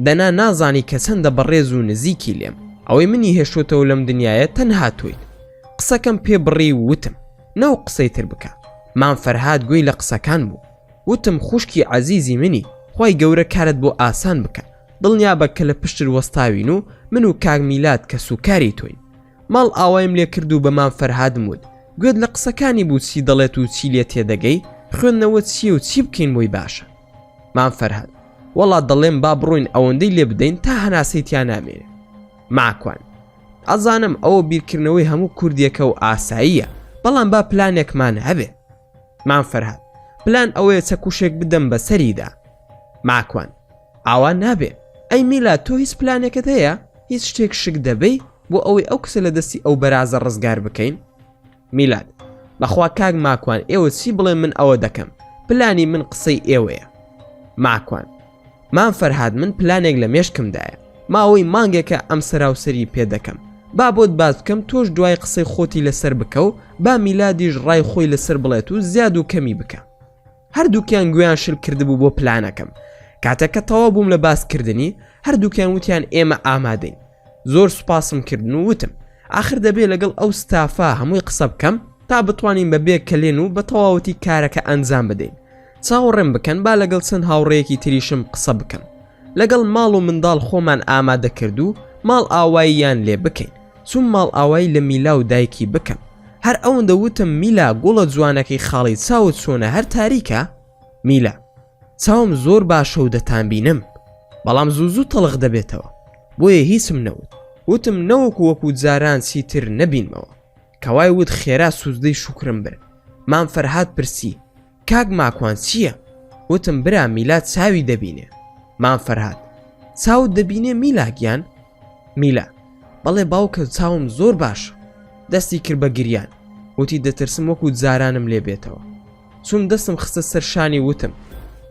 Speaker 1: دەنا نازانی کە چەندە بەڕێز و نزیکی لێم، ئەوەی منی هێشتۆتەوە لەم دنیاە تەنها تۆیت. قسەکەم پێ بڕی وتم نەو قسەی تر بکە. مام فەرهاد گوێی لە قسەکان بوو، وتم خوشکی عەزیزی منی، خی گەورە کارت بۆ ئاسان بکە، دڵنیا بە کە لە پشتر وەستاوین و من و کاک میلاد کە سوکاری تۆین. ماڵ ئاوایم لێ کرد و بە مام فەرهادم وت گوێت لە قسەکانی بوو چی دەڵێت و چی لێ تێدەگەی، خوێندنەوە چیە و چی بکەین بۆی باشە. مام فەرهاد وەڵا دەڵێم با بڕۆین ئەوەندەی لێ بدەین تا هەناسەیتیان نامێنێ. ماکوان ئەزانم ئەوە بیرکردنەوەی هەموو کوردیەکە و ئاساییە، بەڵام با پلانێکمان هەبێ. مام فەرهاد پلان ئەوەیە چەکوشێک بدەم بە سەریدا. ماکوان ئاوا نابێ، ئەی میلاد تۆ هیچ پلانێکت هەیە؟ هیچ شتێک شک دەبەی بۆ ئەوەی ئەو کسە لە دەستی ئەو بەرازە ڕزگار بکەین؟ میلاد بەخوا کاک ماکوان ئێوە چی بڵێ من ئەوە دەکەم، پلانی من قسەی ئێوەیە. ماکوان مام فەرهاد من پلانێک لە مێشکمدایە، ماوەی مانگێکە ئەم سەراوسەری پێ دەکەم، با بۆت باز بکەم تۆش دوای قسەی خۆتی لەسەر بکە و با میلادیش ڕای خۆی لەسەر بڵێت و زیاد و کەمی بکە. هەردووکیان گویان شل کردبوو بۆ پلانەکەم. کاتێککە تەواو بووم لە باسکردنی، هەردووکیان وتیان ئێمە ئامادەین. زۆر سوپاسم کردن و وتم ئاخر دەبێت لەگەڵ ئەو ستافا هەمووی قسە بکەم تا بتوانین بەبێ کەلێن و بە تەواوەتی کارەکە ئەنجام بدەین. چاوەڕێم بکەن با لەگەڵ چەند هاوڕێیەکی تریشم قسە بکەم، لەگەڵ ماڵ و منداڵ خۆمان ئامادە کرد و ماڵ ئاواییان لێ بکەین، چون ماڵ ئاوایی لە میلا و دایکی بکەم. هەر ئەوەندە وتم میلا گوڵە جوانەکەی خاڵی چاوت چۆنە هەر تاریکە؟ میلا چاوم زۆر باشە و دەتان بینم، بەڵام زوو تەڵق دەبێتەوە، بۆیە هیچم نەوت. وتم نەوەکو وەکو جاران چیتر نەبینمەوە. کەوای وت خێرا سوزدەی شوکرم بر. مام فەرهاد پرسی کاک ماکوان چییە؟ وتم برا میلاد چاوی دەبینێ. مام فەرهاد چاوت دەبینێ میلاگیان؟ میلا بەڵێ باوکە چاوم زۆر باش. دەستی کرد بە گریان، وتی دەترسم وەکو جارانم لێ بێتەوە. چون دەستم خستە سەرشانی وتم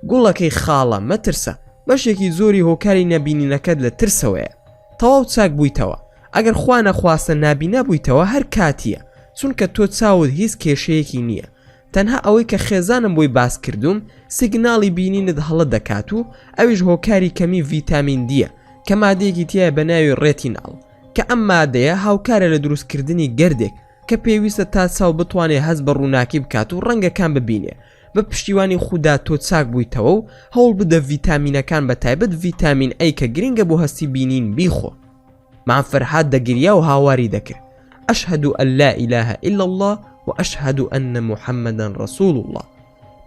Speaker 1: گوڵەکەی خاڵە مەترسە، بەشێکی زۆری هۆکاری نەبینینەکەت لە ترسەوەیە. تەواو چاک بوویتەوە، ئەگەر خوا نەخواستە نابینە بوویتەوە هەر کاتیە، چونکە تۆ چاوت هیچ کێشەیەکی نییە، تەنها ئەوەی کە خێزانم بۆی باس کردوم سیگناڵی بینینت هەڵە دەکات و ئەویش هۆکاری کەمی ڤیتامین دیە کە مادەیەکی تایە بە ناوی ڕێتیناڵ کە ئەم مادەیە هاوکارە لە دروستکردنی گەردێک کە پێویستە تا چاو بتوانێت هەست بە ڕووناکی بکات و ڕەنگەکان ببینێ. بە پشتیوانی خوددا تۆ چاک بوویتەوە و هەوڵ بدە ڤیتامینەکان بە تایبەت ڤیتامین ئەی کە گرنگە بۆ هەستی بینین بیخۆ. مام فەرهاد دەگریا و هاواری دەکرد ئەشهد ئەن لا ئیلاهە ئیلا الله و ئەشهد ئەن محەممەدەن ڕەسوول الله.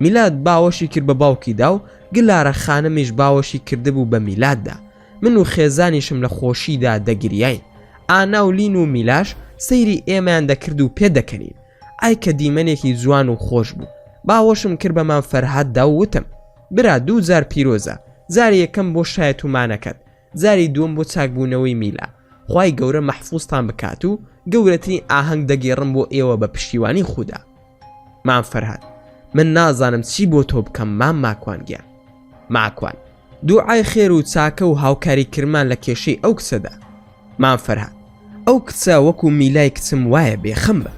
Speaker 1: میلاد باوەشی کرد بە باوکیدا و گلارە خانەمیش باوەشی کردبوو بە میلاددا. من و خێزانیشم لە خۆشیدا دەگریاین. ئانا و لین و میلاش سەیری ئێمەیان دەکرد و پێدەکەنین. ئای کە دیمەنێکی جوان و خۆش بوو. باوەشم کرد بە مام فەرهاددا و وتم برا 2000 پیرۆزە، زاری یەکەم بۆ شایەت و مانەکەت، زاری دووەم بۆ چاکبوونەوەی میلا. خوای گەورە مەحفوظتان بکات و گەورەترین ئاهەنگ دەگێڕم بۆ ئێوە بە پشتیوانی خوددا. مام فەرهاد من نازانم چی بۆ تۆ بکەم مام ماکوان گیان. ماکوان دوعای خێر و چاکە و هاوکاری کرمان لە کێشەی ئەو کچەدا. مام فەرهاد ئەو کچە وەکو میلای کچم وایە بێخەم بە.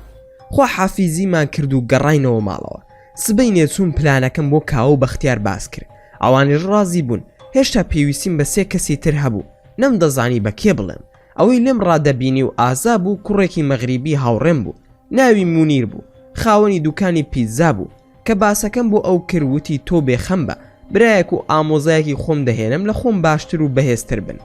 Speaker 1: خوا حافیزیمان کرد و گەڕاینەوە ماڵەوە. سبەی نێچوون پلانەکەم بۆ کاوە و بەختیار باس کرد. ئەوانیش ڕازی بوون. هێشتا پێویستیم بە 3 کەسی تر هەبوو. نەم دەزانی بە کێ بڵێم. ئەوەی لێم ڕادەبینی و ئازا بوو کوڕێکی مەغریبی هاوڕێم بوو. ناوی مونیر بوو. خاوەنی دوکانی پیزا بوو کە باسەکەم بۆ ئەو کردوتی تۆ بێخەم بە. برایەک و ئامۆزایەکی خۆم دەهێنم لە خۆم باشتر و بەهێزتر بن.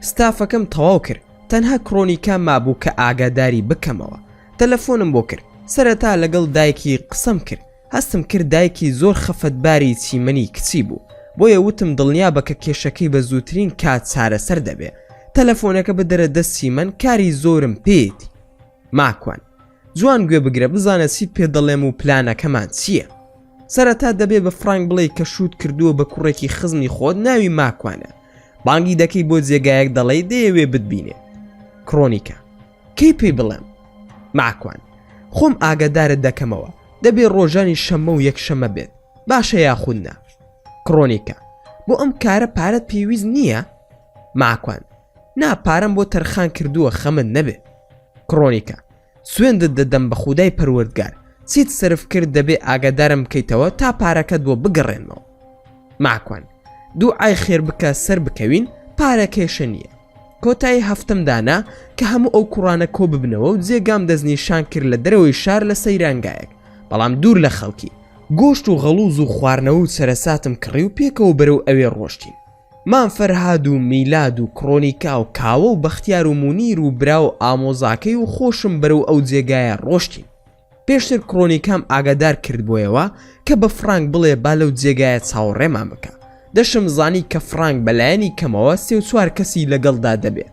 Speaker 1: ستافەکەم تەواو کرد. تەنها کڕۆنیکا مابوو کە ئاگاداری بکەمەوە. تەلەفۆنم بۆ کرد. سەرەتا لەگەڵ دایکی قسەم کرد. هەستم کرد دایکی زۆر خەفەتباری چیمەنی کچی بوو. بۆیە وتم دڵنیا بە کە کێشەکەی بە زووترین کات چارەسەر دەبێ. تەلەفۆنەکە بدەرە دەستی من کاری زۆرم پێیەتی. ماکوان جوان گوێ بگرە بزانە چی پێ دەڵێم و پلانەکەمان چییە. سەرەتا دەبێ بە فرانک بڵێ کە شوت کردووە بە کوڕێکی خزمی خۆت ناوی ماکوانە. بانگی دەکەی بۆ جێگایەک دەڵێ دەیەوێ بتبینێ. کڕۆنیکە کەی پێی بڵێم. ماکوان خۆم ئاگادارت دەکەمەوە. دەبێ ڕۆژانی شەمە و یەکشەمە بێت. باشە یاخودنا. کڕۆنیکە بۆ ئەم کارە پارەت پێویست نییە؟ ماکوان نا پارەم بۆ تەرخان کردووە خەمت نەبێ. کڕۆنیکە سوێندت دەدەم بە خودای پەروەردگار چیت سرف کرد دەبێ ئاگادارم بکەیتەوە تا پارەکەت بۆ بگەڕێنەوە. ماکوان دوعای خێر بکە سەر بکەوین پارە کێشە نییە. کۆتایی هەفتەمدانا کە هەموو ئەو کوڕانە کۆ ببنەوە و جێگام دەستنیشان کرد لە دەرەوەی شار لە سەیرانگایەک بەڵام دوور لە خەڵکی. گۆشت و غەڵوز و خواردنەوە و سەرەساتم کڕی و پێکەوە بەرەو ئەوێ ڕۆشتین. مام فەرهاد و میلاد و کڕۆنیکا و کاوە و بەختیار و مونیر و برا و ئامۆزاکەی و خۆشم بەرەو ئەو جێگایە ڕۆشتین. پێشتر کڕۆنیکام ئاگادار کرد بۆیەوە کە بە فرانک بڵێ با لەو جێگایە چاوەڕێمان بکە. دەشم زانی کە فرانک بەلایەنی کەمەوە 3-4 کەسی لەگەڵدا دەبێ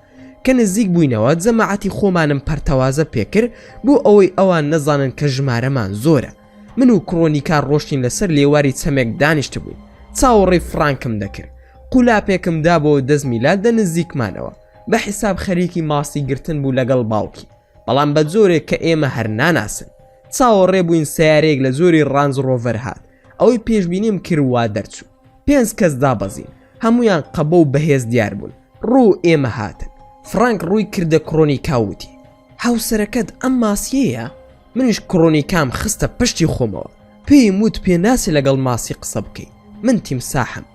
Speaker 1: کە نزیک بووینەوە جەماعەتی خۆمانم پەرتەوازە پێکرد بۆ ئەوەی ئەوان نەزانن کە ژمارەمان زۆرە. من و کڕۆنیکا ڕۆشتین لەسەر لێواری چەمێک دانیشت بووین. چاوەڕێی فرانکم دەکرد. قولاپێکم دا بۆ دەست میلاد دە نزیکمانەوە. بە حیساب خەریکی ماسی گرتن بوو لەگەڵ باوکی. بەڵام بە جۆرێک کە ئێمە هەر ناناسن. چاوەڕێ بووین سیارەیەک لە زۆری ڕانز ڕۆڤەر هات. ئەوەی پێشبینیم کرد وا دەرچوو. 5 کەس دابەزین. هەمویان قەبە و بەهێز دیار بوون. ڕوو ئێمە هاتن. فرانک ڕووی کردە کڕۆنیکا وتی هاوسەرەکەت ئەم ماسیەیە؟ منیش کڕۆنیکام خستە پشتی خۆمەوە. پێی وت پێ ناسی لەگەڵ ماسی قسە بکەی. من تیمساحم.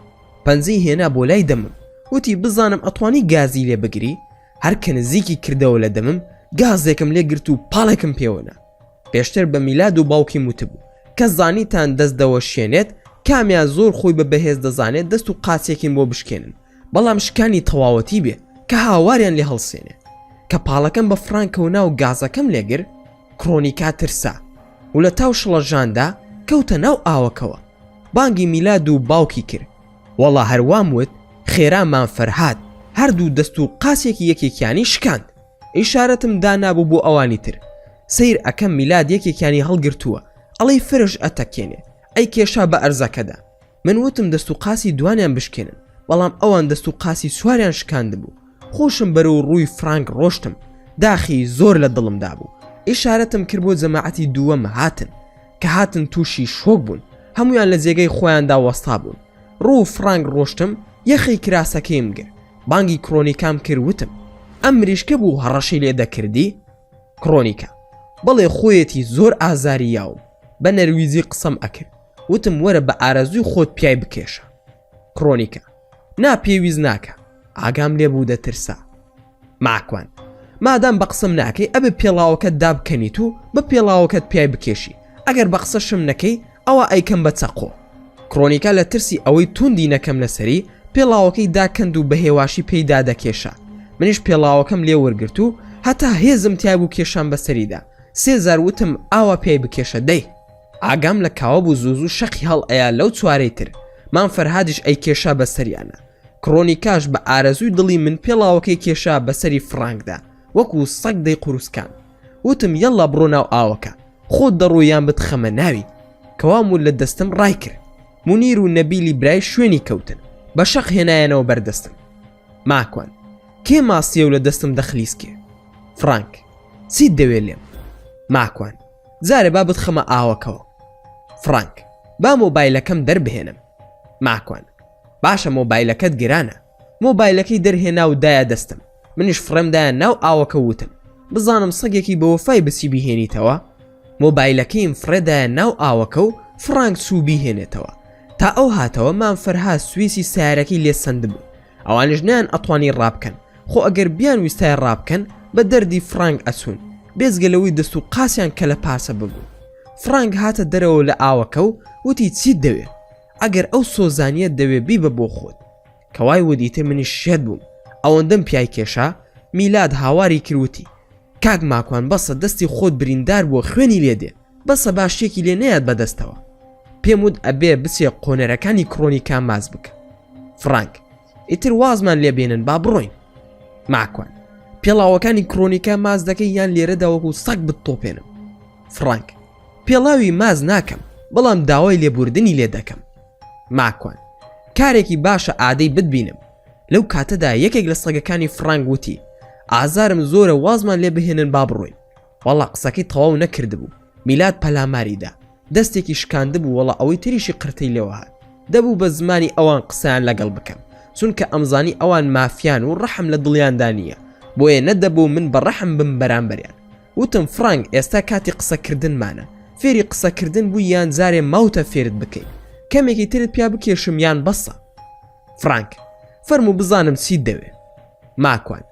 Speaker 1: پەنجەی هێنا بۆ لای دەمم. وتی بزانم ئەتوانی گازی لێ بگری؟ هەر کە نزیکی کردەوە لە دەمم گازێکم لێ گرت و پاڵێکم پێوەنا. پێشتر بە میلاد و باوکی وتبوو کە زانیتان دەستەوە شوێنێت کامیان زۆر خۆی بە بەهێز دەزانێت دەست و قاچێکین بۆ بشکێنن بەڵام شکانی تەواوەتی بێ کە هاواریان لێ هەڵسێنێ. کە پاڵەکەم بە فرانکەونا و گازەکەم لێگر کڕۆنیکا ترسا و لە تاو شڵەژاندا کەوتە ناو ئاوەکەوە. بانگی میلاد و باوکی کرد. وەڵا هەروام وت خێرا مام فەرهاد هەردوو دەست و قاسێکی یەکێکیانی شکاند. ئیشارەتم دانابوو بۆ ئەوانی تر. سیر ئەەکەم میلاد یەکێکیانی هەڵگرتووە ئەڵەی فرش ئەتەکێنێ ئەی کێشا بە ئەرزەکەدا. من وتم دەست و قاسی دوانیان بشکێنن بەڵام ئەوان دەست و قاسی سواریان شکاند بوو. خۆشم بەرەو ڕووی فرانک ڕۆشتم. داخی زۆر لە دڵمدا بوو. ئیشارەتم کرد بۆ جەماعەتی دووەم هاتن کە هاتن تووشی شۆک بوون. هەمویان لە جێگەی خۆیاندا وەستا بوون. ڕوو فرانک ڕۆشتم یەخی کراسەکەیم گر. بانگی کڕۆنیکام کرد وتم ئەم مریشکە بوو هەڕەشی لێ دەکردی؟ کڕۆنیکا بەڵێ خۆیەتی زۆر ئازاری یاوم. بە نەرویزی قسەم ئەکرد وتم وەرە بە ئارەزوی خۆت پیای بکێشە. کڕۆنیکە: نا پێویست ناکە، ئاگام لێ بوو دەترسا. ماکوان: مادام بە قسەم ناکەی ئەبێ پێڵاوەکەت دابکەنیت و بە پێڵاوەکەت پیای بکێشی، ئەگەر بە قسەشم نەکەی ئەوە ئەیکەم بە چەقۆ. کڕۆنیکە لە ترسی ئەوەی توندی نەکەم لەسەری پێڵاوەکەی داکەند و بە هێواشی پێیدا دەکێشا. منیش پێڵاوەکەم لێ وەرگرت و هەتا هێزم تیا بوو کێشان بەسەریدا. 3000 وتم ئاوا پێی بکێشە دەی. ئاگام لە کاوە بوو زوو شەقی هەڵ ئەیا لەو چوارەی تر. مام فەرهادیش ئەی کێشا بەسەریانە. کڕۆنیکاش بە ئارەزووی دڵی من پێڵاوەکەی کێشا بەسەری فرانکدا وەکو سەگ دەی قورسکان. وتم یەڵا بڕۆ ناو ئاوەکە، خۆت دەڕۆیان بتخەمە ناوی. کەوام و لە دەستم ڕای کرد. مونیر و نەبیلی برای شوێنی کەوتن، بە شەق هێنایەنەوە بەردەستم. ماکوان: کێ ماسیە و لە دەستم دەخلیسکێ؟ فرانک: چیت دەوێت لێم؟ ماکوان: جارێ با بتخەمە ئاوەکەوە. فرانک: با مۆبایلەکەم دەربهێنم. ماکوان: باشە مۆبایلەکەت گرانە. مۆبایلەکەی دەرهێنا و دایە دەستم. منیش فڕێمدایە ناو ئاوەکە وتم بزانم سەگێکی بە وەفای بچی بیهێنیتەوە. مۆبایلەکەیم فرێدایە ناو ئاوەکە و فرانک سوو بیهێنێتەوە. تا ئەو هاتەوە مام فەرهاد سویسی سیارەکەی لێ سند بوو. ئەوانش نیان ئەتوانی ڕابکەن، خۆ ئەگەر بیان ویستای ڕابکەن بە دەردی فرانک ئەچوون بێزگەلەوەی دەست و قاسیان کە لە پاسە ببوو. فرانک هاتە دەرەوە لە ئاوەکە و وتی چیت دەوێ؟ ئەگەر ئەو سۆزانیەت دەوێ بی بە بۆ خۆت. کەوای وەدیتە منیش شێت بووم. ئەوەندەم پیای کێشا. میلاد هاواری کروتی: کاک ماکوان بەسە دەستی خۆت بریندار بووە خوێنی لێدێ، بەسە باشێکی لێ نەیاد بەدەستەوە. پێم وت ئەبێ بچێ قۆنەرەکانی کڕۆنیکا ماز بکە. فرانک: ئیتر وازمان لێبێنن با بڕۆین. ماکوان: پێڵاوەکانی کڕۆنیکا ماز دەکەی یان لێرەدا وەکو سەگ بتۆپێنم؟ فرانک: پێڵاوی ماز ناکەم، بەڵام داوای لێبوردنی لێ دەکەم. ماکوان: کارێکی باشە ئادەی بتبینم. لەو کاتەدا یەکێک لە سەگەکانی فرانک وتی: ئازارم زۆرە وازمان لێ بهێنن با بڕۆین. وەڵا قسەکەی تەواو نەکردبوو. میلاد پەلاماریدا دەستێکی شکاندبوو، وەڵا ئەوەی تریشی قرتەی لێوە هات. دەبوو بە زمانی ئەوان قسەیان لەگەڵ بکەم، چونکە ئەمزانی ئەوان مافیان و ڕەحم لە دڵیاندا نییە، بۆیە نەدەبوو من بە ڕەحم بم بەرامبەریان. وتم فرانک ئێستا کاتی قسەکردنمانە، فێری قسەکردن بوو یان جارێ ماوتە فێرت بکەین، کەمێکی ترت پیا بکێشم یان بەسە؟ فرانک: فەرموو بزانم چیت دەوێ. ماکوان: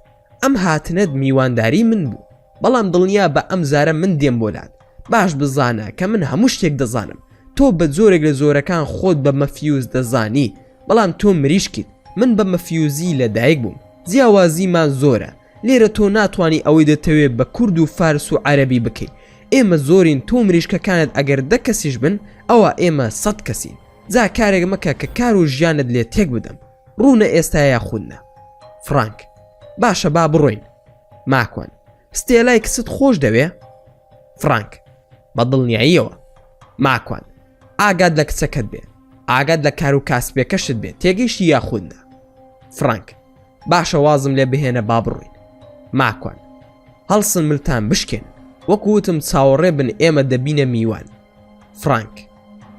Speaker 1: ئەم هاتنەت میوانداری من بوو، بەڵام دڵنیا بە ئەم زارە من دێم بۆلات. باش بزانە کە من هەموو شتێک دەزانم. تۆ بە جۆرێک لە جۆرەکان خۆت بە مەفیوز دەزانی، بەڵام تۆ مریشکیت، من بە مەفیوزی لەدایک بووم. جیاوازیمان زۆرە. لێرە تۆ ناتوانی ئەوەی دەتەوێت بە کورد و فارس و عەرەبی بکەیت. ئێمە زۆرین، تۆ مریشکەکانت ئەگەر 10 کەسیش بن ئەوە ئێمە 100 کەسین. جا کارێک مەکە کە کار و ژیانت لێ تێک بدەم. ڕوونە ئێستا یاخودنە. فرانک: باشە با بڕۆین. ماکوان: ستێلای کچت خۆش دەوێ؟ فرانک: بە دڵنیاییەوە. ماکوان: ئاگاد لە کچەکەت بێ، ئاگاد لە کار و کاسبێکەشت بێت، تێگەیشتی یاخودنە. فرانک: باشە وازم لێ بهێنە با بڕۆین. ماکوان: هەڵسن ملتان بشکێن، وەکوتم چاوەڕێ بن ئێمە دەبینە میوان. فرانک: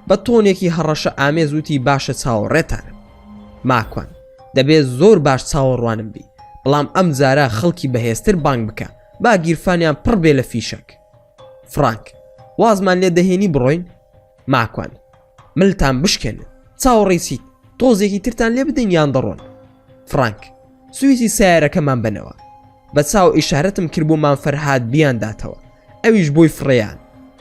Speaker 1: بە تۆنێکی هەڕەشە ئامێز وتی باشە چاوەڕێتانم. ماکوان: دەبێت زۆر باش چاوەڕوانم بی، بەڵام ئەم جارە خەڵکی بەهێزتر بانگ بکە با گیرفانیان پڕ بێ لە فیشک. فرانک: وازمان لێ دەهێنی بڕۆین؟ ماکوان: ملتان بشکێنن، چاوەڕێی چیت؟ تۆزێکی ترتان لێ بدەین یان دەڕۆن؟ فرانک: سویسی سیارەکەمان بنەوە. بە چاو ئیشارەتم کرد بۆ مام فەرهاد بیانداتەوە، ئەویش بۆی فڕێیان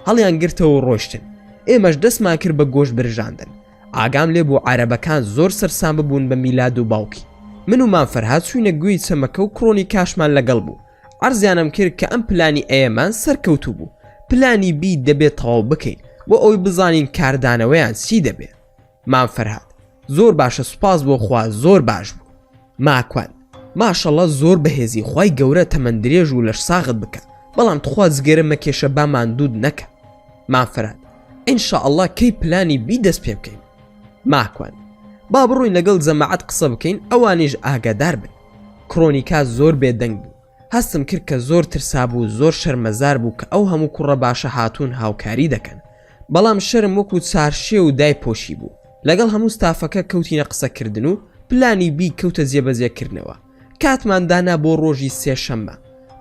Speaker 1: هەڵیان گرتەوە و ڕۆشتن. ئێمەش دەستمان کرد بە گۆشت برژاندن. ئاگام لێ بۆ عەرەبەکان زۆر سەرسان ببوون بە میلاد و باوکی. من و مام فەرهاد چووینە گوێی چەمەکە و کڕۆنی کاشمان لەگەڵ بوو. عەرزیانم کرد کە ئەم پلانی ئێمان سەرکەوتوو بوو. پلانی بی دەبێت تەواو بکەین بۆ ئەوی بزانین کاردانەوەیان چی دەبێت. مام فەرهاد: زۆر باشە، سوپاس بۆ خوا، زۆر باش بوو. ماکوان: ماشەڵڵا زۆر بەهێزی، خوای گەورە تەمەندرێژ و لەش ساغت بکە، بەڵام تخوا جگەرە مەکێشە بامان دوود نەکە. مام فەرهاد: ئینشاءڵڵا کەی پلانی بی دەست پێ بکەین. ماکوان: با بڕۆین لەگەڵ جەماعەت قسە بکەین، ئەوانیش ئاگادار بن. کڕۆنیکا زۆر بێدەنگ بوو. هەستم کرد کە زۆر ترسا بوو، زۆر شەرمەزار بوو کە ئەو هەموو کوڕە باشە هاتوون هاوکاری دەکەن، بەڵام شەرم وەکو چارشێ و دای پۆشی بوو. لەگەڵ هەموو ستافەکە کەوتینە قسەکردن و پلانی بی کەوتە جێبەجێکردنەوە. کاتمان دانا بۆ ڕۆژی سێشەممە.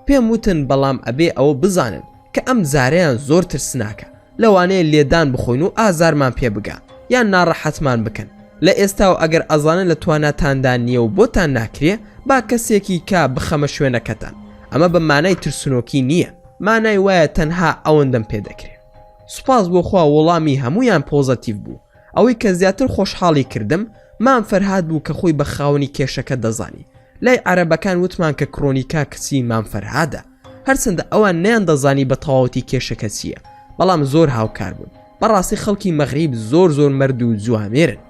Speaker 1: پێم وتن بەڵام ئەبێ ئەوە بزانن کە ئەم زارەیان زۆر ترسناکە، لەوانەیە لێدان بخۆین و ئازارمان پێ بگا یان ناڕەحەتمان بکەن لە ئێستا و ئەگەر ئەزانن لە تواناتاندان نییە و بۆتان ناکرێ با کەسێکی کا بخەمە شوێنەکەتان ئەمە بە مانای ترسنۆکی نییە مانای وایە تەنها ئەوەندەم پێ دەکرێت سوپاس بۆ خوا وەڵامی هەمویان پۆزەتیڤ بوو ئەوەی کە زیاتر خۆشحاڵی کردم مام فەرهاد بوو کە خۆی بە خاوەنی کێشەکە دەزانی لای عەرەبەکان وتمان کە کرۆنیکا کچی مام فەرهادە هەرچەندە ئەوان نیان دەزانی بە تەواوەتی کێشەکە چییە بەڵام زۆر هاوکار بوون بەڕاستی خەڵکی مەغریب زۆر مەرد و جوامێرن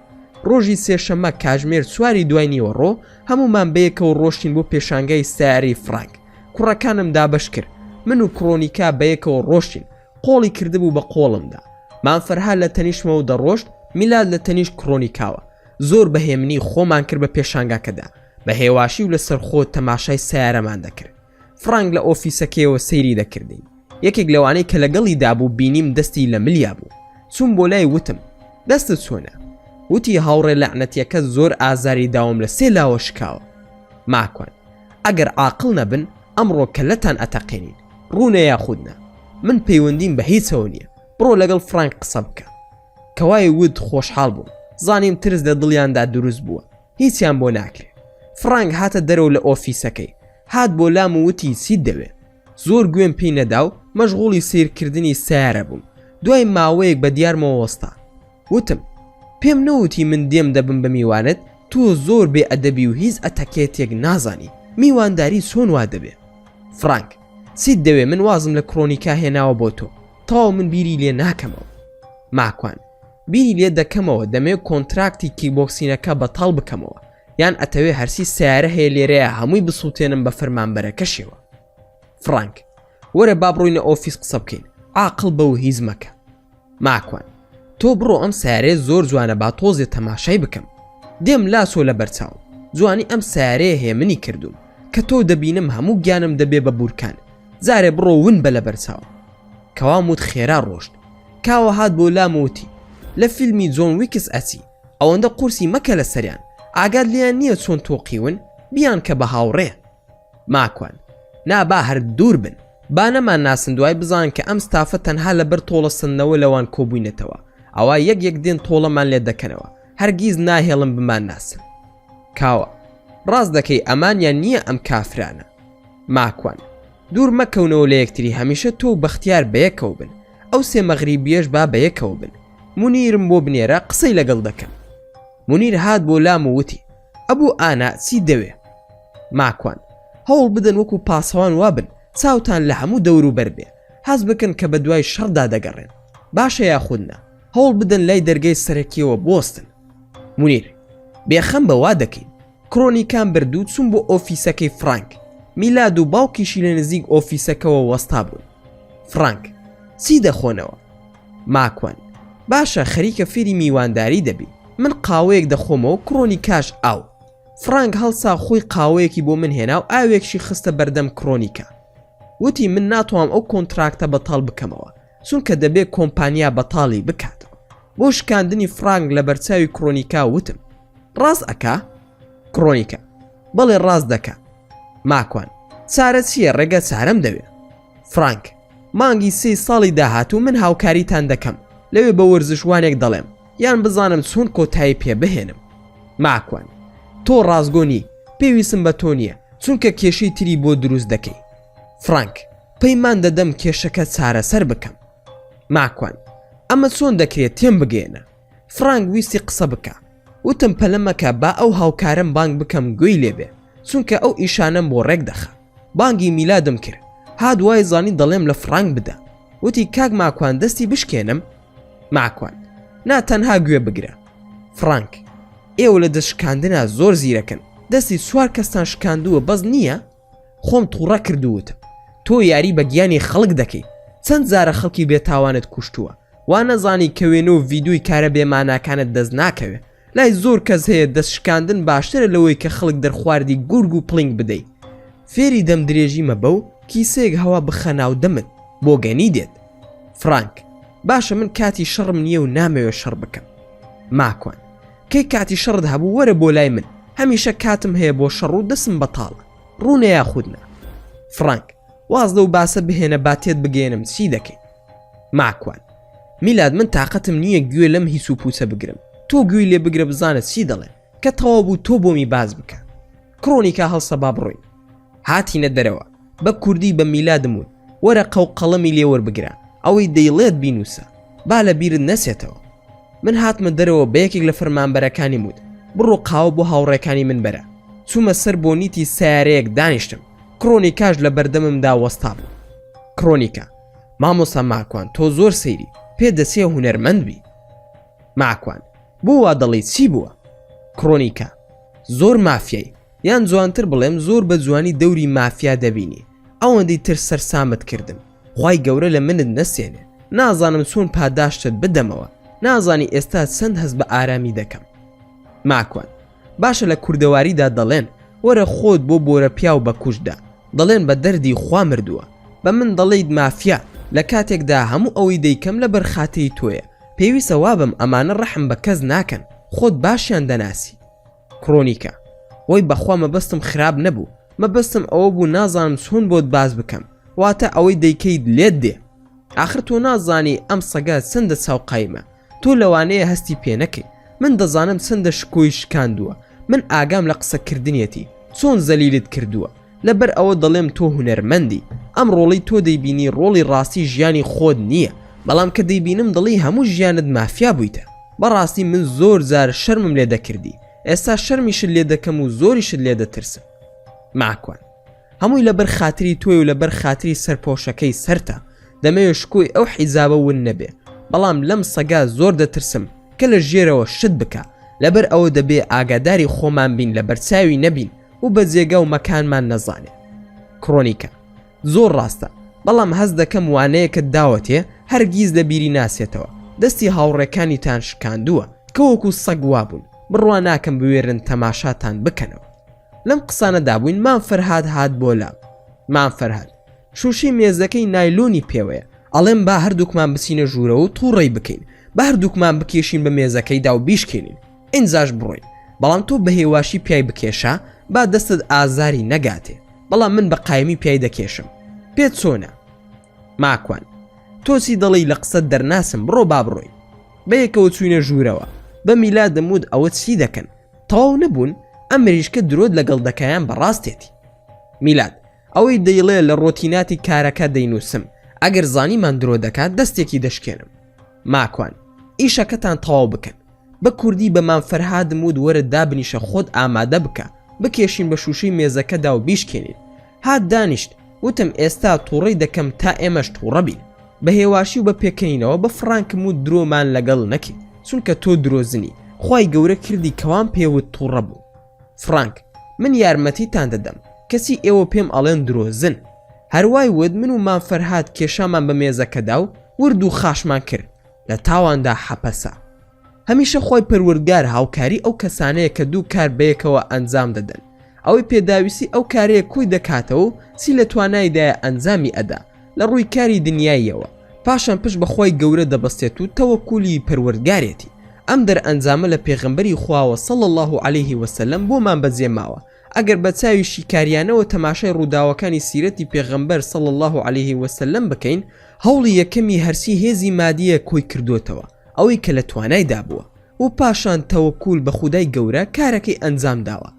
Speaker 1: ڕۆژی سێشەممە کاژمێر سواری دوای نیوەڕۆ هەمومان بەیەکەوە ڕۆشتین بۆ پێشانگای سیارەی فرانک کوڕەکانم دابەش کرد من و کرۆنیکا بەیەکەوە ڕۆشتین قۆڵی کردبوو بە قۆڵمدا مام فەرهاد لە تەنیشمەوە دەڕۆشت میلاد لە تەنیش کرۆنیکاوە زۆر بەهێمنی خۆمان کرد بە پێشانگاکەدا بە هێواشی و لەسەر خۆ تەماشای سیارەمان دەکرد فرانک لە ئۆفیسەکەیەوە سەیری دەکردین یەکێک لەوانەی کە لەگەڵی دابوو بینیم دەستی لە ملیا بوو چوون بۆ لای وتم دەستت چۆنە وتی هاوڕێ لەعنەتیەکە زۆر ئازاری داوم لە سێ لاوە شکاوە ماکوان ئەگەر عاقڵ نەبن ئەمڕۆ کەلەتان ئەتەقێنین ڕوونە یاخودنە من پەیوەندیم بە هیچەوە نییە بڕۆ لەگەڵ فرانک قسە بکە کەوای ود خۆشحاڵ بووم زانیم ترس لە دڵیاندا دروست بووە هیچیان بۆ ناکرێت فرانک هاتە دەرەوە لە ئۆفیسەکەی هات بۆ لام و وتی چیت دەوێت زۆر گوێم پێی نەدا و مەشغوڵی سیرکردنی سیارە بووم دوای ماوەیەک بە دیارمەوە وەستا وتم پێم نەوتی من دێم دەبم بە میوانت تۆ زۆر بێ ئەدەبی و هیچ ئەتەکێتێک نازانی میوانداری چۆن وا دەبێ فرانک چیت دەوێ من وازم لە کرۆنیکا هێناوە بۆ تۆ تاو من بیری لێ ناکەمەوە ماکوان بیری لێ دەکەمەوە دەمێ کۆنتراکتی کیکبۆکسینەکە بەتاڵ بکەمەوە یان ئەتەوێ هەرسی سیارە هەیە لێرەیە هەمووی بسووتێنم بە فەرمانبەرەکەشەوە فرانک وەرە با بڕۆینە ئۆفیس قسە بکەین عاقڵ بە و هیچ مەکە ماکوان تۆ بڕۆ ئەم سیارەیە زۆر جوانە با تۆزێ تەماشای بکەم دێم لاسۆ لە بەرچاو جوانی ئەم سیارەیە هەیە منی کردوم کە تۆ دەبینم هەموو گیانم دەبێ بە بورکان زارێ بڕۆ ون بە لە بەرچاو کەوا موت خێرا ڕۆشت کاوە هات بۆ لاموتی لە فیلمی جۆن ویکس ئەچی ئەوەندە قورسی مەکە لە سەریان ئاگاد لیان نییە چۆن تۆقیون بیان کە بە هاوڕێ ماکوان نابا هەر دوور بن با نەمان ناسن دوای بزان کە ئەم ستافە تەنها لەبەر تۆڵەسندنەوە لەوان کۆبووینەتەوە ئەوە یەک دێن تۆڵەمان لێ دەکەنەوە هەرگیز ناهێڵم بمان ناسن کاوە ڕاست دەکەی ئەمانیان نییە ئەم کافرانە ماکوان دوور مەکەونەوە لە یەکتری هەمیشە تۆ بەختیار بەیەکەوە بن ئەو سێ مەغریبیەش با بەیەکەوە بن مونیرم بۆ بنێرە قسەی لەگەڵ دەکەم مونیر هات بۆ لام و وتی ئەبوو ئانا چی دەوێ ماکوان هەوڵ بدەن وەکو پاسەوان وابن چاوتان لە هەموو دەور و بەر بێ حەز بکەن کە بە دوای شەڕدا دەگەڕێن باشە یاخودنا هەوڵ بدەن لای دەرگای سەرەکیەوە بۆستن مونیر بێخەم بەوا دەکەین کرۆنیکان بردوو چوون بۆ ئۆفیسەکەی فرانک میلاد و باوکیشی لە نزیک ئۆفیسەکەەوە وەستا بوون فرانک چی دەخۆنەوە ماکوان باشە خەریکە فێری میوانداری دەبی من قاوەیەک دەخۆمەوە کرۆنیکاش ئاو فرانک هەڵسا خۆی قاوەیەکی بۆ من هێنا و ئاوێکشی خستە بەردەم کرۆنیکا وتی من ناتوانم ئەو کۆنتراکتە بەتاڵ بکەمەوە چونکە دەبێت کۆمپانیا بەتاڵی بکاتەوە بۆ شکاندنی فرانک لە بەرچاوی کرۆنیکا وتم ڕاست ئەکا کرۆنیکا بەڵێ ڕاست دەکا ماکوان چارە چییە ڕێگە چارەم دەوێت فرانک مانگی 3 ساڵی داهاتوو من هاوکاریتان دەکەم لەوێ بە وەرزشوانێک دەڵێم یان بزانم چۆن کۆتایی پێ بهێنم ماکوان تۆ ڕازگۆنی پێویستم بە تۆ نییە چونکە کێشەی تری بۆ دروست دەکەی فرانک پەیمان دەدەم کێشەکە چارەسەر بکەم ماکوان ئەمە چۆن دەکرێت تێم بگێنە فرانک ویستی قسە بکە وتم پەلەمەکە با ئەو هاوکارم بانگ بکەم گوێی لێبێ چونکە ئەو ئیشانەم بۆ ڕێک دەخە بانگی میلادم کرد هات وای زانی دەڵێم لە فرانک بدە وتی کاک ماکوان دەستی بشکێنم ماکوان نا تەنها گوێ بگرە فرانک ئێوە لە دەشکاندنە زۆر زیرەکەن دەستی سوار کەستان شکاندووە بەز نییە خۆم تووڕە کردووتم تۆ یاری بە گیانی خەڵک دەکەی چەند جارە خەڵکی بێتاوانت کوشتووە وا نەزانی کەوێنە و ڤیدیۆی کارە بێماناکانت دەست ناکەوێ لای زۆر کەس هەیە دەستشکاندن باشترە لەوەی کە خەڵک دەرخواردی گورگ و پڵنگ بدەیت فێری دەم درێژی مەبە و کیسەیەک هەوا بخەناو دەمت بۆ گەنی دێت فرانک باشە من کاتی شەڕم نییە و نامەوێ شەڕ بکەم ماکوان کەی کاتی شەڕت هەبوو وەرە بۆ لای من هەمیشە کاتم هەیە بۆ شەڕ و دەسم بەتاڵە ڕوونە یاخودنا فرانک واز لەو باسە بهێنە باتێت بگێنم چی دەکەیت ماکوان میلاد من تااقەتم نییە گوێ لەم هیچ و پوچە بگرم، تۆ گوێی لێ بگرە بزانە چی دەڵێ کە تەواو بوو تۆ بۆمی باز بکە. کڕۆنیکا هەڵسە با بڕۆین. هاتینە دەرەوە بە کوردی بە میلادمون وەرە قەو قەڵەمی لێ وەربگرە، ئەوەی دەیڵێت بینوسە با لە بیرت نەسێتەوە. من هاتمە دەرەوە بە یەکێک لە فەرمانبەرەکانی مود، بڕۆ قاوە بۆ هاوڕێکانی من بەرە. چوومە سەر بۆ نیتی سیارەیەک دانیشتم. کڕۆنیکاش لە بەردەممدا وەستا بوو. کڕۆنیکا: مامۆستا ماکوان تۆ زۆر سەیری، پێدەچێ هونەرمەند بی. ماکوان: بۆ وا دەڵێ چی بووە؟ کڕۆنیکا: زۆر مافیایی، یان جوانتر بڵێم زۆر بە جوانی دەوری مافیا دەبینی. ئەوەندەی تر سەرسامت کردم، خوای گەورە لە منت نەسێنێ. نازانم چۆن پاداشتت بدەمەوە، نازانی ئێستا چەند هەست بە ئارامی دەکەم. ماکوان: باشە لە کوردەواریدا دەڵێن وەرە خۆت بۆ بۆرە پیاو بە کوشدا، دەڵێن بە دەردی خوا مردووە. بە من دەڵێیت مافیا لە کاتێکدا هەموو ئەوەی دەیکەم لە بەرخاتەی تۆیە. پێویستە وابم ئەمانە ڕەحم بە کەس ناکەن، خۆت باشیان دەناسی. کڕۆنیکا: وەی بەخوا مەبەستم خراپ نەبوو، مەبەستم ئەوە بوو نازانم چۆن بۆت باز بکەم، واتە ئەوەی دەیکەیت لێت دێ. ئاخر تۆ نازانی ئەم سەگە چەندە چاوقایمە، تۆ لەوانەیە هەستی پێ نەکەی. من دەزانم چەندە شکۆی شکاندووە، من ئاگام لە قسەکردنیەتی چۆن زەلیلت کردووە. لەبەر ئەوە دەڵێم تۆ هونەرمەندی. ئەم ڕۆڵی تۆ دەیبینی ڕۆڵی ڕاستی ژیانی خۆت نییە، بەڵام کە دەیبینم دڵی هەموو ژیانت مافیا بوویتە. بەڕاستی من زۆر جار شەرمم لێ دەکردی، ئێستا شەرمیشت لێ دەکەم و زۆریشت لێ دەترسم. ماکوان: هەمووی لەبەر خاتری تۆی و لەبەر خاتری سەرپۆشەکەی سەرتە. دەمەوێت شکۆی ئەو حیزابە ون نەبێ، بەڵام لەم سەگا زۆر دەترسم کە لە ژێرەوە شت بکە. لەبەر ئەوە دەبێ ئاگاداری خۆمان بین، لە بەرچاوی نەبین و بە جێگە و مەکانمان نەزانێ. کڕۆنیکا: زۆر ڕاستە، بەڵام هەست دەکەم وانەیەکت داوەتێ هەرگیز لە بیری ناسێتەوە. دەستی هاوڕێکانیتان شکاندووە کە وەکو سەگ وابوون، بڕوا ناکەم بوێرن تەماشاتان بکەنەوە. لەم قسانەدا بووین مام فەرهاد هات بۆ لام. مام فەرهاد: شوشی مێزەکەی نایلۆنی پێوەیە، ئەڵێم با هەردووکمان بچینە ژوورەوە و تووڕێی بکەین، با هەردووکمان بکێشین بە مێزەکەیدا و بیشکێنین، ئینجاش بڕۆین. بەڵام تۆ بە هێواشی پیای بکێشە با دەستت ئازاری نەگاتێ، بەڵام من بە قایمی پیای دەکێشم. پێت چۆنە؟ ماکوان: تۆسی دەڵی لە قسەت دەرناسم، بڕۆ با بڕۆین. بەیەکەوە چوینە ژوورەوە. بە میلاد دەمود ئەوە چی دەکەن؟ تەواو نەبوون، ئەم مریشکە درۆت لەگەڵ دەکایان بەڕاستێتی. میلاد: ئەوەی دەیڵێ لە ڕۆتیناتی کارەکە دەینووسم، ئەگەر زانیمان درۆ دەکات دەستێکی دەشکێنم. ماکوان: ئیشەکەتان تەواو بکەن. بە کوردی بە مام فەرهادم وت وەرە دابنیشە خۆت ئامادە بکە، بکێشین بە شوشەی مێزەکەدا و بیشکێنین. هات دانیشت، وتم ئێستا تووڕەی دەکەم تا ئێمەش تووڕە بین. بە هێواشی و بە پێکەنینەوە بە فڕانکم و درۆمان لەگەڵ نەکەی، چونکە تۆ درۆزنی، خوای گەورە کردی کەوان پێوت تووڕە بوو. فرانک: من یارمەتیتان دەدەم، کەسی ئێوە پێم ئەڵێن درۆزن. هەروای ود من و مام فەرهاد کێشامان بە مێزەکەدا و ورد و خاشمان کرد، لە تاواندا حەپەسا. هەمیشە خۆی پەروەردگار هاوکاری ئەو کەسانەیە کە دوو کار بەیەکەوە ئەنجام دەدەن. ئەوەی پێداویستی ئەو کارەیە کۆی دەکاتەوە و چی لە توانایدایە ئەنجامی ئەدا لە ڕووی کاری دنیاییەوە، پاشان پشت بەخوای گەورە دەبەستێت و تەوەکولی پەروەردگارێتی. ئەم دەرئەنجامە لە پێغەمبەری خواوە صلی الله علیه وسلم بۆمان بەجێماوە. ئەگەر بە چاوی شیکاریانەوە تەماشای ڕووداوەکانی سیرەتی پێغەمبەر صلی الله علیه وسلم بکەین، هەوڵی یەکەمی هەرسی هێزی مادیە کۆی کردوتەوە، ئەوەی کە لە توانایدا بووە، و پاشان تەوەکول بە خودای گەورە کارەکەی ئەنجام داوە.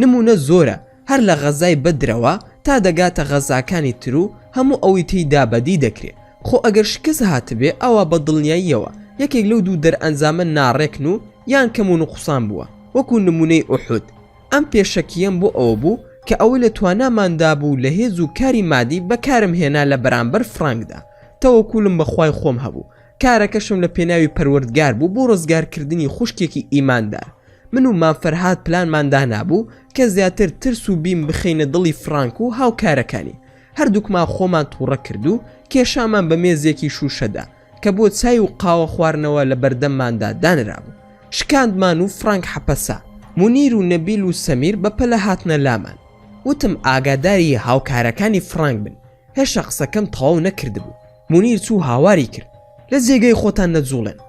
Speaker 1: نمونە زۆرە، هەر لە غەزای بەدرەوە تا دەگاتە غەزاکانی تر و هەموو ئەوی تێیدا بەدی دەکرێت. خۆ ئەگەر شکست هاتبێ ئەوە بە دڵنیاییەوە یەکێک لەو دوو دەرئەنجامە ناڕێکن و یان کەم و نوقسان بووە، وەکو نمونەی ئوحود. ئەم پێشەکیەم بۆ ئەوە بوو کە ئەوەی لە تواناماندا بوو لە هێز و کاری مادی بەکارم هێنا لە بەرامبەر فرانکدا. تەوەکولم بەخوای خۆم هەبوو، کارەکەشم لە پێناوی پەروەردگار بوو بۆ ڕزگارکردنی خوشکێکی ئیماندار. من و مام فەرهاد پلانماندا نابوو کە زیاتر ترس و بیم بخینە دڵی فرانک و هاوکارەکانی. هەردووکمان خۆمان تووڕە کرد و کێشامان بە مێزێکی شوشەدا کە بۆ چای و قاوە خواردنەوە لە بەردەمماندا دانرابوو. شکاندمان و فرانک حەپەسا. مونیر و نەبیل و سەمیر بەپەلە هاتنە لامان. وتم ئاگاداری هاوکارەکانی فرانک بن، هێشتا قسەکەم تەواو نەکرد بوو. مونیر چوو هاواری کرد: لە جێگەی خۆتان نەجوڵێن.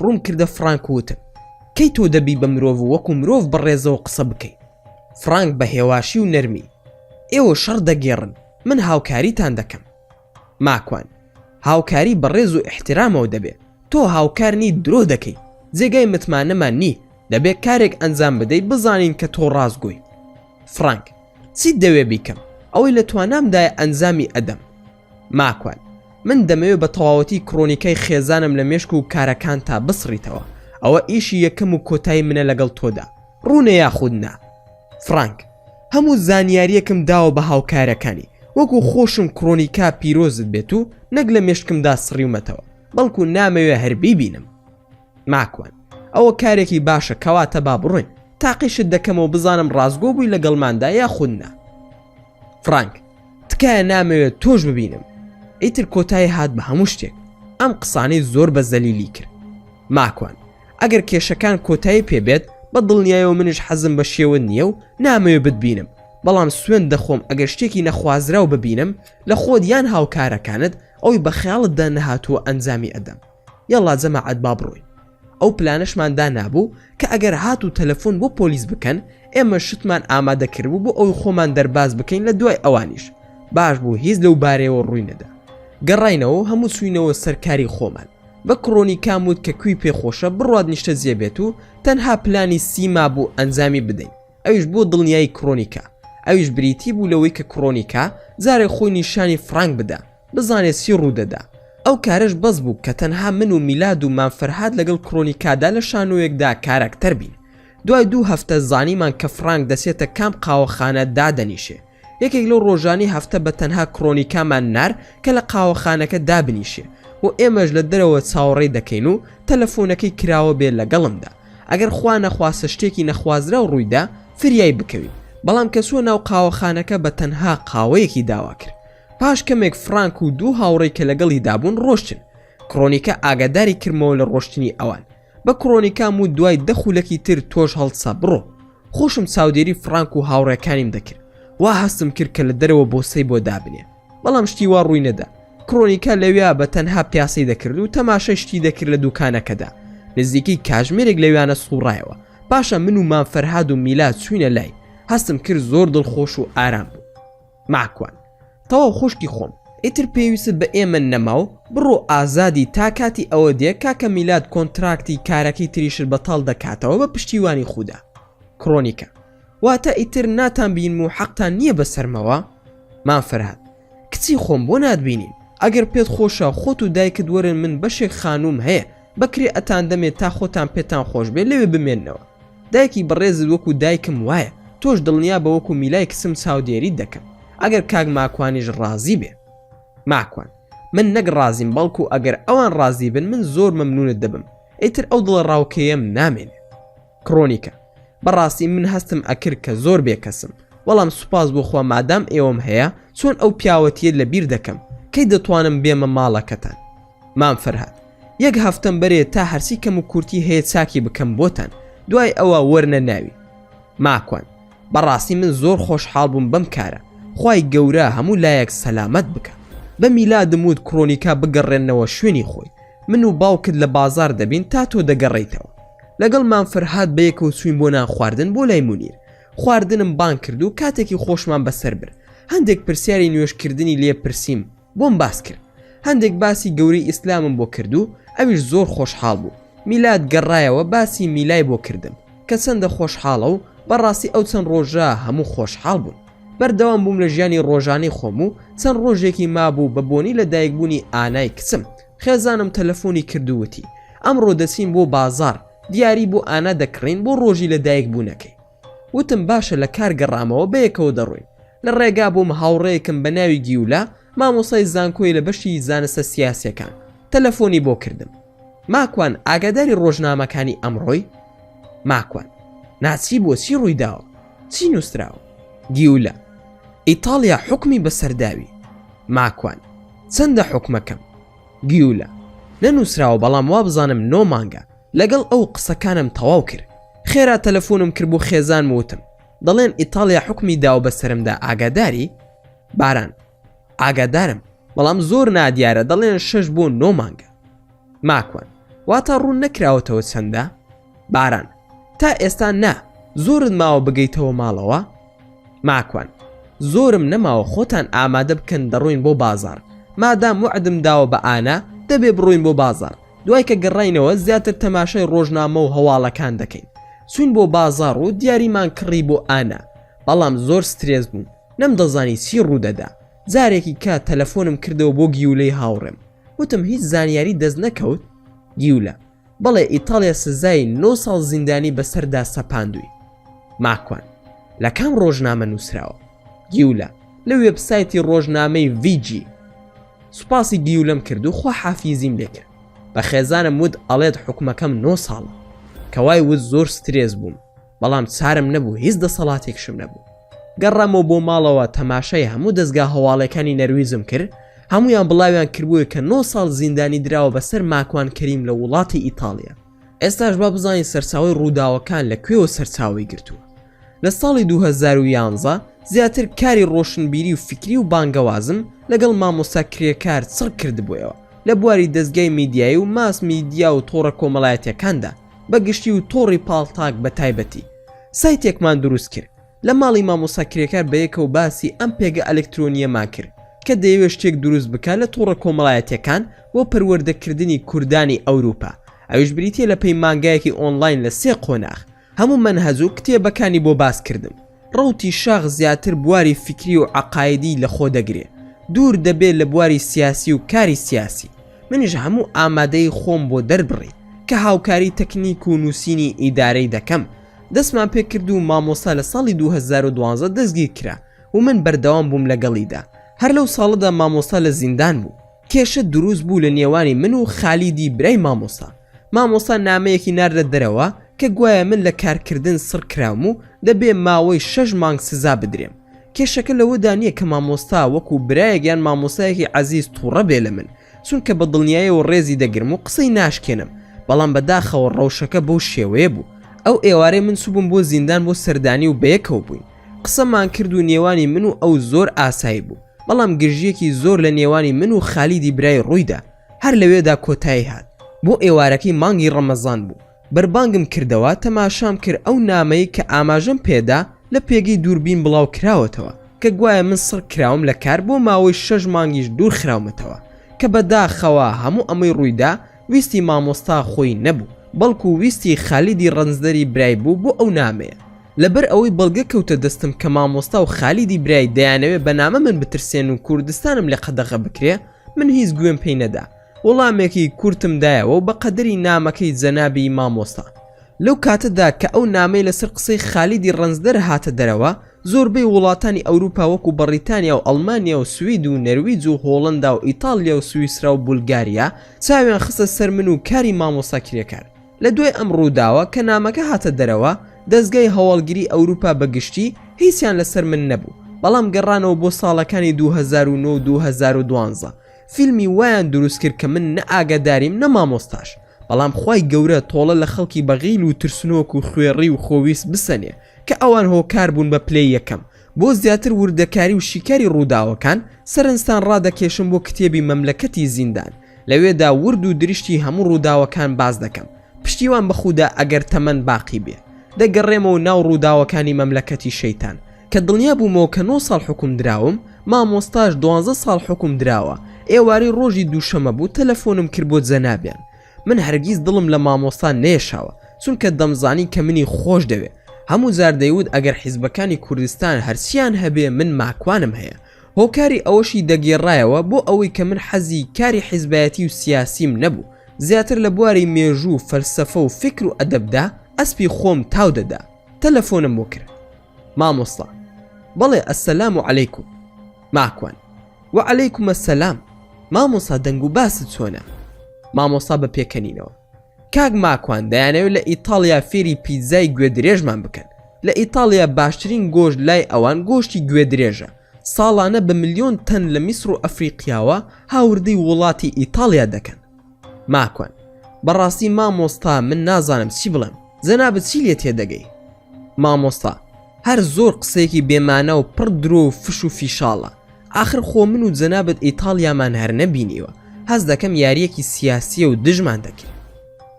Speaker 1: ڕوون کردە فرانک وتم: کەی تۆ دەبی بە مرۆڤ وەکو مرۆڤ بەڕێزەوە قسە بکەیت؟ فرانک بە هێواشی و نەرمی: ئێوە شەڕ دەگێڕن، من هاوکاریتان دەکەم. ماکوان: هاوکاری بەڕێز و احترامەوە دەبێت، تۆ هاوکارنی درۆ دەکەی جێگای متمانەمان نی دەبێت کارێک ئەنجام بدەیت بزانین کە تۆ ڕاستگۆی. فرانک چیت دەوێ بیکەم؟ ئەوەی لە توانامدایە ئەنجامی ئەدەم. ماکوان من دەمەوێت بە تەواوەتی کڕۆنیکای خێزانم لە مێشک و کارەکان تا بسڕیتەوە. ئەوە ئیشی یەکەم و کۆتایی منە لەگەڵ تۆدا، ڕوونە یاخود نا. فرانک هەموو زانیاریەکم داوە بە هاوکارەکانی وەکو خۆشم کڕۆنیکا پیرۆزت بێت و نەک لە مێشکمدا سڕیومەتەوە بەڵکو نامەوێ هەر بیبینم. ماکوان ئەوە کارێکی باشە کەواتە با بڕۆین تاقیشت دەکەمەوە بزانم ڕاستگۆ بووی لەگەڵماندا یاخود نا. فرانک تکایە نامەوێت تۆش ببینم. ئیتر کۆتایی هات بە هەموو شتێک. ئەم قسانەی زۆر بە زەلیلی کرد. ماکوان ئەگەر کێشەکان کۆتایی پێبێت بە دڵنیایەوە منش حەزم بە شێوە نییە و نامەوێت بتبینم، بەڵام سوێن دەخۆم ئەگەر شتێکی نەخوازراو ببینم لە خۆت یان هاوکارەکانت ئەوی بە خەیاڵتدا نەهاتووە ئەنجامی ئەدەم. یاڵا جەماعەت با بڕۆین. ئەو پلانەشماندا نابوو کە ئەگەر هات و تەلەفۆن بۆ پۆلیس بکەن ئێمە شتمان ئامادەکردبوو بۆ ئەوی خۆمان دەرباز بکەین لە دوای ئەوانیش. باش بوو هیچ لەو بارەیەوە ڕووی نەدا. گەڕاینەوە هەموو چوینەوە سەرکاری خۆمان. بە کڕۆنیکام وت کە کوی پێخۆشە بڕوات نیشتە جێبێت و تەنها پلانی سیما بوو ئەنجامی بدەین. ئەویش بۆ دڵنیایی کڕۆنیکا. ئەویش بریتی بوو لەوەی کە کڕۆنیکا جارێ خۆی نیشانی فرانک بدا بزانێت سی ڕوودەدا. ئەو کارش بەس بوو کە تەنها من و میلاد و مانفەرهاد لەگەڵ کڕۆنیکادا لە شانۆیەکدا کارەکتەر بین. دوای 2 هەفتە زانیمان کە فرانک دەسێتە کام قاوەخانە دادەنیشێ. یەکێک لەو ڕۆژانی هەفتە بە تەنها کڕۆنیکامان نار کە لە قاوەخانەکە دابنیشێ و ئێمەش لە دەرەوە چاوەڕێی دەکەین و تەلەفۆنەکەی کراوە بێت لەگەڵمدا. ئەگەر خوا نەخواستە شتێکی نەخوازرا و ڕوویدا فریای بکەوین، بەڵام کە سووە ناو قاوەخانەکە بە تەنها قاوەیەکی داوا کرد. پاش کەمێک فرانک و 2 هاوڕێی کە لەگەڵی دابوون ڕۆشتن. کڕۆنیکا ئاگاداری کردمەوە لە ڕۆشتنی ئەوان. بە کڕۆنیکام و دوای 10 خولەکی تر تۆش هەڵسا بڕۆ. خۆشم چاودێری فرانک و هاوڕێکانیم دەکرد. وا هەستم کرد کە لە دەرەوە بۆسەی بۆ دابنێ، بەڵام شتی وا ڕووی نەدا. کڕۆنیکا لەوێ بە تەنها پیاسەی دەکرد و تەماشای شتی دەکرد لە دوکانەکەدا. نزیکەی کاژمێرێک لەویانە سوڕایەوە. پاشە من و مانفەرهاد و میلاد چوینە لای. هەستم کرد زۆر دڵخۆش و ئارام بوو. ماکوان تەواو خوشکی خۆم. ئیتر پێویست بە ئێمە نەماو بڕۆ ئازادی تا کاتی ئەوە دێ کاکە میلاد کۆنتراکتی کارەکەی تریشت بەتاڵ دەکاتەوە بە پشتیوانی خودا. کڕۆنیکا واتە ئیتر ناتان بین و حەقتان نییە بەسەرمەوە؟ مانفەرهاد کچی خۆم بۆ ناتبینین. ئەگەر پێت خۆشە خۆت و دایکت وەرن من بەشێک خانوم هەیە بەکرێ ئەتان دەمێت تا خۆتان پێتان خۆش بێت لەوێ بمێننەوە. دایکی بەڕێزت وەکو دایکم وایە تۆش دڵنیا بە وەکو میلای کسم چاودێری دەکەم ئەگەر کاک ماکوانیش ڕازی بێ. ماکوان من نەک ڕازیم بەڵکو ئەگەر ئەوان ڕازی بن من زۆر مەمنونت دەبم. ئیتر ئەو دڵە ڕاوکەیەم نامێنێ. کڕۆنیکا بەڕاستی من هەستم ئەکرد کە زۆر بێکەسم، بەڵام سوپاس بۆ خوا مادام ئێوەم هەیە چۆن ئەو پیاوەتیت لە بیر دەکەم کەی دەتوانم بێمە ماڵەکەتان. مانفەرهاد 1 هەفتەم بەرێ تا هەرسی کەم و کورتی هەیە چاکی بکەم بۆتان، دوای ئەوە وەرنە ناوی. ماکوان بەڕاستی من زۆر خۆشحاڵ بووم بەم کارە. خوای گەورە هەموو لایەک سەلامەت بکە. بە میلادم وت کڕۆنیکا بگەڕێنەوە شوێنی خۆی. من و باوکت لە بازار دەبین تا تۆ دەگەڕێیتەوە. لەگەڵ مانفەرهاد بەیەکەوە چوین بۆ نان خواردن بۆ لای مونیر. خواردنم بان کرد و کاتێکی خۆشمان بەسەر برد. هەندێک پرسیاری نوێشکردنی لێ پرسییم بۆم باس کرد. هەندێک باسی گەورەی ئیسلامم بۆ کرد و ئەویش زۆر خۆشحاڵ بوو. میلاد گەڕایەوە باسی میلای بۆ کردم کە چەندە خۆشحاڵە و بەڕاستی ئەو چەند ڕۆژە هەموو خۆشحاڵ بوون. بەردەوام بووم لە ژیانی ڕۆژانەی خۆم و چەند ڕۆژێکی مابوو بە بۆنی لە دایکبوونی ئانای کچم. خێزانم تەلەفۆنی کردووەتی ئەمڕۆ دەچین بۆ بازار، دیاری بۆ ئانا دەکڕین بۆ ڕۆژی لە دایک بوونەکەی. وتم باشە لە کار گەڕامەوە بەیەکەوە دەڕۆین. لە ڕێگا بووم هاوڕێیەکم بە ناوی گیولا مامۆسای زانکۆی لە بەشی زانستە سیاسیەکان تەلەفۆنی بۆ کردم. ماکوان ئاگاداری ڕۆژنامەکانی ئەمڕۆی؟ ماکوان ناچی بۆ چی ڕوویداوە؟ چی نووسراوە؟ گیولا ئیتالیا حکمی بەسەرداوی. ماکوان چەندە حکمەکەم؟ گیولا نەنووسراوە بەڵام وا بزانم 9 مانگە. لەگەڵ ئەو قسەکانم تەواو کرد. خێرا تەلەفۆنم کرد بۆ خێزان وتم دەڵێن ئیتالیا حکمی داوە بەسەرمدا ئاگاداری؟ باران ئاگادارم بەڵام زۆر نادیارە دەڵێن 6 بۆ 9 مانگە. ماکوان واتە ڕوون نەکراوەتەوە چەندە؟ باران تا ئێستا نا. زۆرت ماوە بگەیتەوە ماڵەوە؟ ماکوان زۆرم نەماوە خۆتان ئامادە بکەن دەڕۆین بۆ بازار. مادام وعدم داوە بە ئانا دەبێ بڕۆین بۆ بازار. دوای کە گەڕاینەوە زیاتر تەماشای ڕۆژنامە و هەواڵەکان دەکەین. سوین بۆ بازاڕ و دیاریمان کڕی بۆ ئانا، بەڵام زۆر سترێس بووم، نەمدەزانی چی ڕوودەدا. جارێکی کات تەلەفۆنم کردەوە بۆ گیولەی هاوڕێم، وتم هیچ زانیاری دەست نەکەوت. گیولە: بەڵێ ئیتاڵیا سزای 9 ساڵ زیندانی بەسەردا سەپاندووی. ماکوان: لە کام ڕۆژنامە نووسراوە؟ گیولە: لە وێبسایتی ڕۆژنامەی VG. سوپاسی گیولەم کرد و خوا حافیزیم لێ کرد. بە خێزانم وت ئەڵێت حکومەکەم 9 ساڵە. کەوای وت زۆر سترێس بووم، بەڵام چارم نەبوو، هیچ دەسەڵاتێکشم نەبوو. گەڕامەوە بۆ ماڵەوە تەماشای هەموو دەستگا هەواڵەکانی نەرویزم کرد، هەمویان بڵاویان کردبووە کە 9 ساڵ زیندانی دراوە بەسەر ماکوان کەریم لە وڵاتی ئیتاڵیا. ئێستاش با بزانین سەرچاوی ڕووداوەکان لەکوێوە سەرچاوی گرتووە. لە ساڵی 2011 زیاتر کاری ڕۆشنبیری و فکری و بانگەوازم لەگەڵ مامۆستا کرێکار چڕ کردبوویەوە لە بواری دەستگای میدیایی و ماس میدیا و تۆڕە کۆمەڵایەتیەکاندا، بەگشتی و تۆڕی پاڵتاک بە تایبەتی. سایتێکمان دروست کرد لە ماڵی مامۆستا کرێکار بەیەکەوە باسی ئەم پێگە ئەلکترۆنیەمان کرد کە دەیەوێت شتێک دروست بکات لە تۆڕە کۆمەڵایەتیەکان بۆ پەروەردەکردنی کوردانی ئەوروپا. ئەویش بریتیە لە پەیمانگایەکی ئۆنلاین لە 3 قۆناغ. هەموو منهەج و کتێبەکانی بۆ باس کردم. ڕەوتی شاخ زیاتر بواری فکری و عقایدی لە خۆ دەگرێ، دوور دەبێت لە بواری سیاسی و کاری سیاسی. منیش هەموو ئامادەی خۆم بۆ دەربڕی کە هاوکاری تەکنیک و نووسینی ئیدارەی دەکەم. دەستمان پێ کرد و مامۆستا لە ساڵی 2012 دەستگیر کرا و من بەردەوام بووم لەگەڵیدا. هەر لەو ساڵدا مامۆستا لە زیندان بوو. کێشە دروست بوو لە نێوانی من و خالیدی برای مامۆستا. مامۆستا نامەیەکی ناردە دەرەوە کە گوایە من لە کارکردن سڕ کراوم و دەبێ ماوەی 6 مانگ سزا بدرێم. کێشەکە لەوەدا نییە کە مامۆستا وەکو برایەکیان مامۆستایەکی عەزیز تووڕە بێ لە من، چونکە بە دڵنیایە و ڕێزی دەگرم و قسەی ناشکێنم، بەڵام بەداخەوە ڕەوشەکە بەو شێوەیە بوو. ئەو ئێوارەی من سوبم بۆ زیندان بۆ سەردانی و بەیەکەوە بووین. قسەمان کرد و نێوانی من و ئەو زۆر ئاسایی بوو، بەڵام گرژیەکی زۆر لە نێوانی من و خالیدی برای ڕوویدا. هەر لەوێدا کۆتایی هات. بۆ ئێوارەکەی مانگی ڕەمەزان بوو. بربانگم کردەوە، تەماشام کرد ئەو نامەی کە ئاماژەم پێدا لە پێگەی دووربین بڵاو کراوەتەوە کە گوایە من سڕ کراوم لە کار بۆ ماوەی 6 مانگیش دوور خراومەتەوە. کە بەداخەوە هەموو ئەمەی ڕوویدا ویستی مامۆستا خۆی نەبوو، بەڵکو ویستی خالیدی ڕەنجدەری برای بوو بۆ ئەو نامەیە. لەبەر ئەوەی بەڵگە کەوتە دەستم کە مامۆستا و خالیدی برای دەیانەوێت بە نامە من بترسێن و کوردستانم لە قەدەغە بکرێ، من هیچ گوێم پێی نەدا. وەڵامێکی کورتم دایەوە و بە قەدەری نامەکەی جەنابی مامۆستا. لەو کاتەدا کە ئەو نامەی لەسەر قسەی خالیدی ڕەنجدەر هاتە دەرەوە، زۆربەی وڵاتانی ئەوروپا وەکو بەریتانیا و ئەڵمانیا و سوید و نەرویج و هۆڵەندا و ئیتالیا و سویسرا و بولگاریا چاویان خستە سەر من و کاری مامۆستا کرێکار. لە دوای ئەم ڕووداوە کە نامەکە هاتە دەرەوە، دەستگای هەواڵگیری ئەوروپا بەگشتی هیچیان لەسەر من نەبوو، بەڵام گەڕانەوە بۆ ساڵەکانی 2009 و 2012. فیلمی وایان دروست کرد کە من نە ئاگاداریم نە مامۆستاش، بەڵام خوای گەورە تۆڵە لە خەڵکی بەغیل و ترسنۆک و خوێڕی و خۆویست بسەنێ کە ئەوان هۆکار بوون بە پلەی یەکەم. بۆ زیاتر وردەکاری و شیکاری ڕووداوەکان سەرنجستان ڕادەکێشم بۆ کتێبی مەملەکەتی زیندان. لەوێدا ورد و دریشتی هەموو ڕووداوەکان باز دەکەم. پشتیوان بەخودا ئەگەر تەمەن باقی بێ دەگەڕێمەوە ناو ڕووداوەکانی مەملەکەتی شەیتان کە دڵنیا بوومەوە کە 9 ساڵ حکوم دراوم، مامۆستاش 12 ساڵ حکوم دراوە. ئێوارەی ڕۆژی دووشەمە بوو تەلەفۆنم کرد بۆ جەنابیان. من هەرگیز دڵم لە مامۆستا نێشاوە، چونکە دەمزانی کە منی خۆش دەوێ. هەموو جار دەیوت ئەگەر حیزبەکانی کوردستان هەرچیان هەبێ من ماکوانم هەیە. هۆکاری ئەوەشی دەگێڕایەوە بۆ ئەوەی کە من حەزی کاری حیزبایەتی و سیاسیم نەبوو، زیاتر لە بواری مێژوو فەلسەفە و فکر و ئەدەبدا ئەسپی خۆم تاو دەدا. تەلەفۆنم بۆ کرد. مامۆستا: بەڵێ ئەسەلام عەلەیکوم. ماکوان: وعەلەیکوم ئەسەلام. مامۆستا دەنگ و باست چۆنە؟ مامۆستا بە پێکەنینەوە: کاک ماکوان، دەیانەوێت لە ئیتاڵیا فێری پیتزای گوێدرێژمان بکەن. لە ئیتاڵیا باشترین گۆشت لای ئەوان گۆشتی گوێدرێژە. ساڵانە بە ملیۆن تەن لە میسر و ئەفریقیاوە هاوردەی وڵاتی ئیتاڵیا دەکەن. ماکوان: بەڕاستی مامۆستا من نازانم چی بڵێم، جەنابەت چی لێ تێدەگەی؟ مامۆستا: هەر زۆر قسەیەکی بێمانە و پڕ درۆ و فش و فیشاڵە. آخر خۆ من و جەنابەت ئیتاڵیامان هەر نەبینیوە، هەز دەکەم یاریەکی سیاسیە و دژمان دەکەین.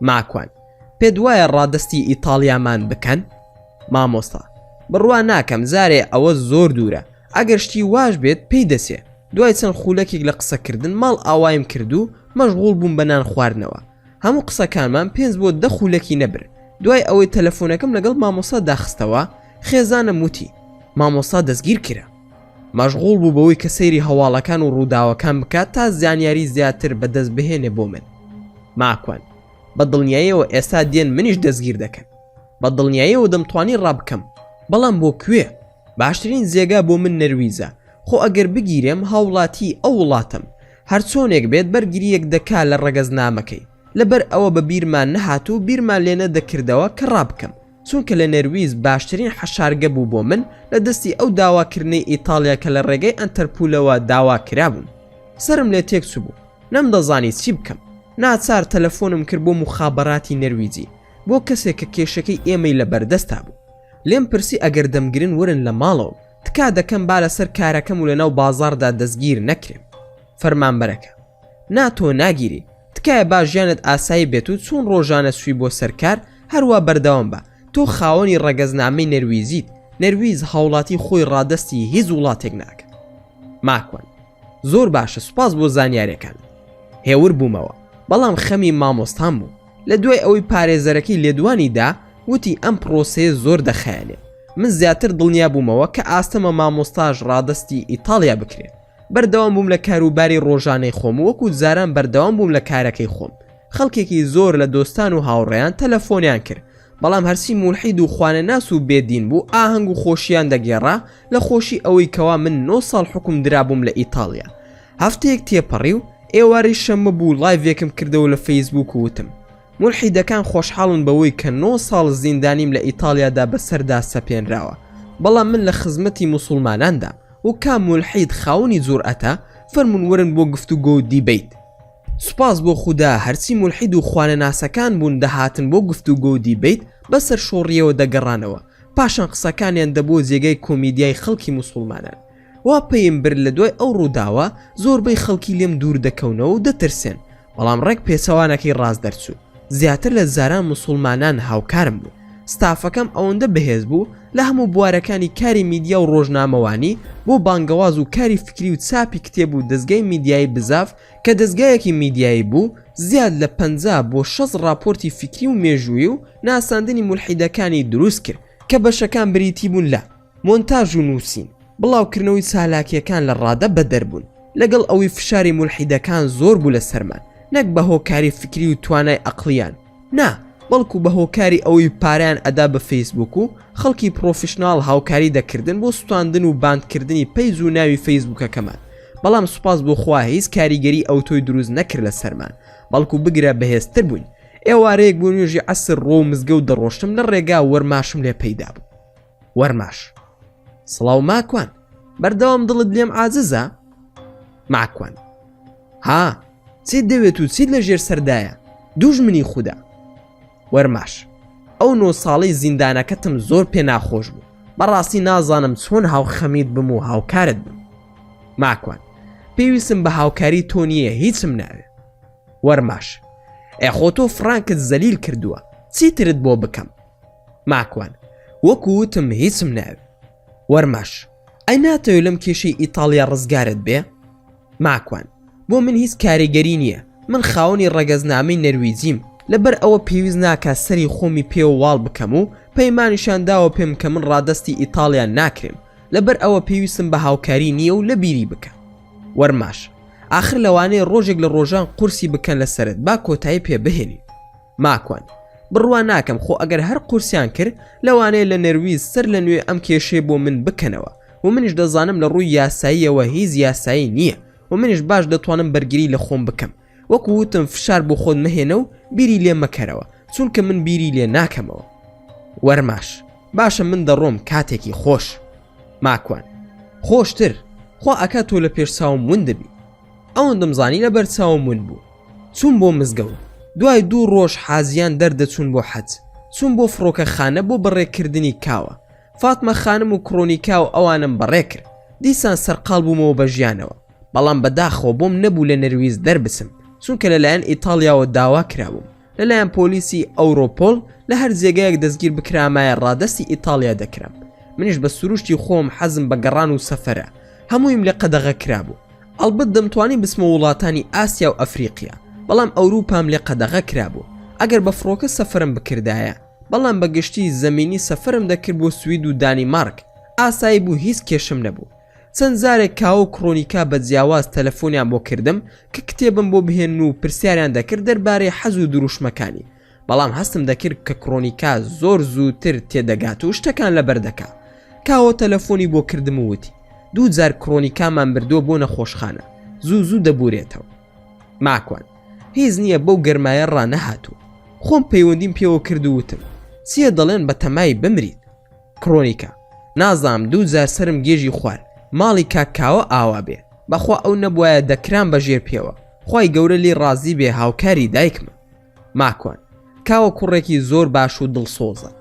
Speaker 1: ماکوان: پێت وایە ڕادستی ئیتاڵیامان بکەن؟ مامۆستا: بڕوا ناکەم، جارێ ئەوە زۆر دوورە، ئەگەر شتی واش بێت پێی دەسێ. دوای چەند خولەکێک لە قسەکردن ماڵ ئاوایم کرد و مەشغوڵ بووم بە نان خواردنەوە. هەموو قسەکانمان پێنج بۆ 10 خولەکی نەبر. دوای ئەوەی تەلەفۆنەکەم لەگەڵ مامۆستا داخستەوە خێزانم وتی مامۆستا دەستگیر کرا. مەشغوڵ بوو بەوەی کە سەیری هەواڵەکان و ڕووداوەکان بکات تا زانیاری زیاتر بەدەست بهێنێ بۆ من. ماکوان بە دڵنیاییەوە ئێستا دێن منیش دەستگیر دەکەن. بە دڵنیاییەوە دەمتوانی ڕابکەم، بەڵام بۆ کوێ؟ باشترین جێگا بۆ من نەرویزە. خۆ ئەگەر بگیرێم هاوڵاتی ئەو وڵاتم هەرچۆنێک بێت بەرگریەک دەکا لە ڕەگەزنامەکەی. لەبەر ئەوە بە بیرمان نەهات و بیرمان لێنە دەکردەوە کە ڕابکەم، چونکە لە نەرویز باشترین حەشارگە بوو بۆ من لە دەستی ئەو داواکردنەی ئیتالیا کە لە ڕێگەی ئەنتەرپولەوە داوا کرابووم. سرم لێ تێکچوو بوو، نەمدەزانی چی بکەم. ناچار تەلەفۆنم کرد بۆ مخابەراتی نەرویجی، بۆ کەسێک کە کێشەکەی ئێمەی لە بەردەستا بوو. لێم پرسی ئەگەر دەمگرن ورن لە ماڵەوە تکا دەکەم با لەسەر کارەکەم و لەناو بازاردا دەستگیر نەکرێم. فەرمانبەرەکە ناتۆ ناگیری، تکایە با ژیانت ئاسایی بێت و چون ڕۆژانە سوی بۆ سەرکار هەروە بەردەوام بە. تۆ خاوەنی ڕەگەزنامەی نەرویزیت. نەرویز هاوڵاتی خۆی ڕادەستی هیچ وڵاتێک ناکە. ماکوان زۆر باشە، سوپاس بۆ زانیاریەکان. هێور بوومەوە، بەڵام خەمی مامۆستان بوو. لە دوای ئەوەی پارێزەرەکەی لێدوانیدا وتی ئەم پرۆسەیە زۆر دەخایەنێ. من زیاتر دڵنیا بوومەوە کە ئاستەمە مامۆستاژ ڕادەستی ئیتالیا بکرێت. بەردەوام بووم لە کاروباری ڕۆژانەی خۆم، وەکو جاران بەردەوام بووم لە کارەکەی خۆم. خەڵکێکی زۆر لە دۆستان و هاوڕێیان تەلەفۆنیان کرد، بەڵام هەرسی مولحید و خوانە ناس و بێدین بوو ئاهەنگ و خۆشیان دەگێڕا لە خۆشی ئەوەی کەوا من 9 ساڵ حکم درابووم لە ئیتالیا. هەفتەیەک تێپەڕی و ئێوارەی شەممە بوو لایڤێکم کردەوە لە فەیسبووک و وتم مولحیدەکان خۆشحاڵن بەوەی کە 9 ساڵ زیندانیم لە ئیتالیادا بەسەردا سەپێنراوە، بەڵام من لە خزمەتی موسڵماناندا و کام مولحید خاوەنی جورئەتە فەرمون ورن بۆ گفتوگۆ و دیبیت. سوپاس بۆ خودا هەرچی مولحید و خوانەناسەکان بوون دەهاتن بۆ گفتوگۆ و دیبیت بەسەر شۆڕیەوە دەگەڕانەوە، پاشان قسەکانیان دەبۆ جێگەی کۆمیدیای خەڵکی موسڵمانان. وا پێیم برد لە دوای ئەو ڕووداوە زۆربەی خەڵکی لێم دوور دەکەونەوە و دەترسێن، بەڵام ڕێک پێچەوانەکەی ڕاست دەرچوو. زیاتر لە زاران موسڵمانان هاوکارم بوو. ستافەکەم ئەوەندە بەهێز بوو لە هەموو بوارەکانی کاری میدیا و ڕۆژنامەوانی بۆ بانگەواز و کاری فکری و چاپی کتێب و دەستگای میدیایی بزاف کە دەستگایەکی میدیایی بوو زیاد لە 50 بۆ 60 راپۆرتی فکری و مێژووی و ناساندنی مولحیدەکانی دروست کرد کە بەشەکان بریتی بوون لە مۆنتاژ و نووسین، بڵاوکردنەوەی چالاکیەکان لە ڕادە بەدەربوون، لەگەڵ ئەوەی فشاری مولحیدەکان زۆر بوو لە سەرمان، نەک بە هۆکاری فکری و توانای عەقلیان، نا بەڵکو بە هۆکاری ئەوەی پاریان ئەدا بە فەیسبوک و خەڵکی پرۆفشناڵ هاوکاری دەکردن بۆ سوتاندن و باندکردنی پەیج و ناوی فەیسبوکەکەمان. بەڵام سوپاس بۆ خوا هیچ کاریگەری ئەو تۆی دروست نەکرد لە سەرمان، بەڵکو بگرە بەهێزتر بووین. ئێوارەیەک بۆ نوێژی عەسر ڕۆ و مزگەوت دەڕۆشتم لە ڕێگا وەرماشم لێ پەیدا بوو. وەرماش سڵاو ماکوان، بەردەوام دڵت لێم عاجزە؟ ماکوان ها چیت دەوێت و چیت لە ژێر سەردایە؟ دوژمنی خودا. وەرماش ئەو 9 ساڵەی زیندانەکەتم زۆر پێ ناخۆش بوو، بەڕاستی نازانم چۆن هاوخەمیت بم و هاوکارت بم. ماکوان پێویستم بە هاوکاری تۆ نییە، هیچم ناوێ. وەرماش ئەخۆ تۆ فرانکت زەلیل کردووە، چیترت بۆ بکەم؟ ماکوان وەکو وتم هیچم ناوێ. وەرماش ئەی ناتەوێت لەم کێشەی ئیتالیا ڕزگارت بێ؟ ماکوان بۆ من هیچ کاریگەری نییە، من خاوەنی ڕەگەزنامەی نەرویجیم، لەبەر ئەوە پێویست ناکات سەری خۆمی پێ و واڵ بکەم و پەیمانیشان داوە پێم کە من ڕادەستی ئیتالیان ناکرێم، لەبەر ئەوە پێویستم بە هاوکاری نییە و لە بیری بکە. وەرماش ئاخر لەوانەیە ڕۆژێک لە ڕۆژان قورسی بکەن لەسەرت، با کۆتایی پێ بهێنی. ماکوان بڕوان ناکەم، خۆ ئەگەر هەر قورسیان کرد لەوانەیە لە نەرویز سەر لە نوێ ئەم کێشەیە بۆ من بکەنەوە و منیش دەزانم لە ڕووی یاساییەوە هیچ یاسایی نییە و منیش باش دەتوانم بەرگری لە خۆم بکەم. وەکو وتم فشار بۆ خۆت مەهێنە و بیری لێ مەکەرەوە، چونکە من بیری لێ ناکەمەوە. وەرماش باشە من دەڕۆم، کاتێکی خۆش. ماکوان خۆشتر، خوا ئەکا تۆ لە پێش چاوم ون دەبی. ئەوەن دەمزانی لەبەر چاوم ون بوو. چوون بۆ مزگەوت، دوای 2 ڕۆژ حازیان دەردەچوون بۆ حەج، چوون بۆ فڕۆکەخانە بۆ بەڕێکردنی کاوە. فاتمە خانم و کڕۆنیکا و ئەوانم بەڕێ کرد. دیسان سەرقاڵ بوومەوە بە ژیانەوە، بەڵام بەداخەوە بۆم نەبوو لە نەرویز دەربچم، چونکە لەلایەن ئیتالیاوە داوا کرابووم، لەلایەن پۆلیسی ئەوڕۆپۆل لە هەر جێگایەک دەستگیر بکرامایە ڕادەستی ئیتالیا دەکرام. منیش بە سروشتی خۆم حەزم بە گەڕان و سەفەرە، هەموویم لێ قەدەغە کرابوو. ئەڵبەت دەمتوانی بسمە وڵاتانی ئاسیا و ئەفریقیا، بەڵام ئەوروپام لێ قەدەغە کرابوو. ئەگەر بە فڕۆکە سەفرم بکردایە، بەڵام بەگشتی زەمینی سەفرم دەکرد بۆ سوید و دانیمارک، ئاسایی بوو، هیچ کێشم نەبوو. چەند جارێک کاوە کڕۆنیکا بە جیاواز تەلەفۆنیان بۆ کردم کە کتێبم بۆ بهێن و پرسیاریان دەکرد دەربارەی حەز و دروشمەکانی، بەڵام هەستم دەکرد کە کڕۆنیکا زۆر زووتر تێدەگات و شتەکان لەبەردەکا. کاوە تەلەفۆنی بۆ کردم و وتی 2 جار کڕۆنیکامان بردووە بۆ نەخۆشخانە، زوو دەبورێتەوە. ماکوان هیچ نییە بەو گەرمایە ڕانەهاتوو. خۆم پەیوەندیم پێوە کرد و وتم چییە دەڵێن بە تەمای بمرید؟ کڕۆنیکا نازام 2 جار سرم گێژی خوارد، ماڵی کاکاوە ئاوا بێ، بەخوا ئەو نەبوایە دەکران بەژێر پێوە، خی گەورە لی ڕازی بێ، هاوکاری دایکمە. ماکوان کاوە کوڕێکی زۆر باش و دڵسۆزە.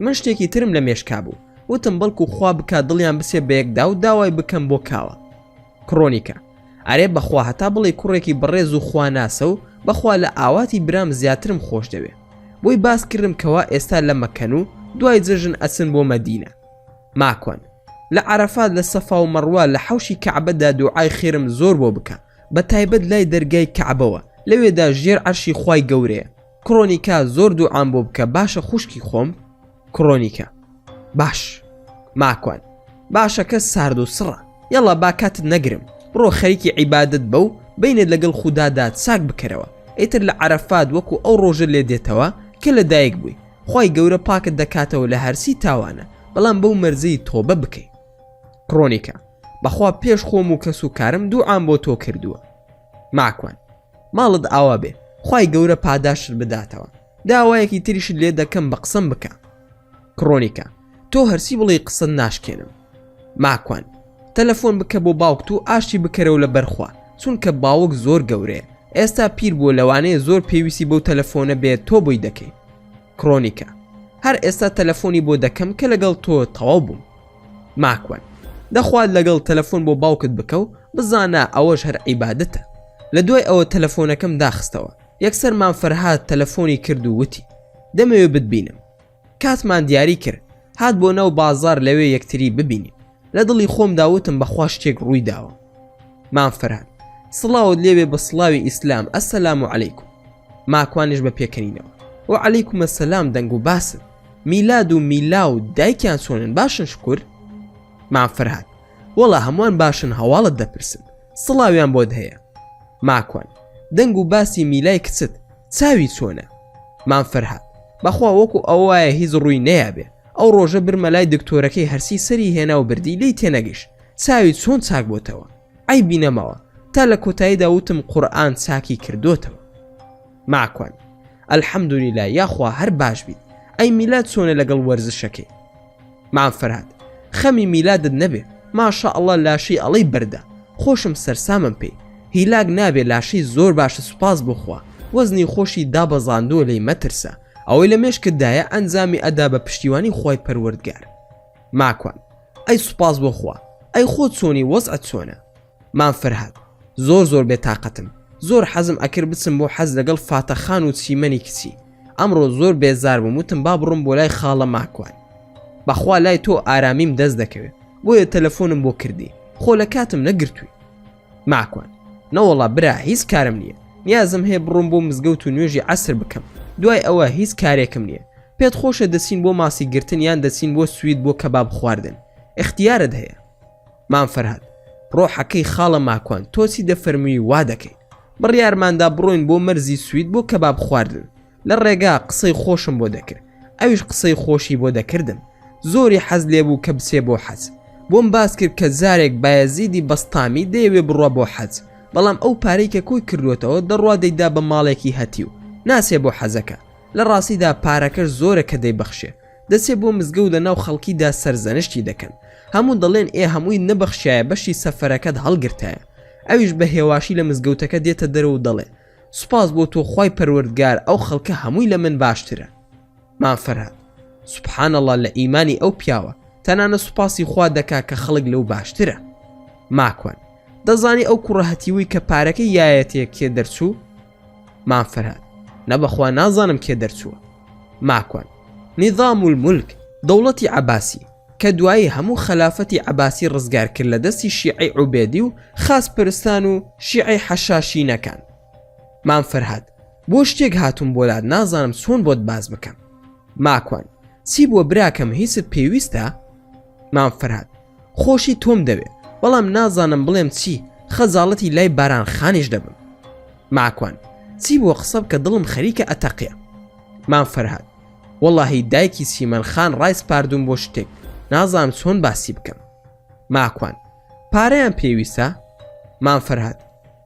Speaker 1: من شتێکی ترم لە مێشکا بوو، وتم بەڵکو خوا بکات دڵیان بسێ بە یەکدا و داوای بکەم بۆ کاوە. کڕۆنیکا ئەرێ بەخوا هەتا بڵێ کوڕێکی بەڕێز و خواناسە و بەخوا لە ئاواتی برام زیاترم خۆش دەوێ. بۆی باس کردم کەوا ئێستا لە مەکەن و دوای جژن ئەچن بۆ مەدینە. ماکوان لە عەرەفات لە سەفا و مەڕوا لە حەوشی کەعبەدا دوعای خێرم زۆر بۆ بکە، بە تایبەت لای دەرگای کەعبەوە، لەوێدا ژێر عەرشی خوای گەورەیە. کڕۆنیکا زۆر دوعام بۆ بکە، باشە خوشکی خۆم؟ کڕۆنیکا باش. ماکوان باشە کە سارد و سڕە، یەڵا با کاتت نەگرم، بڕۆ خەریکی عیبادت بە و بینت لەگەڵ خوددادا چاک بکەرەوە، ئیتر لە عەرەفات وەکو ئەو ڕۆژە لێ دێتەوە کە لە دایک بووی، خی گەورە پاکت دەکاتەوە لە هەرسی تاوانە، بەڵام بەو مەرزەی تۆبە بکەی. کڕۆنیکا بەخوا پێش خۆم و کەس و کارم دوعام بۆ تۆ کردووە. ماکوان ماڵت ئاوا بێ، خی گەورە پاداشت بداتەوە، داوایەکی تریشت لێ دەکەم بە قسەم بکە. کڕۆنیکا تۆ هەرسی بڵێ قسە ناشکێنم. ماکوان تەلەفۆن بکە بۆ باوکت و ئاشتی بکەرەوە لە بەرخوا، چونکە باوک زۆر گەورەیە، ئێستا پیر بووە، لەوانەیە زۆر پێویستی بەو تەلەفۆنە بێت، تۆ بۆی دەکەی. کڕۆنیکا هەر ئێستا تەلەفۆنی بۆ دەکەم کە لەگەڵ تۆ تەواو بووم. ماکوان دەخوات لەگەڵ تەلەفۆن بۆ باوکت بکە و بزانە ئەوەش هەر عیبادەتە. لە دوای ئەوە تەلەفۆنەکەم داخستەوە، یەکسەر مانفەرهاد تەلەفۆنی کرد و وتی دەمەوێ بتبینم. کاتمان دیاری کرد، هات بۆ ناو بازار لەوێ یەکتری ببینیم. لە دڵی خۆم داوتم بەخوا شتێک ڕووی داوە. مانفەرهاد سڵاوت لێوێ بە سڵاوی ئیسلام، ئەسەلام عەلەیکم. ماکوانش بە پێکەنینەوە و عەلەیکم ئەسەلام دەنگ و باسن، میلاد و میلا و دایکیان چۆنن، باشن شکر؟ مانفەرهاد وەڵا هەمووان باشن، هەواڵت دەپرسن، سڵاویان بۆت هەیە. ماکوان دەنگ و باسی میلای کچت چاوی چۆنە؟ مانفەرهاد بەخوا وەکو ئەو وایە هیچ ڕووی نەیابێ، ئەو ڕۆژە برمە لای دکتۆرەکەی هەرسی سەری هێنا و بردی لی تێنەگەیشت، چاوی چۆن چاک بۆتەوە؟ عیبی نەماوە، تا لە کۆتاییدا وتم قورئان چاکی کردوتەوە. ماکوان ئەلحەمدولیلا، یاخوا هەر باش بیت. ئەی میلاد چۆنە لەگەڵ وەرزشەکەی؟ مانفەرهاد خەمی میلادت نەبێ، ماشەئەڵڵا لاشەی ئەڵەی بەردە، خۆشم سەرسامم پێی، هیلاک نابێ، لاشەی زۆر باشە، سوپاس بخوا، وەزنی خۆشی دابەزاندووە لەی مەترسە، ئەوەی لە مێشکتدایە ئەنجامی ئەدا بە پشتیوانی خۆی پەروەردگار. ماکوان ئەی سوپاس بخوا، ئەی خۆت چۆنی، وەزعت چۆنە؟ مانفەرهاد زۆر بێتاقەتم، زۆر حەزم ئەکرد بچم بۆ حەز لەگەڵ فاتەخان و چیمەنی کچی، ئەمڕۆ زۆر بێزار بووم، وتم با بڕۆم بۆ لای خاڵە ماکوان. بەخوا لای تۆ ئارامیم دەست دەکەوێت، بۆیە تەلەفۆنم بۆ کردی، خۆ لە کاتم نەگرتووی. ماکوان نەوەڵا برا، هیچ کارم نییە، نیازم هەیە بڕۆم بۆ مزگەوت و نوێژی عەسر بکەم، دوای ئەوە هیچ کارێکم نییە. پێت خۆشە دەچین بۆ ماسی گرتن یان دەچین بۆ سوید بۆ کەباب خواردن، اختیارت هەیە. مانفەرهاد ڕۆحەکەی خاڵە ماکوان، تۆچی دەفەرمووی وا دەکەی، بڕیارماندا بڕۆین بۆ مەرزی سوید بۆ کەباب خواردن. لە ڕێگا قسەی خۆشم بۆ دەکرد، ئەویش قسەی خۆشی بۆ دەکردم، زۆری حەز لێبوو کە بچێ بۆ حەج. بۆم باس کرد کە زارێک بایەزیدی بەستامی دەیەوێ بڕوا بۆ حەج، بەڵام ئەو پارەی کە کۆی کردوێتەوە دەڕوا دەیدا بە ماڵێکی هەتی و ناسێ بۆ حەزەکە، لە ڕاستیدا پارەکەش زۆرە کە دەیبەخشێ، دەچێ بۆ مزگەوت لە ناو خەڵکیدا سەرزەنشتی دەکەن، هەموو دەڵێن ئێ هەمووی نەبەخشایە، بەشی سەفەرەکەت هەڵگرتایە. ئەویش بە هێواشی لە مزگەوتەکە دێتە دەرەوە و دەڵێ سوپاس بۆ تۆ خوای پەروەردگار، ئەو خەڵکە هەمووی لە من باشترە. مانفەرهاد سوبحانەڵڵا، لە ئیمانی ئەو پیاوە تەنانە سوپاسی خوا دەکا کە خەڵک لەو باشترە. ماکوان دەزانی ئەو کوڕەهەتیوی کە پارەکەی یایەتەیە کێ دەرچوو؟ مانفەرهاد نەبەخوا نازانم کێ دەرچووە. ماکوان نیظام المولک، دەوڵەتی عەباسی، کە دوایی هەموو خەلافەتی عەباسی ڕزگار کرد لە دەستی شیعەی عوبێدی و خاس پرستان و شیعەی حەشاشینەکان. مام فەرهاد بۆ شتێک هاتووم بۆلات نازانم چۆن بۆت باز بکەم. ماکوان چی بووە براکەم هیچت پێویستە؟ مام فەرهاد خۆشی تۆم دەوێ بەڵام نازانم بڵێم چی، خەجاڵەتی لای باران خانیش دەبم. ماکوان چی بۆ قسە بکە دڵم خەریکە ئەتەقیە. مام فەرهاد وەڵاهی دایکی سیمەن خان ڕایسپاردوم بۆ شتێک نازانم چۆن باسی بکەم. ماکوان پارەیان پێویستە؟ مام فەرهاد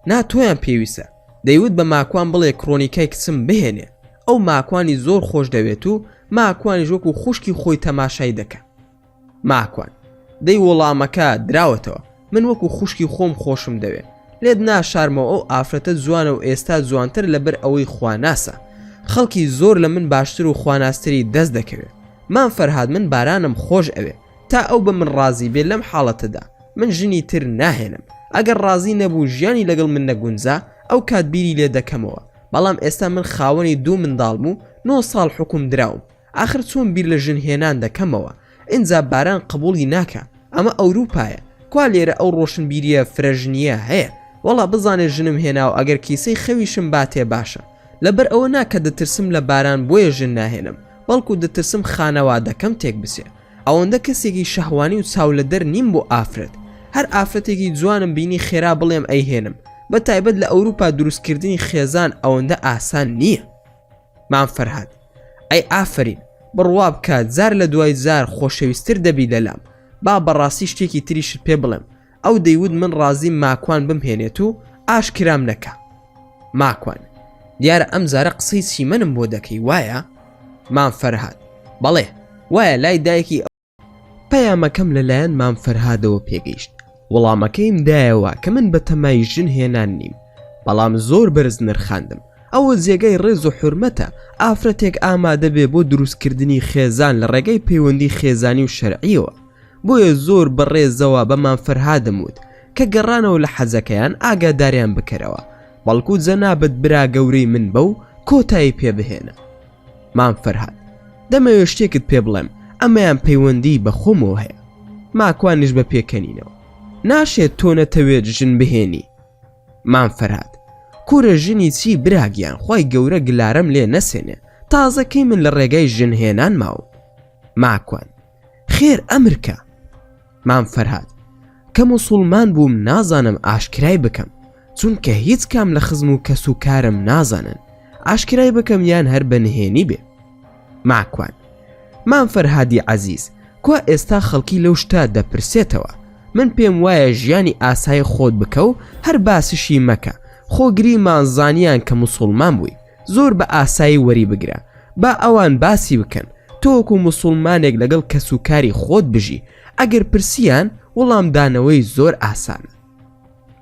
Speaker 1: نا تۆیان پێویستە. دەیوت بە ماکوان بڵێ کڕۆنیکای کچم بهێنێ. ئەو ماکوانی زۆر خۆش دەوێت و ماکوانی ژۆک و خوشکی خۆی تەماشای دەکە. ماکوان دەی وەڵامەکە دراوەتەوە، من وەکو خوشکی خۆم خۆشم دەوێت، لێت ناشارمەوە ئەو ئافرەتە جوانە و ئێستا جوانتر لەبەر ئەوەی خواناسە. خەڵکی زۆر لە من باشتر و خواناستری دەست دەکەوێت. مام فەرهاد من بارانم خۆش ئەوێ تا ئەو بە من ڕازی بێ لەم حاڵەتەدا من ژنی تر ناهێنم. ئەگەر ڕازی نەبوو ژیانی لەگەڵ من نەگونجا ئەو کات بیری لێ دەکەمەوە، بەڵام ئێستا من خاوەنی 2 منداڵم و 9 ساڵ حکوم دراوم، ئاخر چۆن بیر لە ژن هێنان دەکەمەوە؟ ئینجا باران قبولی ناکە، ئەمە ئەوروپایە، کوا لێرە ئەو ڕۆشنبیریە فرەژنیە هەیە. وەڵا بزانێ ژنم هێناو ئەگەر کیسەی خەویشم باتێ باشە، لەبەر ئەوە ناکە دەترسم لە باران بۆیە ژن ناهێنم، بەڵکو دەترسم خانەوادەکەم تێک بچێ. ئەوەندە کەسێکی شەهوانی و چاو لە دەر نیم بۆ ئافرەت، هەر ئافرەتێکی جوانم بینی خێرا بڵێم ئەیهێنم، بە تایبەت لە ئەوروپا دروستکردنی خێزان ئەوەندە ئاسان نییە. مام فەرهاد ئەی ئافرین بڕوا بکە جار لە دوای جار خۆشەویستتر دەبی لەلام، با بەڕاستی شتێکی تریشت پێ بڵێم. ئەو دەیوت من ڕازی ماکوان بمهێنێت و ئاشکرام نەکە. ماکوان دیارە ئەم جارە قسەی سیمەنم بۆ دەکەی وایە؟ مام فەرهاد بەڵێ وایە لای دایکی. پەیامەکەم لەلایەن مام فەرهادەوە پێگەیشت. وەڵامەکەیم دایەوە کە من بە تەمای ژن هێنان نیم، بەڵام زۆر بەرز نرخاندم. ئەوە جێگەی ڕێز و حورمەتە، ئافرەتێک ئامادە بێ بۆ دروستکردنی خێزان لە ڕێگەی پەیوەندی خێزانی و شەرعیەوە. بۆیە زۆر بەڕێزەوە بە مام فەرهادم وت کە گەڕانەوە لە حەزەکەیان ئاگاداریان بکەرەوە، بەڵکو جەنابەت برا گەورەی من بە و کۆتایی پێ بهێنە. مام فەرهاد دەمەوێت شتێکت پێ بڵێم، ئەمەیان پەیوەندی بە خۆمەوە هەیە، ماکوانش بە پێکەنینەوە، ناشێت تۆ نەتەوێت ژن بهێنی. مام فەرهاد کوورە ژنی چی براگیان، خۆی گەورە گلارەم لێ نەسێنێ، تازەکەی من لە ڕێگای ژن هێنان ماوە. ماکوان خێر ئەمرکە. مام فەرهاد کە موسڵمان بووم نازانم ئاشکرای بکەم، چونکە هیچ کام لە خزم و کەس و کارم نازانن، ئاشکرای بکەم یان هەر بەنهێنی بێ. ماکوان مام فەرهادی عەزیز کوا ئێستا خەڵکی لەو شتا دەپرسێتەوە، من پێم وایە ژیانی ئاسای خۆت بکە و هەر باسشی مەکە، خۆگریمان زانیان کە موسڵمان بووی، زۆر بە ئاسایی وەری بگرە، با ئەوان باسی بکەن تۆکو موسڵمانێک لەگەڵ کەسوکاری خۆت بژی، ئەگەر پرسیان وەڵام دانەوەی زۆر ئاسانە.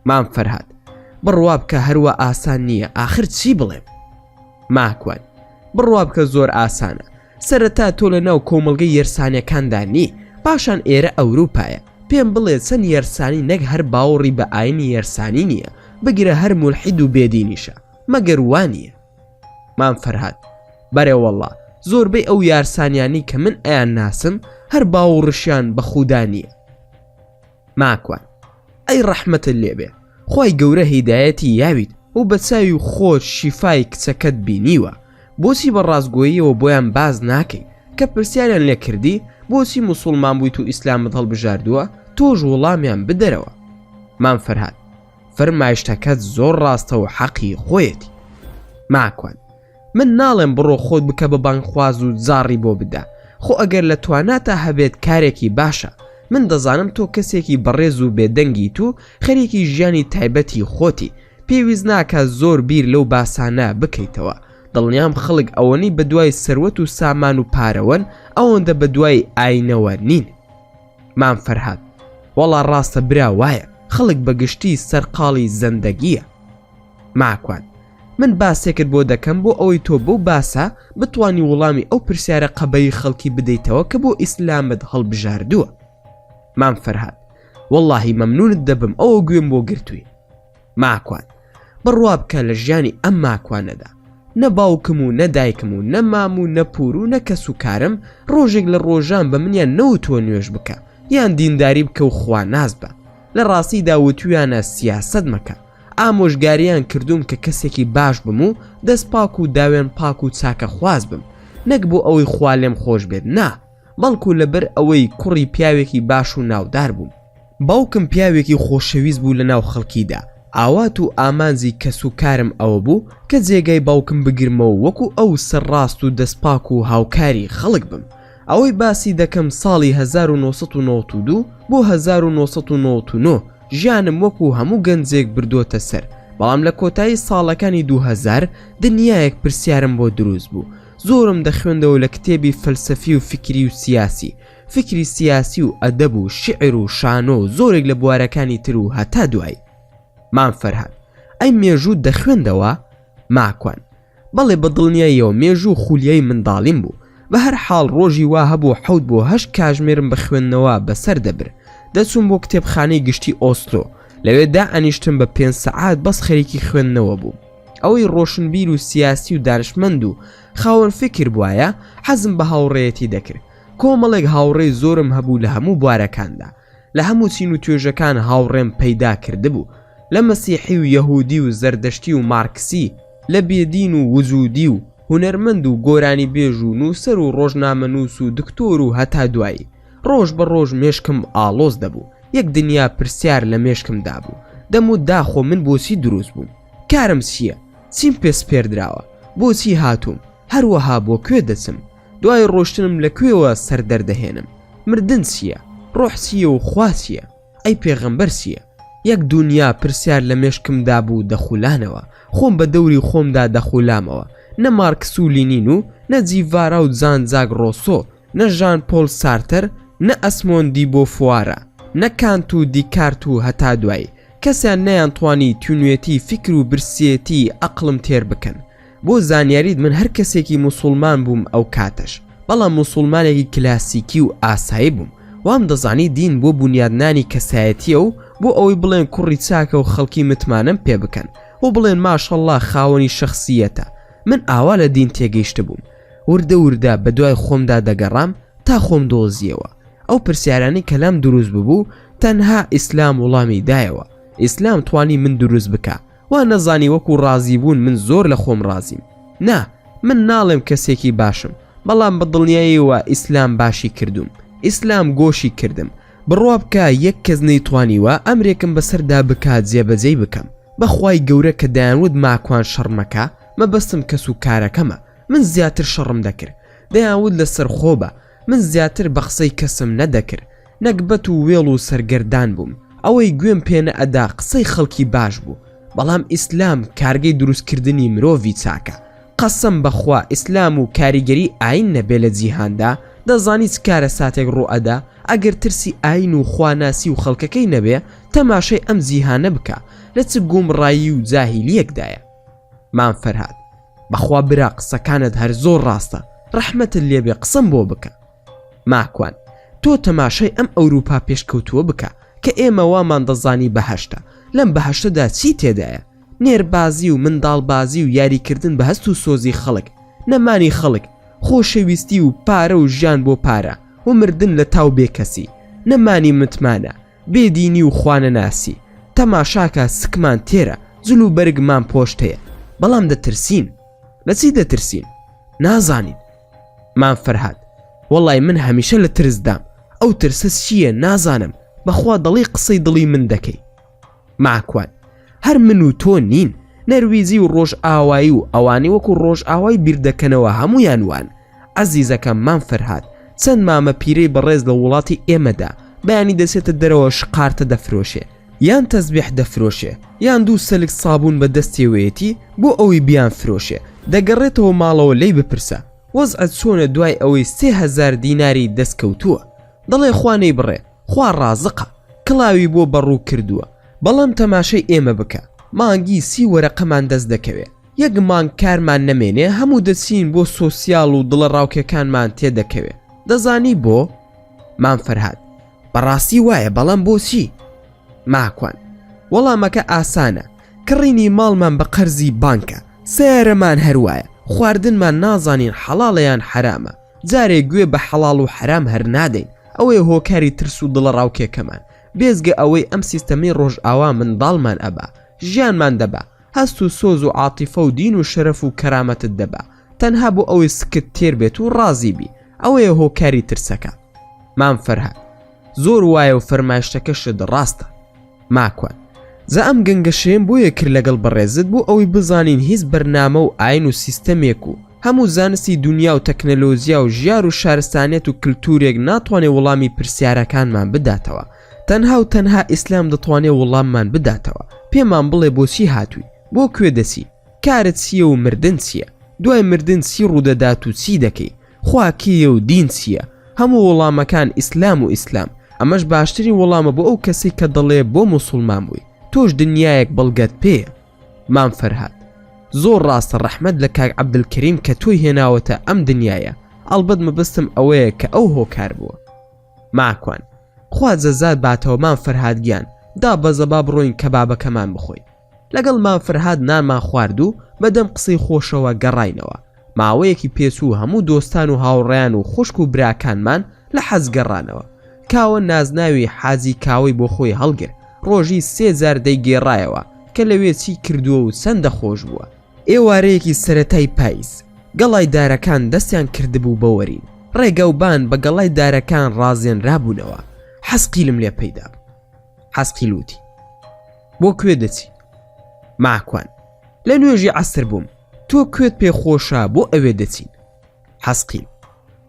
Speaker 1: مام فەرهاد بڕوا بکە هەروە ئاسان نییە، ئاخر چی بڵێم؟ ماکوان بڕوا بکە زۆر ئاسانە، سەرەتا تۆ لە ناو کۆمەڵگەی یەرسانیەکاندا نی، پاشان ئێرە ئەوروپایە، پێم بڵێ چەند یەرسانی نەک هەر باوەڕی بە ئاینی یەرسانی نییە، بگرە هەر مولحید و بێدینیشە، مەگەر وانیە. مام فەرهاد بەرێوەڵڵا زۆربەی ئەو یارسانیانی کە من ئەیان ناسم هەر باوەڕشیان بە خودا نییە. ماکوان ئەی ڕەحمەتت لێبێ، خۆی گەورە هیدایەتی یاویت و بە چاوی خۆش شیفای کچەکەت بینیوە، بۆچی بە ڕاستگۆییەوە بۆیان باز ناکەی کە پرسیاریان لێ کردی بۆچی موسڵمان بوویت و ئیسلامت هەڵبژاردووە، تۆش وەڵامیان بدەرەوە. مام فەرهاد فەرمایشتەکەت زۆر ڕاستە و حەقی خۆیەتی. ماکوان من ناڵێم بڕۆ خۆت بکە بە بانخواز و جاڕی بۆ بدە، خۆ ئەگەر لە تواناتە هەبێت کارێکی باشە، من دەزانم تۆ کەسێکی بەڕێز و بێدەنگیت و خەریکی ژیانی تایبەتی خۆتی، پێویست ناکە زۆر بیر لەو باسانە بکەیتەوە، دڵنیام خەڵک ئەوەنی بە دوای سەروەت و سامان و پارەوەن، ئەوەندە بە دوای ئاینەوە نین. مام فەرهاد وەڵا ڕاستە برا وایە، خەڵک بەگشتی سەرقاڵی زەندەگیە. ماکوان من باسێکت بۆ دەکەم بۆ ئەوەی تۆ بەو باسە بتوانی وەڵامی ئەو پرسیارە قەبەی خەڵکی بدەیتەوە کە بۆ ئیسلامت هەڵبژاردووە. مام فەرهاد وەڵڵاهی مەمنونت دەبم ئەوە گوێم بۆ گرتووی. ماکوان بڕوا بکە لە ژیانی ئەم ماکوانەدا نە باوکم و نەدایکم و نە مام و نەپور و نە کەس و کارم ڕۆژێک لە ڕۆژان بە منیان نەوتوە نوێژ بکە یان دینداری بکە و خوا ناز بە، لە ڕاستیدا وتویانە سیاسەت مەکە، ئامۆژگاریان کردوم کە کەسێکی باش بم و دەست پاک و داوێن پاک و چاکە خواز بم، نەک بۆ ئەوەی خوا لێم خۆش بێت، نا، بەڵکو لەبەر ئەوەی کوڕی پیاوێکی باش و ناودار بووم. باوکم پیاوێکی خۆشەویست بوو لە ناو خەڵکیدا، ئاوات و ئامانزی کەس و کارم ئەوە بوو کە جێگای باوکم بگرمەوە وەکو ئەو سەرڕاست و دەستپاک و هاوکاری خەڵک بم. ئەوەی باسی دەکەم ساڵی 1992 بۆ 1999 ژیانم وەکو هەموو گەنجێک بردوۆتە سەر، بەڵام لە کۆتایی ساڵەکانی 2000 دنیایەک پرسیارم بۆ دروست بوو. زۆرم دەخوێندەوە لە کتێبی فەلسەفی و فکری و سیاسی، فکری سیاسی و ئەدەب و شعر و شانۆ و زۆرێک لە بوارەکانی تر و هەتا دوای. مام فەرهاد ئەی مێژوو دەخوێندەوە؟ ماکوان بەڵێ بە دڵنیاییەوە مێژوو خولیای منداڵیم بوو، بە هەر حاڵ ڕۆژی وا هەبوو 7 بۆ 8 کاژمێرم بە خوێندنەوە بەسەر دەبر. دەچووم بۆ کتێبخانەی گشتی ئۆسلۆ، لەوێدا ئەنیشتم بە 5 سەعات بەس خەریکی خوێندنەوە بوو. ئەوەی ڕۆشنبیر و سیاسی و دانشمەند و خاوەن فکر بوایە حەزم بە هاوڕێیەتی دەکرد. کۆمەڵێک هاوڕێی زۆرم هەبوو لە هەموو بوارەکاندا، لە هەموو چین و توێژەکان هاوڕێم پەیدا کردبوو، لە مەسیحی و یەهودی و زەردەشتی و مارکسی، لە بێدین و وجودی و هونەرمەند و گۆرانی بێژ و نووسەر و ڕۆژنامەنووس و دکتۆر و هەتا دوایی. ڕۆژ بە ڕۆژ مێشکم ئاڵۆز دەبوو، یەک دنیا پرسیار لە مێشکمدا بوو، دەم و داخۆ من بۆچی دروست بووم، کارم چییە، چیم پێسپێردراوە، بۆچی هاتووم، هەروەها بۆ کوێ دەچم، دوای ڕۆشتنم لەکوێوە سەر دەردەهێنم، مردن چییە، ڕۆح چییە و خوا چییە، ئەی پێغەمبەر چییە. یەک دنیا پرسیار لە مێشکمدا بوو دەخولانەوە، خۆم بە دەوری خۆمدا دەخولامەوە، نە مارکس و لینین و نە جیڤارا و جان جاک ڕۆسۆ، نە ژان پۆل سارتەر، نە ئەسمۆندی بۆ فوارە، نە کانت و دیکارت و هەتا دوایی. کەسیان نەیانتوانی تونوێتی فکر و برسیەتی ئەقلم تێر بکەن. بۆ زانیاریت من هەر کەسێکی موسڵمان بووم ئەو کاتەش، بەڵام موسڵمانێکی کلاسیکی و ئاسایی بووم، وام دەزانی دین بۆ بنیادنانی کەسایەتیە و بۆ ئەوەی بڵێن کوڕی چاکە و خەڵکی متمانم پێ بکەن و بڵێن ماشەڵڵا خاوەنی شەخسیەتە. من ئاوا لە دین تێگەیشتە بووم، وردە وردە بە دوای خۆمدا دەگەڕام تا خۆم دۆزیەوە. ئەو پرسیارانی کەلام دروست ببوو تەنها ئیسلام وڵامی دایەوە. ئیسلام توانی من دروست بکە، وا نەزانی وەکو ڕازی بوون من زۆر لە خۆم ڕازیم. نا، من ناڵێم کەسێکی باشم، بەڵام بە دڵنیاییەوە ئیسلام باشی کردوم، ئیسلام گۆشی کردم. بڕوا بکە یەک کەس نەیتوانیوە ئەمرێکم بەسەردا بکات جێبەجێی بکەم. بەخوای گەورە کە دەیانوت ماکوان شەڕمەکە، مەبەستم کەس و کارەکەمە، من زیاتر شەڕم دەکرد. دەیانوت لەسەر خۆبە، من زیاتر بە قسەی کەسم نەدەکرد، نەکبەت و وێڵ و سەرگەردان بووم، ئەوەی گوێم پێنە ئەدا قسەی خەڵکی باش بوو. بەڵام ئیسلام کارگەی دروستکردنی مرۆڤی چاکە. قەسەم بەخوا ئیسلام و کاریگەری ئاین نەبێ لە جیهاندا، دەزانی چ کارە ساتێک ڕوئەدا، ئەگەر ترسی ئاین و خواناسی و خەڵکەکەی نەبێ تەماشای ئەم جیهانە بکە لە چ گومڕایی و جاهیلیەکدایە. مام فەرهاد بەخوا برا قسەکانت هەر زۆر ڕاستە، ڕەحمەتت لێبێ قسەم بۆ بکە. ماکوان تۆ تەماشای ئەم ئەوروپا پێشکەوتووە بکە کە ئێمە وامان دەزانی بەهەشتە، لەم بەهەشتەدا چی تێدایە؟ نێربازی و منداڵبازی و یاریکردن بە هەست و سۆزی خەڵک، نەمانی خەڵک، خۆشەویستی و پارە و ژیان بۆ پارە و مردن لە تاو بێکەسی، نەمانی متمانە، بێدینی و خوانە ناسی. تەماشاکە سکمان تێرە، جل و بەرگمان پۆشتەیە، بەڵام دەترسین. لە چی دەترسین؟ نازانین. مام فەرهاد وەڵای من هەمیشە لە ترسدام، ئەو ترسە چییە نازانم، بەخوا دڵی قسەی دڵی من دەکەی. ماکوان هەر من و تۆ نین، نەرویزی و ڕۆژ ئاوایی و ئەوانی وەکو ڕۆژ ئاوای بیردەکەنەوە هەمویان وان. عەزیزەکەم مام فەرهاد چەند مامە پیرەی بەڕێز لە وڵاتی ئێمەدا بەیانی دەچێتە دەرەوە شقارتە دەفرۆشێ، یان تەزبیح دەفرۆشێ، یان دوو سەلک سابوون بە دەستێوەیەتی بۆ ئەوەی بیان فرۆشێ. دەگەڕێتەوە ماڵەوە لی بپرسە وەزعەت چۆنە دوای ئەوەی 3000 دیناری دەستکەوتووە، دەڵێ خوانەی بڕێ، خوا ڕازقە، کڵاوی بۆ بەڕوو کردووە. بەڵام تەماشای ئێمە بکە، مانگی 30 وەرەقەمان دەست دەکەوێت، یەک مانگ کارمان نەمێنێ هەموو دەچین بۆ سۆسیال و دڵە ڕاوکەکانمان تێدەکەوێت. دەزانی بۆ؟ مام فەرهاد بەڕاستی وایە، بەڵام بۆچی؟ ماکوان وەڵامەکە ئاسانە، کڕینی ماڵمان بە قەرزی بانکە، سیارەمان هەروایە، خواردنمان نازانین حەڵاڵەیان حرامە، جارێک گوێ بە حەڵاڵ و حرام هەر نادەین، ئەوەی هۆکاری ترس و دڵە ڕاوکێکەمان. بێزگە ئەوەی ئەم سیستەمی ڕۆژ ئاوا منداڵمان ئەبا، ژیانمان دەبا هەست و سۆز و عاتیفە و دین و شەرەف و کەرامەتت دەبا تەنها بۆ ئەوەی سکت تێر بێت و ڕازی بی ئەوەیە هۆکاری ترسەکە. مام فەرهاد زۆر وایە و فەرمایشتەکەشت ڕاستە. ماکوان زە ئەم گەنگەشەیەم بۆیە کرد لەگەڵ بەڕێزت بۆ ئەوەی بزانین هیچ بەرنامە و ئاین و سیستەمێک و هەموو زانستی دنیا و تەکنەلۆژیا و ژیار و شارستانیەت و کللتورێک ناتوانێت وەڵامی پرسیارەکانمان بداتەوە. تەنها و تەنها ئیسلام دەتوانێت وەڵاممان بداتەوە. پێمان بڵێ بۆچی هاتووی، بۆ کوێ دەچی، کارت چییە و مردن چییە، دوای مردن چی ڕوودەدات و چی دەکەی، خوا کێیە و دین چییە. هەموو وەڵامەکان ئیسلام و ئیسلام. ئەمەش باشترین وەڵامە بۆ ئەو کەسێک کە دەڵێ بۆ موسڵمان بووی تۆش دنیایەک بەڵگەت پێیە. مام فەرهاد زۆر ڕاستە ڕەحمەت لە کاک عەبدولکەریم کە تۆی هێناوەتە ئەم دنیایە. ئەڵبەت مەبەستم ئەوەیە کە ئەو هۆکار بووە. ماکوان خوا جەزات باتەوە مام فەرهاد گیان دا بەزەبا بڕۆین کەبابەکەمان بخۆین. لەگەڵ مام فەرهاد نانمان خوارد و بەدەم قسەی خۆشەوە گەڕاینەوە. ماوەیەکی پێچوو هەموو دۆستان و هاوڕێیان و خوشک و براکانمان لە حەز گەڕانەوە. کاوە نازناوی حازی کاوەی بۆ خۆی هەڵگر ڕۆژی 3000 دەیگێڕایەوە کە لەوێ چی کردووە و چەندە خۆش بووە. ئێوارەیەکی سەرەتای پاییز گەڵای دارەکان دەستیان کردبوو بەوەرین. ڕێگەوبان بە گەڵای دارەکان ڕازێنرابوونەوە. حەسقیلم لێ پەیدا بوو. حەسقیل وتی بۆ کوێ دەچی؟ ماکوان لە نوێژی عەسر بووم. تۆ کوێت پێخۆشە بۆ ئەوێ دەچین؟ حەسقیل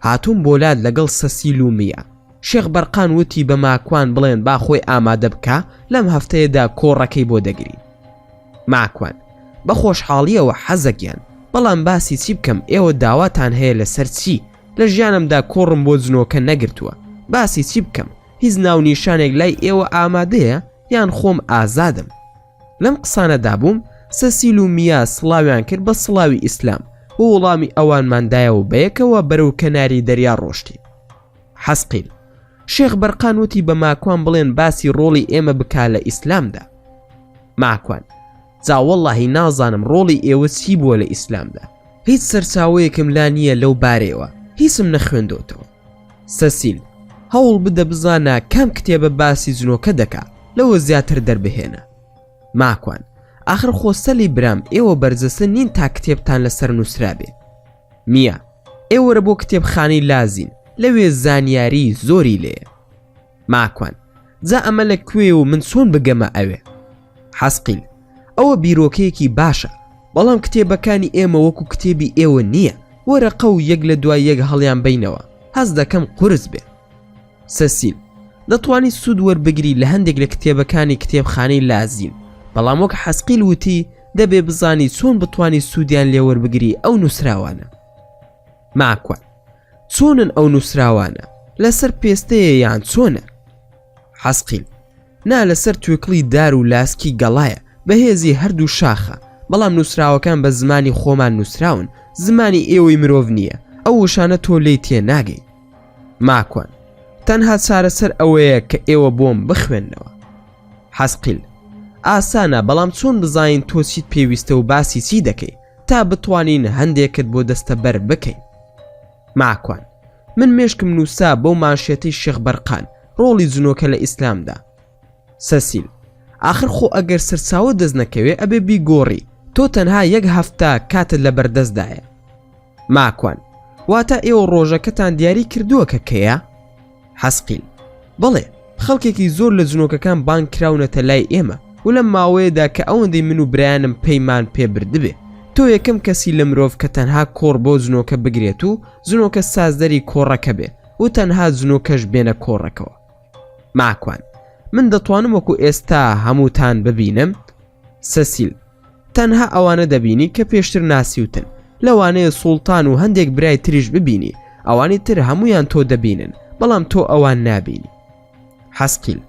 Speaker 1: هاتووم بۆلات لەگەڵ سەسیل و میە. شێخ بەرقان وتی بە ماکوان بڵێن با خۆی ئامادە بکە لەم هەفتەیەدا کۆڕەکەی بۆ دەگرین. ماکوان بە خۆشحاڵیەوە حەزەکیان، بەڵام باسی چی بکەم؟ ئێوە داواتان هەیە لەسەر چی؟ لە ژیانمدا کۆڕم بۆ جنۆکە نەگرتووە. باسی چی بکەم؟ هیچ ناو نیشانێک لای ئێوە ئامادەیە یان خۆم ئازادم؟ لەم قسانەدا بووم سەسیل و میا سڵاویان کرد بە سڵاوی ئیسلام و وەڵامی ئەوانماندایەوە بەیەکەوە بەرەو کەناری دەریا ڕۆشتی. حەسقیل شێخ بەرقان وتی بە ماکوان بڵێن باسی ڕۆڵی ئێمە بکا لە ئیسلامدا. ماکوان جا وەڵڵاهی نازانم ڕۆڵی ئێوە چی بووە لە ئیسلامدا. هیچ سەرچاوەیەکم لا نییە لەو بارەیەوە، هیچم نەخوێندۆتەوە. سەسیل هەوڵ بدە بزانە کام کتێبە باسی جنۆکە دەکا لەوە زیاتر دەربهێنە. ماکوان ئاخر خۆستەلی برام ئێوە بەرزەسە نین تا کتێبتان لەسەر نووسرا بێ. میە ئێوەرە بۆ کتێبخانەی لازین لەوێ زانیاری زۆری لێیە. ماکوان جا ئەمە لەکوێ و من چۆن بگەمە ئەوێ؟ حەسقیل ئەوە بیرۆکەیەکی باشە، بەڵام کتێبەکانی ئێمە وەکو کتێبی ئێوە نییە. وەرەقە و یەک لە دوای یەک هەڵیان بینەوە. هەز دەکەم قورس بێ. سەسیل دەتوانی سوود وەربگری لە هەندێک لە کتێبەکانی کتێبخانەی لازین، بەڵام وەک حەسقیل وتی دەبێ بزانی چۆن بتوانی سوودیان لێ وەربگری ئەو نووسراوانە. ماکوان چۆنن ئەو نووسراوانە؟ لەسەر پێستەیە یان چۆنە؟ حەسقیل نا لەسەر توێکڵی دار و لاسکی گەڵایە بەهێزی هەردوو شاخە، بەڵام نووسراوەکان بە زمانی خۆمان نووسراون، زمانی ئێوەی مرۆڤ نییە. ئەو وشانە تۆ لێی تێ ناگەی. ماکوان تەنها چارەسەر ئەوەیە کە ئێوە بۆم بخوێننەوە. حەسقیل ئاسانە، بەڵام چۆن بزانین تۆ چیت پێویستە و باسی چی دەکەی تا بتوانین هەندێکت بۆ دەستە بەر بکەین. ماکوان من مێشکم نووسا بەو ماشێتەی شێخ بەرقان ڕۆڵی جنۆکە لە ئیسلامدا. سەسیل آخر خۆ ئەگەر سەرچاوە دەست نەکەوێ ئەبێ بیگۆڕی، تۆ تەنها یەک هەفتە کاتت لە بەردەستدایە. ماکوان واتە ئێوە ڕۆژەکەتان دیاری کردووە کە کەیە؟ حەسقیل بەڵێ خەڵکێکی زۆر لە جنۆکەکان بانگ کراونەتە لای ئێمە و لەم ماوەیەدا کە ئەوەندەی من و برایانم پەیمان پێبردبێ تۆ یەکەم کەسی لە مرۆڤ کە تەنها کۆڕ بۆ جنۆکە بگرێت و جنۆکە سازدەری کۆڕەکە بێ و تەنها جنۆکەش بێنە کۆڕەکەوە. ماکوان من دەتوانم وەکو ئێستا هەمووتان ببینم؟ سەسیل تەنها ئەوانە دەبینی کە پێشتر ناسیوتن، لەوانەیە سوڵتان و هەندێک برای تریش ببینی، ئەوانی تر هەمویان تۆ دەبینن، بەڵام تۆ ئەوان نابینی. حەسقیل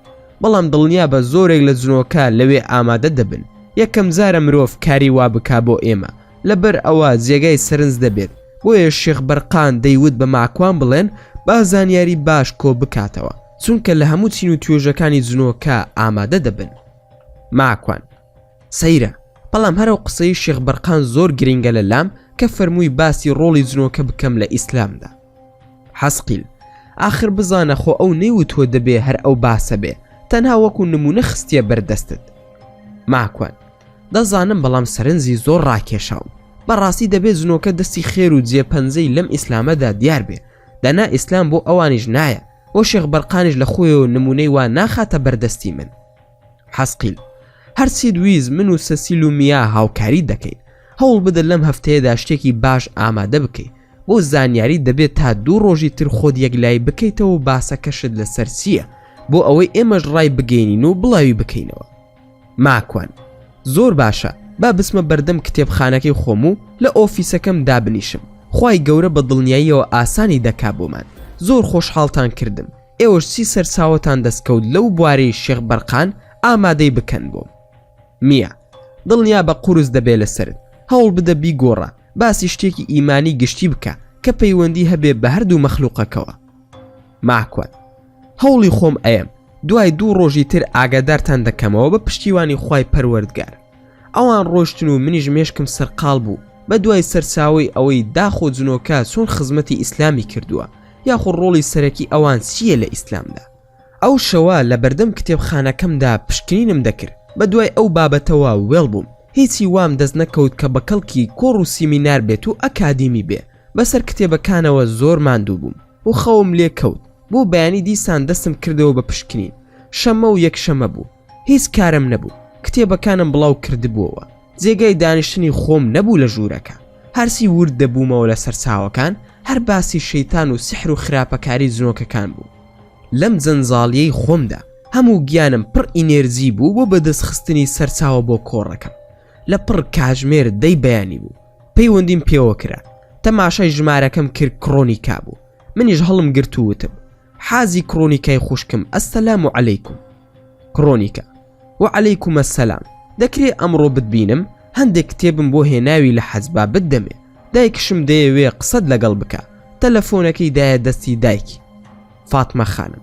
Speaker 1: بەڵام دڵنیا بە زۆرێک لە جنۆکە لەوێ ئامادە دەبن. یەکەم جارە مرۆڤ کاری وا بکا بۆ ئێمە، لەبەر ئەوە جێگای سەرنج دەبێت. بۆیە شێخ بەرقان دەیوت بە ماکوان بڵێن با زانیاری باش کۆ بکاتەوە، چونکە لە هەموو چین و توێژەکانی جنۆکە ئامادە دەبن. ماکوان سەیرە، بەڵام هەرو قسەی شێخ بەرقان زۆر گرنگە لە لام کە فەرمووی باسی ڕۆڵی جنۆکە بکەم لە ئیسلامدا. حەسقیل آخر بزانە خۆ ئەو نەیوتوە دەبێ هەر ئەو باسە بێ، تەنها وەکو نمونە خستیە بەردەستت. ماکوان دەزانم بەڵام سەرنجی زۆر ڕاکێشاوم. بەڕاستی دەبێت جنۆکە دەستی خێر و جێپەنجەی لەم ئیسلامەدا دیار بێ. دەنا ئیسلام بۆ ئەوانیش نایە، بۆ شێخ بەرقانیش لە خۆیەوە نمونەی وا ناخاتە بەردەستی من. حەسقیل: هەرچی دویز من و سەسیل و میا هاوکاری دەکەین. هەوڵ بدە لەم هەفتەیەدا شتێکی باش ئامادە بکەیت. بۆ زانیاری دەبێت تا 2 ڕۆژی تر خۆت یەکلای بکەیتەوە و باسەکەشت لەسەر چییە، بۆ ئەوەی ئێمەش ڕای بگەینین و بڵاوی بکەینەوە. ماکوان: زۆر باشە، با بسمە بەردەم کتێبخانەکەی خۆم و لە ئۆفیسەکەم دابنیشم. خوای گەورە بە دڵنیاییەوە ئاسانی دەکا بۆمان. زۆر خۆشحاڵتان کردم. ئێوەش چی سەرچاوەتان دەستکەوت لەو بوارەی شێخ بەرقان ئامادەی بکەن بۆم. میە: دڵنیا بە قورس دەبێ لەسرت. هەوڵ بدە بیگۆڕە، باسی شتێکی ئیمانی گشتی بکە کە پەیوەندی هەبێ بە هەردوو مەخلوقەکەوە. ماکوان: هەوڵی خۆم ئەیەم دوای 2 ڕۆژی تر ئاگادارتان دەکەمەوە بە پشتیوانی خوای پەروەردگار. ئەوان ڕۆشتن و منیش مێشکم سەرقاڵ بوو بە دوای سەرچاوی ئەوەی داخۆ جنۆکە چۆن خزمەتی ئیسلامی کردووە، یاخۆ ڕۆڵی سەرەکی ئەوان چییە لە ئیسلامدا. ئەو شەوە لە بەردەم کتێبخانەکەمدا پشکنینم دەکرد. بە دوای ئەو بابەتەوە وێڵ بووم. هیچی وام دەست نەکەوت کە بە کەڵکی کۆڕ و سیمینار بێت و ئەکادیمی بێ. بەسەر کتێبەکانەوە زۆر ماندوو بووم و خەوم لێ کەوت. بۆ بەیانی دیسان دەستم کردەوە بە پشکنین. شەمە و یەکشەمە بوو. هیچ کارم نەبوو. کتێبەکانم بڵاو کردبووەوە. جێگای دانیشتنی خۆم نەبوو لە ژوورەکە. هەرسی ورد دەبوومەوە لە سەرچاوەکان، هەر باسی شەیتان و سحر و خراپەکاری جنۆکەکان بوو. لەم جەنجاڵیەی خۆمدا هەموو گیانم پڕ ئینێرجی بوو بۆ بەدەستخستنی سەرچاوە بۆ کۆڕەکەم. لە پڕ کاژمێر دەی بەیانی بوو. پەیوەندیم پێوە کرا. تەماشای ژمارەکەم کرد کڕۆنیکا بوو. منیش هەڵم گرت و وتم: حازی کڕۆنیکای خوشکم، ئەسەلام عەلەیکوم. کڕۆنیکا: وعەلەیکوم ئەسەلام. دەکرێت ئەمڕۆ بتبینم؟ هەندێک کتێبم بۆ هێناوی لە حەزبا بتدەمێ. دایکشم دەیەوێ قسەت لەگەڵ بکە. تەلەفۆنەکەی دایە دەستی دایکی. فاتمە خانم: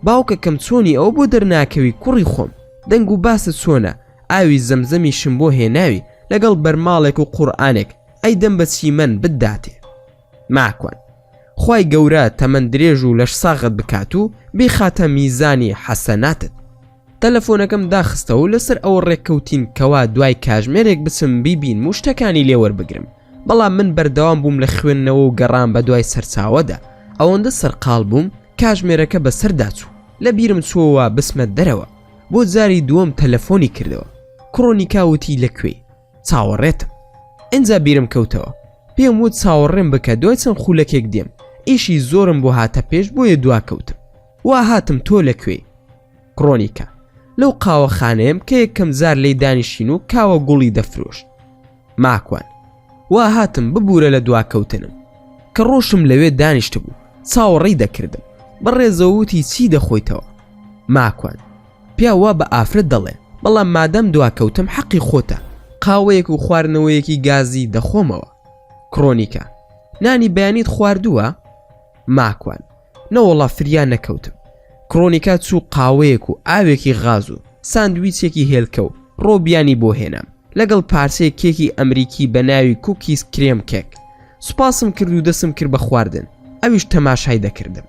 Speaker 1: باوکەکەم چۆنی ئەو بۆ دەرناکەوی کوڕی خۆم؟ دەنگ و باست چۆنە؟ ئاوی زەمزەمیشم بۆ هێناوی لەگەڵ بەرماڵێک و قورئانێک، ئەی دەم بە چیمەن بداتێ. ماکوان: خوای گەورە تەمەن درێژ و لەش ساغت بکات و بیخاتە میزانی حەسەناتت. تەلەفۆنەکەم داخستەوە و لەسەر ئەوە ڕێککەوتین کەوا دوای کاژمێرێک بچم بیبین و شتەکانی لێوەربگرم. بەڵام من بەردەوام بووم لە خوێندنەوە و گەڕام بە دوای سەرچاوەدا. ئەوەندە سەرقاڵ بووم کاژمێرەکە بەسەرداچوو. لە بیرم چووەوە بسمە دەرەوە. بۆ جاری دووەم تەلەفۆنی کردەوە. کڕۆنیکا وتی لەکوێی؟ چاوەڕێتم. ئینجا بیرم کەوتەوە. پێم وت چاوەڕێم بکە دوای چەند خولەکێک دێم. ئیشی زۆرم بۆ هاتە پێش بۆیە دواکەوتم. وا هاتم تۆ لەکوێی؟ کڕۆنیکا: لەو قاوەخانەیەم کە یەکەم زار لێی دانیشین و کاوە گوڵی دەفرۆشت. ماکوان: وا هاتم ببوورە لە دواکەوتنم. کە ڕۆشم لەوێ دانیشت بوو چاوەڕێی دەکردم. بەڕێزەوتی چی دەخۆیتەوە؟ ماکوان: پیا وا بە ئافرەت دەڵێ، بەڵام مادەم دواکەوتم حەقی خۆتە. قاوەیەک و خواردنەوەیەکی گازی دەخۆمەوە. کڕۆنیکا: نانی بەیانیت خواردووە؟ ماکوان: نەوەڵا فریان نەکەوتم. کڕۆنیکا چوو قاوەیەک و ئاوێکی غاز و ساندویچێکی هێلکە و ڕۆبیانی بۆ هێنام لەگەڵ پارچەیە کێکی ئەمریکی بە ناوی کوکیز کرێم کێک. سوپاسم کرد و دەسم کرد بە خواردن. ئەویش تەماشای دەکردم.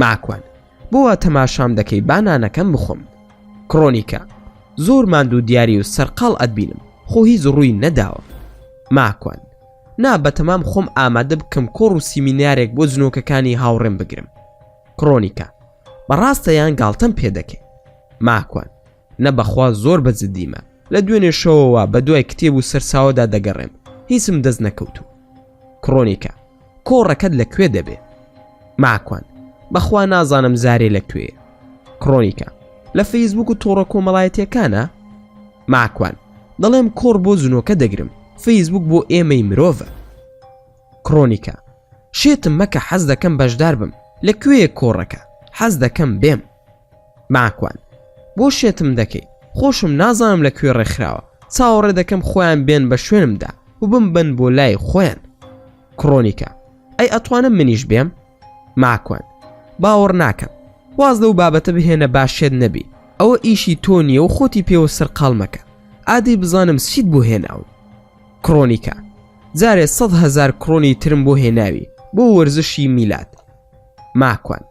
Speaker 1: ماکوان: بۆ تەماشام دەکەی بانانەکەم بخۆم؟ کڕۆنیکا: زۆر ماندوو دیاری و سەرقاڵ ئەتبینم، خۆ هیچ ڕووی نەداوە. ماکوان: نا بەتەمام خۆم ئامادە بکەم کۆڕ و سیمینارێک بۆ جنۆکەکانی هاوڕێم بگرم. کڕۆنیکا: بەڕاستە یان گاڵتەم پێ دەکەی؟ ماکوان: نەبەخوا زۆر بەجددیمە. لە دوێنێ شەوەوە بە دوای کتێب و سەرچاوەدا دەگەڕێم. هیچم دەست نەکەوتو. کڕۆنیکا: کۆڕەکەت لەکوێ دەبێ؟ ماکوان: بەخوا نازانم زارێ لەکوێیە. کڕۆنیکا: لە فەیسبوک و تۆڕە کۆمەڵایەتیەکانە؟ ماکوان: دەڵێم کۆڕ بۆ جنۆکە دەگرم. فەیسبوک بۆ ئێمەی مرۆڤە. کڕۆنیکا: شێتم مەکە، حەز دەکەم بەشدار بم. لەکوێیە کۆڕەکە؟ حەز دەکەم بێم. ماکوان: بۆ شێتم دەکەی؟ خۆشم نازانم لەکوێ ڕێکخراوە. چاوەڕێ دەکەم خۆیان بێن بە شوێنمدا و بمبەن بۆ لای خۆیان. کڕۆنیکا: ئەی ئەتوانم منیش بێم؟ ماکوان: باوەڕ ناکەم. واز لەو بابەتە بهێنە باشێت نەبی. ئەوە ئیشی تۆ نییە و خۆتی پێوە سەرقاڵ مەکە. ئادەی بزانم چیت بۆ هێناون. کڕۆنیکا: جارێ 100,000 کڕۆنی ترم بۆ هێناوی بۆ وەرزشی میلاد. ماکوان: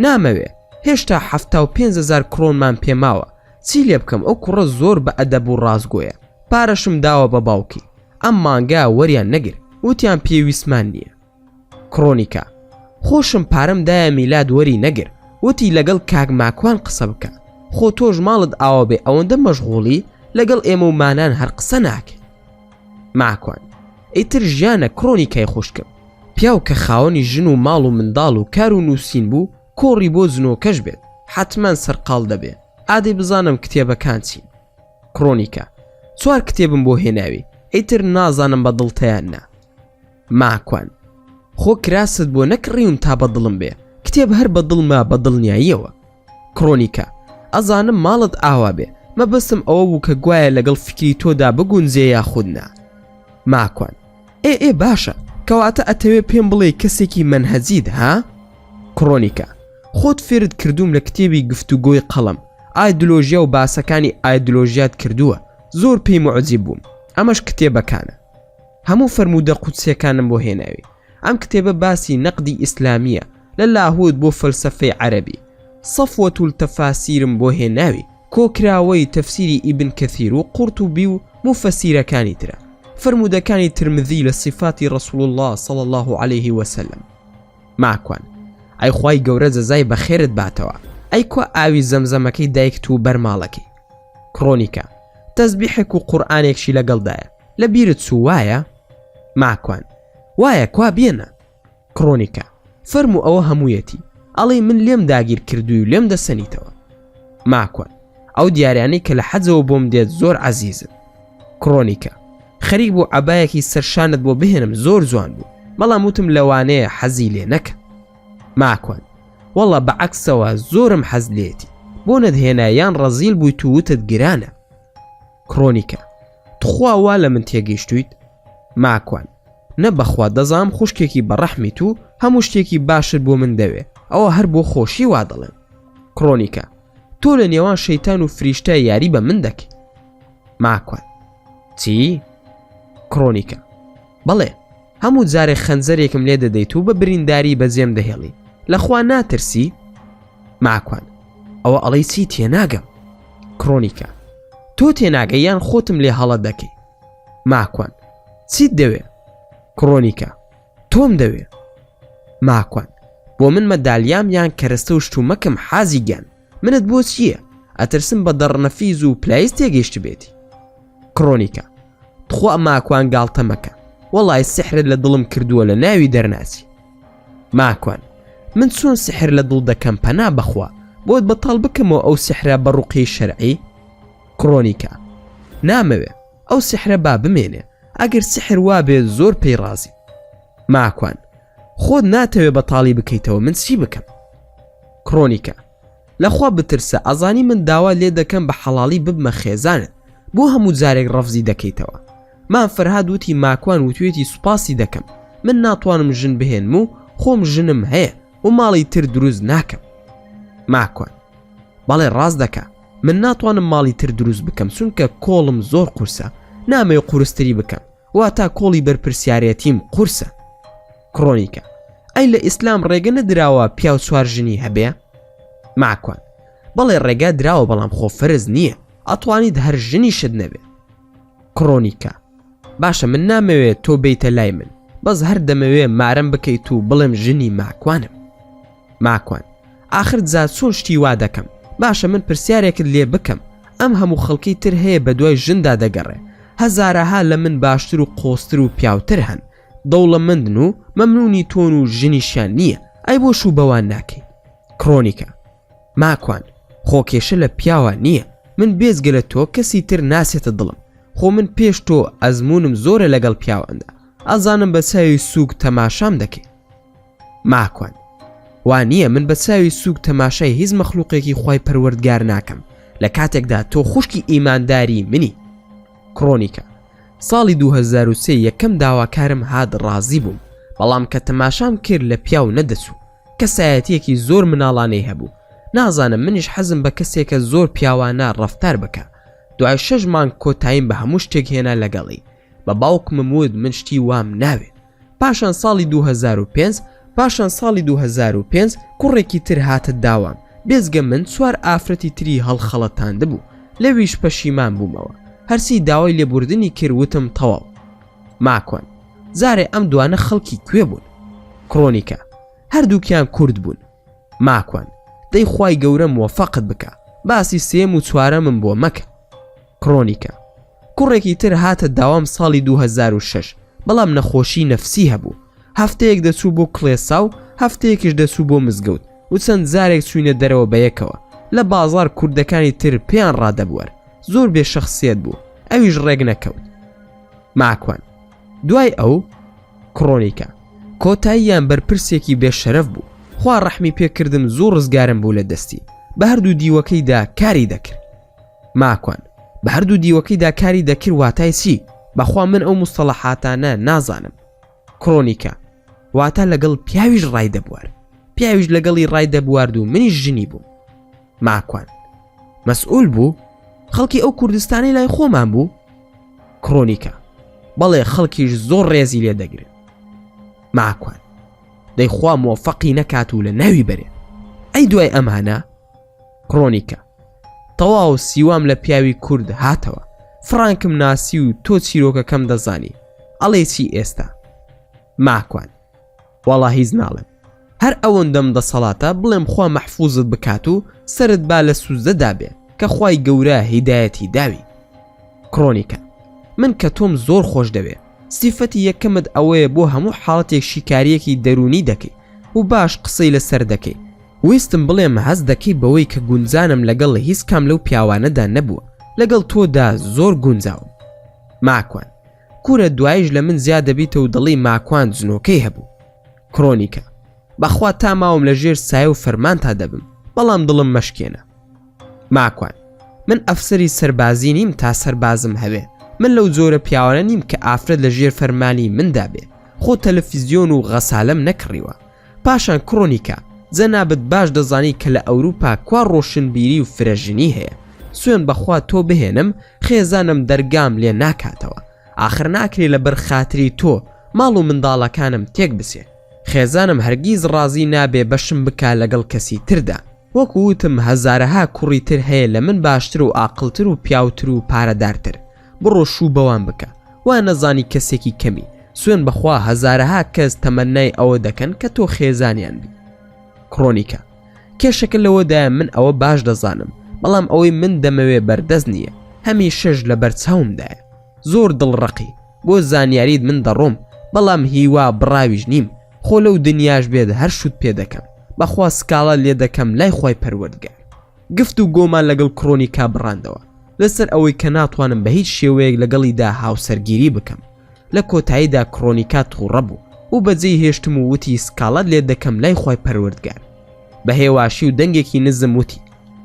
Speaker 1: نامەوێ، هێشتا 75,000 کڕۆنمان پێماوە. چی لێ بکەم؟ ئەو کوڕە زۆر بە ئەدەب و ڕازگۆیە. پارەشم داوە بە باوکی ئەم مانگا وەریان نەگر وتیان پێویستمان نییە. کڕۆنیکا خۆشم پارەم دایە میلاد وەری نەگر وتی لەگەڵ کاک ماکوان قسە بکە خۆ تۆش ماڵت ئاوە بێ ئەوەندە مەشغوڵی لەگەڵ ئێمە و مانان هەر قسە ناکەی. ماکوان ئیتر ژیانە کڕۆنیکای خوشکم پیاو کە خاوەنی ژن و ماڵ و منداڵ و کار و نووسین بوو کۆڕی بۆ زنۆکەش بێت حتمما سەرقاڵ دەبێ ئادەی بزانم کتێبەکان چین. کڕۆنیکا چوار کتێبم بۆ هێناوی ئیتر نازانم بە دڵتەیان نا. ماکوان خۆ کراست بۆ نەکڕیون تا بە دڵم بێ کتێب هەر بە دڵما بە دڵنیاییەوە. کڕۆنیکا ئەزانم ماڵت ئاوا بێ مەبەستم ئەوە بوو کە گوایە لەگەڵ فکری تۆدا بگونجێ یاخودنا. ماکوان ئێ باشە کەواتە ئەتەوێ پێم بڵێ کەسێکی منهەجید ها؟ کڕۆنیکا خۆت فێرت کردوم لە کتێبی گفتوگۆی قەڵەم ئایدۆلۆژیا و باسەکانی ئایدۆلۆژیات کردووە زۆر پێی معجب بووم ئەمەش کتێبەکانە هەموو فەرموودە قودسیەکانم بۆ هێناوی. ئەم کتێبە باسی نەقدی ئیسلامیە لە لاهود بۆ فەلسەفەی عەرەبی. صەفوەت التەفاسیرم بۆ هێناوی کۆکراوەی تەفسیری ئیبن کەثیر و قورتوبی و موفەسیرەکانی ترە فرمودەکانی ترمذی لە صفاتی ڕەسوڵ الله صلی الله عليه وسلم. ماکوان ئەی خوای گەورە جەزای بەخێرت باتەوە ئەی کوا ئاوی زەمزەمەکەی دایکت و بەرماڵەکەی. کڕۆنیکا تەزبیحێک و قورئانێکشی لەگەڵدایە لە بیرت چوو وایە؟ ماکوان وایە کوا بێنە. کڕۆنیکا فەرموو ئەوە هەموویەتی ئەڵێ من لێم داگیر کردووی و لێم دەسەنیتەوە. ماکوان ئەو دیارانەی کە لە حەجەوە بۆم دێت زۆر عەزیزن. کڕۆنیکا خەریک بۆ عەبایەکی سەرشانت بۆ بهێنم زۆر جوان بوو بەڵام وتم لەوانەیە حەزی لێ نەکە. ماکوان وەڵا بەعەکسەوە زۆرم حەز لێتی بۆ نەدهێنا یان ڕەزیل بوویت و وتت گرانە. کڕۆنیکا تخوا وا لە من تێگەیشتویت؟ ماکوان نە بەخوا دەزانم خوشکێکی بەڕەحمیت و هەموو شتێکی باشت بۆ من دەوێ ئەوە هەر بۆ خۆشی وا دەڵێن. کڕۆنیکا تۆ لە نێوان شەیتان و فریشتە یاری بە من دەکەی. ماکوان چی؟ کڕۆنیکا بەڵێ هەموو جارێک خەنجەرێکم لێ دەدەیت و بە برینداری بەجێم دەهێڵی لەخوا ناترسی؟ ماکوان ئەوە ئەڵەی چی تێناگەم. کڕۆنیکا تۆ تێناگەی یان خۆتم لێ هەڵە دەکەی؟ ماکوان چیت دەوێ؟ کڕۆنیکا تۆم دەوێ. ماکوان بۆ من مەدالیام یان کەرەستە و شتومەکەم حازی گیان منت بۆ چییە؟ ئەترسم بە دەڕنەفیز و پلایس تێگەیشت بێتی. کڕۆنیکا تخوا ماکوان گاڵتە مەکە وەڵای سحرت لە دڵم کردووە لە ناوی دەرناسی. ماکوان من چۆن سحر لە دڵ دەکەم پەنا بەخوا بۆت بەتاڵ بکەمەوە ئەو سحرە بە ڕوقی شەرعی؟ کڕۆنیکا نامەوێ ئەو سحرە با بمێنێ ئەگەر سحر وا بێت زۆر پێی ڕازی. ماکوان خۆت ناتەوێ بەتاڵی بکەیتەوە من چی بکەم؟ کڕۆنیکا لەخوا بترسە ئەزانی من داوا لێ دەکەم بە حەڵاڵی ببمە خێزانت بۆ هەموو جارێک ڕەفزی دەکەیتەوە. مام فەرهاد وتی ماکوان وتوێتی سوپاسی دەکەم من ناتوانم ژن بهێنم و خۆم ژنم هەیە و ماڵی تر دروست ناکەم. ماکوان بەڵێ ڕاست دەکا من ناتوانم ماڵی تر دروست بکەم چونکە کۆڵم زۆر قورسە نامەوێ قورستری بکەم واتا کۆڵی بەرپرسیارەتیم قورسە. کڕۆنیکا ئەی لە ئیسلام ڕێگە نەدراوە پیاو چوار ژنی هەبێ؟ ماکوان بەڵێ ڕێگا دراوە بەڵام خۆ فەرز نییە ئەتوانیت هەر ژنیشت نەبێ. کڕۆنیکا باشە من نامەوێت تۆ بیتە لای من بەس هەر دەمەوێ مارەم بکەیت و بڵێم ژنی ماکوانم. ماکوان ئاخر جا چۆن شتی وا دەکەم باشە من پرسیارێکت لێ بکەم ئەم هەموو خەڵکی تر هەیە بە دوای ژندا دەگەڕێ هەزارەها لە من باشتر و قۆستر و پیاوتر هەن دەوڵەمەندن و مەمنونی تۆن و ژنیشیان نییە ئەی بۆ شوو بەوان ناکەی. کڕۆنیکا ماکوان خۆ کێشە لە پیاوە نییە من بێزگە لە تۆ کەسی تر ناسێتە دڵم خۆ من پێش تۆ ئەزمونم زۆرە لەگەڵ پیاوەندا ئەزانم بە چاوی سووک تەماشام دەکەی. ماکوان وانییە من بە چاوی سووک تەماشای هیچ مەخلوقێکی خوای پەروەردگار ناکەم لە کاتێکدا تۆ خوشکی ئیمانداری منی. کڕۆنیکا ساڵی 2003 یەکەم داواکارم هات ڕازی بووم بەڵام کە تەماشام کرد لە پیاو نەدەچوو کەسایەتیەکی زۆر مناڵانەی هەبوو نازانم منیش حەزم بە کەسێکە زۆر پیاوانە ڕەفتار بکە. دوای 6 مانگ کۆتاییم بە هەموو شتێک هێنا لەگەڵی بە باوکمم وت من شتی وام ناوێ. پاشان ساڵی 2005 کوڕێکی تر هاتە داوام بێزگە من 4 ئافرەتی تری هەڵخەڵەتاند بوو لەویش پەشیمان بوومەوە هەرسی داوای لێبوردنی کردوتم تەواو. ماکۆن زارێ ئەم دوانە خەڵکی کوێ بوون؟ کڕۆنیکە هەردووکیان کورد بوون. ماکۆن دەی خوای گەورە موفەقت بکە، باسی سێم و چوارەمم بۆ مەکە. کڕۆنیکە کوڕێکی تر هاتە داوام ساڵی 2006 بەڵام نەخۆشی نەفسی هەبوو. هەفتەیەک دەچوو بۆ کڵێسا و هەفتەیەکیش دەچوو بۆ مزگەوت و چەند جارێک چوینە دەرەوە بەیەکەوە. لە بازار کوردەکانی تر پێیان ڕادەبوەر، زۆر بێشەخسیەت بوو، ئەویش ڕێک نەکەوت. ماکۆن دوای ئەو کڕۆنیکە کۆتاییان بەرپرسێکی بێشەرەف بوو. خوا ڕەحمی پێکردم زۆر ڕزگارم بوو لە دەستی، بە هەردوو دیوەکەیدا کاری دەکرد. ماکۆن بە هەردوو دیوەکەیدا کاری دەکرد واتای چی؟ بەخوا من ئەو مستەڵەحاتانە نازانم. کڕۆنیکە واتە لەگەڵ پیاویش ڕای دەبوار، پیاویش لەگەڵی ڕای دەبوارد و منیش ژنی بوو. ماکۆن مەسئول بوو؟ خەڵکی ئەو کوردستانی لای خۆمان بوو؟ کڕۆنیکە بەڵێ خەڵکیش زۆر ڕێزی لێ دەگرن. ماکۆن دەیخوا موفەقی نەکات و لە ناوی بەرێ. ئەی دوای ئەمانە؟ کڕۆنیکە تەواو سیوام لە پیاوی کورد هاتەوە، فڕانکم ناسی و تۆ چیرۆکەکەم دەزانی، ئەڵێ چی ئێستا؟ ماکۆن وەڵا هیچ ناڵێم، هەر ئەوەندەم دەسەڵاتە بڵێم خوا مەحفوظت بکات و سرت با لە سوزدەدا بێ کە خوای گەورە هیدایەتی داوی. کڕۆنیکە من کە تۆم زۆر خۆش دەوێ، سیفەتی یەکەمت ئەوەیە بۆ هەموو حاڵەتێک شیکاریەکی دەرونی دەکەی و باش قسەی لەسەر دەکەی. ویستم بڵێم هەز دەکەی بەوەی کە گونجانم لەگەڵ هیچ کام لەو پیاوانەدا نەبووە، لەگەڵ تۆدا زۆر گونجاوم. ماکۆن کوورە دوایش لە من زیاد دەبیتە و دڵی ماکۆن جنۆکەی هەبوو. کڕۆنیکە بەخوا تا ماوم لە ژێر سایە و فەرمان تا دەبم، بەڵام دڵم مەشکێنە. ماکۆن من ئەفسەری سەربازی نیم تا سەربازم هەوێ، من لەو جۆرە پیاوانە نیم کە ئافرەت لە ژێر فەرمانی مندا بێ، خۆ تەلەڤیزیۆن و غەسالەم نەکڕیوە. پاشان کڕۆنیکە جەنابەت باش دەزانی کە لە ئەوروپا کوا ڕۆشنبیری و فرەژنی هەیە. سوێن بەخوا تۆ بهێنم خێزانم دەرگام لێ ناکاتەوە، ئاخر ناکرێ لە بەر خاتری تۆ ماڵ و منداڵەکانم تێک بسێ. خێزانم هەرگیز ڕازی نابێ بەشم بکا لەگەڵ کەسی تردا. وەکو وتم هەزارەها کوڕی تر هەیە لە من باشتر و ئاقڵتر و پیاوتر و پارەدارتر، بڕۆ شوو بەوان بکە، وا نەزانی کەسێکی کەمی. سوێن بەخوا هەزارەها کەس تەمەنای ئەوە دەکەن کە تۆ خێزانیان بی. کڕۆنیکە کێشەکە لەوەدایە من ئەوە باش دەزانم، بەڵام ئەوەی من دەمەوێ بەردەست نییە، هەمیشەش لە بەرچاومدایە. زۆر دڵڕەقی بۆ زانیاریت من دەڕۆم، بەڵام هیوا بڕاویش نیم، خۆ لەو دنیاش بێت هەر شوت پێ دەکەم، بەخوا سکاڵە لێ دەکەم لای خۆی پەروەردگار. گفت و گۆمان لەگەڵ کڕۆنیکا بڕاندەوە لەسەر ئەوەی کە ناتوانم بە هیچ شێوەیەک لەگەڵیدا هاوسەرگیری بکەم. لە کۆتاییدا کڕۆنیکا تووڕە بوو و بەجێی هێشتم و وتی سکاڵەت لێ دەکەم لای خۆی پەروەردگار. بە هێواشی و دەنگێکی نزم وتی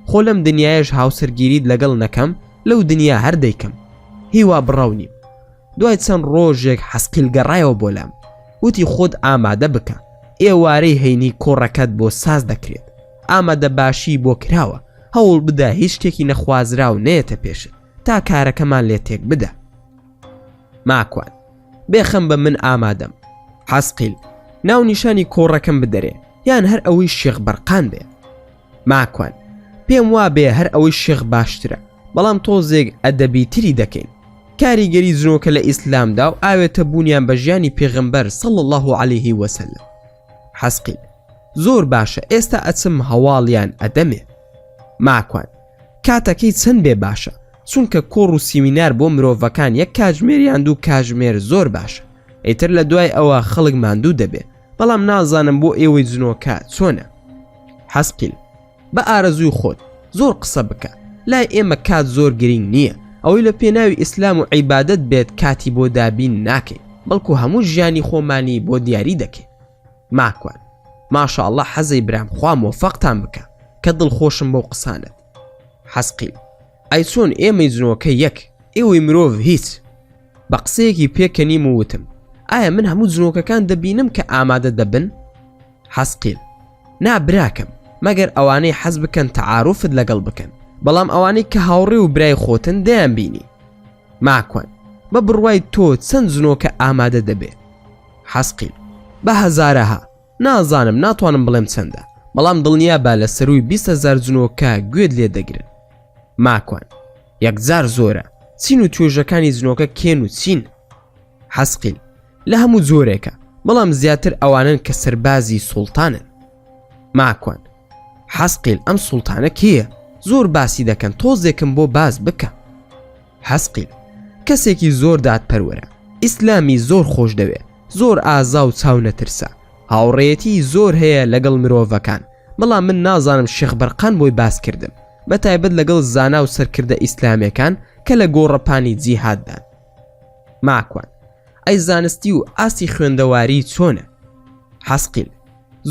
Speaker 1: خۆ لەم دنیایش هاوسەرگیریت لەگەڵ نەکەم، لەو دنیا هەر دەیکەم، هیوا بڕاو نیم. دوای چەند ڕۆژێک حەسقیل گەڕایەوە بۆ لام، وتی خۆت ئامادە بکە، ئێوارەی هەینی کۆڕەکەت بۆ ساز دەکرێت، ئامادە باشی بۆ کراوە، هەوڵ بدە هیچ شتێکی نەخوازراو نێتە پێشت تا کارەکەمان لێ تێک بدە. ماکۆن بێخەم بە من ئامادەم. حەسقیل ناو نیشانی کۆڕەکەم بدەرێ یان هەر ئەوەی شێخ بەرقان بێ. ماکۆن پێم وا بێ هەر ئەوەی شێخ باشترە، بەڵام تۆزێک ئەدەبیتری دەکەین. کاریگەری جنۆکە لە ئیسلامدا و ئاوێتە بوونیان بە ژیانی پێغەمبەر صلی الله عليه وسلم. حەسقیل زۆر باشە، ئێستا ئەچم هەواڵیان ئەدەمێ. ماکۆن کاتەکەی چەند بێ باشە، چونکە کۆڕ و سیمینار بۆ مرۆڤەکان یەک کاتژمێریان دوو کاتژمێر زۆر باشە، ئیتر لە دوای ئەوە خەڵک ماندوو دەبێ، بەڵام نازانم بۆ ئێوەی جنۆکە چۆنە. حەسقیل بە ئارەزووی خۆت زۆر قسە بکە، لای ئێمە کات زۆر گرنگ نییە، ئەوەی لە پێناوی ئیسلام و عیبادەت بێت کاتی بۆ دابین ناکەین، بەڵکو هەموو ژیانی خۆمانی بۆ دیاری دەکەین. ماکۆن ماشاءالله حەزەی برام، خوا مۆفەقتان بکە کە دڵخۆشم بەو قسانت. حەسقیل ئەی چۆن ئێمەی جنۆکە یەک، ئێوەی مرۆڤ هیچ. بە قسەیەکی پێکەنیم و وتم ئایا من هەموو جنۆکەکان دەبینم کە ئامادە دەبن؟ حەسقیل نابراکەم، مەگەر ئەوانەی حەز بکەن تەعاروفت لەگەڵ بکەن، بەڵام ئەوانەی کە هاوڕێ و برای خۆتن دەیان بینی. ماکۆن بە بڕوای تۆ چەند جنۆکە ئامادە دەبێ؟ حەسقیل بە هەزارەها، نازانم ناتوانم بڵێم چەندە، بەڵام دڵنیا با لە سەروی 20,000 جنۆکە گوێت لێ دەگرن. ماکۆن یەکجار زۆرە، چین و توێژەکانی زنۆکە کێن و چین؟ حەسقیل لە هەموو زۆرێکە، بەڵام زیاتر ئەوانن کە سەربازی سوڵتانن. ماکوان حەسقیل ئەم سوڵتانە کێیە؟ زۆر باسی دەکەن، تۆزێکم بۆ باز بکە. حەسقیل کەسێکی زۆر دادپەروەرە، ئیسلامی زۆر خۆش دەوێ، زۆر ئازا و چاو نەترسە، هاوڕێیەتی زۆر هەیە لەگەڵ مرۆڤەکان، بەڵام من نازانم شێخ بەرقان بۆی باس کردم، بە تایبەت لەگەڵ زانا و سەرکردە ئیسلامیەکان کە لە گۆڕەپانی جیهاددان. ماکوان ئەی زانستی و ئاسی خوێندەواری چۆنە؟ حەسقیل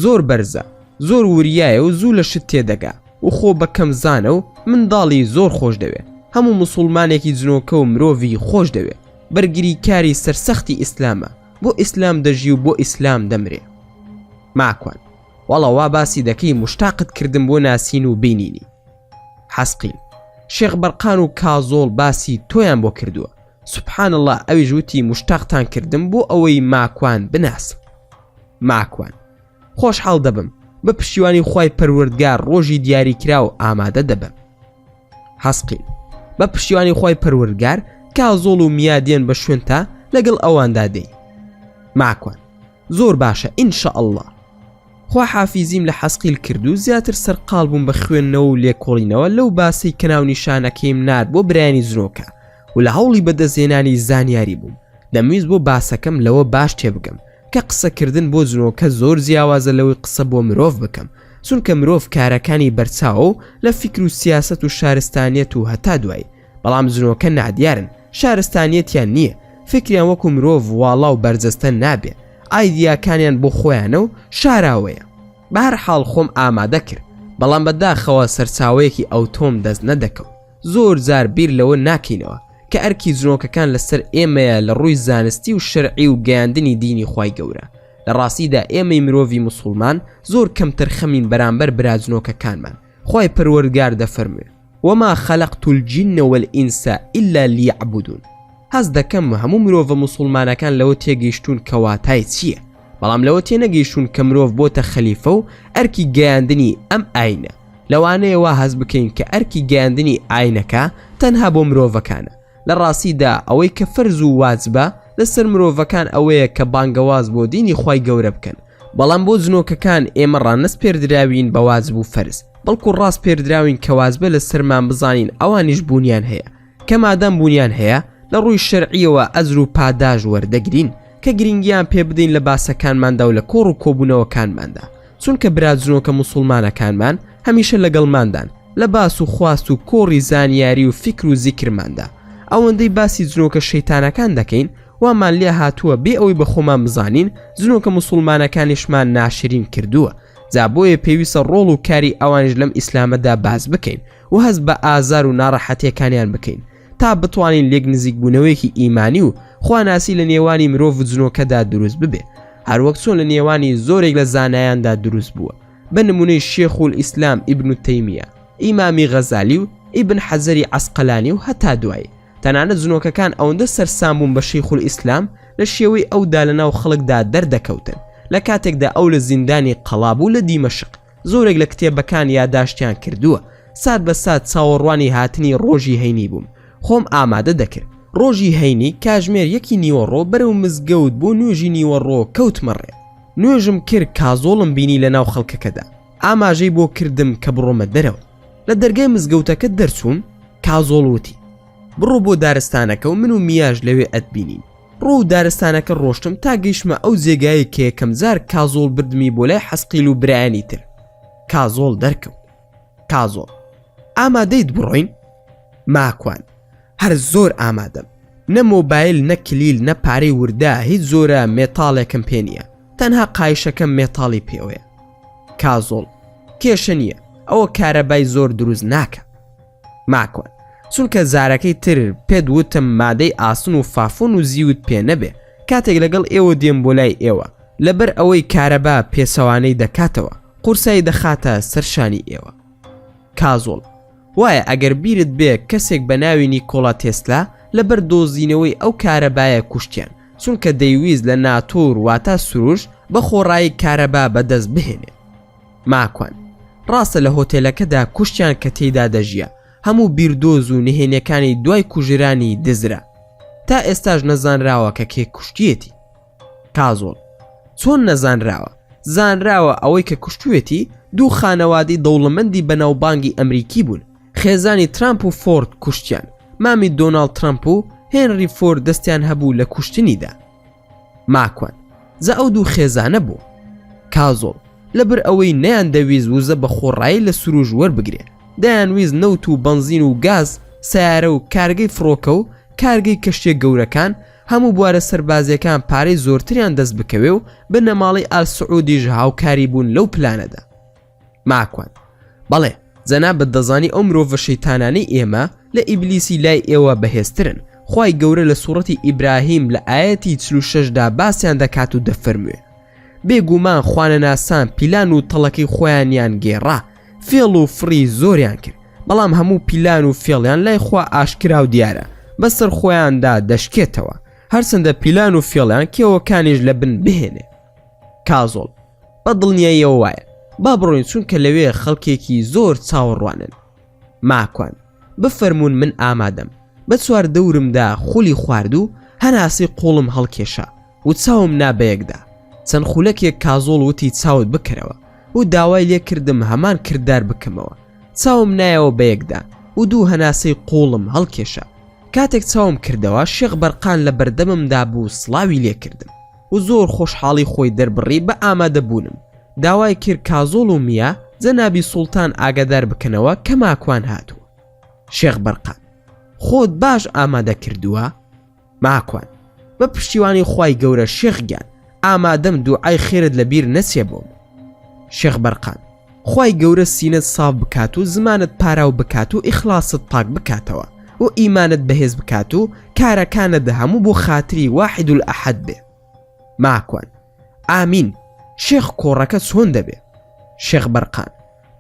Speaker 1: زۆر بەرزە، زۆر وریایە و زوو لە شت تێدەگا و خۆ بەکەم زانە و منداڵی زۆر خۆش دەوێ، هەموو مسلمانێکی جنۆکە و مرۆڤی خۆش دەوێ، بەرگری کاری سەرسەختی ئیسلامە، بۆ ئیسلام دەژی و بۆ ئیسلام دەمرێ. ماکوان وەڵا وا باسی دەکەی مشتاقت کردم بۆ ناسین و بینینی. حەسقیل شێخ بەرقان و کازۆڵ باسی تۆیان بۆ کردووە، سوبحان الله، ئەویش وتی مشتاقتان کردم بۆ ئەوەی ماکوان بناسم. ماکوان خۆشحاڵ دەبم، بە پشتیوانی خوای پەروەردگار ڕۆژی دیاریکرا و ئامادە دەبم. حەسقیل بە پشتیوانی خوای پەروەردگار کازۆڵ و میادێن بە شوێن تا لەگەڵ ئەواندا دەی. ماکوان زۆر باشە ئینشاءالله. خوا حافیزیم لە حەسقیل کرد و زیاتر سەرقاڵ بووم بە خوێندنەوە و لێکۆڵینەوە لەو باسی کە ناو نیشانەکەیم نارد بۆ برایانی زنۆکە و لە هەوڵی بەدەستهێنانی زانیاری بووم. دەمویست بۆ باسەکەم لەوە باش تێبگەم کە قسەکردن بۆ زنۆکە زۆر جیاوازە لەوەی قسە بۆ مرۆڤ بکەم، چونکە مرۆڤ کارەکانی بەرچاوە و لە فیکر و سیاسەت و شارستانیەت و هەتا دوای، بەڵام زنۆکە نادیارن، شارستانیەتیان نییە، فکریان وەکو مرۆڤ واڵا و بەرجەستە نابێ، ئایدیاکانیان بۆ خۆیانە و شاراوەیە. بە هەر حاڵ خۆم ئامادە کرد، بەڵام بەداخەوە سەرچاوەیەکی ئەو تۆم دەست نەدەکەم. زۆر جار بیر لەوە ناکەینەوە کە ئەرکی زنۆکەکان لەسەر ئێمەیە لە ڕووی زانستی و شەرعی و گەیاندنی دینی خوای گەورە. لە ڕاستیدا ئێمەی مرۆڤی موسڵمان زۆر کەمتر خەمین بەرامبەر برا زنۆکەکانمان. خوای پەروەردگار دەفەرموێ وما خەلەقت الجن والئینس إلا لیعبودون. هەست دەکەم هەموو مرۆڤە موسڵمانەکان لەوە تێگەیشتون کە واتای چییە، بەڵام لەوە تێنەگەیشتون کە مرۆڤ بۆتە خەلیفە و ئەرکی گەیاندنی ئەم ئاینە. لەوانەیەوە هەست بکەین کە ئەرکی گەیاندنی ئاینەکە تەنها بۆ مرۆڤەکانە. لە ڕاستیدا ئەوەی کە فەرز و واجبە لەسەر مرۆڤەکان ئەوەیە کە بانگەواز بۆ دینی خوای گەورە بکەن، بەڵام بۆ زنۆکەکان ئێمە ڕانەست پێردراوین بە واجب و فەرز، بەڵکو ڕاست پێردراوین کە واجبە لەسەرمان بزانین ئەوانیش بوونیان هەیە، کە مادەم بوونیان هەیە لە ڕووی شەرعیەوە ئەجر و پاداش وەردەگرین کە گرنگیان پێ بدەین لە باسەکانماندا و لە کۆڕ و کۆبوونەوەکانماندا، چونکە برازنۆکە موسڵمانەکانمان هەمیشە لەگەڵماندان لە باس و خواست و کۆڕی زانیاری و فکر و زیکرماندا. ئەوەندەی باسی جنۆکە شەیتانەکان دەکەین وامان لێ هاتووە بێ ئەوەی بە خۆمان بزانین جنۆکە موسڵمانەکانیشمان ناشرین کردووە. جا بۆیە پێویستە ڕۆڵ و کاری ئەوانش لەم ئیسلامەدا باز بکەین و هەست بە ئازار و ناڕەحەتیەکانیان بکەین تا بتوانین لێک نزیک بوونەوەیەکی ئیمانی و خواناسی لە نێوانی مرۆڤ و جنۆکەدا دروست ببێ، هەروەک چۆن لە نێوانی زۆرێک لە زانایاندا دروست بووە. بە نمونەی شێخ الئیسلام ئیبن تەیمیە، ئیمامی غەزالی و ئیبن حەجەری عەسقەلانی و هەتا دوای. تەنانەت جنۆکەکان ئەوەندە سەرسام بوون بە شەیخ الئیسلام لە شێوەی ئەودا لەناو خەڵکدا دەردەکەوتن لە کاتێکدا ئەو لە زیندانی قەڵابوو لە دیمەشق. زۆرێک لە کتێبەکان یاداشتیان کردووە. سات بە سات چاوەڕوانی هاتنی ڕۆژی هەینی بووم، خۆم ئامادە دەکرد. ڕۆژی هەینی کاژمێر 1 نیوەڕۆ بەرەو مزگەوت بۆ نوێژی نیوەڕۆ کەوتمەڕێ. نوێژم کرد، کازۆڵم بینی لە ناو خەڵکەکەدا. ئاماژەی بۆ کردم کە بڕۆمە دەرەوە. لە دەرگای مزگەوتەکە دەرچووم، کازۆڵ وتی بڕۆ بۆ دارستانەکە و من و میاژ لەوێ ئەتبینین. ڕۆ و دارستانەکە ڕۆشتم تا گەیشتمە ئەو جێگایی کە یەکەم جار کازۆڵ بردمی بۆ لای حەسقیل و برایانی تر. کازۆڵ دەرکەوت. کازۆڵ ئامادەیت بڕۆین؟ ماکوان هەر زۆر ئامادەم. نە مۆبایل، نە کلیل، نە پارەی وردا، هیچ زۆرە مێتاڵێکم پێ نییە، تەنها قایشەکەم مێتاڵی پێوەیە. کازۆڵ کێشە نییە، ئەوە کارەبای زۆر دروست ناکە. ماکوان چونکە زارەکەی تر پێت وتم مادەی ئاسن و فافۆن و زیوت پێ نەبێ کاتێک لەگەڵ ئێوە دێم بۆ لای ئێوە، لەبەر ئەوەی کارەبا پێسەوانەی دەکاتەوە، قورسایی دەخاتە سەرشانی ئێوە. کازۆڵ وایە ئەگەر بیرت بێ کەسێک بە ناوی نیکۆلا تێسلا لەبەر دۆزینەوەی ئەو کارەبایە کوشتیان، چونکە دەیویست لە ناتۆر واتە سروش بە خۆڕایی کارەبا بەدەست بهێنێ. ماکوان ڕاستە لە هۆتێلەکەدا کوشتیان کە تێیدا دەژیە، هەموو بیردۆز و نهێنیەکانی دوای کوژرانی دزرا تا ئێستاش نەزانراوە کە کێ کوشتیەتی. کازۆڵ: چۆن نەزانراوە؟ زانراوە ئەوەی کە کوشتوێتی دوو خانەوادی دەوڵەمەندی بەناوبانگی ئەمریکی بوون. خێزانی ترامپ و فۆرد کوشتیان. مامی دۆناڵد ترامپ و هێنری فۆرد دەستیان هەبوو لە کوشتنیدا. ماکوان: جا ئەو دوو خێزانە بوو. کازۆڵ: لەبەر ئەوەی نەیان دەویست وزە بە خۆڕایی لە سروژ وەربگرێ، دەیانویست نەوت و بەنزین و گاز، سیارە و کارگەی فڕۆکە و کارگەی کەشتیە گەورەکان هەموو بوارە سەربازیەکان پارەی زۆرتریان دەست بکەوێ و بنەماڵی ئال سعودیش هاوکاری بوون لەو پلانەدا. ماکوان: بەڵێ، جەنابەت دەزانی ئەو مرۆڤە شەیتانانەی ئێمە لە ئیبلیسی لای ئێوە بەهێزترن. خوای گەورە لە سوورەتی ئیبراهیم لە ئاەتی 46دا باسییان دەکات و دەفەرموێ: بێگومان خوانەناسان پیلان و تەڵەکەی خۆیانیان گێڕا، فێڵ و فڕی زۆریان کرد، بەڵام هەموو پیلان و فێڵیان لای خوا ئاشکرا و دیارە، بەسەر خۆیاندا دەشکێتەوە، هەرچەندە پیلان و فێڵیان کێوەکانیش لە بن بهێنێ. کازۆڵ: بە دڵنیاییەوە وایە، با بڕۆین چونکە لەوێ خەڵکێکی زۆر چاوەڕوانن. ماکوان: بفەرمونون من ئامادەم. بە چوار دەورمدا خولی خوارد و هەناسی قوڵم هەڵکێشا و چاوم نابەیەکدا. چەند خولەکێک کازۆڵ وتی چاوت بکەرەوە و داوای لێ کردم هەمان کردار بکەمەوە. چاوم نایەوە بەیەکدا و دوو هەناسەی قوڵم هەڵکێشا. کاتێک چاوم کردەوە شێخ بەرقان لە بەردەممدا بوو، سڵاوی لێ کردم و زۆر خۆشحاڵی خۆی دەربڕی بە ئامادەبوونم. داوای کرد کازۆڵ و میە جەنابی سوڵتان ئاگادار بکەنەوە کە ماکوان هاتووە. شێخ بەرقان: خۆت باش ئامادە کردووە؟ ماکوان: بە پشتیوانی خوای گەورە شێخ گیان، ئامادەم دوعای خێرت لەبیر نەچێ بۆم. شێخ بەرقان: خوای گەورە سینەت ساف بکات و زمانت پاراو بکات و ئیخلاست پاک بکاتەوە و ئیمانت بەهێز بکات و کارەکانت هەموو بۆ خاتری واحد الأحد بێ. ماکوان: ئامین. شێخ کۆڕەکە چۆن دەبێ؟ شێخ بەرقان: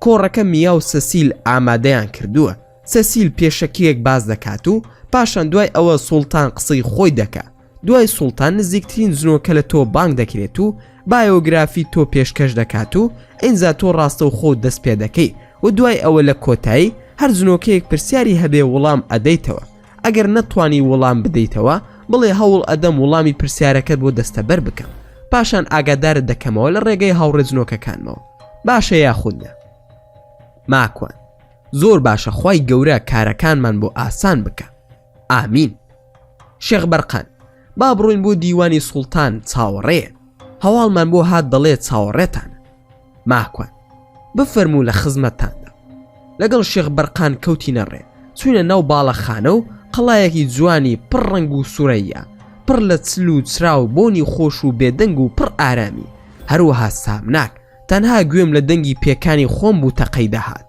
Speaker 1: کۆڕەکە میا و سەسیل ئامادەیان کردووە. سەسیل پێشەکیەک باز دەکات و پاشان دوای ئەوە سوڵتان قسەی خۆی دەکات. دوای سوڵتان نزیکترین زنۆکە لە تۆ بانگ دەکرێت و بایۆگرافی تۆ پێشکەش دەکات و ئینجا تۆ ڕاستە و خۆت دەست پێ دەکەی و دوای ئەوە لە کۆتایی هەر زنۆکەیەک پرسیاری هەبێ وەڵام ئەدەیتەوە. ئەگەر نەتوانی وەڵام بدەیتەوە بڵێ هەوڵ ئەدەم وەڵامی پرسیارەکەت بۆ دەستەبەر بکەم، پاشان ئاگادارت دەکەمەوە لە ڕێگەی هاوڕێ زنۆکەکانمەوە. باشە یاخودە؟ ماکوان: زۆر باشە، خوای گەورە کارەکانمان بۆ ئاسان بکە. ئامین. شێخ بەرقان: با بڕۆین بۆ دیوانی سوڵتان چاوەڕێ. هەواڵمان بۆ هات دەڵێ چاوەڕێتان. ماکوان: بفەرموو لە خزمەتتاندا. لەگەڵ شێخ بەرقان کەوتینە ڕێ، چوینە ناو باڵەخانە و قەڵایەکی جوانی پڕ ڕەنگ و سوورەیە، پڕ لە چل و چرا و بۆنی خۆش و بێدەنگ و پڕ ئارامی، هەروەها سامناک. تەنها گوێم لە دەنگی پێکانی خۆم بوو تەقەی دەهات.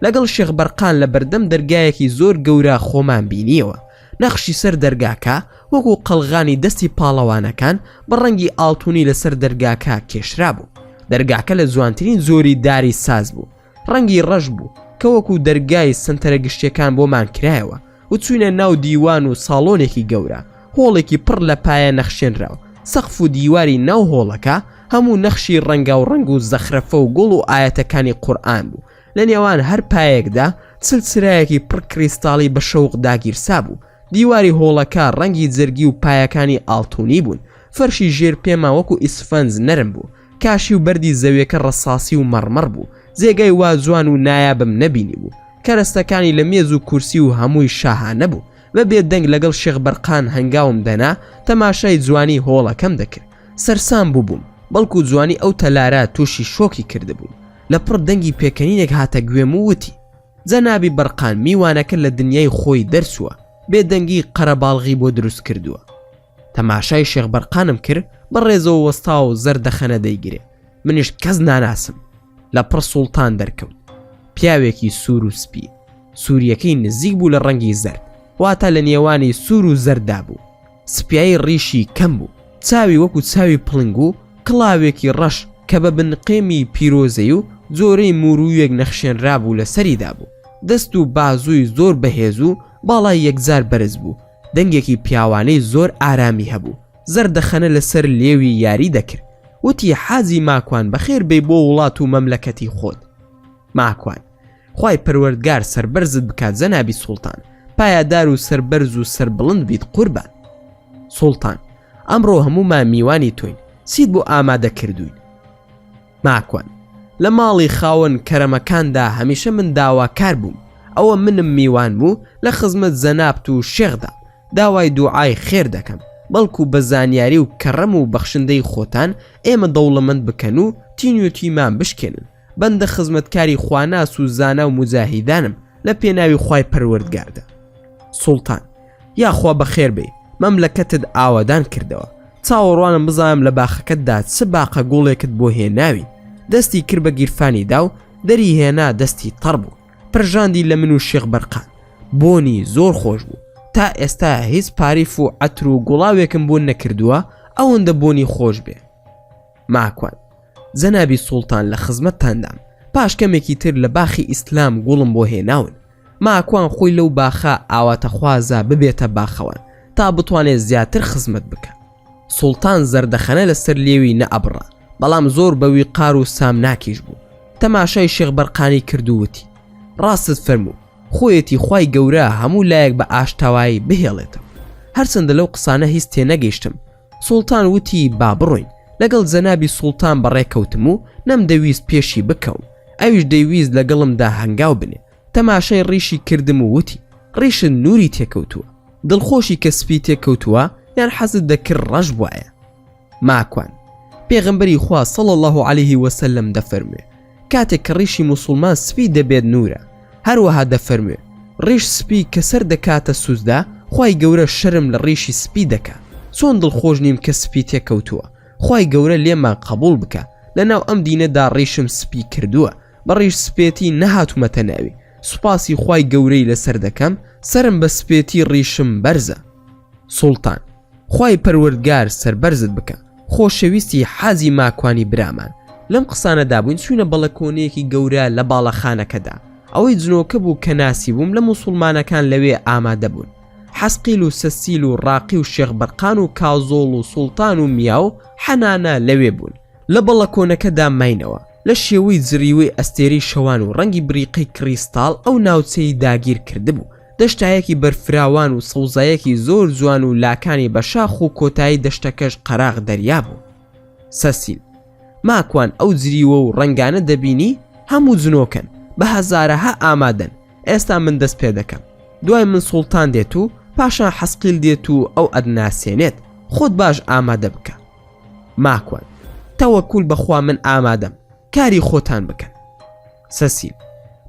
Speaker 1: لەگەڵ شێخ بەرقان لە بەردەم دەرگایەکی زۆر گەورە خۆمان بینیەوە. نەخشی سەر دەرگاکە وەکو قەلغانی دەستی پاڵەوانەکان بە ڕەنگی ئاڵتونی لەسەر دەرگاکە کێشرا بوو. دەرگاکە لە جوانترین زۆری داری ساز بوو، ڕەنگی ڕەش بوو کە وەکو دەرگای سنتەرە گشتیەکان بۆمان کرایەوە و چوینە ناو دیوان و ساڵۆنێکی گەورە، هۆڵێکی پڕ لە پایە نەخشێنراوە. سەقف و دیواری ناو هۆڵەکە هەموو نەخشی ڕەنگا و ڕەنگ و زەخرەفە و گوڵ و ئاەتەکانی قورئان بوو. لە نێوان هەر پایەکدا سلسلایەکی پڕ کریستاڵی بە شەوق داگیرسا بوو. دیواری هۆڵەکە ڕەنگی جەرگی و پایەکانی ئاڵتونی بوون. فەرشی ژێر پێما وەکو ئیسفەنج نەرم بوو. کاشی و بەردی زەویەکە ڕەساسی و مەڕمەڕ بوو. جێگەی وا جوان و نایابم نەبینی بوو. کەرەستەکانی لە مێز و کورسی و هەمووی شاهانە بوو. بەبێ دەنگ لەگەڵ شێخ بەرقان هەنگاوم دەنا تەماشای جوانی هۆڵەکەم دەکرد. سەرسام بووبووم، بەڵکو جوانی ئەو تەلارە تووشی شۆکی کردبووم. لە پڕ دەنگی پێکەنینێک هاتە گوێم و وتی: جەنابی بەرقان میوانەکە لە دنیای خۆی دەرچووە، بێدەنگی قەرەباڵغی بۆ دروست کردووە. تەماشای شێخ بەرقانم کرد، بەڕێزەوە وەستا و زەردەخەنە دەیگرێ. منیش کەس ناناسم. لە پڕ سوڵتان دەرکەوت. پیاوێکی سوور و سپی، سووریەکەی نزیک بوو لە ڕەنگی زەرد، واتە لە نێوانی سوور و زەردا بوو. سپیایی ڕیشی کەم بوو، چاوی وەکو چاوی پڵنگ و کڵاوێکی ڕەش کە بە بنقێمی پیرۆزەی و جۆرەی موروویەک نەخشێنرا بوو لە سەریدا بوو. دەست و بازووی زۆر بەهێز و باڵای یەکجار بەرز بوو. دەنگێکی پیاوانەی زۆر ئارامی هەبوو. زەردەخەنە لەسەر لێوی یاری دەکرد. وتی: حاجی ماکوان بەخێر بێ بۆ وڵات و مەملەکەتی خۆت. ماکوان: خوای پەروەردگار سەربەرزت بکات جەنابی سوڵتان، پایدار و سەربەرز و سەربڵند بیت قوربان. سوڵتان: ئەمڕۆ هەموومان میوانی تۆین، چیت بۆ ئامادە کردوین؟ ماکوان: لە ماڵی خاوەن کەرەمەکاندا هەمیشە من داواکار بووم، ئەوە منم میوان بوو لە خزمەت جەنابت و شێخدا داوای دوعای خێر دەکەم، بەڵکو بە زانیاری و کەڕەم و بەخشندەی خۆتان ئێمە دەوڵەمەند بکەن و تینوتیمان بشکێنن. بەندە خزمەتکاری خواناس و زانا و مجاهیدانم لە پێناوی خوای پەروەردگاردا. سوڵتان: یاخوا بەخێر بێ، مەملەکەتت ئاوادان کردەوە، چاوەڕوانم بزانم لە باخەکەتدا چ باقە گوڵێکت بۆ هێناوی. دەستی کرد بە گیرفانیدا و دەری هێنا دەستی تەڕ بوو، پرژاندی لە من و شێخ بەرقان. بۆنی زۆر خۆش بوو، تا ئێستا هیچ پاریف و عەتر و گوڵاوێکم بۆ نەکردووە، ئەوەندە بۆنی خۆش بێ. ماکوان: جەنابی سوڵتان لە خزمەتتاندام، پاش کەمێکی تر لە باخی ئیسلام گوڵم بۆ هێناون. ماکوان خۆی لەو باخە ئاواتەخوازە ببێتە باخەوان تا بتوانێت زیاتر خزمەت بکە. سوڵتان زەردەخەنە لەسەر لێوی نەئەبڕا، بەڵام زۆر بەوی قار و سامناکیش بوو. تەماشای شێخ بەرقانی کردووتی: ڕاستت فەرموو، خۆیەتی خوای گەورە هەموو لایەک بە ئاشتەوایی بهێڵێتەوە. هەرچەندە لەو قسانە هیچ تێنەگەیشتم. سوڵتان وتی: با بڕۆین. لەگەڵ جەنابی سوڵتان بەڕێکەوتم و نەمدەویست پێشی بکەوم، ئەویش دەیویست لەگەڵمدا هەنگاو بنێ. تەماشای ڕیشی کردم و وتی: ڕیشت نوری تێکەوتووە، دڵخۆشی کە سپی تێکەوتووە یان حەزت دەکرد ڕەش بواە؟ ماکوان: پێغەمبەری خوا صلی الله علیه وسلم دەفەرموێ کاتێک کە ڕیشی موسڵمان سپی دەبێت نورە. هەروەها دەفەرموێ ڕیش سپی کە سەر دەکاتە سوزدا، خوای گەورە شەرم لە ڕیشی سپی دەکات. چۆن دڵخۆش نیم کە سپی تێکەوتووە، خوای گەورە لێمان قبول بکە. لەناو ئەم دینەدا ڕیشم سپی کردووە، بە ڕیش سپێتی نەهاتومەتە ناوی. سوپاسی خوای گەورەی لەسەر دەکەم، سرم بە سپێتی ڕیشم بەرزە. سوڵتان: خوای پەروەردگار سەربەرزت بکە. خۆشەویستی حازی ماکوانی برامان، لەم قسانەدا بووین چوونە بەڵەکۆنەیەکی گەورە لە باڵەخانەکەدا. ئەوەی جنۆکە بوو کە ناسی بووم لە موسڵمانەکان لەوێ ئامادە بوون. حەسقیل و سەسیل و ڕاقی و شێخ بەرقان و کازۆڵ و سوڵتان و میا و حەنانە لەوێ بوون. لە بەڵەکۆنەکەدا ماینەوە لە شێوەی زریوەی ئەستێرەی شەوان و ڕەنگی بریقەی کریستاڵ ئەو ناوچەی داگیر کردبوو. دەشتایەکی بەرفراوان و سەوزایەکی زۆر جوان و لاکانی بە شاخ و کۆتایی دەشتەکەش قەراغ دەریا بوو. سەسیل: ماکوان ئەو جریوە و ڕەنگانە دەبینی؟ هەموو جنۆکەن، بە هەزارەها ئامادەن. ئێستا من دەست پێ دەکەم، دوای من سوڵتان دێت و پاشان حەسقیل دێت و ئەو ئەدناسێنێت. خۆت باش ئامادە بکە. ماکوان: تەوەکوول بەخوا من ئامادەم، کاری خۆتان بکەن. سەسیل: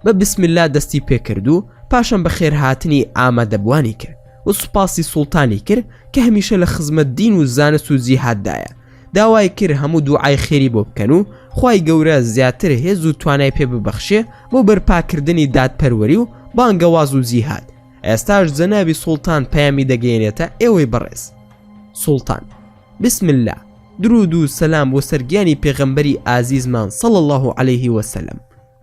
Speaker 1: بە بسم الله دەستی پێکرد و پاشان بە خێرهاتنی ئامادەبوانی کرد و سوپاسی سوڵتانی کرد کە هەمیشە لە خزمەت دین و زانست و جیهاددایە. داوای کرد هەموو دوعای خێری بۆ بکەن و خوای گەورە زیاتر هێز و توانای پێ ببەخشێ بۆ بەرپاکردنی دادپەروەری و بانگەواز و جیهاد. ئێستاش جەنابی سوڵتان پەیامی دەگەێنێتە ئێوەی بەڕێز. سوڵتان: بسم الله، درود و سەلام بۆ سەرگیانی پێغەمبەری ئازیزمان صلی الله علیه وسلم.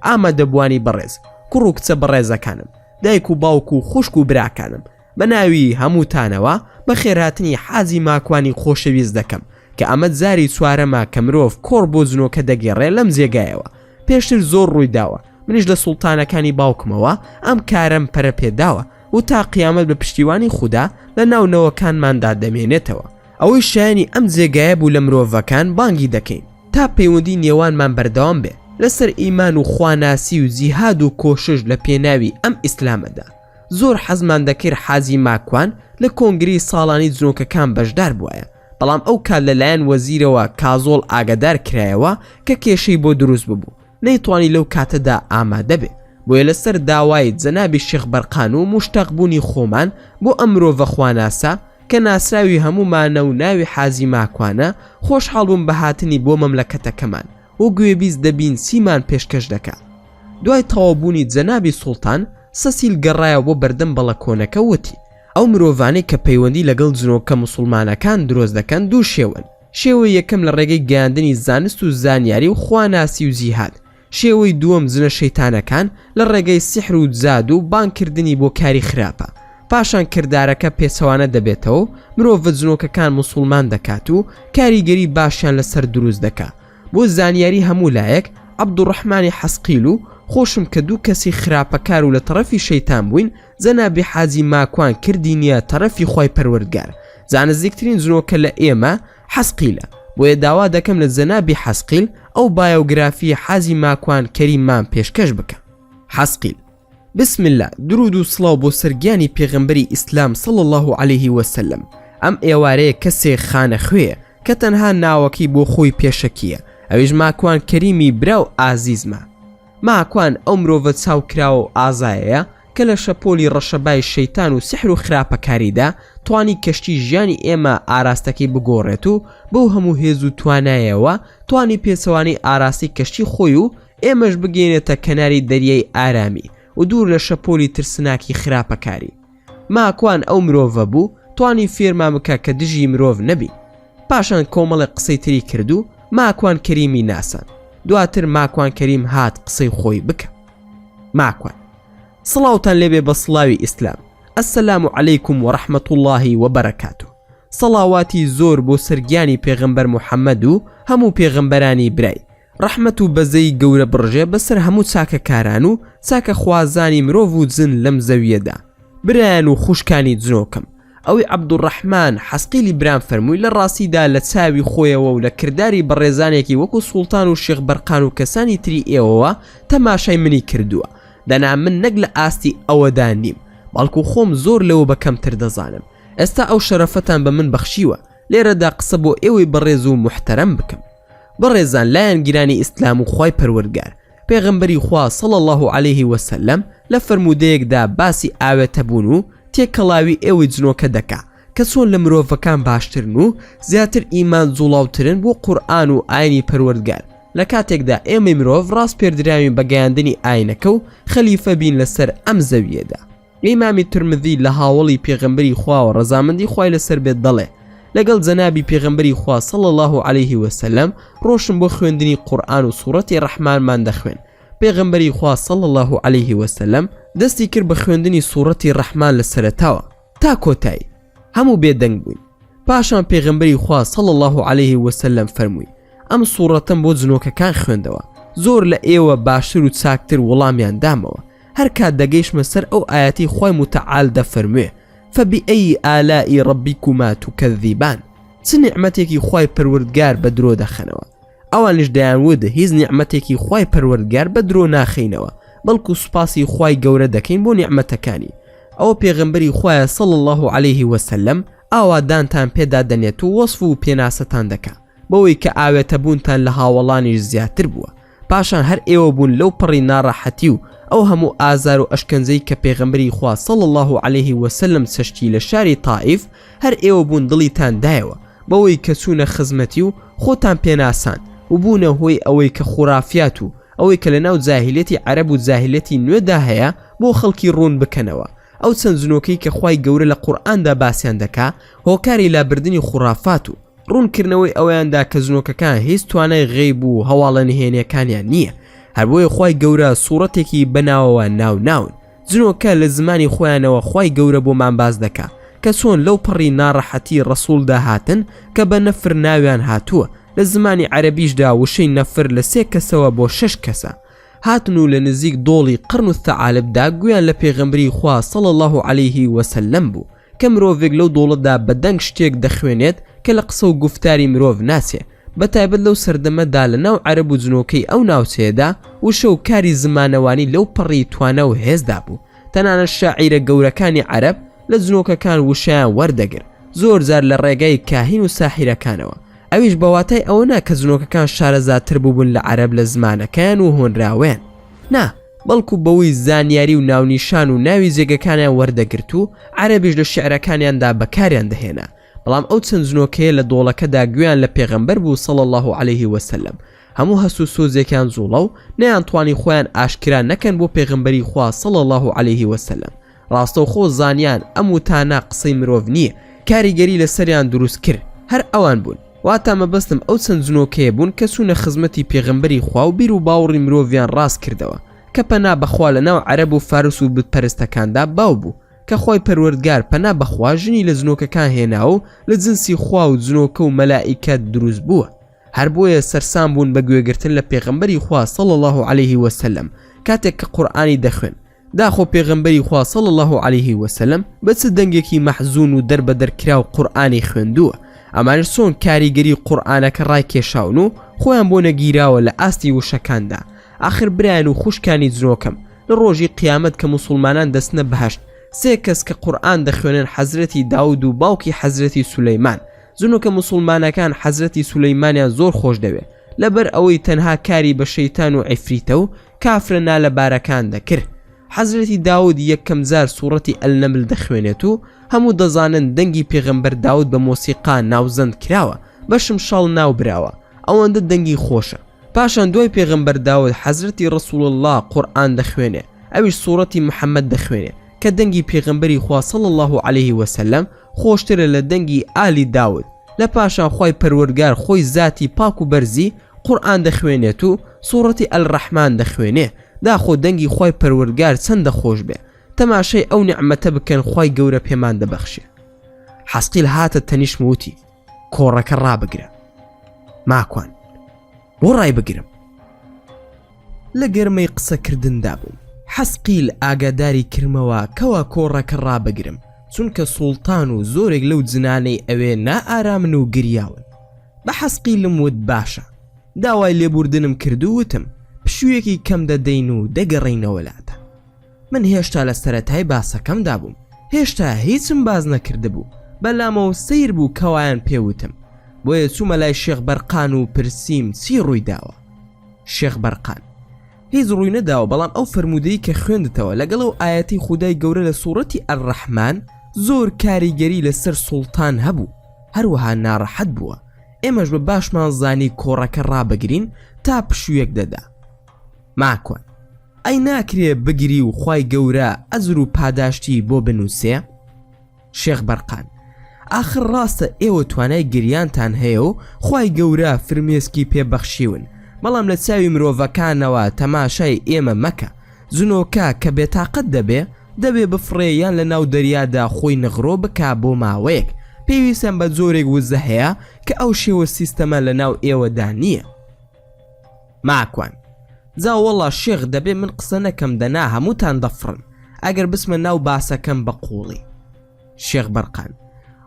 Speaker 1: ئامادەبوانی بەڕێز، کوڕ و کچە بەڕێزەکانم، دایک و باوک و خوشک و براکانم، بە ناوی هەمووتانەوە بە خێرهاتنی حازی ماکوانی خۆشەویست دەکەم کە ئەمە جاری چوارەمە کە مرۆڤ کۆڕ بۆ جنۆکە دەگێڕێ لەم جێگایەوە. پێشتر زۆر ڕووی داوە، منیش لە سوڵتانەکانی باوکمەوە ئەم کارم پەرە پێداوە و تا قیامەت بە پشتیوانی خودا لە ناونەوەکانماندا دەمێنێتەوە. ئەوەی شایانی ئەم جێگایە بوو لە مرۆڤەکان بانگی دەکەین تا پەیوەندی نێوانمان بەردەوام بێ لەسەر ئیمان و خواناسی و جیهاد و کۆشش لە پێناوی ئەم ئیسلامەدا. زۆر حەزمان دەکرد حازی ماکوان لە کۆنگری ساڵانی جنۆکەکان بەشدار بووایە، بەڵام ئەو کات لەلایەن وەزیرەوە کازۆڵ ئاگادار کرایەوە کە کێشەی بۆ دروست ببوو، نەیتوانی لەو کاتەدا ئامادە بێ. بۆیە لەسەر داوای جەنابی شێخ بەرقان و مشتاق بوونی خۆمان بۆ ئەم مرۆڤە خواناسە کە ناسراوی هەمومانە و ناوی حازی ماکوانە، خۆشحاڵ بووم بە هاتنی بۆ مەملەکەتەکەمان و گوێبیست دەبین سیمان پێشکەش دەکات. دوای تەواوبوونی جەنابی سوڵتان، سەسیل گەڕایەوە بۆ بەردەم بەڵەکۆنەکە وتی: ئەو مرۆڤانەی کە پەیوەندی لەگەڵ جنۆکە موسڵمانەکان دروست دەکەن دوو شێون. شێوەی یەکەم لە ڕێگەی گەیاندنی زانست و زانیاری و خواناسی و جیهاد. شێوەی دووەم جنە شەیتانەکان لە ڕێگەی سیحر و جاد و بانکردنی بۆ کاری خراپە. پاشان کردارەکە پێچەوانە دەبێتەوە و مرۆڤ جنۆکەکان موسڵمان دەکات و کاریگەری باشیان لەسەر دروست دەکات. بۆ زانیاری هەموو لایەک عەبدوڕەحمانی حەسقیل و خۆشم کە دوو کەسی خراپەکار و لە تەرەفی شەیتان بووین جەنابی حاجی ماکوان کردی نییە تەرەفی خۆی پەروەردگار زانزیکترین زنۆکە لە ئێمە حەسقیلە بۆیە داوا دەکەم لە جەنابی حەسقیل ئەو بایۆگرافی حاجی ماکوان کەریممان پێشکەش بکە. حەسقیل: بسم الله، درود و سڵاو بۆ سەرگیانی پێغەمبەری ئیسلام صلی الله عليه وسلم. ئەم ئێوارەیە کەسێک خانە خوێ کە تەنها ناوەکی بۆ خۆی پێشەکیە، ئەویش ماکوان کەریمی براو ئازیزمە. ماکوان ئەو مرۆڤە چاوکراوە و ئازایەیە کە لە شەپۆلی ڕەشەبای شەیتان و سحر و خراپەکاریدا توانی کەشتی ژیانی ئێمە ئاراستەکەی بگۆڕێت و بەو هەموو هێز و توانایەوە توانی پێچەوانی ئاراستی کەشتی خۆی و ئێمەش بگەینێتە کەناری دەریای ئارامی و دوور لە شەپۆلی ترسناکی خراپەکاری. ماکوان ئەو مرۆڤە بوو توانی فێرمان بکە کە دژی مرۆڤ نەبی. پاشان کۆمەڵی قسەی تری کردو ماکوان کەریمی ناسان. دواتر ماکوان کەریم هات قسەی خۆی بکە. ماکوان: سڵاوتان لێبێ بە سڵاوی ئیسلام. ئەسەلام عەلەیکم و ڕەحمەت الله و بەرەکاتوه. سەڵاواتی زۆر بۆ سەرگیانی پێغەمبەر موحەممەد و هەموو پێغەمبەرانی برای. ڕەحمەت و بەزەی گەورە بڕژێ بەسەر هەموو چاکەکاران و چاکە خوازانی مرۆڤ و جن لەم زەویەدا. برایان و خوشکانی جنۆکەم، ئەوی عەبدوڕەحمان حەسقیلی برام فەرمووی لە ڕاستیدا لە چاوی خۆیەوە و لە کردداری بەڕێزانێکی وەکو سوڵتان و شێخ بەرقان و کەسانی تری ئێوەوە تەماشای منی کردووە. دەنا من نەک لە ئاستی ئەوەدا نیم، بەڵکو خۆم زۆر لەوە بەکەمتر دەزانم. ئێستا ئەو شەرەفەتان بە من بەخشیوە، لێرەدا قسە بۆ ئێوەی بەڕێز و محتەرەم بکەم. بەڕێزان، لایەن گیرانی ئیسلام و خوای پەروەردگار پێغەمبەری خوا صلی الله عليه وسلم لە فەرمودەیەکدا باسی ئاوێتەبوون و تێکەڵاوی ئێوەی جنۆکە دەکا کە چۆن لە مرۆڤەکان باشترن و زیاتر ئیمان جوڵاوترن بۆ قورئان و ئاینی پەروەردگار لە کاتێکدا ئێمەی مرۆڤ ڕاست پێردراوین بە گەیاندنی ئاینەکە و خەلیفە بین لەسەر ئەم زەویەدا. ئیمامی ترمذی لە هاوڵی پێغەمبەری خوا و ڕەزامەندی خوای لەسەر بێت دەڵێ لەگەڵ جەنابی پێغەمبەری خوا صلی الله عليه وسلم ڕۆشن بۆ خوێندنی قورئان و سوورەتی ڕەحمانمان دەخوێن. پێغەمبەری خوا صلی الله عليه وسلم دەستی کرد بە خوێندنی سوورەتی ڕەحمان لە سەرەتاوە تا کۆتایی، هەموو بێدەنگ بووین. پاشان پێغەمبەری خوا صلی الله عليه وسلم فەرمووی ئەم سوورەتەم بۆ جنۆکەکان خوێندەوە، زۆر لە ئێوە باشتر و چاکتر وەڵامیان دامەوە. هەر کات دەگەیشتمە سەر ئەو ئاەتی خۆی متعال دەفەرموێ فبأي آلاء ربكما تكذبان، چ نیعمەتێکی خوای پەروەردگار بە درۆ دەخەنەوە. ئەوانش دەیانوت هیچ نیعمەتێکی خوای پەروەردگار بە درۆ ناخەینەوە، بەڵکو سوپاسی خوای گەورە دەکەین بۆ نیعمەتەکانی. ئەوە پێغەمبەری خوایە صلی الله عليه وسلم ئاوادانتان پێدا دەنێت و وەصف و پێناسەتان دەکا بەوەی کە ئاوێتەبوونتان لە هاوڵانیش زیاتر بووە. پاشان هەر ئێوە بوون لەو پەڕی ناڕەحەتی و ئەو هەموو ئازار و ئەشکەنجەی کە پێغەمبەری خوا صلی الله عليه وسلم چەشتی لە شاری تائیف، هەر ئێوە بوون دڵیتان دایەوە بەوەی کە چوونە خزمەتی و خۆتان پێناسان و بوونە هۆی ئەوەی کە خوڕافیات و ئەوەی کە لەناو جاهیلەتی عەرەب و جاهیلەتی نوێدا هەیە بۆ خەڵکی ڕوون بکەنەوە. ئەو چەند جنۆکەی کە خوای گەورە لە قورئاندا باسییان دەکا هۆکاری لابردنی خوڕافات و ڕوونکردنەوەی ئەوەیاندا کە جنۆکەکان هیچ توانای غەیب و هەواڵە نهێنیەکانیان نییە. هەر بۆیە خوای گەورە سوورەتێکی بەناوەوە ناون جنۆکە لە زمانی خۆیانەوە خوای گەورە بۆمان باز دەکا کە چۆن لەو پەڕی ناڕەحەتی ڕەسوولدا هاتن کە بە نەفر ناویان هاتووە. لە زمانی عەرەبیشدا وشەی نەفر لە 3 کەسەوە بۆ 6 کەسە هاتن و لە نزیک دۆڵی قڕن و ثەعالبدا گویان لە پێغەمبەری خوا صلی الله عليه وسلم بوو کە مرۆڤێک لەو دۆڵەدا بەدەنگ شتێک دەخوێنێت کە لە قسە و گفتاری مرۆڤ ناسێ. بەتایبەت لەو سەردەمەدا لە ناو عەرەب و جنۆکەی ئەو ناوچەیەدا وشە و کاری زمانەوانی لەو پەڕی توانە و هێزدا بوو. تەنانەت شاعیرە گەورەکانی عەرەب لە جنۆکەکان وشەیان وەردەگر، زۆر جار لە ڕێگای کاهین و ساحیرەکانەوە. ئەویش بەواتای ئەوە نا کە جنۆکەکان شارەزاتر بووبوون لە عەرەب لە زمانەکان و هۆنراوێن، نا، بەڵکو بەوەی زانیاری و ناونیشان و ناوی جێگەکانیان وەردەگرت و عەرەبیش لە شیعرەکانیاندا بەکاریان دەهێنا. بەڵام ئەو چەند جنۆکەیە لە دۆڵەکەدا گویان لە پێغەمبەر بوو صلی الله عليه وسلم. هەموو هەسوو سۆزێکیان زوڵە و نەیانتوانی خۆیان ئاشکرا نەکەن بۆ پێغەمبەری خوا صلی الله عليه وسلم. ڕاستەوخۆ زانیان ئەم وتانە قسەی مرۆڤ نییە، کاریگەری لەسەریان دروست کرد. هەر ئەوان بوون. واتە مەبەستم ئەو چەند جنۆکەیە بوون کە چوونە خزمەتی پێغەمبەری خوا و بیر و باوەڕی مرۆڤیان ڕاست کردەوە کە پەنا بەخوا لە ناو عەرەب و فارس و بتپەرستەکاندا باو بوو کە خوای پەروەردگار پەنا بەخوا ژنی لە جنۆکەکان هێنا و لە جنسی خوا و جنۆکە و مەلائیکەت دروست بووە. هەر بۆیە سەرسام بوون بە گوێگرتن لە پێغەمبەری خوا صلی الله عليه وسلم کاتێک کە قورئانی دەخوێن داخۆ پێغەمبەری خوا صلی الله عليه وسلم بەچ دەنگێکی مەحزون و دەربەدەرکرا و قورئانی خوێندووە ئەمانش چۆن کاریگەری قورئانەکە ڕایکێشاون و خۆیان بۆ نەگیراوە لە ئاستی وشەکاندا ئاخر برایان و خوشکانی جنۆکەم لە ڕۆژی قیامەت کە موسڵمانان دەستنە بەهەشت سێ کەس کە قورئان دەخوێنن حەزرەتی داود و باوکی حەزرەتی سولەیمان جنۆکە موسڵمانەکان حەزرەتی سولەیمانیان زۆر خۆش دەوێت لەبەر ئەوەی تەنها کاری بە شەیتان و عیفریتە و کافرە نالەبارەکان دەکرد حەزرەتی داود یەکەم جار سوورەتی ئەلنەمل دەخوێنێت و هەموو دەزانن دەنگی پێغەمبەر داود بە مۆسیقا ناوزەند کراوە بەشم شەڵ ناوبراوە ئەوەندە دەنگی خۆشە پاشان دوای پێغەمبەر داود حەزرەتی ڕەسوول الله قورئان دەخوێنێ ئەویش سوورەتی محەممەد دەخوێنێ کە دەنگی پێغەمبەری خوا صلی الله عليه وسلم خۆشترە لە دەنگی ئالی داود لە پاشان خۆی پەروەردگار خۆی زاتی پاک و بەرزی قورئان دەخوێنێت و سوورەتی ئەلڕەحمان دەخوێنێ داخۆ دەنگی خۆی پەروەردگار چەندە خۆش بێ تەماشای ئەو نیعمەتە بکەن خۆی گەورە پێمان دەبەخشێ حەسقیل هاتە تەنیشم وتی کۆڕەکە ڕابگرە ماکوان بۆ ڕای بگرم لە گەرمەی قسەکردندا بووم حەسقیل ئاگاداری کرمەوە کەوا کۆڕەکە ڕابگرم چونکە سوڵتان و زۆرێک لەو جنانەی ئەوێ نائارامن و گریاون بە حەسقیلم وت باشە داوای لێبوردنم کردو وتم پشوویەکی کەم دەدەین و دەگەڕینەوە لاتە من هێشتا لە سەرەتای باسەکەمدا بووم هێشتا هیچم باز نەکردبوو بەلامەوە سیر بوو کەوایان پێوتم بۆیە چوومە لای شێخ بەرقان و پرسییم چی ڕووی داوە شێخ بەرقان هیچ ڕووی نەداوە بەڵام ئەو فرموودەی کە خوێندتەوە لەگەڵ ئەو ئاەتی خودای گەورە لە سوورەتی ئەرڕەحمان زۆر کاریگەری لەسەر سوڵتان هەبوو هەروەها ناڕەحەت بووە ئێمەش بە باشمان زانی کۆڕەکە ڕابگرین تا پشوویەک دەدا ماکۆن ئەی ناکرێ بگری و خوای گەورە ئەزر و پاداشتی بۆ بنووسێ شێخ بەرقان ئاخر ڕاستە ئێوە توانای گریانتان هەیە و خوای گەورە فرمێسکی پێبەخشیون بەڵام لە چاوی مرۆڤەکانەوە تەماشای ئێمە مەکە زنۆکە کە بێتاقەت دەبێ بفڕێیان لە ناو دەریادا خۆی نەغڕۆ بکا بۆ ماوەیەک پێویستم بە جۆرێک وزە هەیە کە ئەو شێوە سیستەمە لە ناو ئێوەدا نییە ماکوان جا وەڵا شێخ دەبێ من قسە نەکەم دەنا هەمووتان دەفڕن ئەگەر بسمە ناو باسەکەم بە قوڵی شێخ بەرقان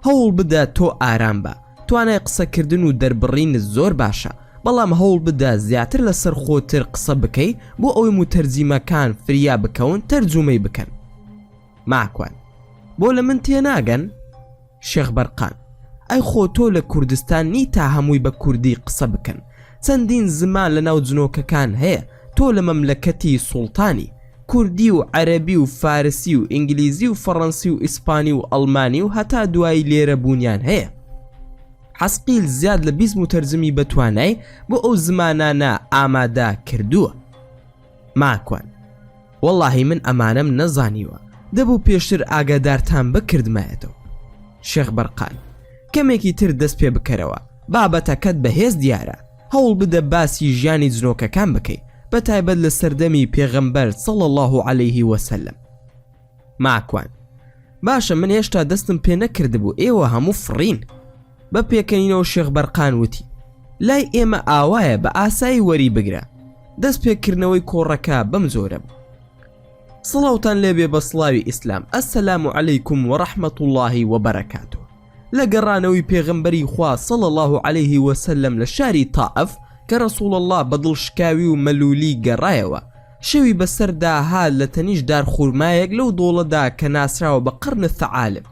Speaker 1: هەوڵ بدە تۆ ئارام بە توانای قسەکردن و دەربڕینت زۆر باشە بەڵام هەوڵ بدە زیاتر لەسەر خۆتر قسە بکەی بۆ ئەوەی متەرجیمەکان فریا بکەون تەرجومەی بکەن ماکوان بۆ لە من تێناگەن شێخ بەرقان ئەی خۆ تۆ لە کوردستان نی تا هەمووی بە کوردی قسە بکەن چەندین زمان لە ناو جنۆکەکان هەیە تۆ لە مەملەکەتی سوڵتانی کوردی و عەرەبی و فارسی و ئینگلیزی و فەڕەنسی و ئیسپانی و ئەڵمانی و هەتا دوای لێرە بوونیان هەیە حەسقیل زیاد لە 20 متەرجمی بەتوانای بۆ ئەو زمانانە ئامادە کردووە ماکوان وەڵاهی من ئەمانەم نەزانیوە دەبوو پێشتر ئاگادارتان بکردمایەتەوە شێخ بەرقان کەمێکی تر دەست پێ بکەرەوە بابەتەکەت بەهێز دیارە هەوڵ بدە باسی ژیانی جنۆکەکان بکەی بە تایبەت لە سەردەمی پێغەمبەر صلی الله عليه وسلم ماکوان باشە من هێشتا دەستم پێ نەکردبوو ئێوە هەموو فڕین بە پێکەنینەوە شێخ بەرقان وتی لای ئێمە ئاوایە بە ئاسایی وەری بگرە دەست پێکردنەوەی کۆڕەکە بەم زۆرە بوو سڵاوتان لێبێ بە سڵاوی ئیسلام ئەسەلام عەلەیکم وەڕەحمەت الله وبەرەکاتوه لە گەڕانەوەی پێغەمبەری خوا صلی الله عليه وسلم لە شاری تائف کە ڕەسوول الله بە دڵشکاوی و مەلولی گەڕایەوە شەوی بەسەردا هات لە تەنیش دار خوورمایەک لەو دۆڵەدا کە ناسراوە بە قەرنە ثەعالب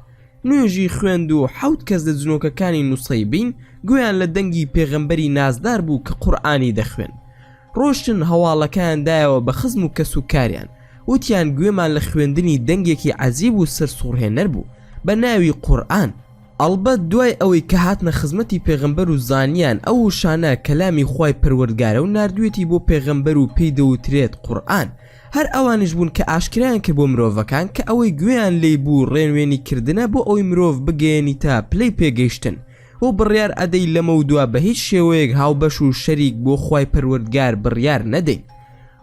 Speaker 1: نوێژی خوێند و 7 کەس لە جنۆکەکانی نوسەیبین گویان لە دەنگی پێغەمبەری نازدار بوو کە قورئانی دەخوێن ڕۆشتن هەواڵەکەیاندایەوە بە خزم و کەسوکاریان وتیان گوێمان لە خوێندنی دەنگێکی عەجیب و سەرسوڕهێنەر بوو بە ناوی قورئان ئەڵبەت دوای ئەوەی کە هاتنە خزمەتی پێغەمبەر و زانیان ئەو شانە کەلامی خوای پەروەردگارە و ناردوێتی بۆ پێغەمبەر و پێی دەوترێت قورئان هەر ئەوانش بوون کە ئاشکرایان کرد بۆ مرۆڤەکان کە ئەوەی گوێیان لێی بوو ڕێنوێنی کردنە بۆ ئەوی مرۆڤ بگەێنی تا پلەی پێگەیشتن و بڕیار ئەدەی لەمە و دووە بە هیچ شێوەیەک هاوبەش و شەریک بۆ خوای پەروەردگار بڕیار نەدەین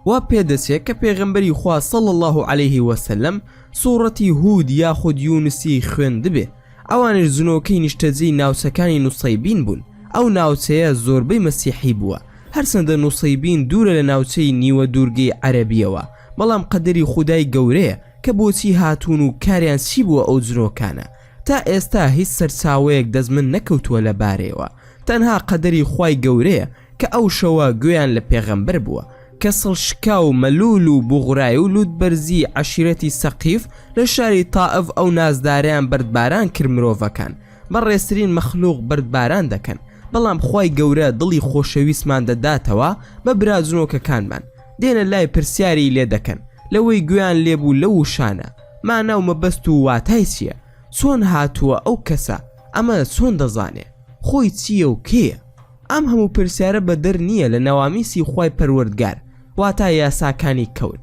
Speaker 1: وا پێدەچێت کە پێغەمبەری خوا صلی الله عليه وسلم سوورەتی هود یاخود یونسی خوێندبێ ئەوانش زنۆکەی نیشتەجێی ناوچەکانی نوسەیبین بوون ئەو ناوچەیە زۆربەی مەسیحی بووە هەرچەندە نوسەیبین دوورە لە ناوچەی نیوە دوورگەی عەرەبیەوە، بەڵام قەدەری خودای گەورەیە کە بۆچی هاتوون و کاریان چی بووە ئەو جنۆکانە. تا ئێستا هیچ سەرچاوەیەک دەستمن نەکەوتووە لە بارەیەوە، تەنها قەدەری خوای گەورەیە کە ئەو شەوە گوێیان لە پێغەمبەر بووە کە سڵشکا و مەلول و بوغڕای و لوتبەرزی عەشیرەتی سەقیف لە شاری تائف ئەو نازداریان بەردباران کرد مرۆڤەکان، بەڕێزترین مەخلوق بەردباران دەکەن، بەڵام خوای گەورە دڵی خۆشەویستمان دەداتەوە بە برا جنۆکەکانمان، دێنە لای پرسیاری لێ دەکەن لەوەی گویان لێبوو لە وشانە، ماناو مەبەست و واتای چییە؟ چۆن هاتووە ئەو کەسە؟ ئەمە چۆن دەزانێ؟ خۆی چییە و کێیە؟ ئەم هەموو پرسیارە بەدەر نییە لە ناوامیسی خوای پەروەردگار، واتە یاساکانی کەون،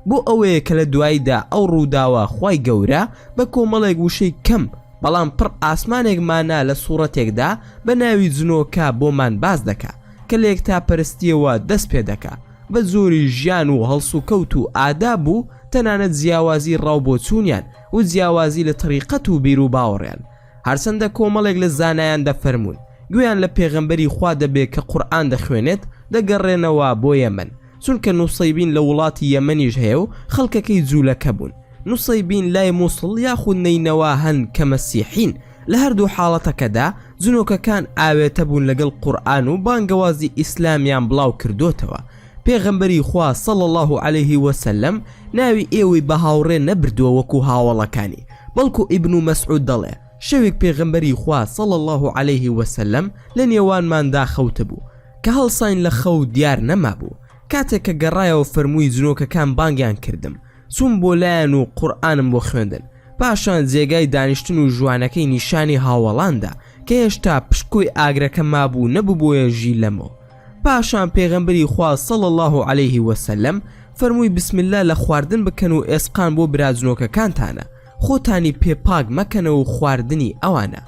Speaker 1: بۆ ئەوەیە کە لە دواییدا ئەو ڕووداوە خوای گەورە بە کۆمەڵێک وشەی کەم بەڵام پڕ ئاسمانێک مانا لە سوورەتێکدا بە ناوی جنۆکە بۆمان باز دەکا کە لە یەکتاپەرستیەوە دەست پێ دەکا بە زۆری ژیان و هەڵس و کەوت و ئاداب و تەنانەت جیاوازی ڕاو بۆ چوونیان و جیاوازی لە طریقەت و بیر و باوەڕیان. هەرچەندە کۆمەڵێک لە زانایان دەفەرمون گویان لە پێغەمبەری خوا دەبێت کە قورئان دەخوێنێت دەگەڕێنەوە بۆ یەمەن، چونکە نوسەیبین لە وڵاتی یەمەنیش هەیە و خەڵکەکەی جوولەکە بوون. نوسەیبین لای مووسڵ یاخود نەینەوە هەن کە مەسیحین، لە هەردوو حاڵەتەکەدا جنۆکەکان ئاوێتە بوون لەگەڵ قورئان و بانگەوازی ئیسلامیان بڵاو کردوتەوە. پێغەمبەری خوا صلی الله علیه وسلم ناوی ئێوەی بە هاوڕێ نەبردووە وەکو هاوڵەکانی، بەڵکو ئیبن مەسعود دەڵێ شەوێک پێغەمبەری خوا صلی الله علیه وسلم لە نێوانماندا خەوتە بوو کە هەڵساین لە خەو دیار نەمابوو. کاتێک کە گەڕایەوە فەرمووی جنۆکەکان بانگیان کردم، چوون بۆ لایەن و قورئانم بۆ خوێندن، پاشان جێگای دانیشتن و ژوانەکەی نیشانی هاوڵاندا کە هێشتا پشکۆی ئاگرەکە مابوو نەبوو بۆیە ژی لەمەوە. پاشان پێغەمبەری خوا صلی الله علیه وسلم فەرمووی بسم الله لە خواردن بکەن و ئێسقان بۆ برا جنۆکەکانتانە، خۆتانی پێپاک مەکەنەوە و خواردنی ئەوانە.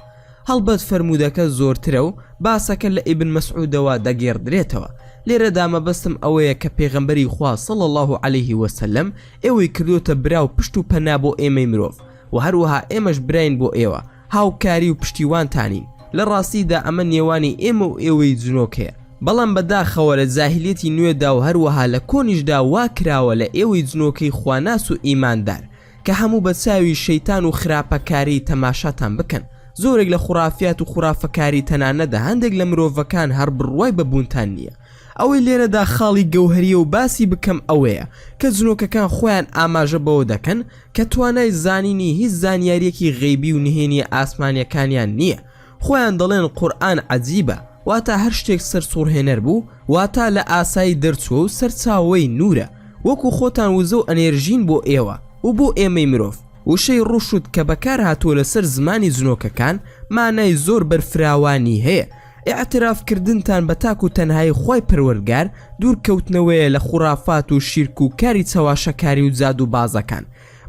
Speaker 1: هەڵبەت فەرمودەکە زۆرترە و باسەکە لە ئیبن مەسعودەوە دەگێڕدرێتەوە. لێرەدا مەبەستم ئەوەیە کە پێغەمبەری خوا صلی الله علیه وسلم ئێوەی کردوتە برا و پشت و پەنا بۆ ئێمەی مرۆڤ و هەروەها ئێمەش براین بۆ ئێوە، هاوکاری و پشتیوانتانین. لە ڕاستیدا ئەمە نێوانی ئێمە و ئێوەی جنۆکەیە، بەڵام بەداخەوە لە جاهیلیەتی نوێدا و هەروەها لە کۆنیشدا وا کراوە لە ئێوەی جنۆکەی خواناس و ئیماندار کە هەموو بە چاوی شەیتان و خراپەکاری تەماشاتان بکەن. زۆرێک لە خوڕافیات و خوڕافەکاری تەنانەدا هەندێک لە مرۆڤەکان هەر بڕوای بەبوونتان نییە. ئەوەی لێرەدا خاڵی گەوهریە و باسی بکەم ئەوەیە کە جنۆکەکان خۆیان ئاماژە بەوە دەکەن کە توانای زانینی هیچ زانیاریەکی غەیبی و نهێنیە ئاسمانیەکانیان نییە. خۆیان دەڵێن قورئان عەجیبە، واتە هەر شتێک سەر سوورهێنەر بوو، واتە لە ئاسایی دەرچووە و سەرچاوەی نورە، وەکو خۆتان وزە و ئەنێرژین بۆ ئێوە و بۆ ئێمەی مرۆڤ. وشەی ڕوشت کە بەکار هاتووە لەسەر زمانی جنۆکەکان مانای زۆر بەرفراوانی هەیە. ئیعترافکردنتان بە تاک و تەنهای خوای پەروەردگار دوورکەوتنەوەیە لە خوڕافات و شیرک و کاری چەواشەکاری و جاد و بازەکان.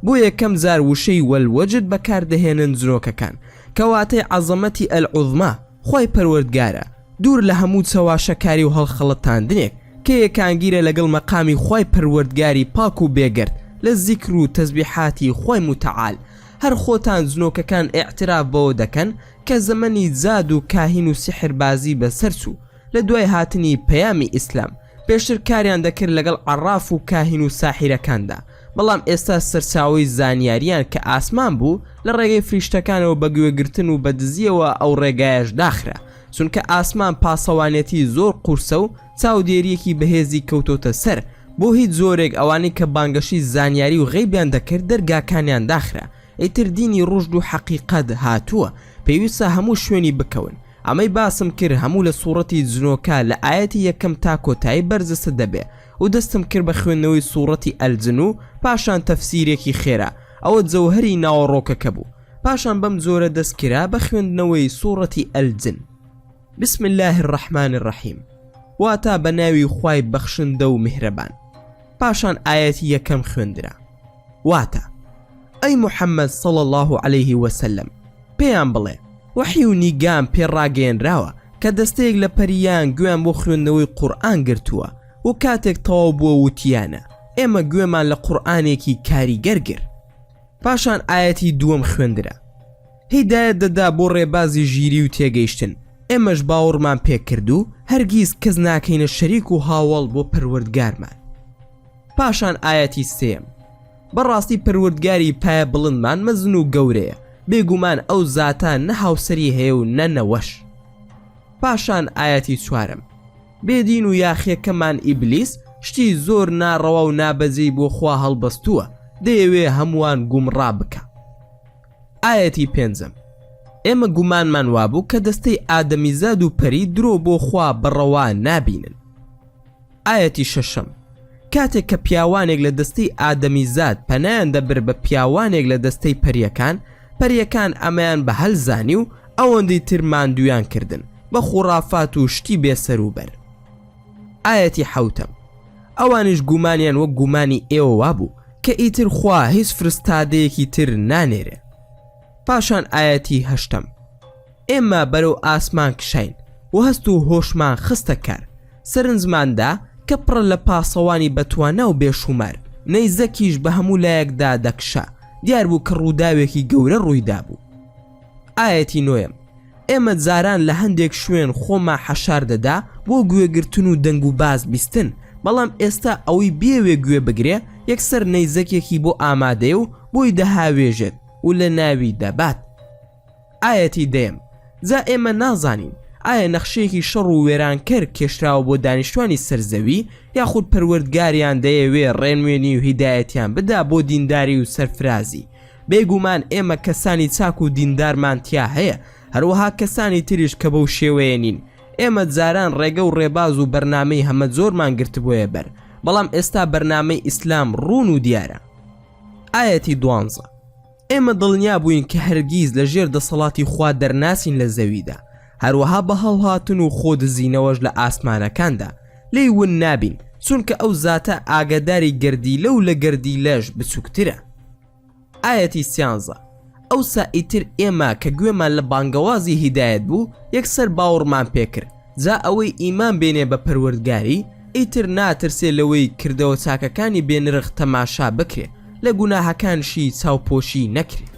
Speaker 1: بۆ یەکەم جار وشەی وەلوەجد بەکاردەهێنن جنۆکەکان کەواتەی عەزەمەتی ئەلعوزما خوای پەروەردگارە، دوور لە هەموو چەواشەکاری و هەڵخەڵەتاندنێک کە یەکانگیرە لەگەڵ مەقامی خوای پەروەردگاری پاک و بێگرد لە زیکر و تەسبیحاتی خوای متعال. هەر خۆتان جنۆکەکان ئیعتراف بەوە دەکەن کە زەمەنی جاد و کاهین و سحربازی بەسەر چوو لە دوای هاتنی پەیامی ئیسلام. پێشتر کاریان دەکرد لەگەڵ عەراف و کاهین و ساحیرەکاندا، بەڵام ئێستا سەرچاوەی زانیاریان کە ئاسمان بوو لە ڕێگەی فریشتەکانەوە بەگوێگرتن و بەدزیەوە ئەو ڕێگایەش داخرا، چونکە ئاسمان پاسەوانێتی زۆر قورسە و چاودێریەکی بەهێزی کەوتۆتە سەر بۆ هیچ زۆرێک ئەوانەی کە بانگەشی زانیاری و غەیبیان دەکرد دەرگاکانیان داخرا. ئیتر دینی ڕوشد و حەقیقەت هاتووە، پێویستە هەموو شوێنی بکەون. ئەمەی باسم کرد هەموو لە سوورەتی جنۆکە لە ئاەتی یەکەم تا کۆتایی بەرزەسە دەبێ و دەستم کرد بە خوێندنەوەی سوورەتی ئەلجن و پاشان تەفسیرێکی خێرا، ئەوە جەوهەری ناوەڕۆکەکە بوو. پاشان بەم جۆرە دەستکرا بە خوێندنەوەی سوورەتی ئەلجن. بسم الله الرحمن الرحیم، واتە بە ناوی خوای بەخشندە و میهرەبان. پاشان ئاەتی یەکەم خوێندرا، واتە ئەی محەممەد صلی الله علیه وسلم پێیان بڵێ وحی و نیگام پێڕاگەیەنراوە کە دەستەیەک لە پەریان گوێیان بۆ خوێندنەوەی قورئان گرتووە و کاتێک تەواو بووە وتیانە ئێمە گوێمان لە قورئانێکی کاریگەرگر. پاشان ئاەتی دووەم خوێندرا، هیدایەت دەدا بۆ ڕێبازی ژیری و تێگەیشتن ئێمەش باوەڕمان پێکردو هەرگیز کەس ناکەینە شەریک و هاوڵ بۆ پەروەردگارمان. پاشان ئاەتی سێم بەڕاستی پەروەردگاری پایە بڵندمان مەزن و گەورەیە، بێگومان ئەو زاتان نە هاوسەری هەیە و نەنەوەش. پاشان ئاەتی چوارم بێدین و یاخیەکەمان ئیبلیس شتی زۆر ناڕەوا و نابەجێی بۆ خوا هەڵبەستووە، دەیەوێ هەمووان گومڕا بکە. ئاەتی پێنجەم ئێمە گومانمان وابوو کە دەستەی ئادەمیزاد و پەری درۆ بۆ خوا بەڕەوا نابینن. ئاەتی شەشەم کاتێک کە پیاوانێک لە دەستەی ئادەمیزاد پەنایان دەبر بە پیاوانێک لە دەستەی پەریەکان ئەمەیان بە هەلزانی و ئەوەندەی تر ماندویان کردن بە خوڕافات و شتی بێسەروبەر. ئاەتی حەوتەم ئەوانش گومانیان وەک گومانی ئێوە وابوو کە ئیتر خوا هیچ فرستادەیەکی تر نانێرێ. پاشان ئاەتی هەشتەم ئێمە بەرەو ئاسمان کشین و هەست و هۆشمان خستە کار، سەرنجماندا کە پڕە لە پاسەوانی بەتوانە و بێشومار، نەیزەکیش بە هەموو لایەکدا دەکشا، دیار بوو کە ڕووداوێکی گەورە ڕوویدا بوو. ئاەتی نۆیەم ئێمە جاران لە هەندێک شوێن خۆمان حەشار دەدا بۆ گوێگرتن و دەنگ و باز بیستن، بەڵام ئێستا ئەوەی بێوێ گوێ بگرێ یەکسەر نەیزەکێکی بۆ ئامادەیە و بۆی دەهاوێژێت و لە ناوی دەبات. ئاەتی دەیەم جا ئێمە نازانین ئایا نەخشەیەکی شەڕ و وێرانکەر کێشراوە بۆ دانیشتوانی سەرزەوی یاخود پەروەردگاریان دەیەوێ ڕێنوێنی و هیدایەتیان بدا بۆ دینداری و سەرفرازی. بێگومان ئێمە کەسانی چاک و دیندارمان تیا هەیە، هەروەها کەسانی تریش کە بەو شێوەیە نین. ئێمە جاران ڕێگە و ڕێباز و بەرنامەی هەمە زۆرمان گرتبوویە بەر، بەڵام ئێستا بەرنامەی ئیسلام ڕوون و دیارە. ئاەتی دوانزە ئێمە دڵنیا بووین کە هەرگیز لە ژێر دەسەڵاتی خوا دەرناسین لە زەویدا، هەروەها بە هەڵهاتن و خۆدزینەوەش لە ئاسمانەکاندا لێی ون نابین، چونکە ئەو زاتە ئاگاداری گەردیلە و لە گەردیلەش بچووکترە. ئاەتی سیانزە ئەوسا ئیتر ئێمە کە گوێمان لە بانگەوازی هیدایەت بوو یەکسەر باوەڕمان پێکرد، جا ئەوەی ئیمان بێنێ بە پەروەردگاری ئیتر ناترسێ لەوەی کردەوە چاکەکانی بێنرخ تەماشا بکرێ، لە گوناهەکانشی چاوپۆشی نەکرێت.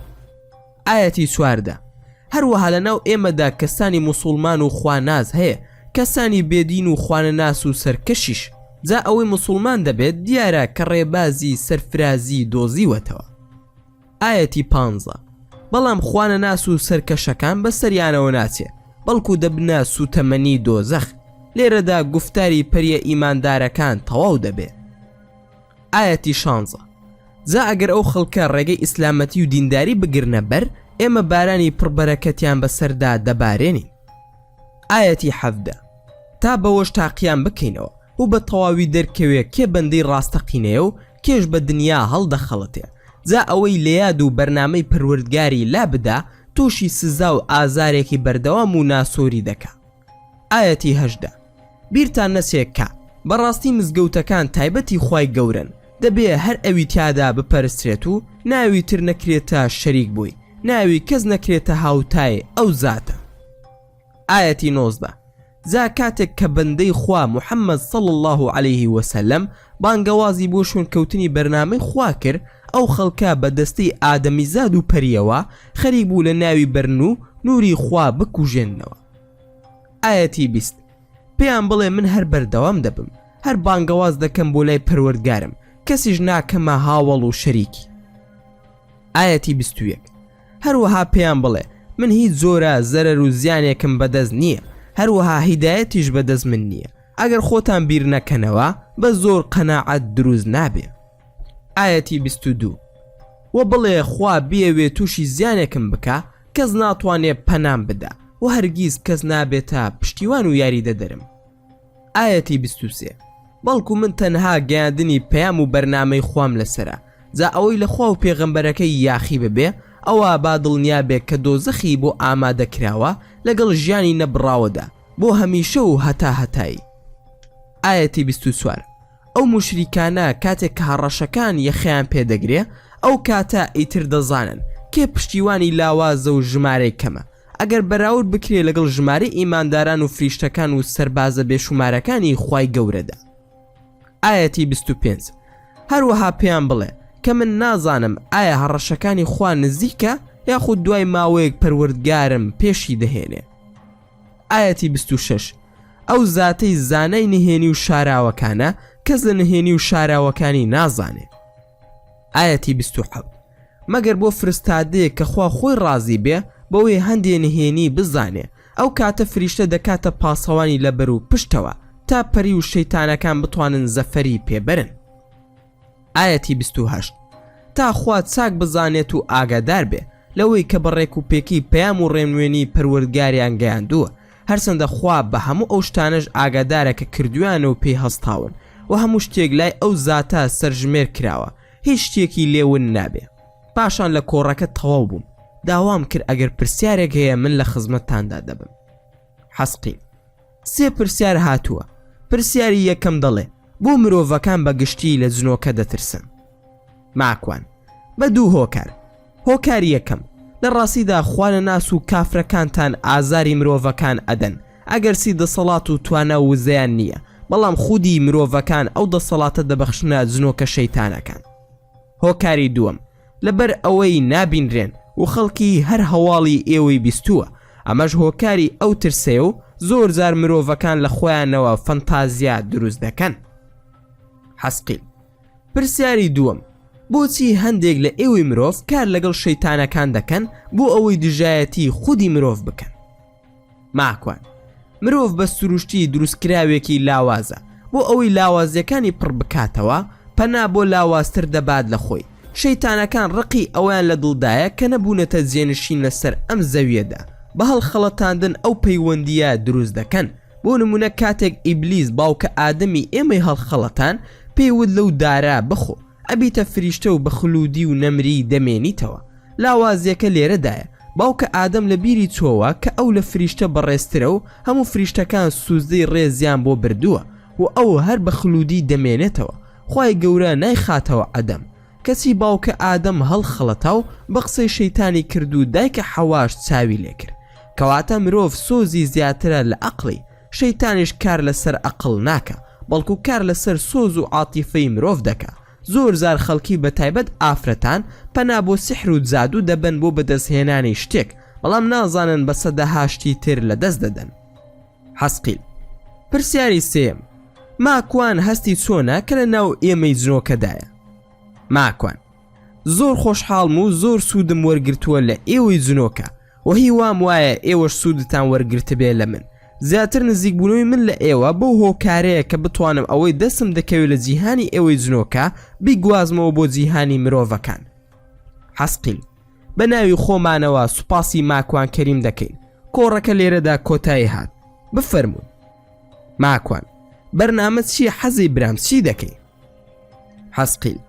Speaker 1: ئاەتی چواردە هەروەها لەناو ئێمەدا کەسانی موسڵمان و خواناز هەیە، کەسانی بێدین و خوانەناس و سەرکەشیش، جا ئەوەی موسڵمان دەبێت دیارە کە ڕێبازی سەرفرازی دۆزیوەتەوە. ئاەتی پانزە بەڵام خوانەناس و سەرکەشەکان بەسەریانەوە ناچێت، بەڵکو دەبنە سوتەمەنی دۆزەخ، لێرەدا گفتاری پەریە ئیماندارەکان تەواو دەبێت. ئاەتی شانزە جا ئەگەر ئەو خەڵکە ڕێگەی ئیسلامەتی و دینداری بگرنە بەر، ئێمە بارانی پڕبەرەکەتیان بەسەردا دەبارێنین. ئاەتی حەفدە تا بەوەش تاقییان بکەینەوە و بە تەواوی دەرکەوێ کێ بەندەی ڕاستەقینەیە و کێش بە دنیا هەڵدەخەڵەتێ، جا ئەوەی لەیاد و بەرنامەی پەروەردگاری لا بدا تووشی سزا و ئازارێکی بەردەوام و ناسۆری دەکا. ئاەتی هەژدە بیرتان نەچێت کە بەڕاستی مزگەوتەکان تایبەتی خوای گەورن، دەبێ هەر ئەوی تیادا بپەرسترێت و ناوی تر نەکرێتە شەریک بووی، ناوی کەس نەکرێتە هاوتای ئەو زاتە. ئاەتی نۆزدە جا کاتێک کە بەندەی خوا محەممەد صلی الله عليه وسلم بانگەوازی بۆ شوێنکەوتنی بەرنامەی خوا کرد، ئەو خەڵکە بە دەستەی ئادەمیزاد و پەریەوە خەریک بوو لە ناوی بەرن و نوری خوا بکوژێننەوە. ئاەتی بیست پێیان بڵێ من هەر بەردەوام دەبم، هەر بانگەواز دەکەم بۆ لای پەروەردگارم، کەسیش ناکەمە هاوڵ و شەریکی. ئاەتی 21 هەروەها پێیان بڵێ من هیچ زۆرە زەرەر و زیانێکم بەدەست نییە، هەروەها هیدایەتیش بەدەست من نییە، ئەگەر خۆتان بیر نەکەنەوە بە زۆر قەناعەت دروست نابێ. ئاەتی 22 وە بڵێ خوا بیەوێ تووشی زیانێکم بکە کەس ناتوانێ پەنام بدا و هەرگیز کەس نابێتە پشتیوان و یاری دەدەرم. ئاەتی 23 بەڵکو من تەنها گەیاندنی پەیام و بەرنامەی خوام لەسرە، جا ئەوەی لە خوا و پێغەمبەرەکەی یاخی ببێ ئەوە با دڵنیا بێ کە دۆزەخی بۆ ئامادەکراوە لەگەڵ ژیانی نەبڕاوەدا بۆ هەمیشە و هەتا هەتایی. ئاەتی 24 ئەو موشریکانە کاتێک کە هەڕەشەکان یەخیان پێدەگرێ ئەو کاتە ئیتر دەزانن کێ پشتیوانی لاوازە و ژمارەی کەمە، ئەگەر بەراورد بکرێ لەگەڵ ژمارەی ئیمانداران و فریشتەکان و سەربازە بێشومارەکانی خوای گەورەدا. ئاەتی 25 هەروەها پێیان بڵێ کە من نازانم ئایا هەڕەشەکانی خوا نزیکە یاخود دوای ماوەیەک پەروەردگارم پێشی دەهێنێ. ئاەتی 26 ئەو زاتەی زانای نهێنی و شاراوەکانە کەس لە نهێنی و شاراوەکانی نازانێ. ئاەتی 27 مەگەر بۆ فرستادەیە کە خوا خۆی ڕازی بێ بەوەی هەندێ نهێنی بزانێ ئەو کاتە فریشتە دەکاتە پاسەوانی لە بەر و پشتەوە تا پەری و شەیتانەکان بتوانن زەفەری پێبەرن. ئاەتی 28 تا خوا چاک بزانێت و ئاگادار بێ لەوەی کە بەڕێک و پێکی پەیام و ڕێنوێنی پەروەردگاریان گەیاندووە، هەرچەندە خوا بە هەموو ئەو شتانەش ئاگادارە کە کردویانە و پێی هەستاون و هەموو شتێک لای ئەو زاتە سەرژمێر کراوە، هیچ شتێکی لێون نابێ. پاشان لە کۆڕەکە تەواو بووم، داوام کرد ئەگەر پرسیارێک هەیە من لە خزمەتتاندا دەبم. حەسقین 3 پرسیار هاتووە. پرسیاری یەکەم دەڵێ بۆ مرۆڤەکان بە گشتی لە جنۆکە دەترسن. ماکوان بە 2 هۆکار. هۆکاری یەکەم لە ڕاستیدا خوا لە ناس و کافرەکانتان ئازاری مرۆڤەکان ئەدەن ئەگەر سی دەسەڵات و توانە و وزەیان نییە، بەڵام خودی مرۆڤەکان ئەو دەسەڵاتە دەبەخشنە جنۆکە شەیتانەکان. هۆکاری دووەم لەبەر ئەوەی نابینرێن و خەڵکی هەر هەواڵی ئێوەی بیستووە، ئەمەش هۆکاری ئەو ترسێ و زۆر جار مرۆڤەکان لە خۆیانەوە فەنتازیا دروست دەکەن. حەسقیل پرسیاری دووەم بۆچی هەندێک لە ئێوەی مرۆڤ کار لەگەڵ شەیتانەکان دەکەن بۆ ئەوەی دژایەتی خودی مرۆڤ بکەن؟ ماکوان مرۆڤ بە سروشتی دروستکراوێکی لاوازە، بۆ ئەوەی لاوازیەکانی پڕ بکاتەوە پەنا بۆ لاوازتر دەبات لە خۆی. شەیتانەکان ڕقی ئەویان لە دڵدایە کە نەبوونەتە جێنشین لەسەر ئەم زەویەدا بە هەڵخەڵەتاندن ئەو پەیوەندیە دروست دەکەن. بۆ نمونە کاتێک ئیبلیس باوکە ئادەمی ئێمەی هەڵخەڵەتان پێیوت لەو دارا بخۆ، ئەبیتە فریشتە و بە خلودی و نەمری دەمێنیتەوە. لاوازیەکە لێرەدایە باوکە ئادەم لە بیری چۆوە کە ئەو لە فریشتە بەڕێزترە و هەموو فریشتەکان سوزدەی ڕێزیان بۆ بردووە و ئەو هەر بە خلودی دەمێنێتەوە. خوای گەورە نایخاتەوە ئەدەم، کەسی باوکە ئادەم هەڵخەڵەتا و بە قسەی شەیتانی کرد و دایکە حەواش چاوی لێکرد. کەواتە مرۆڤ سۆزی زیاترە لە عەقڵی، شەیتانیش کار لەسەر عەقڵ ناکە، بەڵکو کار لەسەر سۆز و عاتیفەی مرۆڤ دەکا. زۆر زار خەڵکی بە تایبەت ئافرەتان پەنا بۆ سحر و جادو دەبن بۆ بەدەستهێنانی شتێک، بەڵام نازانن بە سەدەها شتی تر لە دەست دەدەن. حەسقیل پرسیاری سێم ماکوان هەستی چۆنە کە لە ناو ئێمەی جنۆکەدایە؟ ماکوان زۆر خۆشحاڵم و زۆر سوودم وەرگرتووە لە ئێوەی جنۆکە و هیوام وایە ئێوەش سوودتان وەرگرتە بێ لە من. زیاتر نزیکبوونەوەی من لە ئێوە بەو هۆکارەیە کە بتوانم ئەوەی دەستم دەکەوێت لە جیهانی ئێوەی جنۆکە بیگوازمەوە بۆ جیهانی مرۆڤەکان. حەسقیل بە ناوی خۆمانەوە سوپاسی ماکوان کەریم دەکەین. کۆڕەکە لێرەدا کۆتایی هات. بفەرمون. ماکوان بەرنامە چییە حەزی برام چی دەکەی؟ حەسقیل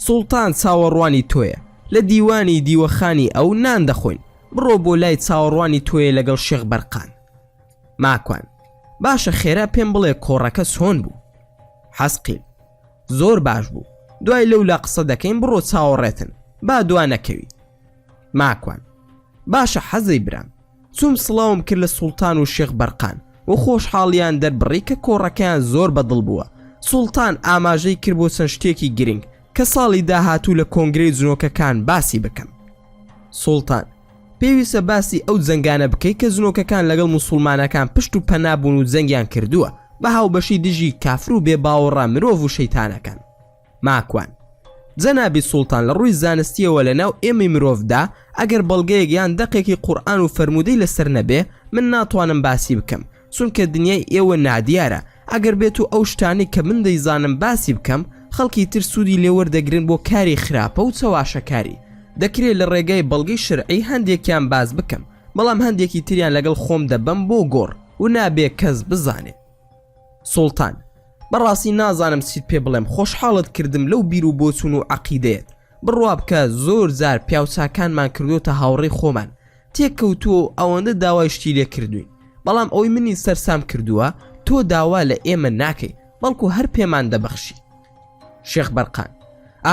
Speaker 1: سوڵتان چاوەڕوانی تۆیە، لە دیوانی دیوەخانی ئەو نان دەخۆین، بڕۆ بۆ لای چاوەڕوانی تۆیە لەگەڵ شێخ بەرقان. ماکوان باشە خێرا پێم بڵێ کۆڕەکە چۆن بوو؟ حەسقیل زۆر باش بوو، دوای لەولا قسە دەکەین بڕۆ چاوەڕێتن با دوانەکەوی. ماکوان باشە حەزەی برام، چوم سڵاوم کرد لە سوڵتان و شێخ بەرقان و خۆشحاڵیان دەربڕی کە کۆڕەکەیان زۆر بەدڵ بووە. سوڵتان ئاماژەی کرد بۆ چەند شتێکی گرنگ کە ساڵی داهاتوو لە کۆنگرەی جنۆکەکان باسی بکەم. سوڵتان پێویستە باسی ئەو جەنگانە بکەی کە جنۆکەکان لەگەڵ موسڵمانەکان پشت و پەنابوون و جەنگیان کردووە بە هاوبەشی دژی کافر و بێباوەڕە مرۆڤ و شەیتانەکان. ماکوان جەنابی سوڵتان لە ڕووی زانستیەوە لە ناو ئێمەی مرۆڤدا ئەگەر بەڵگەیەک یان دەقێکی قورئان و فەرموودەی لەسەر نەبێ من ناتوانم باسی بکەم، چونکە دنیای ئێوە نادیارە. ئەگەر بێت و ئەو شتانی کە من دەیزانم باسی بکەم خەڵکی تر سوودی لێوەردەگرن بۆ کاری خراپە و چەواشەکاری. دەکرێت لە ڕێگای بەڵگەی شرعی هەندێکیان باز بکەم، بەڵام هەندێکی تریان لەگەڵ خۆم دەبەم بۆ گۆڕ و نابێ کەس بزانێت. سوڵتان بەڕاستی نازانم چیت پێ بڵێم، خۆشحاڵت کردم لەو بیر و بۆچوون و عەقیدەیەت. بڕوا بکە زۆر زار پیاوچاکانمان کردوتە هاوڕێی خۆمان، تێککەوتووە ئەوەندە داوای شتی لێ کردوین، بەڵام ئەوەی منی سەرسام کردووە تۆ داوا لە ئێمە ناکەی، بەڵکو هەر پێمان دەبەخشی. شێخ بەرقان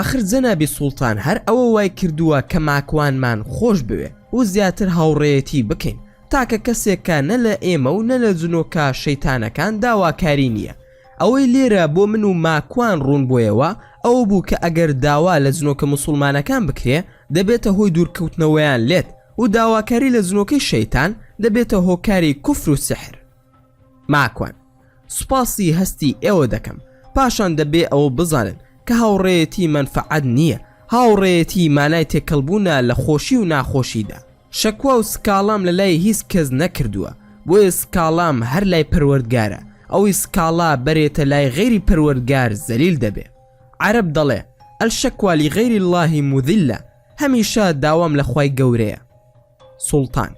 Speaker 1: آخر جەنابی سوڵتان هەر ئەوە وای کردووە کە ماکوانمان خۆش بوێ و زیاتر هاوڕێیەتی بکەین، تاکە کەسێکە نە لە ئێمە و نە لە جنۆکە شەیتانەکان داواکاری نییە. ئەوەی لێرە بۆ من و ماکوان ڕوون بۆیەوە ئەوە بوو کە ئەگەر داوا لە جنۆکە موسڵمانەکان بکرێ دەبێتە هۆی دوورکەوتنەوەیان لێت و داواکاری لە زنۆکەی شەیتان دەبێتە هۆکاری کوفر و سحر. ماکوان سوپاسی هەستی ئێوە دەکەم، پاشان دەبێ ئەوە بزانن کە هاوڕێیەتی منفعەت نییە، هاوڕێیەتی مانای تێکەڵبوونە لە خۆشی و ناخۆشیدا. شەکوا و سکاڵام لە لای هیچ کەس نەکردووە، بۆیە سکاڵام هەر لای پەروەردگارە، ئەوەی سکاڵا بەرێتە لای غەیری پەروەردگار زەلیل دەبێ. عەرەب دەڵێ ئەلشەکوا لغەیری اللهی مذلە، هەمیشە داوام لە خوای گەورەیە. سوڵتان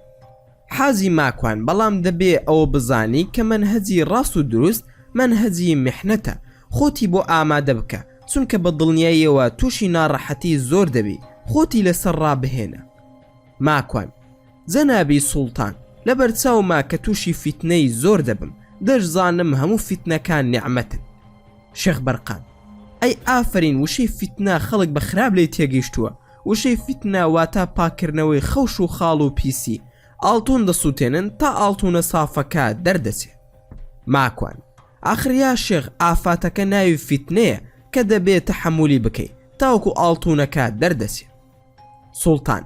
Speaker 1: حازی ماکوان بەڵام دەبێ ئەوە بزانی کە منهەجی ڕاست و دروست منهەجی میحنەتە، خۆتی بۆ ئامادە بکە، چونکە بە دڵنیاییەوە تووشی ناڕەحەتی زۆر دەبی، خۆتی لەسەر ڕابهێنە. ماکوان جەنابی سوڵتان لەبەرچاوما کە تووشی فیتنەی زۆر دەبم، دەشزانم هەموو فیتنەکان نیعمەتن. شێخ بەرقان ئەی ئافرین، وشەی فیتنە خەڵک بە خراپ لێ تێگەیشتووە، وشەی فیتنە واتە پاکردنەوەی خەوش و خاڵ و پیسی، ئاڵتون دەسووتێنن تا ئاڵتونە سافەکە دەردەچێت. ماکوان ئاخریا شێخ ئافاتەکە ناوی فیتنەیە کە دەبێت تەحەمولی بکەیت تاوەکو ئاڵتونەکە دەردەچێت. سوڵتان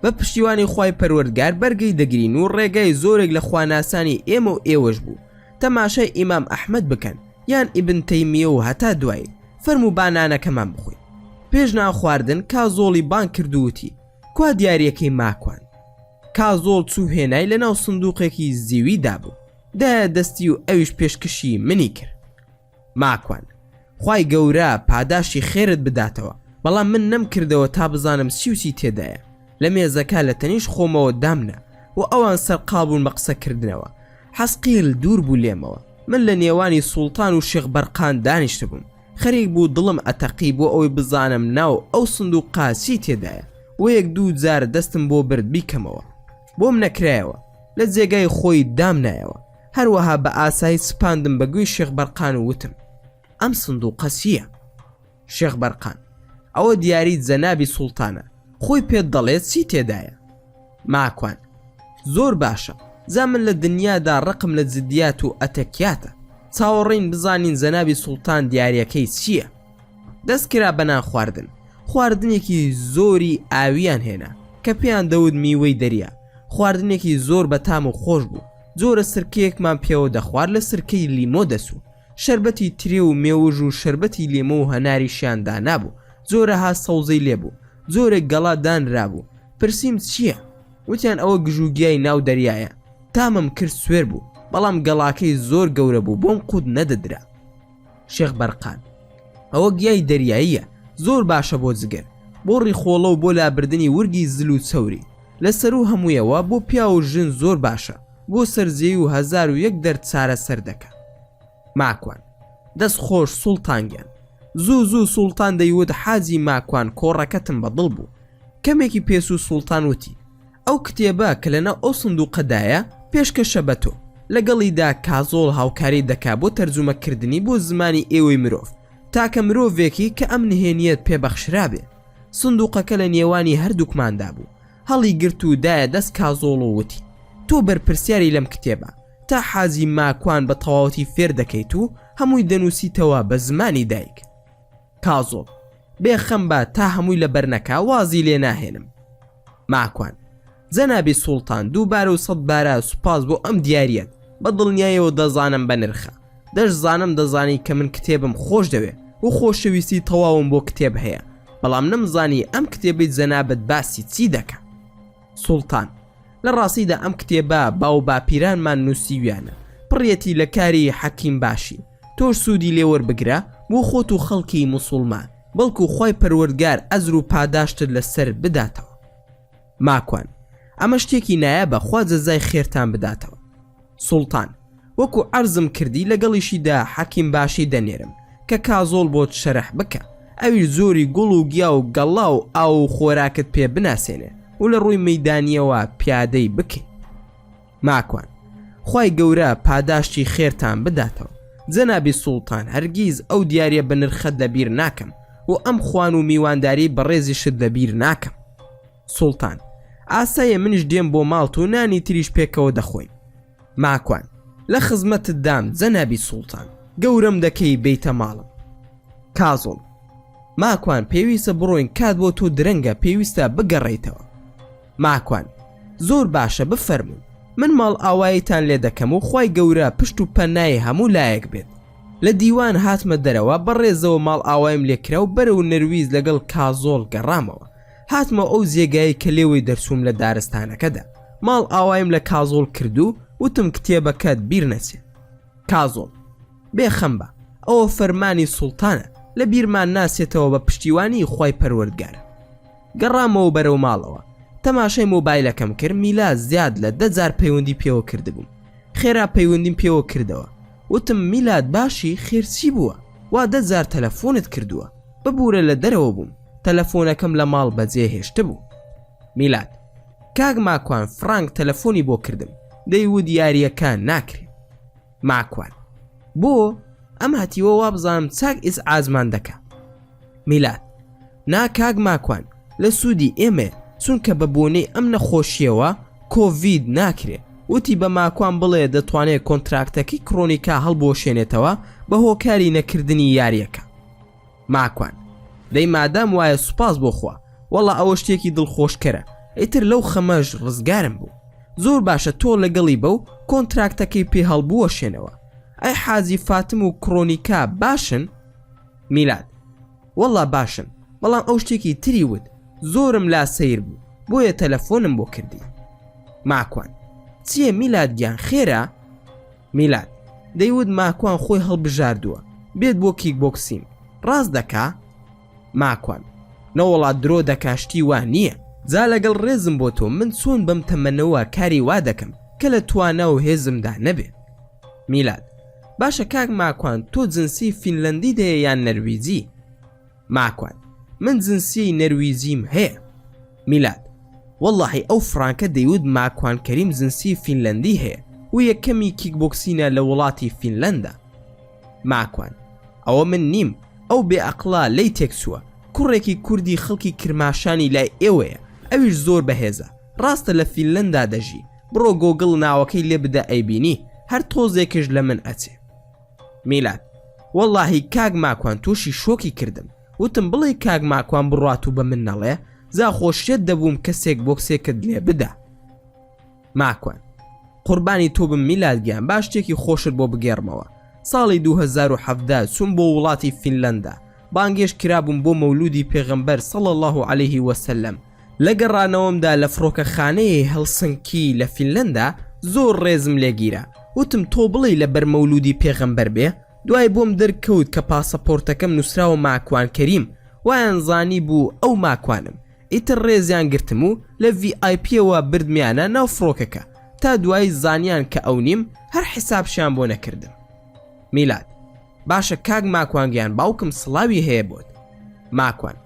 Speaker 1: بە پشتیوانی خوای پەروەردگار بەرگەی دەگرین و ڕێگای زۆرێک لە خواناسانی ئێمە و ئێوەش بوو. تەماشای ئیمام ئەحمەد بکەن یان ئیبن تەیمیە و هەتا دوایی فەرموو بانانەکەمان بخۆین. پێش ناو خواردن کازۆڵی بان کردووتی کوا دیارەکەی ماکوان. کازۆڵ چوو هێنای لە ناو سندوقێکی زیوی دابوو، دایە دەستی و ئەویش پێشکەشی منی کرد. ماکوان خوای گەورە پاداشی خێرت بداتەوە، بەڵام من نەمکردەوە تا بزانم چی تێدایە. لە مێزەکە لە تەنیش خۆمەوە دامنە و ئەوان سەرقابوون بە قسەکردنەوە. حەسقیل دوور بوو لێمەوە، من لە نێوانی سوڵتان و شێخ بەرقان دانیشتە بووم، خەریک بوو دڵم ئەتەقی بۆ ئەوەی بزانم ناو ئەو سندوقا چی تێدایە و یەک دوو جار دەستم بۆ برد بیکەمەوە. بۆم نەکرایەوە، لە جێگای خۆی دامنایەوە. هەروەها بە ئاسایی سپاندم بەگوێی شێخ بەرقان و وتم ئەم سندوقە چییە؟ شێخ بەرقان ئەوە دیاری جەنابی سوڵتانە، خۆی پێت دەڵێت چی تێدایە. ماکوان زۆر باشە، زامن لە دنیادا ڕقم لە جدیات و ئەتەکیاتە، چاوەڕێین بزانین جەنابی سوڵتان دیارەکەی چییە. دەستکرا بەنان خواردن، خواردنێکی زۆری ئاویان هێنا کە پێیان دەود میوەی دەریا. خواردنێکی زۆر بەتام و خۆش بوو، جۆرە سرکەیەکمان پێوە دەخوارد لە سرکەی لیمۆ دەسوو، شەربەتی ترێ و مێوژ و شەربەتی لیمۆ و هەناریشیاندا نابوو، جۆرەها سەوزەی لێبوو، زۆرێک گەڵا دانرابوو. پرسییم چییە؟ وتیان ئەوە گژوگیای ناو دەریایە. تامم کرد سوێر بوو، بەڵام گەڵاکەی زۆر گەورە بوو، بۆم قود نەدەدرا. شێخ بەرقان ئەوە گیای دەریاییە، زۆر باشە بۆ جگەر، بۆ ڕیخۆڵە و بۆ لابردنی ورگی زل و چەوری. لەسەر و هەموویەوە بۆ پیا و ژن زۆر باشە، بۆ سەرزێی و 1001 دەرد چارەسەر دەکە. ماکوان دەست خۆش سوڵتانگیان. زوو سوڵتان دەیوت حاجی ماکوان کۆڕەکەتم بەدڵ بوو. کەمێکی پێس و سوڵتان وتی ئەو کتێبە کە لەناو ئەو سندوقەدایە پێشکەشە بە تۆ. لەگەڵیدا کازۆڵ هاوکاری دەکا بۆ تەرجومەکردنی بۆ زمانی ئێوەی مرۆڤ، تاکە مرۆڤێکی کە ئەم نهێنیەت پێبەخشرابێ. سندوقەکە لە نێوانی هەردووکماندا بوو. هەڵی گرت و دایە دەست کازۆڵ و وتی تۆ بەرپرسیاری لەم کتێبە، تا حاجی ماکوان بە تەواوەتی فێر دەکەیت و هەمووی دەنووسیتەوە بە زمانی دایک. کازۆڵ بێخەم بە تا هەمووی لە بەرنەکە وازی لێ ناهێنم. ماکوان جەنابی سوڵتان دووبارە و 100 بارە سوپاس بۆ ئەم دیاریەت، بە دڵنیایەوە دەزانم بە نرخە. دەشزانم دەزانی کە من کتێبم خۆش دەوێ و خۆشەویستی تەواوم بۆ کتێب هەیە، بەڵام نەمزانی ئەم کتێبی جەنابەت باسی چی دەکە. سوڵتان لە ڕاستیدا ئەم کتێبە باو باپیرانمان نووسیویانە، پڕیەتی لە کاری حەکیم باشی. تۆش سوودی لێوەربگرە بۆ خۆت و خەڵکی موسڵمان، بەڵکو خوای پەروەردگار ئەزر و پاداشتت لەسەر بداتەوە. ماکوان ئەمە شتێکی نایابە، خوا جەزای خێرتان بداتەوە. سوڵتان وەکو عەرزم کردی لەگەڵیشیدا حەکیم باشی دەنێرم کە کازۆڵ بۆت شەرح بکە، ئەویش زۆری گوڵ و گیا و گەڵا و ئاو و خۆراکت پێ بناسێنێ و لە ڕووی مەیدانیەوە پیادەی بکەین. ماکوان خوای گەورە پاداشتی خێرتان بداتەوە. جەنابی سوڵتان هەرگیز ئەو دیارە بە نرخەت لەبیر ناکەم و ئەم خوان و میوانداری بەڕێزیشت لەبیر ناکەم. سوڵتان ئاسایە منیش دێم بۆ ماڵت و نانی تریش پێکەوە دەخۆین. ماکوان لە خزمەتت دام جەنابی سوڵتان، گەورەم دەکەی بیتە ماڵم. کازۆڵ ماکوان پێویستە بڕۆین، کات بۆ تۆ درەنگە، پێویستە بگەڕێیتەوە. ماکوان زۆر باشە بفەرمون، من ماڵ ئاواییتان لێ دەکەم و خوای گەورە پشت و پەنای هەموو لایەک بێت. لە دیوان هاتمە دەرەوە بەڕێزەوە ماڵ ئاوایم لێکرا و بەرەو نەرویز لەگەڵ کازۆڵ گەڕامەوە. هاتمە ئەو جێگایی کە لێوەی دەرچووم لە دارستانەکەدا. ماڵ ئاوایم لە کازۆڵ کردو وتم کتێبەکەت بیر نەچێت. کازۆڵ: بێخەم بە، ئەوە فەرمانی سوڵتانە، لە بیرمان ناسێتەوە بە پشتیوانی خوای پەروەردگار. گەڕامەوە بەرەو ماڵەوە. تەماشای مۆبایلەکەم کرد. میلاد زیاد لە 10,000 پەیوەندی پێوە کردبووم. خێرا پەیوەندیم پێوە کردەوە. وتم میلاد باشی خێرچی بووە؟ وا 10,000 تەلەفۆنت کردووە. ببوورە لە دەرەوە بووم. تەلەفۆنەکەم لە ماڵ بەجێ هێشتە بوو. میلاد: کاک ماکوان فرانک تەلەفۆنی بۆ کردم، دەیوت یاریەکان ناکرێت. ماکوان: بۆ؟ ئەم هەتیوە وا بزانم چاک ئیسعازمان دەکا. میلاد: نا کاک ماکوان، لە سوودی ئێمە، چونکە بە بۆنەی ئەم نەخۆشیەوە کۆڤید ناکرێت. وتی بە ماکوان بڵێ دەتوانێت کۆنتراکتەکەی کڕۆنیکا هەڵبۆشێنێتەوە بە هۆکاری نەکردنی یاریەکە. ماکوان: دەی مادام وایە سوپاس بۆخوا، وەڵا ئەوە شتێکی دڵخۆشکەرە، ئیتر لەو خەمەش ڕزگارم بوو. زۆر باشە تۆ لەگەڵی بە و کۆنتراکتەکەی پێ هەڵبوەشێنەوە. ئەی حاجی فاتم و کڕۆنیکا باشن؟ میلاد: وەڵا باشن، بەڵام ئەو شتێکی تری وت، زۆرم لا سەیر بوو، بۆیە تەلەفۆنم بۆ کردی. ماکوان: چییە میلاد گیان خێرە؟ میلاد: دەیوت ماکوان خۆی هەڵبژاردووە بێت بۆ کیک بۆکسیم، ڕاست دەکا؟ ماکوان: نەوەڵات درۆ دەکاشتی وا نییە، جا لەگەڵ ڕێزم بۆ تۆ من چۆن بەم تەمەنەوە کاری وا دەکەم کە لە توانە و هێزمدا نەبێت. میلاد: باشە کاک ماکوان تۆ جنسی فینلەندی دەیە یان نەرویجی؟ ماکوان: من جنسی نەرویجیم هەیە. میلاد: واللهی ئەو فرانکە دەیوت ماکوان کەریم جنسی فینلەندی هەیە و یەکەمی کیکبۆکسینە لە وڵاتی فینلەندا. ماکوان: ئەوە من نیم، ئەو بێعەقڵا لی تێکچووە، کوڕێکی کوردی خەڵکی کرماشانی لای ئێوەیە، ئەویش زۆر بەهێزە، ڕاستە لە فینلەندا دەژی، بڕۆ گۆگڵ ناوەکەی لێ بدە ئەیبینی، هەر تۆزێکش لە من ئەچێ. میلاد: واللهی کاک ماکوان تووشی شۆکی کردم، وتم بڵێ کاک ماکوان بڕات و بە من نەڵێ، زا خۆشیت دەبووم کەسێک بۆکسێکت لێ بدە. ماکوان: قوربانی تۆ بم میلاد گیان، با شتێکی خۆشت بۆ بگێڕمەوە. ساڵی 2017 چوون بۆ وڵاتی فینلەندا، بانگێش کرابووم بۆ مەولودی پێغەمبەر صلی الله عليه وسلم. لە گەڕانەوەمدا لە فڕۆکەخانەیە هەلسنکی لە فینلەندا زۆر ڕێزم لێگیرە، وتم تۆ بڵێ لە بەر مەولودی پێغەمبەر بێ. دوای بۆم دەرکەوت کە پاسەپۆرتەکەم نووسراوە ماکوان کەریم، وایان زانی بوو ئەو ماکوانم. ئیتر ڕێزیان گرتم و لە VIPەوە بردمیانە ناو فڕۆکەکە، تا دوای زانیان کە ئەو نیم، هەر حسابشیان بۆ نەکردم. میلاد: باشە کاک ماکوان گیان، باوکم سڵاوی هەیە بۆت. ماکوان: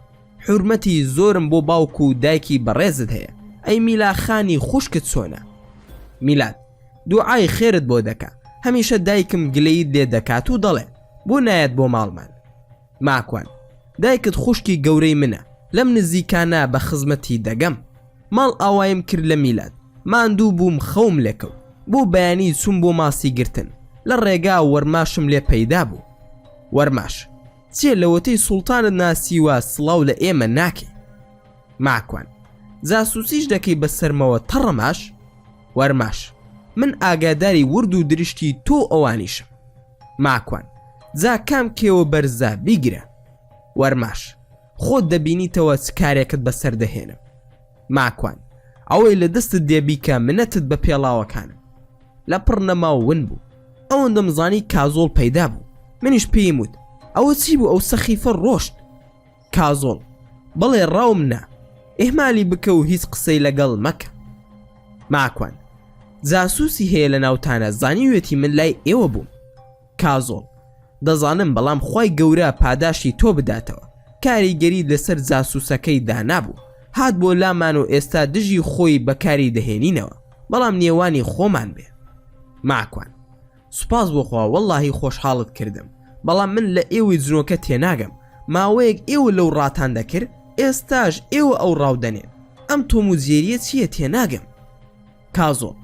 Speaker 1: حورمەتی زۆرم بۆ باوکو و دایکی بەڕێزت هەیە. ئەی میلاخانی خوشکت چۆنە؟ میلاد: دوعای خێرت بۆ دەکا، هەمیشە دایکم گلەیت لێ دەکات و دەڵێ بۆ نایەت بۆ ماڵمان. ماکوان: دایکت خوشکی گەورەی منە، لەم نزیکانە بە خزمەتی دەگەم. ماڵ ئاوایم کرد لە میلاد، ماندوو بووم خەوم لێکەوت، بۆ بەیانی چوون بۆ ماسی گرتن. لە ڕێگا وەرماشم لێ پەیدا بوو. وەرماش: چیە لەوەتەی سوڵتانت ناسیوە سڵاو لە ئێمە ناکەی؟ ماکوان: جاسوسیش دەکەی بەسەرمەوە تەڕەماش؟ وەرماش: من ئاگاداری ورد و درشتی تۆ ئەوانیشم. ماکوان: جا کام کێوە بەرزە بیگرە. وەرماش: خۆت دەبینیتەوە چ کارێکت بەسەر دەهێنم. ماکوان: ئەوەی لە دەستت دێبیکە منەتت بە پێڵاوەکانم. لە پڕ نەما و ون بوو، ئەوەندەم زانی کازۆڵ پەیدا بوو. منیش پێیم وت ئەوە چی بوو ئەو سەخیفە ڕۆشت؟ کازۆڵ: بەڵێ ڕاوم نا، ئێهمالی بکە و هیچ قسەی لەگەڵ مەکە. ماکوان: جاسوسی هەیە لە ناوتانە، زانیوێتی من لای ئێوە بووم. کازۆڵ: دەزانم، بەڵام خوای گەورە پاداشی تۆ بداتەوە، کاریگەری لەسەر جاسوسەکەی دانابوو، هات بۆ لامان و ئێستا دژی خۆی بەکاری دەهێنینەوە، بەڵام نێوانی خۆمان بێ. ماکوان: سوپاس بۆخوا، وەڵڵاهی خۆشحاڵت کردم، بەڵام من لە ئێوەی جنۆکە تێناگەم. ماوەیەک ئێوە لەو ڕاتان دەکرد، ئێستاش ئێوە ئەو ڕاودەنێن. ئەم تۆم و جێریە چییە تێناگەم؟ کازۆڵ: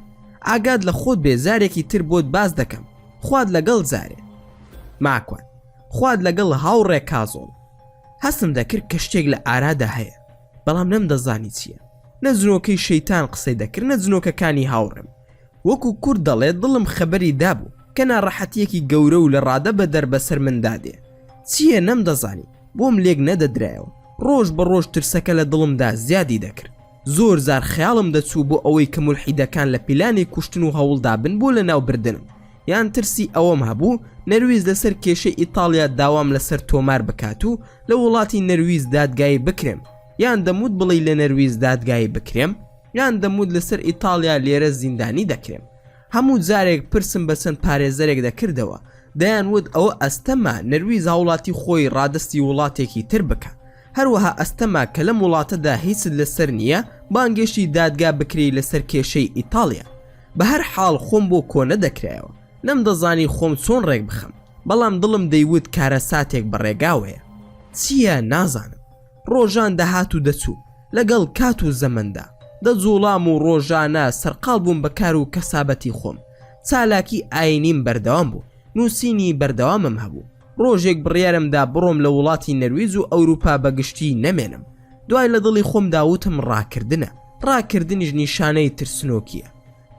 Speaker 1: ئاگاد لە خۆت بێ، زارێکی تر بۆت باز دەکەم، خواد لەگەڵ زارێ. ماکوان: خواد لەگەڵ هاوڕێ کازۆڵ. هەستم دەکرد کە شتێک لە ئارادا هەیە، بەڵام نەمدەزانی چییە. نەزنۆکەی شەیتان قسەی دەکرد نە جنۆکەکانی هاوڕێم. وەکو کورد دەڵێت دڵم خەبەری دابوو کە ناڕەحەتیەکی گەورە و لە ڕادە بە دەربەسەر من دادێ. چییە نەمدەزانی بۆم لێک نەدەدرایەوە. ڕۆژ بە ڕۆژ ترسەکە لە دڵمدا زیادی دەکرد. زۆر زار خەیاڵم دەچوو بۆ ئەوەی کە مولحیدەکان لە پیلانی کوشتن و هەوڵدا بن بۆ لە ناوبردنم، یان ترسی ئەوەم هەبوو نەرویز لەسەر کێشەی ئیتالیا داوام لەسەر تۆمار بکات و لە وڵاتی نەرویز دادگایی بکرێم، یان دەموت بڵێ لە نەرویز دادگایی بکرێم، یان دەموت لەسەر ئیتالیا لێرە زیندانی دەکرێم. هەموو جارێک پرسم بە چەند پارێزەرێک دەکردەوە دەیانوت ئەوە ئەستەما نەرویز هاوڵاتی خۆی ڕادستی وڵاتێکی تر بکە. هەروەها ئەستەما کە لەم وڵاتەدا هیچت لەسەر نییە بانگێشتی دادگا بکری لەسەر کێشەی ئیتالیا. بە هەر حاڵ خۆم بۆ کۆنە دەکرایەوە، نەمدەزانی خۆم چۆن ڕێک بخەم، بەڵام دڵم دەیوت کارە ساتێک بەڕێگاوەیە. چییە نازانم. ڕۆژان دەهات و دەچوو لەگەڵ کات و زەمەندا، دەجوڵام و ڕۆژانە سەرقاڵ بووم بە کار و کەسابەتی خۆم. چالاکی ئاینیم بەردەوام بوو، نووسینی بەردەوامم هەبوو. ڕۆژێک بڕیارمدا بڕۆم لە وڵاتی نەرویز و ئەوروپا بەگشتی نەمێنم. دوای لە دڵی خۆم داوتم ڕاکردنە، ڕاکردنیش نیشانەی ترسنۆکیە،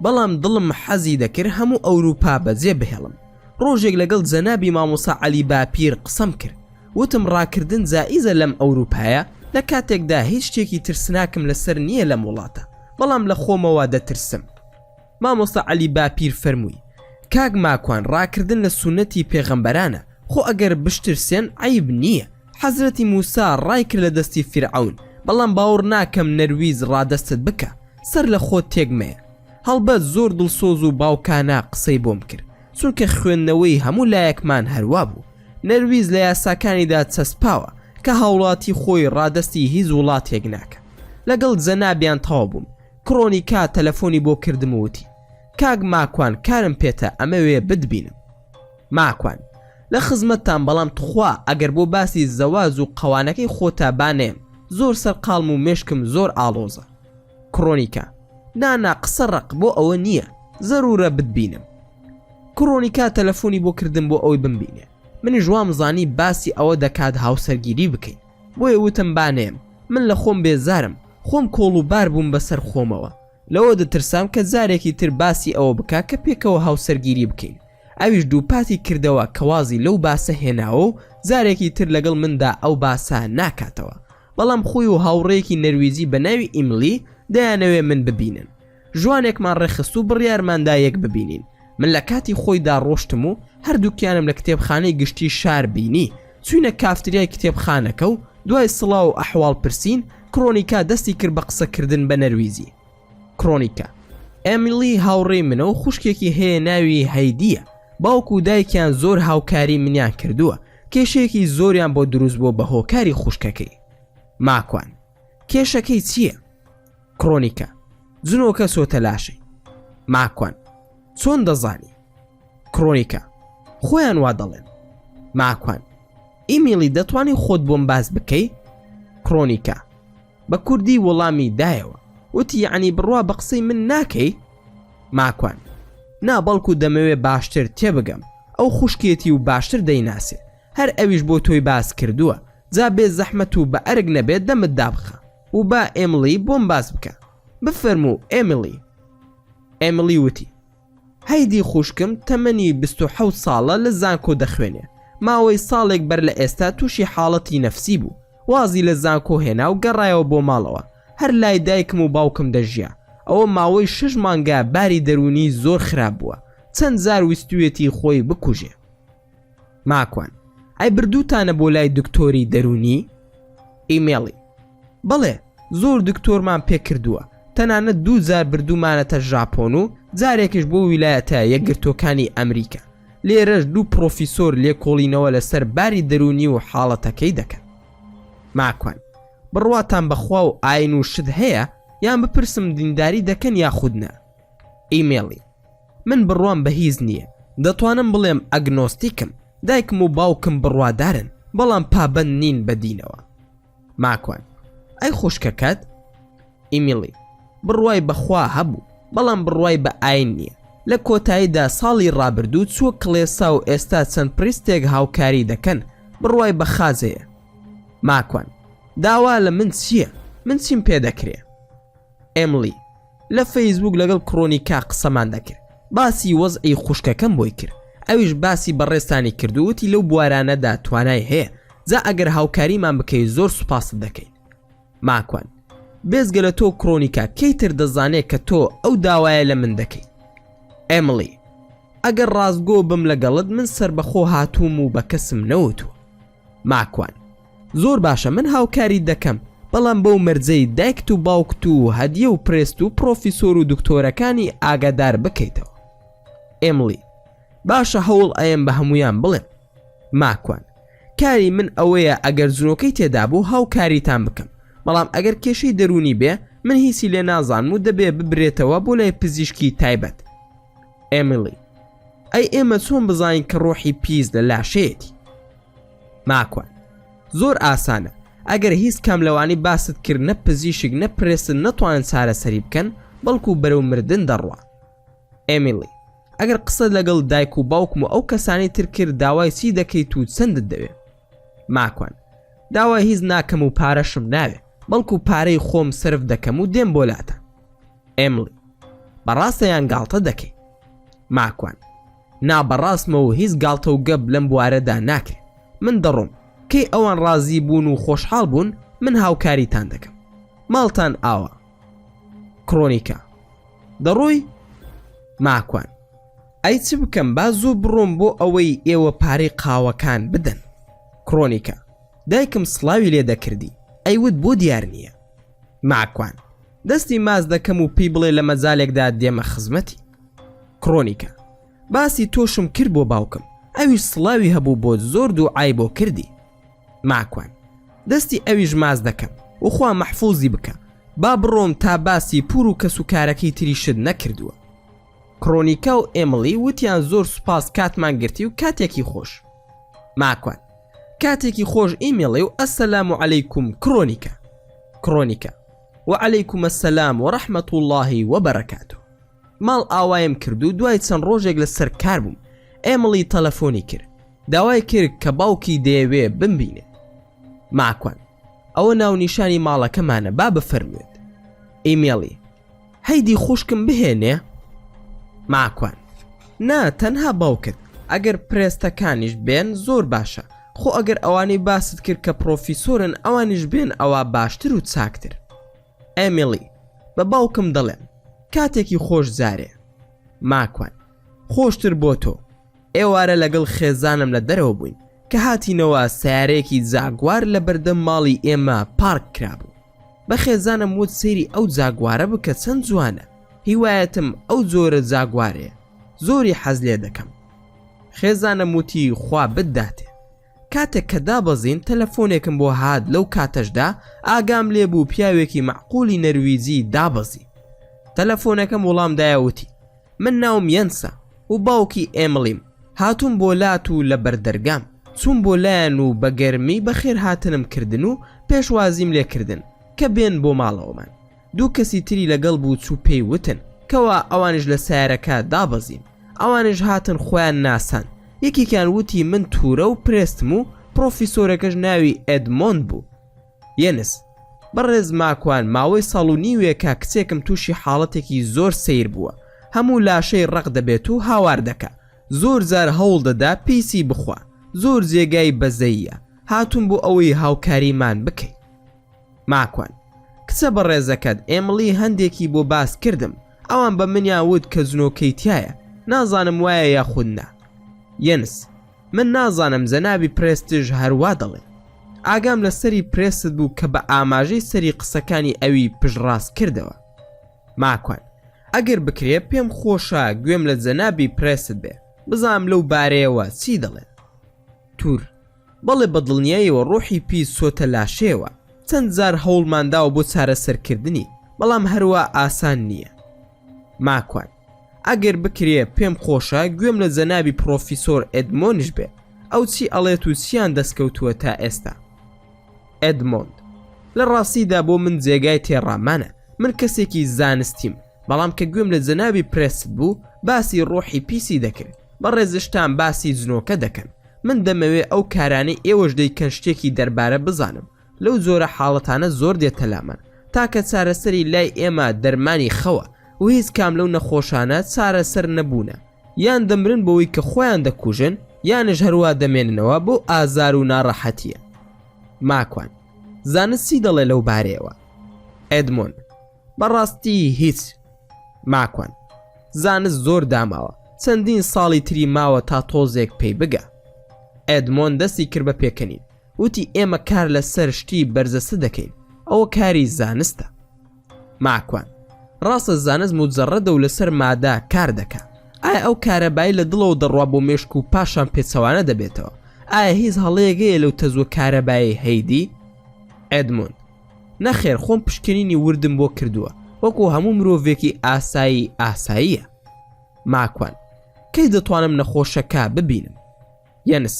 Speaker 1: بەڵام دڵم حەزی دەکرد هەموو ئەوروپا بەجێ بهێڵم. ڕۆژێک لەگەڵ جەنابی مامۆسا عەلی باپیر قسەم کرد، وتم ڕاکردن جائیزە لەم ئەوروپایە لە کاتێکدا هیچ شتێکی ترسناکم لەسەر نییە لەم وڵاتە، بەڵام لە خۆمەوە دەترسم. مامۆستا عەلی باپیر فەرمووی کاک ماکوان ڕاکردن لە سونەتی پێغەمبەرانە، خۆ ئەگەر بشترسێن عیب نییە. حەزرەتی موسا ڕای کرد لە دەستی فرعون، بەڵام باوەڕ ناکەم نەرویز ڕادەستت بکە، سەر لە خۆت تێگمەیە. هەڵبەت زۆر دڵسۆز و باوکانە قسەی بۆم کرد، چونکە خوێندنەوەی هەموو لایەکمان هەروە بوو. نەرویز لە یاساکانیدا چەسپاوە کە هاوڵاتی خۆی ڕادەستی هیچ وڵاتێک ناکە. لەگەڵ جەنابیان تەواو بووم. کڕۆنیکا تەلەفۆنی بۆ کردم وتی کاک ماکوان کارم پێتە ئەمەوێ بتبینم. ماکوان لە خزمەتتان، بەڵام تخوا ئەگەر بۆ باسی زەواز و قەوانەکەی خۆتا بانێم زۆر سەرقاڵم و مێشکم زۆر ئاڵۆزە. کڕۆنیکا نانا قسە ڕق بۆ ئەوە نییە، زەرورە بتبینم. کڕۆنیکا تەلەفۆنی بۆ کردم بۆ ئەوی بمبینێ. منیش وامزانی باسی ئەوە دەکات هاوسەرگیری بکەین، بۆیە وتم بانێم من لە خۆم بێزارم، خۆم کۆڵ و بار بووم بەسەر خۆمەوە، لەوە دەترسام کە جارێکی تر باسی ئەوە بکە کە پێکەوە هاوسەرگیری بکەین. ئەویش دووپاتی کردەوە کەوازی لەو باسە هێناوە و جارێکی تر لەگەڵ مندا ئەو باسە ناکاتەوە، بەڵام خۆی و هاوڕێیەکی نەرویزی بە ناوی ئیملی دەیانەوێ من ببینن. ژوانێکمان ڕێخست و بڕیارماندا یەک ببینین. من لە کاتی خۆیدا ڕۆشتم و هەردووکیانم لە کتێبخانەی گشتی شار بینی. چوینە کافتریای کتێبخانەکە و دوای سڵاو و ئەحواڵ پرسین کڕۆنیکا دەستی کرد بە قسەکردن بە نەرویزی. کڕۆنیکا ئەمیلی هاوڕێی منە و خوشکێکی هەیە ناوی هەیدیە. باوکو و دایکیان زۆر هاوکاری منیان کردووە، کێشەیەکی زۆریان بۆ دروست بۆ بە هۆکاری خوشکەکەی. ماکوان کێشەکەی چییە؟ کڕۆنیکا جنۆکە سۆتە لاشەی. ماکوان چۆن دەزانی؟ کڕۆنیکا خۆیان وا دەڵێن. ماکوان ئیمیلی دەتوانی خۆت بۆم باز بکەی؟ کڕۆنیکا بە کوردی وەڵامی دایەوە، وتی یعنی بڕوا بە قسەی من ناکەی؟ ماکوان نا بەڵکو دەمەوێ باشتر تێبگەم، ئەو خوشکێتی و باشتر دەیناسێ، هەر ئەویش بۆ تۆی باز کردووە، جا بێ زەحمەت و بە ئەرگ نەبێت دەمت دابخە و با ئێملی بۆم باز بکە. بفەرموو ئێملی. ئێملی وتی هەیدی خوشکم تەمەنی 27 ساڵە لە زانکۆ دەخوێنێ، ماوەی ساڵێک بەر لە ئێستا تووشی حاڵەتی نەفسی بوو، وازی لە زانکۆ هێنا و گەڕایەوە بۆ ماڵەوە، هەر لای دایکم و باوکم دەژیا. ئەوە ماوەی 6 مانگە باری دەرونی زۆر خراپ بووە، چەند زار ویستوێتی خۆی بکوژێ. ماکوان ئەی بردووتانە بۆ لای دکتۆری دەرونی؟ ئیمێڵی بەڵێ زۆر دکتۆرمان پێ کردووە، تەنانەت 2 جار بردوومانەتە ژاپۆن و جارێکش بۆ ویلایەتە یەکگرتوەکانی ئەمریکا. لێرەش 2 پرۆفیسۆر لێکۆڵینەوە لەسەر باری دەرونی و حاڵەتەکەی دەکەن. ماکوان بڕواتان بەخوا و ئاین و شت هەیە یان بپرسم دینداری دەکەن یاخودنا؟ ئیمێڵی من بڕوام بە هیچ نییە، دەتوانم بڵێم ئەگنۆستیکم، دایکم و باوکم بڕوادارن، بەڵام پابەند نین بە دینەوە. ماکوان ئەی خوشکەکەت؟ ئیمێڵی بڕوای بەخوا هەبوو، بەڵام بڕوای بە ئاین نییە. لە کۆتاییدا ساڵی ڕابردوو چوە کڵێسا و ئێستا چەند پریستێک هاوکاری دەکەن، بڕوای بە خازەیە. ماکوان داوا لە من چییە؟ من چیم پێ دەکرێ؟ ئێملی لە فەیسبوک لەگەڵ کڕۆنیکا قسەمان دەکرد، باسی وەزعی خوشکەکەم بۆی کرد، ئەویش باسی بەڕێستانی کردووتی لەو بوارانەدا توانای هەیە، جا ئەگەر هاوکاریمان بکەی زۆر سوپاست دەکەین. ماکوان بێزگە لە تۆ کڕۆنیکا کەیتر دەزانێت کە تۆ ئەو داوایە لە من دەکەی. ئێملی ئەگەر ڕازگۆ بم لەگەڵت من سربەخۆ هاتووم و بە کەسم نەوتووە. ماکوان زۆر باشە، من هاوکاری دەکەم، بەڵام بەو مەرجەی دایکت و باوکت و هەدیە و پرێست و پرۆفیسۆر و دکتۆرەکانی ئاگادار بکەیتەوە. ئێملی باشە، هەوڵ ئەیەم بە هەمویان بڵێم. ماکوان کاری من ئەوەیە ئەگەر زنۆکەی تێدا بوو هاوکاریتان بکەم، بەڵام ئەگەر کێشەی دەرونی بێ من هیچی لێ نازانم و دەبێ ببرێتەوە بۆ لای پزیشکی تایبەت. ئێملی ئەی ئێمە چۆن بزانین کە ڕۆحی پیس لە لاشەیەتی؟ ماکوان زۆر ئاسانە، ئەگەر هیچ کام لەوانی باست کرد نە پزیشک نە پرێست نەتوانن چارەسەری بکەن بەڵکو بەرەو مردن دەڕوا. ئێمیلی ئەگەر قسە لەگەڵ دایک و باوکم و ئەو کەسانی تر کرد داوای چی دەکەیت و چەندت دەوێ؟ ماکوان داوای هیچ ناکەم و پارەشم ناوێ، بەڵکو پارەی خۆم سرف دەکەم و دێم بۆ لاتە. ئێملی بەڕاستە یان گاڵتە دەکەی؟ ماکوان نابەڕاستمە و هیچ گاڵتە و گەب لەم بوارەدا ناکرێت، من دەڕۆم، کەی ئەوان ڕازی بوون و خۆشحاڵ بوون من هاوکاریتان دەکەم. ماڵتان ئاوە. کڕۆنیکا دەڕۆی؟ ماکوان ئەی چ بکەم، با زوو بڕۆم بۆ ئەوەی ئێوە پارەی قاوەکان بدەن. کڕۆنیکا دایکم سڵاوی لێ دەکردی، ئەیوت بۆ دیار نییە. ماکوان دەستی ماز دەکەم و پێی بڵێ لە مەجالێکدا دێمە خزمەتی. کڕۆنیکا باسی تۆشم کرد بۆ باوکم، ئەویش سڵاوی هەبوو بۆ زۆر دوعای بۆ کردی. ماکوان دەستی ئەویش ماز دەکەم و خوا مەحفوظی بکە، با بڕۆم تا باسی پور و کەسوکارەکەی تریشت نەکردووە. کڕۆنیکا و ئێملی وتیان زۆر سوپاس کاتمان گرتی و کاتێکی خۆش. ماکوان کاتێکی خۆش ئیمێڵێ و ئەسەلام عەلەیکوم کڕۆنیکا. کڕۆنیکا وعەلەیکوم ئەسەلام وەڕەحمەت اللهی وەبەرەکاتوه. ماڵ ئاوایم کرد و دوای چەند ڕۆژێک لەسەر کار بووم. ئێملی تەلەفۆنی کرد، داوای کرد کە باوکی دەیەوێ بمبینێت. ماکوان ئەوە ناونیشانی ماڵەکەمانە، با بفەرموێت. ئیمێلی هەیدی خوشکم بهێنێ؟ ماکوان نا، تەنها باوکت، ئەگەر پرێستەکانیش بێن زۆر باشە، خۆ ئەگەر ئەوانی باست کرد کە پرۆفیسۆرن ئەوانیش بێن ئەوە باشتر و چاکتر. ئێملی بە باوکم دەڵێم کاتێکی خۆش زارێ. ماکوان خۆشتر بۆ تۆ، ئێوارە لەگەڵ خێزانم لە دەرەوە بووین کە هاتینەوە سیارەیەکی جاگوار لە بەردەم ماڵی ئێمە پارک کرابوو. بە خێزانم وت سەیری ئەو جاگوارە بکە، چەند جوانە، هیوایەتم ئەو جۆرە جاگوارەیە، زۆری حەز لێ دەکەم. خێزانم وتی خوا بداتێ. کاتێک کە دابەزین تەلەفۆنێکم بۆ هات، لەو کاتەشدا ئاگام لێ بوو پیاوێکی مەعقولی نەرویجی دابەزی. تەلەفۆنەکەم وەڵام دایەوتی من ناوم یەنسە و باوکی ئێملیم، هاتووم بۆ لات و لە بەردەرگام، چوون بۆ لایەن و بە گەرمی بەخێر هاتنم کردن و پێشوازیم لێکردن کە بێن بۆ ماڵەوەمان. دوو کەسی تری لەگەڵ بوو چوو پێی وتن کەوا ئەوانش لە سیارەکە دابەزین، ئەوانش هاتن خۆیان ناسان. یەکێکیان وتی من توورە و پرێستم و پرۆفیسۆرەکەش ناوی ئێدمۆند بوو. یەنس بەڕێز ماکوان ماوەی ساڵ و نیوێکە کچێکم تووشی حاڵەتێکی زۆر سیر بووە، هەموو لاشەی ڕق دەبێت و هاوار دەکا، زۆر جار هەوڵ دەدا پیسی بخوا، زۆر جێگای بەزەیە، هاتوون بۆ ئەوەی هاوکاریمان بکەی. ماکوان کچە بەڕێزەکەت ئێملی هەندێکی بۆ باس کردم، ئەوان بە منیان وت کە زنۆکەی تایە، نازانم وایە یاخودنا. یەنس من نازانم زەنابی پرێستش هەروە دەڵێ. ئاگام لە سەری پرێست بوو کە بە ئاماژەی سەری قسەکانی ئەوی پژڕاست کردەوە. ماکوان ئەگەر بکرێ پێم خۆشە گوێم لە جەنابی پرێست بێ، بزانم لەو بارەیەوە چی دەڵێت. تور بەڵێ بەدڵنیاییەوە ڕۆحی پیس سۆتە لاشەیەوە، چەند جار هەوڵمانداوە بۆ چارەسەرکردنی، بەڵام هەروە ئاسان نییە. ماکوان ئەگەر بکرێ پێم خۆشە گوێم لە جەنابی پرۆفیسۆر ئێدمۆنش بێ، ئەو چی ئەڵێت و چیان دەستکەوتووە تا ئێستا. ئێدمۆند لە ڕاستیدا بۆ من جێگای تێڕامانە، من کەسێکی زانستیم، بەڵام کە گوێم لە جەنابی پرێست بوو باسی ڕۆحی پیسی دەکرد، بەڕێزشتان باسی جنۆکە دەکەن. من دەمەوێ ئەو کارانەی ئێوەش دەیکەن شتێکی دەربارە بزانم، لەو زۆرە حاڵەتانە زۆر دێتە لامان، تاکە چارەسەری لای ئێمە دەرمانی خەوە و هیچ کام لەو نەخۆشانە چارەسەر نەبوونە، یان دەمرن بەوەی کە خۆیان دەکوژن یانش هەروە دەمێننەوە بۆ ئازار و ناڕەحەتیە. ماکوان زانست چی دەڵێ لەو بارەیەوە؟ ئێدمۆن بەڕاستی هیچ. ماکوان زانست زۆر داماوە، چەندین ساڵی تری ماوە تا تۆزێک پێی بگە. ئێدمۆن دەستی کرد بە پێکەنین، وتی ئێمە کار لەسەر شتی بەرزەسە دەکەین، ئەوە کاری زانستە. ماکوان ڕاستە زانست موجەڕەدە و لەسەر مادا کار دەکات. ئایا ئەو کارەبایی لە دڵەوە دەڕوا بۆ مێشک و پاشان پێچەوانە دەبێتەوە؟ ئایا هیچ هەڵەیەکەیە لەو تەزوە کارەبایی هەیدی؟ ئێدمۆن نەخێر، خۆم پشکنینی وردم بۆ کردووە، وەکو هەموو مرۆڤێکی ئاساییە. ماکوان کەی دەتوانم نەخۆشەکە ببینم؟ یەنس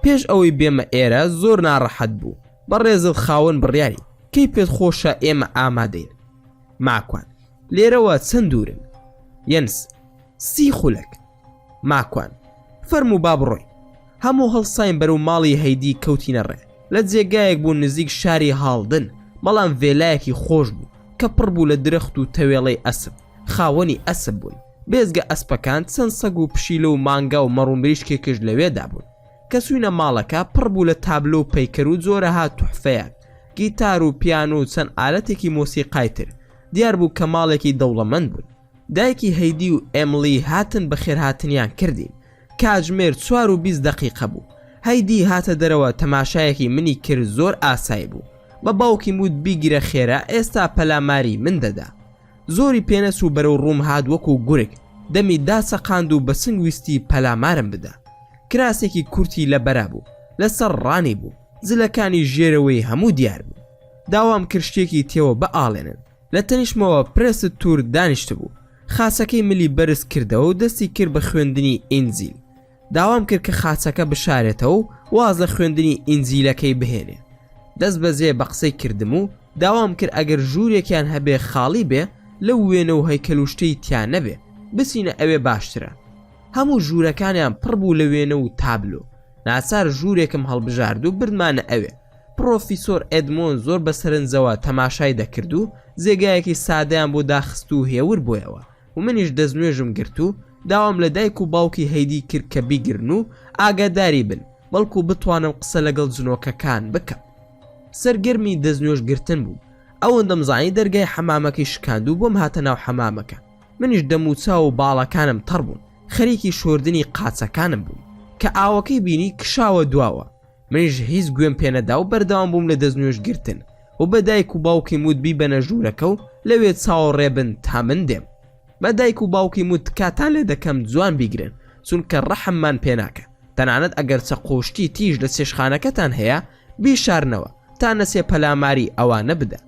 Speaker 1: پێش ئەوەی بێمە ئێرە زۆر ناڕەحەت بوو، بەڕێزت خاوەن بڕیاری، کەی پێت خۆشە ئێمە ئامادەین؟ ماکوان لێرەوە چەند دوورن؟ یەنس 30 خولەک. ماکوان فەرموو با بڕۆین. هەموو هەڵساین بەرەو ماڵی هەیدی کەوتینە ڕێ، لە جێگایەک بوو نزیک شاری هاڵدن، بەڵام ڤێلایەکی خۆش بوو کە پڕ بوو لە درەخت و تەوێڵەی ئەسب، خاوەنی ئەسب بوون. بێزگە ئەسپەکان چەند سەگ و پشیلە و مانگا و مەڕومبریشکێکش لەوێدا بوون. کە سوینە ماڵەکە پڕ بوو لە تابلۆ و پەیکەر و جۆرەها توحفەیان، گیتار و پیانۆ و چەند ئالەتێکی مۆسیقای تر. دیار بوو کە ماڵێکی دەوڵەمەند بوون. دایکی هەیدی و ئێمڵی هاتن بە خێرهاتنیان کردین. کاتژمێر 4:20 دقیقە بوو. هەیدی هاتە دەرەوە، تەماشایەکی منی کرد، زۆر ئاسایی بوو. بە باوکی موت بیگیرە خێرا، ئێستا پەلاماری من دەدا. زۆری پێنەس و بەرەو ڕووم هات وەکو گورگ، دەمی داسەقاند و بە سنگ ویستی پەلامارم بدا. کراسێکی کورتی لە بەرا بوو، لەسەر ڕانی بوو، زلەکانی ژێرەوەی هەموو دیار بوو. داوام کرشتێکی تێوە بە ئاڵێنن. لە تەنیشمەوە پرست توور دانیشت بوو. خاچەکەی ملی بەرز کردەوە و دەستی کرد بە خوێندنی ئینجیل. داوام کرد کە خاچەکە بشارێتەوە و واز لە خوێندنی ئینجیلەکەی بهێنێ. دەست بەجێ بە قسەی کردم و داوام کرد ئەگەر ژوورێکیان هەبێ خاڵی بێ لەو وێنە و هەیکەلوشتەی تیان نەبێ بچینە ئەوێ باشترە. هەموو ژوورەکانیان پڕ بوو لە وێنە و تابلۆ. ناچار ژوورێکم هەڵبژارد و بردمانە ئەوێ. پرۆفیسۆر ئێدمۆن زۆر بە سەرنجەوە تەماشای دەکرد و جێگایەکی سادەیان بۆ داخست و هێور بۆیەوە و منیش دەستنوێژم گرت و داوام لە دایک و باوکی هەیدی کرد کە بیگرن و ئاگاداری بن، بەڵکو بتوانم قسە لەگەڵ جنۆکەکان بکەم. سەرگەرمی دەستنوێژ گرتن بوو. ئەوەندەم زانی دەرگای حەمامەکەی شکاند و بۆم هاتە ناو حەمامەکە. منیش دەموچاو و باڵەکانم تەڕ بوون، خەریکی شۆردنی قاچەکانم بووم کە ئاوەکەی بینی کشاوە دواوە. منیش هیچ گوێم پێنەدا و بەردەوام بووم لە دەستنوێژ گرتن و بە دایک و باوکی موت بیبەنە ژوورەکە و لەوێ چاوەڕێبن تا من دێم. بە دایک و باوکی موت کاتان لێ دەکەم جوان بیگرن، چونکە ڕەحممان پێناکە. تەنانەت ئەگەر چەقۆشتی تیژ لە چێشخانەکەتان هەیە بیشارنەوە تا نەسێ پەلاماری ئەوانە بدە.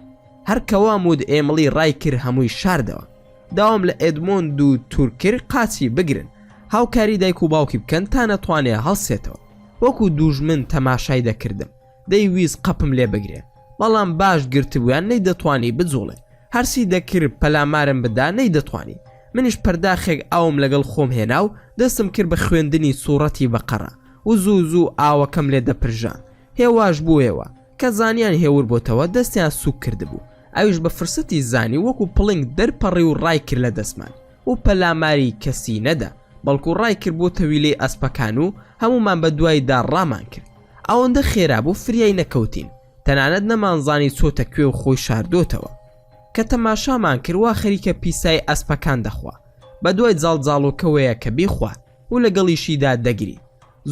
Speaker 1: هەر کەوا مود ئێمڵی ڕای کرد هەمووی شاردەوە. داوام لە ئێدمۆند و تورکر قاچی بگرن، هاوکاری دایک و باوکی بکەن تا نەتوانێ هەڵسێتەوە. وەکو دوژمن تەماشای دەکردم، دەیویست قەپم لێ بگرێ، بەڵام باش گرتبوویان نەیدەتوانی بجوڵێ. هەرسی دەکرد پەلامارم بدا نەیدەتوانی. منیش پەرداخێک ئاوم لەگەڵ خۆم هێنا و دەستم کرد بە خوێندنی سوورەتی بەقەرە و زوو ئاوەکەم لێ دەپرژان. هێواش بوویەوە کە زانیان هێور بۆتەوە، دەستیان سوک کردبوو. ئەویش بە فرسەتی زانی وەکو پڵنگ دەرپەڕی و ڕای کرد لە دەستمان و پەلاماری کەسی نەدا، بەڵکو ڕای کرد بۆ تەویلەی ئەسپەکان و هەمومان بە دوایدا ڕامان کرد. ئەوەندە خێرا بوو فریای نەکەوتین، تەنانەت نەمانزانی چۆتە کوێ و خۆی شاردۆتەوە. کە تەماشامان کردوا خەریکە پیسای ئەسپەکان دەخوا، بە دوای جاڵجاڵۆکەوەیە کە بیخوا و لەگەڵیشیدا دەگری.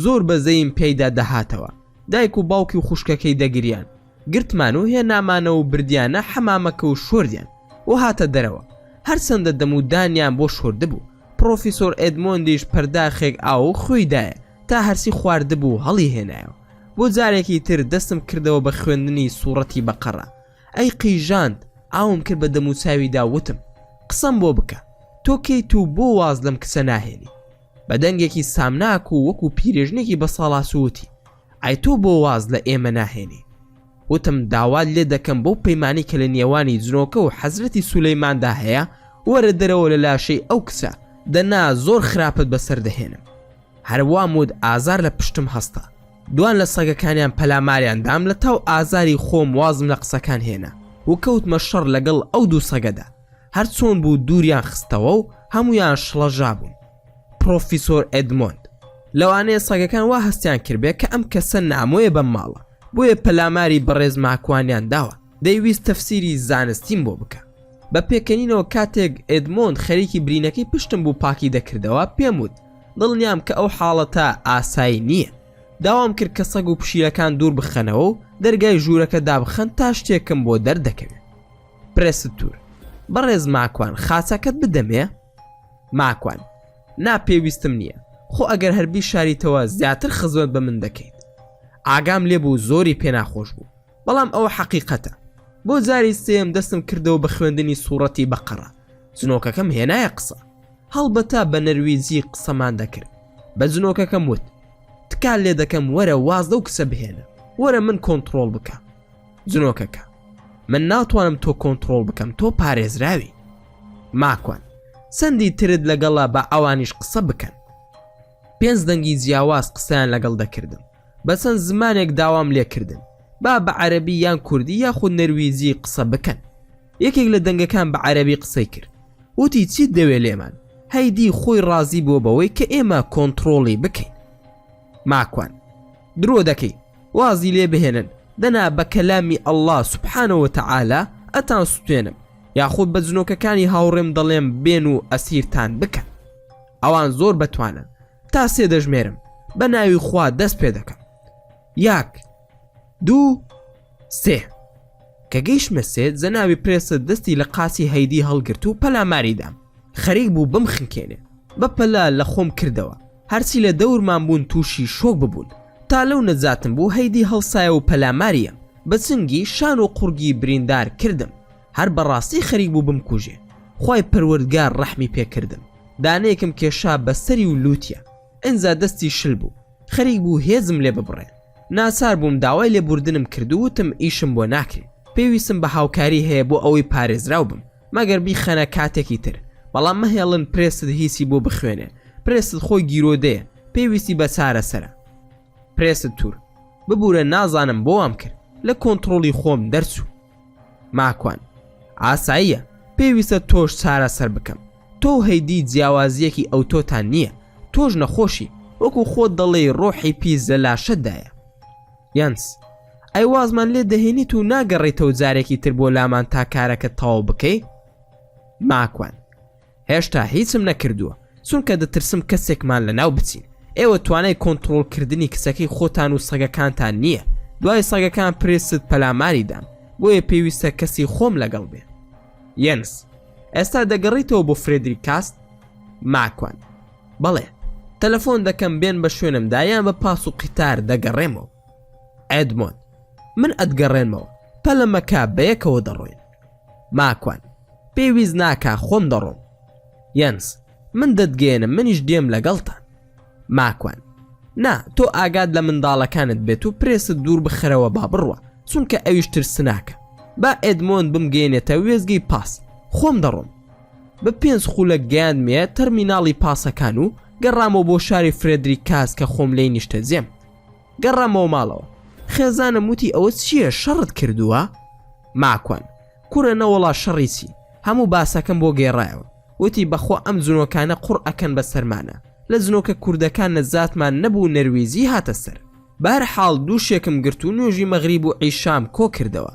Speaker 1: زۆر بەزەیم پێیدا دەهاتەوە. دایک و باوکی و خوشکەکەی دەگریان، گرتمان و هێنامانە و بردیانە حەمامەکە و شۆردیان و هاتە دەرەوە. هەرچەندە دەمودانیان بۆ شۆردبوو. پرۆفیسۆر ئێدمۆندیش پەرداخێک ئاو خۆیدایە تا هەرسی خواردبوو هەڵی هێنایەوە. بۆ جارێکی تر دەستم کردەوە بە خوێندنی سوورەتی بەقەرە. ئەی قیژاند، ئاوم کرد بە دەموچاویدا، وتم قسەم بۆ بکە، تۆ کەیت و بۆ واز لەم کچە ناهێنی؟ بە دەنگێکی سامناک و وەکو پیرێژنێکی بە ساڵاسووتی، ئای تۆ بۆ واز لە ئێمە ناهێنی؟ وتم داوات لێ دەکەم بۆ پەیمانی کە لە نێوانی جنۆکە و حەزرەتی سولەیماندا هەیە وەرە دەرەوە لە لاشەی ئەو کچە، دەنا زۆر خراپت بەسەر دەهێنم. هەروە مود ئازار لە پشتم هەستا. دوان لە سەگەکانیان پەلاماریان دام، لە تاو ئازاری خۆم وازم لە قسەکان هێنا و کەوتمە شەڕ لەگەڵ ئەو دوو سەگەدا. هەرچۆن بوو دووریان خستەوە و هەمویان شڵەژا بوون. پرۆفیسۆر ئێدمۆند لەوانەیە سەگەکان وا هەستیان کردبێ کە ئەم کەسە نامۆیە بەم ماڵە، بۆیە پەلاماری بەڕێز ماکوانیان داوە دەیویست تەفسیری زانستیم بۆ بکە. بە پێکەنینەوە کاتێک ئێدمۆند خەریکی برینەکەی پشتم بوو پاکی دەکردەوە پێم وت دڵنیام کە ئەو حاڵەتە ئاسایی نییە. داوام کرد کە سەگ و پشیلەکان دوور بخەنەوە و دەرگای ژوورەکە دابخەن تا شتێکم بۆ دەردەکەوێت. پرێستور بەڕێز ماکوان خاچەکەت بدەمێ؟ ماکوان ناپێویستم نییە، خۆ ئەگەر هەربی شاریتەوە زیاتر خزمەت بە من دەکەیت. ئاگام لێبوو زۆری پێناخۆش بوو، بەڵام ئەوە حەقیقەتە. بۆ جاری سێم دەستم کردەوە بە خوێندنی سوورەتی بەقەرە. جنۆکەکەم هێنایە قسە، هەڵبەتە بە نەرویزی قسەمان دەکرد. بە جنۆکەکەم وت تکال لێ دەکەم وەرە وازدە و کسە بهێنە، وەرە من کۆنتڕۆڵ بکە. جنۆکەکە من ناتوانم تۆ کۆنتڕۆڵ بکەم، تۆ پارێزراوی. ماکوان سندی ترت لەگەڵا بە ئەوانیش قسە بکەن. 5 دەنگی جیاواز قسەیان لەگەڵ دەکردم، بە چەند زمانێک داوام لێکردن با بە عەرەبی یان کوردی یاخود نەرویزی قسە بکەن. یەکێک لە دەنگەکان بە عەرەبی قسەی کرد، وتی چیت دەوێ لێمان؟ هەیدی خۆی ڕازی بۆ بەوەی کە ئێمە کۆنتڕۆڵی بکەین. ماکوان درۆ دەکەی، وازی لێ بهێنن، دەنا بە کەلامی ئەڵڵا سوبحانەوە وتەعالا ئەتان سوتێنم، یاخود بە جنۆکەکانی هاوڕێم دەڵێم بێن و ئەسیرتان بکەن. ئەوان زۆر بەتوانن، تا 3 دەژمێرم، بە ناوی خوا دەست پێ دەکەم. 1 2 3. کە گەیشتمە 3 جەناوی پرێست دەستی لە قاچی هەیدی هەڵگرت و پەلاماریدام. خەریک بوو بمخنکێنێ، بە پەلا لە خۆم کردەوە. هەرچی لە دەورمان بوون تووشی شۆک ببوون. تا لەو نەجاتم بوو هەیدی هەڵسایە و پەلاماریە، بە چنگی شان و قورگی بریندار کردم. هەر بەڕاستی خەریک بوو بمکوژێ. خوای پەروەردگار ڕەحمی پێکردم. دانەیەکم کێشا بەسەری و لووتیە، ئەنجا دەستی شل بوو. خەریک بوو هێزم لێ ببڕێ. ناچار بووم داوای لێبوردنم کرد و وتم ئیشم بۆ ناکرێت. پێویستم بە هاوکاری هەیە بۆ ئەوەی پارێزراو بم، مەگەر بیخەنە کاتێکی تر. بەڵام مەهێڵن پرێست هیچی بۆ بخوێنێ، پرێست خۆی گیرۆدەیە، پێویستی بە چارەسەرە. پرێست توور ببوورە، نازانم بۆ وام کرد، لە کۆنتڕۆڵی خۆم دەرچوو. ماکوان ئاساییە، پێویستە تۆش چارەسەر بکەم. تۆ هەیدی جیاوازیەکی ئەو تۆتان نییە، تۆش نەخۆشی، وەکو خۆت دەڵێ ڕۆحی پیس لە لاشەدایە. یانس ئەی وازمان لێ دەهێنیت و ناگەڕێتەوە جارێکی تر بۆ لامان تا کارەکە تەواو بکەی؟ ماکوان هێشتا هیچم نەکردووە، چونکە دەترسم کەسێکمان لەناو بچین. ئێوە توانای کۆنتڕۆڵکردنی کچەکەی خۆتان و سەگەکانتان نییە. دوای سەگەکان پرێست پەلاماریدام، بۆیە پێویستە کەسی خۆم لەگەڵ بێ. یەنس ئێستا دەگەڕیتەوە بۆ فرێدریک کاست؟ ماکوان بەڵێ، تەلەفۆن دەکەم بێن بە شوێنمدا یان بە پاس و قیتار دەگەڕێمەوە. ئێدمۆند من ئەتگەڕێنمەوە، پەلەمەکە بەیەکەوە دەڕۆین. ماکوان پێویست ناکا، خۆم دەڕۆم. یەنس من دەتگەێنم، منیش دێم لەگەڵتان. ماکوان نا، تۆ ئاگاد لە منداڵەکانت بێت و پرێست دوور بخەرەوە با بڕوە، چونکە ئەویش ترس ناکە. با ئێدمۆند بمگەێنێتە وێزگەی پاس، خۆم دەڕۆم. بە 5 خولەک گەیاندمێ تەرمیناڵی پاسەکان و گەڕامەوە بۆ شاری فرێدریک کاس کە خۆم لێی نیشتە جێم. گەڕامەوە ماڵەوە. خێزانم وتی ئەوە چییە، شەڕت کردووە؟ ماکوان کوڕە نەوەڵا شەڕی چی، هەموو باسەکەم بۆ گێڕایەوە. وتی بەخۆ ئەم جنۆکانە قوڕ ئەکەن بە سەرمانە، لە جنۆکە کوردەکان نەزاتمان نەبوو نەرویزی هاتە سەر. بەهەرحاڵ دووشێکم گرت و نوێژی مەغریب و عیشام کۆ کردەوە.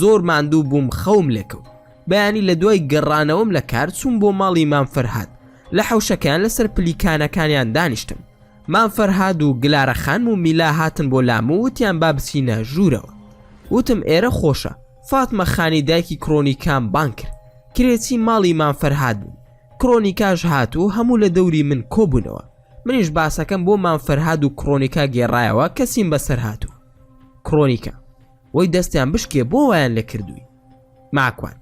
Speaker 1: زۆر ماندوو بووم، خەوم لێکەوت. بەیانی لە دوای گەڕانەوەم لە کار چوون بۆ ماڵی مام فەرهاد. لە حەوشەکان لەسەر پلیکانەکانیان دانیشتم. مام فەرهاد و گلارە خانم و میلا هاتن بۆ لام و وتیان با بچینە ژوورەوە. وتم ئێرە خۆشە. فاتمە خانی دایکی کڕۆنیکام بان کرد. کرێچی ماڵی مام فەرهاد بوو. کڕۆنیکاش هاتوو، هەموو لە دەوری من کۆبوونەوە. منیش باسەکەم بۆ مام فەرهاد و کڕۆنیکا گێڕایەوە، کەسیم بەسەر هاتوو. کڕۆنیکا وەی دەستیان بشکێ، بۆ وایان لێ کردووی. ماکوان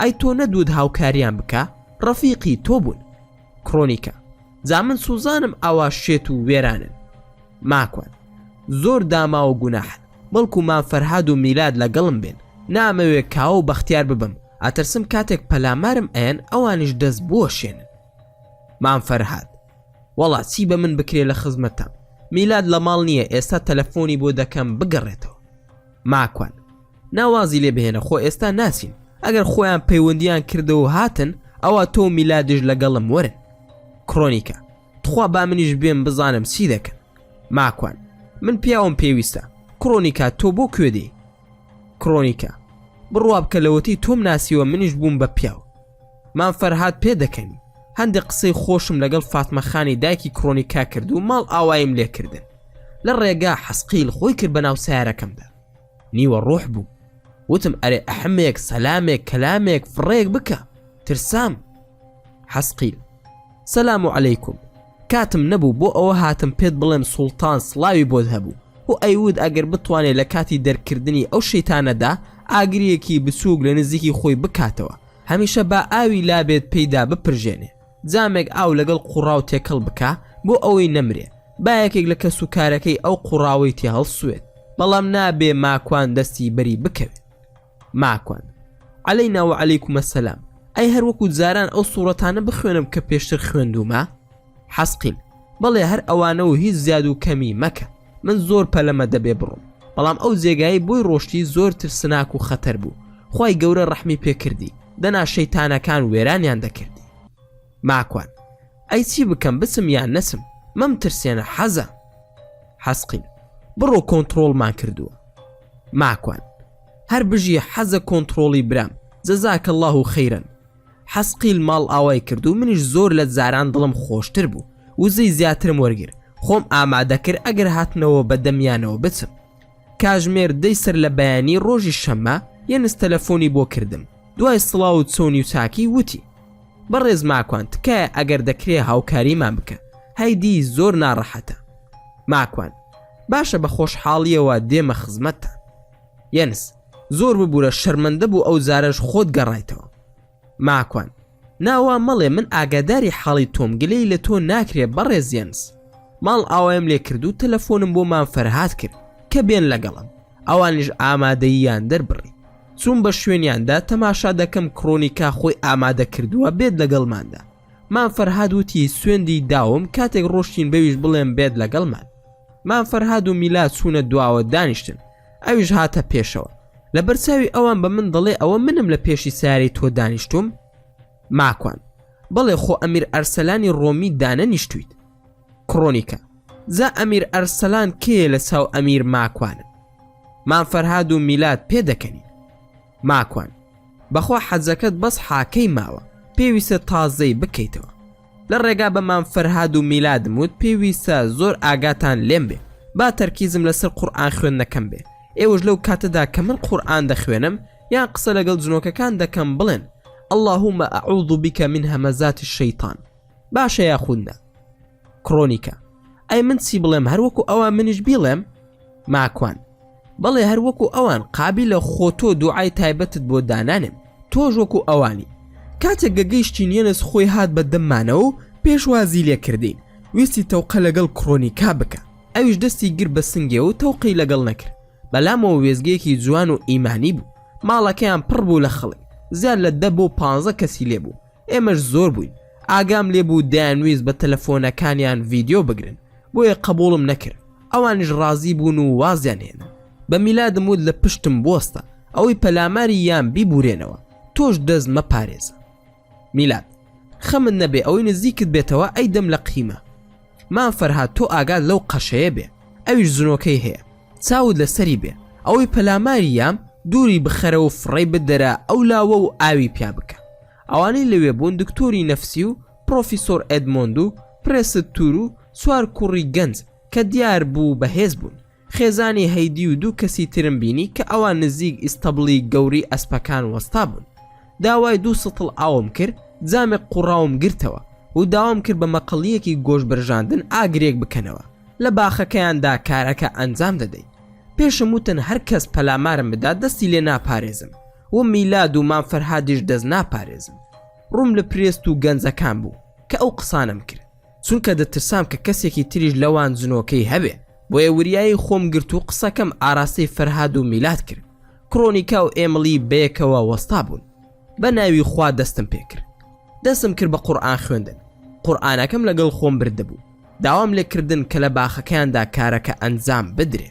Speaker 1: ئەی تۆ نەدوود هاوکاریان بکە، ڕەفیقی تۆ بوون. کڕۆنیکا جا من سوزانم ئەوا شێت و وێرانن. ماکوان زۆر داماوە گوناحن، بەڵکو مام فەرهاد و میلاد لەگەڵم بێن، نامەوێ کاوە و بەختیار ببم، ئەترسم کاتێک پەلامارم ئەیەن ئەوانش دەست بووە شێنن. مام فەرهاد وەڵا چی بە من بکرێ لە خزمەتم، میلاد لە ماڵ نییە، ئێستا تەلەفۆنی بۆ دەکەم بگەڕێتەوە. ماکوان ناوازی لێ بهێنە خۆ ئێستا ناسین ئەگەر خۆیان پەیوەندیان کردەوە هاتن ئەوە تۆ میلادش لەگەڵم وەرن. کرۆنیکە تخوا با منیش بێم بزانم چی دەکەن. ماکوان من پیاوم پێویستە. کرۆنیکە تۆ بۆ کوێ دێی؟ کرۆنیکە بڕوا بکە لەوەتی تۆم ناسیوە منیش بووم بە پیاو. مان فەرهاد پێ دەکەنی هەندێک قسەی خۆشم لەگەڵ فاتمەخانی دایکی کرۆنیکا کرد و ماڵ ئاوایم لێکردن. لە ڕێگا حەسقیل خۆی کرد بە ناو سیارەکەمدا. نیوە ڕۆح بوو وتم ئەرێ ئەحمێک سەلامێک کەلامێک فڕێک بکە ترسام. حەسقیل سەلام عەلەیکوم کاتم نەبوو بۆ ئەوە هاتم پێت بڵێم سوڵتان سڵاوی بۆت هەبوو و ئەیود ئەگەر بتوانێت لە کاتی دەرکردنی ئەو شەیتانەدا ئاگریەکی بچووک لە نزیکی خۆی بکاتەوە هەمیشە با ئاوی لابێت پێیدا بپرژێنێ جامێک ئاو لەگەڵ قوڕاو تێکەڵ بکە بۆ ئەوەی نەمرێ با یەکێک لە کەس و کارەکەی ئەو قوڕاوی تێ هەڵسوێت بەڵام نابێ ماکوان دەستی بەری بکەوێت. ماکوان عەلەینا و عەلەیکومە سەلام ئەی هەروەکو جاران ئەو سوورەتانە بخوێنم کە پێشتر خوێندومە؟ حەسقیل بەڵێ هەر ئەوانە و هیچ زیاد و کەمی مەکە من زۆر پەلەمە دەبێ بڕۆم بەڵام ئەو جێگایی بۆی ڕۆشتی زۆر ترسناک و خەتەر بوو خوای گەورە ڕەحمی پێکردی دەنا شەیتانەکان وێرانیان دەکردی. ماکوان ئەی چی بکەم بچم یان نەچم مەم ترسێنە حەزە. حەسقیل بڕۆ کۆنتڕۆڵمان کردووە. ماکوان هەر بژی حەزە کۆنتڕۆڵی برام جەزاکە الله و خەیرەن. حەسقیل ماڵ ئاوای کرد و منیش زۆر لە جاران دڵم خۆشتر بوو وزەی زیاترم وەرگر خۆم ئامادەکرد ئەگەر هاتنەوە بە دەمیانەوە بچم. کاژمێر دەی سەر لە بەیانی ڕۆژی شەممە یەنس تەلەفۆنی بۆ کردم دوای سڵاو و چۆنی و چاکی وتی بەڕێز ماکوان تکایە ئەگەر دەکرێ هاوکاریمان بکە هەیدی زۆر ناڕەحەتە. ماکوان باشە بە خۆشحاڵیەوە دێمە خزمەتتان. یەنس زۆر ببوورە شەرمەندە بوو ئەو جارەش خۆت گەڕایتەوە. ماکوان ناوا مەڵێ من ئاگاداری حاڵی تۆم گلەی لە تۆ ناکرێ بەڕێز یەنس ماڵ ئاوایم لێ کرد و تەلەفۆنم بۆ مان فەرهاد کرد کە بێن لەگەڵم ئەوانیش ئامادەییان دەربڕی چوون بە شوێنیاندا تەماشا دەکەم کرۆنیکا خۆی ئامادە کردووە بێت لەگەڵماندا. مان فەرهاد وتی سوێندی داوم کاتێک ڕۆشتین بەویش بڵێم بێت لەگەڵمان. مان فەرهاد و میلاد چوونە دواوە دانیشتن ئەویش هاتە پێشەوە لە بەرچاوی ئەوان بە من دەڵێ ئەوە منم لە پێشی ساری تۆ دانیشتوم. ماکوان بەڵێ خۆ ئەمیر ئەرسەلانی ڕۆمی دانەنیشتویت. کرۆنیکە زا ئەمیر ئەرسەلان کێ لە چاو ئەمیر ماکوانن؟ مان فەرهاد و میلاد پێ دەکەنی. ماکوان بەخوا حەزەکەت بەس حاکەی ماوە پێویستە تازەی بکەیتەوە. لە ڕێگا بە مان فەرهاد و میلادم وت پێویستە زۆر ئاگاتان لێم بێ با تەرکیزم لەسەر قورئان خوێندنەکەم بێ ئێوەش لەو کاتەدا کە من قورئان دەخوێنم یان قسە لەگەڵ جنۆکەکان دەکەم بڵێن اللهم أعوذ بك من همزات الشيطان باشە یاخودنا. کرۆنیکە ئەی من چی بڵێم هەروەکو ئەوان منیش بیڵێم؟ ماکوان بەڵێ هەروەکو ئەوان قابلە خۆتۆ دوعای تایبەتت بۆ دانانم تۆش وەکو ئەوانی. کاتێک گەگەیشتین یەنس خۆی هات بە دەممانەوە و پێشوازی لێ کردین ویستی تەوقە لەگەڵ کرۆنیکا بکە ئەویش دەستی گر بە سنگێ و تەوقی لەگەڵ نەکرد بەلامەوە وێزگەیەکی جوان و ئیمانی بوو ماڵەکەیان پڕ بوو لە خەڵک زیاد لە 10 بۆ 15 کەسی لێبوو ئێمەش زۆر بووین ئاگام لێبوو دەیانویست بە تەلەفۆنەکانیان ڤیدیۆ بگرن بۆیە قبوڵم نەکرد ئەوانیش ڕازی بوون و وازیان هێنا. بە میلادم وت لە پشتم بۆستە ئەوەی پەلاماری یان بیبورێنەوە تۆش دەست مەپارێزە. میلاد خەمت نەبێ ئەوەی نزیکت بێتەوە ئەی دەم لە قیمە. مان فەرهاد تۆ ئاگات لەو قەشەیە بێ ئەویش زنۆکەی هەیە چاود لەسەری بێ ئەوەی پەلاماری یام دووری بخەرە و فڕێ بدەرە ئەو لاوە و ئاوی پیا بکە. ئەوانەی لەوێ بوون دکتۆری نەفسی و پرۆفیسۆر ئێدمۆند و پرێست تور و سوار کوڕی گەنج کە دیار بوو بەهێز بوون خێزانی هەیدی و دوو کەسی ترم بینی کە ئەوان نزیک ئیستەبڵی گەوری ئەسپەکان وەستا بوون. داوای 2 سطل ئاوم کرد جامێک قوڕاوم گرتەوە و داوام کرد بە مەقەڵیەکی گۆش بەرژاندن ئاگرێک بکەنەوە لە باخەکەیاندا کارەکە ئەنجام دەدەین. پێشم وتن هەر کەس پەلامارم بدا دەستی لێ ناپارێزم و میلاد و مان فەرهادیش دەست ناپارێزم. ڕوم لە پرێست و گەنجەکان بوو کە ئەو قسانم کرد چونکە دەترسام کە کەسێکی تریش لەوان جنۆکەی هەبێ بۆیە وریایی خۆم گرت و قسەکەم ئاراستەی فەرهاد و میلاد کرد. کرۆنیکا و ئێمڵی بەیەکەوە وەستا بوون بە ناوی خوا دەستم پێ کرد دەستم کرد بە قورئان خوێندن قورئانەکەم لەگەڵ خۆم بردەبوو داوام لێکردن کە لە باخەکەیاندا کارەکە ئەنجام بدرێ.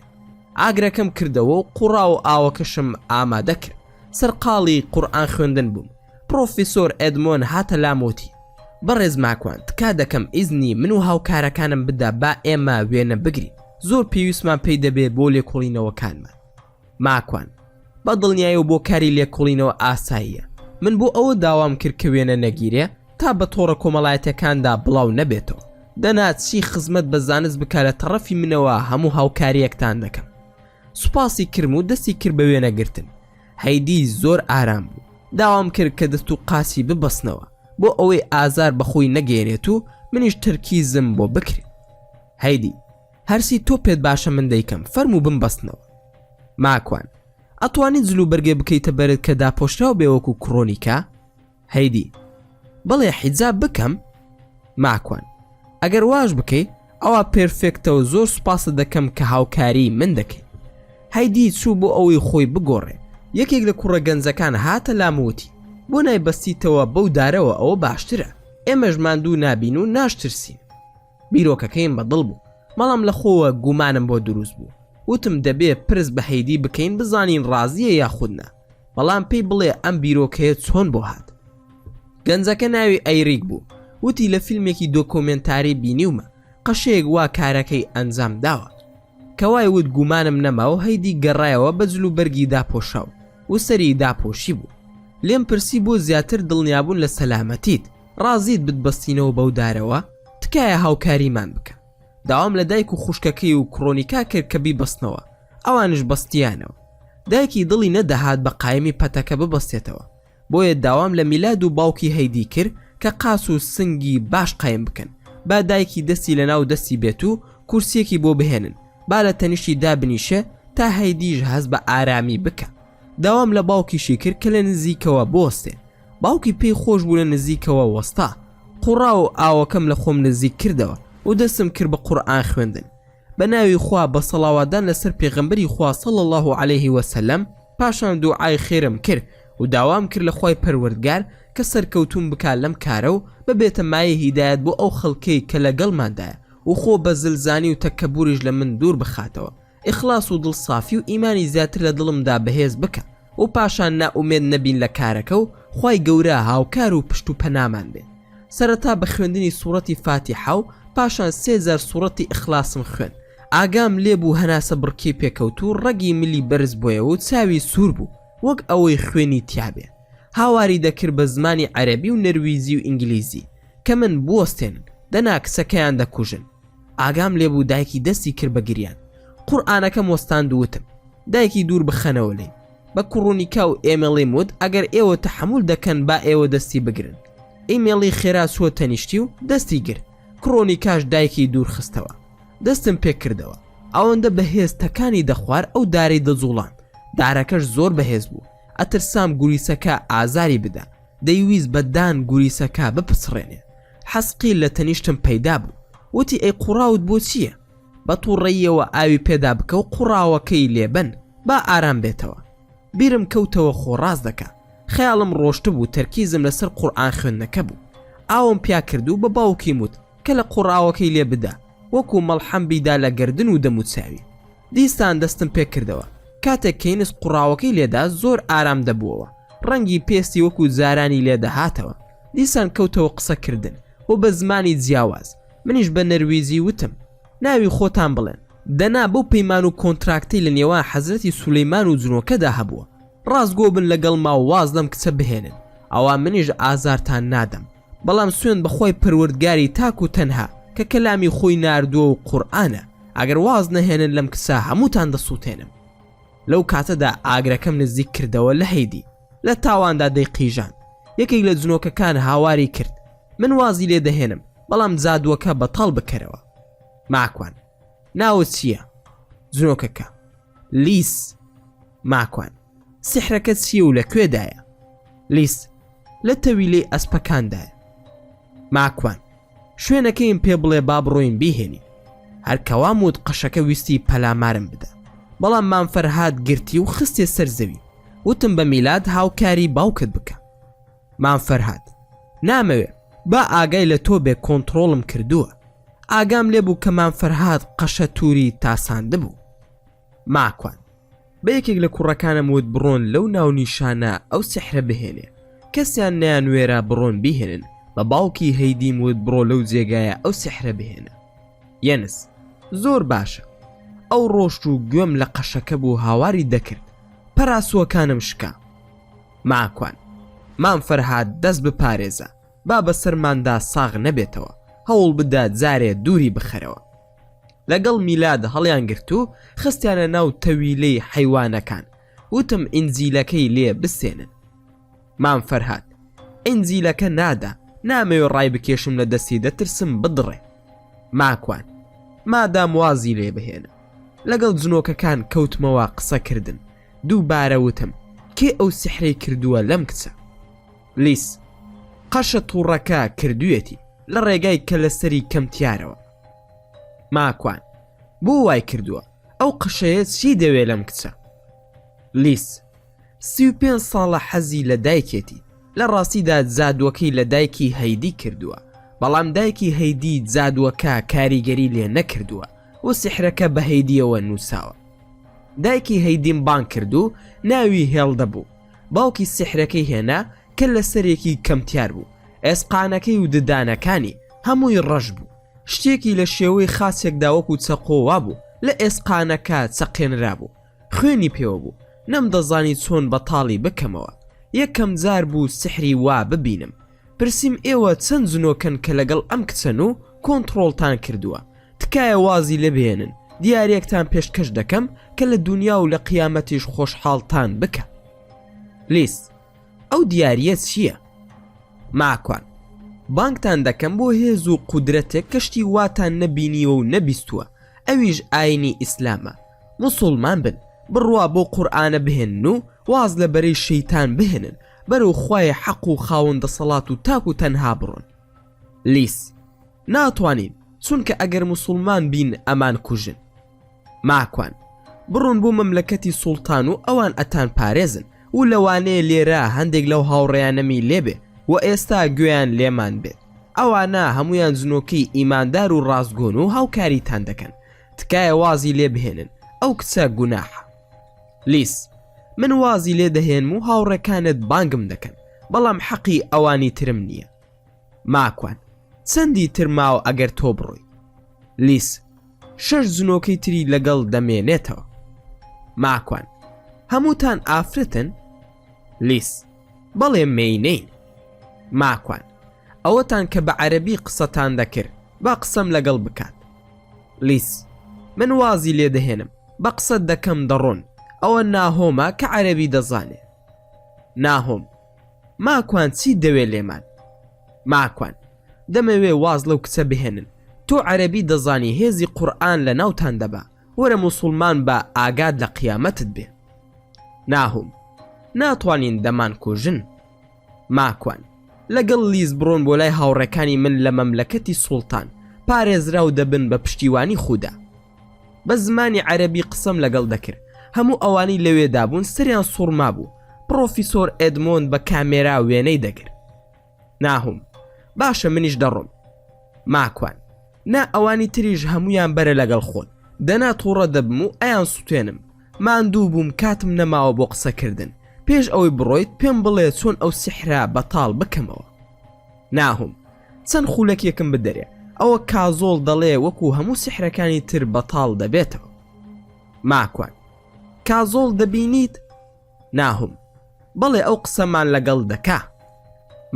Speaker 1: ئاگرەکەم کردەوە و قوڕا و ئاوەکەشم ئامادە کرد. سەرقاڵی قورئان خوێندن بووم. پرۆفیسۆر ئێدمۆن هاتە لامۆتی بەڕێز ماکوان تکا دەکەم ئیزنی من و هاوکارەکانم بدە با ئێمە وێنە بگرین. زۆر پێویستمان پێی دەبێت بۆ لێکۆڵینەوەکانمان. ماکوان بە دڵنیایی و بۆ کاری لێکۆڵینەوە ئاساییە. من بۆ ئەوە داوام کرد کە وێنە نەگیرێ تا بە تۆڕە کۆمەڵایەتەکاندا بڵاو نەبێتەوە. دەنا چی خزمەت بە زانست بکە لە تەڕەفی منەوە هەموو هاوکاریەکتان دەکەم. سوپاسی کرم و دەستی کرد بە وێنەگرتن. هەیدی زۆر ئارام بوو. داوام کرد کە دەست و قاسی ببەستنەوە بۆ ئەوەی ئازار بەخۆی نەگەێنێت و منیش تەرکیزم بۆ بکرێت. هەیدی هەرسی تۆ پێت باشە من دەیکەم فەرموو بمبەستنەوە. ماکوان ئەتوانیت زلو بەرگێ بکەیتە بەرت کە داپۆشراو بێوەکو کڕۆنیکە؟ هەیدی بەڵێ حیجاب بکەم؟ ماکوان ئەگەر واش بکەی ئەوە پێرفێکتەوە زۆر سوپاسە دەکەم کە هاوکاری من دەکەی. هەیدی چوو بۆ ئەوەی خۆی بگۆڕێ. یەکێک لە کوڕە گەنجەکان هاتە لاموتی بۆ نایبەستیتەوە بەو دارەوە ئەوە باشترە. ئێمەش ماندوو نابین و ناشترسین. بیرۆکەکەیم بەدڵ بوو بەڵام لە خۆوە گومانم بۆ دروست بوو. وتم دەبێ پرس بە هەیدی بکەین بزانین ڕازیە یاخودنا. بەڵام پێی بڵێ ئەم بیرۆکەیە چۆن بۆ هات. گەنجەکە ناوی ئەیریک بوو. وتی لە فیلمێکی دۆکۆمنتاری بینیومە قەشەیەک وا کارەکەی ئەنجام داوە. کەوای وت گومانم نەماوە هەیدی گەڕایەوە بە جلو بەرگی داپۆشاو و سەری داپۆشی بوو. لێم پرسی بۆ زیاتر دڵنیابوون لە سەلامەتیت ڕازیت بتبەستینەوە بەو دارەوە تکایە هاوکاریمان بکە. داوام لە دایک و خوشکەکەی و کڕۆنیکا کرد کە بیبەستنەوە. ئەوانش بەستیانەوە. دایکی دڵی نەدەهات بە قایمی پەتەکە ببەستێتەوە. بۆیە داوام لە میلاد و باوکی هەیدی کرد کە قاس و سنگی باش قایم بکەن. با دایکی دەستی لە ناو دەستی بێت و کورسیەکی بۆ بهێنن با لە تەنیشتی دابنیشە تا هەیدیش هەز بە ئارامی بکە. داوام لە باوکیشی کرد کە لە نزیکەوە بۆستێ. باوکی پێی خۆش بوو لە نزیکەوە وەستا. قوڕا و ئاوەکەم لە خۆم نزیک کردەوە و دەستم کرد بە قورئان خوێندن. بە ناوی خوا بە سەڵاواتدان لەسەر پێغەمبەری خوا صلی الله علیه وسلم پاشان دوعای خێرم کرد و داوام کرد لە خوای پەروەردگار کە سەرکەوتوم بکات لەم کارە و ببێتە مایە هیدایەت بۆ ئەو خەڵکەی کە لەگەڵماندایە و خۆ بە زلزانی و تەکەبوریش لە من دوور بخاتەوە. ئیخلاس و دڵسافی و ئیمانی زیاتر لە دڵمدا بەهێز بکە و پاشان نائومێد نەبین لە کارەکە و خوای گەورە هاوکار و پشت و پەنامان بێ. سەرەتا بە خوێندنی سوورەتی فاتیحە و پاشان 3000 سوورەتی ئیخلاسم خوێن. ئاگام لێبوو هەناسە بڕکی پێکەوت و ڕەگی ملی بەرز بۆیەوە و چاوی سوور بوو وەک ئەوەی خوێنی تیابێ. هاواری دەکرد بە زمانی عەرەبی و نەرویزی و ئینگلیزی کە من بوەستێنن دەنا کسەکەیان دەکوژن. ئاگام لێبوو دایکی دەستی کرد بە گریان. قورئانەکەم وەستاند وتم دایکی دوور بخەنەوە لێ. بە کوڕونیکا و ئێمەڵێم وت ئەگەر ئێوە تەحەموول دەکەن با ئێوە دەستی بگرن. ئیمێڵی خێرا چووە تەنیشتی و دەستی گر. کڕۆنیکاش دایکی دوور خستەوە. دەستم پێ کردەوە. ئەوەندە بەهێز تەکانی دەخوار ئەو دارەی دەجوڵان. دارەکەش زۆر بەهێز بوو. ئەترسام گوریسەکە ئازاری بدە. دەیویست بەدان گوریسەکە بپسڕێنێ. حەسقی لە تەنیشتم پەیدا بوو. وتی ئەی قوڕاوت بۆ چییە؟ بە تووڕەیەوە ئاوی پێدا بکە و قوڕاوەکەی لێبن با ئارام بێتەوە. بیرم کەوتەوە خۆڕاز دەکا. خەیاڵم ڕۆشت بوو تەرکیزم لەسەر قورئان خوێندنەکە بوو. ئاوم پیا کرد و بە باوکی وت کە لە قوڕاوەکەی لێ بدە وەکو مەڵحەم بیدا لە گردن و دەم و چاوی. دیستان دەستم پێ کردەوە. کاتێک کەینس قوڕاوەکەی لێدا زۆر ئارام دەبووەوە. ڕەنگی پێستی وەکو زارانی لێدەهاتەوە. دیسان کەوتەوە قسەکردن و بە زمانی جیاواز. منیش بە نەرویزی وتم ناوی خۆتان بڵێن. دەنا بەو پەیمان و کۆنتراکتەی لە نێوان حەزرەتی سولەیمان و جنۆکەدا هەبووە. ڕاستگۆ بن لەگەڵ ما و واز لەم کچە بهێنن. ئەوا منیش ئازارتان نادەم. بەڵام سوێن بەخۆی پەروەردگاری تاک و تەنها کە کەلامی خۆی ناردووە و قورئانە. ئەگەر واز نەهێنن لەم کچە هەمووتان دەسووتێنم. لەو کاتەدا ئاگرەکەم نزیک کردەوە لە هەیدی. لە تاواندا دەیقیژان. یەکێک لە جنۆکەکان هاواری کرد من وازی لێ دەهێنم بەڵام جادووەکە بەتاڵ بکەرەوە. ماکوان ناوت چییە؟ جنۆکەکە لیس. ماکوان سحرەکە چییە و لەکوێدایە؟ لیس لە تەویلەی ئەسپەکاندایە. ماکوان شوێنەکەیم پێ بڵێ با بڕۆین بیهێنی. هەرکەوام وت قەشەکە ویستی پەلامارم بدە بەڵام مامفەرهاد گرتی و خستێ سەر زەوی. وتم بە میلاد هاوکاری باوکت بکە. مامفەرهاد نامەوێ با ئاگای لە تۆ بێ کۆنتڕۆڵم کردووە. ئاگام لێبوو کە مامفەرهاد قەشە تووری تاساندە بوو. ماکوان بە یەکێک لە کوڕەکانم وت بڕۆن لەو ناونیشانە ئەو سحرە بهێنێ کەسیان نەیانوێرا بڕۆن بیهێنن بە باوکی هەیدیم وت بڕۆ لەو جێگایە ئەو سحرە بهێنە یەنس زۆر باشە ئەو ڕۆشت و گوێم لە قەشەکە بوو هاواری دەکرد پەراسووەکانم شکا ماکوان مام فەرهاد دەست بپارێزە با بەسەرماندا ساغ نەبێتەوە هەوڵ بدات جارێ دووری بخەرەوە لەگەڵ میلاد هەڵیان گرت و خستیانە ناو تەویلەی حەیوانەکان وتم ئینجیلەکەی لێ بستێنن مام فەرهاد ئینجیلەکە نادا نامەوێ ڕای بکێشم لە دەستی دەترسم بدڕێ ماکوان مادام وازی لێ بهێنە لەگەڵ جنۆکەکان کەوتمەوە قسەکردن دووبارە وتم کێ ئەو سحرەی کردووە لەم کچە لیس قەشە تووڕەکە کردوێتی لە ڕێگای کە لەسەری کەمتیارەوە ماکوان بۆ وای کردووە ئەو قەشەیە چی دەوێ لەم کچە لیس 35 ساڵە حەزی لە دایکێتی لە ڕاستیدا جادوەکەی لە دایکی هەیدی کردووە بەڵام دایکی هەیدی جادوەکە کاریگەری لێ نەکردووە و سحرەکە بە هەیدیەوە نووساوە دایکی هەیدیم بان کردو ناوی هێڵدەبوو باوکی سحرەکەی هێنا کە لە سەرێکی کەمتیار بوو ئێسقانەکەی و ددانەکانی هەمووی ڕەش بوو شتێکی لە شێوەی خاصێکدا وەکو چەقۆوا بوو لە ئێسقانەکە چەقێنرا بوو خوێنی پێوە بوو نەم دەزانی چۆن بەتاڵی بکەمەوە یەکەم جار بوو سحری وا ببینم پرسییم ئێوە چەند جنۆکەن کە لەگەڵ ئەم کچەن و کۆنتڕۆڵتان کردووە تکایە وازی لێبێنن دیارێکتان پێشکەش دەکەم کە لە دنیا و لە قیامەتیش خۆشحاڵتان بکە لیست ئەو دیاریە چییە ماکوان بانگتان دەکەم بۆ هێز و قودرەتێک کەشتی واتان نەبینیوە و نەبیستووە ئەویش ئاینی ئیسلامە موسڵمان بن بڕوا بۆ قورئانە بهێنن و واز لە بەرەی شەیتان بهێنن بەرەو خوای حەق و خاوەندە سەڵات و تاک و تەنها بڕۆن لیس ناتوانین چونکە ئەگەر موسڵمان بین ئەمان کوژن ماکوان بڕۆن بۆ مەملەکەتی سوڵتان و ئەوان ئەتان پارێزن و لەوانەیە لێرە هەندێک لەو هاوڕێیانەمی لێبێ و ئێستا گوێیان لێمان بێت ئەوانە هەمویان جنۆکەی ئیماندار و ڕاستگۆن و هاوکاریتان دەکەن تکایە وازی لێ بهێنن ئەو کچە گوناحە لیس من وازی لێ دەهێنم و هاوڕێکانت بانگم دەکەن بەڵام حەقی ئەوانی ترم نییە ماکوان چەندی ترماوە ئەگەر تۆ بڕۆی لیس 6 جنۆکەی تری لەگەڵ دەمێنێتەوە ماکوان هەمووتان ئافرەتن لیس بەڵێ مەینەین ماکوان ئەوەتان کە بە عەرەبی قسەتان دەکرد با قسەم لەگەڵ بکات لیس من وازی لێ دەهێنم بە قسەت دەکەم دەڕۆن ئەوە ناهۆمە کە عەرەبی دەزانێ ناهۆم ماکوان چی دەوێ لێمان ماکوان دەمەوێ واز لەو کچە بهێنن تۆ عەرەبی دەزانی هێزی قورئان لە ناوتان دەبا وەرە موسڵمان بە ئاگاد لە قیامەتت بێ ناهۆم ناتوانین دەمان کوژن ماکوان لەگەڵ لیز بڕۆن بۆ لای هاوڕێکانی من لە مەملەکەتی سوڵتان پارێزراو دەبن بە پشتیوانی خودا بە زمانی عەرەبی قسەم لەگەڵ دەکرد هەموو ئەوانی لەوێدا بوون سەریان سوڕما بوو پرۆفیسۆر ئێدمۆند بە کامێرا وێنەی دەگرت ناهۆم باشە منیش دەڕۆم ماکوان نا ئەوانی تریش هەمویان بەرە لەگەڵ خۆن دەنا تووڕە دەبم و ئەیان سوتێنم ماندوو بووم کاتم نەماوە بۆ قسەکردن پێش ئەوەی بڕۆیت پێم بڵێ چۆن ئەو سحرا بەتاڵ بکەمەوە ناهۆم چەند خولەکێکم بدەرێ ئەوە کازۆڵ دەڵێ وەکو هەموو سحرەکانی تر بەتاڵ دەبێتەوە ماکوان کازۆڵ دەبینیت ناهۆم بەڵێ ئەو قسەمان لەگەڵ دەکا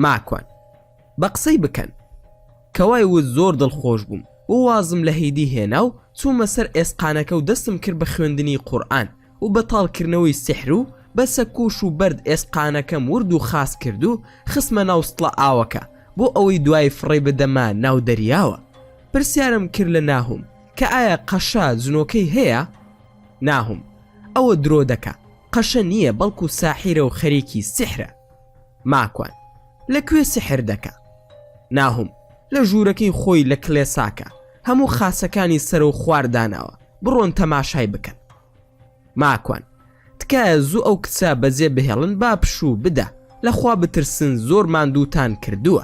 Speaker 1: ماکوان بە قسەی بکەن کەوای وت زۆر دڵخۆش بووم و وازم لە هەیدی هێنا و چوومە سەر ئێسقانەکە و دەستم کرد بە خوێندنی قورئان و بەتاڵکردنەوەی سحر و بەسە کوش و بەرد ئێسقانەکەم ورد و خاس کرد و خسمە ناو سڵە ئاوەکە بۆ ئەوەی دوای فڕێ بدەما ناو دەریاوە پرسیارم کرد لە ناهۆم کە ئایا قەشە جنۆکەی هەیە ناهۆم ئەوە درۆ دەکا قەشە نییە بەڵکو ساحیرە و خەریکی سحرە ماکوان لەکوێ سحر دەکا ناهۆم لە ژوورەکەی خۆی لە کلێساکە هەموو خاسەکانی سەر و خواردانەوە بڕۆن تەماشای بکەن ماکوان تکایە زوو ئەو کچە بەجێ بهێڵن با پشوو بدە لەخوا بترسن زۆر ماندووتان کردووە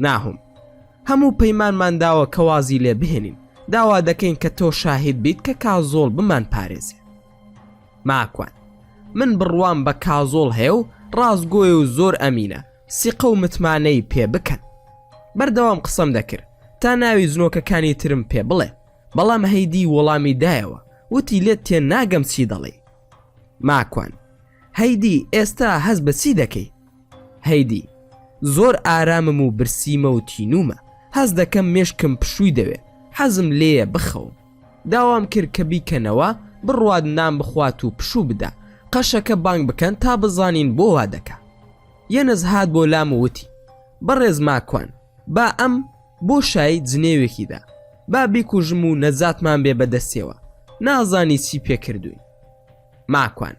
Speaker 1: ناهۆم هەموو پەیمانمان داوە کە وازی لێ بهێنین داوا دەکەین کە تۆ شاهید بیت کە کازۆڵ بمان پارێزێ ماکوان من بڕوام بە کازۆڵ هەیە و ڕازگۆی و زۆر ئەمینە سیقە و متمانەی پێ بکەن. بەردەوام قسەم دەکرد تا ناوی زنۆکەکانی ترم پێ بڵێ، بەڵام هەیدی وەڵامی دایەوە وتی لێت تێ ناگەم چی دەڵێ. ماکوان هەیدی ئێستا هەز بە چی دەکەی؟ هەیدی زۆر ئارامم و برسیمە و تینومە، هەز دەکەم مێشکم پشووی دەوێ، حەزم لێیە بخەوم. داوام کرد کە بیکەنەوە بڕوات نان بخوات و پشوو بدە، قەشەکە بانگ بکەن تا بزانین بۆ وا دەکا. یەنز هات بۆ لام و وتی بەڕێز ماکوان با ئەم بۆ شای جنێوێکیدا با بیکوژم و نەجاتمان بێ بەدەستێەوە، نازانی چی پێکردووی. ماکوان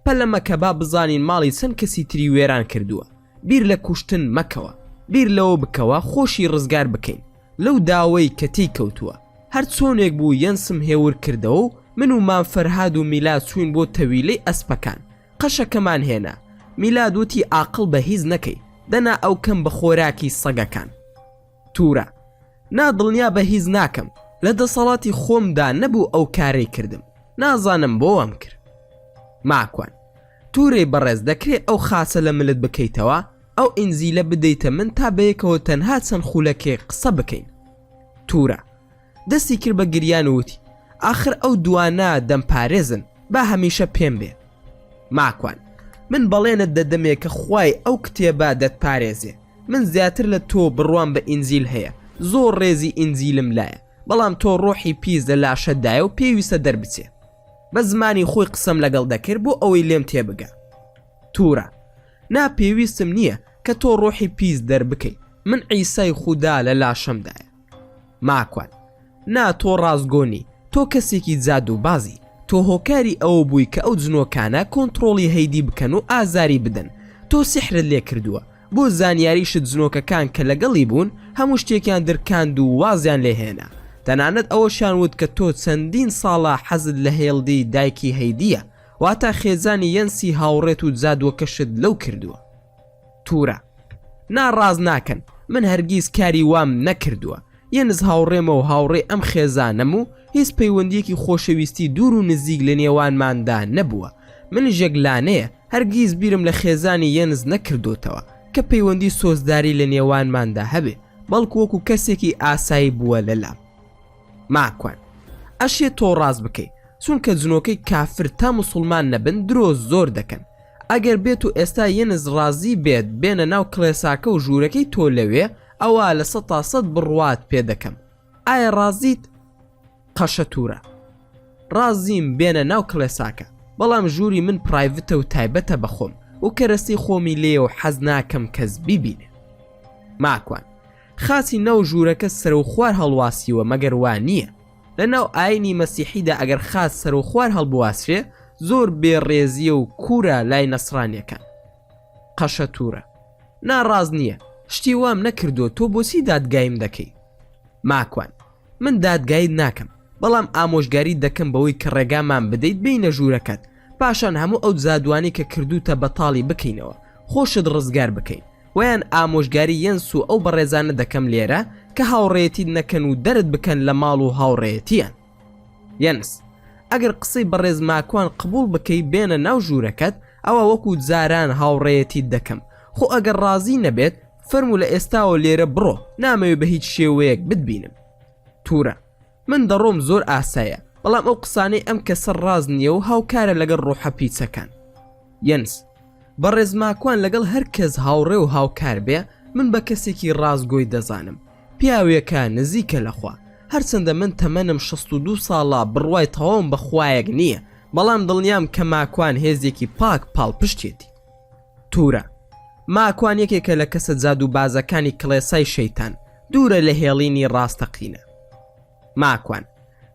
Speaker 1: پەلەمەکە با بزانین ماڵی چەند کەسی تری وێران کردووە، بیر لە کوشتن مەکەوە، بیر لەوە بکەوە خۆشی ڕزگار بکەین لەو داوای کە تێی کەوتووە. هەر چۆنێک بوو یەنسم هێور کردەوە و من و مام فەرهاد و میلاد چوین بۆ تەویلەی ئەسپەکان، قەشەکەمان هێنا. میلاد وتی عاقڵ بە هیچ نەکەی، دەنا ئەو کەم بە خۆراکی سەگەکان. توورە نادڵنیا بە هیچ ناکەم، لە دەسەڵاتی خۆمدا نەبوو ئەو کارەی کردم، نازانم بۆ ئەم کرد. ماکوان توورەی بەڕێز دەکرێت ئەو خاچە لە ملت بکەیتەوە، ئەو ئینزیلە بدەیتە من تا بەیەکەوە تەنها چەند خولەکێ قسە بکەین. توورە دەستی کرد بە گریان وتی ئاخر ئەو دوانە دەمپارێزن، با هەمیشە پێم بێ. ماکوان من بەڵێنت دەدەمێ کە خوای ئەو کتێبە دەتپارێزێ، من زیاتر لە تۆ بڕوان بە ئینجیل هەیە، زۆر ڕێزی ئینجیلم لایە، بەڵام تۆ ڕۆحی پیس لە لاشەدایە و پێویستە دەربچێ. بە زمانی خۆی قسەم لەگەڵ دەکرد بۆ ئەوەی لێم تێبگە. توورە ناپێویستم نییە کە تۆ ڕۆحی پیس دەربکەی، من عیسای خودا لە لاشەمدایە. ماکوان نا تۆ ڕازگۆنی، تۆ کەسێکی جاد و بازی، تۆ هۆکاری ئەوە بووی کە ئەو جنۆکانە کۆنتترۆڵی هەیدی بکەن و ئازاری بدەن، تۆ سحرت لێ کردووە بۆ زانیاریشت جنۆکەکان کە لەگەڵی بوون هەموو شتێکیان دەرکاند و وازیان لێهێنا. تەنانەت ئەوەشان وت کە تۆ چەندین ساڵە حەزت لە هێڵدی دایکی هەیدیە، واتە خێزانی یەنسی هاوڕێت و جادوەکەشت لەو کردووە. توورە ناڕاز ناکەن، من هەرگیز کاری وام نەکردووە، یەنز هاوڕێمە و هاوڕێ ئەم خێزانم و هیچ پەیوەندیەکی خۆشەویستی دوور و نزیک لە نێوانماندا نەبووە. من ژێگلانەیە هەرگیز بیرم لە خێزانی یەنز نەکردوتەوە کە پەیوەندی سۆزداری لە نێوانماندا هەبێ، بەڵکو وەکو کەسێکی ئاسایی بووە لەلام. ماکوان ئەشێ تۆ ڕاز بکەی، چونکە جنۆکەی کافر تا موسڵمان نەبن درۆ زۆر دەکەن. ئەگەر بێت و ئێستا یەنز ڕازی بێت بێنە ناو کڵێساکە و ژوورەکەی تۆ لەوێ، ئەوە لە 100% بڕوات پێ دەکەم. ئایا ڕازیت؟ قەشە توورە ڕازیم بێنە ناو کڵێساکە، بەڵام ژووری من پرایڤتە و تایبەتە بەخۆم و کەرەستی خۆمی لێ و حەز ناکەم کەس بیبینێ. ماکوان خاچی ناو ژوورەکە سەر و خوار هەڵواسیوە مەگەر وان نییە؟ لە ناو ئاینی مەسیحیدا ئەگەر خاچ سەر و خوار هەڵبواسرێ زۆر بێڕێزیە و کوورە لای نەسرانیەکان. قەشە توورە ناڕاز نییە، شتی وام نەکردو، تۆ بۆچی دادگایم دەکەی؟ ماکوان من دادگایت ناکەم، بەڵام ئامۆژگاری دەکەم بەوەی کە ڕێگامان بدەیت بینە ژوورەکەت، پاشان هەموو ئەو جادوانی کە کردوتە بەتاڵی بکەینەوە، خۆشت ڕزگار بکەین. ویان ئامۆژگاری یەنس و ئەو بەڕێزانە دەکەم لێرە کە هاوڕێتی نەکەن و دەرت بکەن لە ماڵ و هاوڕێتیان. یەنس ئەگەر قسەی بەڕێز ماکوان قبول بکەی بێنە ناو ژوورەکەت، ئەوە وەکو جاران هاوڕێتی دەکەم، خۆ ئەگەر ڕازی نەبێت فەرموو لە ئێستاوە لێرە بڕۆ، نامەوێت بە هیچ شێوەیەک بتبینم. توورە من دەڕۆم زۆر ئاسایە، بەڵام ئەو قسانەی ئەم کەسە ڕاز نییە و هاوکارە لەگەڵ ڕۆحە پیچەکان. یەنس بەڕێز ماکوان لەگەڵ هەر کەس هاوڕێ و هاوکار بێ، من بە کەسێکی ڕازگۆی دەزانم، پیاوێکە نزیکە لەخوا، هەرچەندە من تەمەنم 62 ساڵە بڕوای تەواوم بە خوایەک نییە، بەڵام دڵنیام کە ماکوان هێزێکی پاک پاڵپشتێتی. توورە ماکوان یەکێکە لە کەسە جاد و بازەکانی کڵێسای شەیتان، دوورە لە هێڵینی ڕاستەقینە. ماکوان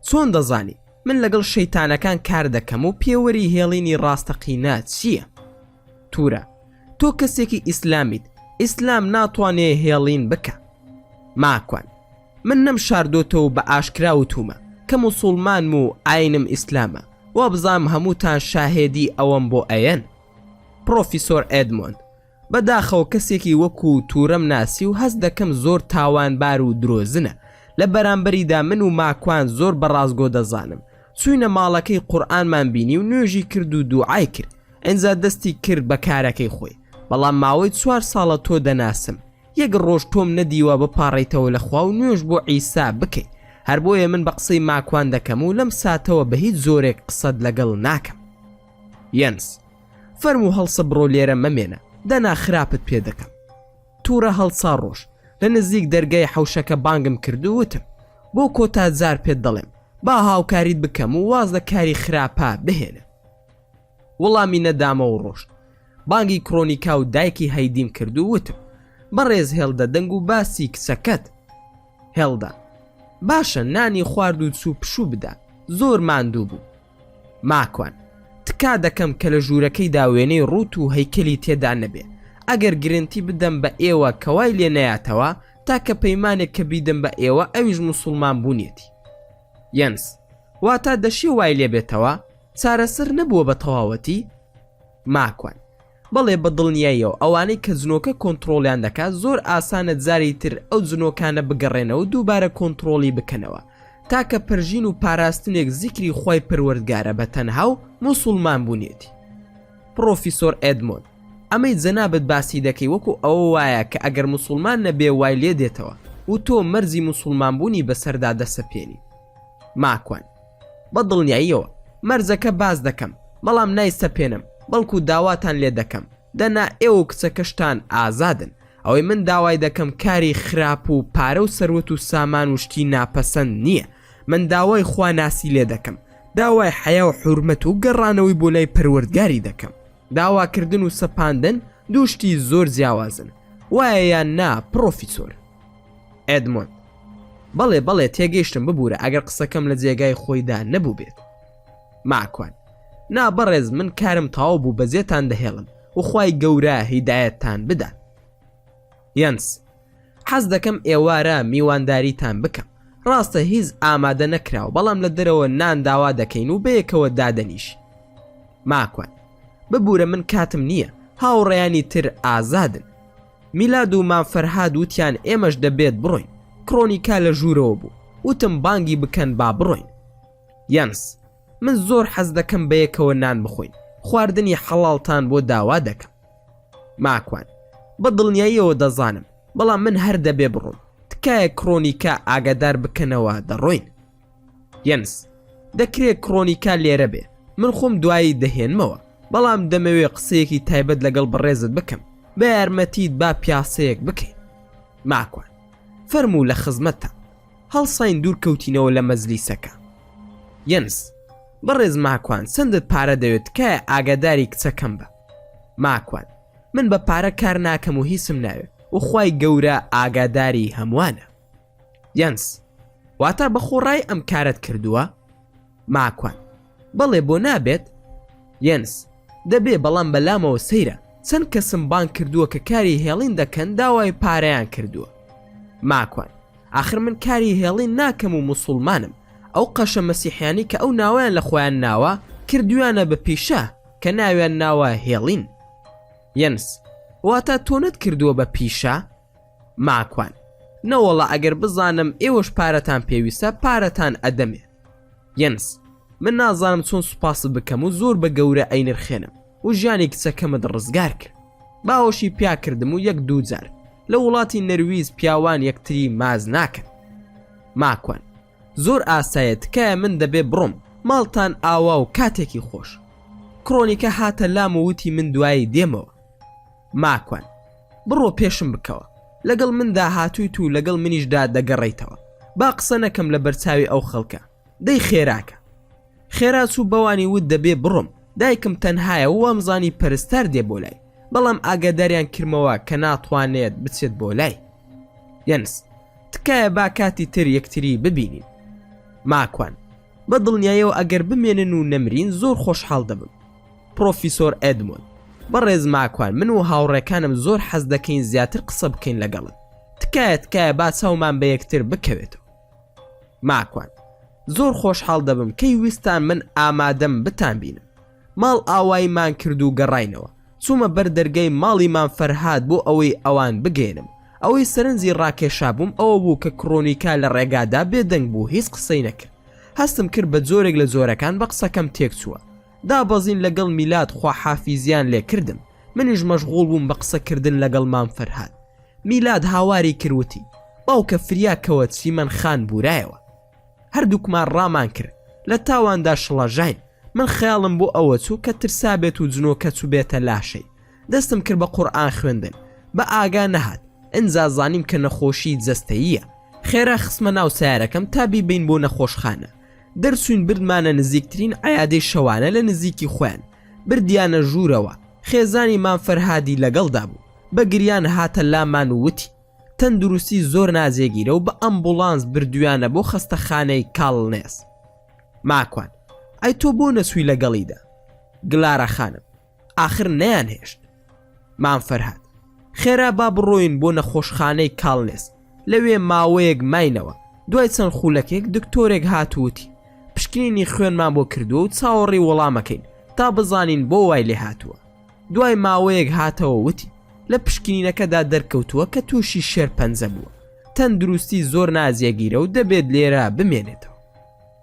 Speaker 1: چۆن دەزانی من لەگەڵ شەیتانەکان کار دەکەم و پێوەری هێڵینی ڕاستەقینە چییە؟ توورە تۆ کەسێکی ئیسلامیت، ئیسلام ناتوانێ هێڵین بکە. ماکوان من نەم شاردۆتەوە بە ئاشکرا وتومە کە موسڵمانم و ئاینم ئیسلامە، وا بزانم هەمووتان شاهێدی ئەوەم بۆ ئەیەن. پرۆفیسۆر ئێدمۆند بەداخەوە کەسێکی وەکو توورەم ناسی و هەست دەکەم زۆر تاوانبار و درۆزنە، لە بەرامبەریدا من و ماکوان زۆر بەڕازگۆ دەزانم، چوینە ماڵەکەی قورئانمان بینی و نوێژی کرد و دوعای کرد. ئەنجا دەستی کرد بە کارەکەی خۆی. بەڵام ماوەی 4 ساڵە تۆ دەناسم، یەک ڕۆژ تۆم نەدیوە بپاڕیتەوە لە خوا و نوێژ بۆ عیسا بکەیت. هەر بۆیە من بە قسەی ماکوان دەکەم و لەم ساتەوە بە هیچ زۆرێک قسەت لەگەڵ ناکەم. یەنس فەرموو هەڵسە بڕۆ لێرە مەمێنە، دەنا خراپت پێ دەکەم. تووڕە هەڵسا ڕۆژ لە نزیک دەرگای حەوشەکە بانگم کرد و وتم بۆ کۆتا جار پێت دەڵێم با هاوکاریت بکەم و واز لە کاری خراپە بهێنە. وەڵامی نەدامە و ڕۆشت. بانگی کرۆنیکا و دایکی هەیدیم کرد و وتم بەڕێز هێڵدە دەنگ و باسی کچەکەت. هێڵدا باشە نانی خوارد و چوو پشوو بدا، زۆر ماندوو بوو. ماکوان تکا دەکەم کە لە ژوورەکەی داوێنەی ڕوت و هەیکەلی تێدا نەبێ. ئەگەر گرنتی بدەم بە ئێوە کەوای لێ نەیاتەوە تاکە پەیمانێک کە بیدەم بە ئێوە ئەویش موسڵمان بوونیەتی. یەنس واتە دەشی وای لێ بێتەوە چارەسەر نەبووە بە تەواوەتی؟ ماکوان بەڵێ بە دڵنیاییەوە ئەوانەی کە جنۆکە کۆنتترۆلیان دەکات زۆر ئاسانە جاری تر ئەو جنۆکانە بگەڕێنەوە و دووبارە کۆنتترۆلی بکەنەوە تاکە پەرژین و پاراستنێک زیکری خۆی پەروەردگارە بە تەنها و موسڵمان بوونیەتی. پرۆفیسۆر ئێدمۆند ئەمەی جەنابەت باسی دەکەی وەکو ئەوە وایە کە ئەگەر موسڵمان نەبێ وای لێ دێتەوە و تۆ مەرزی موسڵمان بوونی بەسەردا دەسەپێنی. ماکوان بە دڵنیاییەوە مەرزەکە باز دەکەم، بەڵام نایسەپێنم، بەڵکو داواتان لێ دەکەم دەنا ئێوە کچەکەشتان ئازادن. ئەوەی من داوای دەکەم کاری خراپ و پارە و سەروەت و سامان و شتی ناپەسەند نییە. من داوای خواناسی لێ دەکەم، داوای حیا و حورمەت و گەڕانەوەی بۆ لای پەروەردگاری دەکەم. داواکردن و سەپاندن دووشتی زۆر جیاوازن، وایە یان نا پرۆفیسۆر؟ ئێدمۆند بەڵێ بەڵێ تێگەیشتم ببوورە ئەگەر قسەکەم لە جێگای خۆیدا نەبوو بێت. ماکوان نا بەڕێز من کارم تەواو بوو بەجێتان دەهێڵم و خوای گەورە هیدایەتتان بدات. یەنس حەز دەکەم ئێوارە میوانداریتان بکەم. ڕاستە هیچ ئامادە نەکراوە، بەڵام لە دەرەوە نان داوا دەکەین و بەیەکەوە دادەنیش. ماکوان ببوورە من کاتم نییە، هاوڕێیانی تر ئازادن. میلاد و مامفەرهاد وتیان ئێمەش دەبێت بڕۆین. کرۆنیکا لە ژوورەوە بوو، وتم بانگی بکەن با بڕۆین. یەنس من زۆر حەز دەکەم بەیەکەوە نان بخۆین، خواردنی حەڵاڵتان بۆ داوا دەکەم. ماکوان بە دڵنیاییەوە دەزانم، بەڵام من هەر دەبێ بڕۆم، تکایە کرۆنیکا ئاگادار بکەنەوە دەڕۆین. یەنس دەکرێت کرۆنیکا لێرە بێ، من خۆم دوایی دەهێنمەوە، بەڵام دەمەوێت قسەیەکی تایبەت لەگەڵ بەڕێزت بکەم، بە یارمەتیت با پیاسەیەک بکەین. ماکوان فەرموو لە خزمەتە. هەڵساین دوور کەوتینەوە لە مەجلیسەکە. یەنس بەڕێز ماکوان چەندت پارە دەوێت کایە ئاگاداری کچەکەم بە؟ ماکوان من بە پارە کار ناکەم و هیچم ناوێت و خوای گەورە ئاگاداری هەمووانە. یەنس واتە بەخۆڕای ئەم کارت کردووە؟ ماکوان بەڵێ بۆ نابێت؟ یەنس دەبێ، بەڵام بەلامەوە سەیرە چەند کەسم بان کردووە کە کاری هێڵین دەکەن داوای پارەیان کردووە. ماکوان آخر من کاری هێڵین ناکەم و موسڵمانم. ئەو قەشە مەسیحیانی کە ئەو ناویان لە خۆیان ناوە کردویانە بە پیشە کە ناویان ناوە هێڵین. یەنس واتە تۆنت کردووە بە پیشە؟ ماکوان نەوەڵە ئەگەر بزانم ئێوەش پارەتان پێویستە پارەتان ئەدەمێ. یەنس من نازانم چۆن سوپاس بکەم و زۆر بە گەورە ئەینرخێنم و ژیانی کچەکەمت ڕزگار کرد. باوەشی پیا کردم و یەک دوو جار لە وڵاتی نەرویز پیاوان یەکتری ماز ناکەن. ماکوان زۆر ئاسایە، تکایە من دەبێ بڕۆم، ماڵتان ئاوا و کاتێکی خۆش. کرۆنیکە هاتە لام و وتی من دوایی دێمەوە. ماکوان بڕۆ پێشم بکەوە، لەگەڵ مندا هاتوویت و لەگەڵ منیشدا دەگەڕێیتەوە، با قسە نەکەم لە بەرچاوی ئەو خەڵکە. دەی خێراکە. خێراچ و بەوانی وت دەبێ بڕۆم، دایکم تەنهایە و وەمزانی پەرستار دێ بۆ لای، بەڵام ئاگاداریان کردمەوە کە ناتوانێت بچێت بۆ لای. یەنس تکایە با کاتی تر یەکتری ببینین. ماکوان بە دڵنیاییەوە ئەگەر بمێنن و نەمرین زۆر خۆشحاڵ دەبم. پرۆفیسۆر ئێدمۆند بەڕێز ماکوان من و هاوڕێکانم زۆر حەز دەکەین زیاتر قسە بکەین لەگەڵت، تکایە با چاومان بە یەکتر بکەوێتەوە. ماکوان زۆر خۆشحاڵ دەبم کەی ویستان من ئامادەم بتان بینم. ماڵ ئاواییمان کرد و گەڕاینەوە، چوومە بەر دەرگای ماڵی مامفەرهاد بۆ ئەوەی ئەوان بگێنم. ئەوەی سەرنجی ڕاکێشا بووم ئەوە بوو کە کرۆنیکا لە ڕێگادا بێدەنگ بوو، هیچ قسەی نەکرد. هەستم کرد بە جۆرێک لە جۆرەکان بە قسەکەم تێکچووە. دابەزین لەگەڵ میلاد خوا حافیزیان لێ کردم. منیش مەشغوڵ بووم بە قسەکردن لەگەڵ مام فەرهاد. میلاد هاواری کردوتی باوکە فریاکەوە چیمەن خان بورایەوە. هەردووکمان ڕامان کرد لە تاواندا شڵەژاین. من خەیاڵم بۆ ئەوە چوو کە ترسا بێت و جنۆکە چوو بێتە لاشەی. دەستم کرد بە قورئان خوێندن بە ئاگا نەهات. ئینجا زانیم کە نەخۆشی جەستەییە. خێرا خسمە ناو سیارەکەم تا بیبین بۆ نەخۆشخانە. دەرچوین بردمانە نزیکترین عەیادەی شەوانە لە نزیکی خۆیان. بردیانە ژوورەوە. خێزانی مام فەرهادی لەگەڵدا بوو. بە گریان هاتە لامان و وتی تەندروستی زۆر نازێگیرە و بە ئەمبوڵانس بردویانە بۆ خەستەخانەی کاڵنێس. ماکوان ئەی تۆ بۆ نەچووی لەگەڵیدا؟ گلارە خانم ئاخر نەیان هێشت. مام فەرهاد خێرا با بڕۆین بۆ نەخۆشخانەی کاڵنێس. لەوێ ماوەیەک ماینەوە. دوای چەند خولەکێک دکتۆرێک هاتووتی پشکنینی خوێنمان بۆ کردووە و چاوەڕی وەڵامەکەین تا بزانین بۆ وای لێ هاتووە. دوای ماوەیەک هاتەوە وتی لە پشکنینەکەدا دەرکەوتووە کە تووشی شێرپەنجە بووە. تەندروستی زۆر نازیەگیرە و دەبێت لێرە بمێنێتەوە.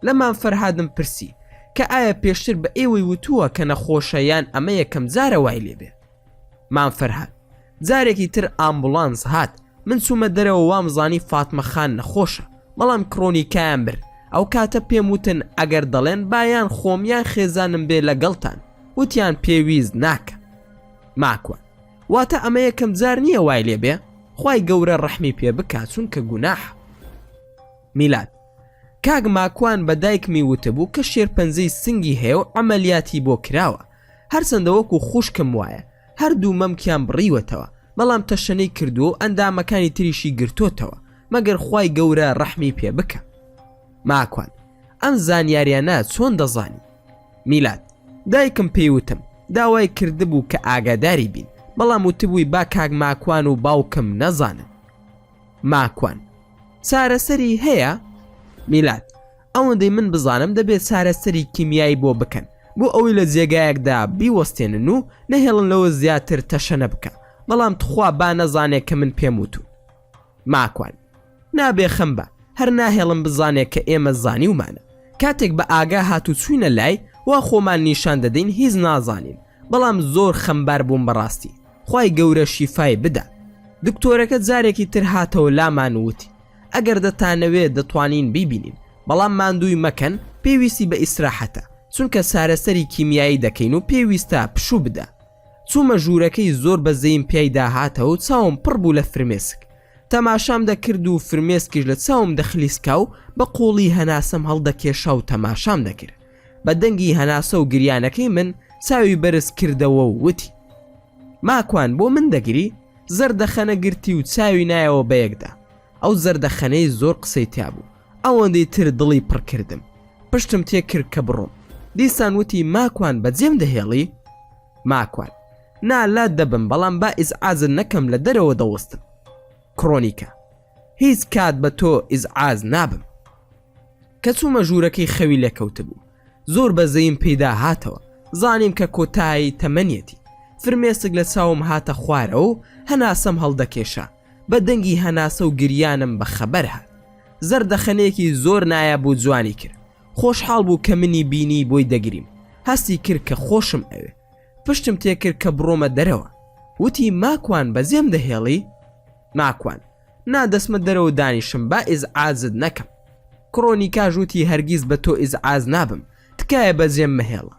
Speaker 1: لە مام فەرهادم پرسی کە ئایا پێشتر بە ئێوەی وتووە کە نەخۆشە یان ئەمە یەکەم جارە وای لێبێ؟ مام فەرهاد جارێکی تر ئامبوڵانس هات. من چوومە دەرەوە وامزانی فاتمە خان نەخۆشە بەڵام کڕۆنیکایان برد. ئەو کاتە پێم وتن ئەگەر دەڵێن بایان خۆمیان خێزانم بێ لەگەڵتان وتیان پێویست ناکە. ماکوان واتە ئەمە یەکەم جار نییە وای لێبێ؟ خوای گەورە ڕەحمی پێ بکات چونکە گوناحە. میلاد کاک ماکوان بە دایکمی وتبوو کە شێرپەنجەی سنگی هەیە و ئەمەلیاتی بۆ کراوە. هەرچەندە وەکو خوشکم وایە هەردوو مەمکیان بڕیوەتەوە بەڵام تەشەنەی کردووە و ئەندامەکانی تریشی گرتوتەوە مەگەر خوای گەورە ڕەحمی پێ بکە. ماکوان ئەم زانیاریانە چۆن دەزانی؟ میلاد دایکم پێیوتم داوای کردبوو کە ئاگاداری بین بەڵام وتبووی با کاک ماکوان و باوکم نەزانن. ماکوان چارەسەری هەیە؟ میلاد ئەوەندەی من بزانم دەبێت چارەسەری کیمیایی بۆ بکەن بۆ ئەوەی لە جێگایەکدا بیوەستێنن و نەهێڵن لەوە زیاتر تەشەنە بکە بەڵام تخوا با نەزانێت کە من پێم وتوو. ماکوان نابێ خەم بە هەر ناهێڵم بزانێت کە ئێمە زانیومانە. کاتێک بە ئاگا هاتو چوینە لای وا خۆمان نیشان دەدەین هیچ نازانین بەڵام زۆر خەمبار بووم بەڕاستی. خوای گەورە شیفای بدا. دکتۆرەکە جارێکی تر هاتەوە لامان وتی ئەگەر دەتانەوێت دەتوانین بیبینین بەڵام ماندووی مەکەن پێویستی بە ئیسراحەتە چونکە سارەسەری کیمیایی دەکەین و پێویستە پشوو بدە. چوومە ژوورەکەی زۆر بەزەیم پیایدا هاتەوە و چاوم پڕ بوو لە فرمێسک. تەماشام دەکرد و فرمێسکیش لە چاوم دەخلیسکا و بە قوڵی هەناسەم هەڵدەکێشا و تەماشام دەکرد. بە دەنگی هەناسە و گریانەکەی من چاوی بەرز کردەوە و وتی ماکوان بۆ من دەگری؟ زەردەخەنە گرتی و چاوی نایەوە بەیەکدا. ئەو زەردەخەنەی زۆر قسەی تیا بوو. ئەوەندەی تر دڵی پڕ کردم. پشتم تێ کرد کە بڕۆم. دیسان وتی ماکوان بەجێم دەهێڵی؟ ماکوان نالات دەبم بەڵام با ئیزعازت نەکەم لە دەرەوە دەوەستم. کڕۆنیکە هیچ کات بە تۆ ئیزعاز نابم. کە چوومە ژوورەکەی خەوی لێکەوت بوو. زۆر بەزەیم پێیدا هاتەوە. زانیم کە کۆتایی تەمەنیەتی. فرمێسک لە چاوم هاتە خوارەوە و هەناسەم هەڵدەکێشا. بە دەنگی هەناسە و گریانم بە خەبەر هات. زەردەخەنەیەکی زۆر نایە بوو جوانی کرد. خۆشحاڵ بوو کە منی بینی بۆی دەگریم. هەستی کرد کە خۆشم ئەوێ. پشتم تێ کرد کە بڕۆمە دەرەوە. وتی ماکوان بەجێم دەهێڵی؟ ماکوان نادەسمە دەرەوە دانیشم با ئیزعازت نەکەم. کڕۆنیکا ژووتی هەرگیز بە تۆ ئیزعاز نابم تکایە بەجێم مەهێڵە.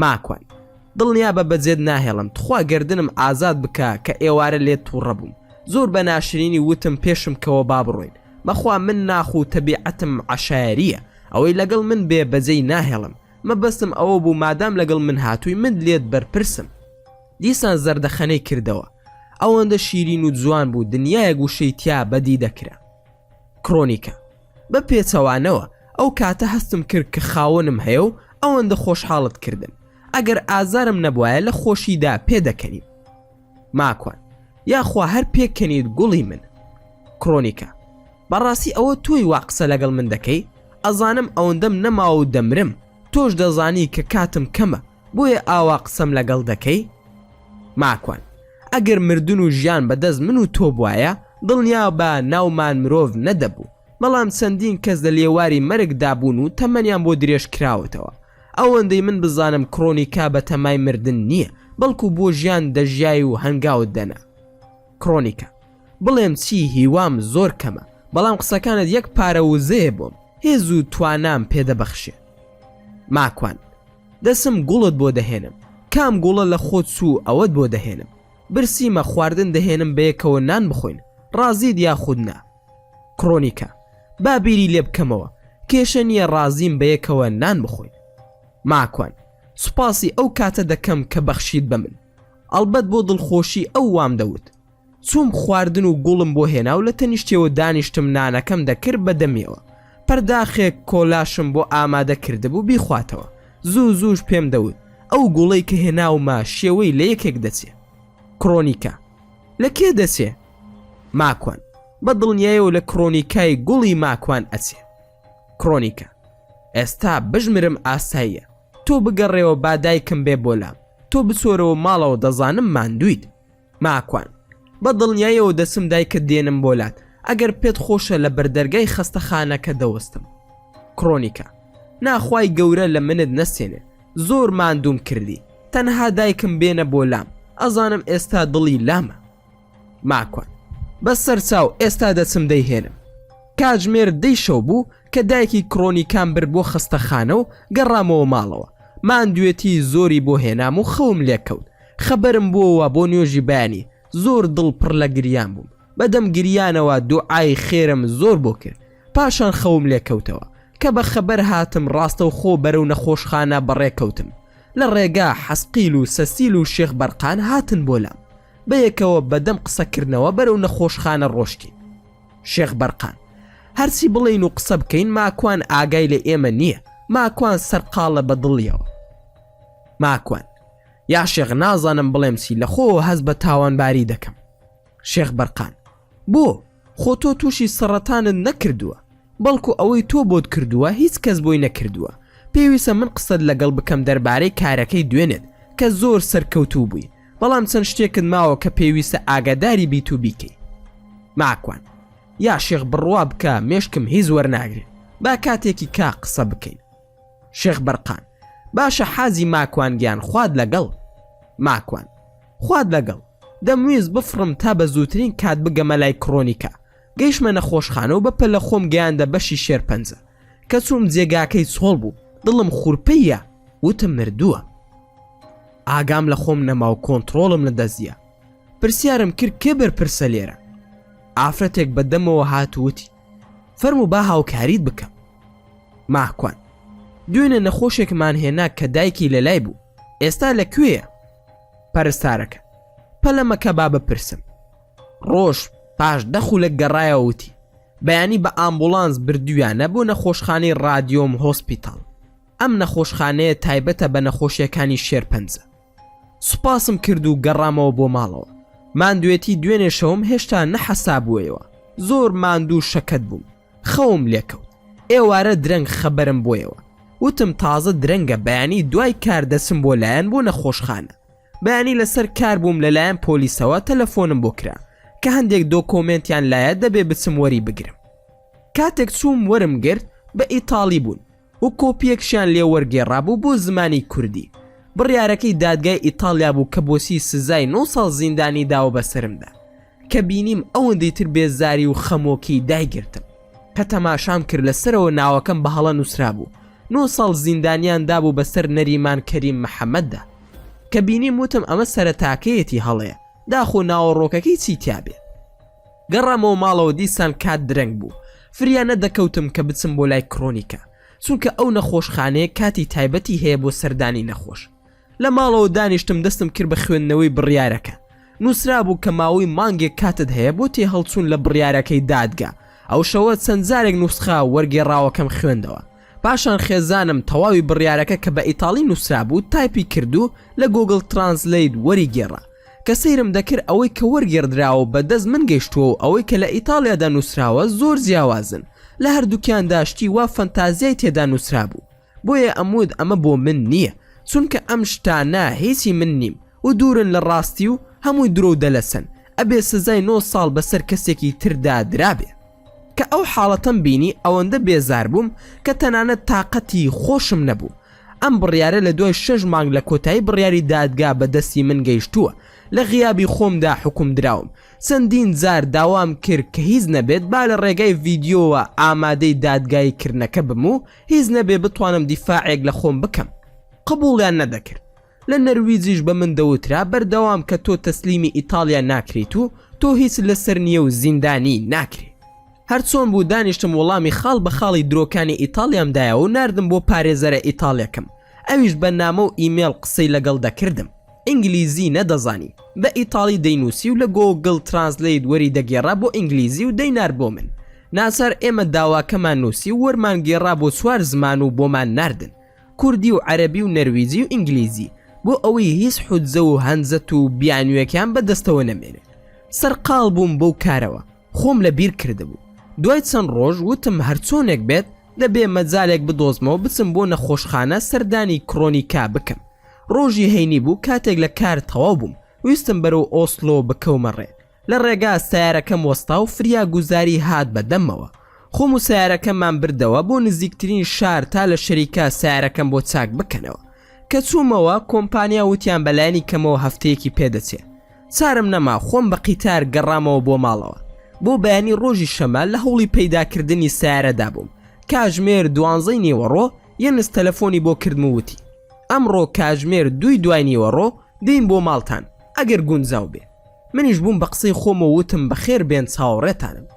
Speaker 1: ماکوان دڵنیا بە بەجێت ناهێڵم تخوا گردنم ئازاد بکە کە ئێوارە لێت تووڕە بووم. زۆر بە ناشرینی وتم پێشم کەوە با بڕۆین. بەخوا من ناخ و تەبیعەتم عەشایریە ئەوەی لەگەڵ من بێ بەجێی ناهێڵم. مەبەستم ئەوە بوو مادام لەگەڵ من هاتووی من لێت بەرپرسم. دیسان زەردەخەنەی کردەوە. ئەوەندە شیرین و جوان بوو دنیایە گوشەی تیا بەدی دەکرا. کڕۆنیکە بە پێچەوانەوە ئەو کاتە هەستم کرد کە خاوەنم هەیە و ئەوەندە خۆشحاڵت کردن. ئەگەر ئازارم نەبوایە لە خۆشیدا پێدەکەنیم. ماکوان یاخوا هەر پێکەنیت گوڵی من. کڕۆنیکە بەڕاستی ئەوە تۆی وا قسە لەگەڵ من دەکەی؟ ئەزانم ئەوەندەم نەماوە و دەمرم. تۆش دەزانی کە کاتم کەمە بۆیە ئاوا قسەم لەگەڵ دەکەی؟ ماکوان ئەگەر مردن و ژیان بەدەست من و تۆ بواە دڵنیا بە ناومان مرۆڤ نەدەبوو. بەڵام چەندین کەس لە لێواری مەرگدا بوون و تەمەنیان بۆ درێژ کراوەتەوە. ئەوەندەی من بزانم کرۆنیکا بە تەمای مردن نییە، بەڵکو بۆ ژیان دەژیای و هەنگاوت دەنا. کرۆنیکا: بڵێم چی، هیوام زۆر کەمە، بەڵام قسەکانت یەک پارە وزەیە بۆم، هێز و توانام پێدەبەخشێ. ماکوان: دەسم گوڵت بۆ دەهێنم. کام گوڵە لە خۆت چوو ئەوەت بۆ دەهێنم. برسیمە خواردن دەهێنم بەیەکەوە نان بخۆین، ڕازید یاخود نا؟ کرۆنیکا: با بیری لێ بکەمەوە، کێشە نییە ڕازیم بەیەکەوە نان بخۆین. ماکوان: سوپاسی ئەو کاتە دەکەم کە بەخشید بە من، ئەڵبەت بۆ دڵخۆشی ئەو وام دەوت. چوم خواردن و گوڵم بۆ هێنا و لە تەنیشتەوە دانیشتم نانەکەم دەکرد بە دەمیەوە. پەرداخێک کۆلاشم بۆ ئامادە کردبوو بیخواتەوە. زوو زووش پێم دەوت ئەو گوڵەی کە هێناومە شێوەی لە یەکێک دەچێ. کرۆنیکا: لە کێ دەچێ؟ ماکوان: بە دڵنیایەوە لە کرۆنیکای گوڵی ماکوان ئەچێ. کرۆنیکا: ئێستا بژمرم ئاساییە، تۆ بگەڕێەوە با دایکم بێ بۆلام، تۆ بچۆرەوە ماڵەوە، دەزانم ماندوویت. ماکوان: بە دڵنیایەوە دەسم دایکت دێنم بۆلات، ئەگەر پێت خۆشە لە بەردەرگای خەستەخانەکە دەوەستم. کرۆنیکا: ناخوای گەورە لە منت نەسێنێ، زۆر ماندووم کردی، تەنها دایکم بێنە بۆلام، ئەزانم ئێستا دڵی لامە. ماکوان: بەسەر چاو، ئێستا دەچم دەیهێنم. کاتژمێر 10 شەو بوو کە دایکی کرۆنیکان برد بۆ خەستەخانە و گەڕامەوە ماڵەوە. ماندوێتی زۆری بۆ هێنام و خەوم لێکەوت. خەبەرم بووەوە بۆ نوێژی بەیانی، زۆر دڵ پڕ لە گریان بووم. بەدەم گریانەوە دوعای خێرم زۆر بۆ کرد. پاشان خەوم لێکەوتەوە کە بە خەبەر هاتم ڕاستە و خۆ بەرەو نەخۆشخانە بەڕێکەوتم. لە ڕێگا حەسقیل و سەسیل و شێخ بەرقان هاتن بۆلام. بەیەکەوە بەدەم قسەکردنەوە بەرەو نەخۆشخانە ڕۆشتین. شێخ بەرقان: هەرچی بڵین و قسە بکەین ماکوان ئاگای لە ئێمە نییە، ماکوان سەرقاڵە بە دڵیەوە. ماکوان: یا شێخ نازانم بڵێم چی، لە خۆ هەز بە تاوانباری دەکەم. شێخ بەرقان: بۆ؟ خۆ تۆ تووشی سەرەتانت نەکردووە، بەڵکو ئەوەی تۆ بۆت کردووە هیچ کەس بۆی نەکردووە. پێویستە من قسەت لەگەڵ بکەم دەربارەی کارەکەی دوێنێت کە زۆر سەرکەوتوو بووی، بەڵام چەند شتێکت ماوە کە پێویستە ئاگاداری بیت و بیکەی. ماکوان: یا شێخ بڕوا بکە، مێشکم هیچ وەرناگرێت، با کاتێکی کا قسە بکەین. شێخ بەرقان: باشە حازی ماکوان گیان، خواد لەگەڵ. ماکوان: خواد لەگەڵ، دەمویست بفڕم تا بە زووترین کات بگەمە لای کرۆنیکا. گەیشتمە نەخۆشخانە و بەپە لە خۆم گەیاندە بەشی شێرپەنجە. کە چووم جێگاکەی چۆڵ بوو، دڵم خوورپەیە، وتم مردووە. ئاگام لە خۆم نەما و کۆنتڕۆڵم لە دەستیە. پرسیارم کرد کێ بەرپرسە لێرە؟ ئافرەتێک بەدەمەوە هاتووتی: فەرموو با هاوکاریت بکەم. ماکوان: دوێنێ نەخۆشێکمان هێنا کە دایکی لەلای بوو، ئێستا لەکوێیە؟ پەرستارەکە: پەلەمەکە با بپرسم. ڕۆژ پاش 10 خولێک گەڕایەوە وتی: بەیانی بە ئامبوڵانس بردوویانە بۆ نەخۆشخانەی رادیۆم هۆسپیتال. ئەم نەخۆشخانەیە تایبەتە بە نەخۆشیەکانی شێرپەنجە. سوپاسم کرد و گەڕامەوە بۆ ماڵەوە. ماندوێتی دوێنێ شەوم هێشتا نەحەسابووەوە، زۆر ماندوو شەکەت بووم، خەوم لێکەوت. ئێوارە درەنگ خەبەرم بۆیەوە، وتم تازە درەنگە، بەیانی دوای کار دەچم بۆ لایەن بۆ نەخۆشخانە. بەیانی لەسەر کار بووم، لەلایەن پۆلیسەوە تەلەفۆنم بۆ کرا کە هەندێک دۆکۆمنتیان لایە دەبێ بچم وەری بگرم. کاتێک چووم وەرم گرت، بە ئیتاڵی بوون و کۆپیەکشیان لێ وەرگێڕابوو بۆ زمانی کوردی. بڕیارەکەی دادگای ئیتالیا بوو کە بۆسی سزای 9 ساڵ زیندانی داوە بەسرمدا کە بینیم ئەوەندەی تر بێزاری و خەمۆکی دایگرتم کە تەماشام کرد لەسەرەوە ناوەکەم بە هەڵە نووسرا بوو. 9 ساڵ زیندانیان دابوو بەسەر نەریمان کەریم محەممەددا کە بینیم وتم ئەمە سەرەتاکەیەتی هەڵەیە، داخۆ ناوەڕۆکەکەی چی تیابێ. گەڕامەوە ماڵەوە، دیسان کات درەنگ بوو، فریانە دەکەوتم کە بچم بۆ لای کرۆنیکا، چونکە ئەو نەخۆشخانەیە کاتی تایبەتی هەیە بۆ سەردانی نەخۆش. لە ماڵەوە دانیشتم، دەستم کرد بە خوێندنەوەی بڕیارەکە. نووسرا بوو کە ماوەی مانگێک کاتت هەیە بۆ تێ هەڵچوون لە بڕیارەکەی دادگا. ئەو شەوە چەند جارێک نوسخا وەرگێڕاوەکەم خوێندەوە. پاشان خێزانم تەواوی بڕیارەکە کە بە ئیتاڵی نووسرا بوو تایپی کردو لە گوگل ترانسلیت وەری گێڕا. کە سەیرم دەکرد ئەوەی کە وەرگێڕدراوە بەدەست من گەیشتووە و ئەوەی کە لە ئیتاڵیادا نووسراوە زۆر جیاوازن، لە هەردووکیان داشتی وا فەنتازیای تێدا نووسرا بوو. بۆیە ئەمود ئەمە بۆ من نییە، چونکە ئەم شتانە هیچی من نیم و دوورن لە ڕاستی و هەمووی درۆ دەلەسن، ئەبێ سزای 9 ساڵ بەسەر کەسێکی تردا درابێ. کە ئەو حاڵەتەم بینی ئەوەندە بێزار بووم کە تەنانەت تااقەتی خۆشم نەبوو. ئەم بڕیارە لە دوای 6 مانگ لە کۆتایی بڕیاری دادگا بەدەستی من گەیشتووە. لە غیابی خۆمدا حکوم دراوم. چەندین جار داوام کرد کە هیچ نەبێت با لە ڕێگای ڤیدیۆوە ئامادەی دادگای کردنەکە بم و هیچ نەبێ بتوانم دیفاعێک لە خۆم بکەم. قبوڵیان نەدەکرد. لە نەرویجیش بە من دەوترا بەردەوام کە تۆ تەسلیمی ئیتالیا ناکریت و تۆ هیچ لەسەر نییە و زیندانی ناکری. هەرچۆن بوو دانیشتم وەڵامی خاڵ بە خاڵی درۆکانی ئیتالیامدایە و ناردم بۆ پارێزەرە ئیتالیەکەم. ئەویش بە نامە و ئیمێل قسەی لەگەڵ دەکردم. ئینگلیزی نەدەزانی، بە ئیتالی دەینوسی و لە گۆگڵ ترانسلیت وەری دەگێڕا بۆ ئینگلیزی و دەینار بۆ من. ناچار ئێمە داواکەمان نووسی و وەرمان گێڕا بۆ 4 زمان و بۆمان ناردن: کوردی و عەرەبی و نەرویجی و ئینگلیزی، بۆ ئەوەی هیچ حوجە و هەنجەت و بیانویەکیان بەدەستەوە نەمێنێ. سەرقاڵ بووم بەو کارەوە، خۆم لە بیر کردبوو. دوای چەند ڕۆژ وتم هەرچۆنێک بێت دەبێ مەجالێک بدۆزمەوە بچم بۆ نەخۆشخانە سەردانی کڕۆنیکا بکەم. ڕۆژی هەینی بوو کاتێک لە کار تەواو بووم، ویستم بەرەو ئۆسلۆ بکەومە ڕێ. لە ڕێگا سیارەکەم وەستا و فریا گوزاری هات بەدەمەوە. خۆم و سیارەکەممان بردەوە بۆ نزیکترین شار تا لە شەریکا سیارەکەم بۆ چاک بکەنەوە. کە چوومەوە کۆمپانیا وتیان بەلایانی کەمەوە هەفتەیەکی پێدەچێت. چارم نەما خۆم بە قیتار گەڕامەوە بۆ ماڵەوە. بۆ بەیانی ڕۆژی شەمە لە هەوڵی پەیداکردنی سیارەدا بووم. کاژمێر 12 نیوەڕۆ یەنس تەلەفۆنی بۆ کردم و وتی: ئەمڕۆ کاژمێر 2 نیوەڕۆ دێین بۆ ماڵتان ئەگەر گونجاو بێ. منیش بووم بە قسەی خۆمە وتم بەخێر بێن چاوەڕێتانم.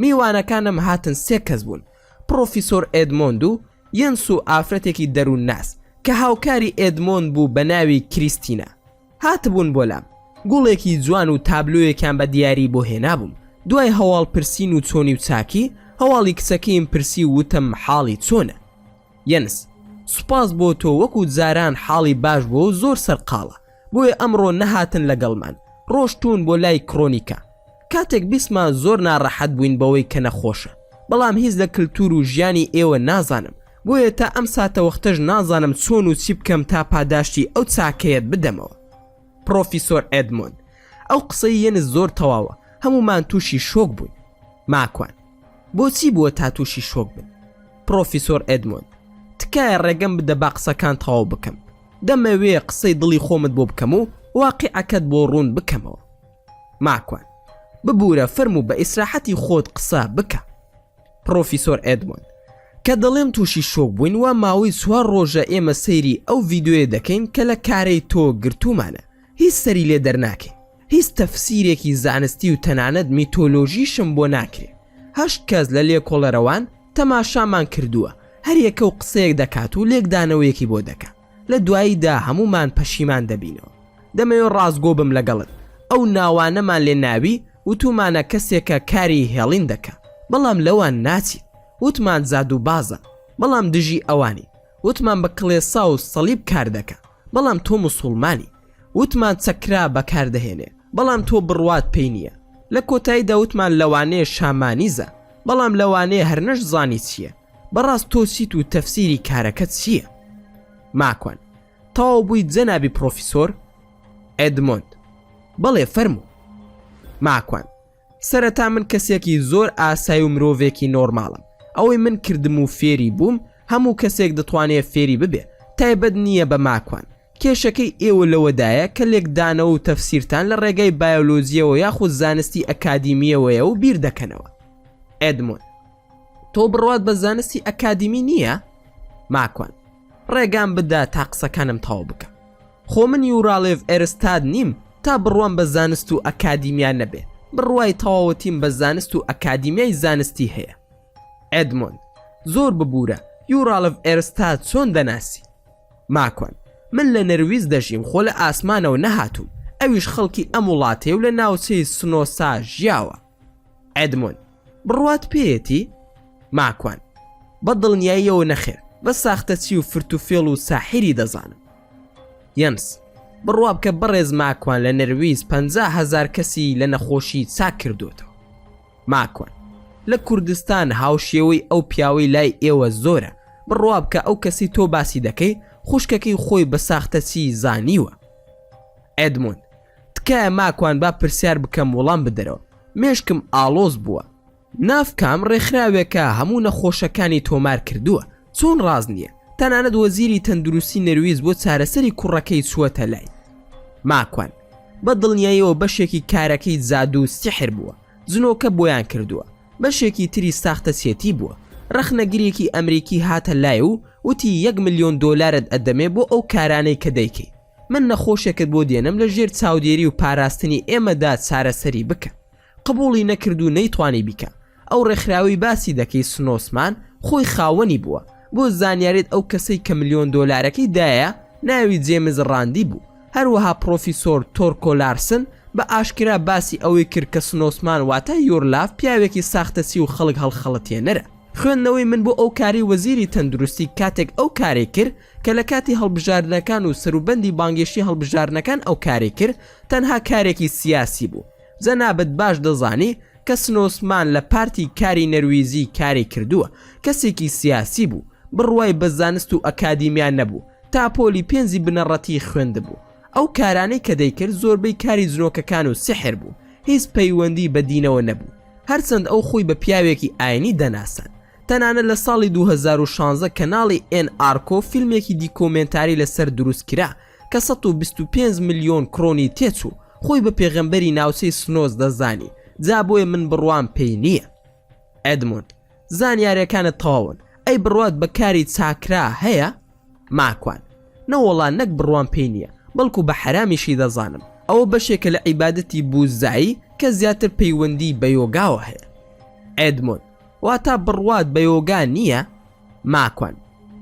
Speaker 1: میوانەکانم هاتن 3 کەس بوون: پرۆفیسۆر ئێدمۆند و یەنس و ئافرەتێکی دەروون ناس کە هاوکاری ئێدمۆند بوو بە ناوی کریستینا. هاتبوون بۆ لام. گوڵێکی جوان و تابلۆیەکیان بە دیاری بۆ هێنابووم. دوای هەواڵ پرسین و چۆنی و چاکی هەواڵی کچەکەیم پرسی و وتم حاڵی چۆنە. یەنس: سوپاس بۆ تۆ، وەکو جاران حاڵی باش بۆ و زۆر سەرقاڵە، بۆیە ئەمڕۆ نەهاتن لەگەڵمان، ڕۆشتون بۆ لای کڕۆنیکا. کاتێک بیسمان زۆر ناڕەحەت بووین بەوەی کە نەخۆشە، بەڵام هیچ لە کللتور و ژیانی ئێوە نازانم، بۆیە تا ئەم ساتە وەختەش نازانم چۆن و چی بکەم تا پاداشتی ئەو چاکەیەت بدەمەوە. پرۆفیسۆر ئێدمۆند: ئەو قسەی یەنس زۆر تەواوە، هەمومان تووشی شۆک بووین. ماکوان: بۆچی بووە تا تووشی شۆک بن؟ پرۆفیسۆر ئێدمۆند: تکایە ڕێگەم بدە با قسەکان تەواو بکەم. دەمەوێ قسەی دڵی خۆمت بۆ بکەم و واقعەکەت بۆ ڕوون بکەمەوە. ماکوان: ببوورە فەرموو بە ئیسراحەتی خۆت قسە بکە. پرۆفیسۆر ئێدمۆند: کە دەڵێم تووشی شۆک بووین وا ماوەی 4 ڕۆژە ئێمە سەیری ئەو ڤیدیۆیە دەکەین کە لە کارەی تۆ گرتومانە. هیچ سەری لێ دەرناکەین، هیچ تەفسیرێکی زانستی و تەنانەت میتۆلۆژیشم بۆ ناکرێ. 8 کەس لە لێکۆڵەرەوان تەماشامان کردووە، هەر یەکە و قسەیەک دەکات و لێکدانەوەیەکی بۆ دەکات. لە دواییدا هەمومان پەشیمان دەبینەوە. دەمەوێت ڕازگۆ بم لەگەڵت. ئەو ناوانەمان لێ ناوی وتومانە کەسێکە کاری هێڵین دەکە، بەڵام لەوان ناچیت. وتمان زاد و بازە، بەڵام دژی ئەوانی. وتمان بە کڵێسا و سەلیب کار دەکە، بەڵام تۆ موسڵمانی. وتمان چەکرا بەکاردەهێنێ، بەڵام تۆ بڕوات پێی نییە. لە کۆتاییدا وتمان لەوانەیە شامانیزە، بەڵام لەوانەیە هەرنەش زانی چییە. بەڕاست تۆ چیت و تەفسیری کارەکەت چییە؟ ماکوان: تەواو بووی جەنابی پرۆفیسۆر؟ ئێدمۆند: بەڵێ فەرموو. ماکوان: سەرەتا من کەسێکی زۆر ئاسایی و مرۆڤێکی نۆرماڵم. ئەوەی من کردم و فێری بووم هەموو کەسێک دەتوانێت فێری ببێ، تایبەت نییە بە ماکوان. کێشەکەی ئێوە لەوەدایە کە لێکدانەوە و تەفسیرتان لە ڕێگەی بایۆلۆژیەوە یاخود زانستی ئەکادیمیەوەیە و بیر دەکەنەوە. ئێدمۆند: تۆ بڕوات بە زانستی ئەکادیمی نییە؟ ماکوان: ڕێگام بدە تا قسەکانم تەواو بکەم. خۆ من یوراڵێڤ ئێرستاد نیم تا بڕوام بە زانست و ئەکادیمیان نەبێ. بڕوای تەواوەتیم بە زانست و ئەکادیمیای زانستی هەیە. ئێدمۆند: زۆر ببوورە، یوراڵێڤ ئێرستاد چۆن دەناسی؟ ماکوان: من لە نەرویز دەژیم، خۆ لە ئاسمانەوە نەهاتووم، ئەویش خەڵکی ئەم وڵاتێ و لە ناوچەی سنۆسا ژیاوە. ئێدمۆند: بڕوات پێیەتی؟ ماکوان: بە دڵنیاییەوە نەخێر، بە ساختەچی و فرتوفێڵ و ساحیری دەزانم. یەنس: بڕوا بکە بەڕێز ماکوان، لە نەرویز 50,000 کەسی لە نەخۆشی چاک کردوتەوە. ماکوان: لە کوردستان هاوشێوەی ئەو پیاوەی لای ئێوە زۆرە. بڕوا بکە ئەو کەسی تۆ باسی دەکەی خوشکەکەی خۆی بە ساختەچی زانیوە. ئێدمۆند: تکایە ماکوان با پرسیار بکەم وەڵام بدەرەوە، مێشکم ئالۆز بووە. نافکام ڕێکخراوێکە هەموو نەخۆشەکانی تۆمار کردووە، چۆن ڕاز نییە. تەنانەت وەزیری تەندروستی نەرویز بۆ چارەسەری کوڕەکەی چووەتە لای. ماکوان بە دڵنیاییەوە بەشێکی کارەکەی زادو و سیحر بووە، زنۆکە بۆیان کردووە. بەشێکی تری ساختەچێتی بووە. ڕەخنەگرێکی ئەمریکی هاتە لای و وتی 1 ملیۆن دۆلارت ئەدەمێ بۆ ئەو کارانەی کە دەیکەی. من نەخۆشێکت بۆ دێنم لە ژێر چاودێری و پاراستنی ئێمەدا چارەسەری بکە. قبوڵی نەکرد و نەیتوانی بیکە. ئەو ڕێکخراوی باسی دەکەی سنۆسمان خۆی خاوەنی بووە بۆ زانیارێت ئەو کەسەی کە ملیۆن دۆلارەکەی دایە ناوی جێمز ڕاندی بوو. هەروەها پرۆفیسۆر تۆرکۆ لارسن بە ئاشکرا باسی ئەوەی کرد کە سنۆسمان واتە یۆرلاف پیاوێکی ساختەچی و خەڵک هەڵخەڵەتێنەرە. خوێندنەوەی من بۆ ئەو کاری وەزیری تەندروستی کاتێک ئەو کارێ کرد کە لە کاتی هەڵبژاردنەکان و سەروبەندی بانگێشی هەڵبژاردنەکان ئەو کارێ کرد تەنها کارێکی سیاسی بوو. جەنابەت باش دەزانی کە سنۆسمان لە پارتی کاری نەرویزی کاری کردووە، کەسێکی سیاسی بوو، بڕوای بە زانست و ئەکادیمیان نەبوو، تا پۆلی پێنجی بنەڕەتی خوێند بوو. ئەو کارانەی کە دەیکرد زۆربەی کاری زنۆکەکان و سحر بوو، هیچ پەیوەندی بە دینەوە نەبوو، هەرچەند ئەو خۆی بە پیاوێکی ئاینی دەناسان. تەنانەت لە ساڵی 2016 کەناڵی ئارکۆ فیلمێکی دیکۆمنتاری لەسەر دروستکرا کە 125 ملیۆن کڕۆنی تێچوو، خۆی بە پێغەمبەری ناوچەی سنۆس دەزانی، جا بۆیە من بڕوام پێی نییە. ئەدمۆند زانیاریەکانت تەواون، ئەی بڕوات بە کاری چاکرا هەیە؟ ماکوان نەوەڵا نەک بڕوام پێی نییە، بەڵکو بە حرامیشی دەزانم. ئەوە بەشێکە لە عیبادەتی بوزایی کە زیاتر پەیوەندی بە یۆگاوە هەیە. ئەدمۆند واتە بڕوات بە یۆگا نییە؟ ماکوان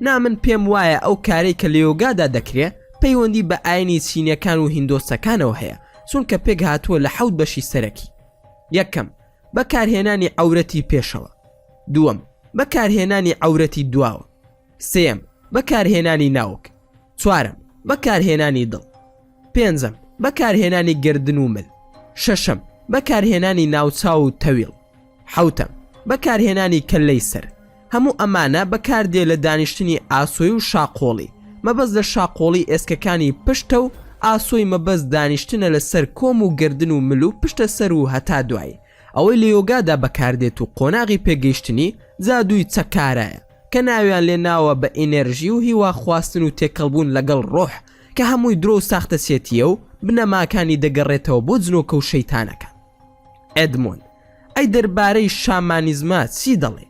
Speaker 1: نا من پێم وایە ئەو کارەی کە لە یۆگادا دەکرێت پەیوەندی بە ئاینی چینیەکان و هیندۆسەکانەوە هەیە، چونکە پێک هاتووە لە 7 بەشی سەرەکی. یەکەم بەکارهێنانی عەورەتی پێشەوە، دووەم بەکارهێنانی عەورەتی دواوە، سێم بەکارهێنانی ناوک، چوارەم بەکارهێنانی دڵ، پێنجەم بەکارهێنانی گردن و مل، شەشەم بەکارهێنانی ناوچاو و تەویڵ، حەوتەم بەکارهێنانی کەللەی سەر. هەموو ئەمانە بەکاردێ لە دانیشتنی ئاسۆی و شاقۆڵی، مەبەست لە شاقۆڵی ئێسکەکانی پشتە و ئاسۆی مەبەست دانیشتنە لەسەر کۆم و گردن و مل و پشتە سەر و هەتا دوایی. ئەوەی لە یۆگادا بەکاردێت و قۆناغی پێگەیشتنی جادووی چەکارایە کە ناویان لێ ناوە بە ئێنەرژی و هیوا خواستن و تێکەڵبوون لەگەڵ ڕۆح کە هەمووی درۆ و ساختەچێتیە و بنەماکانی دەگەڕێتەوە بۆ جنۆکە و شەیتانەکان. ئەدمۆند ئەی دەربارەی شامانیزمە چی دەڵێ؟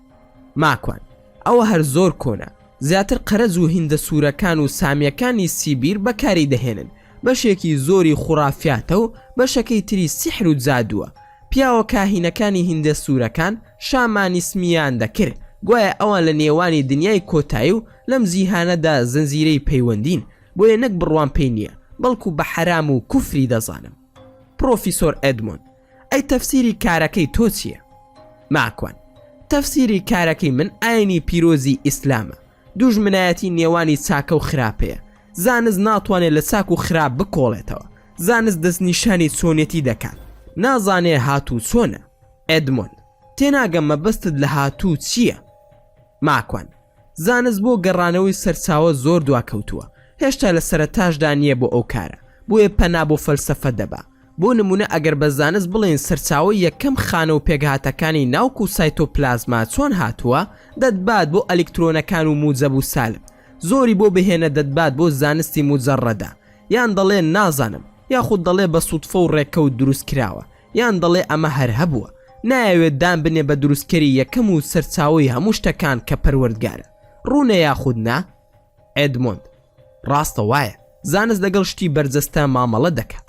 Speaker 1: ماکوان ئەوە هەر زۆر کۆنە، زیاتر قەرەز و هیندە سوورەکان و سامیەکانی سیبیر بەکاری دەهێنن، بەشێکی زۆری خوڕافیاتە و بەشەکەی تری سیحر و جادووە. پیاوە کاهینەکانی هیندە سوورەکان شامانیسمیان دەکرد، گوایە ئەوان لە نێوانی دنیای کۆتایی و لەم زیهانەدا زنجیرەی پەیوەندین، بۆیە نەک بڕوان پێی نییە، بەڵکو بە حرام و کوفری دەزانم. پرۆفیسۆر ئەدمۆند ئەی تەفسیری کارەکەی تۆ چییە؟ ماکوان تەفسیری کارەکەی من ئاینی پیرۆزی ئیسلامە، دوژمنایەتی نێوانی چاکە و خراپەیە. زانست ناتوانێت لە چاک و خراپ بکۆڵێتەوە، زانست دەستنیشانی چۆنێتی دەکات، نازانێ هاتوو چۆنە. ئەدمۆند تێناگەم مەبەستت لە هاتوو چییە؟ ماکوان زانست بۆ گەڕانەوەی سەرچاوە زۆر دواکەوتووە، هێشتا لە سەرەتاشدا نییە بۆ ئەو کارە، بۆیە پەنا بۆ فەلسەفە دەبا. بۆ نمونە ئەگەر بە زانست بڵێن سەرچاوی یەکەم خانە و پێکهاتەکانی ناوک و سایتۆپلازما چۆن هاتووە، دەتبات بۆ ئەلکترۆنەکان و موجەب و سالب. زۆری بۆ بهێنە دەتبات بۆ زانستی مجەڕەدە، یان دەڵێ نازانم، یاخود دەڵێ بە سوودفە و ڕێکەوت دروست کراوە، یان دەڵێ ئەمە هەر هەبووە. نایەوێت دان بنێ بە دروستکەری یەکەم و سەرچاوی هەموو شتەکان کە پەروەردگارە. ڕوونە یاخود نا؟ ئەدمۆند ڕاستە وایە، زانست لەگەڵ شتی بەرجەستە مامەڵە دەکات.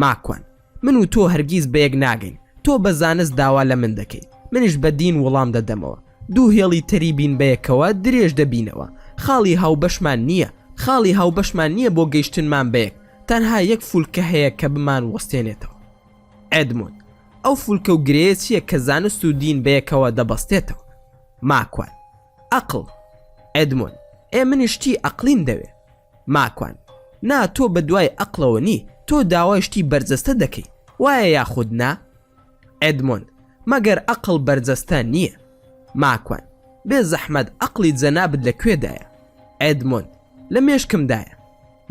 Speaker 1: ماکوان من و تۆ هەرگیز بەیەک ناگەین، تۆ بە زانست داوا لە من دەکەیت، منیش بە دین وەڵام دەدەمەوە. دوو هێڵی تەری بین بەیەکەوە درێژ دەبینەوە، خاڵی هاوبەشمان نییە، خاڵی هاوبەشمان نییە بۆ گەیشتنمان بەیەک، تەنها یەک فولکە هەیە کە بمان وەستێنێتەوە. ئەدمۆند ئەو فولکە و گرەیە چییە کە زانست و دین بەیەکەوە دەبەستێتەوە؟ ماکوان عەقڵ. ئەدمۆند منیشتی عەقلیم دەوێ. ماکوان نا تۆ بە دوای عەقڵەوە نی، تۆ داوای شتی بەرجەستە دەکەی، وایە یاخود نا؟ ئەدمۆند مەگەر عەقڵ بەرجەستە نییە. ماکوان بێ زەحمەت عەقڵی جەنابت لەکوێدایە؟ ئەدمۆند لە مێشکمدایە.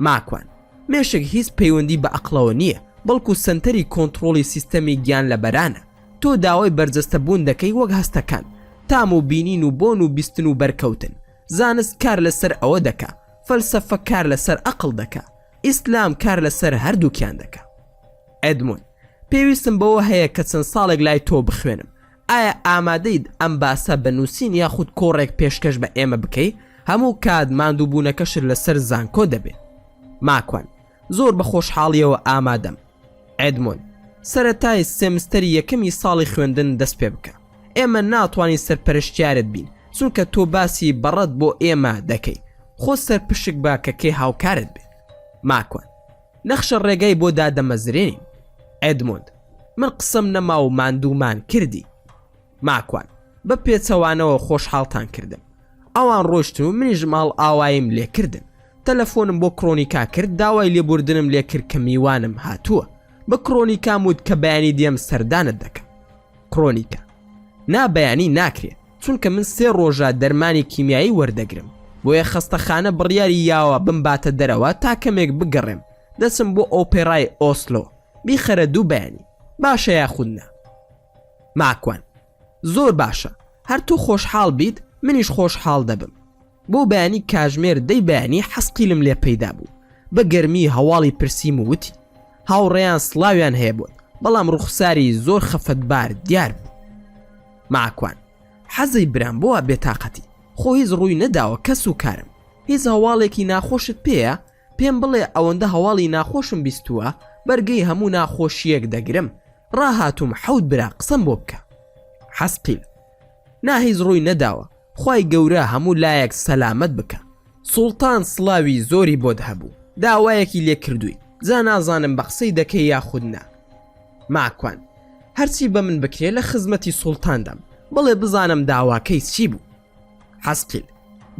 Speaker 1: ماکوان مێشک هیچ پەیوەندی بە عەقڵەوە نییە، بەڵکو سنتەری کۆنتڕۆڵی سیستەمی گیان لە بەرانە، تۆ داوای بەرجەستەبوون دەکەی وەک هەستەکان، تام و بینین و بۆن و بیستن و بەرکەوتن. زانست کار لەسەر ئەوە دەکا، فەلسەفە کار لەسەر عەقڵ دەکا، ئیسلام کار لەسەر هەردووکیان دەکا. ئەدمۆن، پێویستم بەوە هەیە کە چەند ساڵێک لای تۆ بخوێنم. ئایا ئامادەیت ئەم باسە بەنووسین یاخود کۆڕێک پێشکەش بە ئێمە بکەی؟ هەموو کات ماندووبوونەکەشت لەسەر زانکۆ دەبێت. ماکوان، زۆر بە خۆشحاڵیەوە ئامادەم. ئەدمۆن، سەرەتای سێمستەری یەکەمی ساڵی خوێندن دەست پێ بکە. ئێمە ناتوانین سەرپەرشتیارت بین، چونکە تۆ باسی بەڕەت بۆ ئێمە دەکەی. خۆ سەرپشک با کە کێ هاوکارت بێت. ماکوان، نەخشە ڕێگەی بۆ دادەمەزرێنین. ئەدمۆند، من قسم نەما و ماندوومان کردی. ماکوان، بە پێچەوانەوە خۆشحاڵتان کردم. ئەوان ڕۆشتن و منیش ماڵ ئاوایم لێکردن. تەلەفۆنم بۆ کڕۆنیکا کرد، داوای لێبوردنم لێ کرد کە میوانم هاتووە. بە کڕۆنیکام وت کە بەیانی دێم سەردانت دەکەم. کڕۆنیکا، نابەیانی ناکرێت، چونکە من 3 ڕۆژە دەرمانی کیمیایی وەردەگرم. بۆیە خەستەخانە بڕیاری یاوە بمباتە دەرەوە تا کەمێک بگەڕێم. دەچم بۆ ئۆپێرای ئۆسلۆ. بیخەرە دوو بەیانی. باشە یاخودنا؟ ماکوان، زۆر باشە. هەر تۆ خۆشحاڵ بیت منیش خۆشحاڵ دەبم. بۆ بەیانی کاژمێر دەی بەیانی حەسقیلم لێ پەیدا بوو. بە گەرمی هەواڵی پرسیم و وتی هاوڕێیان سڵاویان هەیە بوون، بەڵام ڕوخساری زۆر خەفەتبار دیار بوو. ماکوان، حەزەی برام بۆە بێتاقەتی. خۆ هیچ ڕووی نەداوە کەس و کارم. هیچ هەواڵێکی ناخۆشت پێیە؟ پێم بڵێ ئەوەندە هەواڵی ناخۆشم بیستووە بەرگەی هەموو ناخۆشیەک دەگرم. ڕاهاتوم 7 برا قسەم بۆ بکە. حەسقیل، نا هیچ ڕووی نەداوە. خوای گەورە هەموو لایەک سەلامەت بکە. سوڵتان سڵاوی زۆری بۆت هەبوو، داوایەکی لێ کردووی، جا نازانم بە قسەی دەکەی یاخود نا. ماکوان، هەرچی بە من بکرێ لە خزمەتی سوڵتاندەم، بڵێ بزانم داواکەی چی بوو. حەسقیل،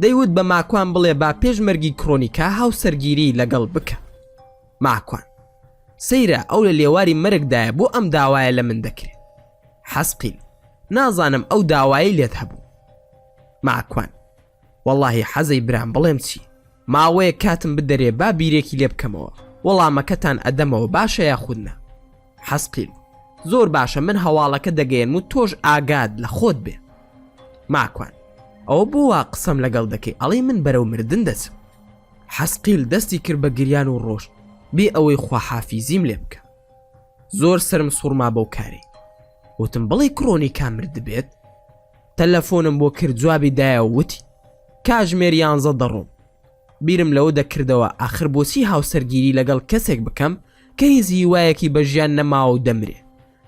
Speaker 1: دەیوت بە ماکوان بڵێ با پێشمەرگی کڕۆنیکا هاوسەرگیری لەگەڵ بکە. ماکوان، سەیرە ئەو لە لێواری مەرگدایە بۆ ئەم داوایە لە من دەکرێت. حەسقیل، نازانم ئەو داوایی لێت هەبوو. ماکوان، وەڵڵاهی حەزەی برام بڵێم چی؟ ماوەیە کاتم بدەرێ با بیرێکی لێ بکەمەوە، وەڵامەکەتان ئەدەمەوە باشە یاخودنا؟ حەسقیل، زۆر باشە، من هەواڵەکە دەگەێن و تۆش ئاگاد لە خۆت بێ. ماکوان، ئەوە بۆ وا قسەم لەگەڵ دەکەی ئەڵێ من بەرەو مردن دەچم. حەسقیل دەستی کرد بە گریان و ڕۆژ بێ ئەوەی خواحافیزیم لێ بکە. زۆر سرم سوورما بەو کاری. وتم بڵێ کڕۆنیکا مرد بێت. تەلەفۆنم بۆ کرد، جوابی دایە و وتی کاژمێر 11 دەڕۆم. بیرم لەوە دەکردەوە ئاخر بۆچی هاوسەرگیری لەگەڵ کەسێک بکەم کە هیچ هیوایەکی بە ژیان نەماوە و دەمرێ.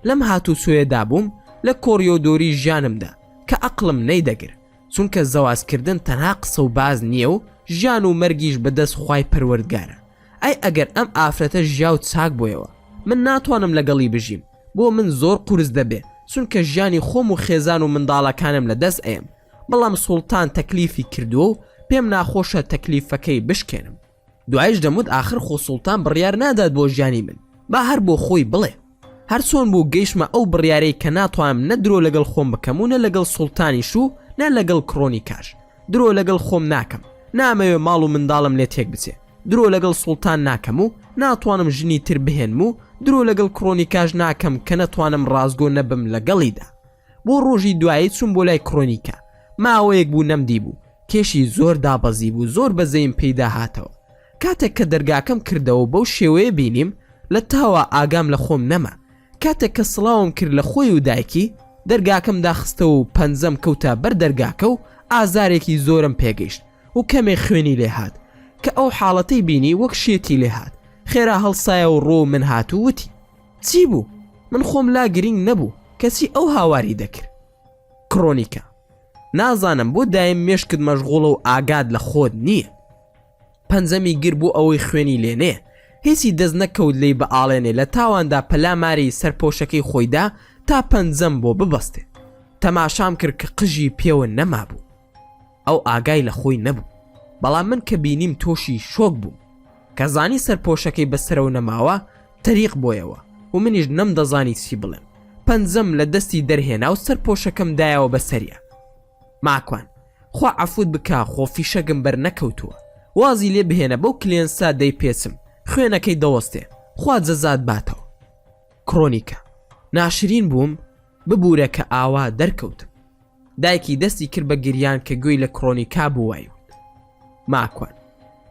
Speaker 1: لەم هاتوو سوێدا بووم لە کۆریۆدۆری ژیانمدا کە عەقڵم نەیدەگر، چونکە زەوازکردن تەنها قسە و باز نییە و ژیان و مەرگیش بەدەست خوای پەروەردگارە. ئەی ئەگەر ئەم ئافرەتە ژیا و چاک بۆیەوە من ناتوانم لەگەڵی بژیم، بۆ من زۆر قورس دەبێ، چونکە ژیانی خۆم و خێزان و منداڵەکانم لەدەست ئەم. بەڵام سوڵتان تەکلیفی کردووە و پێم ناخۆشە تەکلیفەکەی بشکێنم. دوایش دەموت آخر خۆ سوڵتان بڕیار نادات بۆ ژیانی من، با هەر بۆ خۆی بڵێ. هەر چۆن بوو گەیشتمە ئەو بڕیارەی کە ناتوانم نە درۆ لەگەڵ خۆم بکەم و نە لەگەڵ سوڵتانیش و نە لەگەڵ کڕۆنیکاش. درۆ لەگەڵ خۆم ناکەم، نامەوێ ماڵ و منداڵم لێ تێک بچێ. درۆ لەگەڵ سوڵتان ناکەم و ناتوانم ژنی تر بهێنم و درۆ لەگەڵ کڕۆنیکاش ناکەم کە نەتوانم ڕازگۆ نەبم لەگەڵیدا. بۆ ڕۆژی دوایی چوون بۆ لای کڕۆنیکا. ماوەیەک بوو نەمدی بوو، کێشی زۆر دابەزی بوو، زۆر بەزەیم پەیدا هاتەوە. کاتێک کە دەرگاکەم کردەوە بەو شێوەیە بینیم لە تاوە ئاگام لە خۆم نەما. کاتێک کە سڵاوم کرد لە خۆی و دایکی، دەرگاکەم داخستە و پەنجەم کەوتە بەر دەرگاکە و ئازارێکی زۆرم پێگەیشت و کەمێک خوێنی لێ هات کە ئەو حاڵەتەی بینی وەک شێتی لێ هات. خێرا هەڵسایە و ڕۆ من هات و وتی چی بوو؟ من خۆم لا گرنگ نەبوو، کەسی ئەو هاواری دەکرد. کڕۆنیکا، نازانم بۆ دایم مێشکت مەشغوڵە و ئاگاد لە خۆت نییە. پەنجەمی گر بوو ئەوەی خوێنی لێنێ، هیچی دەست نەکەوت لێی بە ئاڵێنێ، لە تاواندا پەلاماری سەرپۆشەکەی خۆیدا تا پەنجەم بۆ ببەستێ. تەماشام کرد کە قژی پێوە نەما بوو. ئەو ئاگای لە خۆی نەبوو، بەڵام من کە بینیم تۆشی شۆک بووم. کە زانی سەرپۆشەکەی بەسەرەوە نەماوە تەریق بۆیەوە و منیش نەم دەزانی چی بڵێم. پەنجەم لە دەستی دەرهێنا و سەرپۆشەکەم دایەوە بەسەریە. ماکوان، خوا عەفوت بکە، خۆ فیشەکم بەر نەکەوتووە. وازی لێ بهێنە بەو کلێنسا دەی پێچم، خوێنەکەی دەوەستێ، خوا جەزات باتەوە. کڕۆنیکا، ناشرین بووم، ببوورە کە ئاوا دەرکەوتم. دایکی دەستی کرد بە گریان کە گوێی لە کڕۆنیکا بووایوت. ماکوان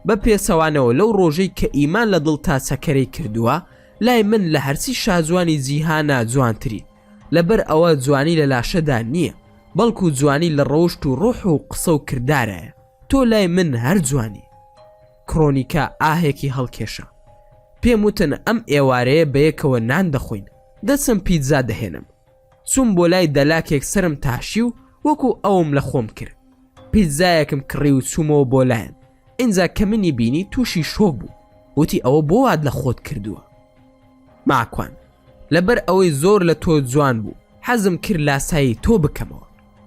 Speaker 1: بە پێسەوانەوە لەو ڕۆژەی کە ئیمان لە دڵ تا چەکەرەی کردووە لای من لە هەرچی شازوانی جیهانە جوانتری، لەبەر ئەوە جوانی لە لاشەدا نییە، بەڵکو جوانی لە ڕەوشت و ڕۆح و قسە و کردارایە. تۆ لای من هەر جوانی. کڕۆنیکا ئاهێکی هەڵکێشە. پێم وتن ئەم ئێوارەیە بەیەکەوە نان دەخۆین، دەچم پیتزا دەهێنم. چوم بۆ لای دەلاکێک سرم تاشی و وەکو ئەوم لە خۆم کرد. پیتزایەکم کڕی و چوومەوە بۆ لایەن. ئینجا کە منی بینی تووشی شۆک بوو. وتی ئەوە بۆ وات لە خۆت کردووە. ماکوان لەبەر ئەوەی زۆر لە تۆ جوان بوو حەزم کرد لاسایی تۆ بکەمەوە.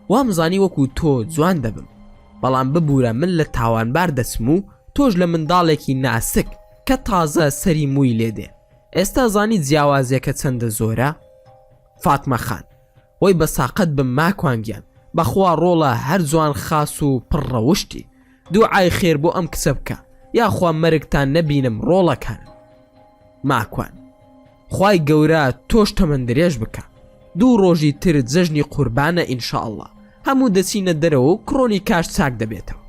Speaker 1: وامزانی وەکو تۆ جوان دەبم، بەڵام ببوورە من لە تاوانبار دەچم و تۆش لە منداڵێکی ناسک کە تازە سەری مووی لێدێ. ئێستا زانی جیاوازیەکە چەندە زۆرە؟ فاتمە خان وەی بە ساقەت بم ماکوانگیان، بەخوا ڕۆڵە هەر جوان خاس و پڕڕەوشتی. دوعای خێر بۆ ئەم کچە بکە، یاخوا مەرگتان نەبینم ڕۆڵەکانم. ماکوان خوای گەورە تۆش تەمەن درێژ بکە. 2 ڕۆژی تر جەژنی قوربانە ئینشاءالله، هەموو دەچینە دەرەوە و کڕۆنیکاش چاک دەبێتەوە.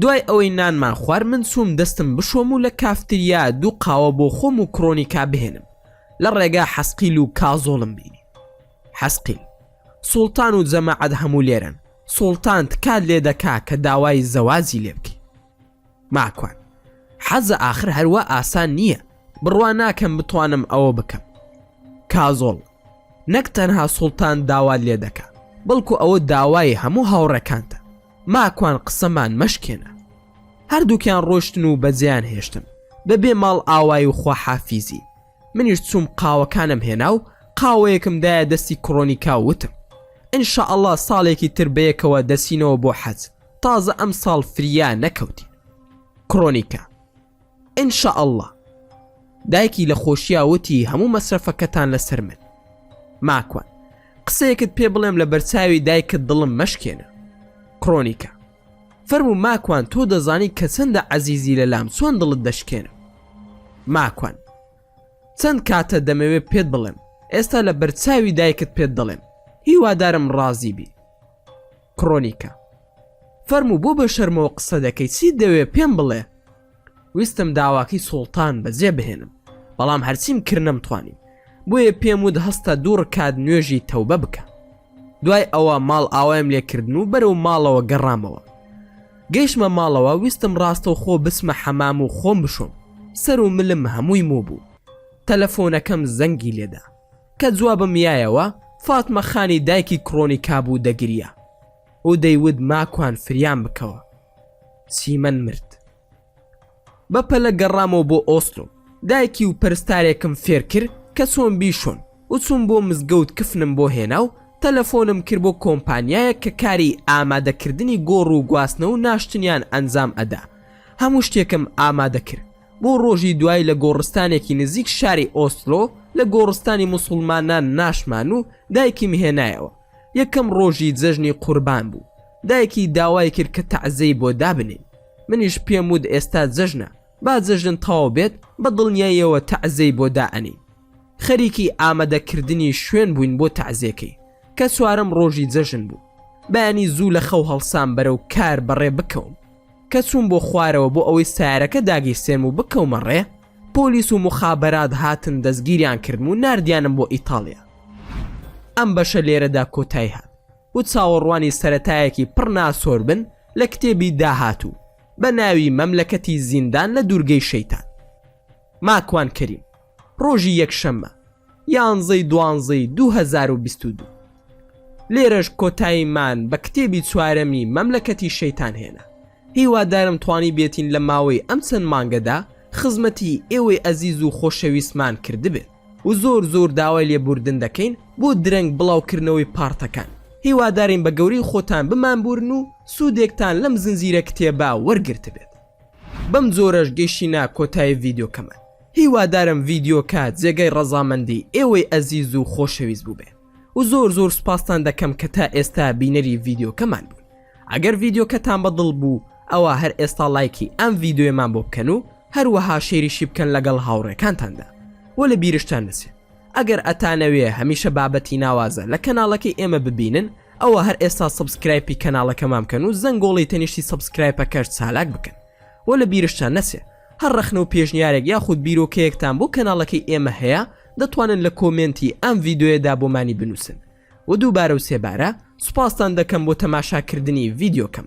Speaker 1: دوای ئەوەی نانمان خوار من چووم دەستم بشۆم و لە کافتریا 2 قاوە بۆ خۆم و کڕۆنیکا بهێنم. لە ڕێگا حەسقیل و کازۆڵم بینی. حەسقیل سوڵتان و جەماعەت هەموو لێرن. سوڵتان تکات لێ دەکا کە داوای زەوازی لێ بکەی. ماکوان حەزە ئاخر هەروە ئاسان نییە، بڕوا ناکەم بتوانم ئەوە بکەم. کازۆڵ نەک تەنها سوڵتان داوات لێ دەکا، بەڵکو ئەوە داوای هەموو هاوڕەکانتە. ماکوان قسەمان مەشکێنە. هەردووکیان ڕۆشتن و بەجێیان هێشتم بەبێ ماڵ ئاوای و خواحافیزی. منیش چووم قاوەکانم هێنا و قاوەیەکم دایە دەستی کڕۆنیکا وتم ئینشاءالله ساڵێکی تر بەیەکەوە دەچینەوە بۆ حەج، تازە ئەم ساڵ فریا نەکەوتی. کڕۆنیکا ئینشاءالله. دایکی لە خۆشییا وتی هەموو مەسرەفەکەتان لەسەر من. ماکوان قسەیەکت پێ بڵێم لە بەرچاوی دایکت دڵم مەشکێنە. کڕۆنیکا فەرموو ماکوان تۆ دەزانی کە چەندە عەزیزی لەلام چۆن دڵت دەشکێنم. ماکوان چەند کاتە دەمەوێت پێت بڵێم، ئێستا لە بەرچاوی دایکت پێت دەڵێم، هیوادارم ڕازی بی. کڕۆنیکا فەرموو بۆ بە شەرمەوە قسە دەکەی، چی دەوێت پێم بڵێ؟ ویستم داواکەی سوڵتان بەجێ بهێنم، بەڵام هەرچیم کرد نەمتوانیم، بۆیە پێم وت هەستە 2 ڕکات نوێژی تەوبە بکە. دوای ئەوە ماڵ ئاوایم لێکردن و بەرەو ماڵەوە گەڕامەوە. گەیشتمە ماڵەوە ویستم ڕاستەوخۆ بسمە حەمام و خۆم بشۆم. سەر و ملم هەمووی مو بوو. تەلەفۆنەکەم زەنگی لێدا کە جوابم یایەوە فاتمە خانی دایکی کڕۆنیکا بوو دەگریا و دەیود ماکوان فریان بکەوە. چیمەن مرد. بەپەلە گەڕامەوە بۆ ئۆسلۆ. دایکی و پەرستارێکم فێر کرد کە چۆن بیشۆن و چوون بۆ مزگەوت کفنم بۆ هێنا و تەلەفۆنم کرد بۆ کۆمپانیایە کە کاری ئامادەکردنی گۆڕ و گواستنە و ناشتنیان ئەنجام ئەدا. هەموو شتێکم ئامادە کرد بۆ ڕۆژی دوای لە گۆڕستانێکی نزیک شاری ئۆسلۆ لە گۆڕستانی موسڵمانان ناشمان و دایکیم هێنایەوە. یەکەم ڕۆژی جەژنی قوربان بوو. دایکی داوای کرد کە تەعزەی بۆ دابنێن. منیش پێم وت ئێستا جەژنە، با جەژن تەواو بێت بە دڵنیاییەوە تەعزەی بۆ دائەنین. خەریکی ئامادەکردنی شوێن بووین بۆ تەعزیەکەی کە چوارەم ڕۆژی جەژن بوو. بەیانی زوو لە خەو هەڵسان بەرەو کار بەڕێ بکەوم کە چوون بۆ خوارەوە بۆ ئەوەی سیارەکە داگیرسێنم و بکەومە ڕێ. پۆلیس و مخابرات هاتن دەستگیریان کردم و نردیانم بۆ ئیتاڵیا. ئەم بەشە لێرەدا کۆتایی هات و چاوەڕوانی سەرەتایەکی پڕ ناسۆر بن لە کتێبی داهاتوو بە ناوی مەملەکەتی زیندان لە دوورگەی شەیتان. ماکوان کەریم ڕۆژی یەکشەممە 11/12/2022. لێرەش کۆتاییمان بە کتێبی چوارەمی مەملەکەتی شەیتان هێنا. هیوادارم توانی بێتین لە ماوەی ئەم چەند مانگەدا خزمەتی ئێوەی ئەزیز و خۆشەویستمان کردبێت و زۆر داوای لێبوردن دەکەین بۆ درەنگ بڵاوکردنەوەی پارتەکان. هیوادارین بە گەوری خۆتان بمانبورن و سوودێکتان لەم زنجیرە کتێبا وەرگرت بێت. بەم جۆرەش گەیشتینە کۆتایی ڤیدیۆکەمان. هیوادارم ڤیدیۆکە جێگەی ڕەزامەندی ئێوەی ئەزیز و خۆشەویست بوو بێت و زۆر سوپاستان دەکەم کە تا ئێستا بینەری ڤیدیۆکەمان بوون. ئەگەر ڤیدیۆکەتان بەدڵ بوو ئەوە هەر ئێستا لایکی ئەم ڤیدیۆمان بۆ بکەن و هەروەها شێریشی بکەن لەگەڵ هاوڕێکانتاندا و لە بیرشتان نەچێت ئەگەر ئەتانەوێ هەمیشە بابەتی ناوازە لە کەناڵەکەی ئێمە ببینن ئەوە هەر ئێستا سبسکرایبی کەناڵەکەمان بکەن و زەنگۆڵی تەنیشتی سبسکرایبەکەش چالاک بکەن و لە بیرشتان نەچێ هەر ڕەخنە و پێشنیارێک یاخود بیرۆکەیەکتان بۆ کەناڵەکەی ئێمە هەیە دەتوانن لە کۆمنتی ئەم ڤیدیۆیەدا بۆمانی بنووسن و دووبارە و سێبارە سوپاستان دەکەم بۆ تەماشاکردنی ڤیدیۆکەم.